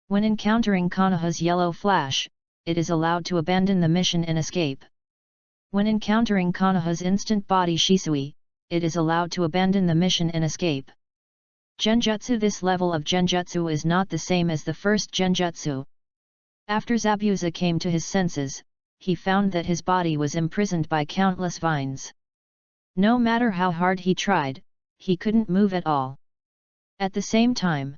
When encountering Konoha's yellow flash, it is allowed to abandon the mission and escape. When encountering Konoha's instant body Shisui, it is allowed to abandon the mission and escape. Genjutsu. This level of genjutsu is not the same as the first genjutsu. After Zabuza came to his senses, he found that his body was imprisoned by countless vines. No matter how hard he tried, he couldn't move at all. At the same time,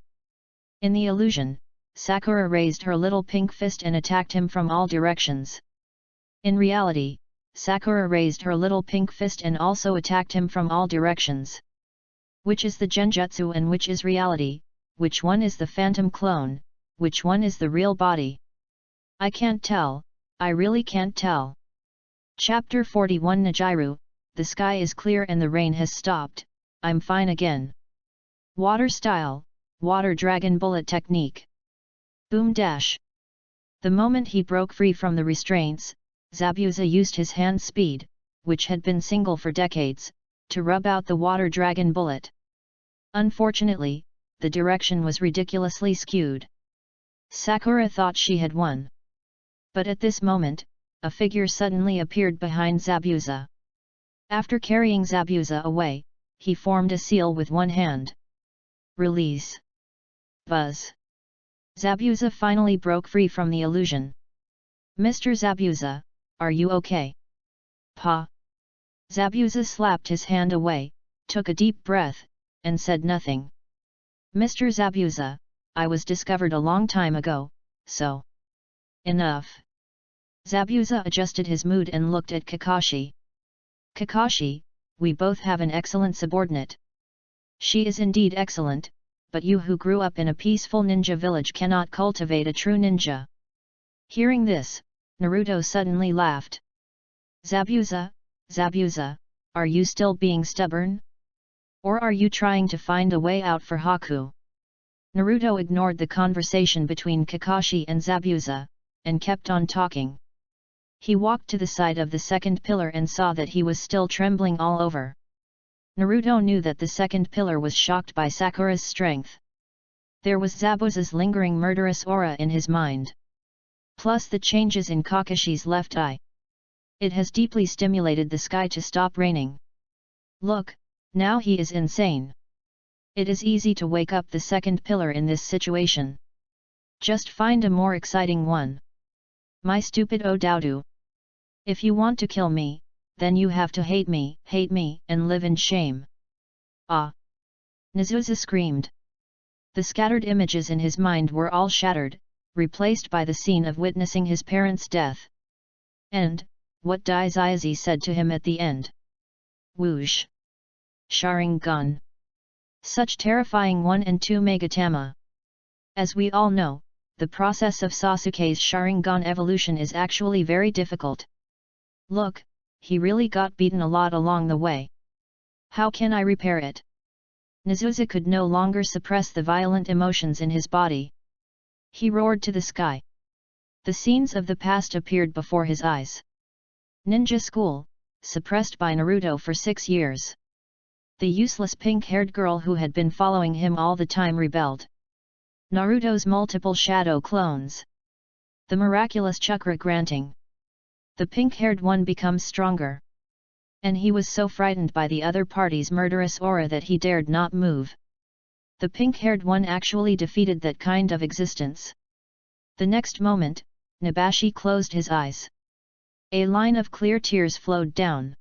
in the illusion, Sakura raised her little pink fist and attacked him from all directions. In reality, Sakura raised her little pink fist and also attacked him from all directions. Which is the genjutsu and which is reality? Which one is the phantom clone? Which one is the real body? I can't tell, I really can't tell. Chapter 41 Nijiru, the sky is clear and the rain has stopped, I'm fine again. Water style, water dragon bullet technique. Boom dash. The moment he broke free from the restraints, Zabuza used his hand speed, which had been single for decades, to rub out the water dragon bullet. Unfortunately, the direction was ridiculously skewed. Sakura thought she had won. But at this moment, a figure suddenly appeared behind Zabuza. After carrying Zabuza away, he formed a seal with one hand. Release. Buzz. Zabuza finally broke free from the illusion. Mr. Zabuza, are you okay? Pa. Zabuza slapped his hand away, took a deep breath, and said nothing. Mr. Zabuza, I was discovered a long time ago, so... Enough. Zabuza adjusted his mood and looked at Kakashi. Kakashi, we both have an excellent subordinate. She is indeed excellent, but you who grew up in a peaceful ninja village cannot cultivate a true ninja. Hearing this, Naruto suddenly laughed. Zabuza, Zabuza, are you still being stubborn? Or are you trying to find a way out for Haku? Naruto ignored the conversation between Kakashi and Zabuza, and kept on talking. He walked to the side of the second pillar and saw that he was still trembling all over. Naruto knew that the second pillar was shocked by Sakura's strength. There was Zabuza's lingering murderous aura in his mind. Plus the changes in Kakashi's left eye. It has deeply stimulated the sky to stop raining. Look, now he is insane. It is easy to wake up the second pillar in this situation. Just find a more exciting one. My stupid Odoudou. If you want to kill me, then you have to hate me, and live in shame. Ah! Nezusa screamed. The scattered images in his mind were all shattered, replaced by the scene of witnessing his parents' death. And, what Daizayazi said to him at the end. Whoosh! Sharingan! Such terrifying 1 and 2 Megatama! As we all know, the process of Sasuke's Sharingan evolution is actually very difficult. Look, he really got beaten a lot along the way. How can I repair it? Nezusa could no longer suppress the violent emotions in his body. He roared to the sky. The scenes of the past appeared before his eyes. Ninja school, suppressed by Naruto for 6 years. The useless pink-haired girl who had been following him all the time rebelled. Naruto's multiple shadow clones. The miraculous chakra granting. The pink-haired one becomes stronger. And he was so frightened by the other party's murderous aura that he dared not move. The pink-haired one actually defeated that kind of existence. The next moment, Nabashi closed his eyes. A line of clear tears flowed down.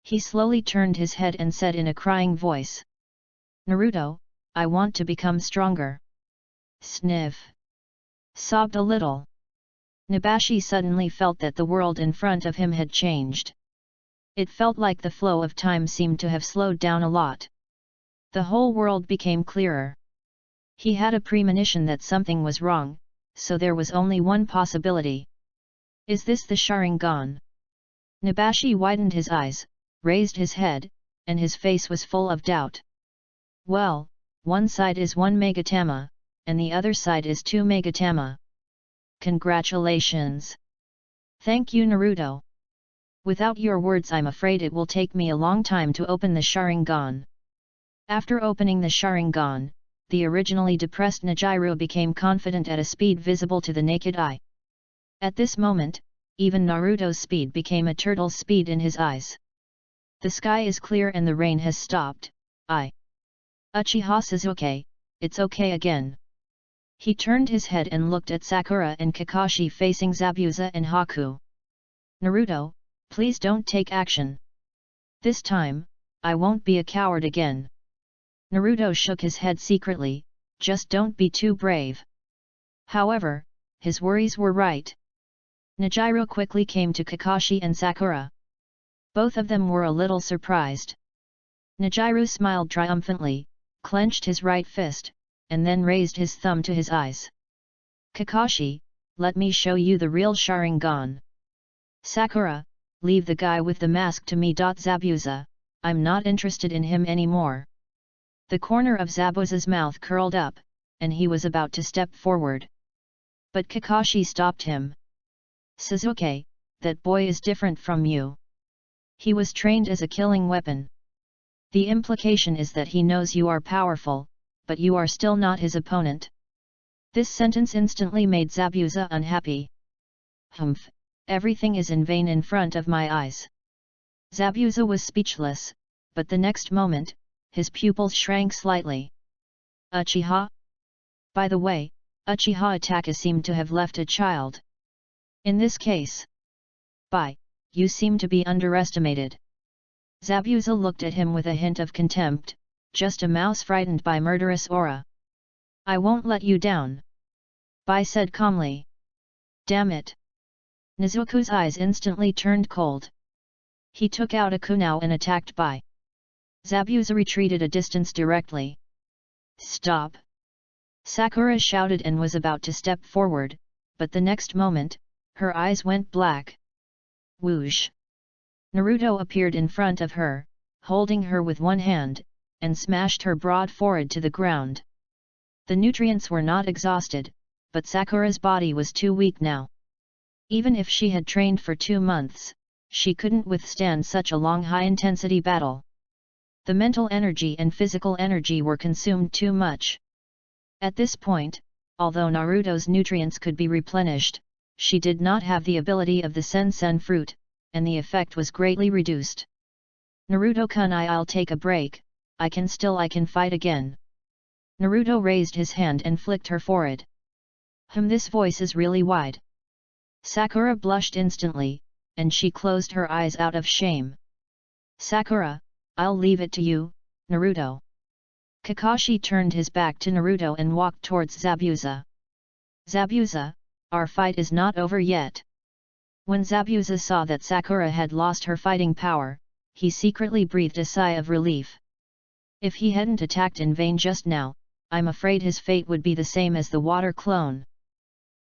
He slowly turned his head and said in a crying voice. Naruto, I want to become stronger. Sniff. Sobbed a little. Nabashi suddenly felt that the world in front of him had changed. It felt like the flow of time seemed to have slowed down a lot. The whole world became clearer. He had a premonition that something was wrong, so there was only one possibility. Is this the Sharingan? Nabashi widened his eyes, raised his head, and his face was full of doubt. Well, one side is 1 Megatama, and the other side is 2 Megatama. Congratulations! Thank you, Naruto. Without your words, I'm afraid it will take me a long time to open the Sharingan. After opening the Sharingan, the originally depressed Nejiro became confident at a speed visible to the naked eye. At this moment, even Naruto's speed became a turtle's speed in his eyes. The sky is clear and the rain has stopped. Uchiha Sasuke, it's okay again. He turned his head and looked at Sakura and Kakashi facing Zabuza and Haku. Naruto, please don't take action. This time, I won't be a coward again. Naruto shook his head secretly, just don't be too brave. However, his worries were right. Nejiro quickly came to Kakashi and Sakura. Both of them were a little surprised. Nejiro smiled triumphantly, clenched his right fist, and then raised his thumb to his eyes. Kakashi, let me show you the real Sharingan. Sakura, leave the guy with the mask to me. Zabuza, I'm not interested in him anymore. The corner of Zabuza's mouth curled up, and he was about to step forward. But Kakashi stopped him. Sasuke, that boy is different from you. He was trained as a killing weapon. The implication is that he knows you are powerful, but you are still not his opponent. This sentence instantly made Zabuza unhappy. Humph, everything is in vain in front of my eyes. Zabuza was speechless, but the next moment, his pupils shrank slightly. Uchiha? By the way, Uchiha Itachi seemed to have left a child. In this case. You seem to be underestimated. Zabuza looked at him with a hint of contempt, just a mouse frightened by murderous aura. I won't let you down. Bai said calmly. Damn it. Nezuko's eyes instantly turned cold. He took out a kunao and attacked Bai. Zabuza retreated a distance directly. Stop! Sakura shouted and was about to step forward, but the next moment, her eyes went black. Whoosh! Naruto appeared in front of her, holding her with one hand, and smashed her broad forehead to the ground. The nutrients were not exhausted, but Sakura's body was too weak now. Even if she had trained for 2 months, she couldn't withstand such a long high-intensity battle. The mental energy and physical energy were consumed too much. At this point, although Naruto's nutrients could be replenished, she did not have the ability of the Sensen fruit, and the effect was greatly reduced. Naruto-kun, I'll take a break, I can fight again. Naruto raised his hand and flicked her forehead. This voice is really wide. Sakura blushed instantly, and she closed her eyes out of shame. Sakura, I'll leave it to you, Naruto. Kakashi turned his back to Naruto and walked towards Zabuza. Zabuza, our fight is not over yet. When Zabuza saw that Sakura had lost her fighting power, he secretly breathed a sigh of relief. If he hadn't attacked in vain just now, I'm afraid his fate would be the same as the water clone.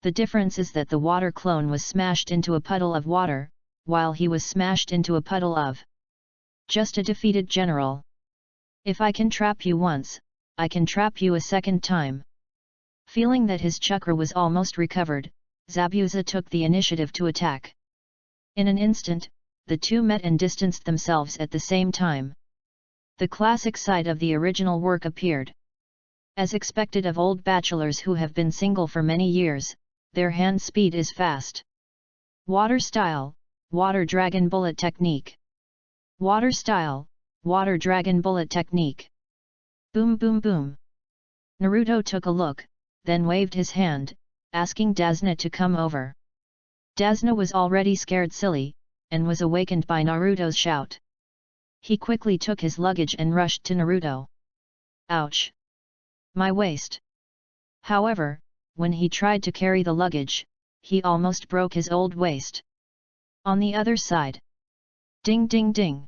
The difference is that the water clone was smashed into a puddle of water, while he was smashed into a puddle of just a defeated general. If I can trap you once, I can trap you a second time. Feeling that his chakra was almost recovered, Zabuza took the initiative to attack. In an instant, the two met and distanced themselves at the same time. The classic side of the original work appeared. As expected of old bachelors who have been single for many years, their hand speed is fast. Water style, water dragon bullet technique. Water style, water dragon bullet technique. Boom boom boom. Naruto took a look, then waved his hand, asking Dazna to come over. Dazna was already scared silly, and was awakened by Naruto's shout. He quickly took his luggage and rushed to Naruto. Ouch! My waist! However, when he tried to carry the luggage, he almost broke his old waist. On the other side. Ding ding ding!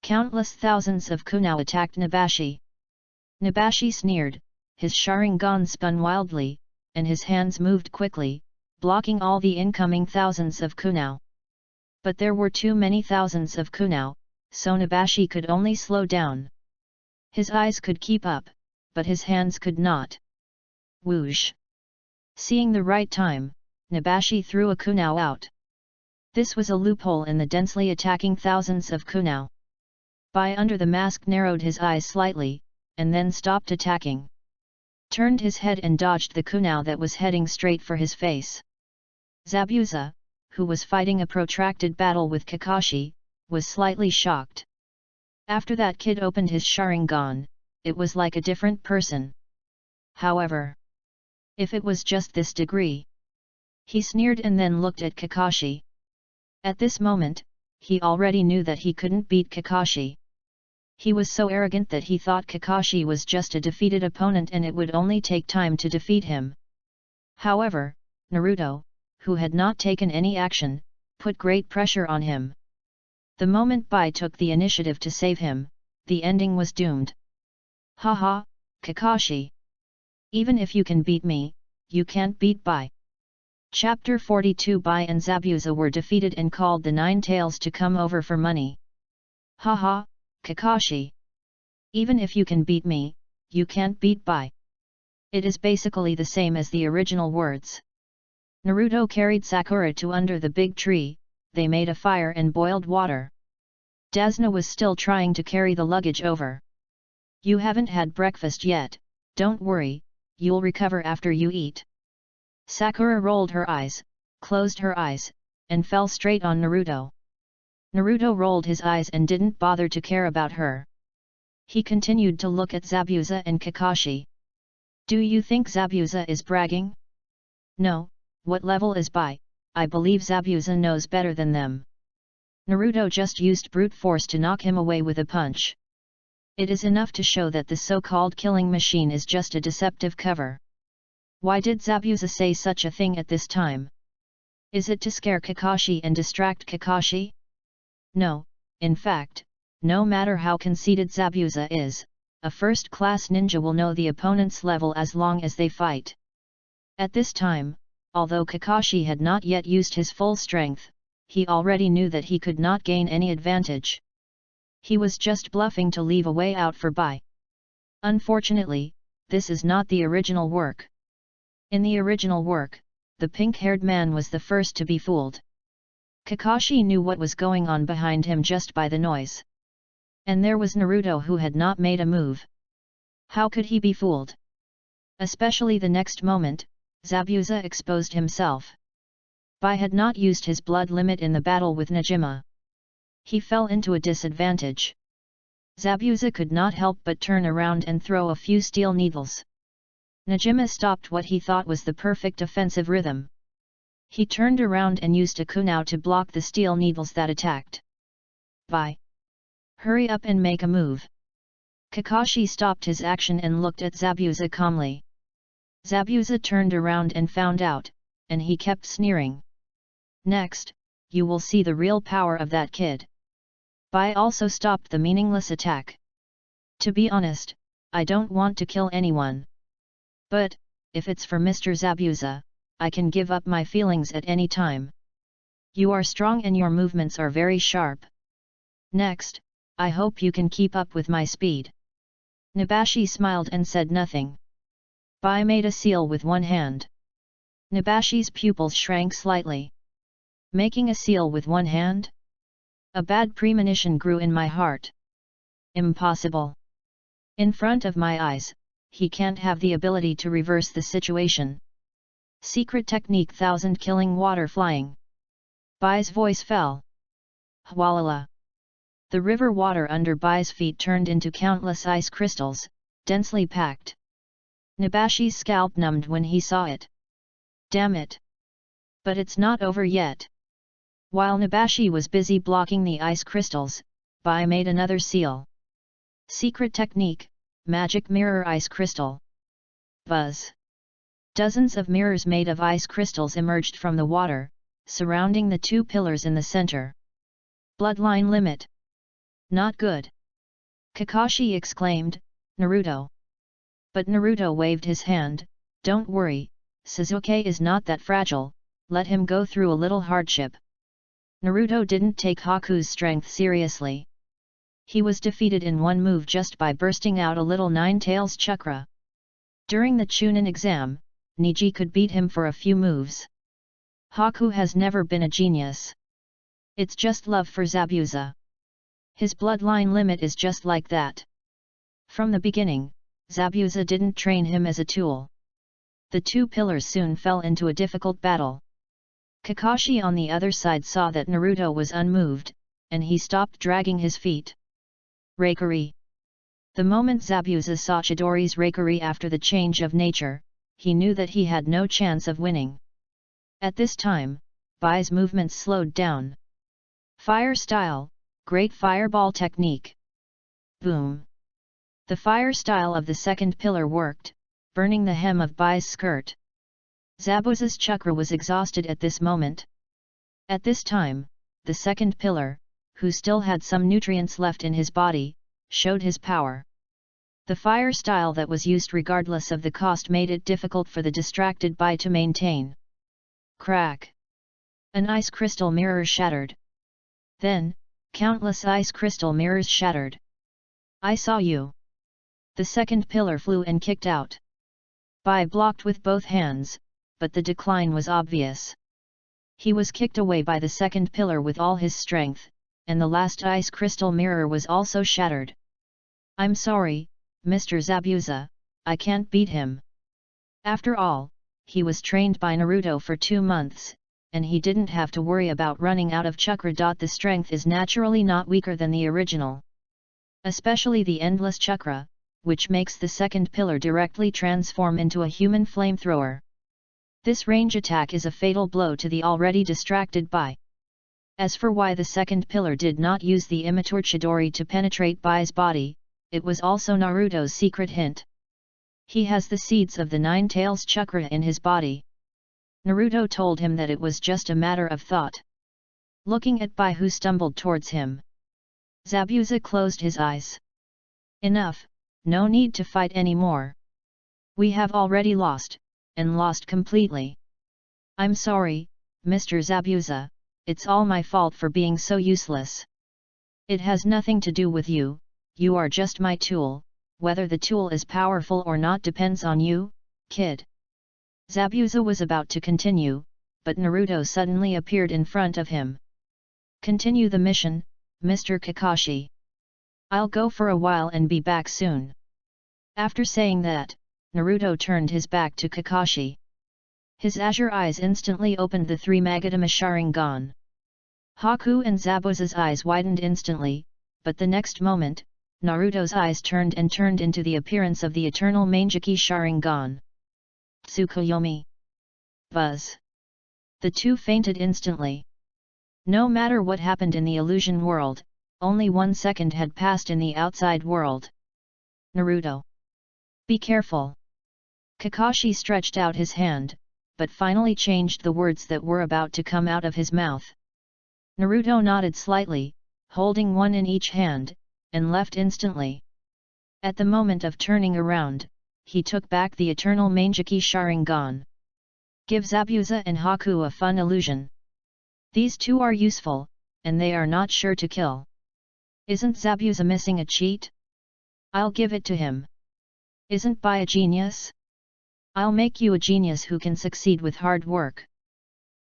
Countless thousands of kunao attacked Nabashi. Nabashi sneered, his Sharingan spun wildly, and his hands moved quickly, blocking all the incoming thousands of kunao. But there were too many thousands of kunao, so Nabashi could only slow down. His eyes could keep up, but his hands could not. Whoosh! Seeing the right time, Nabashi threw a kunao out. This was a loophole in the densely attacking thousands of kunao. Bai under the mask narrowed his eyes slightly, and then stopped attacking. Turned his head and dodged the kunao that was heading straight for his face. Zabuza, who was fighting a protracted battle with Kakashi, was slightly shocked. After that kid opened his Sharingan, it was like a different person. However, if it was just this degree. He sneered and then looked at Kakashi. At this moment, he already knew that he couldn't beat Kakashi. He was so arrogant that he thought Kakashi was just a defeated opponent and it would only take time to defeat him. However, Naruto, who had not taken any action, put great pressure on him. The moment Bai took the initiative to save him, the ending was doomed. Haha, Kakashi! Even if you can beat me, you can't beat Bai. Chapter 42. Bai and Zabuza were defeated and called the Nine Tails to come over for money. Haha, Kakashi! Even if you can beat me, you can't beat Bai. It is basically the same as the original words. Naruto carried Sakura to under the big tree, they made a fire and boiled water. Dazna was still trying to carry the luggage over. You haven't had breakfast yet, don't worry, you'll recover after you eat. Sakura rolled her eyes, closed her eyes, and fell straight on Naruto. Naruto rolled his eyes and didn't bother to care about her. He continued to look at Zabuza and Kakashi. Do you think Zabuza is bragging? No, what level is Bai? I believe Zabuza knows better than them. Naruto just used brute force to knock him away with a punch. It is enough to show that the so-called killing machine is just a deceptive cover. Why did Zabuza say such a thing at this time? Is it to scare Kakashi and distract Kakashi? No, in fact, no matter how conceited Zabuza is, a first-class ninja will know the opponent's level as long as they fight. At this time, although Kakashi had not yet used his full strength, he already knew that he could not gain any advantage. He was just bluffing to leave a way out for Bai. Unfortunately, this is not the original work. In the original work, the pink-haired man was the first to be fooled. Kakashi knew what was going on behind him just by the noise. And there was Naruto who had not made a move. How could he be fooled? Especially the next moment, Zabuza exposed himself. Bai had not used his blood limit in the battle with Nejima. He fell into a disadvantage. Zabuza could not help but turn around and throw a few steel needles. Nejima stopped what he thought was the perfect offensive rhythm. He turned around and used a kunao to block the steel needles that attacked. Bai! Hurry up and make a move. Kakashi stopped his action and looked at Zabuza calmly. Zabuza turned around and found out, and he kept sneering. Next, you will see the real power of that kid. Bai also stopped the meaningless attack. To be honest, I don't want to kill anyone. But, if it's for Mr. Zabuza, I can give up my feelings at any time. You are strong and your movements are very sharp. Next, I hope you can keep up with my speed. Nabashi smiled and said nothing. Bai made a seal with one hand. Nabashi's pupils shrank slightly. Making a seal with one hand? A bad premonition grew in my heart. Impossible. In front of my eyes, he can't have the ability to reverse the situation. Secret technique 1000 killing water flying. Bai's voice fell. Hwalala. The river water under Bai's feet turned into countless ice crystals, densely packed. Nabashi's scalp numbed when he saw it. Damn it! But it's not over yet. While Nabashi was busy blocking the ice crystals, Bai made another seal. Secret technique, magic mirror ice crystal. Buzz! Dozens of mirrors made of ice crystals emerged from the water, surrounding the two pillars in the center. Bloodline limit. Not good. Kakashi exclaimed, Naruto. But Naruto waved his hand, don't worry, Sasuke is not that fragile, let him go through a little hardship. Naruto didn't take Haku's strength seriously. He was defeated in one move just by bursting out a little nine-tails chakra. During the Chunin exam, Niji could beat him for a few moves. Haku has never been a genius. It's just love for Zabuza. His bloodline limit is just like that. From the beginning, Zabuza didn't train him as a tool. The two pillars soon fell into a difficult battle. Kakashi on the other side saw that Naruto was unmoved, and he stopped dragging his feet. Reikari. The moment Zabuza saw Chidori's Reikari after the change of nature, he knew that he had no chance of winning. At this time, Bai's movements slowed down. Fire style, great fireball technique. Boom! The fire style of the second pillar worked, burning the hem of Bai's skirt. Zabuza's chakra was exhausted at this moment. At this time, the second pillar, who still had some nutrients left in his body, showed his power. The fire style that was used regardless of the cost made it difficult for the distracted Bai to maintain. Crack! An ice crystal mirror shattered. Then, countless ice crystal mirrors shattered. I saw you. The second pillar flew and kicked out. Bai blocked with both hands, but the decline was obvious. He was kicked away by the second pillar with all his strength, and the last ice crystal mirror was also shattered. I'm sorry, Mr. Zabuza, I can't beat him. After all, he was trained by Naruto for 2 months, and he didn't have to worry about running out of chakra. The strength is naturally not weaker than the original. Especially the endless chakra, which makes the second pillar directly transform into a human flamethrower. This range attack is a fatal blow to the already distracted Bai. As for why the second pillar did not use the immature Chidori to penetrate Bai's body, it was also Naruto's secret hint. He has the seeds of the Nine Tails chakra in his body. Naruto told him that it was just a matter of thought. Looking at Bai, who stumbled towards him, Zabuza closed his eyes. Enough, no need to fight anymore. We have already lost, and lost completely. I'm sorry, Mr. Zabuza, it's all my fault for being so useless. It has nothing to do with you, you are just my tool. Whether the tool is powerful or not depends on you, kid. Zabuza was about to continue, but Naruto suddenly appeared in front of him. Continue the mission, Mr. Kakashi. I'll go for a while and be back soon. After saying that, Naruto turned his back to Kakashi. His azure eyes instantly opened the 3 Magatama Sharingan. Haku and Zabuza's eyes widened instantly, but the next moment, Naruto's eyes turned into the appearance of the eternal Manjiki Sharingan. Tsukuyomi. Buzz. The two fainted instantly. No matter what happened in the illusion world, only 1 second had passed in the outside world. Naruto. Be careful. Kakashi stretched out his hand, but finally changed the words that were about to come out of his mouth. Naruto nodded slightly, holding one in each hand, and left instantly. At the moment of turning around, he took back the eternal Manjiki Sharingan. Give Zabuza and Haku a fun illusion. These two are useful, and they are not sure to kill. Isn't Zabuza missing a cheat? I'll give it to him. Isn't Bai a genius? I'll make you a genius who can succeed with hard work.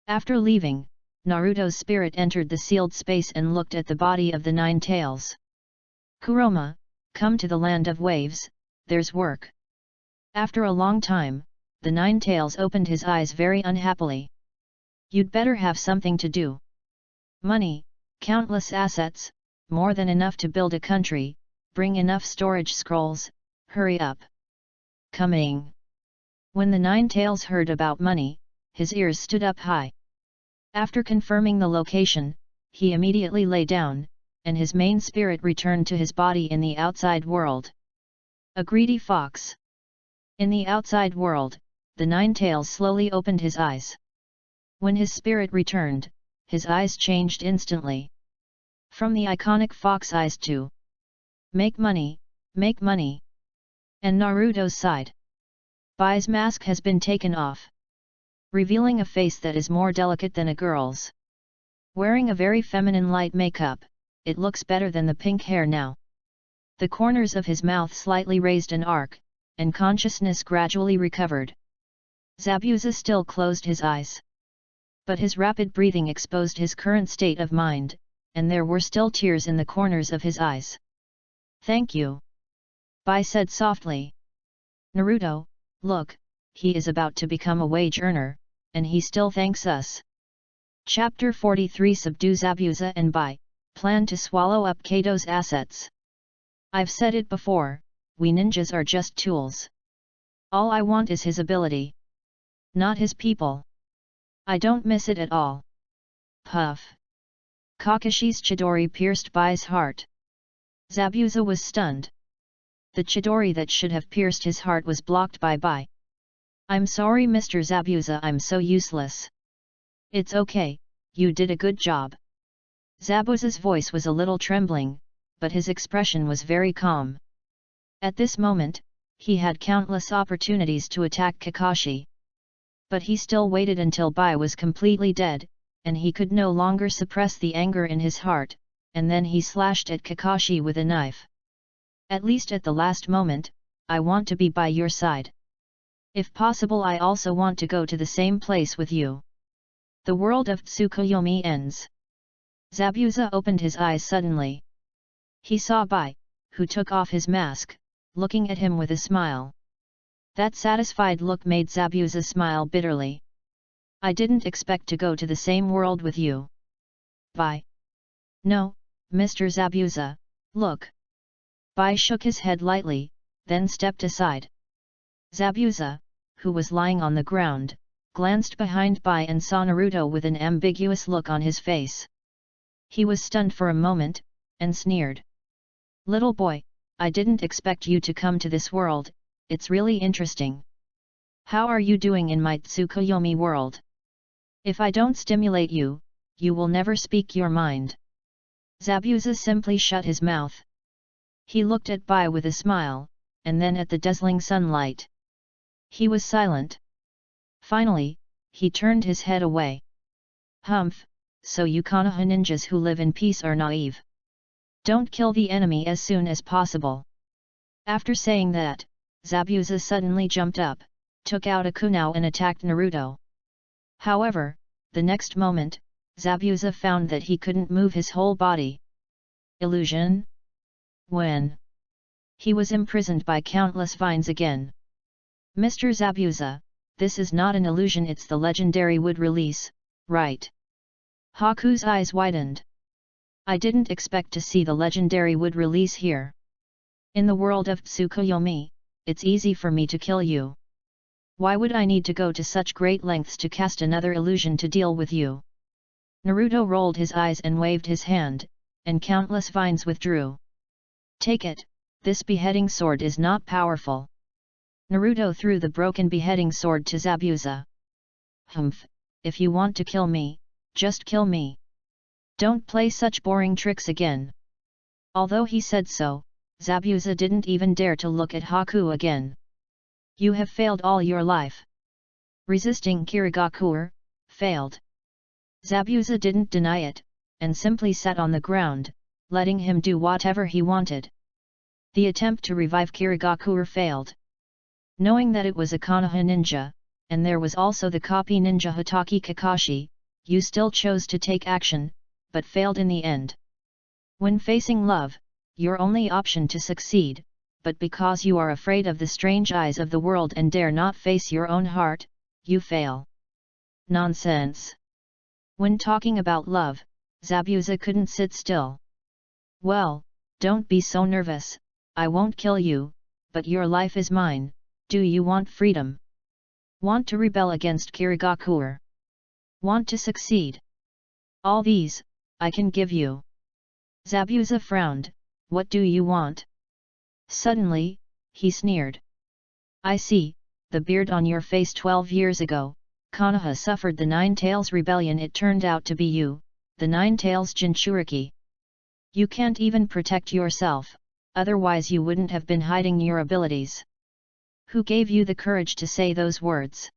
After leaving, Naruto's spirit entered the sealed space and looked at the body of the 9 tails. Kuroma, come to the land of waves, there's work. After a long time, the 9 tails opened his eyes very unhappily. You'd better have something to do. Money, countless assets, more than enough to build a country, bring enough storage scrolls, hurry up. Coming. When the 9 tails heard about money, his ears stood up high. After confirming the location, he immediately lay down, and his main spirit returned to his body in the outside world. A greedy fox. In the outside world, the 9 tails slowly opened his eyes. When his spirit returned, his eyes changed instantly. From the iconic fox eyes to make money, and Naruto's side. Bai's mask has been taken off, revealing a face that is more delicate than a girl's. Wearing a very feminine light makeup, it looks better than the pink hair now. The corners of his mouth slightly raised an arc, and consciousness gradually recovered. Zabuza still closed his eyes. But his rapid breathing exposed his current state of mind, and there were still tears in the corners of his eyes. Thank you. Bai said softly. Naruto, look, he is about to become a wage earner, and he still thanks us. Chapter 43 Subdue Zabuza and Bai, plan to swallow up Kato's assets. I've said it before, we ninjas are just tools. All I want is his ability. Not his people. I don't miss it at all. Puff. Kakashi's Chidori pierced Bai's heart. Zabuza was stunned. The Chidori that should have pierced his heart was blocked by Bai. I'm sorry Mr. Zabuza, I'm so useless. It's okay, you did a good job. Zabuza's voice was a little trembling, but his expression was very calm. At this moment, he had countless opportunities to attack Kakashi. But he still waited until Bai was completely dead, and he could no longer suppress the anger in his heart, and then he slashed at Kakashi with a knife. At least at the last moment, I want to be by your side. If possible, I also want to go to the same place with you. The world of Tsukuyomi ends. Zabuza opened his eyes suddenly. He saw Bai, who took off his mask, looking at him with a smile. That satisfied look made Zabuza smile bitterly. I didn't expect to go to the same world with you. Bye. No, Mr. Zabuza, look. Bai shook his head lightly, then stepped aside. Zabuza, who was lying on the ground, glanced behind Bai and saw Naruto with an ambiguous look on his face. He was stunned for a moment, and sneered. Little boy, I didn't expect you to come to this world, it's really interesting. How are you doing in my Tsukuyomi world? If I don't stimulate you, you will never speak your mind. Zabuza simply shut his mouth. He looked at Bai with a smile, and then at the dazzling sunlight. He was silent. Finally, he turned his head away. Humph, so you Konoha ninjas who live in peace are naive. Don't kill the enemy as soon as possible. After saying that, Zabuza suddenly jumped up, took out a kunai and attacked Naruto. However, the next moment, Zabuza found that he couldn't move his whole body. Illusion? When? He was imprisoned by countless vines again. Mr. Zabuza, this is not an illusion, it's the legendary wood release, right? Haku's eyes widened. I didn't expect to see the legendary wood release here. In the world of Tsukuyomi, it's easy for me to kill you. Why would I need to go to such great lengths to cast another illusion to deal with you? Naruto rolled his eyes and waved his hand, and countless vines withdrew. Take it, this beheading sword is not powerful. Naruto threw the broken beheading sword to Zabuza. Humph, if you want to kill me, just kill me. Don't play such boring tricks again. Although he said so, Zabuza didn't even dare to look at Haku again. You have failed all your life. Resisting Kirigakuer, failed. Zabuza didn't deny it, and simply sat on the ground, letting him do whatever he wanted. The attempt to revive Kirigakuer failed. Knowing that it was a Konoha ninja, and there was also the copy ninja Hatake Kakashi, you still chose to take action, but failed in the end. When facing love, your only option to succeed, but because you are afraid of the strange eyes of the world and dare not face your own heart, you fail. Nonsense. When talking about love, Zabuza couldn't sit still. Well, don't be so nervous, I won't kill you, but your life is mine. Do you want freedom? Want to rebel against Kirigakuer? Want to succeed? All these, I can give you. Zabuza frowned, what do you want? Suddenly, he sneered. I see, the beard on your face 12 years ago, Konoha suffered the Nine Tails rebellion. It turned out to be you, the Nine Tails Jinchuriki. You can't even protect yourself, otherwise you wouldn't have been hiding your abilities. Who gave you the courage to say those words?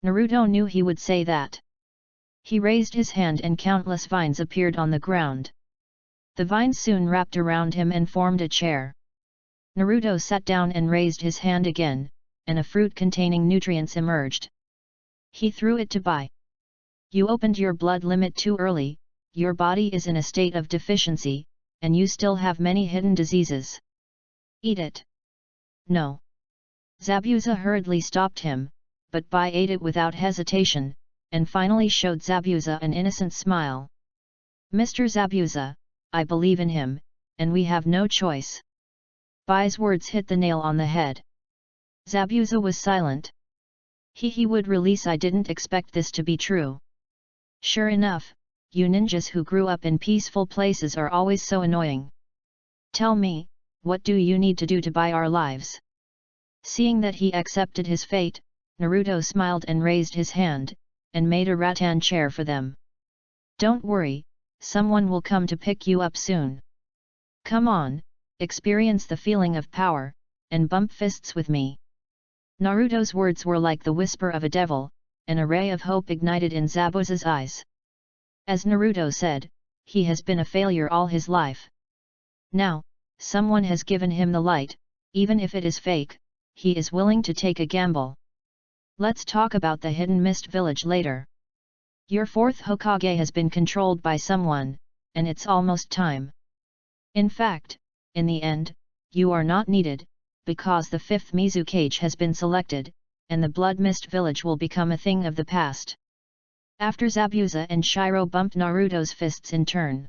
Naruto knew he would say that. He raised his hand and countless vines appeared on the ground. The vines soon wrapped around him and formed a chair. Naruto sat down and raised his hand again, and a fruit containing nutrients emerged. He threw it to Bai. You opened your blood limit too early, your body is in a state of deficiency, and you still have many hidden diseases. Eat it. No. Zabuza hurriedly stopped him, but Bai ate it without hesitation, and finally showed Zabuza an innocent smile. Mr. Zabuza, I believe in him, and we have no choice. Bai's words hit the nail on the head. Zabuza was silent. He would release. I didn't expect this to be true. Sure enough, you ninjas who grew up in peaceful places are always so annoying. Tell me, what do you need to do to buy our lives? Seeing that he accepted his fate, Naruto smiled and raised his hand, and made a rattan chair for them. Don't worry, someone will come to pick you up soon. Come on, experience the feeling of power, and bump fists with me. Naruto's words were like the whisper of a devil, an ray of hope ignited in Zabuza's eyes. As Naruto said, he has been a failure all his life. Now, someone has given him the light, even if it is fake, he is willing to take a gamble. Let's talk about the Hidden Mist Village later. Your fourth Hokage has been controlled by someone, and it's almost time. In fact, in the end, you are not needed, because the 5th Mizukage has been selected, and the Blood Mist Village will become a thing of the past. After Zabuza and Shiro bumped Naruto's fists in turn,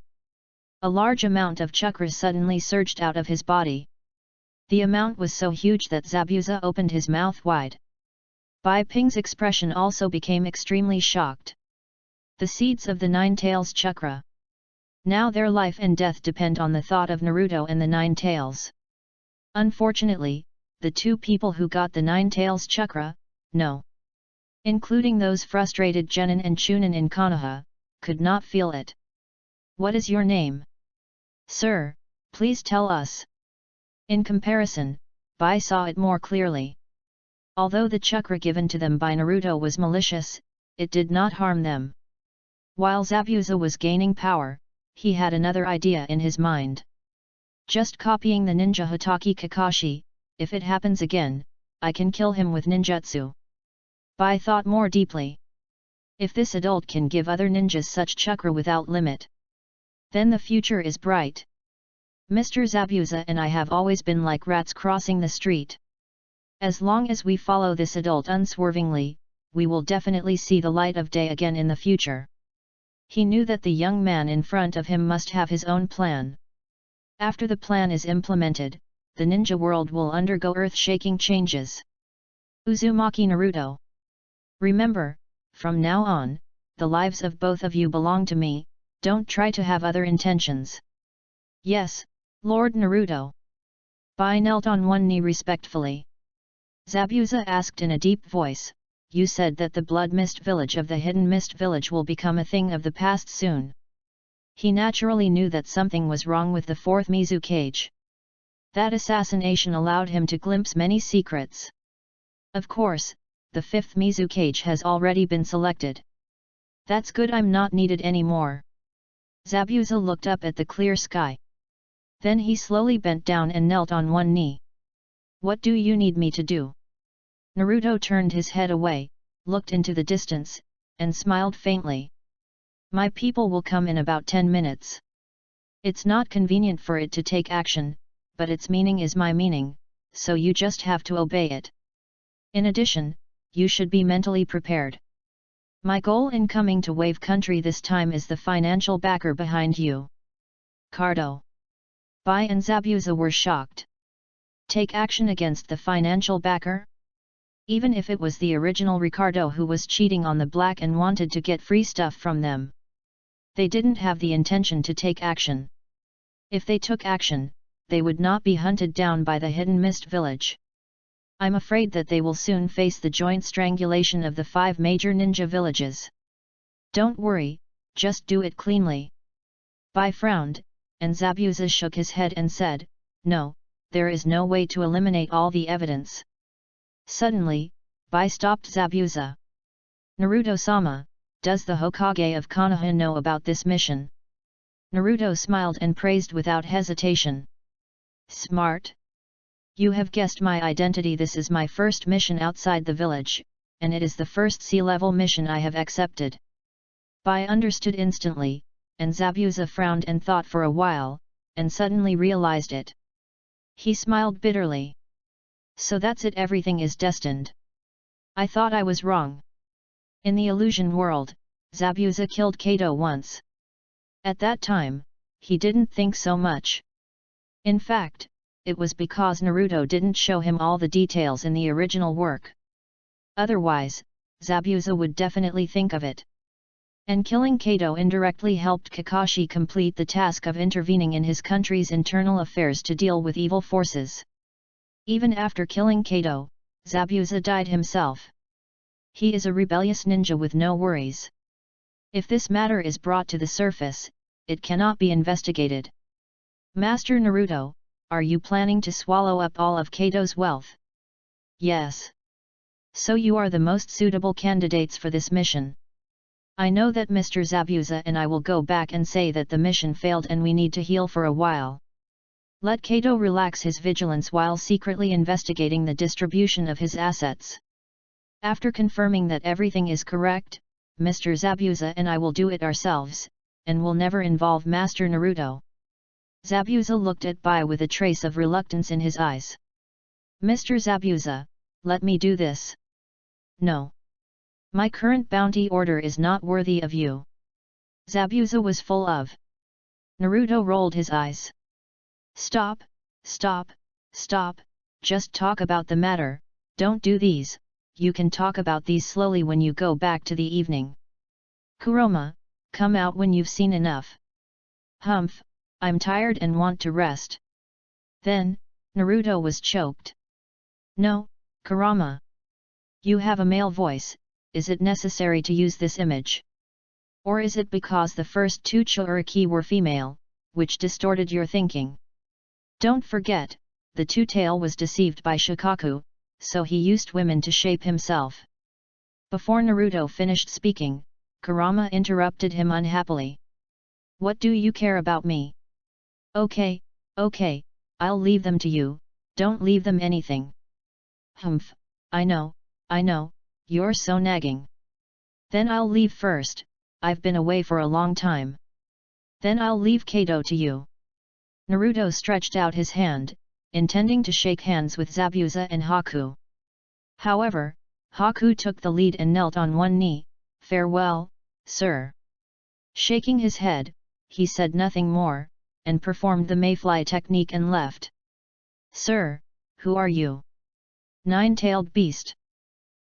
a large amount of chakra suddenly surged out of his body. The amount was so huge that Zabuza opened his mouth wide. Bai Ping's expression also became extremely shocked. The seeds of the Nine Tails chakra. Now their life and death depend on the thought of Naruto and the Nine Tails. Unfortunately, the two people who got the Nine Tails chakra, no, including those frustrated Genin and Chunin in Konoha, could not feel it. What is your name? Sir, please tell us. In comparison, Bai saw it more clearly. Although the chakra given to them by Naruto was malicious, it did not harm them. While Zabuza was gaining power, he had another idea in his mind. Just copying the ninja Hitaki Kakashi, if it happens again, I can kill him with ninjutsu. Bai thought more deeply. If this adult can give other ninjas such chakra without limit, then the future is bright. Mr. Zabuza and I have always been like rats crossing the street. As long as we follow this adult unswervingly, we will definitely see the light of day again in the future. He knew that the young man in front of him must have his own plan. After the plan is implemented, the ninja world will undergo earth-shaking changes. Uzumaki Naruto. Remember, from now on, the lives of both of you belong to me, don't try to have other intentions. Yes, Lord Naruto. Bai knelt on one knee respectfully. Zabuza asked in a deep voice, you said that the Blood Mist Village of the Hidden Mist Village will become a thing of the past soon. He naturally knew that something was wrong with the 4th Mizukage. That assassination allowed him to glimpse many secrets. Of course, the 5th Mizukage has already been selected. That's good, I'm not needed anymore. Zabuza looked up at the clear sky. Then he slowly bent down and knelt on one knee. What do you need me to do? Naruto turned his head away, looked into the distance, and smiled faintly. My people will come in about 10 minutes. It's not convenient for it to take action, but its meaning is my meaning, so you just have to obey it. In addition, you should be mentally prepared. My goal in coming to Wave Country this time is the financial backer behind you. Cardo. Bai and Zabuza were shocked. Take action against the financial backer? Even if it was the original Ricardo who was cheating on the black and wanted to get free stuff from them. They didn't have the intention to take action. If they took action, they would not be hunted down by the Hidden Mist Village. I'm afraid that they will soon face the joint strangulation of the 5 major ninja villages. Don't worry, just do it cleanly. Bai frowned, and Zabuza shook his head and said, no, there is no way to eliminate all the evidence. Suddenly, Bai stopped Zabuza. Naruto-sama, does the Hokage of Konoha know about this mission? Naruto smiled and praised without hesitation. Smart. You have guessed my identity. This is my first mission outside the village, and it is the first sea-level mission I have accepted. Bai understood instantly, and Zabuza frowned and thought for a while, and suddenly realized it. He smiled bitterly. So that's it, everything is destined. I thought I was wrong. In the illusion world, Zabuza killed Kato once. At that time, he didn't think so much. In fact, it was because Naruto didn't show him all the details in the original work. Otherwise, Zabuza would definitely think of it. And killing Kato indirectly helped Kakashi complete the task of intervening in his country's internal affairs to deal with evil forces. Even after killing Kato, Zabuza died himself. He is a rebellious ninja with no worries. If this matter is brought to the surface, it cannot be investigated. Master Naruto, are you planning to swallow up all of Kato's wealth? Yes. So you are the most suitable candidates for this mission. I know that Mr. Zabuza and I will go back and say that the mission failed and we need to heal for a while. Let Kato relax his vigilance while secretly investigating the distribution of his assets. After confirming that everything is correct, Mr. Zabuza and I will do it ourselves, and will never involve Master Naruto. Zabuza looked at Bai with a trace of reluctance in his eyes. Mr. Zabuza, let me do this. No. My current bounty order is not worthy of you. Zabuza was full of. Naruto rolled his eyes. Stop, stop, stop, just talk about the matter, don't do these, you can talk about these slowly when you go back to the evening. Kuroma, come out when you've seen enough. Humph, I'm tired and want to rest. Then, Naruto was choked. No, Kurama. You have a male voice, is it necessary to use this image? Or is it because the first two Chouriki were female, which distorted your thinking? Don't forget, the two-tail was deceived by Shikaku, so he used women to shape himself. Before Naruto finished speaking, Kurama interrupted him unhappily. What do you care about me? Okay, I'll leave them to you, don't leave them anything. Humph, I know, you're so nagging. Then I'll leave first, I've been away for a long time. Then I'll leave Kato to you. Naruto stretched out his hand, intending to shake hands with Zabuza and Haku. However, Haku took the lead and knelt on one knee. Farewell, sir. Shaking his head, he said nothing more, and performed the mayfly technique and left. Sir, who are you? Nine-tailed beast.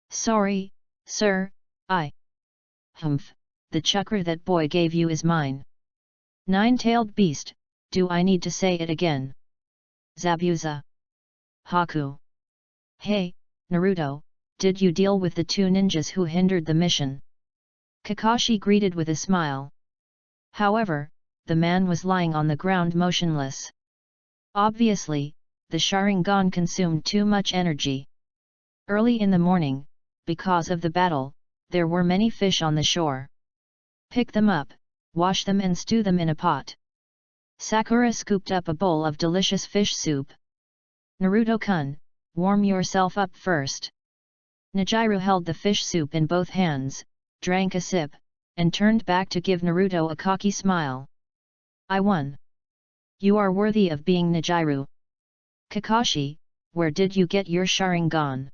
Sorry, sir, Humph, the chakra that boy gave you is mine. Nine-tailed beast, do I need to say it again? Zabuza. Haku. Hey, Naruto, did you deal with the two ninjas who hindered the mission? Kakashi greeted with a smile. However, the man was lying on the ground motionless. Obviously, the Sharingan consumed too much energy. Early in the morning, because of the battle, there were many fish on the shore. Pick them up, wash them and stew them in a pot. Sakura scooped up a bowl of delicious fish soup. Naruto-kun, warm yourself up first. Nijiru held the fish soup in both hands, drank a sip, and turned back to give Naruto a cocky smile. I won. You are worthy of being Nijiru. Kakashi, where did you get your Sharingan?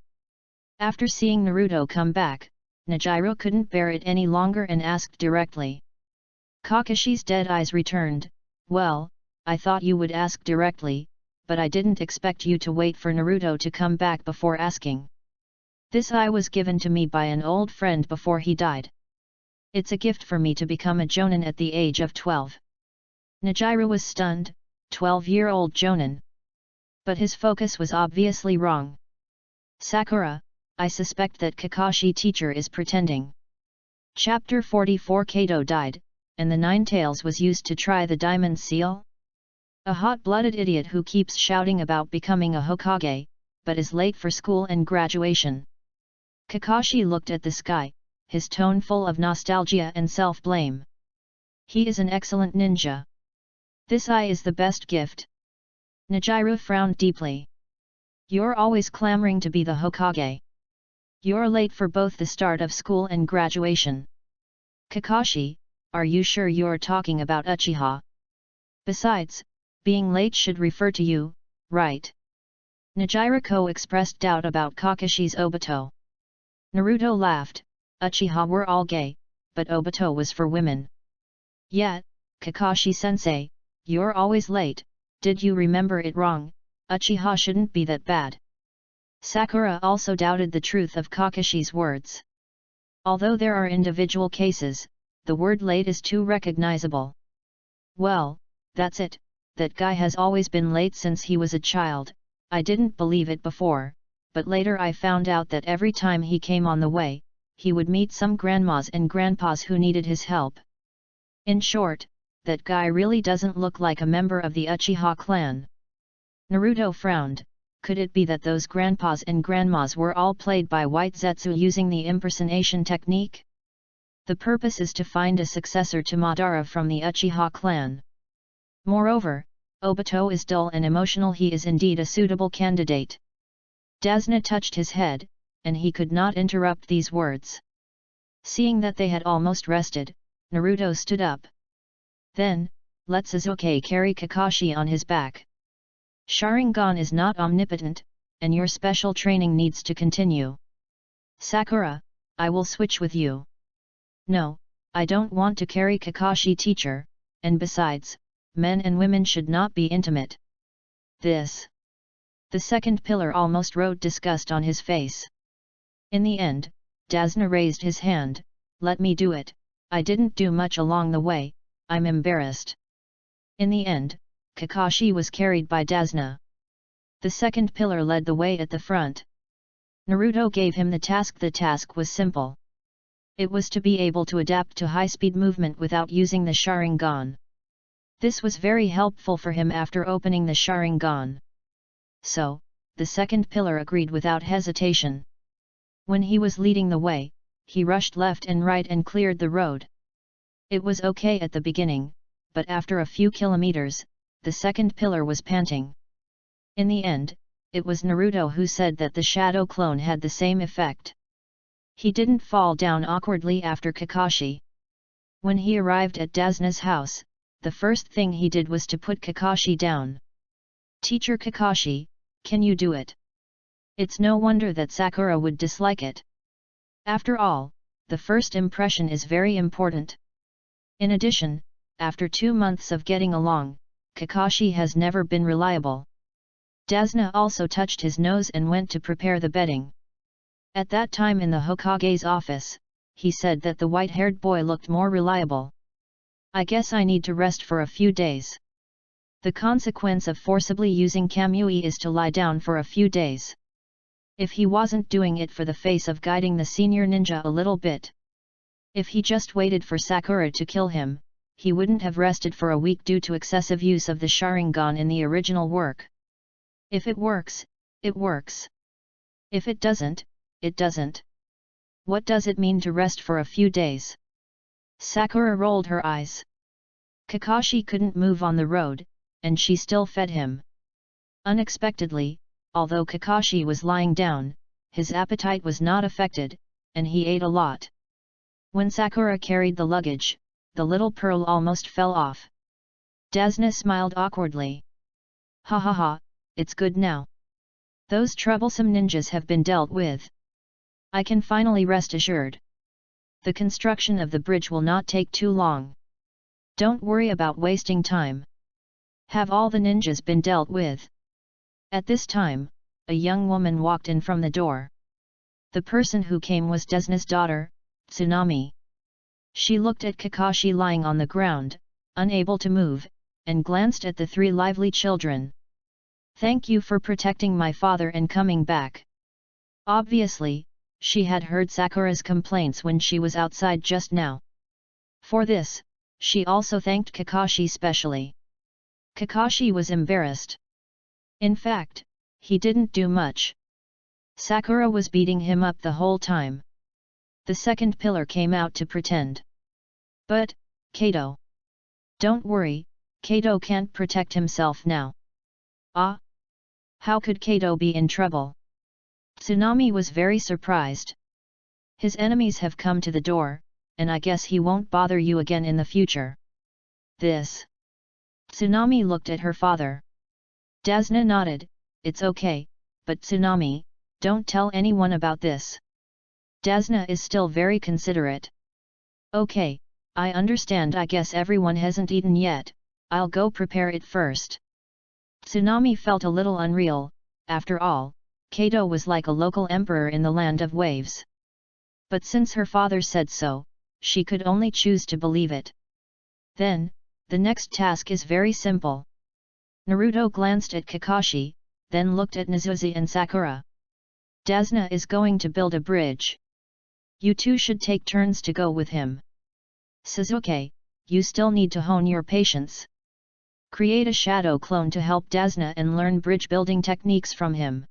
After seeing Naruto come back, Nijiru couldn't bear it any longer and asked directly. Kakashi's dead eyes returned. Well, I thought you would ask directly, but I didn't expect you to wait for Naruto to come back before asking. This eye was given to me by an old friend before he died. It's a gift for me to become a Jonin at the age of 12. Nijiru was stunned, 12-year-old Jonin. But his focus was obviously wrong. Sakura, I suspect that Kakashi teacher is pretending. Chapter 44 Kato died, and the Nine Tails was used to try the Diamond Seal? A hot-blooded idiot who keeps shouting about becoming a Hokage, but is late for school and graduation. Kakashi looked at the sky, his tone full of nostalgia and self-blame. He is an excellent ninja. This eye is the best gift. Nijiru frowned deeply. You're always clamoring to be the Hokage. You're late for both the start of school and graduation. Kakashi, are you sure you're talking about Uchiha? Besides, being late should refer to you, right? Nijiru expressed doubt about Kakashi's Obito. Naruto laughed. Uchiha were all gay, but Obito was for women. Yet, Kakashi-sensei, you're always late, did you remember it wrong? Uchiha shouldn't be that bad. Sakura also doubted the truth of Kakashi's words. Although there are individual cases, the word late is too recognizable. Well, that's it, that guy has always been late since he was a child. I didn't believe it before, but later I found out that every time he came on the way, he would meet some grandmas and grandpas who needed his help. In short, that guy really doesn't look like a member of the Uchiha clan. Naruto frowned. Could it be that those grandpas and grandmas were all played by White Zetsu using the impersonation technique? The purpose is to find a successor to Madara from the Uchiha clan. Moreover, Obito is dull and emotional. He is indeed a suitable candidate. Dasna touched his head, and he could not interrupt these words. Seeing that they had almost rested, Naruto stood up. Then, let Sasuke carry Kakashi on his back. Sharingan is not omnipotent, and your special training needs to continue. Sakura, I will switch with you. No, I don't want to carry Kakashi teacher, and besides, men and women should not be intimate. This. The second pillar almost wrote disgust on his face. In the end, Dazna raised his hand, let me do it, I didn't do much along the way, I'm embarrassed. In the end, Kakashi was carried by Dazna. The second pillar led the way at the front. Naruto gave him the task. The task was simple. It was to be able to adapt to high-speed movement without using the Sharingan. This was very helpful for him after opening the Sharingan. So, the second pillar agreed without hesitation. When he was leading the way, he rushed left and right and cleared the road. It was okay at the beginning, but after a few kilometers, the second pillar was panting. In the end, it was Naruto who said that the shadow clone had the same effect. He didn't fall down awkwardly after Kakashi. When he arrived at Dazna's house, the first thing he did was to put Kakashi down. Teacher Kakashi, can you do it? It's no wonder that Sakura would dislike it. After all, the first impression is very important. In addition, after 2 months of getting along, Kakashi has never been reliable. Dazna also touched his nose and went to prepare the bedding. At that time in the Hokage's office, he said that the white-haired boy looked more reliable. I guess I need to rest for a few days. The consequence of forcibly using Kamui is to lie down for a few days. If he wasn't doing it for the face of guiding the senior ninja a little bit. If he just waited for Sakura to kill him, he wouldn't have rested for a week due to excessive use of the Sharingan in the original work. If it works, it works. If it doesn't, it doesn't. What does it mean to rest for a few days? Sakura rolled her eyes. Kakashi couldn't move on the road, and she still fed him. Unexpectedly, although Kakashi was lying down, his appetite was not affected, and he ate a lot. When Sakura carried the luggage, the little pearl almost fell off. Dazna smiled awkwardly. Ha ha ha, it's good now. Those troublesome ninjas have been dealt with. I can finally rest assured. The construction of the bridge will not take too long. Don't worry about wasting time. Have all the ninjas been dealt with? At this time, a young woman walked in from the door. The person who came was Dazna's daughter, Tsunami. She looked at Kakashi lying on the ground, unable to move, and glanced at the 3 lively children. Thank you for protecting my father and coming back. Obviously, she had heard Sakura's complaints when she was outside just now. For this, she also thanked Kakashi specially. Kakashi was embarrassed. In fact, he didn't do much. Sakura was beating him up the whole time. The second pillar came out to pretend. But, Kato. Don't worry, Kato can't protect himself now. Ah? How could Kato be in trouble? Tsunami was very surprised. His enemies have come to the door, and I guess he won't bother you again in the future. This. Tsunami looked at her father. Dazna nodded, it's okay, but Tsunami, don't tell anyone about this. Dazna is still very considerate. Okay, I understand. I guess everyone hasn't eaten yet, I'll go prepare it first. Tsunami felt a little unreal, after all, Kato was like a local emperor in the land of waves. But since her father said so, she could only choose to believe it. Then, the next task is very simple. Naruto glanced at Kakashi, then looked at Nezuzi and Sakura. Dazna is going to build a bridge. You two should take turns to go with him. Sasuke, you still need to hone your patience. Create a shadow clone to help Dazna and learn bridge building techniques from him.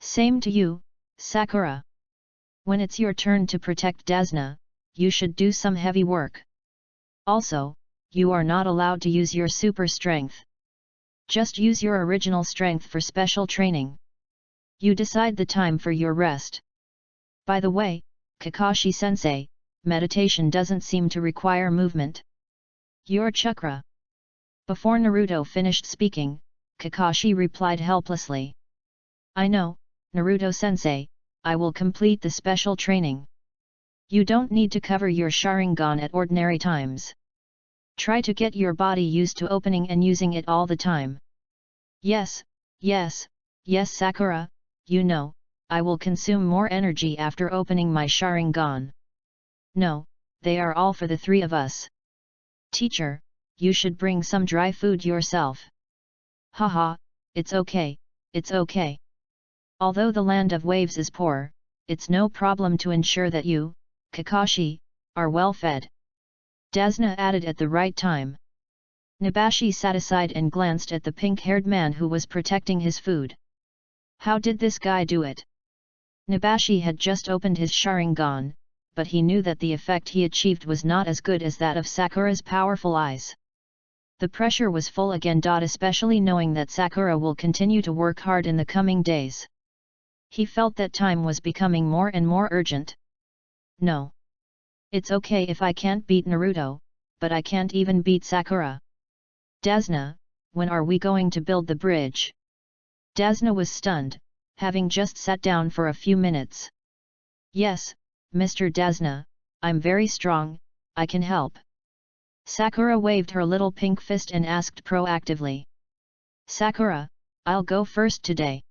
Same to you, Sakura. When it's your turn to protect Dazna, you should do some heavy work. Also, you are not allowed to use your super strength. Just use your original strength for special training. You decide the time for your rest. By the way, Kakashi-sensei, meditation doesn't seem to require movement. Your chakra. Before Naruto finished speaking, Kakashi replied helplessly. I know, Naruto-sensei, I will complete the special training. You don't need to cover your Sharingan at ordinary times. Try to get your body used to opening and using it all the time. Yes, yes, yes Sakura, you know, I will consume more energy after opening my Sharingan. No, they are all for the three of us. Teacher, you should bring some dry food yourself. Haha, it's okay, it's okay. Although the land of waves is poor, it's no problem to ensure that you, Kakashi, are well fed. Dasna added at the right time. Nabashi sat aside and glanced at the pink-haired man who was protecting his food. How did this guy do it? Nabashi had just opened his Sharingan, but he knew that the effect he achieved was not as good as that of Sakura's powerful eyes. The pressure was full again, especially knowing that Sakura will continue to work hard in the coming days. He felt that time was becoming more and more urgent. No. It's okay if I can't beat Naruto, but I can't even beat Sakura. Dasna, when are we going to build the bridge? Dasna was stunned, having just sat down for a few minutes. Yes, Mr. Dasna, I'm very strong, I can help. Sakura waved her little pink fist and asked proactively. Sakura, I'll go first today.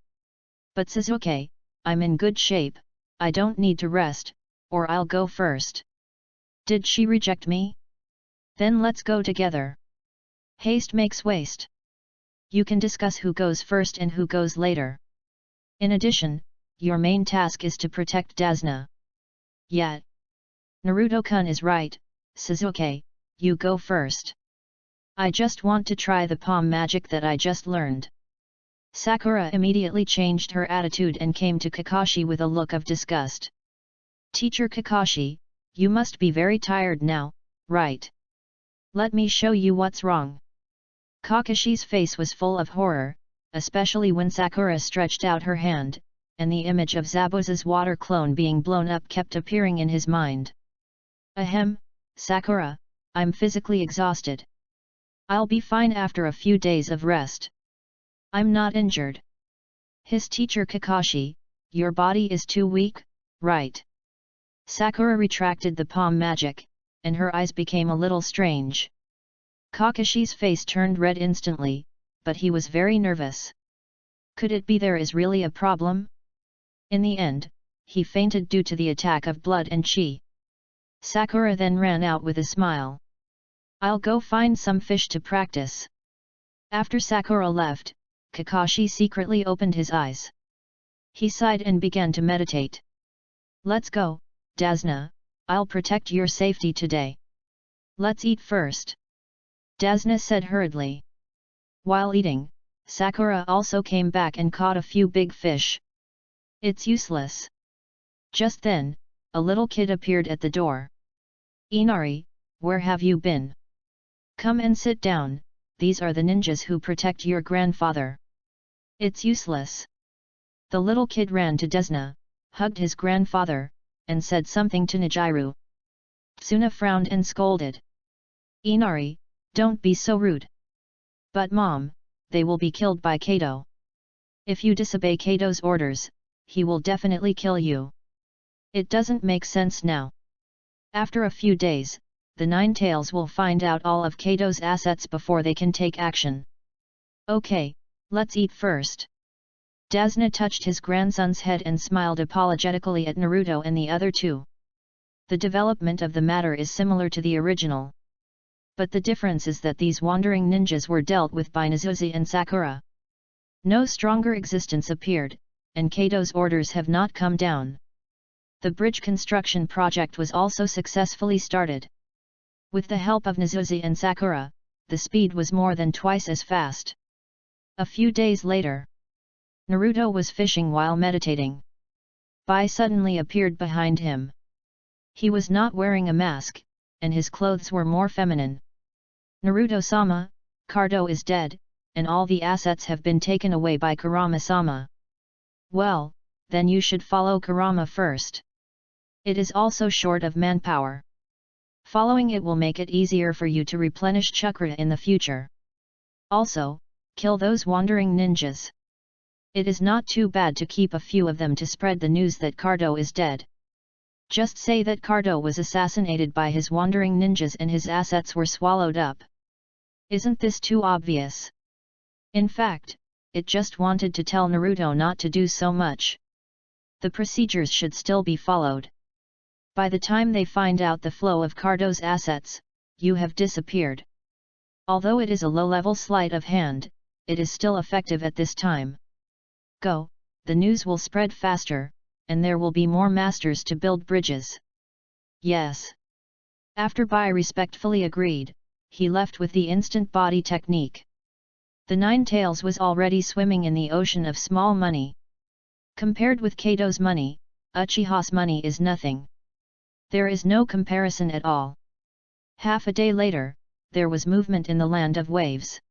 But Sasuke, I'm in good shape, I don't need to rest, or I'll go first. Did she reject me? Then let's go together. Haste makes waste. You can discuss who goes first and who goes later. In addition, your main task is to protect Dasna. Yet. Naruto-kun is right, Sasuke, you go first. I just want to try the palm magic that I just learned. Sakura immediately changed her attitude and came to Kakashi with a look of disgust. Teacher Kakashi, you must be very tired now, right? Let me show you what's wrong. Kakashi's face was full of horror, especially when Sakura stretched out her hand, and the image of Zabuza's water clone being blown up kept appearing in his mind. Ahem, Sakura, I'm physically exhausted. I'll be fine after a few days of rest. I'm not injured. His teacher Kakashi, your body is too weak, right? Sakura retracted the palm magic, and her eyes became a little strange. Kakashi's face turned red instantly, but he was very nervous. Could it be there is really a problem? In the end, he fainted due to the attack of blood and chi. Sakura then ran out with a smile. I'll go find some fish to practice. After Sakura left, Kakashi secretly opened his eyes. He sighed and began to meditate. Let's go, Dasna, I'll protect your safety today. Let's eat first. Dasna said hurriedly. While eating, Sakura also came back and caught a few big fish. It's useless. Just then, a little kid appeared at the door. Inari, where have you been? Come and sit down, these are the ninjas who protect your grandfather. It's useless. The little kid ran to Dasna, hugged his grandfather, and said something to Nijiru. Tsuna frowned and scolded. Inari, don't be so rude. But mom, they will be killed by Kato. If you disobey Kato's orders, he will definitely kill you. It doesn't make sense now. After a few days, the Nine Tails will find out all of Kato's assets before they can take action. Okay, let's eat first. Dasna touched his grandson's head and smiled apologetically at Naruto and the other two. The development of the matter is similar to the original. But the difference is that these wandering ninjas were dealt with by Nezuzi and Sakura. No stronger existence appeared, and Kato's orders have not come down. The bridge construction project was also successfully started. With the help of Nezuzi and Sakura, the speed was more than twice as fast. A few days later, Naruto was fishing while meditating. Bai suddenly appeared behind him. He was not wearing a mask, and his clothes were more feminine. Naruto-sama, Cardo is dead, and all the assets have been taken away by Kurama-sama. Well, then you should follow Kurama first. It is also short of manpower. Following it will make it easier for you to replenish chakra in the future. Also, kill those wandering ninjas. It is not too bad to keep a few of them to spread the news that Cardo is dead. Just say that Cardo was assassinated by his wandering ninjas and his assets were swallowed up. Isn't this too obvious? In fact, it just wanted to tell Naruto not to do so much. The procedures should still be followed. By the time they find out the flow of Cardo's assets, you have disappeared. Although it is a low-level sleight of hand, it is still effective at this time. Go, the news will spread faster, and there will be more masters to build bridges. Yes. After Bai respectfully agreed, he left with the instant body technique. The Nine Tails was already swimming in the ocean of small money. Compared with Kato's money, Uchiha's money is nothing. There is no comparison at all. Half a day later, there was movement in the land of waves.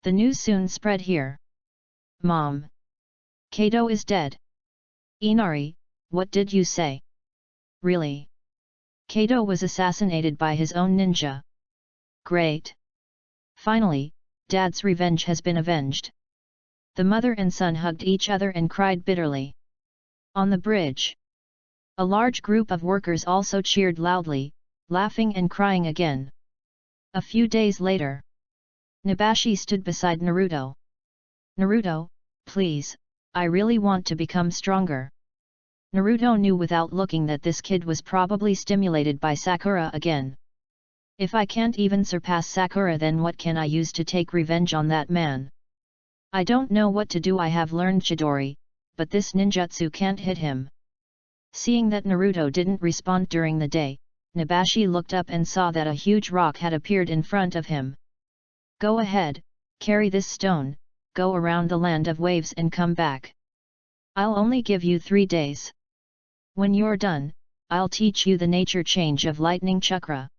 The news soon spread here. Mom! Kato is dead. Inari, what did you say? Really? Kato was assassinated by his own ninja. Great! Finally, Dad's revenge has been avenged. The mother and son hugged each other and cried bitterly. On the bridge, a large group of workers also cheered loudly, laughing and crying again. A few days later, Nabashi stood beside Naruto. Naruto, please, I really want to become stronger. Naruto knew without looking that this kid was probably stimulated by Sakura again. If I can't even surpass Sakura, then what can I use to take revenge on that man? I don't know what to do. I have learned Chidori, but this ninjutsu can't hit him. Seeing that Naruto didn't respond during the day, Nabashi looked up and saw that a huge rock had appeared in front of him. Go ahead, carry this stone, go around the land of waves and come back. I'll only give you 3 days. When you're done, I'll teach you the nature change of lightning chakra.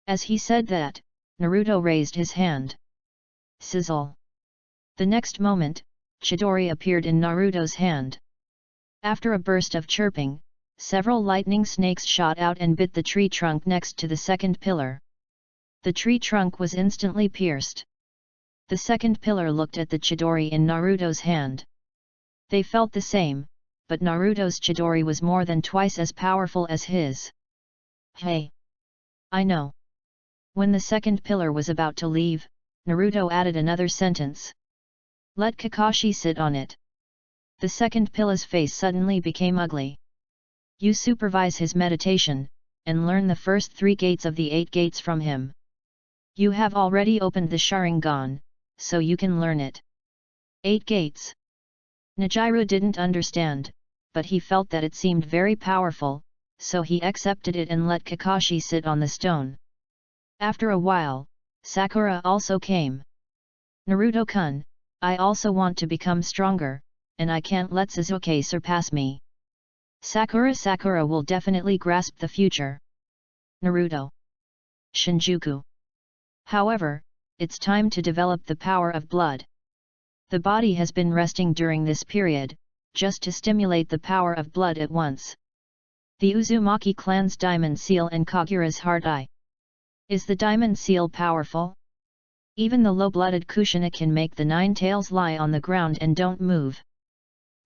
As he said that, Naruto raised his hand. Sizzle. The next moment, Chidori appeared in Naruto's hand. After a burst of chirping, several lightning snakes shot out and bit the tree trunk next to the second pillar. The tree trunk was instantly pierced. The second pillar looked at the Chidori in Naruto's hand. They felt the same, but Naruto's Chidori was more than twice as powerful as his. Hey! I know. When the second pillar was about to leave, Naruto added another sentence. Let Kakashi sit on it. The second pillar's face suddenly became ugly. You supervise his meditation, and learn the first 3 gates of the 8 gates from him. You have already opened the Sharingan, so you can learn it. 8 gates. Nejiro didn't understand, but he felt that it seemed very powerful, so he accepted it and let Kakashi sit on the stone. After a while, Sakura also came. Naruto-kun, I also want to become stronger, and I can't let Sasuke surpass me. Sakura will definitely grasp the future. Naruto. Shinjuku. However, it's time to develop the power of blood. The body has been resting during this period, just to stimulate the power of blood at once. The Uzumaki clan's diamond seal and Kagura's heart eye. Is the diamond seal powerful? Even the low-blooded Kushina can make the 9 tails lie on the ground and don't move.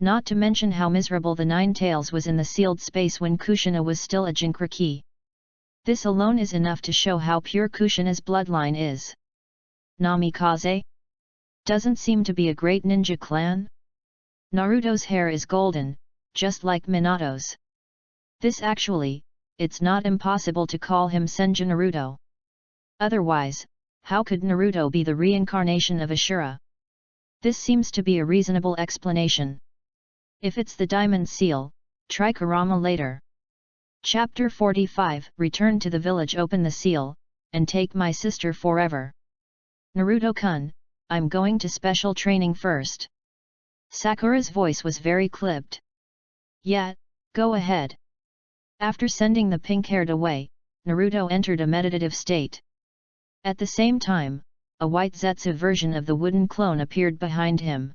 Not to mention how miserable the 9 tails was in the sealed space when Kushina was still a Jinchuriki. This alone is enough to show how pure Kushina's bloodline is. Namikaze? Doesn't seem to be a great ninja clan? Naruto's hair is golden, just like Minato's. It's not impossible to call him Senju Naruto. Otherwise, how could Naruto be the reincarnation of Ashura? This seems to be a reasonable explanation. If it's the diamond seal, try Kurama later. Chapter 45 Return to the village. Open the seal, and take my sister forever. Naruto-kun, I'm going to special training first. Sakura's voice was very clipped. Yeah, go ahead. After sending the pink-haired away, Naruto entered a meditative state. At the same time, a white Zetsu version of the wooden clone appeared behind him.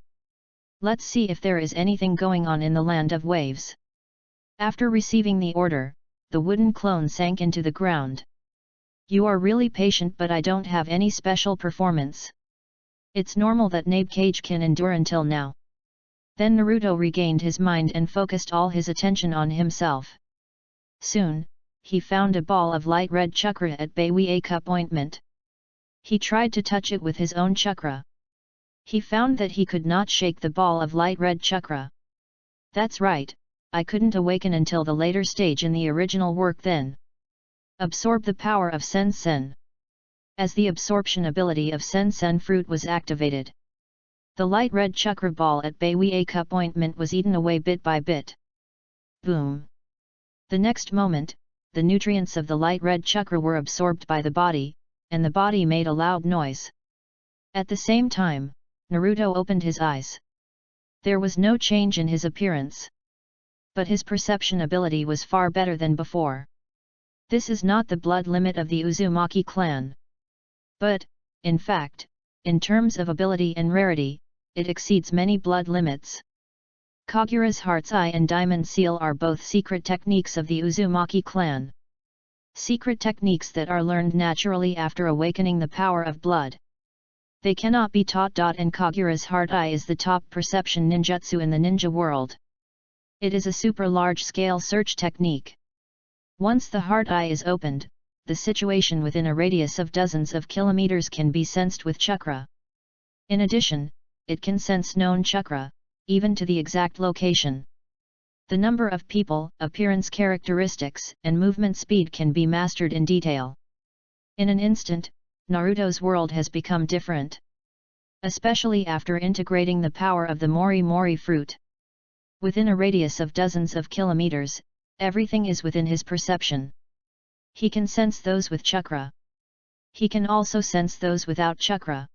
Let's see if there is anything going on in the land of waves. After receiving the order, the wooden clone sank into the ground. You are really patient, but I don't have any special performance. It's normal that Nabe Cage can endure until now. Then Naruto regained his mind and focused all his attention on himself. Soon, he found a ball of light red chakra at Baiwei Cup ointment. He tried to touch it with his own chakra. He found that he could not shake the ball of light red chakra. That's right, I couldn't awaken until the later stage in the original work then. Absorb the power of Sen-sen. As the absorption ability of Sen-sen fruit was activated, the light red chakra ball at Baiwei Cup ointment was eaten away bit by bit. Boom! The next moment, the nutrients of the light red chakra were absorbed by the body, and the body made a loud noise. At the same time, Naruto opened his eyes. There was no change in his appearance, but his perception ability was far better than before. This is not the blood limit of the Uzumaki clan. But, in fact, in terms of ability and rarity, it exceeds many blood limits. Kagura's Heart's Eye and Diamond Seal are both secret techniques of the Uzumaki clan. Secret techniques that are learned naturally after awakening the power of blood. They cannot be taught. And Kagura's Heart Eye is the top perception ninjutsu in the ninja world. It is a super large-scale search technique. Once the Heart Eye is opened, the situation within a radius of dozens of kilometers can be sensed with chakra. In addition, it can sense known chakra, even to the exact location. The number of people, appearance characteristics, and movement speed can be mastered in detail. In an instant, Naruto's world has become different. Especially after integrating the power of the Mori Mori fruit. Within a radius of dozens of kilometers, everything is within his perception. He can sense those with chakra. He can also sense those without chakra.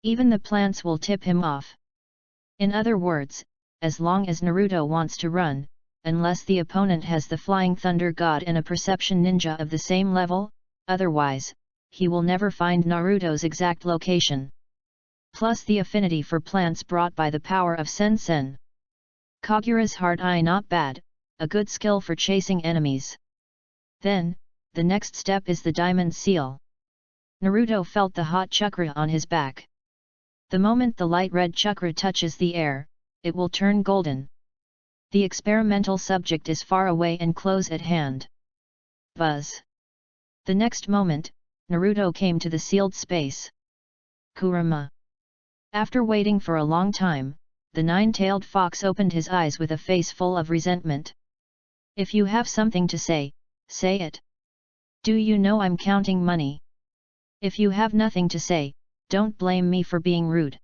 Even the plants will tip him off. In other words, as long as Naruto wants to run, unless the opponent has the Flying Thunder God and a perception ninja of the same level, otherwise, he will never find Naruto's exact location. Plus the affinity for plants brought by the power of Sen-sen. Kagura's Heart Eye not bad, a good skill for chasing enemies. Then, the next step is the Diamond Seal. Naruto felt the hot chakra on his back. The moment the light red chakra touches the air, it will turn golden. The experimental subject is far away and close at hand. Buzz! The next moment, Naruto came to the sealed space. Kurama! After waiting for a long time, the nine-tailed fox opened his eyes with a face full of resentment. If you have something to say, say it. Do you know I'm counting money? If you have nothing to say, don't blame me for being rude.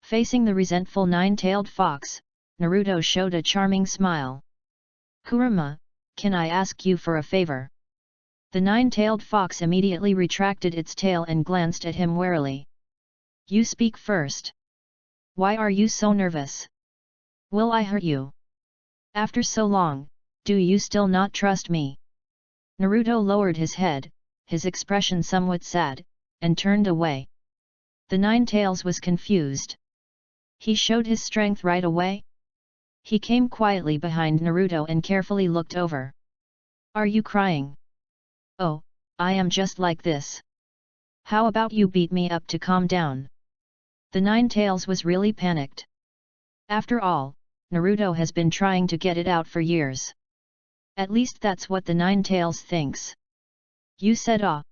Facing the resentful nine-tailed fox, Naruto showed a charming smile. Kurama, can I ask you for a favor? The nine-tailed fox immediately retracted its tail and glanced at him warily. You speak first. Why are you so nervous? Will I hurt you? After so long, do you still not trust me? Naruto lowered his head, his expression somewhat sad, and turned away. The Nine-Tails was confused. He showed his strength right away? He came quietly behind Naruto and carefully looked over. Are you crying? Oh, I am just like this. How about you beat me up to calm down? The Nine-Tails was really panicked. After all, Naruto has been trying to get it out for years. At least that's what the Nine-Tails thinks. You said ah?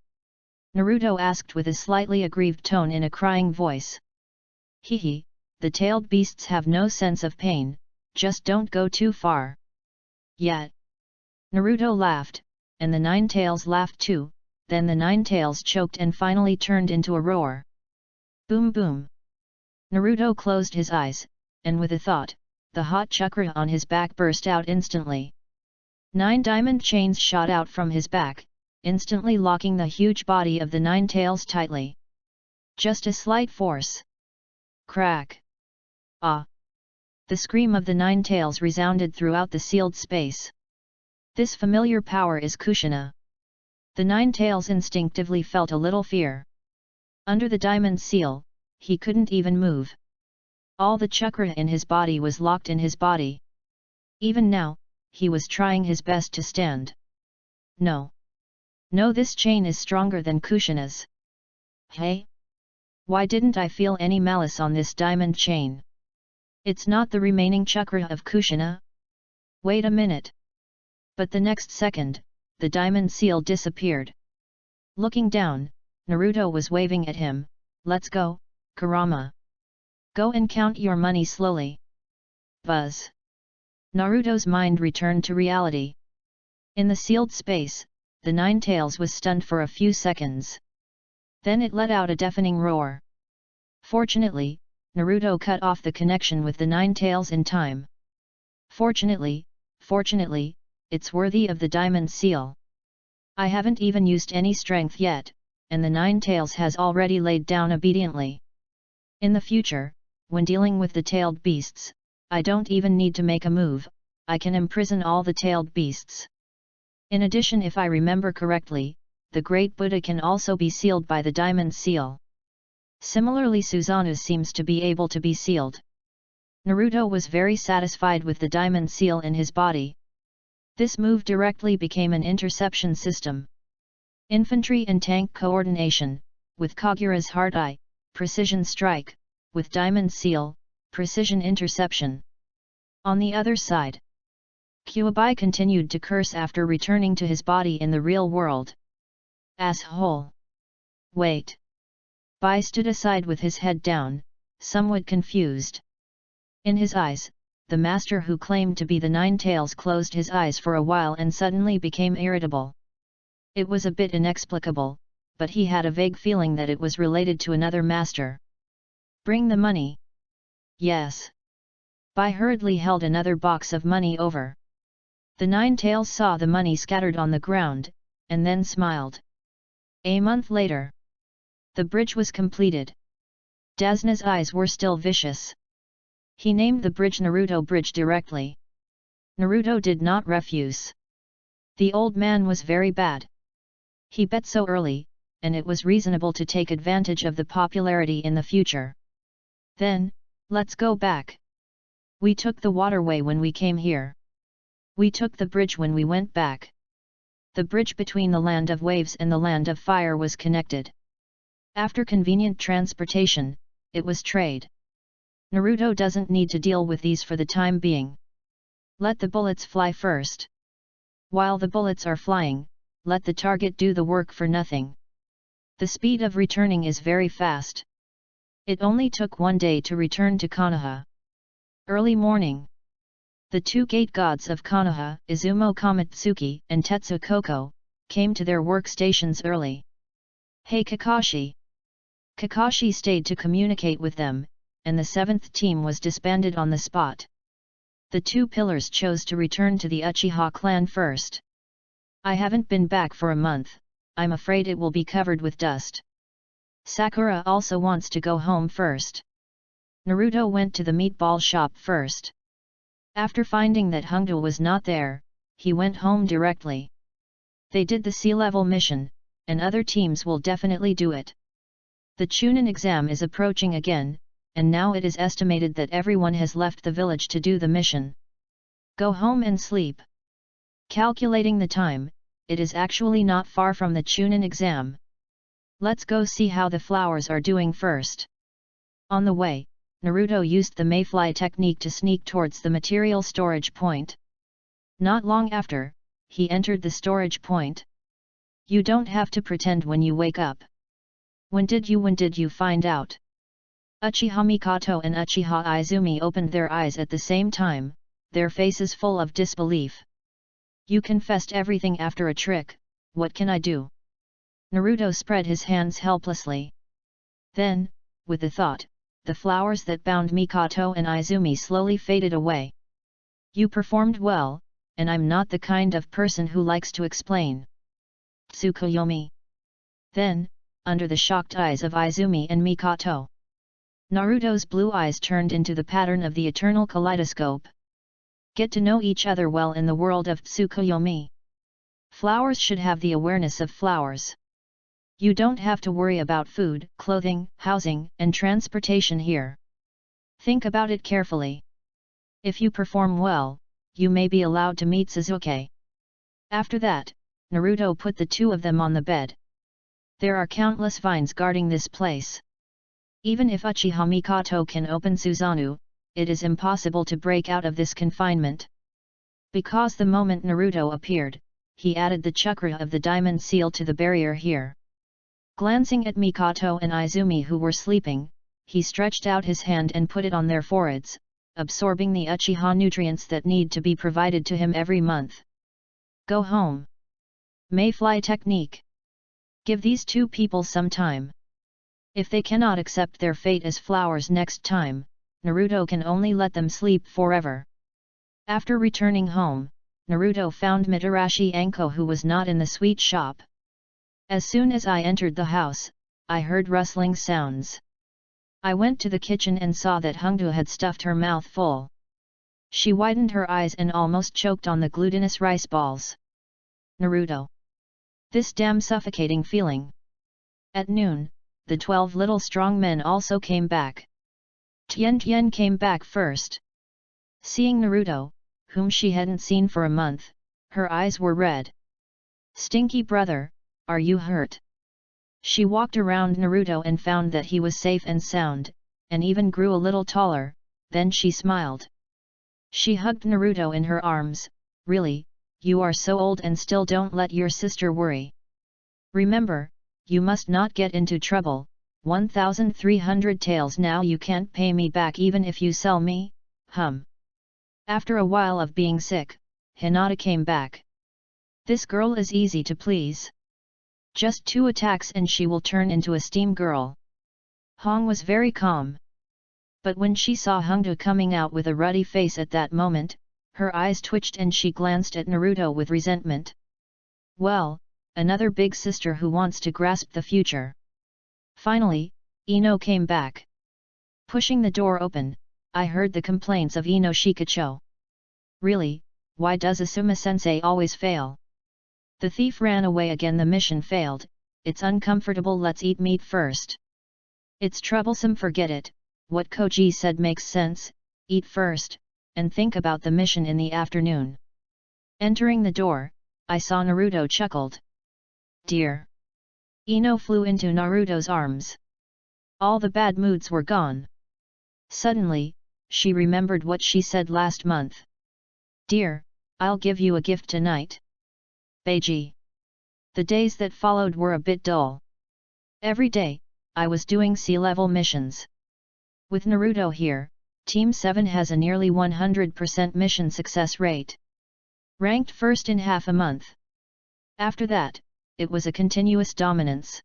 Naruto asked with a slightly aggrieved tone in a crying voice. Hehe, the tailed beasts have no sense of pain, just don't go too far. Yet. Naruto laughed, and the Nine-Tails laughed too, then the Nine-Tails choked and finally turned into a roar. Boom boom. Naruto closed his eyes, and with a thought, the hot chakra on his back burst out instantly. 9 diamond chains shot out from his back, instantly locking the huge body of the Nine-Tails tightly. Just a slight force. Crack! Ah! The scream of the Nine-Tails resounded throughout the sealed space. This familiar power is Kushina. The Nine-Tails instinctively felt a little fear. Under the diamond seal, he couldn't even move. All the chakra in his body was locked in his body. Even now, he was trying his best to stand. No. No, this chain is stronger than Kushina's. Hey? Why didn't I feel any malice on this diamond chain? It's not the remaining chakra of Kushina? Wait a minute. But the next second, the diamond seal disappeared. Looking down, Naruto was waving at him, "Let's go, Kurama. Go and count your money slowly." Buzz. Naruto's mind returned to reality. In the sealed space, the Nine Tails was stunned for a few seconds. Then it let out a deafening roar. Fortunately, Naruto cut off the connection with the Nine Tails in time. Fortunately, it's worthy of the diamond seal. I haven't even used any strength yet, and the Nine Tails has already laid down obediently. In the future, when dealing with the tailed beasts, I don't even need to make a move, I can imprison all the tailed beasts. In addition, if I remember correctly, the Great Buddha can also be sealed by the diamond seal. Similarly, Susanoo seems to be able to be sealed. Naruto was very satisfied with the diamond seal in his body. This move directly became an interception system. Infantry and tank coordination, with Kagura's Heart Eye, precision strike, with diamond seal, precision interception. On the other side, Kuwabai continued to curse after returning to his body in the real world. Asshole! Wait! Bai stood aside with his head down, somewhat confused. In his eyes, the master who claimed to be the Nine Tails closed his eyes for a while and suddenly became irritable. It was a bit inexplicable, but he had a vague feeling that it was related to another master. Bring the money. Yes. Bai hurriedly held another box of money over. The Nine Tails saw the money scattered on the ground, and then smiled. A month later, the bridge was completed. Dasna's eyes were still vicious. He named the bridge Naruto Bridge directly. Naruto did not refuse. The old man was very bad. He bet so early, and it was reasonable to take advantage of the popularity in the future. Then, let's go back. We took the waterway when we came here. We took the bridge when we went back. The bridge between the land of waves and the land of fire was connected. After convenient transportation, it was trade. Naruto doesn't need to deal with these for the time being. Let the bullets fly first. While the bullets are flying, let the target do the work for nothing. The speed of returning is very fast. It only took 1 day to return to Konoha. Early morning. The two gate gods of Konoha, Izumo Kamatsuki and Tetsu Koko, came to their workstations early. Hey Kakashi! Kakashi stayed to communicate with them, and the 7th team was disbanded on the spot. The two pillars chose to return to the Uchiha clan first. I haven't been back for a month, I'm afraid it will be covered with dust. Sakura also wants to go home first. Naruto went to the meatball shop first. After finding that Hongdo was not there, he went home directly. They did the sea-level mission, and other teams will definitely do it. The Chunin exam is approaching again, and now it is estimated that everyone has left the village to do the mission. Go home and sleep. Calculating the time, it is actually not far from the Chunin exam. Let's go see how the flowers are doing first. On the way, Naruto used the mayfly technique to sneak towards the material storage point. Not long after, he entered the storage point. You don't have to pretend when you wake up. When did you find out? Uchiha Mikoto and Uchiha Izumi opened their eyes at the same time, their faces full of disbelief. You confessed everything after a trick, what can I do? Naruto spread his hands helplessly. Then, with the thought, the flowers that bound Mikoto and Izumi slowly faded away. You performed well, and I'm not the kind of person who likes to explain. Tsukuyomi. Then, under the shocked eyes of Izumi and Mikoto, Naruto's blue eyes turned into the pattern of the eternal kaleidoscope. Get to know each other well in the world of Tsukuyomi. Flowers should have the awareness of flowers. You don't have to worry about food, clothing, housing, and transportation here. Think about it carefully. If you perform well, you may be allowed to meet Sasuke. After that, Naruto put the two of them on the bed. There are countless vines guarding this place. Even if Uchiha Mikoto can open Susanoo, it is impossible to break out of this confinement. Because the moment Naruto appeared, he added the chakra of the diamond seal to the barrier here. Glancing at Mikoto and Izumi who were sleeping, he stretched out his hand and put it on their foreheads, absorbing the Uchiha nutrients that need to be provided to him every month. Go home. Mayfly technique. Give these two people some time. If they cannot accept their fate as flowers next time, Naruto can only let them sleep forever. After returning home, Naruto found Mitarashi Anko who was not in the sweet shop. As soon as I entered the house, I heard rustling sounds. I went to the kitchen and saw that Hongdu had stuffed her mouth full. She widened her eyes and almost choked on the glutinous rice balls. Naruto. This damn suffocating feeling. At noon, the 12 little strong men also came back. Tian came back first. Seeing Naruto, whom she hadn't seen for a month, her eyes were red. Stinky brother, are you hurt? She walked around Naruto and found that he was safe and sound, and even grew a little taller, then she smiled. She hugged Naruto in her arms. Really, you are so old and still don't let your sister worry. Remember, you must not get into trouble. 1,300 taels now you can't pay me back even if you sell me, After a while of being sick, Hinata came back. This girl is easy to please. Just 2 attacks and she will turn into a steam girl. Hong was very calm. But when she saw Hongdu coming out with a ruddy face at that moment, her eyes twitched and she glanced at Naruto with resentment. Well, another big sister who wants to grasp the future. Finally, Ino came back. Pushing the door open, I heard the complaints of Ino Shikacho. Really, why does Asuma-sensei always fail? The thief ran away again. The mission failed, it's uncomfortable, let's eat meat first. It's troublesome, forget it, what Koji said makes sense, eat first, and think about the mission in the afternoon. Entering the door, I saw Naruto chuckled. Dear. Ino flew into Naruto's arms. All the bad moods were gone. Suddenly, she remembered what she said last month. Dear, I'll give you a gift tonight. Beiji. The days that followed were a bit dull. Every day, I was doing sea-level missions. With Naruto here, Team 7 has a nearly 100% mission success rate. Ranked first in half a month. After that, it was a continuous dominance.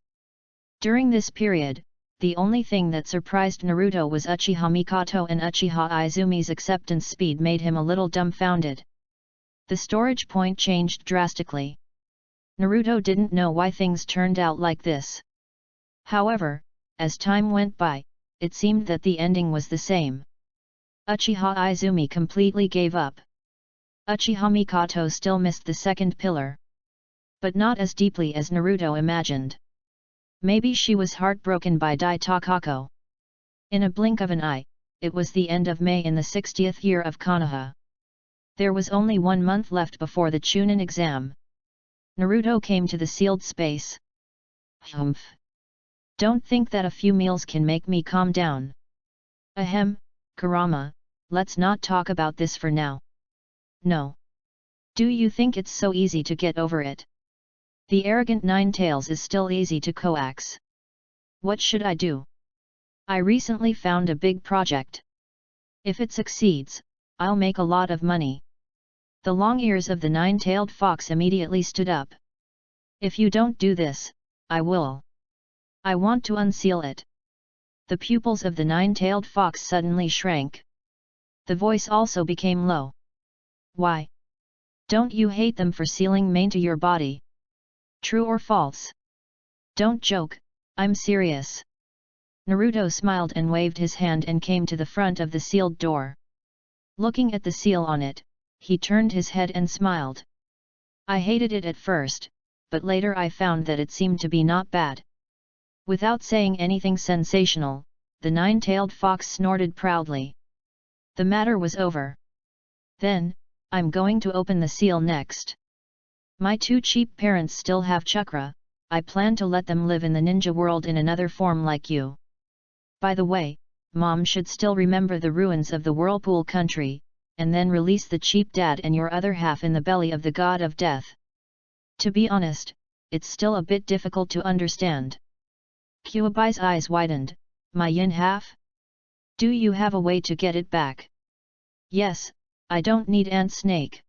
During this period, the only thing that surprised Naruto was Uchiha Mikoto and Uchiha Izumi's acceptance speed made him a little dumbfounded. The storage point changed drastically. Naruto didn't know why things turned out like this. However, as time went by, it seemed that the ending was the same. Uchiha Izumi completely gave up. Uchiha Mikoto still missed the second pillar. But not as deeply as Naruto imagined. Maybe she was heartbroken by Dai Takako. In a blink of an eye, it was the end of May in the 60th year of Konoha. There was only 1 month left before the Chunin exam. Naruto came to the sealed space. Humph. Don't think that a few meals can make me calm down. Ahem, Kurama, let's not talk about this for now. No. Do you think it's so easy to get over it? The arrogant Nine-Tails is still easy to coax. What should I do? I recently found a big project. If it succeeds, I'll make a lot of money. The long ears of the nine-tailed fox immediately stood up. If you don't do this, I will. I want to unseal it. The pupils of the nine-tailed fox suddenly shrank. The voice also became low. Why? Don't you hate them for sealing main to your body? True or false? Don't joke, I'm serious. Naruto smiled and waved his hand and came to the front of the sealed door. Looking at the seal on it, he turned his head and smiled. I hated it at first, but later I found that it seemed to be not bad. Without saying anything sensational, the nine-tailed fox snorted proudly. The matter was over. Then, I'm going to open the seal next. My 2 cheap parents still have chakra, I plan to let them live in the ninja world in another form like you. By the way, Mom should still remember the ruins of the Whirlpool country, and then release the cheap dad and your other half in the belly of the god of death. To be honest, it's still a bit difficult to understand. Kuabai's eyes widened. My yin half? Do you have a way to get it back? Yes, I don't need Ant Snake.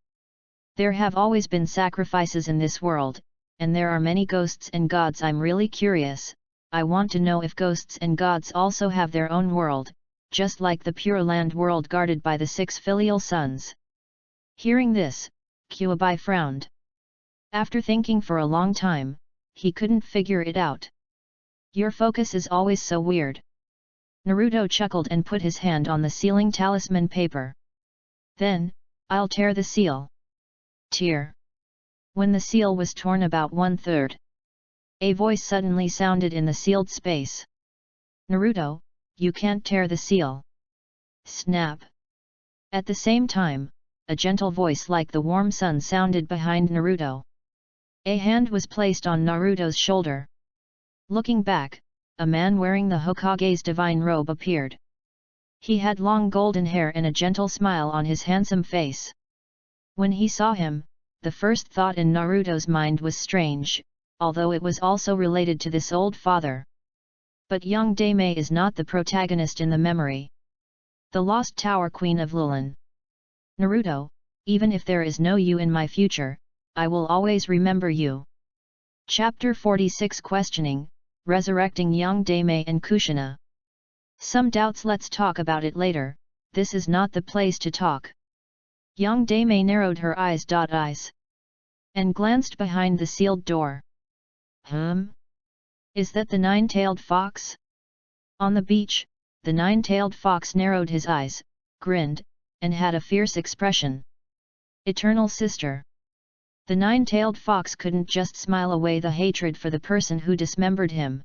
There have always been sacrifices in this world, and there are many ghosts and gods. I'm really curious. I want to know if ghosts and gods also have their own world, just like the Pure Land world guarded by the 6 filial sons. Hearing this, Kuabai frowned. After thinking for a long time, he couldn't figure it out. Your focus is always so weird. Naruto chuckled and put his hand on the sealing talisman paper. Then, I'll tear the seal. Tear. When the seal was torn about 1/3, a voice suddenly sounded in the sealed space. Naruto, you can't tear the seal. Snap. At the same time, a gentle voice like the warm sun sounded behind Naruto. A hand was placed on Naruto's shoulder. Looking back, a man wearing the Hokage's divine robe appeared. He had long golden hair and a gentle smile on his handsome face. When he saw him, the first thought in Naruto's mind was strange, although it was also related to this old father. But young Dame is not the protagonist in the memory. The Lost Tower Queen of Lulin. Naruto, even if there is no you in my future, I will always remember you. Chapter 46 Questioning, Resurrecting Young Dame and Kushina. Some doubts. Let's talk about it later, this is not the place to talk. Young Dame narrowed her eyes and glanced behind the sealed door. Is that the 9-tailed fox? On the beach, the 9-tailed fox narrowed his eyes, grinned, and had a fierce expression. Eternal sister. The 9-tailed fox couldn't just smile away the hatred for the person who dismembered him.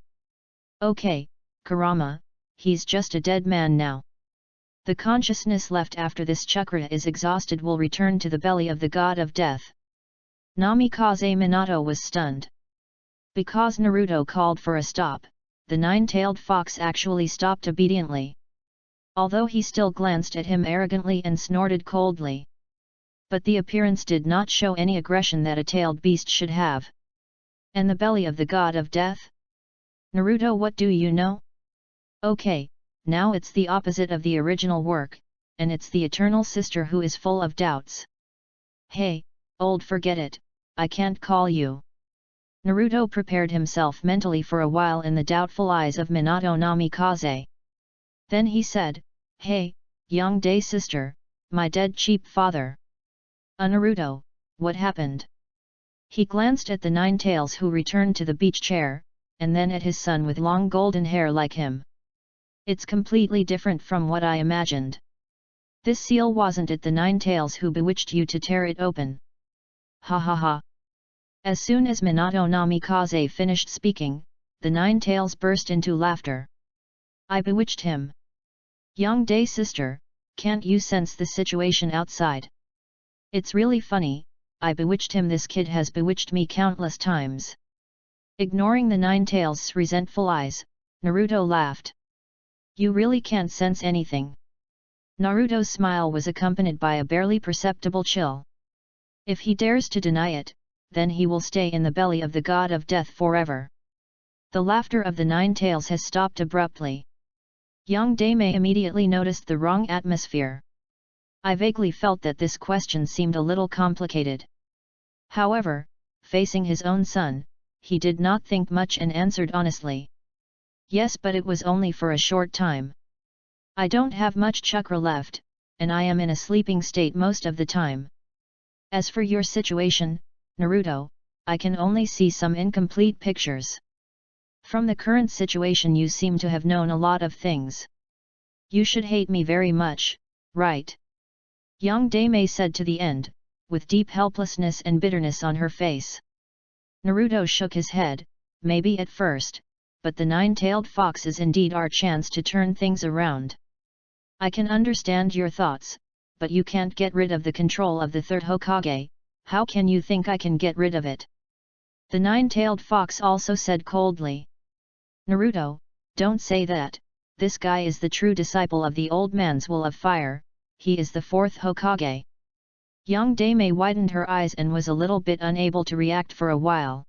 Okay, Kurama, he's just a dead man now. The consciousness left after this chakra is exhausted will return to the belly of the god of death. Namikaze Minato was stunned. Because Naruto called for a stop, the 9-tailed fox actually stopped obediently. Although he still glanced at him arrogantly and snorted coldly. But the appearance did not show any aggression that a tailed beast should have. And the belly of the god of death? Naruto, what do you know? Okay, now it's the opposite of the original work, and it's the eternal sister who is full of doubts. Hey, old forget it, I can't call you. Naruto prepared himself mentally for a while in the doubtful eyes of Minato Namikaze. Then he said, Hey, young day sister, my dead cheap father. Naruto, what happened? He glanced at the 9 tails who returned to the beach chair, and then at his son with long golden hair like him. It's completely different from what I imagined. This seal wasn't it the 9 tails who bewitched you to tear it open? Ha ha ha. As soon as Minato Namikaze finished speaking, the 9 tails burst into laughter. I bewitched him. Young day sister, can't you sense the situation outside? It's really funny, I bewitched him. This kid has bewitched me countless times. Ignoring the 9 tails' resentful eyes, Naruto laughed. You really can't sense anything. Naruto's smile was accompanied by a barely perceptible chill. If he dares to deny it, then he will stay in the belly of the god of death forever. The laughter of the 9 tails has stopped abruptly. Young Dame immediately noticed the wrong atmosphere. I vaguely felt that this question seemed a little complicated. However, facing his own son, he did not think much and answered honestly. Yes, but it was only for a short time. I don't have much chakra left, and I am in a sleeping state most of the time. As for your situation, Naruto, I can only see some incomplete pictures. From the current situation you seem to have known a lot of things. You should hate me very much, right? Young Dame said to the end, with deep helplessness and bitterness on her face. Naruto shook his head, maybe at first, but the 9-tailed fox is indeed our chance to turn things around. I can understand your thoughts, but you can't get rid of the control of the 3rd Hokage, how can you think I can get rid of it? The 9-tailed fox also said coldly. Naruto, don't say that, this guy is the true disciple of the old man's will of fire, he is the fourth Hokage. Young Dame widened her eyes and was a little bit unable to react for a while.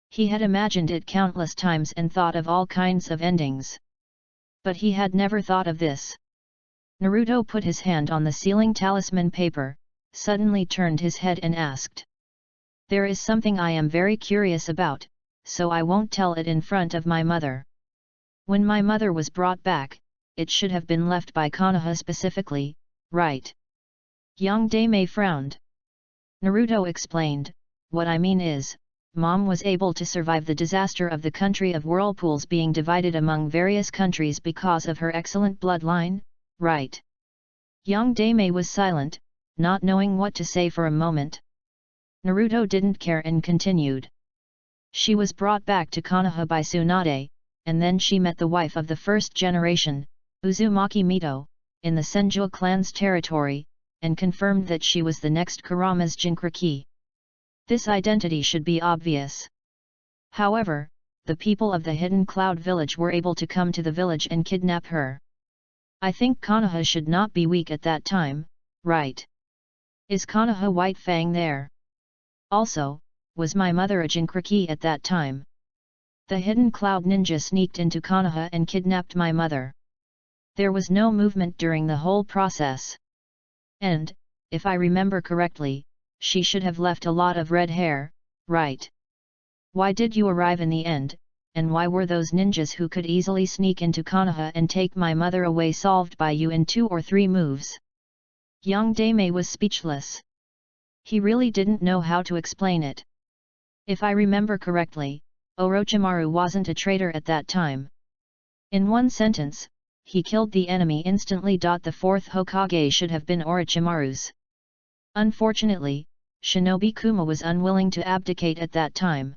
He had imagined it countless times and thought of all kinds of endings. But he had never thought of this. Naruto put his hand on the ceiling talisman paper, suddenly turned his head and asked. There is something I am very curious about, so I won't tell it in front of my mother. When my mother was brought back, it should have been left by Konoha specifically, right? Young Dame frowned. Naruto explained, what I mean is, Mom was able to survive the disaster of the country of whirlpools being divided among various countries because of her excellent bloodline, right? Young Dame was silent, not knowing what to say for a moment. Naruto didn't care and continued. She was brought back to Konoha by Tsunade, and then she met the wife of the first generation, Uzumaki Mito, in the Senju clan's territory, and confirmed that she was the next Kurama's Jinchuriki. This identity should be obvious. However, the people of the Hidden Cloud village were able to come to the village and kidnap her. I think Konoha should not be weak at that time, right? Is Konoha White Fang there? Also, was my mother a Jinchuriki at that time? The Hidden Cloud ninja sneaked into Konoha and kidnapped my mother. There was no movement during the whole process. And, if I remember correctly, she should have left a lot of red hair, right? Why did you arrive in the end, and why were those ninjas who could easily sneak into Konoha and take my mother away solved by you in 2 or 3 moves? Young Dame was speechless. He really didn't know how to explain it. If I remember correctly, Orochimaru wasn't a traitor at that time. In one sentence, he killed the enemy instantly. The fourth Hokage should have been Orochimaru's. Unfortunately, Shinobi Kuma was unwilling to abdicate at that time.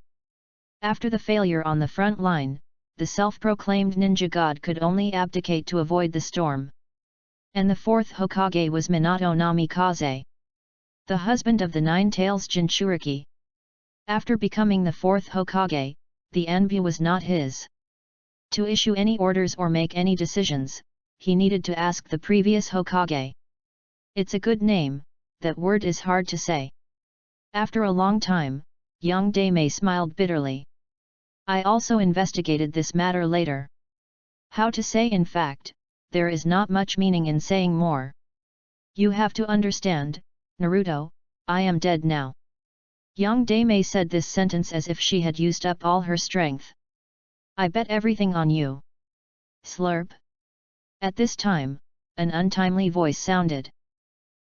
After the failure on the front line, the self-proclaimed ninja god could only abdicate to avoid the storm. And the fourth Hokage was Minato Namikaze, the husband of the Nine-Tails Jinchuriki. After becoming the fourth Hokage, the envy was not his. To issue any orders or make any decisions, he needed to ask the previous Hokage. It's a good name, that word is hard to say. After a long time, young Dame smiled bitterly. I also investigated this matter later. How to say in fact, there is not much meaning in saying more. You have to understand, Naruto, I am dead now. Young Dame said this sentence as if she had used up all her strength. I bet everything on you. Slurp. At this time, an untimely voice sounded.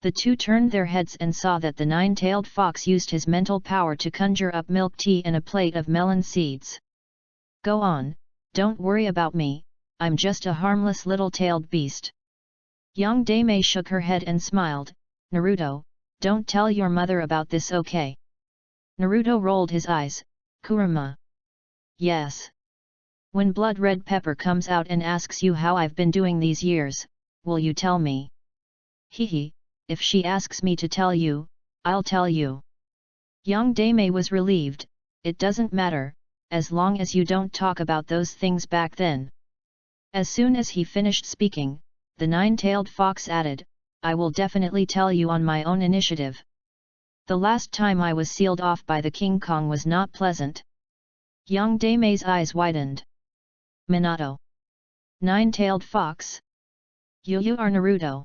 The two turned their heads and saw that the nine-tailed fox used his mental power to conjure up milk tea and a plate of melon seeds. Go on, don't worry about me, I'm just a harmless little tailed beast. Young Dame shook her head and smiled. Naruto, don't tell your mother about this, okay? Naruto rolled his eyes. Kurama. Yes. When Blood Red Pepper comes out and asks you how I've been doing these years, will you tell me? Hehe. If she asks me to tell you, I'll tell you. Young Dame was relieved. It doesn't matter, as long as you don't talk about those things back then. As soon as he finished speaking, the nine-tailed fox added, I will definitely tell you on my own initiative. The last time I was sealed off by the King Kong was not pleasant. Young Dame's eyes widened. Minato. Nine-tailed fox? You are Naruto.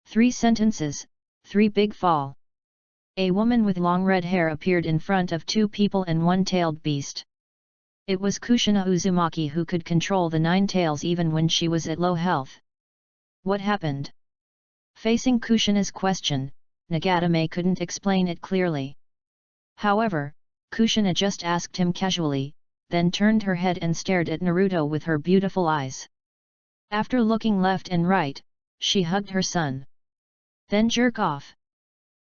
3 sentences, 3 big fall. A woman with long red hair appeared in front of 2 people and 1 tailed beast. It was Kushina Uzumaki who could control the 9 tails even when she was at low health. What happened? Facing Kushina's question, Nagatame couldn't explain it clearly. However, Kushina just asked him casually, then turned her head and stared at Naruto with her beautiful eyes. After looking left and right, she hugged her son. Then jerk off.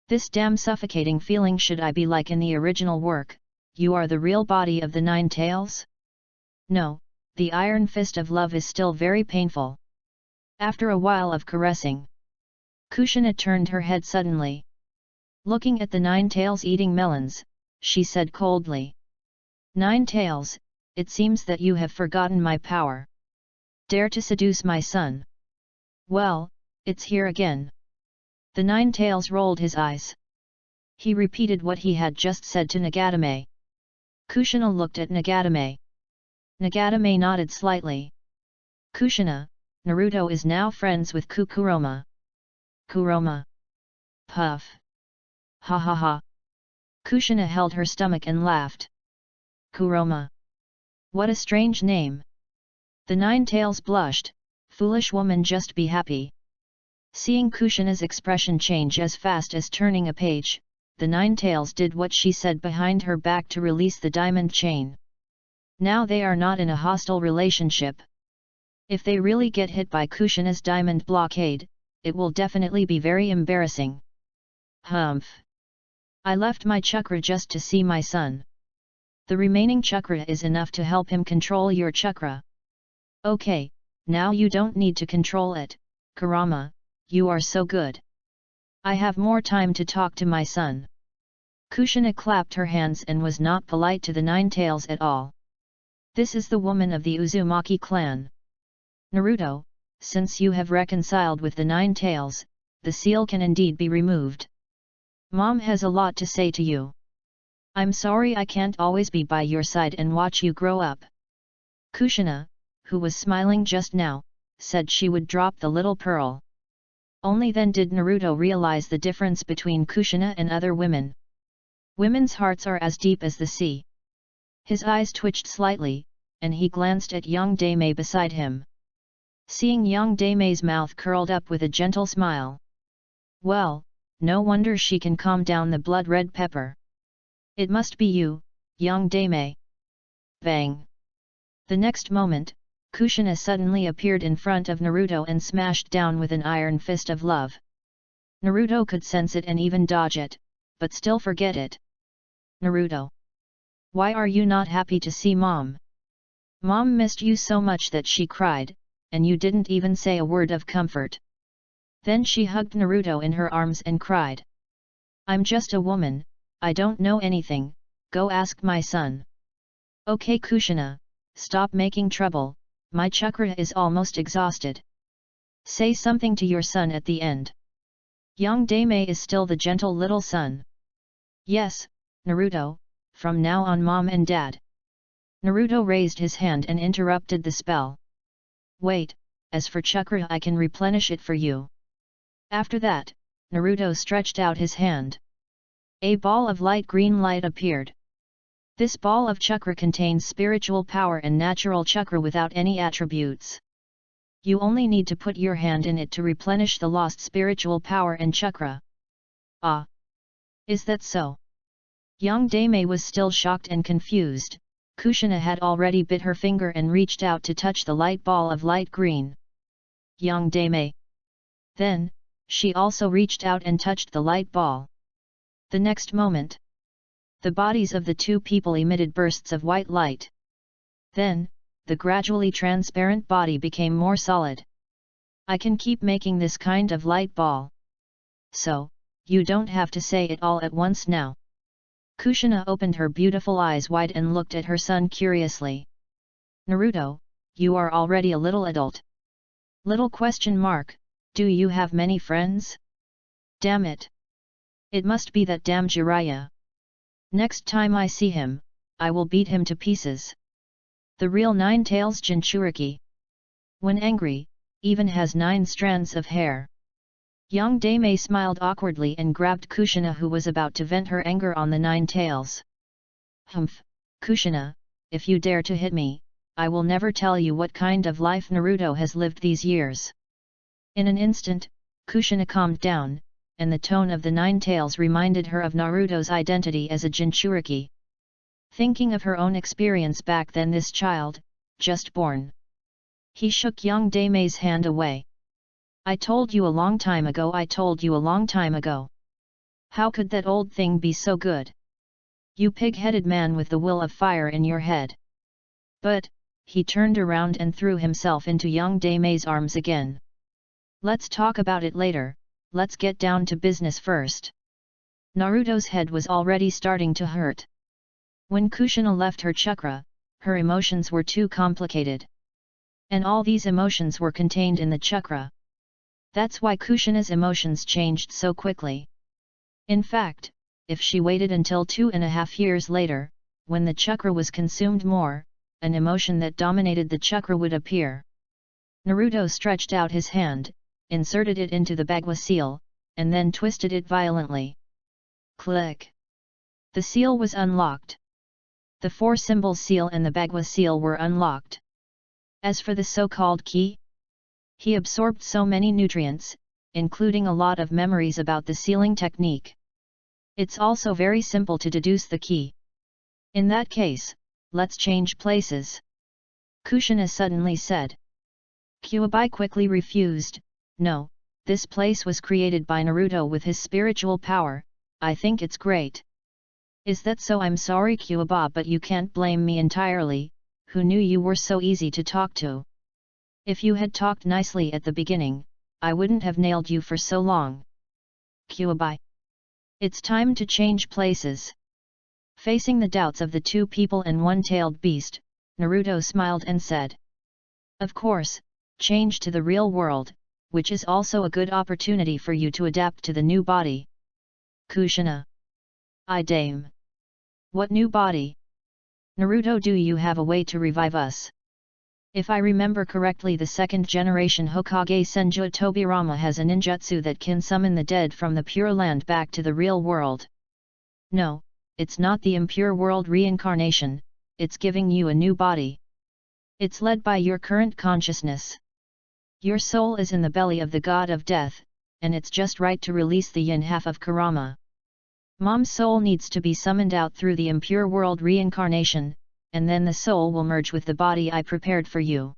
This damn suffocating feeling. Should I be like in the original work, you are the real body of the 9 tails? No, the iron fist of love is still very painful. After a while of caressing, Kushina turned her head suddenly. Looking at the 9 tails eating melons, she said coldly. 9 tails, it seems that you have forgotten my power. Dare to seduce my son? Well, it's here again. The Nine-Tails rolled his eyes. He repeated what he had just said to Nagatame. Kushina looked at Nagatame. Nagatame nodded slightly. Kushina, Naruto is now friends with Kuroma. Kuroma. Puff. Ha ha ha. Kushina held her stomach and laughed. Kuroma. What a strange name. The Nine-Tails blushed. Foolish woman, just be happy. Seeing Kushina's expression change as fast as turning a page, the Nine-Tails did what she said behind her back to release the diamond chain. Now they are not in a hostile relationship. If they really get hit by Kushina's diamond blockade, it will definitely be very embarrassing. Humph. I left my chakra just to see my son. The remaining chakra is enough to help him control your chakra. Okay, now you don't need to control it, Kurama, you are so good. I have more time to talk to my son. Kushina clapped her hands and was not polite to the Nine-Tails at all. This is the woman of the Uzumaki clan. Naruto, since you have reconciled with the Nine-Tails, the seal can indeed be removed. Mom has a lot to say to you. I'm sorry I can't always be by your side and watch you grow up. Kushina, who was smiling just now, said she would drop the little pearl. Only then did Naruto realize the difference between Kushina and other women. Women's hearts are as deep as the sea. His eyes twitched slightly, and he glanced at young Dame beside him. Seeing young Dame's mouth curled up with a gentle smile. Well, no wonder she can calm down the blood-red pepper. It must be you, young Dame. Bang! The next moment, Kushina suddenly appeared in front of Naruto and smashed down with an iron fist of love. Naruto could sense it and even dodge it, but still forget it. Naruto. Why are you not happy to see Mom? Mom missed you so much that she cried, and you didn't even say a word of comfort. Then she hugged Naruto in her arms and cried. I'm just a woman, I don't know anything, go ask my son. Okay Kushina, stop making trouble, my chakra is almost exhausted. Say something to your son at the end. Young Dame is still the gentle little son. Yes, Naruto, from now on Mom and Dad. Naruto raised his hand and interrupted the spell. Wait, as for chakra I can replenish it for you. After that, Naruto stretched out his hand. A ball of light green light appeared. This ball of chakra contains spiritual power and natural chakra without any attributes. You only need to put your hand in it to replenish the lost spiritual power and chakra. Ah! Is that so? Young Dame was still shocked and confused. Kushina had already bit her finger and reached out to touch the light ball of light green. Young Dame. Then, she also reached out and touched the light ball. The next moment, the bodies of the two people emitted bursts of white light. Then, the gradually transparent body became more solid. I can keep making this kind of light ball. So, you don't have to say it all at once now. Kushina opened her beautiful eyes wide and looked at her son curiously. Naruto, you are already a little adult. Little question mark, do you have many friends? Damn it. It must be that damn Jiraiya. Next time I see him, I will beat him to pieces. The real Nine-Tails Jinchuriki. When angry, even has 9 strands of hair. Young Dame smiled awkwardly and grabbed Kushina who was about to vent her anger on the Nine-Tails. Humph, Kushina, if you dare to hit me, I will never tell you what kind of life Naruto has lived these years. In an instant, Kushina calmed down, and the tone of the Nine-Tails reminded her of Naruto's identity as a Jinchuriki. Thinking of her own experience back then, this child, just born. He shook young Dame's hand away. I told you a long time ago, I told you a long time ago. How could that old thing be so good? You pig-headed man with the will of fire in your head. But, he turned around and threw himself into young Dame's arms again. Let's talk about it later. Let's get down to business first. Naruto's head was already starting to hurt. When Kushina left her chakra, her emotions were too complicated. And all these emotions were contained in the chakra. That's why Kushina's emotions changed so quickly. In fact, if she waited until 2.5 years later, when the chakra was consumed more, an emotion that dominated the chakra would appear. Naruto stretched out his hand, inserted it into the bagua seal, and then twisted it violently. Click! The seal was unlocked. The 4-symbol seal and the bagua seal were unlocked. As for the so-called ki, he absorbed so many nutrients, including a lot of memories about the sealing technique. It's also very simple to deduce the ki. In that case, let's change places. Kushina suddenly said. Kyuubi quickly refused. No, this place was created by Naruto with his spiritual power, I think it's great. Is that so? I'm sorry Kyuubi, but you can't blame me entirely, who knew you were so easy to talk to? If you had talked nicely at the beginning, I wouldn't have nailed you for so long. Kyuubi. It's time to change places. Facing the doubts of the two people and one-tailed beast, Naruto smiled and said. Of course, change to the real world, which is also a good opportunity for you to adapt to the new body. Kushina. I dame. What new body? Naruto, do you have a way to revive us? If I remember correctly, the second generation Hokage Senju Tobirama has a ninjutsu that can summon the dead from the Pure Land back to the real world. No, it's not the impure world reincarnation, it's giving you a new body. It's led by your current consciousness. Your soul is in the belly of the god of death, and it's just right to release the yin half of Kurama. Mom's soul needs to be summoned out through the impure world reincarnation, and then the soul will merge with the body I prepared for you.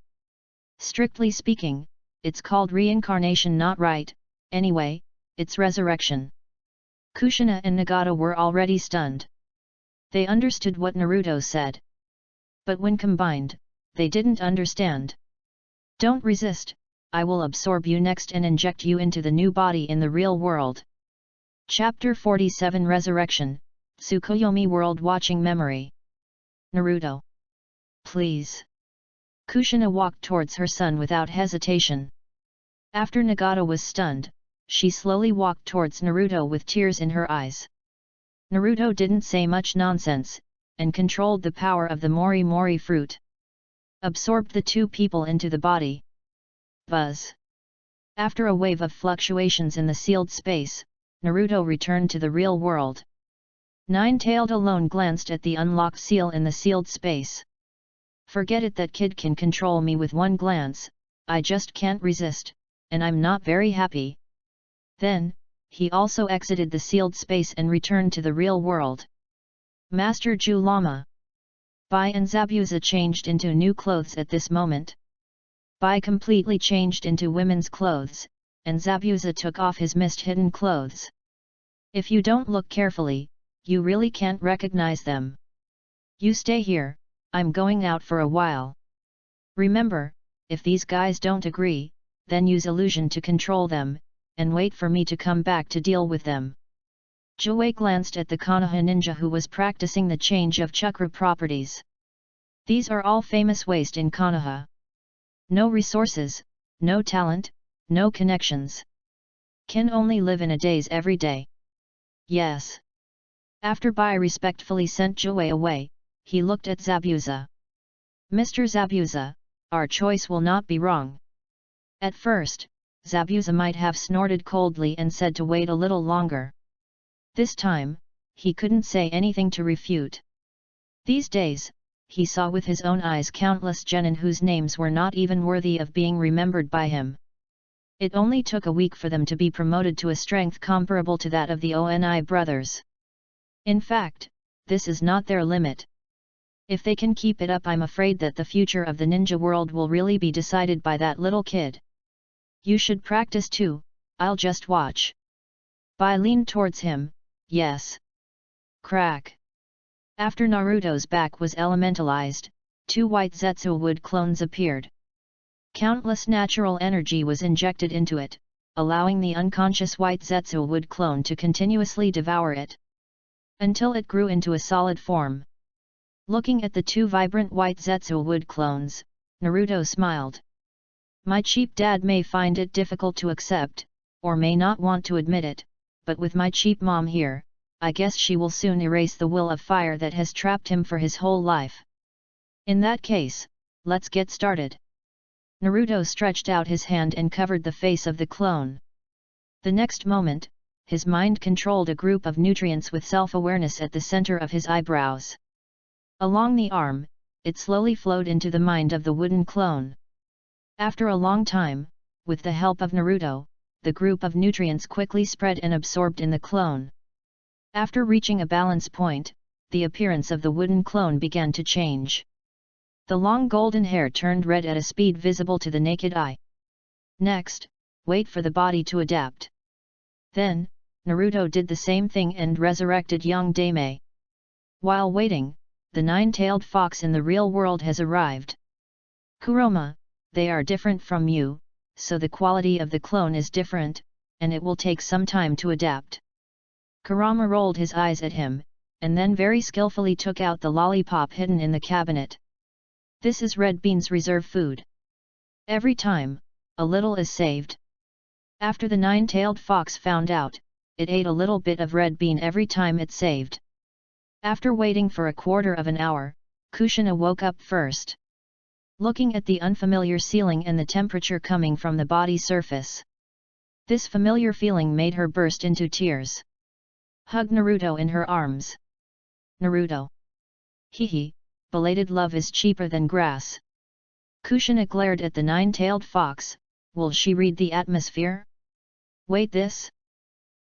Strictly speaking, it's called reincarnation, not right, anyway, it's resurrection. Kushina and Nagata were already stunned. They understood what Naruto said. But when combined, they didn't understand. Don't resist, I will absorb you next and inject you into the new body in the real world. Chapter 47 Resurrection, Tsukuyomi World Watching Memory. Naruto. Please. Kushina walked towards her son without hesitation. After Nagata was stunned, she slowly walked towards Naruto with tears in her eyes. Naruto didn't say much nonsense, and controlled the power of the Mori Mori fruit. Absorbed the two people into the body. Buzz. After a wave of fluctuations in the sealed space, Naruto returned to the real world. Nine-Tailed alone glanced at the unlocked seal in the sealed space. Forget it, that kid can control me with one glance, I just can't resist, and I'm not very happy. Then, he also exited the sealed space and returned to the real world. Master Ju Lama. Bai and Zabuza changed into new clothes at this moment. Bai completely changed into women's clothes, and Zabuza took off his mist-hidden clothes. If you don't look carefully, you really can't recognize them. You stay here, I'm going out for a while. Remember, if these guys don't agree, then use illusion to control them, and wait for me to come back to deal with them. Jouei glanced at the Konoha ninja who was practicing the change of chakra properties. These are all famous waste in Konoha. No resources, no talent, no connections. Can only live in a daze every day. Yes. After Bai respectfully sent Jouei away, he looked at Zabuza. Mr. Zabuza, our choice will not be wrong. At first, Zabuza might have snorted coldly and said to wait a little longer. This time, he couldn't say anything to refute. These days, he saw with his own eyes countless genin whose names were not even worthy of being remembered by him. It only took a week for them to be promoted to a strength comparable to that of the Oni brothers. In fact, this is not their limit. If they can keep it up, I'm afraid that the future of the ninja world will really be decided by that little kid. You should practice too, I'll just watch. Bai leaned towards him, yes. Crack. After Naruto's back was elementalized, two white Zetsu wood clones appeared. Countless natural energy was injected into it, allowing the unconscious white Zetsu wood clone to continuously devour it. Until it grew into a solid form. Looking at the two vibrant white Zetsu wood clones, Naruto smiled. My cheap dad may find it difficult to accept, or may not want to admit it, but with my cheap mom here, I guess she will soon erase the will of fire that has trapped him for his whole life. In that case, let's get started. Naruto stretched out his hand and covered the face of the clone. The next moment, his mind controlled a group of nutrients with self-awareness at the center of his eyebrows. Along the arm, it slowly flowed into the mind of the wooden clone. After a long time, with the help of Naruto, the group of nutrients quickly spread and absorbed in the clone. After reaching a balance point, the appearance of the wooden clone began to change. The long golden hair turned red at a speed visible to the naked eye. Next, wait for the body to adapt. Then, Naruto did the same thing and resurrected young Dame. While waiting, the nine-tailed fox in the real world has arrived. Kurama, they are different from you, so the quality of the clone is different, and it will take some time to adapt. Kurama rolled his eyes at him, and then very skillfully took out the lollipop hidden in the cabinet. This is Red Bean's reserve food. Every time, a little is saved. After the nine-tailed fox found out, it ate a little bit of Red Bean every time it saved. After waiting for a quarter of an hour, Kushina woke up first. Looking at the unfamiliar ceiling and the temperature coming from the body surface. This familiar feeling made her burst into tears. Hug Naruto in her arms. Naruto. Hehe, belated love is cheaper than grass. Kushina glared at the nine-tailed fox. Will she read the atmosphere? Wait this?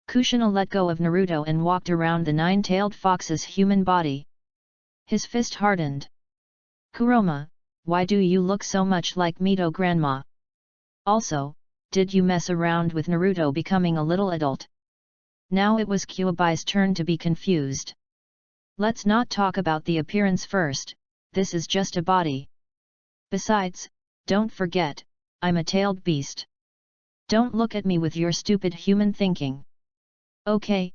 Kushina let go of Naruto and walked around the nine-tailed fox's human body. His fist hardened. Kurama, why do you look so much like Mito grandma? Also, did you mess around with Naruto becoming a little adult? Now it was Kyubai's turn to be confused. Let's not talk about the appearance first, this is just a body. Besides, don't forget, I'm a tailed beast. Don't look at me with your stupid human thinking. Okay,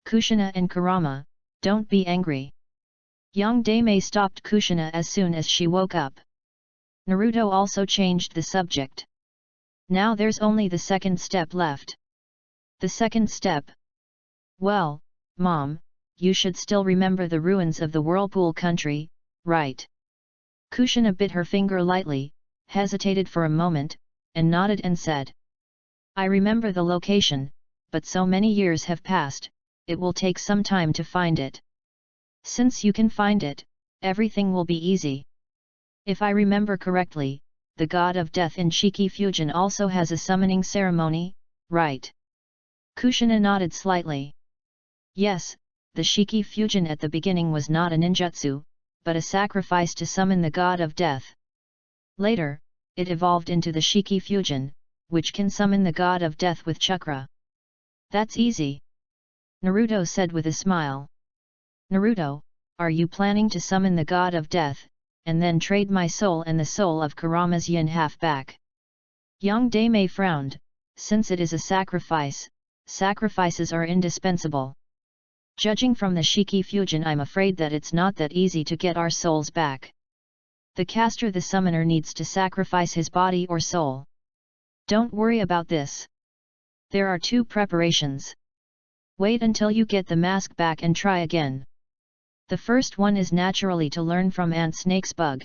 Kushina and Kurama, don't be angry. Young Dame stopped Kushina as soon as she woke up. Naruto also changed the subject. Now there's only the second step left. The second step? Well, Mom, you should still remember the ruins of the Whirlpool country, right? Kushina bit her finger lightly, hesitated for a moment, and nodded and said. I remember the location, but so many years have passed, it will take some time to find it. Since you can find it, everything will be easy. If I remember correctly, the god of death in Shiki Fusion also has a summoning ceremony, right? Kushina nodded slightly. Yes, the Shiki Fusion at the beginning was not a ninjutsu, but a sacrifice to summon the god of death. Later, it evolved into the Shiki Fusion, which can summon the god of death with chakra. That's easy. Naruto said with a smile. Naruto, are you planning to summon the god of death, and then trade my soul and the soul of Kurama's yin half back? Young Dame frowned, since it is a sacrifice, sacrifices are indispensable. Judging from the Shiki Fusion, I'm afraid that it's not that easy to get our souls back. The caster, the summoner, needs to sacrifice his body or soul. Don't worry about this. There are two preparations. Wait until you get the mask back and try again. The first one is naturally to learn from Ant Snake's bug.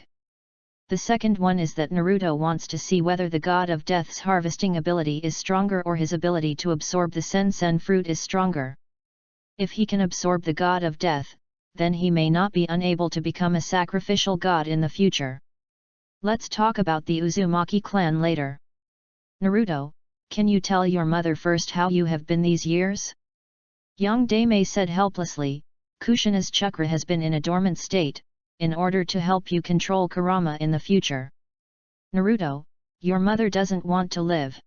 The second one is that Naruto wants to see whether the god of death's harvesting ability is stronger or his ability to absorb the Sensen fruit is stronger. If he can absorb the god of death, then he may not be unable to become a sacrificial god in the future. Let's talk about the Uzumaki clan later. Naruto, can you tell your mother first how you have been these years? Young Dame said helplessly, Kushina's chakra has been in a dormant state, in order to help you control Kurama in the future. Naruto, your mother doesn't want to live.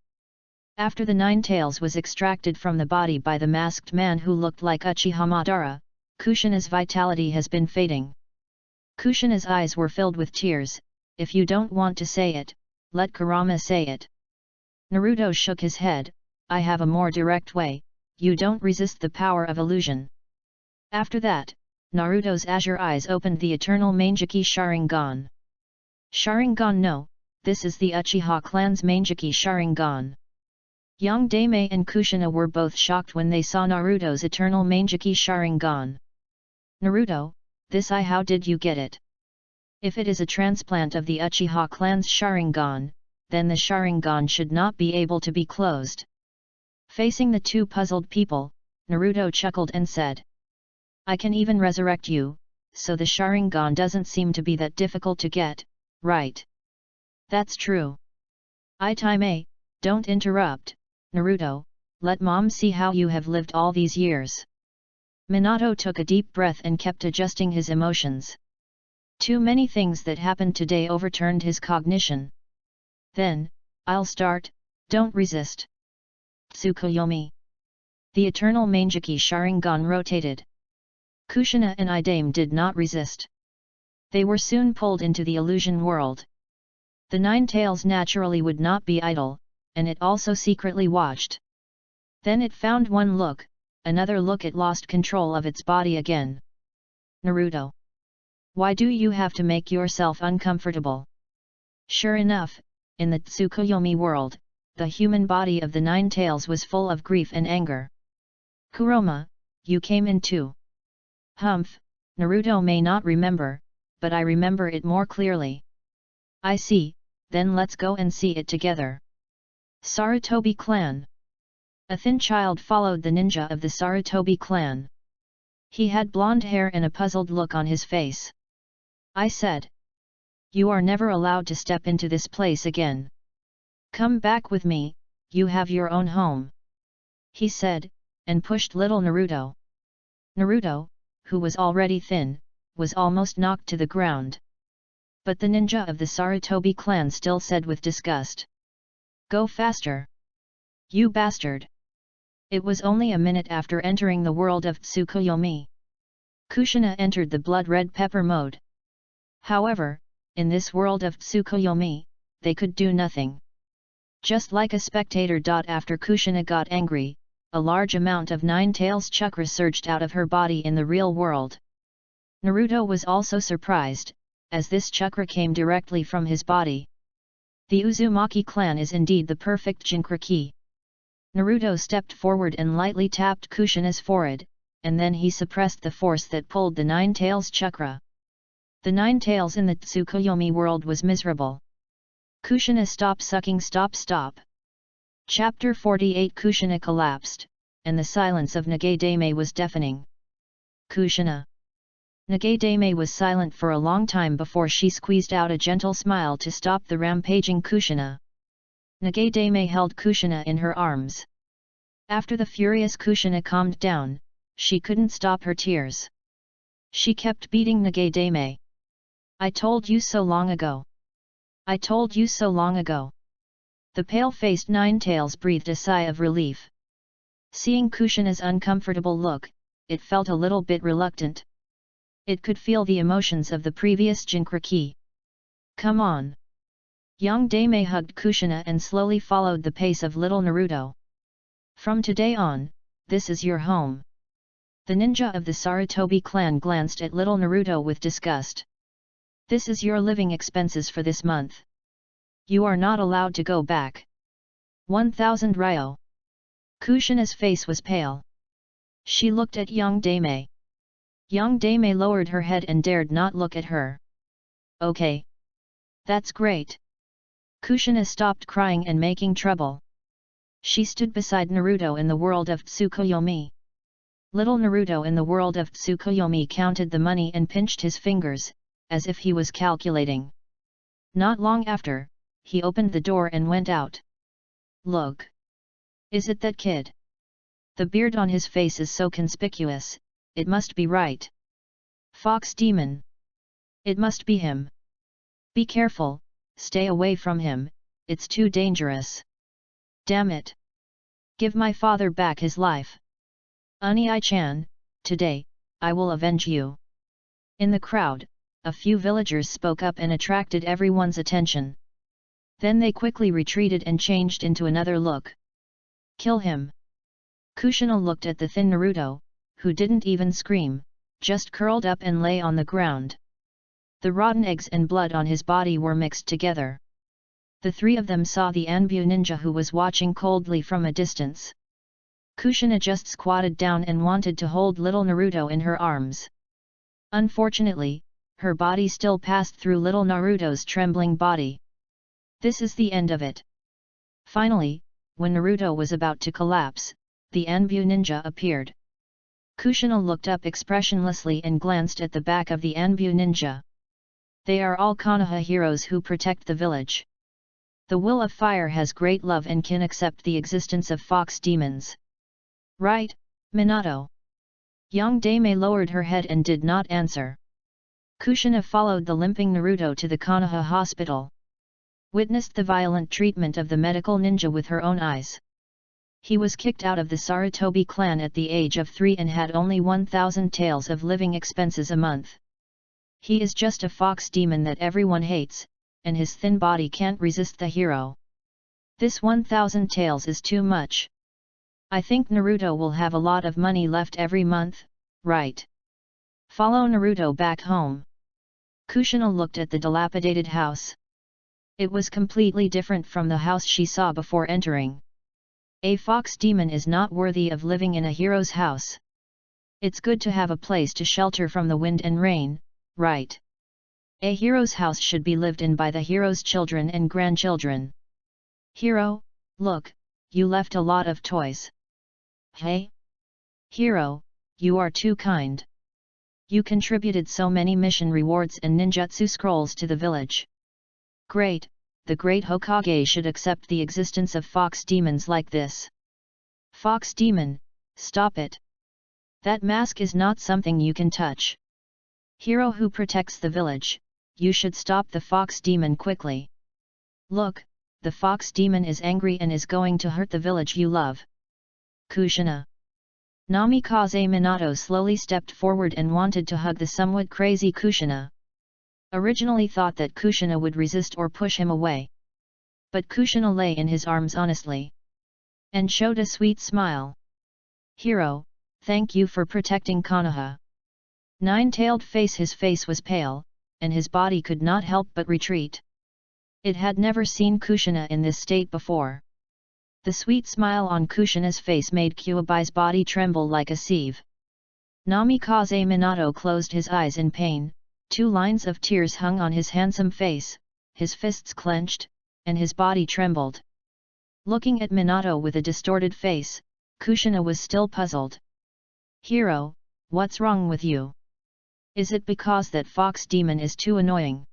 After the nine tails was extracted from the body by the masked man who looked like Uchiha Madara, Kushina's vitality has been fading. Kushina's eyes were filled with tears. If you don't want to say it, let Kurama say it. Naruto shook his head. I have a more direct way, you don't resist the power of illusion. After that, Naruto's azure eyes opened the eternal Manjiki Sharingan. Sharingan no, this is the Uchiha clan's Mangeki Sharingan. Young Daimei and Kushina were both shocked when they saw Naruto's eternal Mangeki Sharingan. Naruto, this how did you get it? If it is a transplant of the Uchiha clan's Sharingan, then the Sharingan should not be able to be closed. Facing the two puzzled people, Naruto chuckled and said, I can even resurrect you, so the Sharingan doesn't seem to be that difficult to get, right? That's true. Time, don't interrupt, Naruto, let mom see how you have lived all these years. Minato took a deep breath and kept adjusting his emotions. Too many things that happened today overturned his cognition. Then, I'll start, don't resist. Tsukuyomi. The eternal Mangeki Sharingan rotated. Kushina and Idame did not resist. They were soon pulled into the illusion world. The Nine Tails naturally would not be idle, and it also secretly watched. Then it found one look, another look it lost control of its body again. Naruto. Why do you have to make yourself uncomfortable? Sure enough, in the Tsukuyomi world, the human body of the Nine Tails was full of grief and anger. Kuroma, you came in too. Humph, Naruto may not remember, but I remember it more clearly. I see, then let's go and see it together. Sarutobi clan. A thin child followed the ninja of the Sarutobi clan. He had blonde hair and a puzzled look on his face. I said. You are never allowed to step into this place again. Come back with me, you have your own home. He said, and pushed little Naruto. Naruto, who was already thin, was almost knocked to the ground. But the ninja of the Sarutobi clan still said with disgust. Go faster. You bastard. It was only a minute after entering the world of Tsukuyomi. Kushina entered the blood-red pepper mode. However, in this world of Tsukuyomi, they could do nothing. Just like a spectator. After Kushina got angry, a large amount of Nine Tails chakra surged out of her body in the real world. Naruto was also surprised, as this chakra came directly from his body. The Uzumaki clan is indeed the perfect Jinchuriki. Naruto stepped forward and lightly tapped Kushina's forehead, and then he suppressed the force that pulled the Nine Tails chakra. The Nine Tails in the Tsukuyomi world was miserable. Kushina stop sucking stop. Chapter 48 Kushina collapsed, and the silence of Nage-dame was deafening. Kushina. Nage-dame was silent for a long time before she squeezed out a gentle smile to stop the rampaging Kushina. Nage-dame held Kushina in her arms. After the furious Kushina calmed down, she couldn't stop her tears. She kept beating Nage-dame. I told you so long ago. I told you so long ago. The pale-faced Nine Tails breathed a sigh of relief. Seeing Kushina's uncomfortable look, it felt a little bit reluctant. It could feel the emotions of the previous Jinchuriki. Come on. Young Dame hugged Kushina and slowly followed the pace of little Naruto. From today on, this is your home. The ninja of the Sarutobi clan glanced at little Naruto with disgust. This is your living expenses for this month. You are not allowed to go back. 1000 ryo. Kushina's face was pale. She looked at young Dame. Young Dame lowered her head and dared not look at her. Okay. That's great. Kushina stopped crying and making trouble. She stood beside Naruto in the world of Tsukuyomi. Little Naruto in the world of Tsukuyomi counted the money and pinched his fingers, as if he was calculating. Not long after, he opened the door and went out. Look! Is it that kid? The beard on his face is so conspicuous, it must be right. Fox Demon. It must be him. Be careful, stay away from him, it's too dangerous. Damn it! Give my father back his life. Unii-chan, today, I will avenge you. In the crowd, a few villagers spoke up and attracted everyone's attention. Then they quickly retreated and changed into another look. Kill him. Kushina looked at the thin Naruto, who didn't even scream, just curled up and lay on the ground. The rotten eggs and blood on his body were mixed together. The three of them saw the Anbu ninja who was watching coldly from a distance. Kushina just squatted down and wanted to hold little Naruto in her arms. Unfortunately, her body still passed through little Naruto's trembling body. This is the end of it. Finally, when Naruto was about to collapse, the Anbu ninja appeared. Kushina looked up expressionlessly and glanced at the back of the Anbu ninja. They are all Konoha heroes who protect the village. The will of fire has great love and can accept the existence of fox demons. Right, Minato? Young Dame lowered her head and did not answer. Kushina followed the limping Naruto to the Konoha hospital. Witnessed the violent treatment of the medical ninja with her own eyes. He was kicked out of the Sarutobi clan at the age of 3 and had only 1,000 taels of living expenses a month. He is just a fox demon that everyone hates, and his thin body can't resist the hero. This 1,000 taels is too much. I think Naruto will have a lot of money left every month, right? Follow Naruto back home. Kushina looked at the dilapidated house. It was completely different from the house she saw before entering. A fox demon is not worthy of living in a hero's house. It's good to have a place to shelter from the wind and rain, right? A hero's house should be lived in by the hero's children and grandchildren. Hero, look, you left a lot of toys. Hey? Hero, you are too kind. You contributed so many mission rewards and ninjutsu scrolls to the village. Great, the great Hokage should accept the existence of fox demons like this. Fox demon, stop it. That mask is not something you can touch. Hero who protects the village, you should stop the fox demon quickly. Look, the fox demon is angry and is going to hurt the village you love. Kushina. Namikaze Minato slowly stepped forward and wanted to hug the somewhat crazy Kushina. Originally thought that Kushina would resist or push him away. But Kushina lay in his arms honestly. And showed a sweet smile. Hero, thank you for protecting Konoha. Nine-tailed face. His face was pale, and his body could not help but retreat. It had never seen Kushina in this state before. The sweet smile on Kushina's face made Kyubai's body tremble like a sieve. Namikaze Minato closed his eyes in pain. 2 lines of tears hung on his handsome face, his fists clenched, and his body trembled. Looking at Minato with a distorted face, Kushina was still puzzled. Hero, what's wrong with you? Is it because that fox demon is too annoying?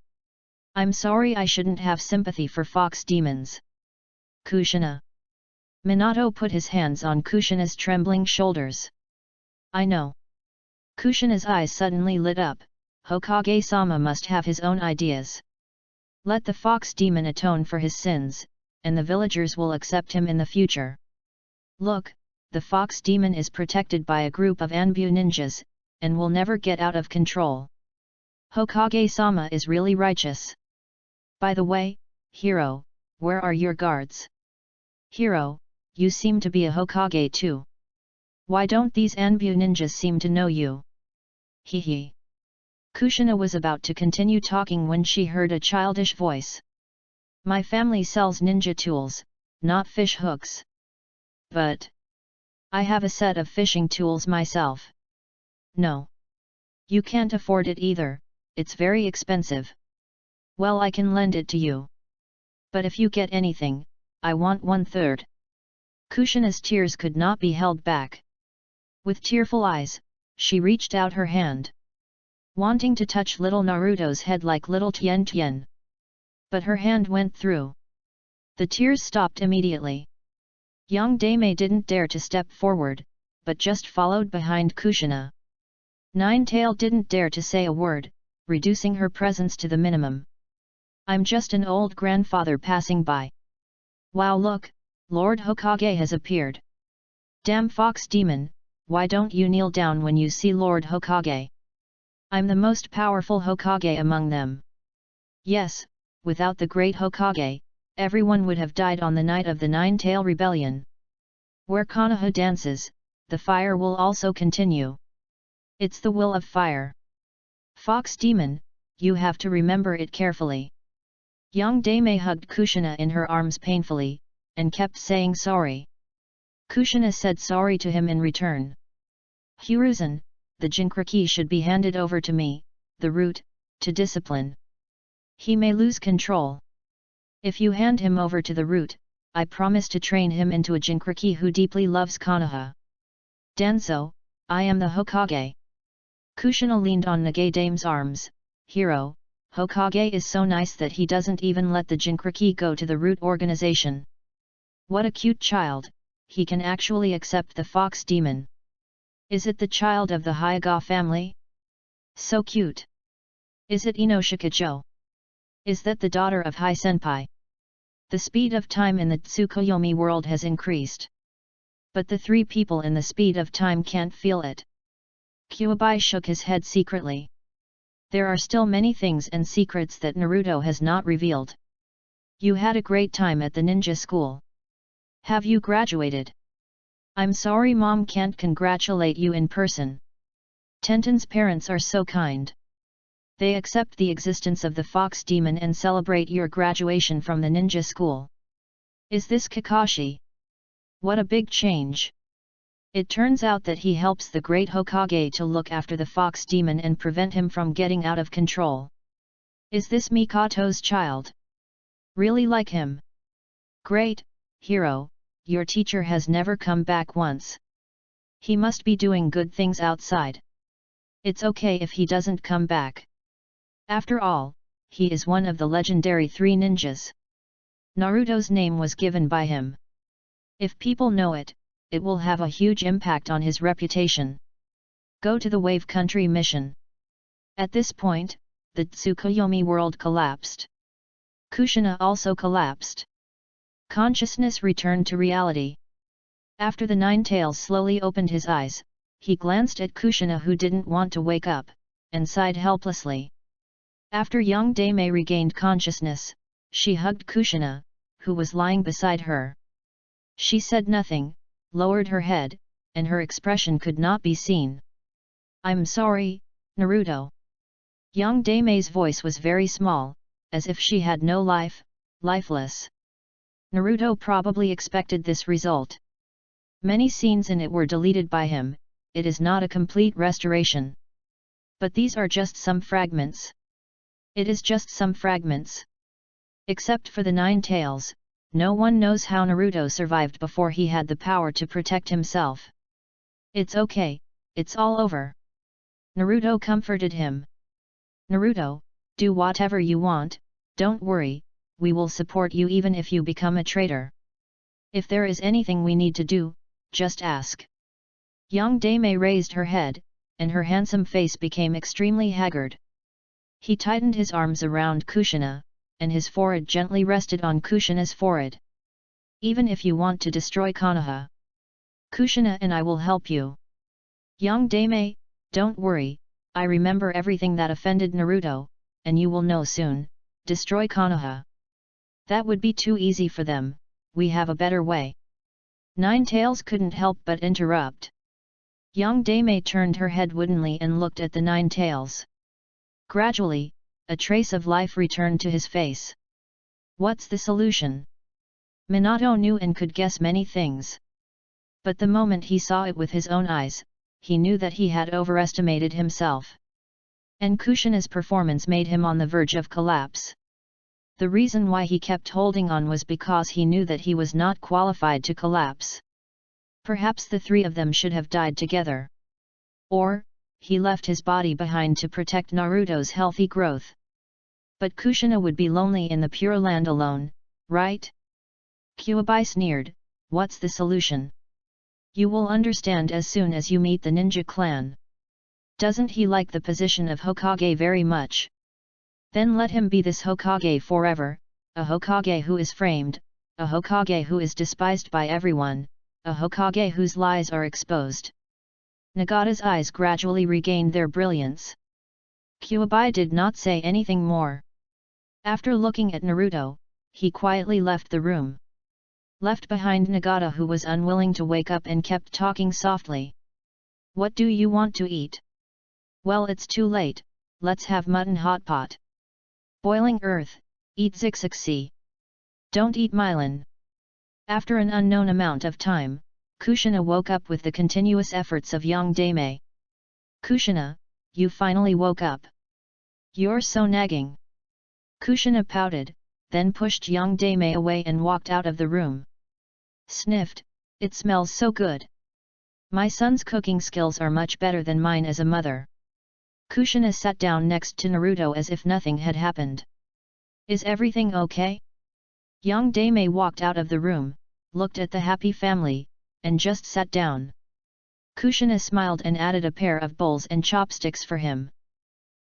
I'm sorry, I shouldn't have sympathy for fox demons. Kushina. Minato put his hands on Kushina's trembling shoulders. I know. Kushina's eyes suddenly lit up. Hokage-sama must have his own ideas. Let the fox demon atone for his sins, and the villagers will accept him in the future. Look, the fox demon is protected by a group of Anbu ninjas, and will never get out of control. Hokage-sama is really righteous. By the way, Hero, where are your guards? Hero, you seem to be a Hokage too. Why don't these Anbu ninjas seem to know you? Hee. Kushina was about to continue talking when she heard a childish voice. My family sells ninja tools, not fish hooks. But I have a set of fishing tools myself. No. You can't afford it either, it's very expensive. Well, I can lend it to you. But if you get anything, I want 1/3. Kushina's tears could not be held back. With tearful eyes, she reached out her hand, wanting to touch little Naruto's head like little Tian. But her hand went through. The tears stopped immediately. Young Dame didn't dare to step forward, but just followed behind Kushina. Nine-Tail didn't dare to say a word, reducing her presence to the minimum. I'm just an old grandfather passing by. Wow, look, Lord Hokage has appeared. Damn fox demon, why don't you kneel down when you see Lord Hokage? I'm the most powerful Hokage among them. Yes, without the great Hokage, everyone would have died on the night of the Nine-Tail Rebellion. Where Konoha dances, the fire will also continue. It's the will of fire. Fox demon, you have to remember it carefully. Young Dame hugged Kushina in her arms painfully, and kept saying sorry. Kushina said sorry to him in return. Hiruzen, the Jinchuriki should be handed over to me, the root, to discipline. He may lose control. If you hand him over to the root, I promise to train him into a Jinchuriki who deeply loves Konoha. Danzo, I am the Hokage. Kushina leaned on Nage Dame's arms. Hero, Hokage is so nice that he doesn't even let the Jinchuriki go to the root organization. What a cute child, he can actually accept the fox demon. Is it the child of the Hyuga family? So cute. Is it Inoshikajo? Is that the daughter of Hai Senpai? The speed of time in the Tsukuyomi world has increased. But the three people in the speed of time can't feel it. Kuwabai shook his head secretly. There are still many things and secrets that Naruto has not revealed. You had a great time at the ninja school. Have you graduated? I'm sorry Mom can't congratulate you in person. Tenten's parents are so kind. They accept the existence of the fox demon and celebrate your graduation from the ninja school. Is this Kakashi? What a big change. It turns out that he helps the great Hokage to look after the fox demon and prevent him from getting out of control. Is this Mikato's child? Really like him? Great, Hero, your teacher has never come back once. He must be doing good things outside. It's okay if he doesn't come back. After all, he is one of the legendary three ninjas. Naruto's name was given by him. If people know it, it will have a huge impact on his reputation. Go to the Wave Country mission. At this point, the Tsukuyomi world collapsed. Kushina also collapsed. Consciousness returned to reality. After the Nine Tails slowly opened his eyes, he glanced at Kushina who didn't want to wake up, and sighed helplessly. After young Dame regained consciousness, she hugged Kushina, who was lying beside her. She said nothing, lowered her head, and her expression could not be seen. I'm sorry, Naruto. Young Dame's voice was very small, as if she had no life, lifeless. Naruto probably expected this result. Many scenes in it were deleted by him, it is not a complete restoration. But these are just some fragments. It is just some fragments. Except for the Nine Tails, no one knows how Naruto survived before he had the power to protect himself. It's okay, it's all over. Naruto comforted him. Naruto, do whatever you want, don't worry, we will support you even if you become a traitor. If there is anything we need to do, just ask. Young Dame raised her head, and her handsome face became extremely haggard. He tightened his arms around Kushina, and his forehead gently rested on Kushina's forehead. Even if you want to destroy Konoha, Kushina and I will help you. Young Dame, don't worry, I remember everything that offended Naruto, and you will know soon, destroy Konoha. That would be too easy for them, we have a better way. Nine Tails couldn't help but interrupt. Young Dame turned her head woodenly and looked at the Nine Tails. Gradually, a trace of life returned to his face. What's the solution? Minato knew and could guess many things. But the moment he saw it with his own eyes, he knew that he had overestimated himself. And Kushina's performance made him on the verge of collapse. The reason why he kept holding on was because he knew that he was not qualified to collapse. Perhaps the three of them should have died together. Or, he left his body behind to protect Naruto's healthy growth. But Kushina would be lonely in the Pure Land alone, right? Kuwabai sneered, what's the solution? You will understand as soon as you meet the ninja clan. Doesn't he like the position of Hokage very much? Then let him be this Hokage forever, a Hokage who is framed, a Hokage who is despised by everyone, a Hokage whose lies are exposed. Nagata's eyes gradually regained their brilliance. Kuwabai did not say anything more. After looking at Naruto, he quietly left the room. Left behind Nagata, who was unwilling to wake up and kept talking softly. What do you want to eat? Well, it's too late, let's have mutton hot pot. Boiling earth, eat zixixi. Don't eat myelin. After an unknown amount of time, Kushina woke up with the continuous efforts of young Dame. Kushina, you finally woke up. You're so nagging. Kushina pouted, then pushed young Dame away and walked out of the room. Sniffed, it smells so good. My son's cooking skills are much better than mine as a mother. Kushina sat down next to Naruto as if nothing had happened. Is everything okay? Young Dame walked out of the room, looked at the happy family, and just sat down. Kushina smiled and added a pair of bowls and chopsticks for him.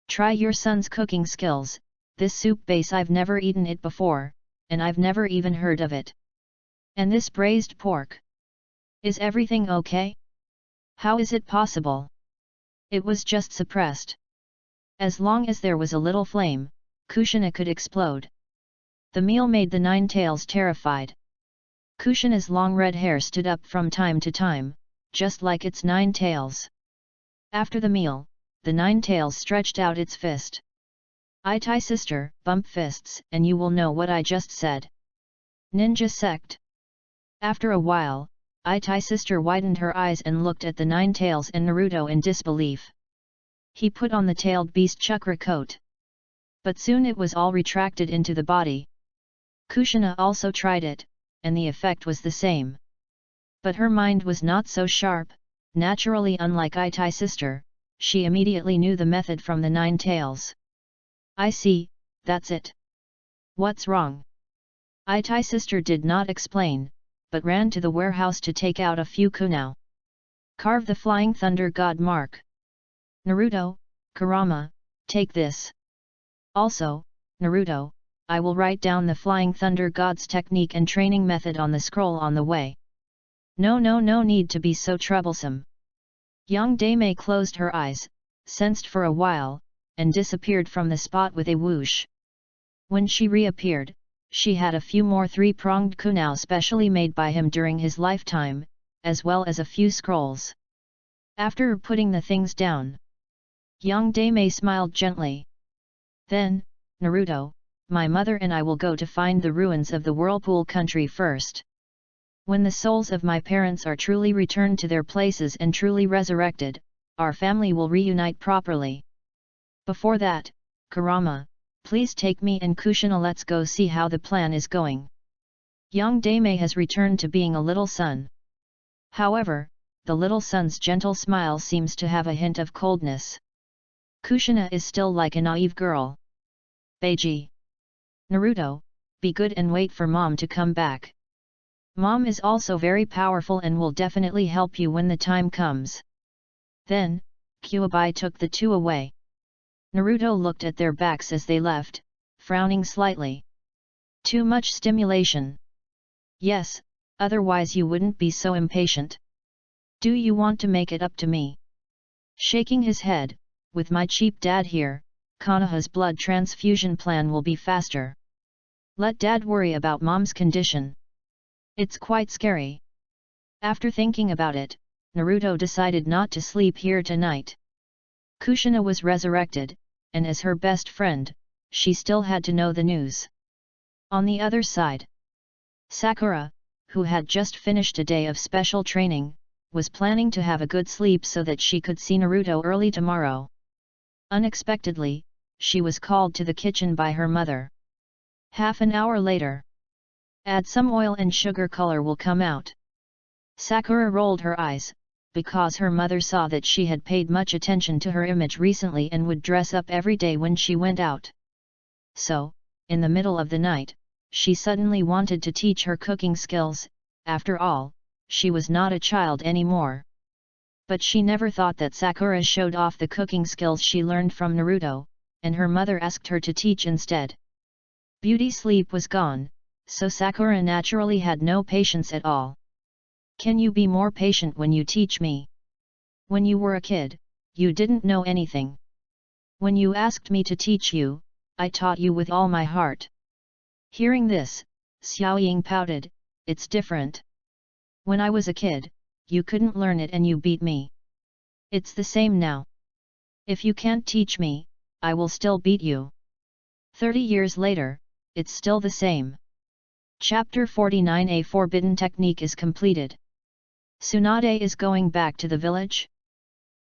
Try your son's cooking skills, this soup base I've never eaten it before, and I've never even heard of it. And this braised pork. Is everything okay? How is it possible? It was just suppressed. As long as there was a little flame, Kushina could explode. The meal made the Nine Tails terrified. Kushina's long red hair stood up from time to time, just like its 9 tails. After the meal, the 9 tails stretched out its fist. Itai sister, bump fists and you will know what I just said. Ninja sect. After a while, Itai sister widened her eyes and looked at the 9 tails and Naruto in disbelief. He put on the tailed beast chakra coat. But soon it was all retracted into the body. Kushina also tried it, and the effect was the same. But her mind was not so sharp. Naturally, unlike Itai sister, she immediately knew the method from the 9 tails. I see, that's it. What's wrong? Itai sister did not explain, but ran to the warehouse to take out a few kunao. Carve the flying thunder god mark. Naruto, Kurama, take this. Also, Naruto, I will write down the flying thunder god's technique and training method on the scroll on the way. No need to be so troublesome. Young Dame closed her eyes, sensed for a while, and disappeared from the spot with a whoosh. When she reappeared, she had a few more 3-pronged kunao specially made by him during his lifetime, as well as a few scrolls. After putting the things down, young Dame smiled gently. Then, Naruto, my mother and I will go to find the ruins of the Whirlpool country first. When the souls of my parents are truly returned to their places and truly resurrected, our family will reunite properly. Before that, Kurama, please take me and Kushina, let's go see how the plan is going. Young Dame has returned to being a little son. However, the little son's gentle smile seems to have a hint of coldness. Kushina is still like a naive girl. Beiji. Naruto, be good and wait for mom to come back. Mom is also very powerful and will definitely help you when the time comes. Then, Kyuubi took the two away. Naruto looked at their backs as they left, frowning slightly. Too much stimulation. Yes, otherwise you wouldn't be so impatient. Do you want to make it up to me? Shaking his head, with my cheap dad here, Konoha's blood transfusion plan will be faster. Let dad worry about mom's condition. It's quite scary. After thinking about it, Naruto decided not to sleep here tonight. Kushina was resurrected, and as her best friend, she still had to know the news. On the other side, Sakura, who had just finished a day of special training, was planning to have a good sleep so that she could see Naruto early tomorrow. Unexpectedly, she was called to the kitchen by her mother. Half an hour later. Add some oil and sugar, color will come out. Sakura rolled her eyes, because her mother saw that she had paid much attention to her image recently and would dress up every day when she went out. So, in the middle of the night, she suddenly wanted to teach her cooking skills. After all, she was not a child anymore. But she never thought that Sakura showed off the cooking skills she learned from Naruto, and her mother asked her to teach instead. Beauty sleep was gone, so Sakura naturally had no patience at all. Can you be more patient when you teach me? When you were a kid, you didn't know anything. When you asked me to teach you, I taught you with all my heart. Hearing this, Xiaoying pouted, it's different. When I was a kid, you couldn't learn it and you beat me. It's the same now. If you can't teach me, I will still beat you. 30 years later, it's still the same. Chapter 49, A Forbidden Technique is completed. Tsunade is going back to the village?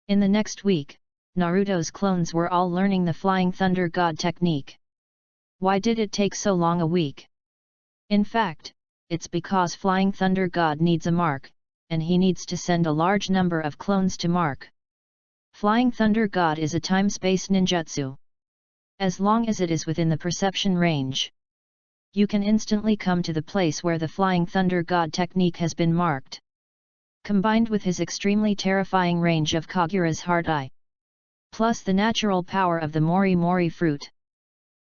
In the next week, Naruto's clones were all learning the Flying Thunder God technique. Why did it take so long a week? In fact, it's because Flying Thunder God needs a mark, and he needs to send a large number of clones to mark. Flying Thunder God is a time-space ninjutsu. As long as it is within the perception range, you can instantly come to the place where the Flying Thunder God technique has been marked. Combined with his extremely terrifying range of Kagura's heart eye, plus the natural power of the Mori Mori fruit,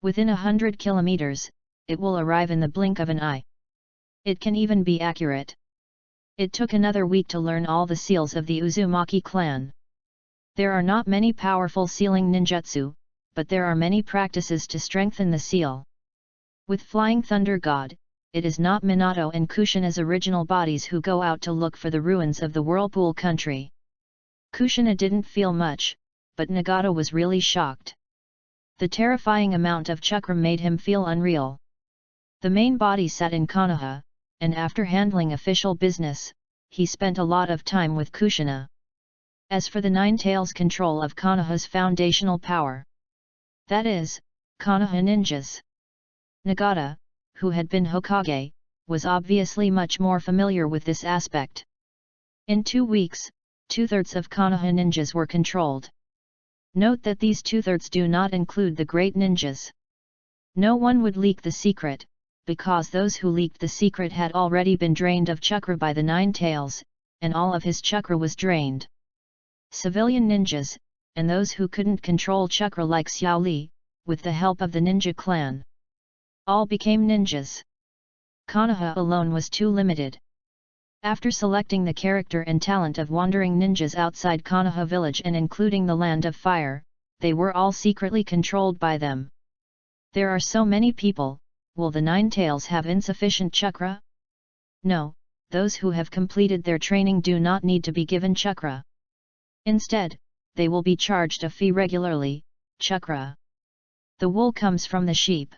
within 100 kilometers, it will arrive in the blink of an eye. It can even be accurate. It took another week to learn all the seals of the Uzumaki clan. There are not many powerful sealing ninjutsu, but there are many practices to strengthen the seal. With Flying Thunder God, it is not Minato and Kushina's original bodies who go out to look for the ruins of the Whirlpool country. Kushina didn't feel much, but Nagata was really shocked. The terrifying amount of chakra made him feel unreal. The main body sat in Konoha, and after handling official business, he spent a lot of time with Kushina. As for the Nine Tails control of Konoha's foundational power, that is, Konoha ninjas, Nagata, who had been Hokage, was obviously much more familiar with this aspect. In 2 weeks, 2/3 of Konoha ninjas were controlled. Note that these 2/3 do not include the great ninjas. No one would leak the secret, because those who leaked the secret had already been drained of chakra by the Nine Tails, and all of his chakra was drained. Civilian ninjas, and those who couldn't control chakra like Xiao Li, with the help of the ninja clan, all became ninjas. Konoha alone was too limited. After selecting the character and talent of wandering ninjas outside Konoha village and including the Land of Fire, they were all secretly controlled by them. There are so many people, will the Nine Tails have insufficient chakra? No, those who have completed their training do not need to be given chakra. Instead, they will be charged a fee regularly, chakra. The wool comes from the sheep.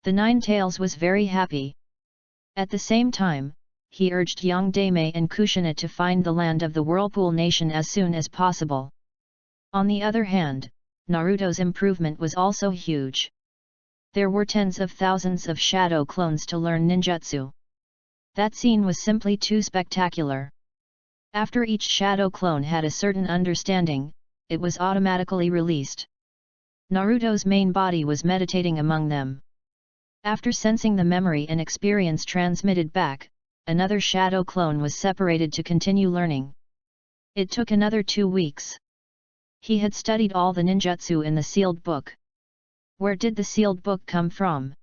The Nine Tails was very happy. At the same time, he urged young Daimei and Kushina to find the land of the Whirlpool Nation as soon as possible. On the other hand, Naruto's improvement was also huge. There were tens of thousands of shadow clones to learn ninjutsu. That scene was simply too spectacular. After each shadow clone had a certain understanding, it was automatically released. Naruto's main body was meditating among them. After sensing the memory and experience transmitted back, another shadow clone was separated to continue learning. It took another 2 weeks. He had studied all the ninjutsu in the sealed book. Where did the sealed book come from?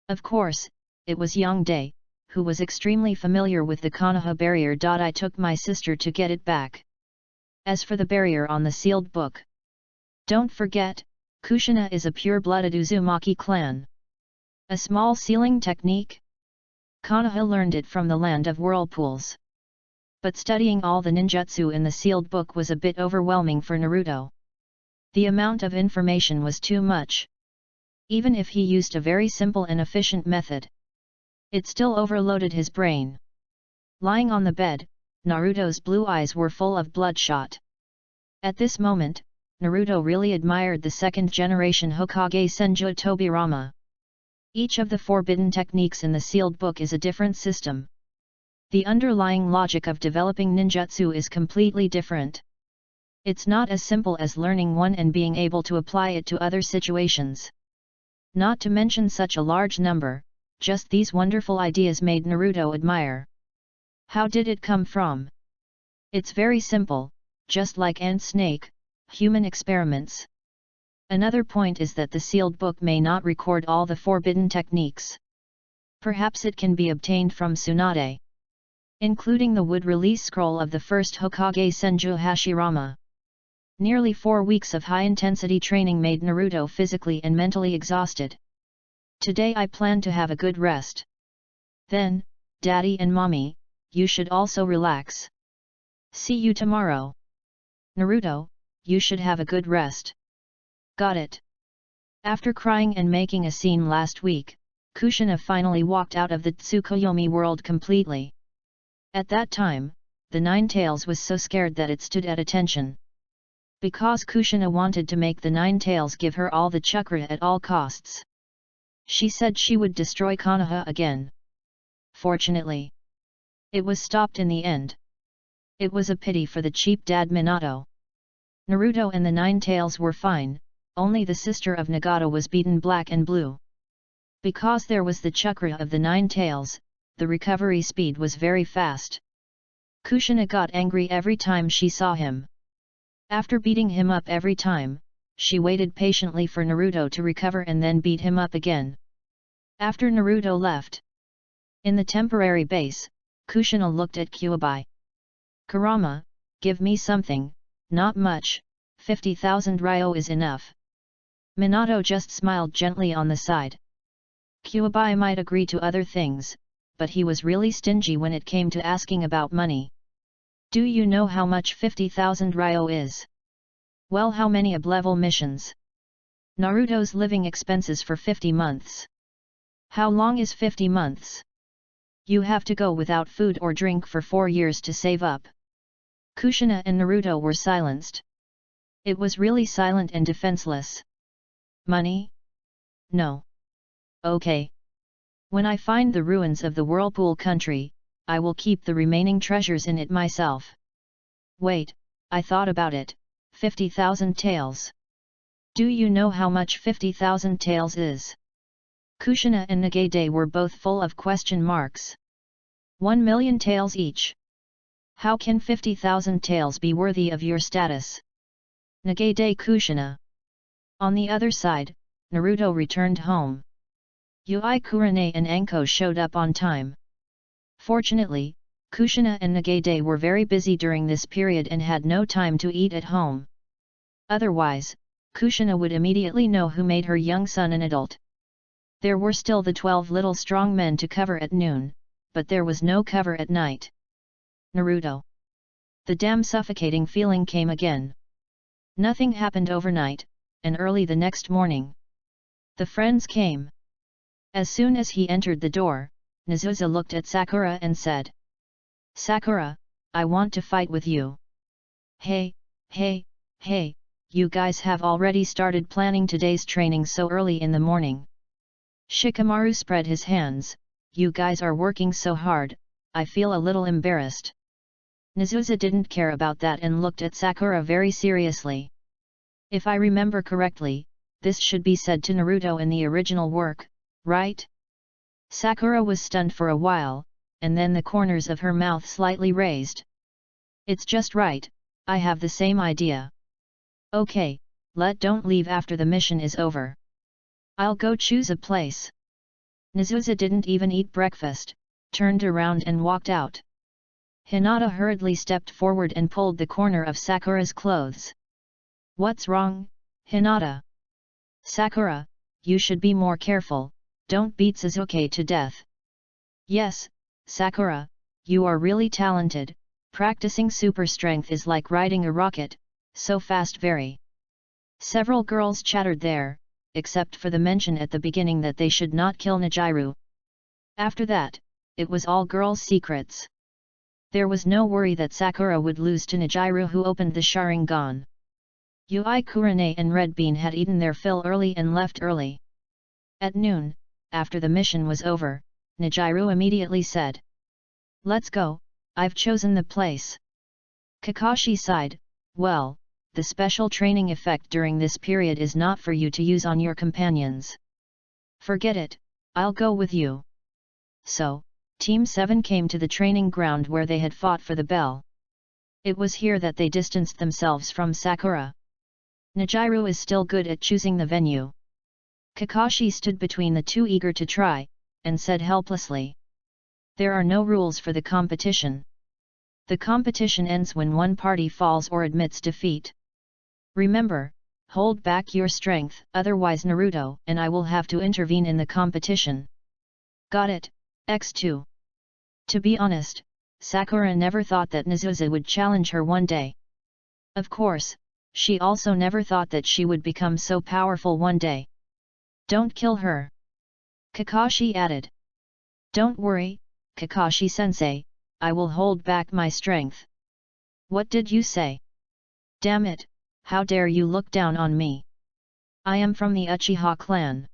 Of course, it was young Day, who was extremely familiar with the Konoha barrier. I took my sister to get it back. As for the barrier on the sealed book, don't forget, Kushina is a pure-blooded Uzumaki clan. A small sealing technique? Konoha learned it from the Land of Whirlpools. But studying all the ninjutsu in the sealed book was a bit overwhelming for Naruto. The amount of information was too much. Even if he used a very simple and efficient method, it still overloaded his brain. Lying on the bed, Naruto's blue eyes were full of bloodshot. At this moment, Naruto really admired the second-generation Hokage Senju Tobirama. Each of the forbidden techniques in the sealed book is a different system. The underlying logic of developing ninjutsu is completely different. It's not as simple as learning one and being able to apply it to other situations. Not to mention such a large number, just these wonderful ideas made Naruto admire. How did it come from? It's very simple, just like ant-snake, human experiments. Another point is that the sealed book may not record all the forbidden techniques. Perhaps it can be obtained from Tsunade, including the wood release scroll of the first Hokage Senju Hashirama. Nearly 4 weeks of high-intensity training made Naruto physically and mentally exhausted. Today I plan to have a good rest. Then, Daddy and Mommy, you should also relax. See you tomorrow. Naruto, you should have a good rest. Got it. After crying and making a scene last week, Kushina finally walked out of the Tsukuyomi world completely. At that time, the Nine Tails was so scared that it stood at attention. Because Kushina wanted to make the Nine Tails give her all the chakra at all costs. She said she would destroy Konoha again. Fortunately, it was stopped in the end. It was a pity for the cheap dad Minato. Naruto and the Nine Tails were fine, only the sister of Nagata was beaten black and blue. Because there was the chakra of the Nine Tails, the recovery speed was very fast. Kushina got angry every time she saw him. After beating him up every time, she waited patiently for Naruto to recover and then beat him up again. After Naruto left in the temporary base, Kushina looked at Kyuubi. Kurama, give me something, not much, 50,000 ryo is enough. Minato just smiled gently on the side. Kyuubi might agree to other things, but he was really stingy when it came to asking about money. Do you know how much 50,000 ryo is? Well, how many ab-level missions? Naruto's living expenses for 50 months. How long is 50 months? You have to go without food or drink for 4 years to save up. Kushina and Naruto were silenced. It was really silent and defenseless. Money? No. Okay. When I find the ruins of the Whirlpool country, I will keep the remaining treasures in it myself. Wait, I thought about it, 50,000 taels. Do you know how much 50,000 taels is? Kushina and Nagade were both full of question marks. 1 million taels each. How can 50,000 taels be worthy of your status? Nagade Kushina. On the other side, Naruto returned home. Yui Kurane and Anko showed up on time. Fortunately, Kushina and Nagade were very busy during this period and had no time to eat at home. Otherwise, Kushina would immediately know who made her young son an adult. There were still the 12 little strong men to cover at noon, but there was no cover at night. Naruto. The damn suffocating feeling came again. Nothing happened overnight, and early the next morning, the friends came. As soon as he entered the door, Nezusa looked at Sakura and said, Sakura, I want to fight with you. Hey, you guys have already started planning today's training so early in the morning. Shikamaru spread his hands, you guys are working so hard, I feel a little embarrassed. Nezusa didn't care about that and looked at Sakura very seriously. If I remember correctly, this should be said to Naruto in the original work, right? Sakura was stunned for a while, and then the corners of her mouth slightly raised. It's just right, I have the same idea. Okay, don't leave after the mission is over. I'll go choose a place. Nezusa didn't even eat breakfast, turned around and walked out. Hinata hurriedly stepped forward and pulled the corner of Sakura's clothes. What's wrong, Hinata? Sakura, you should be more careful, don't beat Sasuke to death. Yes, Sakura, you are really talented, practicing super strength is like riding a rocket, so fast very. Several girls chattered there, except for the mention at the beginning that they should not kill Nijiru. After that, it was all girls' secrets. There was no worry that Sakura would lose to Nijiru who opened the Sharingan. Yui Kurane and Red Bean had eaten their fill early and left early. At noon, after the mission was over, Nijiru immediately said, Let's go, I've chosen the place. Kakashi sighed, well, the special training effect during this period is not for you to use on your companions. Forget it, I'll go with you. So, Team 7 came to the training ground where they had fought for the bell. It was here that they distanced themselves from Sakura. Nijiru is still good at choosing the venue. Kakashi stood between the two eager to try, and said helplessly. There are no rules for the competition. The competition ends when one party falls or admits defeat. Remember, hold back your strength, otherwise Naruto and I will have to intervene in the competition. Got it, X2. To be honest, Sakura never thought that Nezusa would challenge her one day. Of course, she also never thought that she would become so powerful one day. Don't kill her, Kakashi added. Don't worry, Kakashi-sensei, I will hold back my strength. What did you say? Damn it, how dare you look down on me? I am from the Uchiha clan.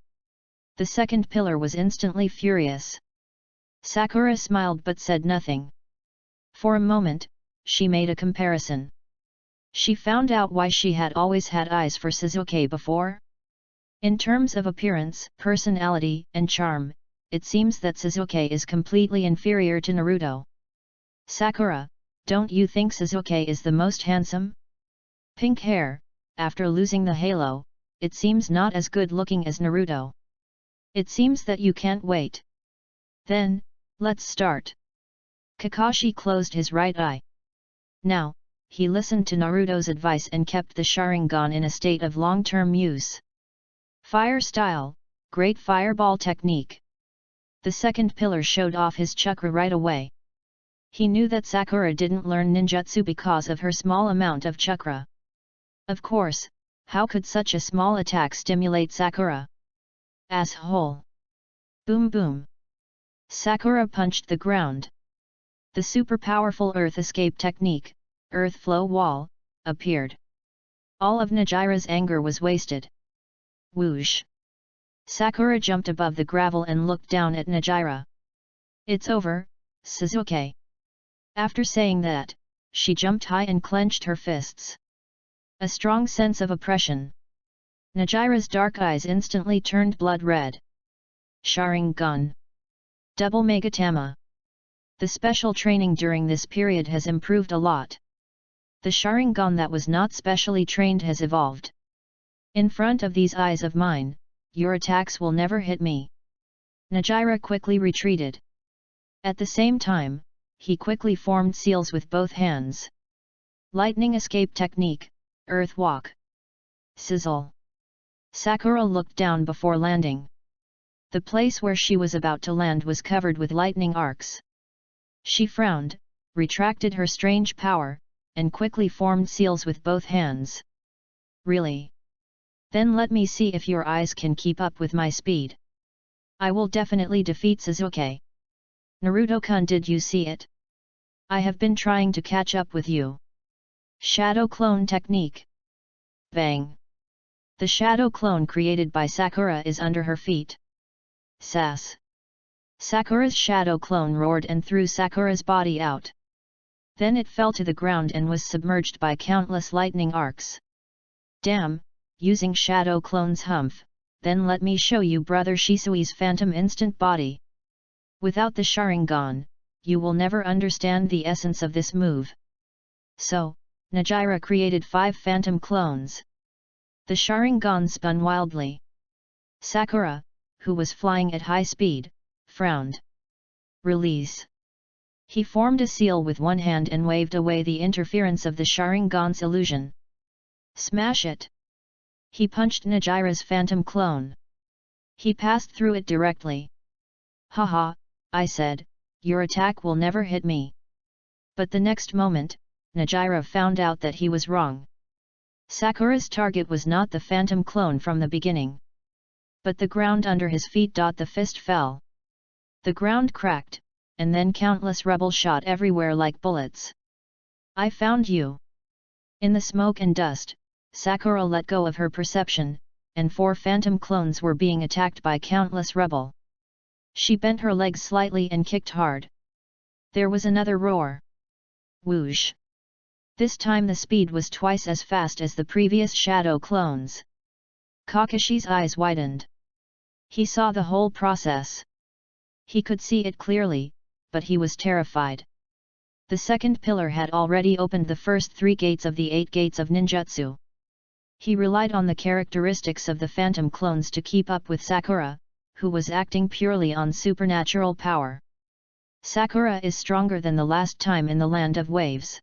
The second pillar was instantly furious. Sakura smiled but said nothing. For a moment, she made a comparison. She found out why she had always had eyes for Sasuke before. In terms of appearance, personality, and charm, it seems that Sasuke is completely inferior to Naruto. Sakura, don't you think Sasuke is the most handsome? Pink hair, after losing the halo, it seems not as good looking as Naruto. It seems that you can't wait. Then, let's start. Kakashi closed his right eye. Now, he listened to Naruto's advice and kept the Sharingan in a state of long-term use. Fire style, great fireball technique. The second pillar showed off his chakra right away. He knew that Sakura didn't learn ninjutsu because of her small amount of chakra. Of course, how could such a small attack stimulate Sakura? Asshole! Boom boom! Sakura punched the ground. The super powerful earth escape technique, earth flow wall, appeared. All of Najira's anger was wasted. Whoosh! Sakura jumped above the gravel and looked down at Najira. It's over, Sasuke. After saying that, she jumped high and clenched her fists. A strong sense of oppression. Najira's dark eyes instantly turned blood red. Sharingan. Double Megatama. The special training during this period has improved a lot. The Sharingan that was not specially trained has evolved. In front of these eyes of mine, your attacks will never hit me. Najira quickly retreated. At the same time, he quickly formed seals with both hands. Lightning escape technique, earth walk. Sizzle. Sakura looked down before landing. The place where she was about to land was covered with lightning arcs. She frowned, retracted her strange power, and quickly formed seals with both hands. Really? Then let me see if your eyes can keep up with my speed. I will definitely defeat Sasuke. Naruto-kun, did you see it? I have been trying to catch up with you. Shadow clone technique. Bang! The shadow clone created by Sakura is under her feet. Sass! Sakura's shadow clone roared and threw Sakura's body out. Then it fell to the ground and was submerged by countless lightning arcs. Damn, using shadow clone's humph, then let me show you brother Shisui's phantom instant body. Without the Sharingan, you will never understand the essence of this move. So, Najira created 5 phantom clones. The Sharingan spun wildly. Sakura, who was flying at high speed, frowned. Release. He formed a seal with one hand and waved away the interference of the Sharingan's illusion. Smash it! He punched Najira's phantom clone. He passed through it directly. Haha, I said, your attack will never hit me. But the next moment, Najira found out that he was wrong. Sakura's target was not the phantom clone from the beginning, but the ground under his feet. The fist fell. The ground cracked, and then countless rebels shot everywhere like bullets. I found you! In the smoke and dust, Sakura let go of her perception, and 4 phantom clones were being attacked by countless rebel. She bent her legs slightly and kicked hard. There was another roar. Whoosh! This time the speed was twice as fast as the previous shadow clones. Kakashi's eyes widened. He saw the whole process. He could see it clearly, but he was terrified. The second pillar had already opened the first 3 gates of the 8 gates of ninjutsu. He relied on the characteristics of the phantom clones to keep up with Sakura, who was acting purely on supernatural power. Sakura is stronger than the last time in the Land of Waves.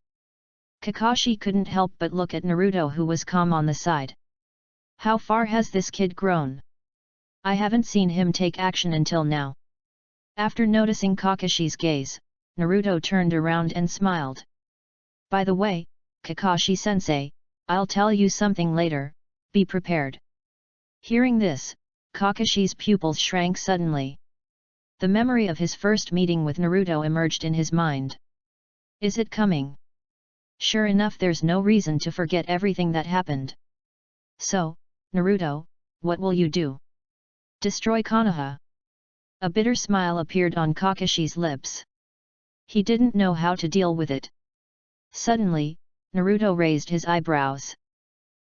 Kakashi couldn't help but look at Naruto, who was calm on the side. How far has this kid grown? I haven't seen him take action until now. After noticing Kakashi's gaze, Naruto turned around and smiled. By the way, Kakashi-sensei, I'll tell you something later, be prepared. Hearing this, Kakashi's pupils shrank suddenly. The memory of his first meeting with Naruto emerged in his mind. Is it coming? Sure enough, there's no reason to forget everything that happened. So, Naruto, what will you do? Destroy Konoha? A bitter smile appeared on Kakashi's lips. He didn't know how to deal with it. Suddenly, Naruto raised his eyebrows.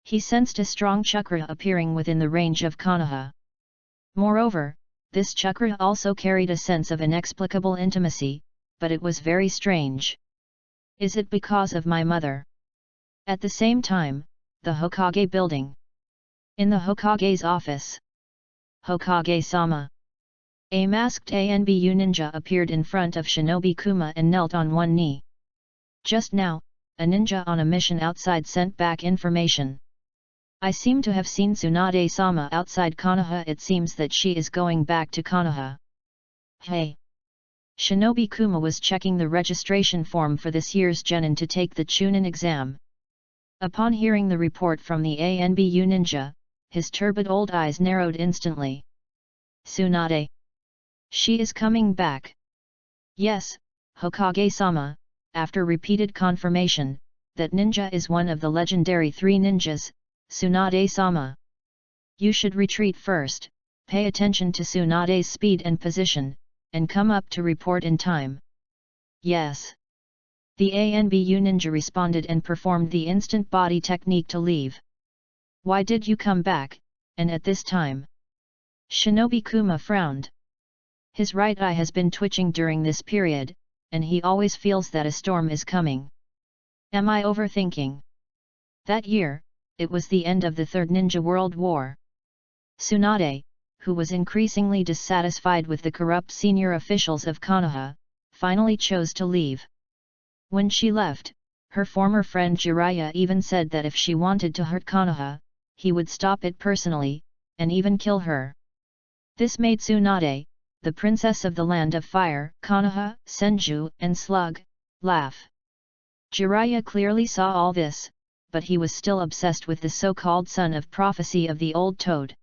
He sensed a strong chakra appearing within the range of Konoha. Moreover, this chakra also carried a sense of inexplicable intimacy, but it was very strange. Is it because of my mother? At the same time, the Hokage building. In the Hokage's office. Hokage-sama. A masked ANBU ninja appeared in front of Shinobi Kuma and knelt on one knee. Just now, a ninja on a mission outside sent back information. I seem to have seen Tsunade-sama outside Konoha. It seems that she is going back to Konoha. Hey! Shinobi Kuma was checking the registration form for this year's Genin to take the Chunin exam. Upon hearing the report from the ANBU ninja, his turbid old eyes narrowed instantly. Tsunade! She is coming back. Yes, Hokage-sama, after repeated confirmation, that ninja is one of the legendary 3 ninjas, Tsunade-sama. You should retreat first, pay attention to Tsunade's speed and position, and come up to report in time. Yes. The ANBU ninja responded and performed the instant body technique to leave. Why did you come back, and at this time? Shinobi Kuma frowned. His right eye has been twitching during this period, and he always feels that a storm is coming. Am I overthinking? That year, it was the end of the Third Ninja World War. Tsunade, who was increasingly dissatisfied with the corrupt senior officials of Konoha, finally chose to leave. When she left, her former friend Jiraiya even said that if she wanted to hurt Konoha, he would stop it personally, and even kill her. This made Tsunade, the princess of the land of fire, Konoha, Senju, and Slug, laugh. Jiraiya clearly saw all this, but he was still obsessed with the so-called son of prophecy of the old toad.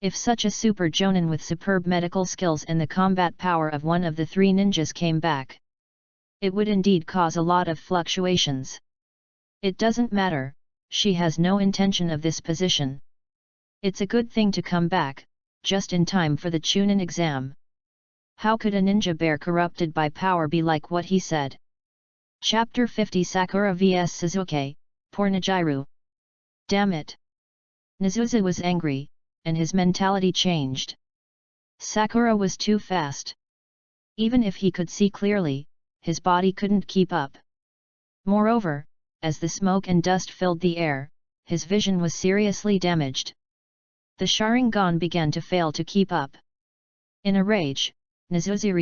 If such a super jonin with superb medical skills and the combat power of one of the 3 ninjas came back, it would indeed cause a lot of fluctuations. It doesn't matter, she has no intention of this position. It's a good thing to come back, just in time for the Chunin exam. How could a ninja bear corrupted by power be like what he said? Chapter 50 Sakura vs Suzuki, poor Nijiru. Damn it! Nizuza was angry, and his mentality changed. Sakura was too fast. Even if he could see clearly, his body couldn't keep up. Moreover, as the smoke and dust filled the air, his vision was seriously damaged. The Sharingan began to fail to keep up. In a rage, Nizuza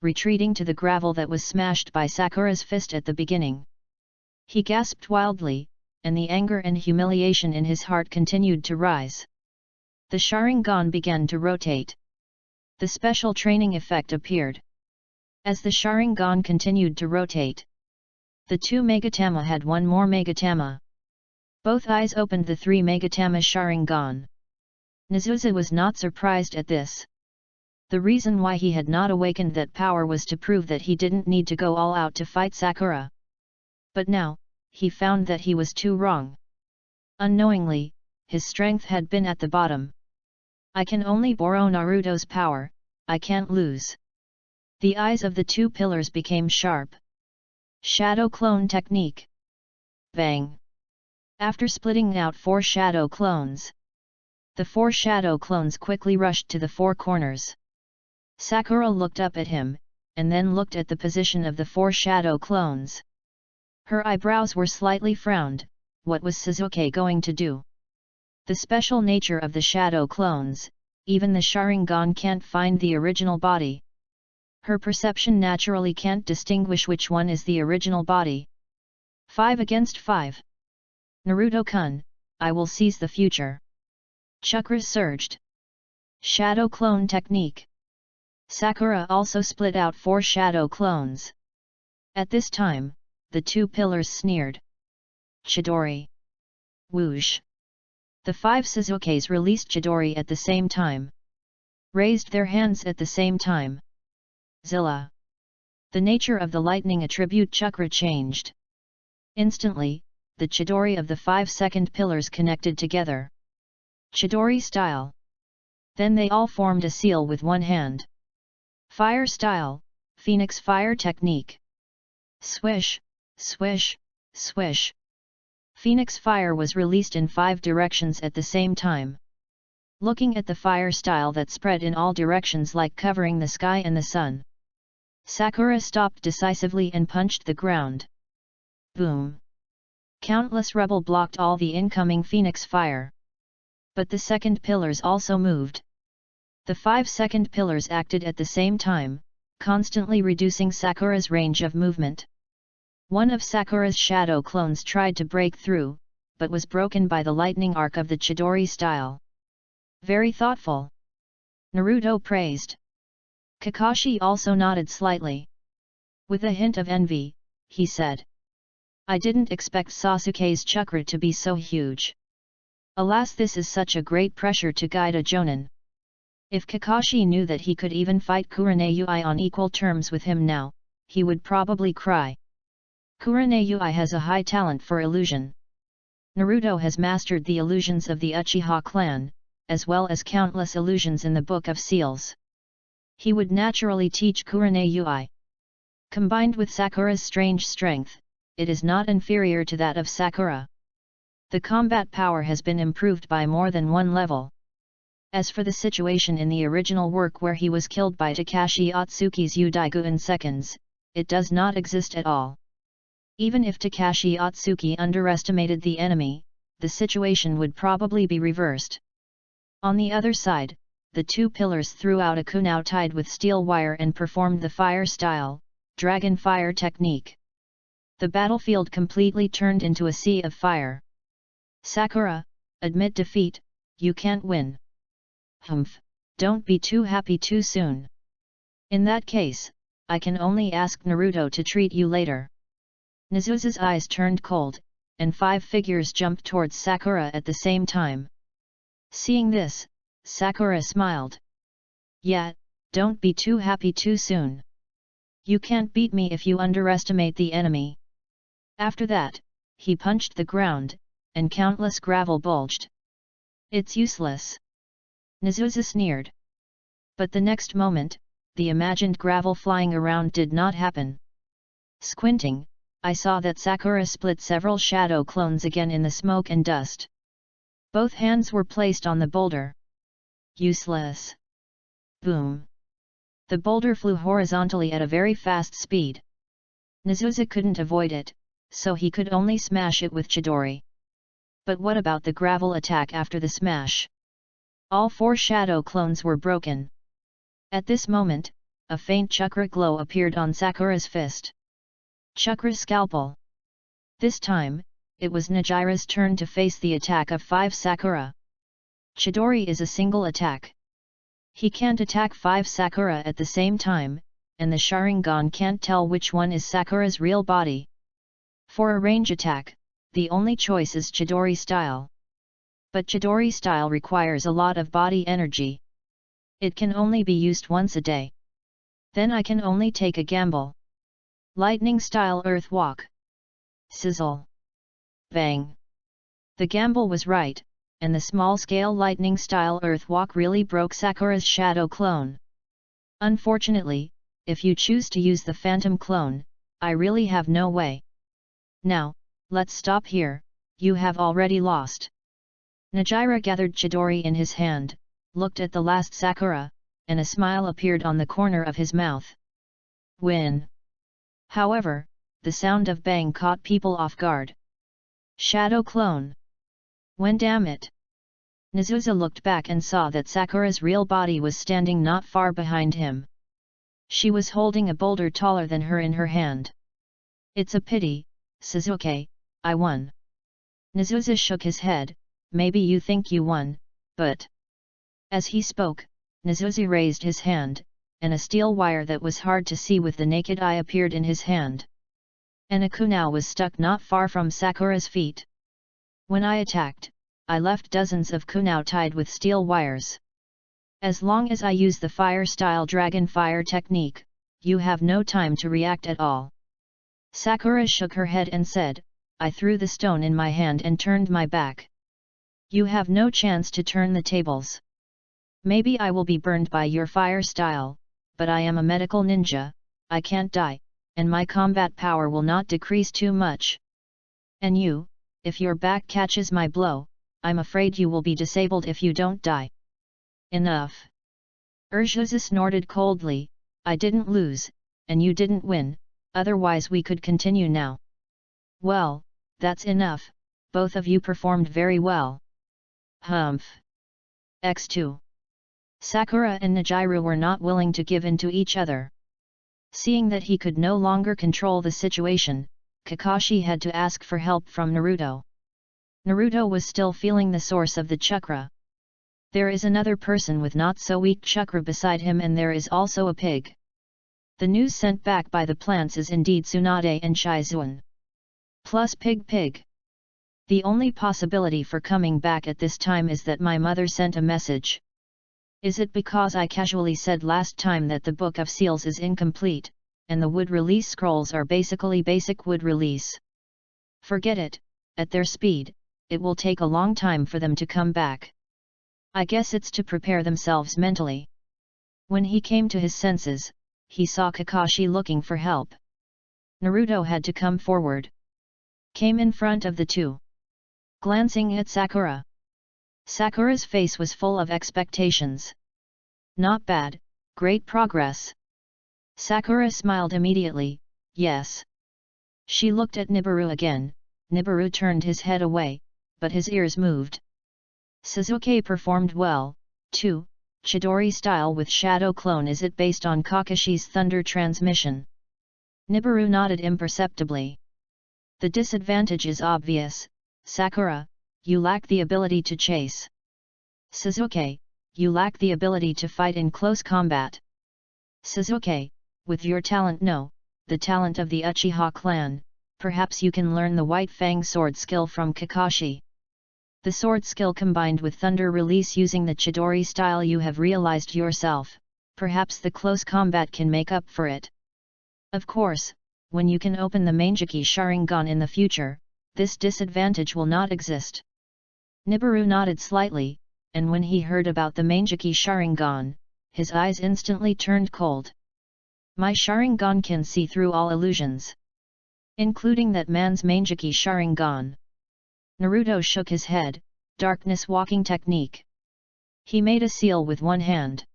retreating to the gravel that was smashed by Sakura's fist at the beginning. He gasped wildly, and the anger and humiliation in his heart continued to rise. The Sharingan began to rotate. The special training effect appeared. As the Sharingan continued to rotate, the 2 Megatama had one more Megatama. Both eyes opened the 3 Megatama Sharingan. Nizuza was not surprised at this. The reason why he had not awakened that power was to prove that he didn't need to go all out to fight Sakura. But now, he found that he was too wrong. Unknowingly, his strength had been at the bottom. I can only borrow Naruto's power, I can't lose. The eyes of the 2 pillars became sharp. Shadow Clone Technique. Bang! After splitting out 4 shadow clones, the 4 shadow clones quickly rushed to the 4 corners. Sakura looked up at him, and then looked at the position of the 4 shadow clones. Her eyebrows were slightly frowned. What was Suzuki going to do? The special nature of the shadow clones, even the Sharingan can't find the original body. Her perception naturally can't distinguish which one is the original body. 5 against 5. Naruto-kun, I will seize the future. Chakras surged. Shadow Clone Technique. Sakura also split out 4 shadow clones. At this time, the 2 pillars sneered. Chidori. Whoosh! The 5 Suzukes released Chidori at the same time. Raised their hands at the same time. Zilla! The nature of the lightning attribute chakra changed. Instantly, the Chidori of the 5 second pillars connected together. Chidori style. Then they all formed a seal with one hand. Fire style, Phoenix fire technique. Swish, swish, swish. Phoenix fire was released in 5 directions at the same time. Looking at the fire style that spread in all directions like covering the sky and the sun. Sakura stopped decisively and punched the ground. Boom! Countless rubble blocked all the incoming Phoenix fire. But the second pillars also moved. The 5 second pillars acted at the same time, constantly reducing Sakura's range of movement. One of Sakura's shadow clones tried to break through, but was broken by the lightning arc of the Chidori style. Very thoughtful. Naruto praised. Kakashi also nodded slightly. With a hint of envy, he said. I didn't expect Sasuke's chakra to be so huge. Alas, this is such a great pressure to guide a jonin. If Kakashi knew that he could even fight Kurenai on equal terms with him now, he would probably cry. Kurenai has a high talent for illusion. Naruto has mastered the illusions of the Uchiha clan, as well as countless illusions in the Book of Seals. He would naturally teach Kurenai. Combined with Sakura's strange strength, it is not inferior to that of Sakura. The combat power has been improved by more than one level. As for the situation in the original work where he was killed by Takashi Otsuki's Udaigu in seconds, it does not exist at all. Even if Takashi Otsuki underestimated the enemy, the situation would probably be reversed. On the other side, the 2 pillars threw out a kunai tied with steel wire and performed the fire style, dragon fire technique. The battlefield completely turned into a sea of fire. Sakura, admit defeat, you can't win. Humph, don't be too happy too soon. In that case, I can only ask Naruto to treat you later. Nezusa's eyes turned cold, and 5 figures jumped towards Sakura at the same time. Seeing this, Sakura smiled. Yeah, don't be too happy too soon. You can't beat me if you underestimate the enemy. After that, he punched the ground, and countless gravel bulged. It's useless. Nezusa sneered. But the next moment, the imagined gravel flying around did not happen. Squinting, I saw that Sakura split several shadow clones again in the smoke and dust. Both hands were placed on the boulder. Useless. Boom. The boulder flew horizontally at a very fast speed. Nezusa couldn't avoid it, so he could only smash it with Chidori. But what about the gravel attack after the smash? All 4 shadow clones were broken. At this moment, a faint chakra glow appeared on Sakura's fist. Chakra scalpel. This time, it was Najira's turn to face the attack of 5 Sakura. Chidori is a single attack. He can't attack 5 Sakura at the same time, and the Sharingan can't tell which one is Sakura's real body. For a range attack, the only choice is Chidori style. But Chidori style requires a lot of body energy. It can only be used once a day. Then I can only take a gamble. Lightning style earth walk. Sizzle. Bang. The gamble was right, and the small-scale lightning style earth walk really broke Sakura's shadow clone. Unfortunately, if you choose to use the phantom clone, I really have no way. Now, let's stop here, you have already lost. Najira gathered Chidori in his hand, looked at the last Sakura, and a smile appeared on the corner of his mouth. Win. However, the sound of bang caught people off guard. Shadow clone. When damn it. Nezusa looked back and saw that Sakura's real body was standing not far behind him. She was holding a boulder taller than her in her hand. It's a pity, Sasuke, I won. Nezusa shook his head. Maybe you think you won, but... As he spoke, Nezusa raised his hand, and a steel wire that was hard to see with the naked eye appeared in his hand. And a kunai was stuck not far from Sakura's feet. When I attacked, I left dozens of kunao tied with steel wires. As long as I use the fire-style dragon fire technique, you have no time to react at all. Sakura shook her head and said, I threw the stone in my hand and turned my back. You have no chance to turn the tables. Maybe I will be burned by your fire style, but I am a medical ninja, I can't die, and my combat power will not decrease too much. And you, if your back catches my blow, I'm afraid you will be disabled if you don't die. Enough. Urshasa snorted coldly, I didn't lose, and you didn't win, otherwise we could continue now. Well, that's enough, both of you performed very well. Humph. X2. Sakura and Nijiru were not willing to give in to each other. Seeing that he could no longer control the situation, Kakashi had to ask for help from Naruto. Naruto was still feeling the source of the chakra. There is another person with not so weak chakra beside him, and there is also a pig. The news sent back by the plants is indeed Tsunade and Shizuan. Plus pig. The only possibility for coming back at this time is that my mother sent a message. Is it because I casually said last time that the Book of Seals is incomplete, and the wood release scrolls are basically basic wood release? Forget it, at their speed, it will take a long time for them to come back. I guess it's to prepare themselves mentally. When he came to his senses, he saw Kakashi looking for help. Naruto had to come forward. Came in front of the two. Glancing at Sakura. Sakura's face was full of expectations. Not bad, great progress. Sakura smiled immediately, yes. She looked at Nibiru again, Nibiru turned his head away, but his ears moved. Suzuki performed well, too. Chidori style with shadow clone, is it based on Kakashi's thunder transmission? Nibiru nodded imperceptibly. The disadvantage is obvious, Sakura, you lack the ability to chase. Suzuki, you lack the ability to fight in close combat. Suzuki, with your talent, no, the talent of the Uchiha clan, perhaps you can learn the White Fang sword skill from Kakashi. The sword skill combined with thunder release using the Chidori style, you have realized yourself, perhaps the close combat can make up for it. Of course, when you can open the Manjiki Sharingan in the future, this disadvantage will not exist. Nibiru nodded slightly, and when he heard about the Manjiki Sharingan, his eyes instantly turned cold. My Sharingan can see through all illusions, including that man's Manjiki Sharingan. Naruto shook his head, darkness walking technique. He made a seal with one hand.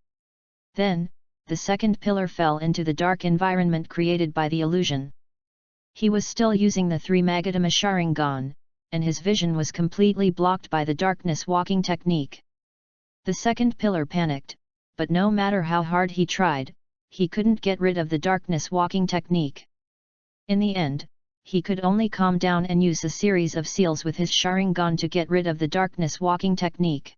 Then, the second pillar fell into the dark environment created by the illusion. He was still using the 3 Magatama Sharingan, and his vision was completely blocked by the darkness walking technique. The second pillar panicked, but no matter how hard he tried, he couldn't get rid of the darkness walking technique. In the end, he could only calm down and use a series of seals with his Sharingan to get rid of the darkness walking technique.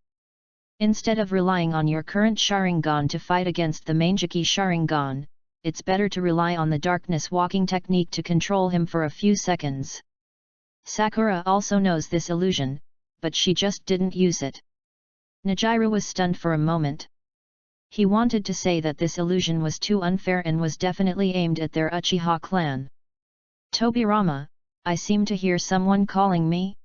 Instead of relying on your current Sharingan to fight against the Manjiki Sharingan, it's better to rely on the darkness walking technique to control him for a few seconds. Sakura also knows this illusion, but she just didn't use it. Nijiru was stunned for a moment. He wanted to say that this illusion was too unfair and was definitely aimed at their Uchiha clan. Tobirama, I seem to hear someone calling me?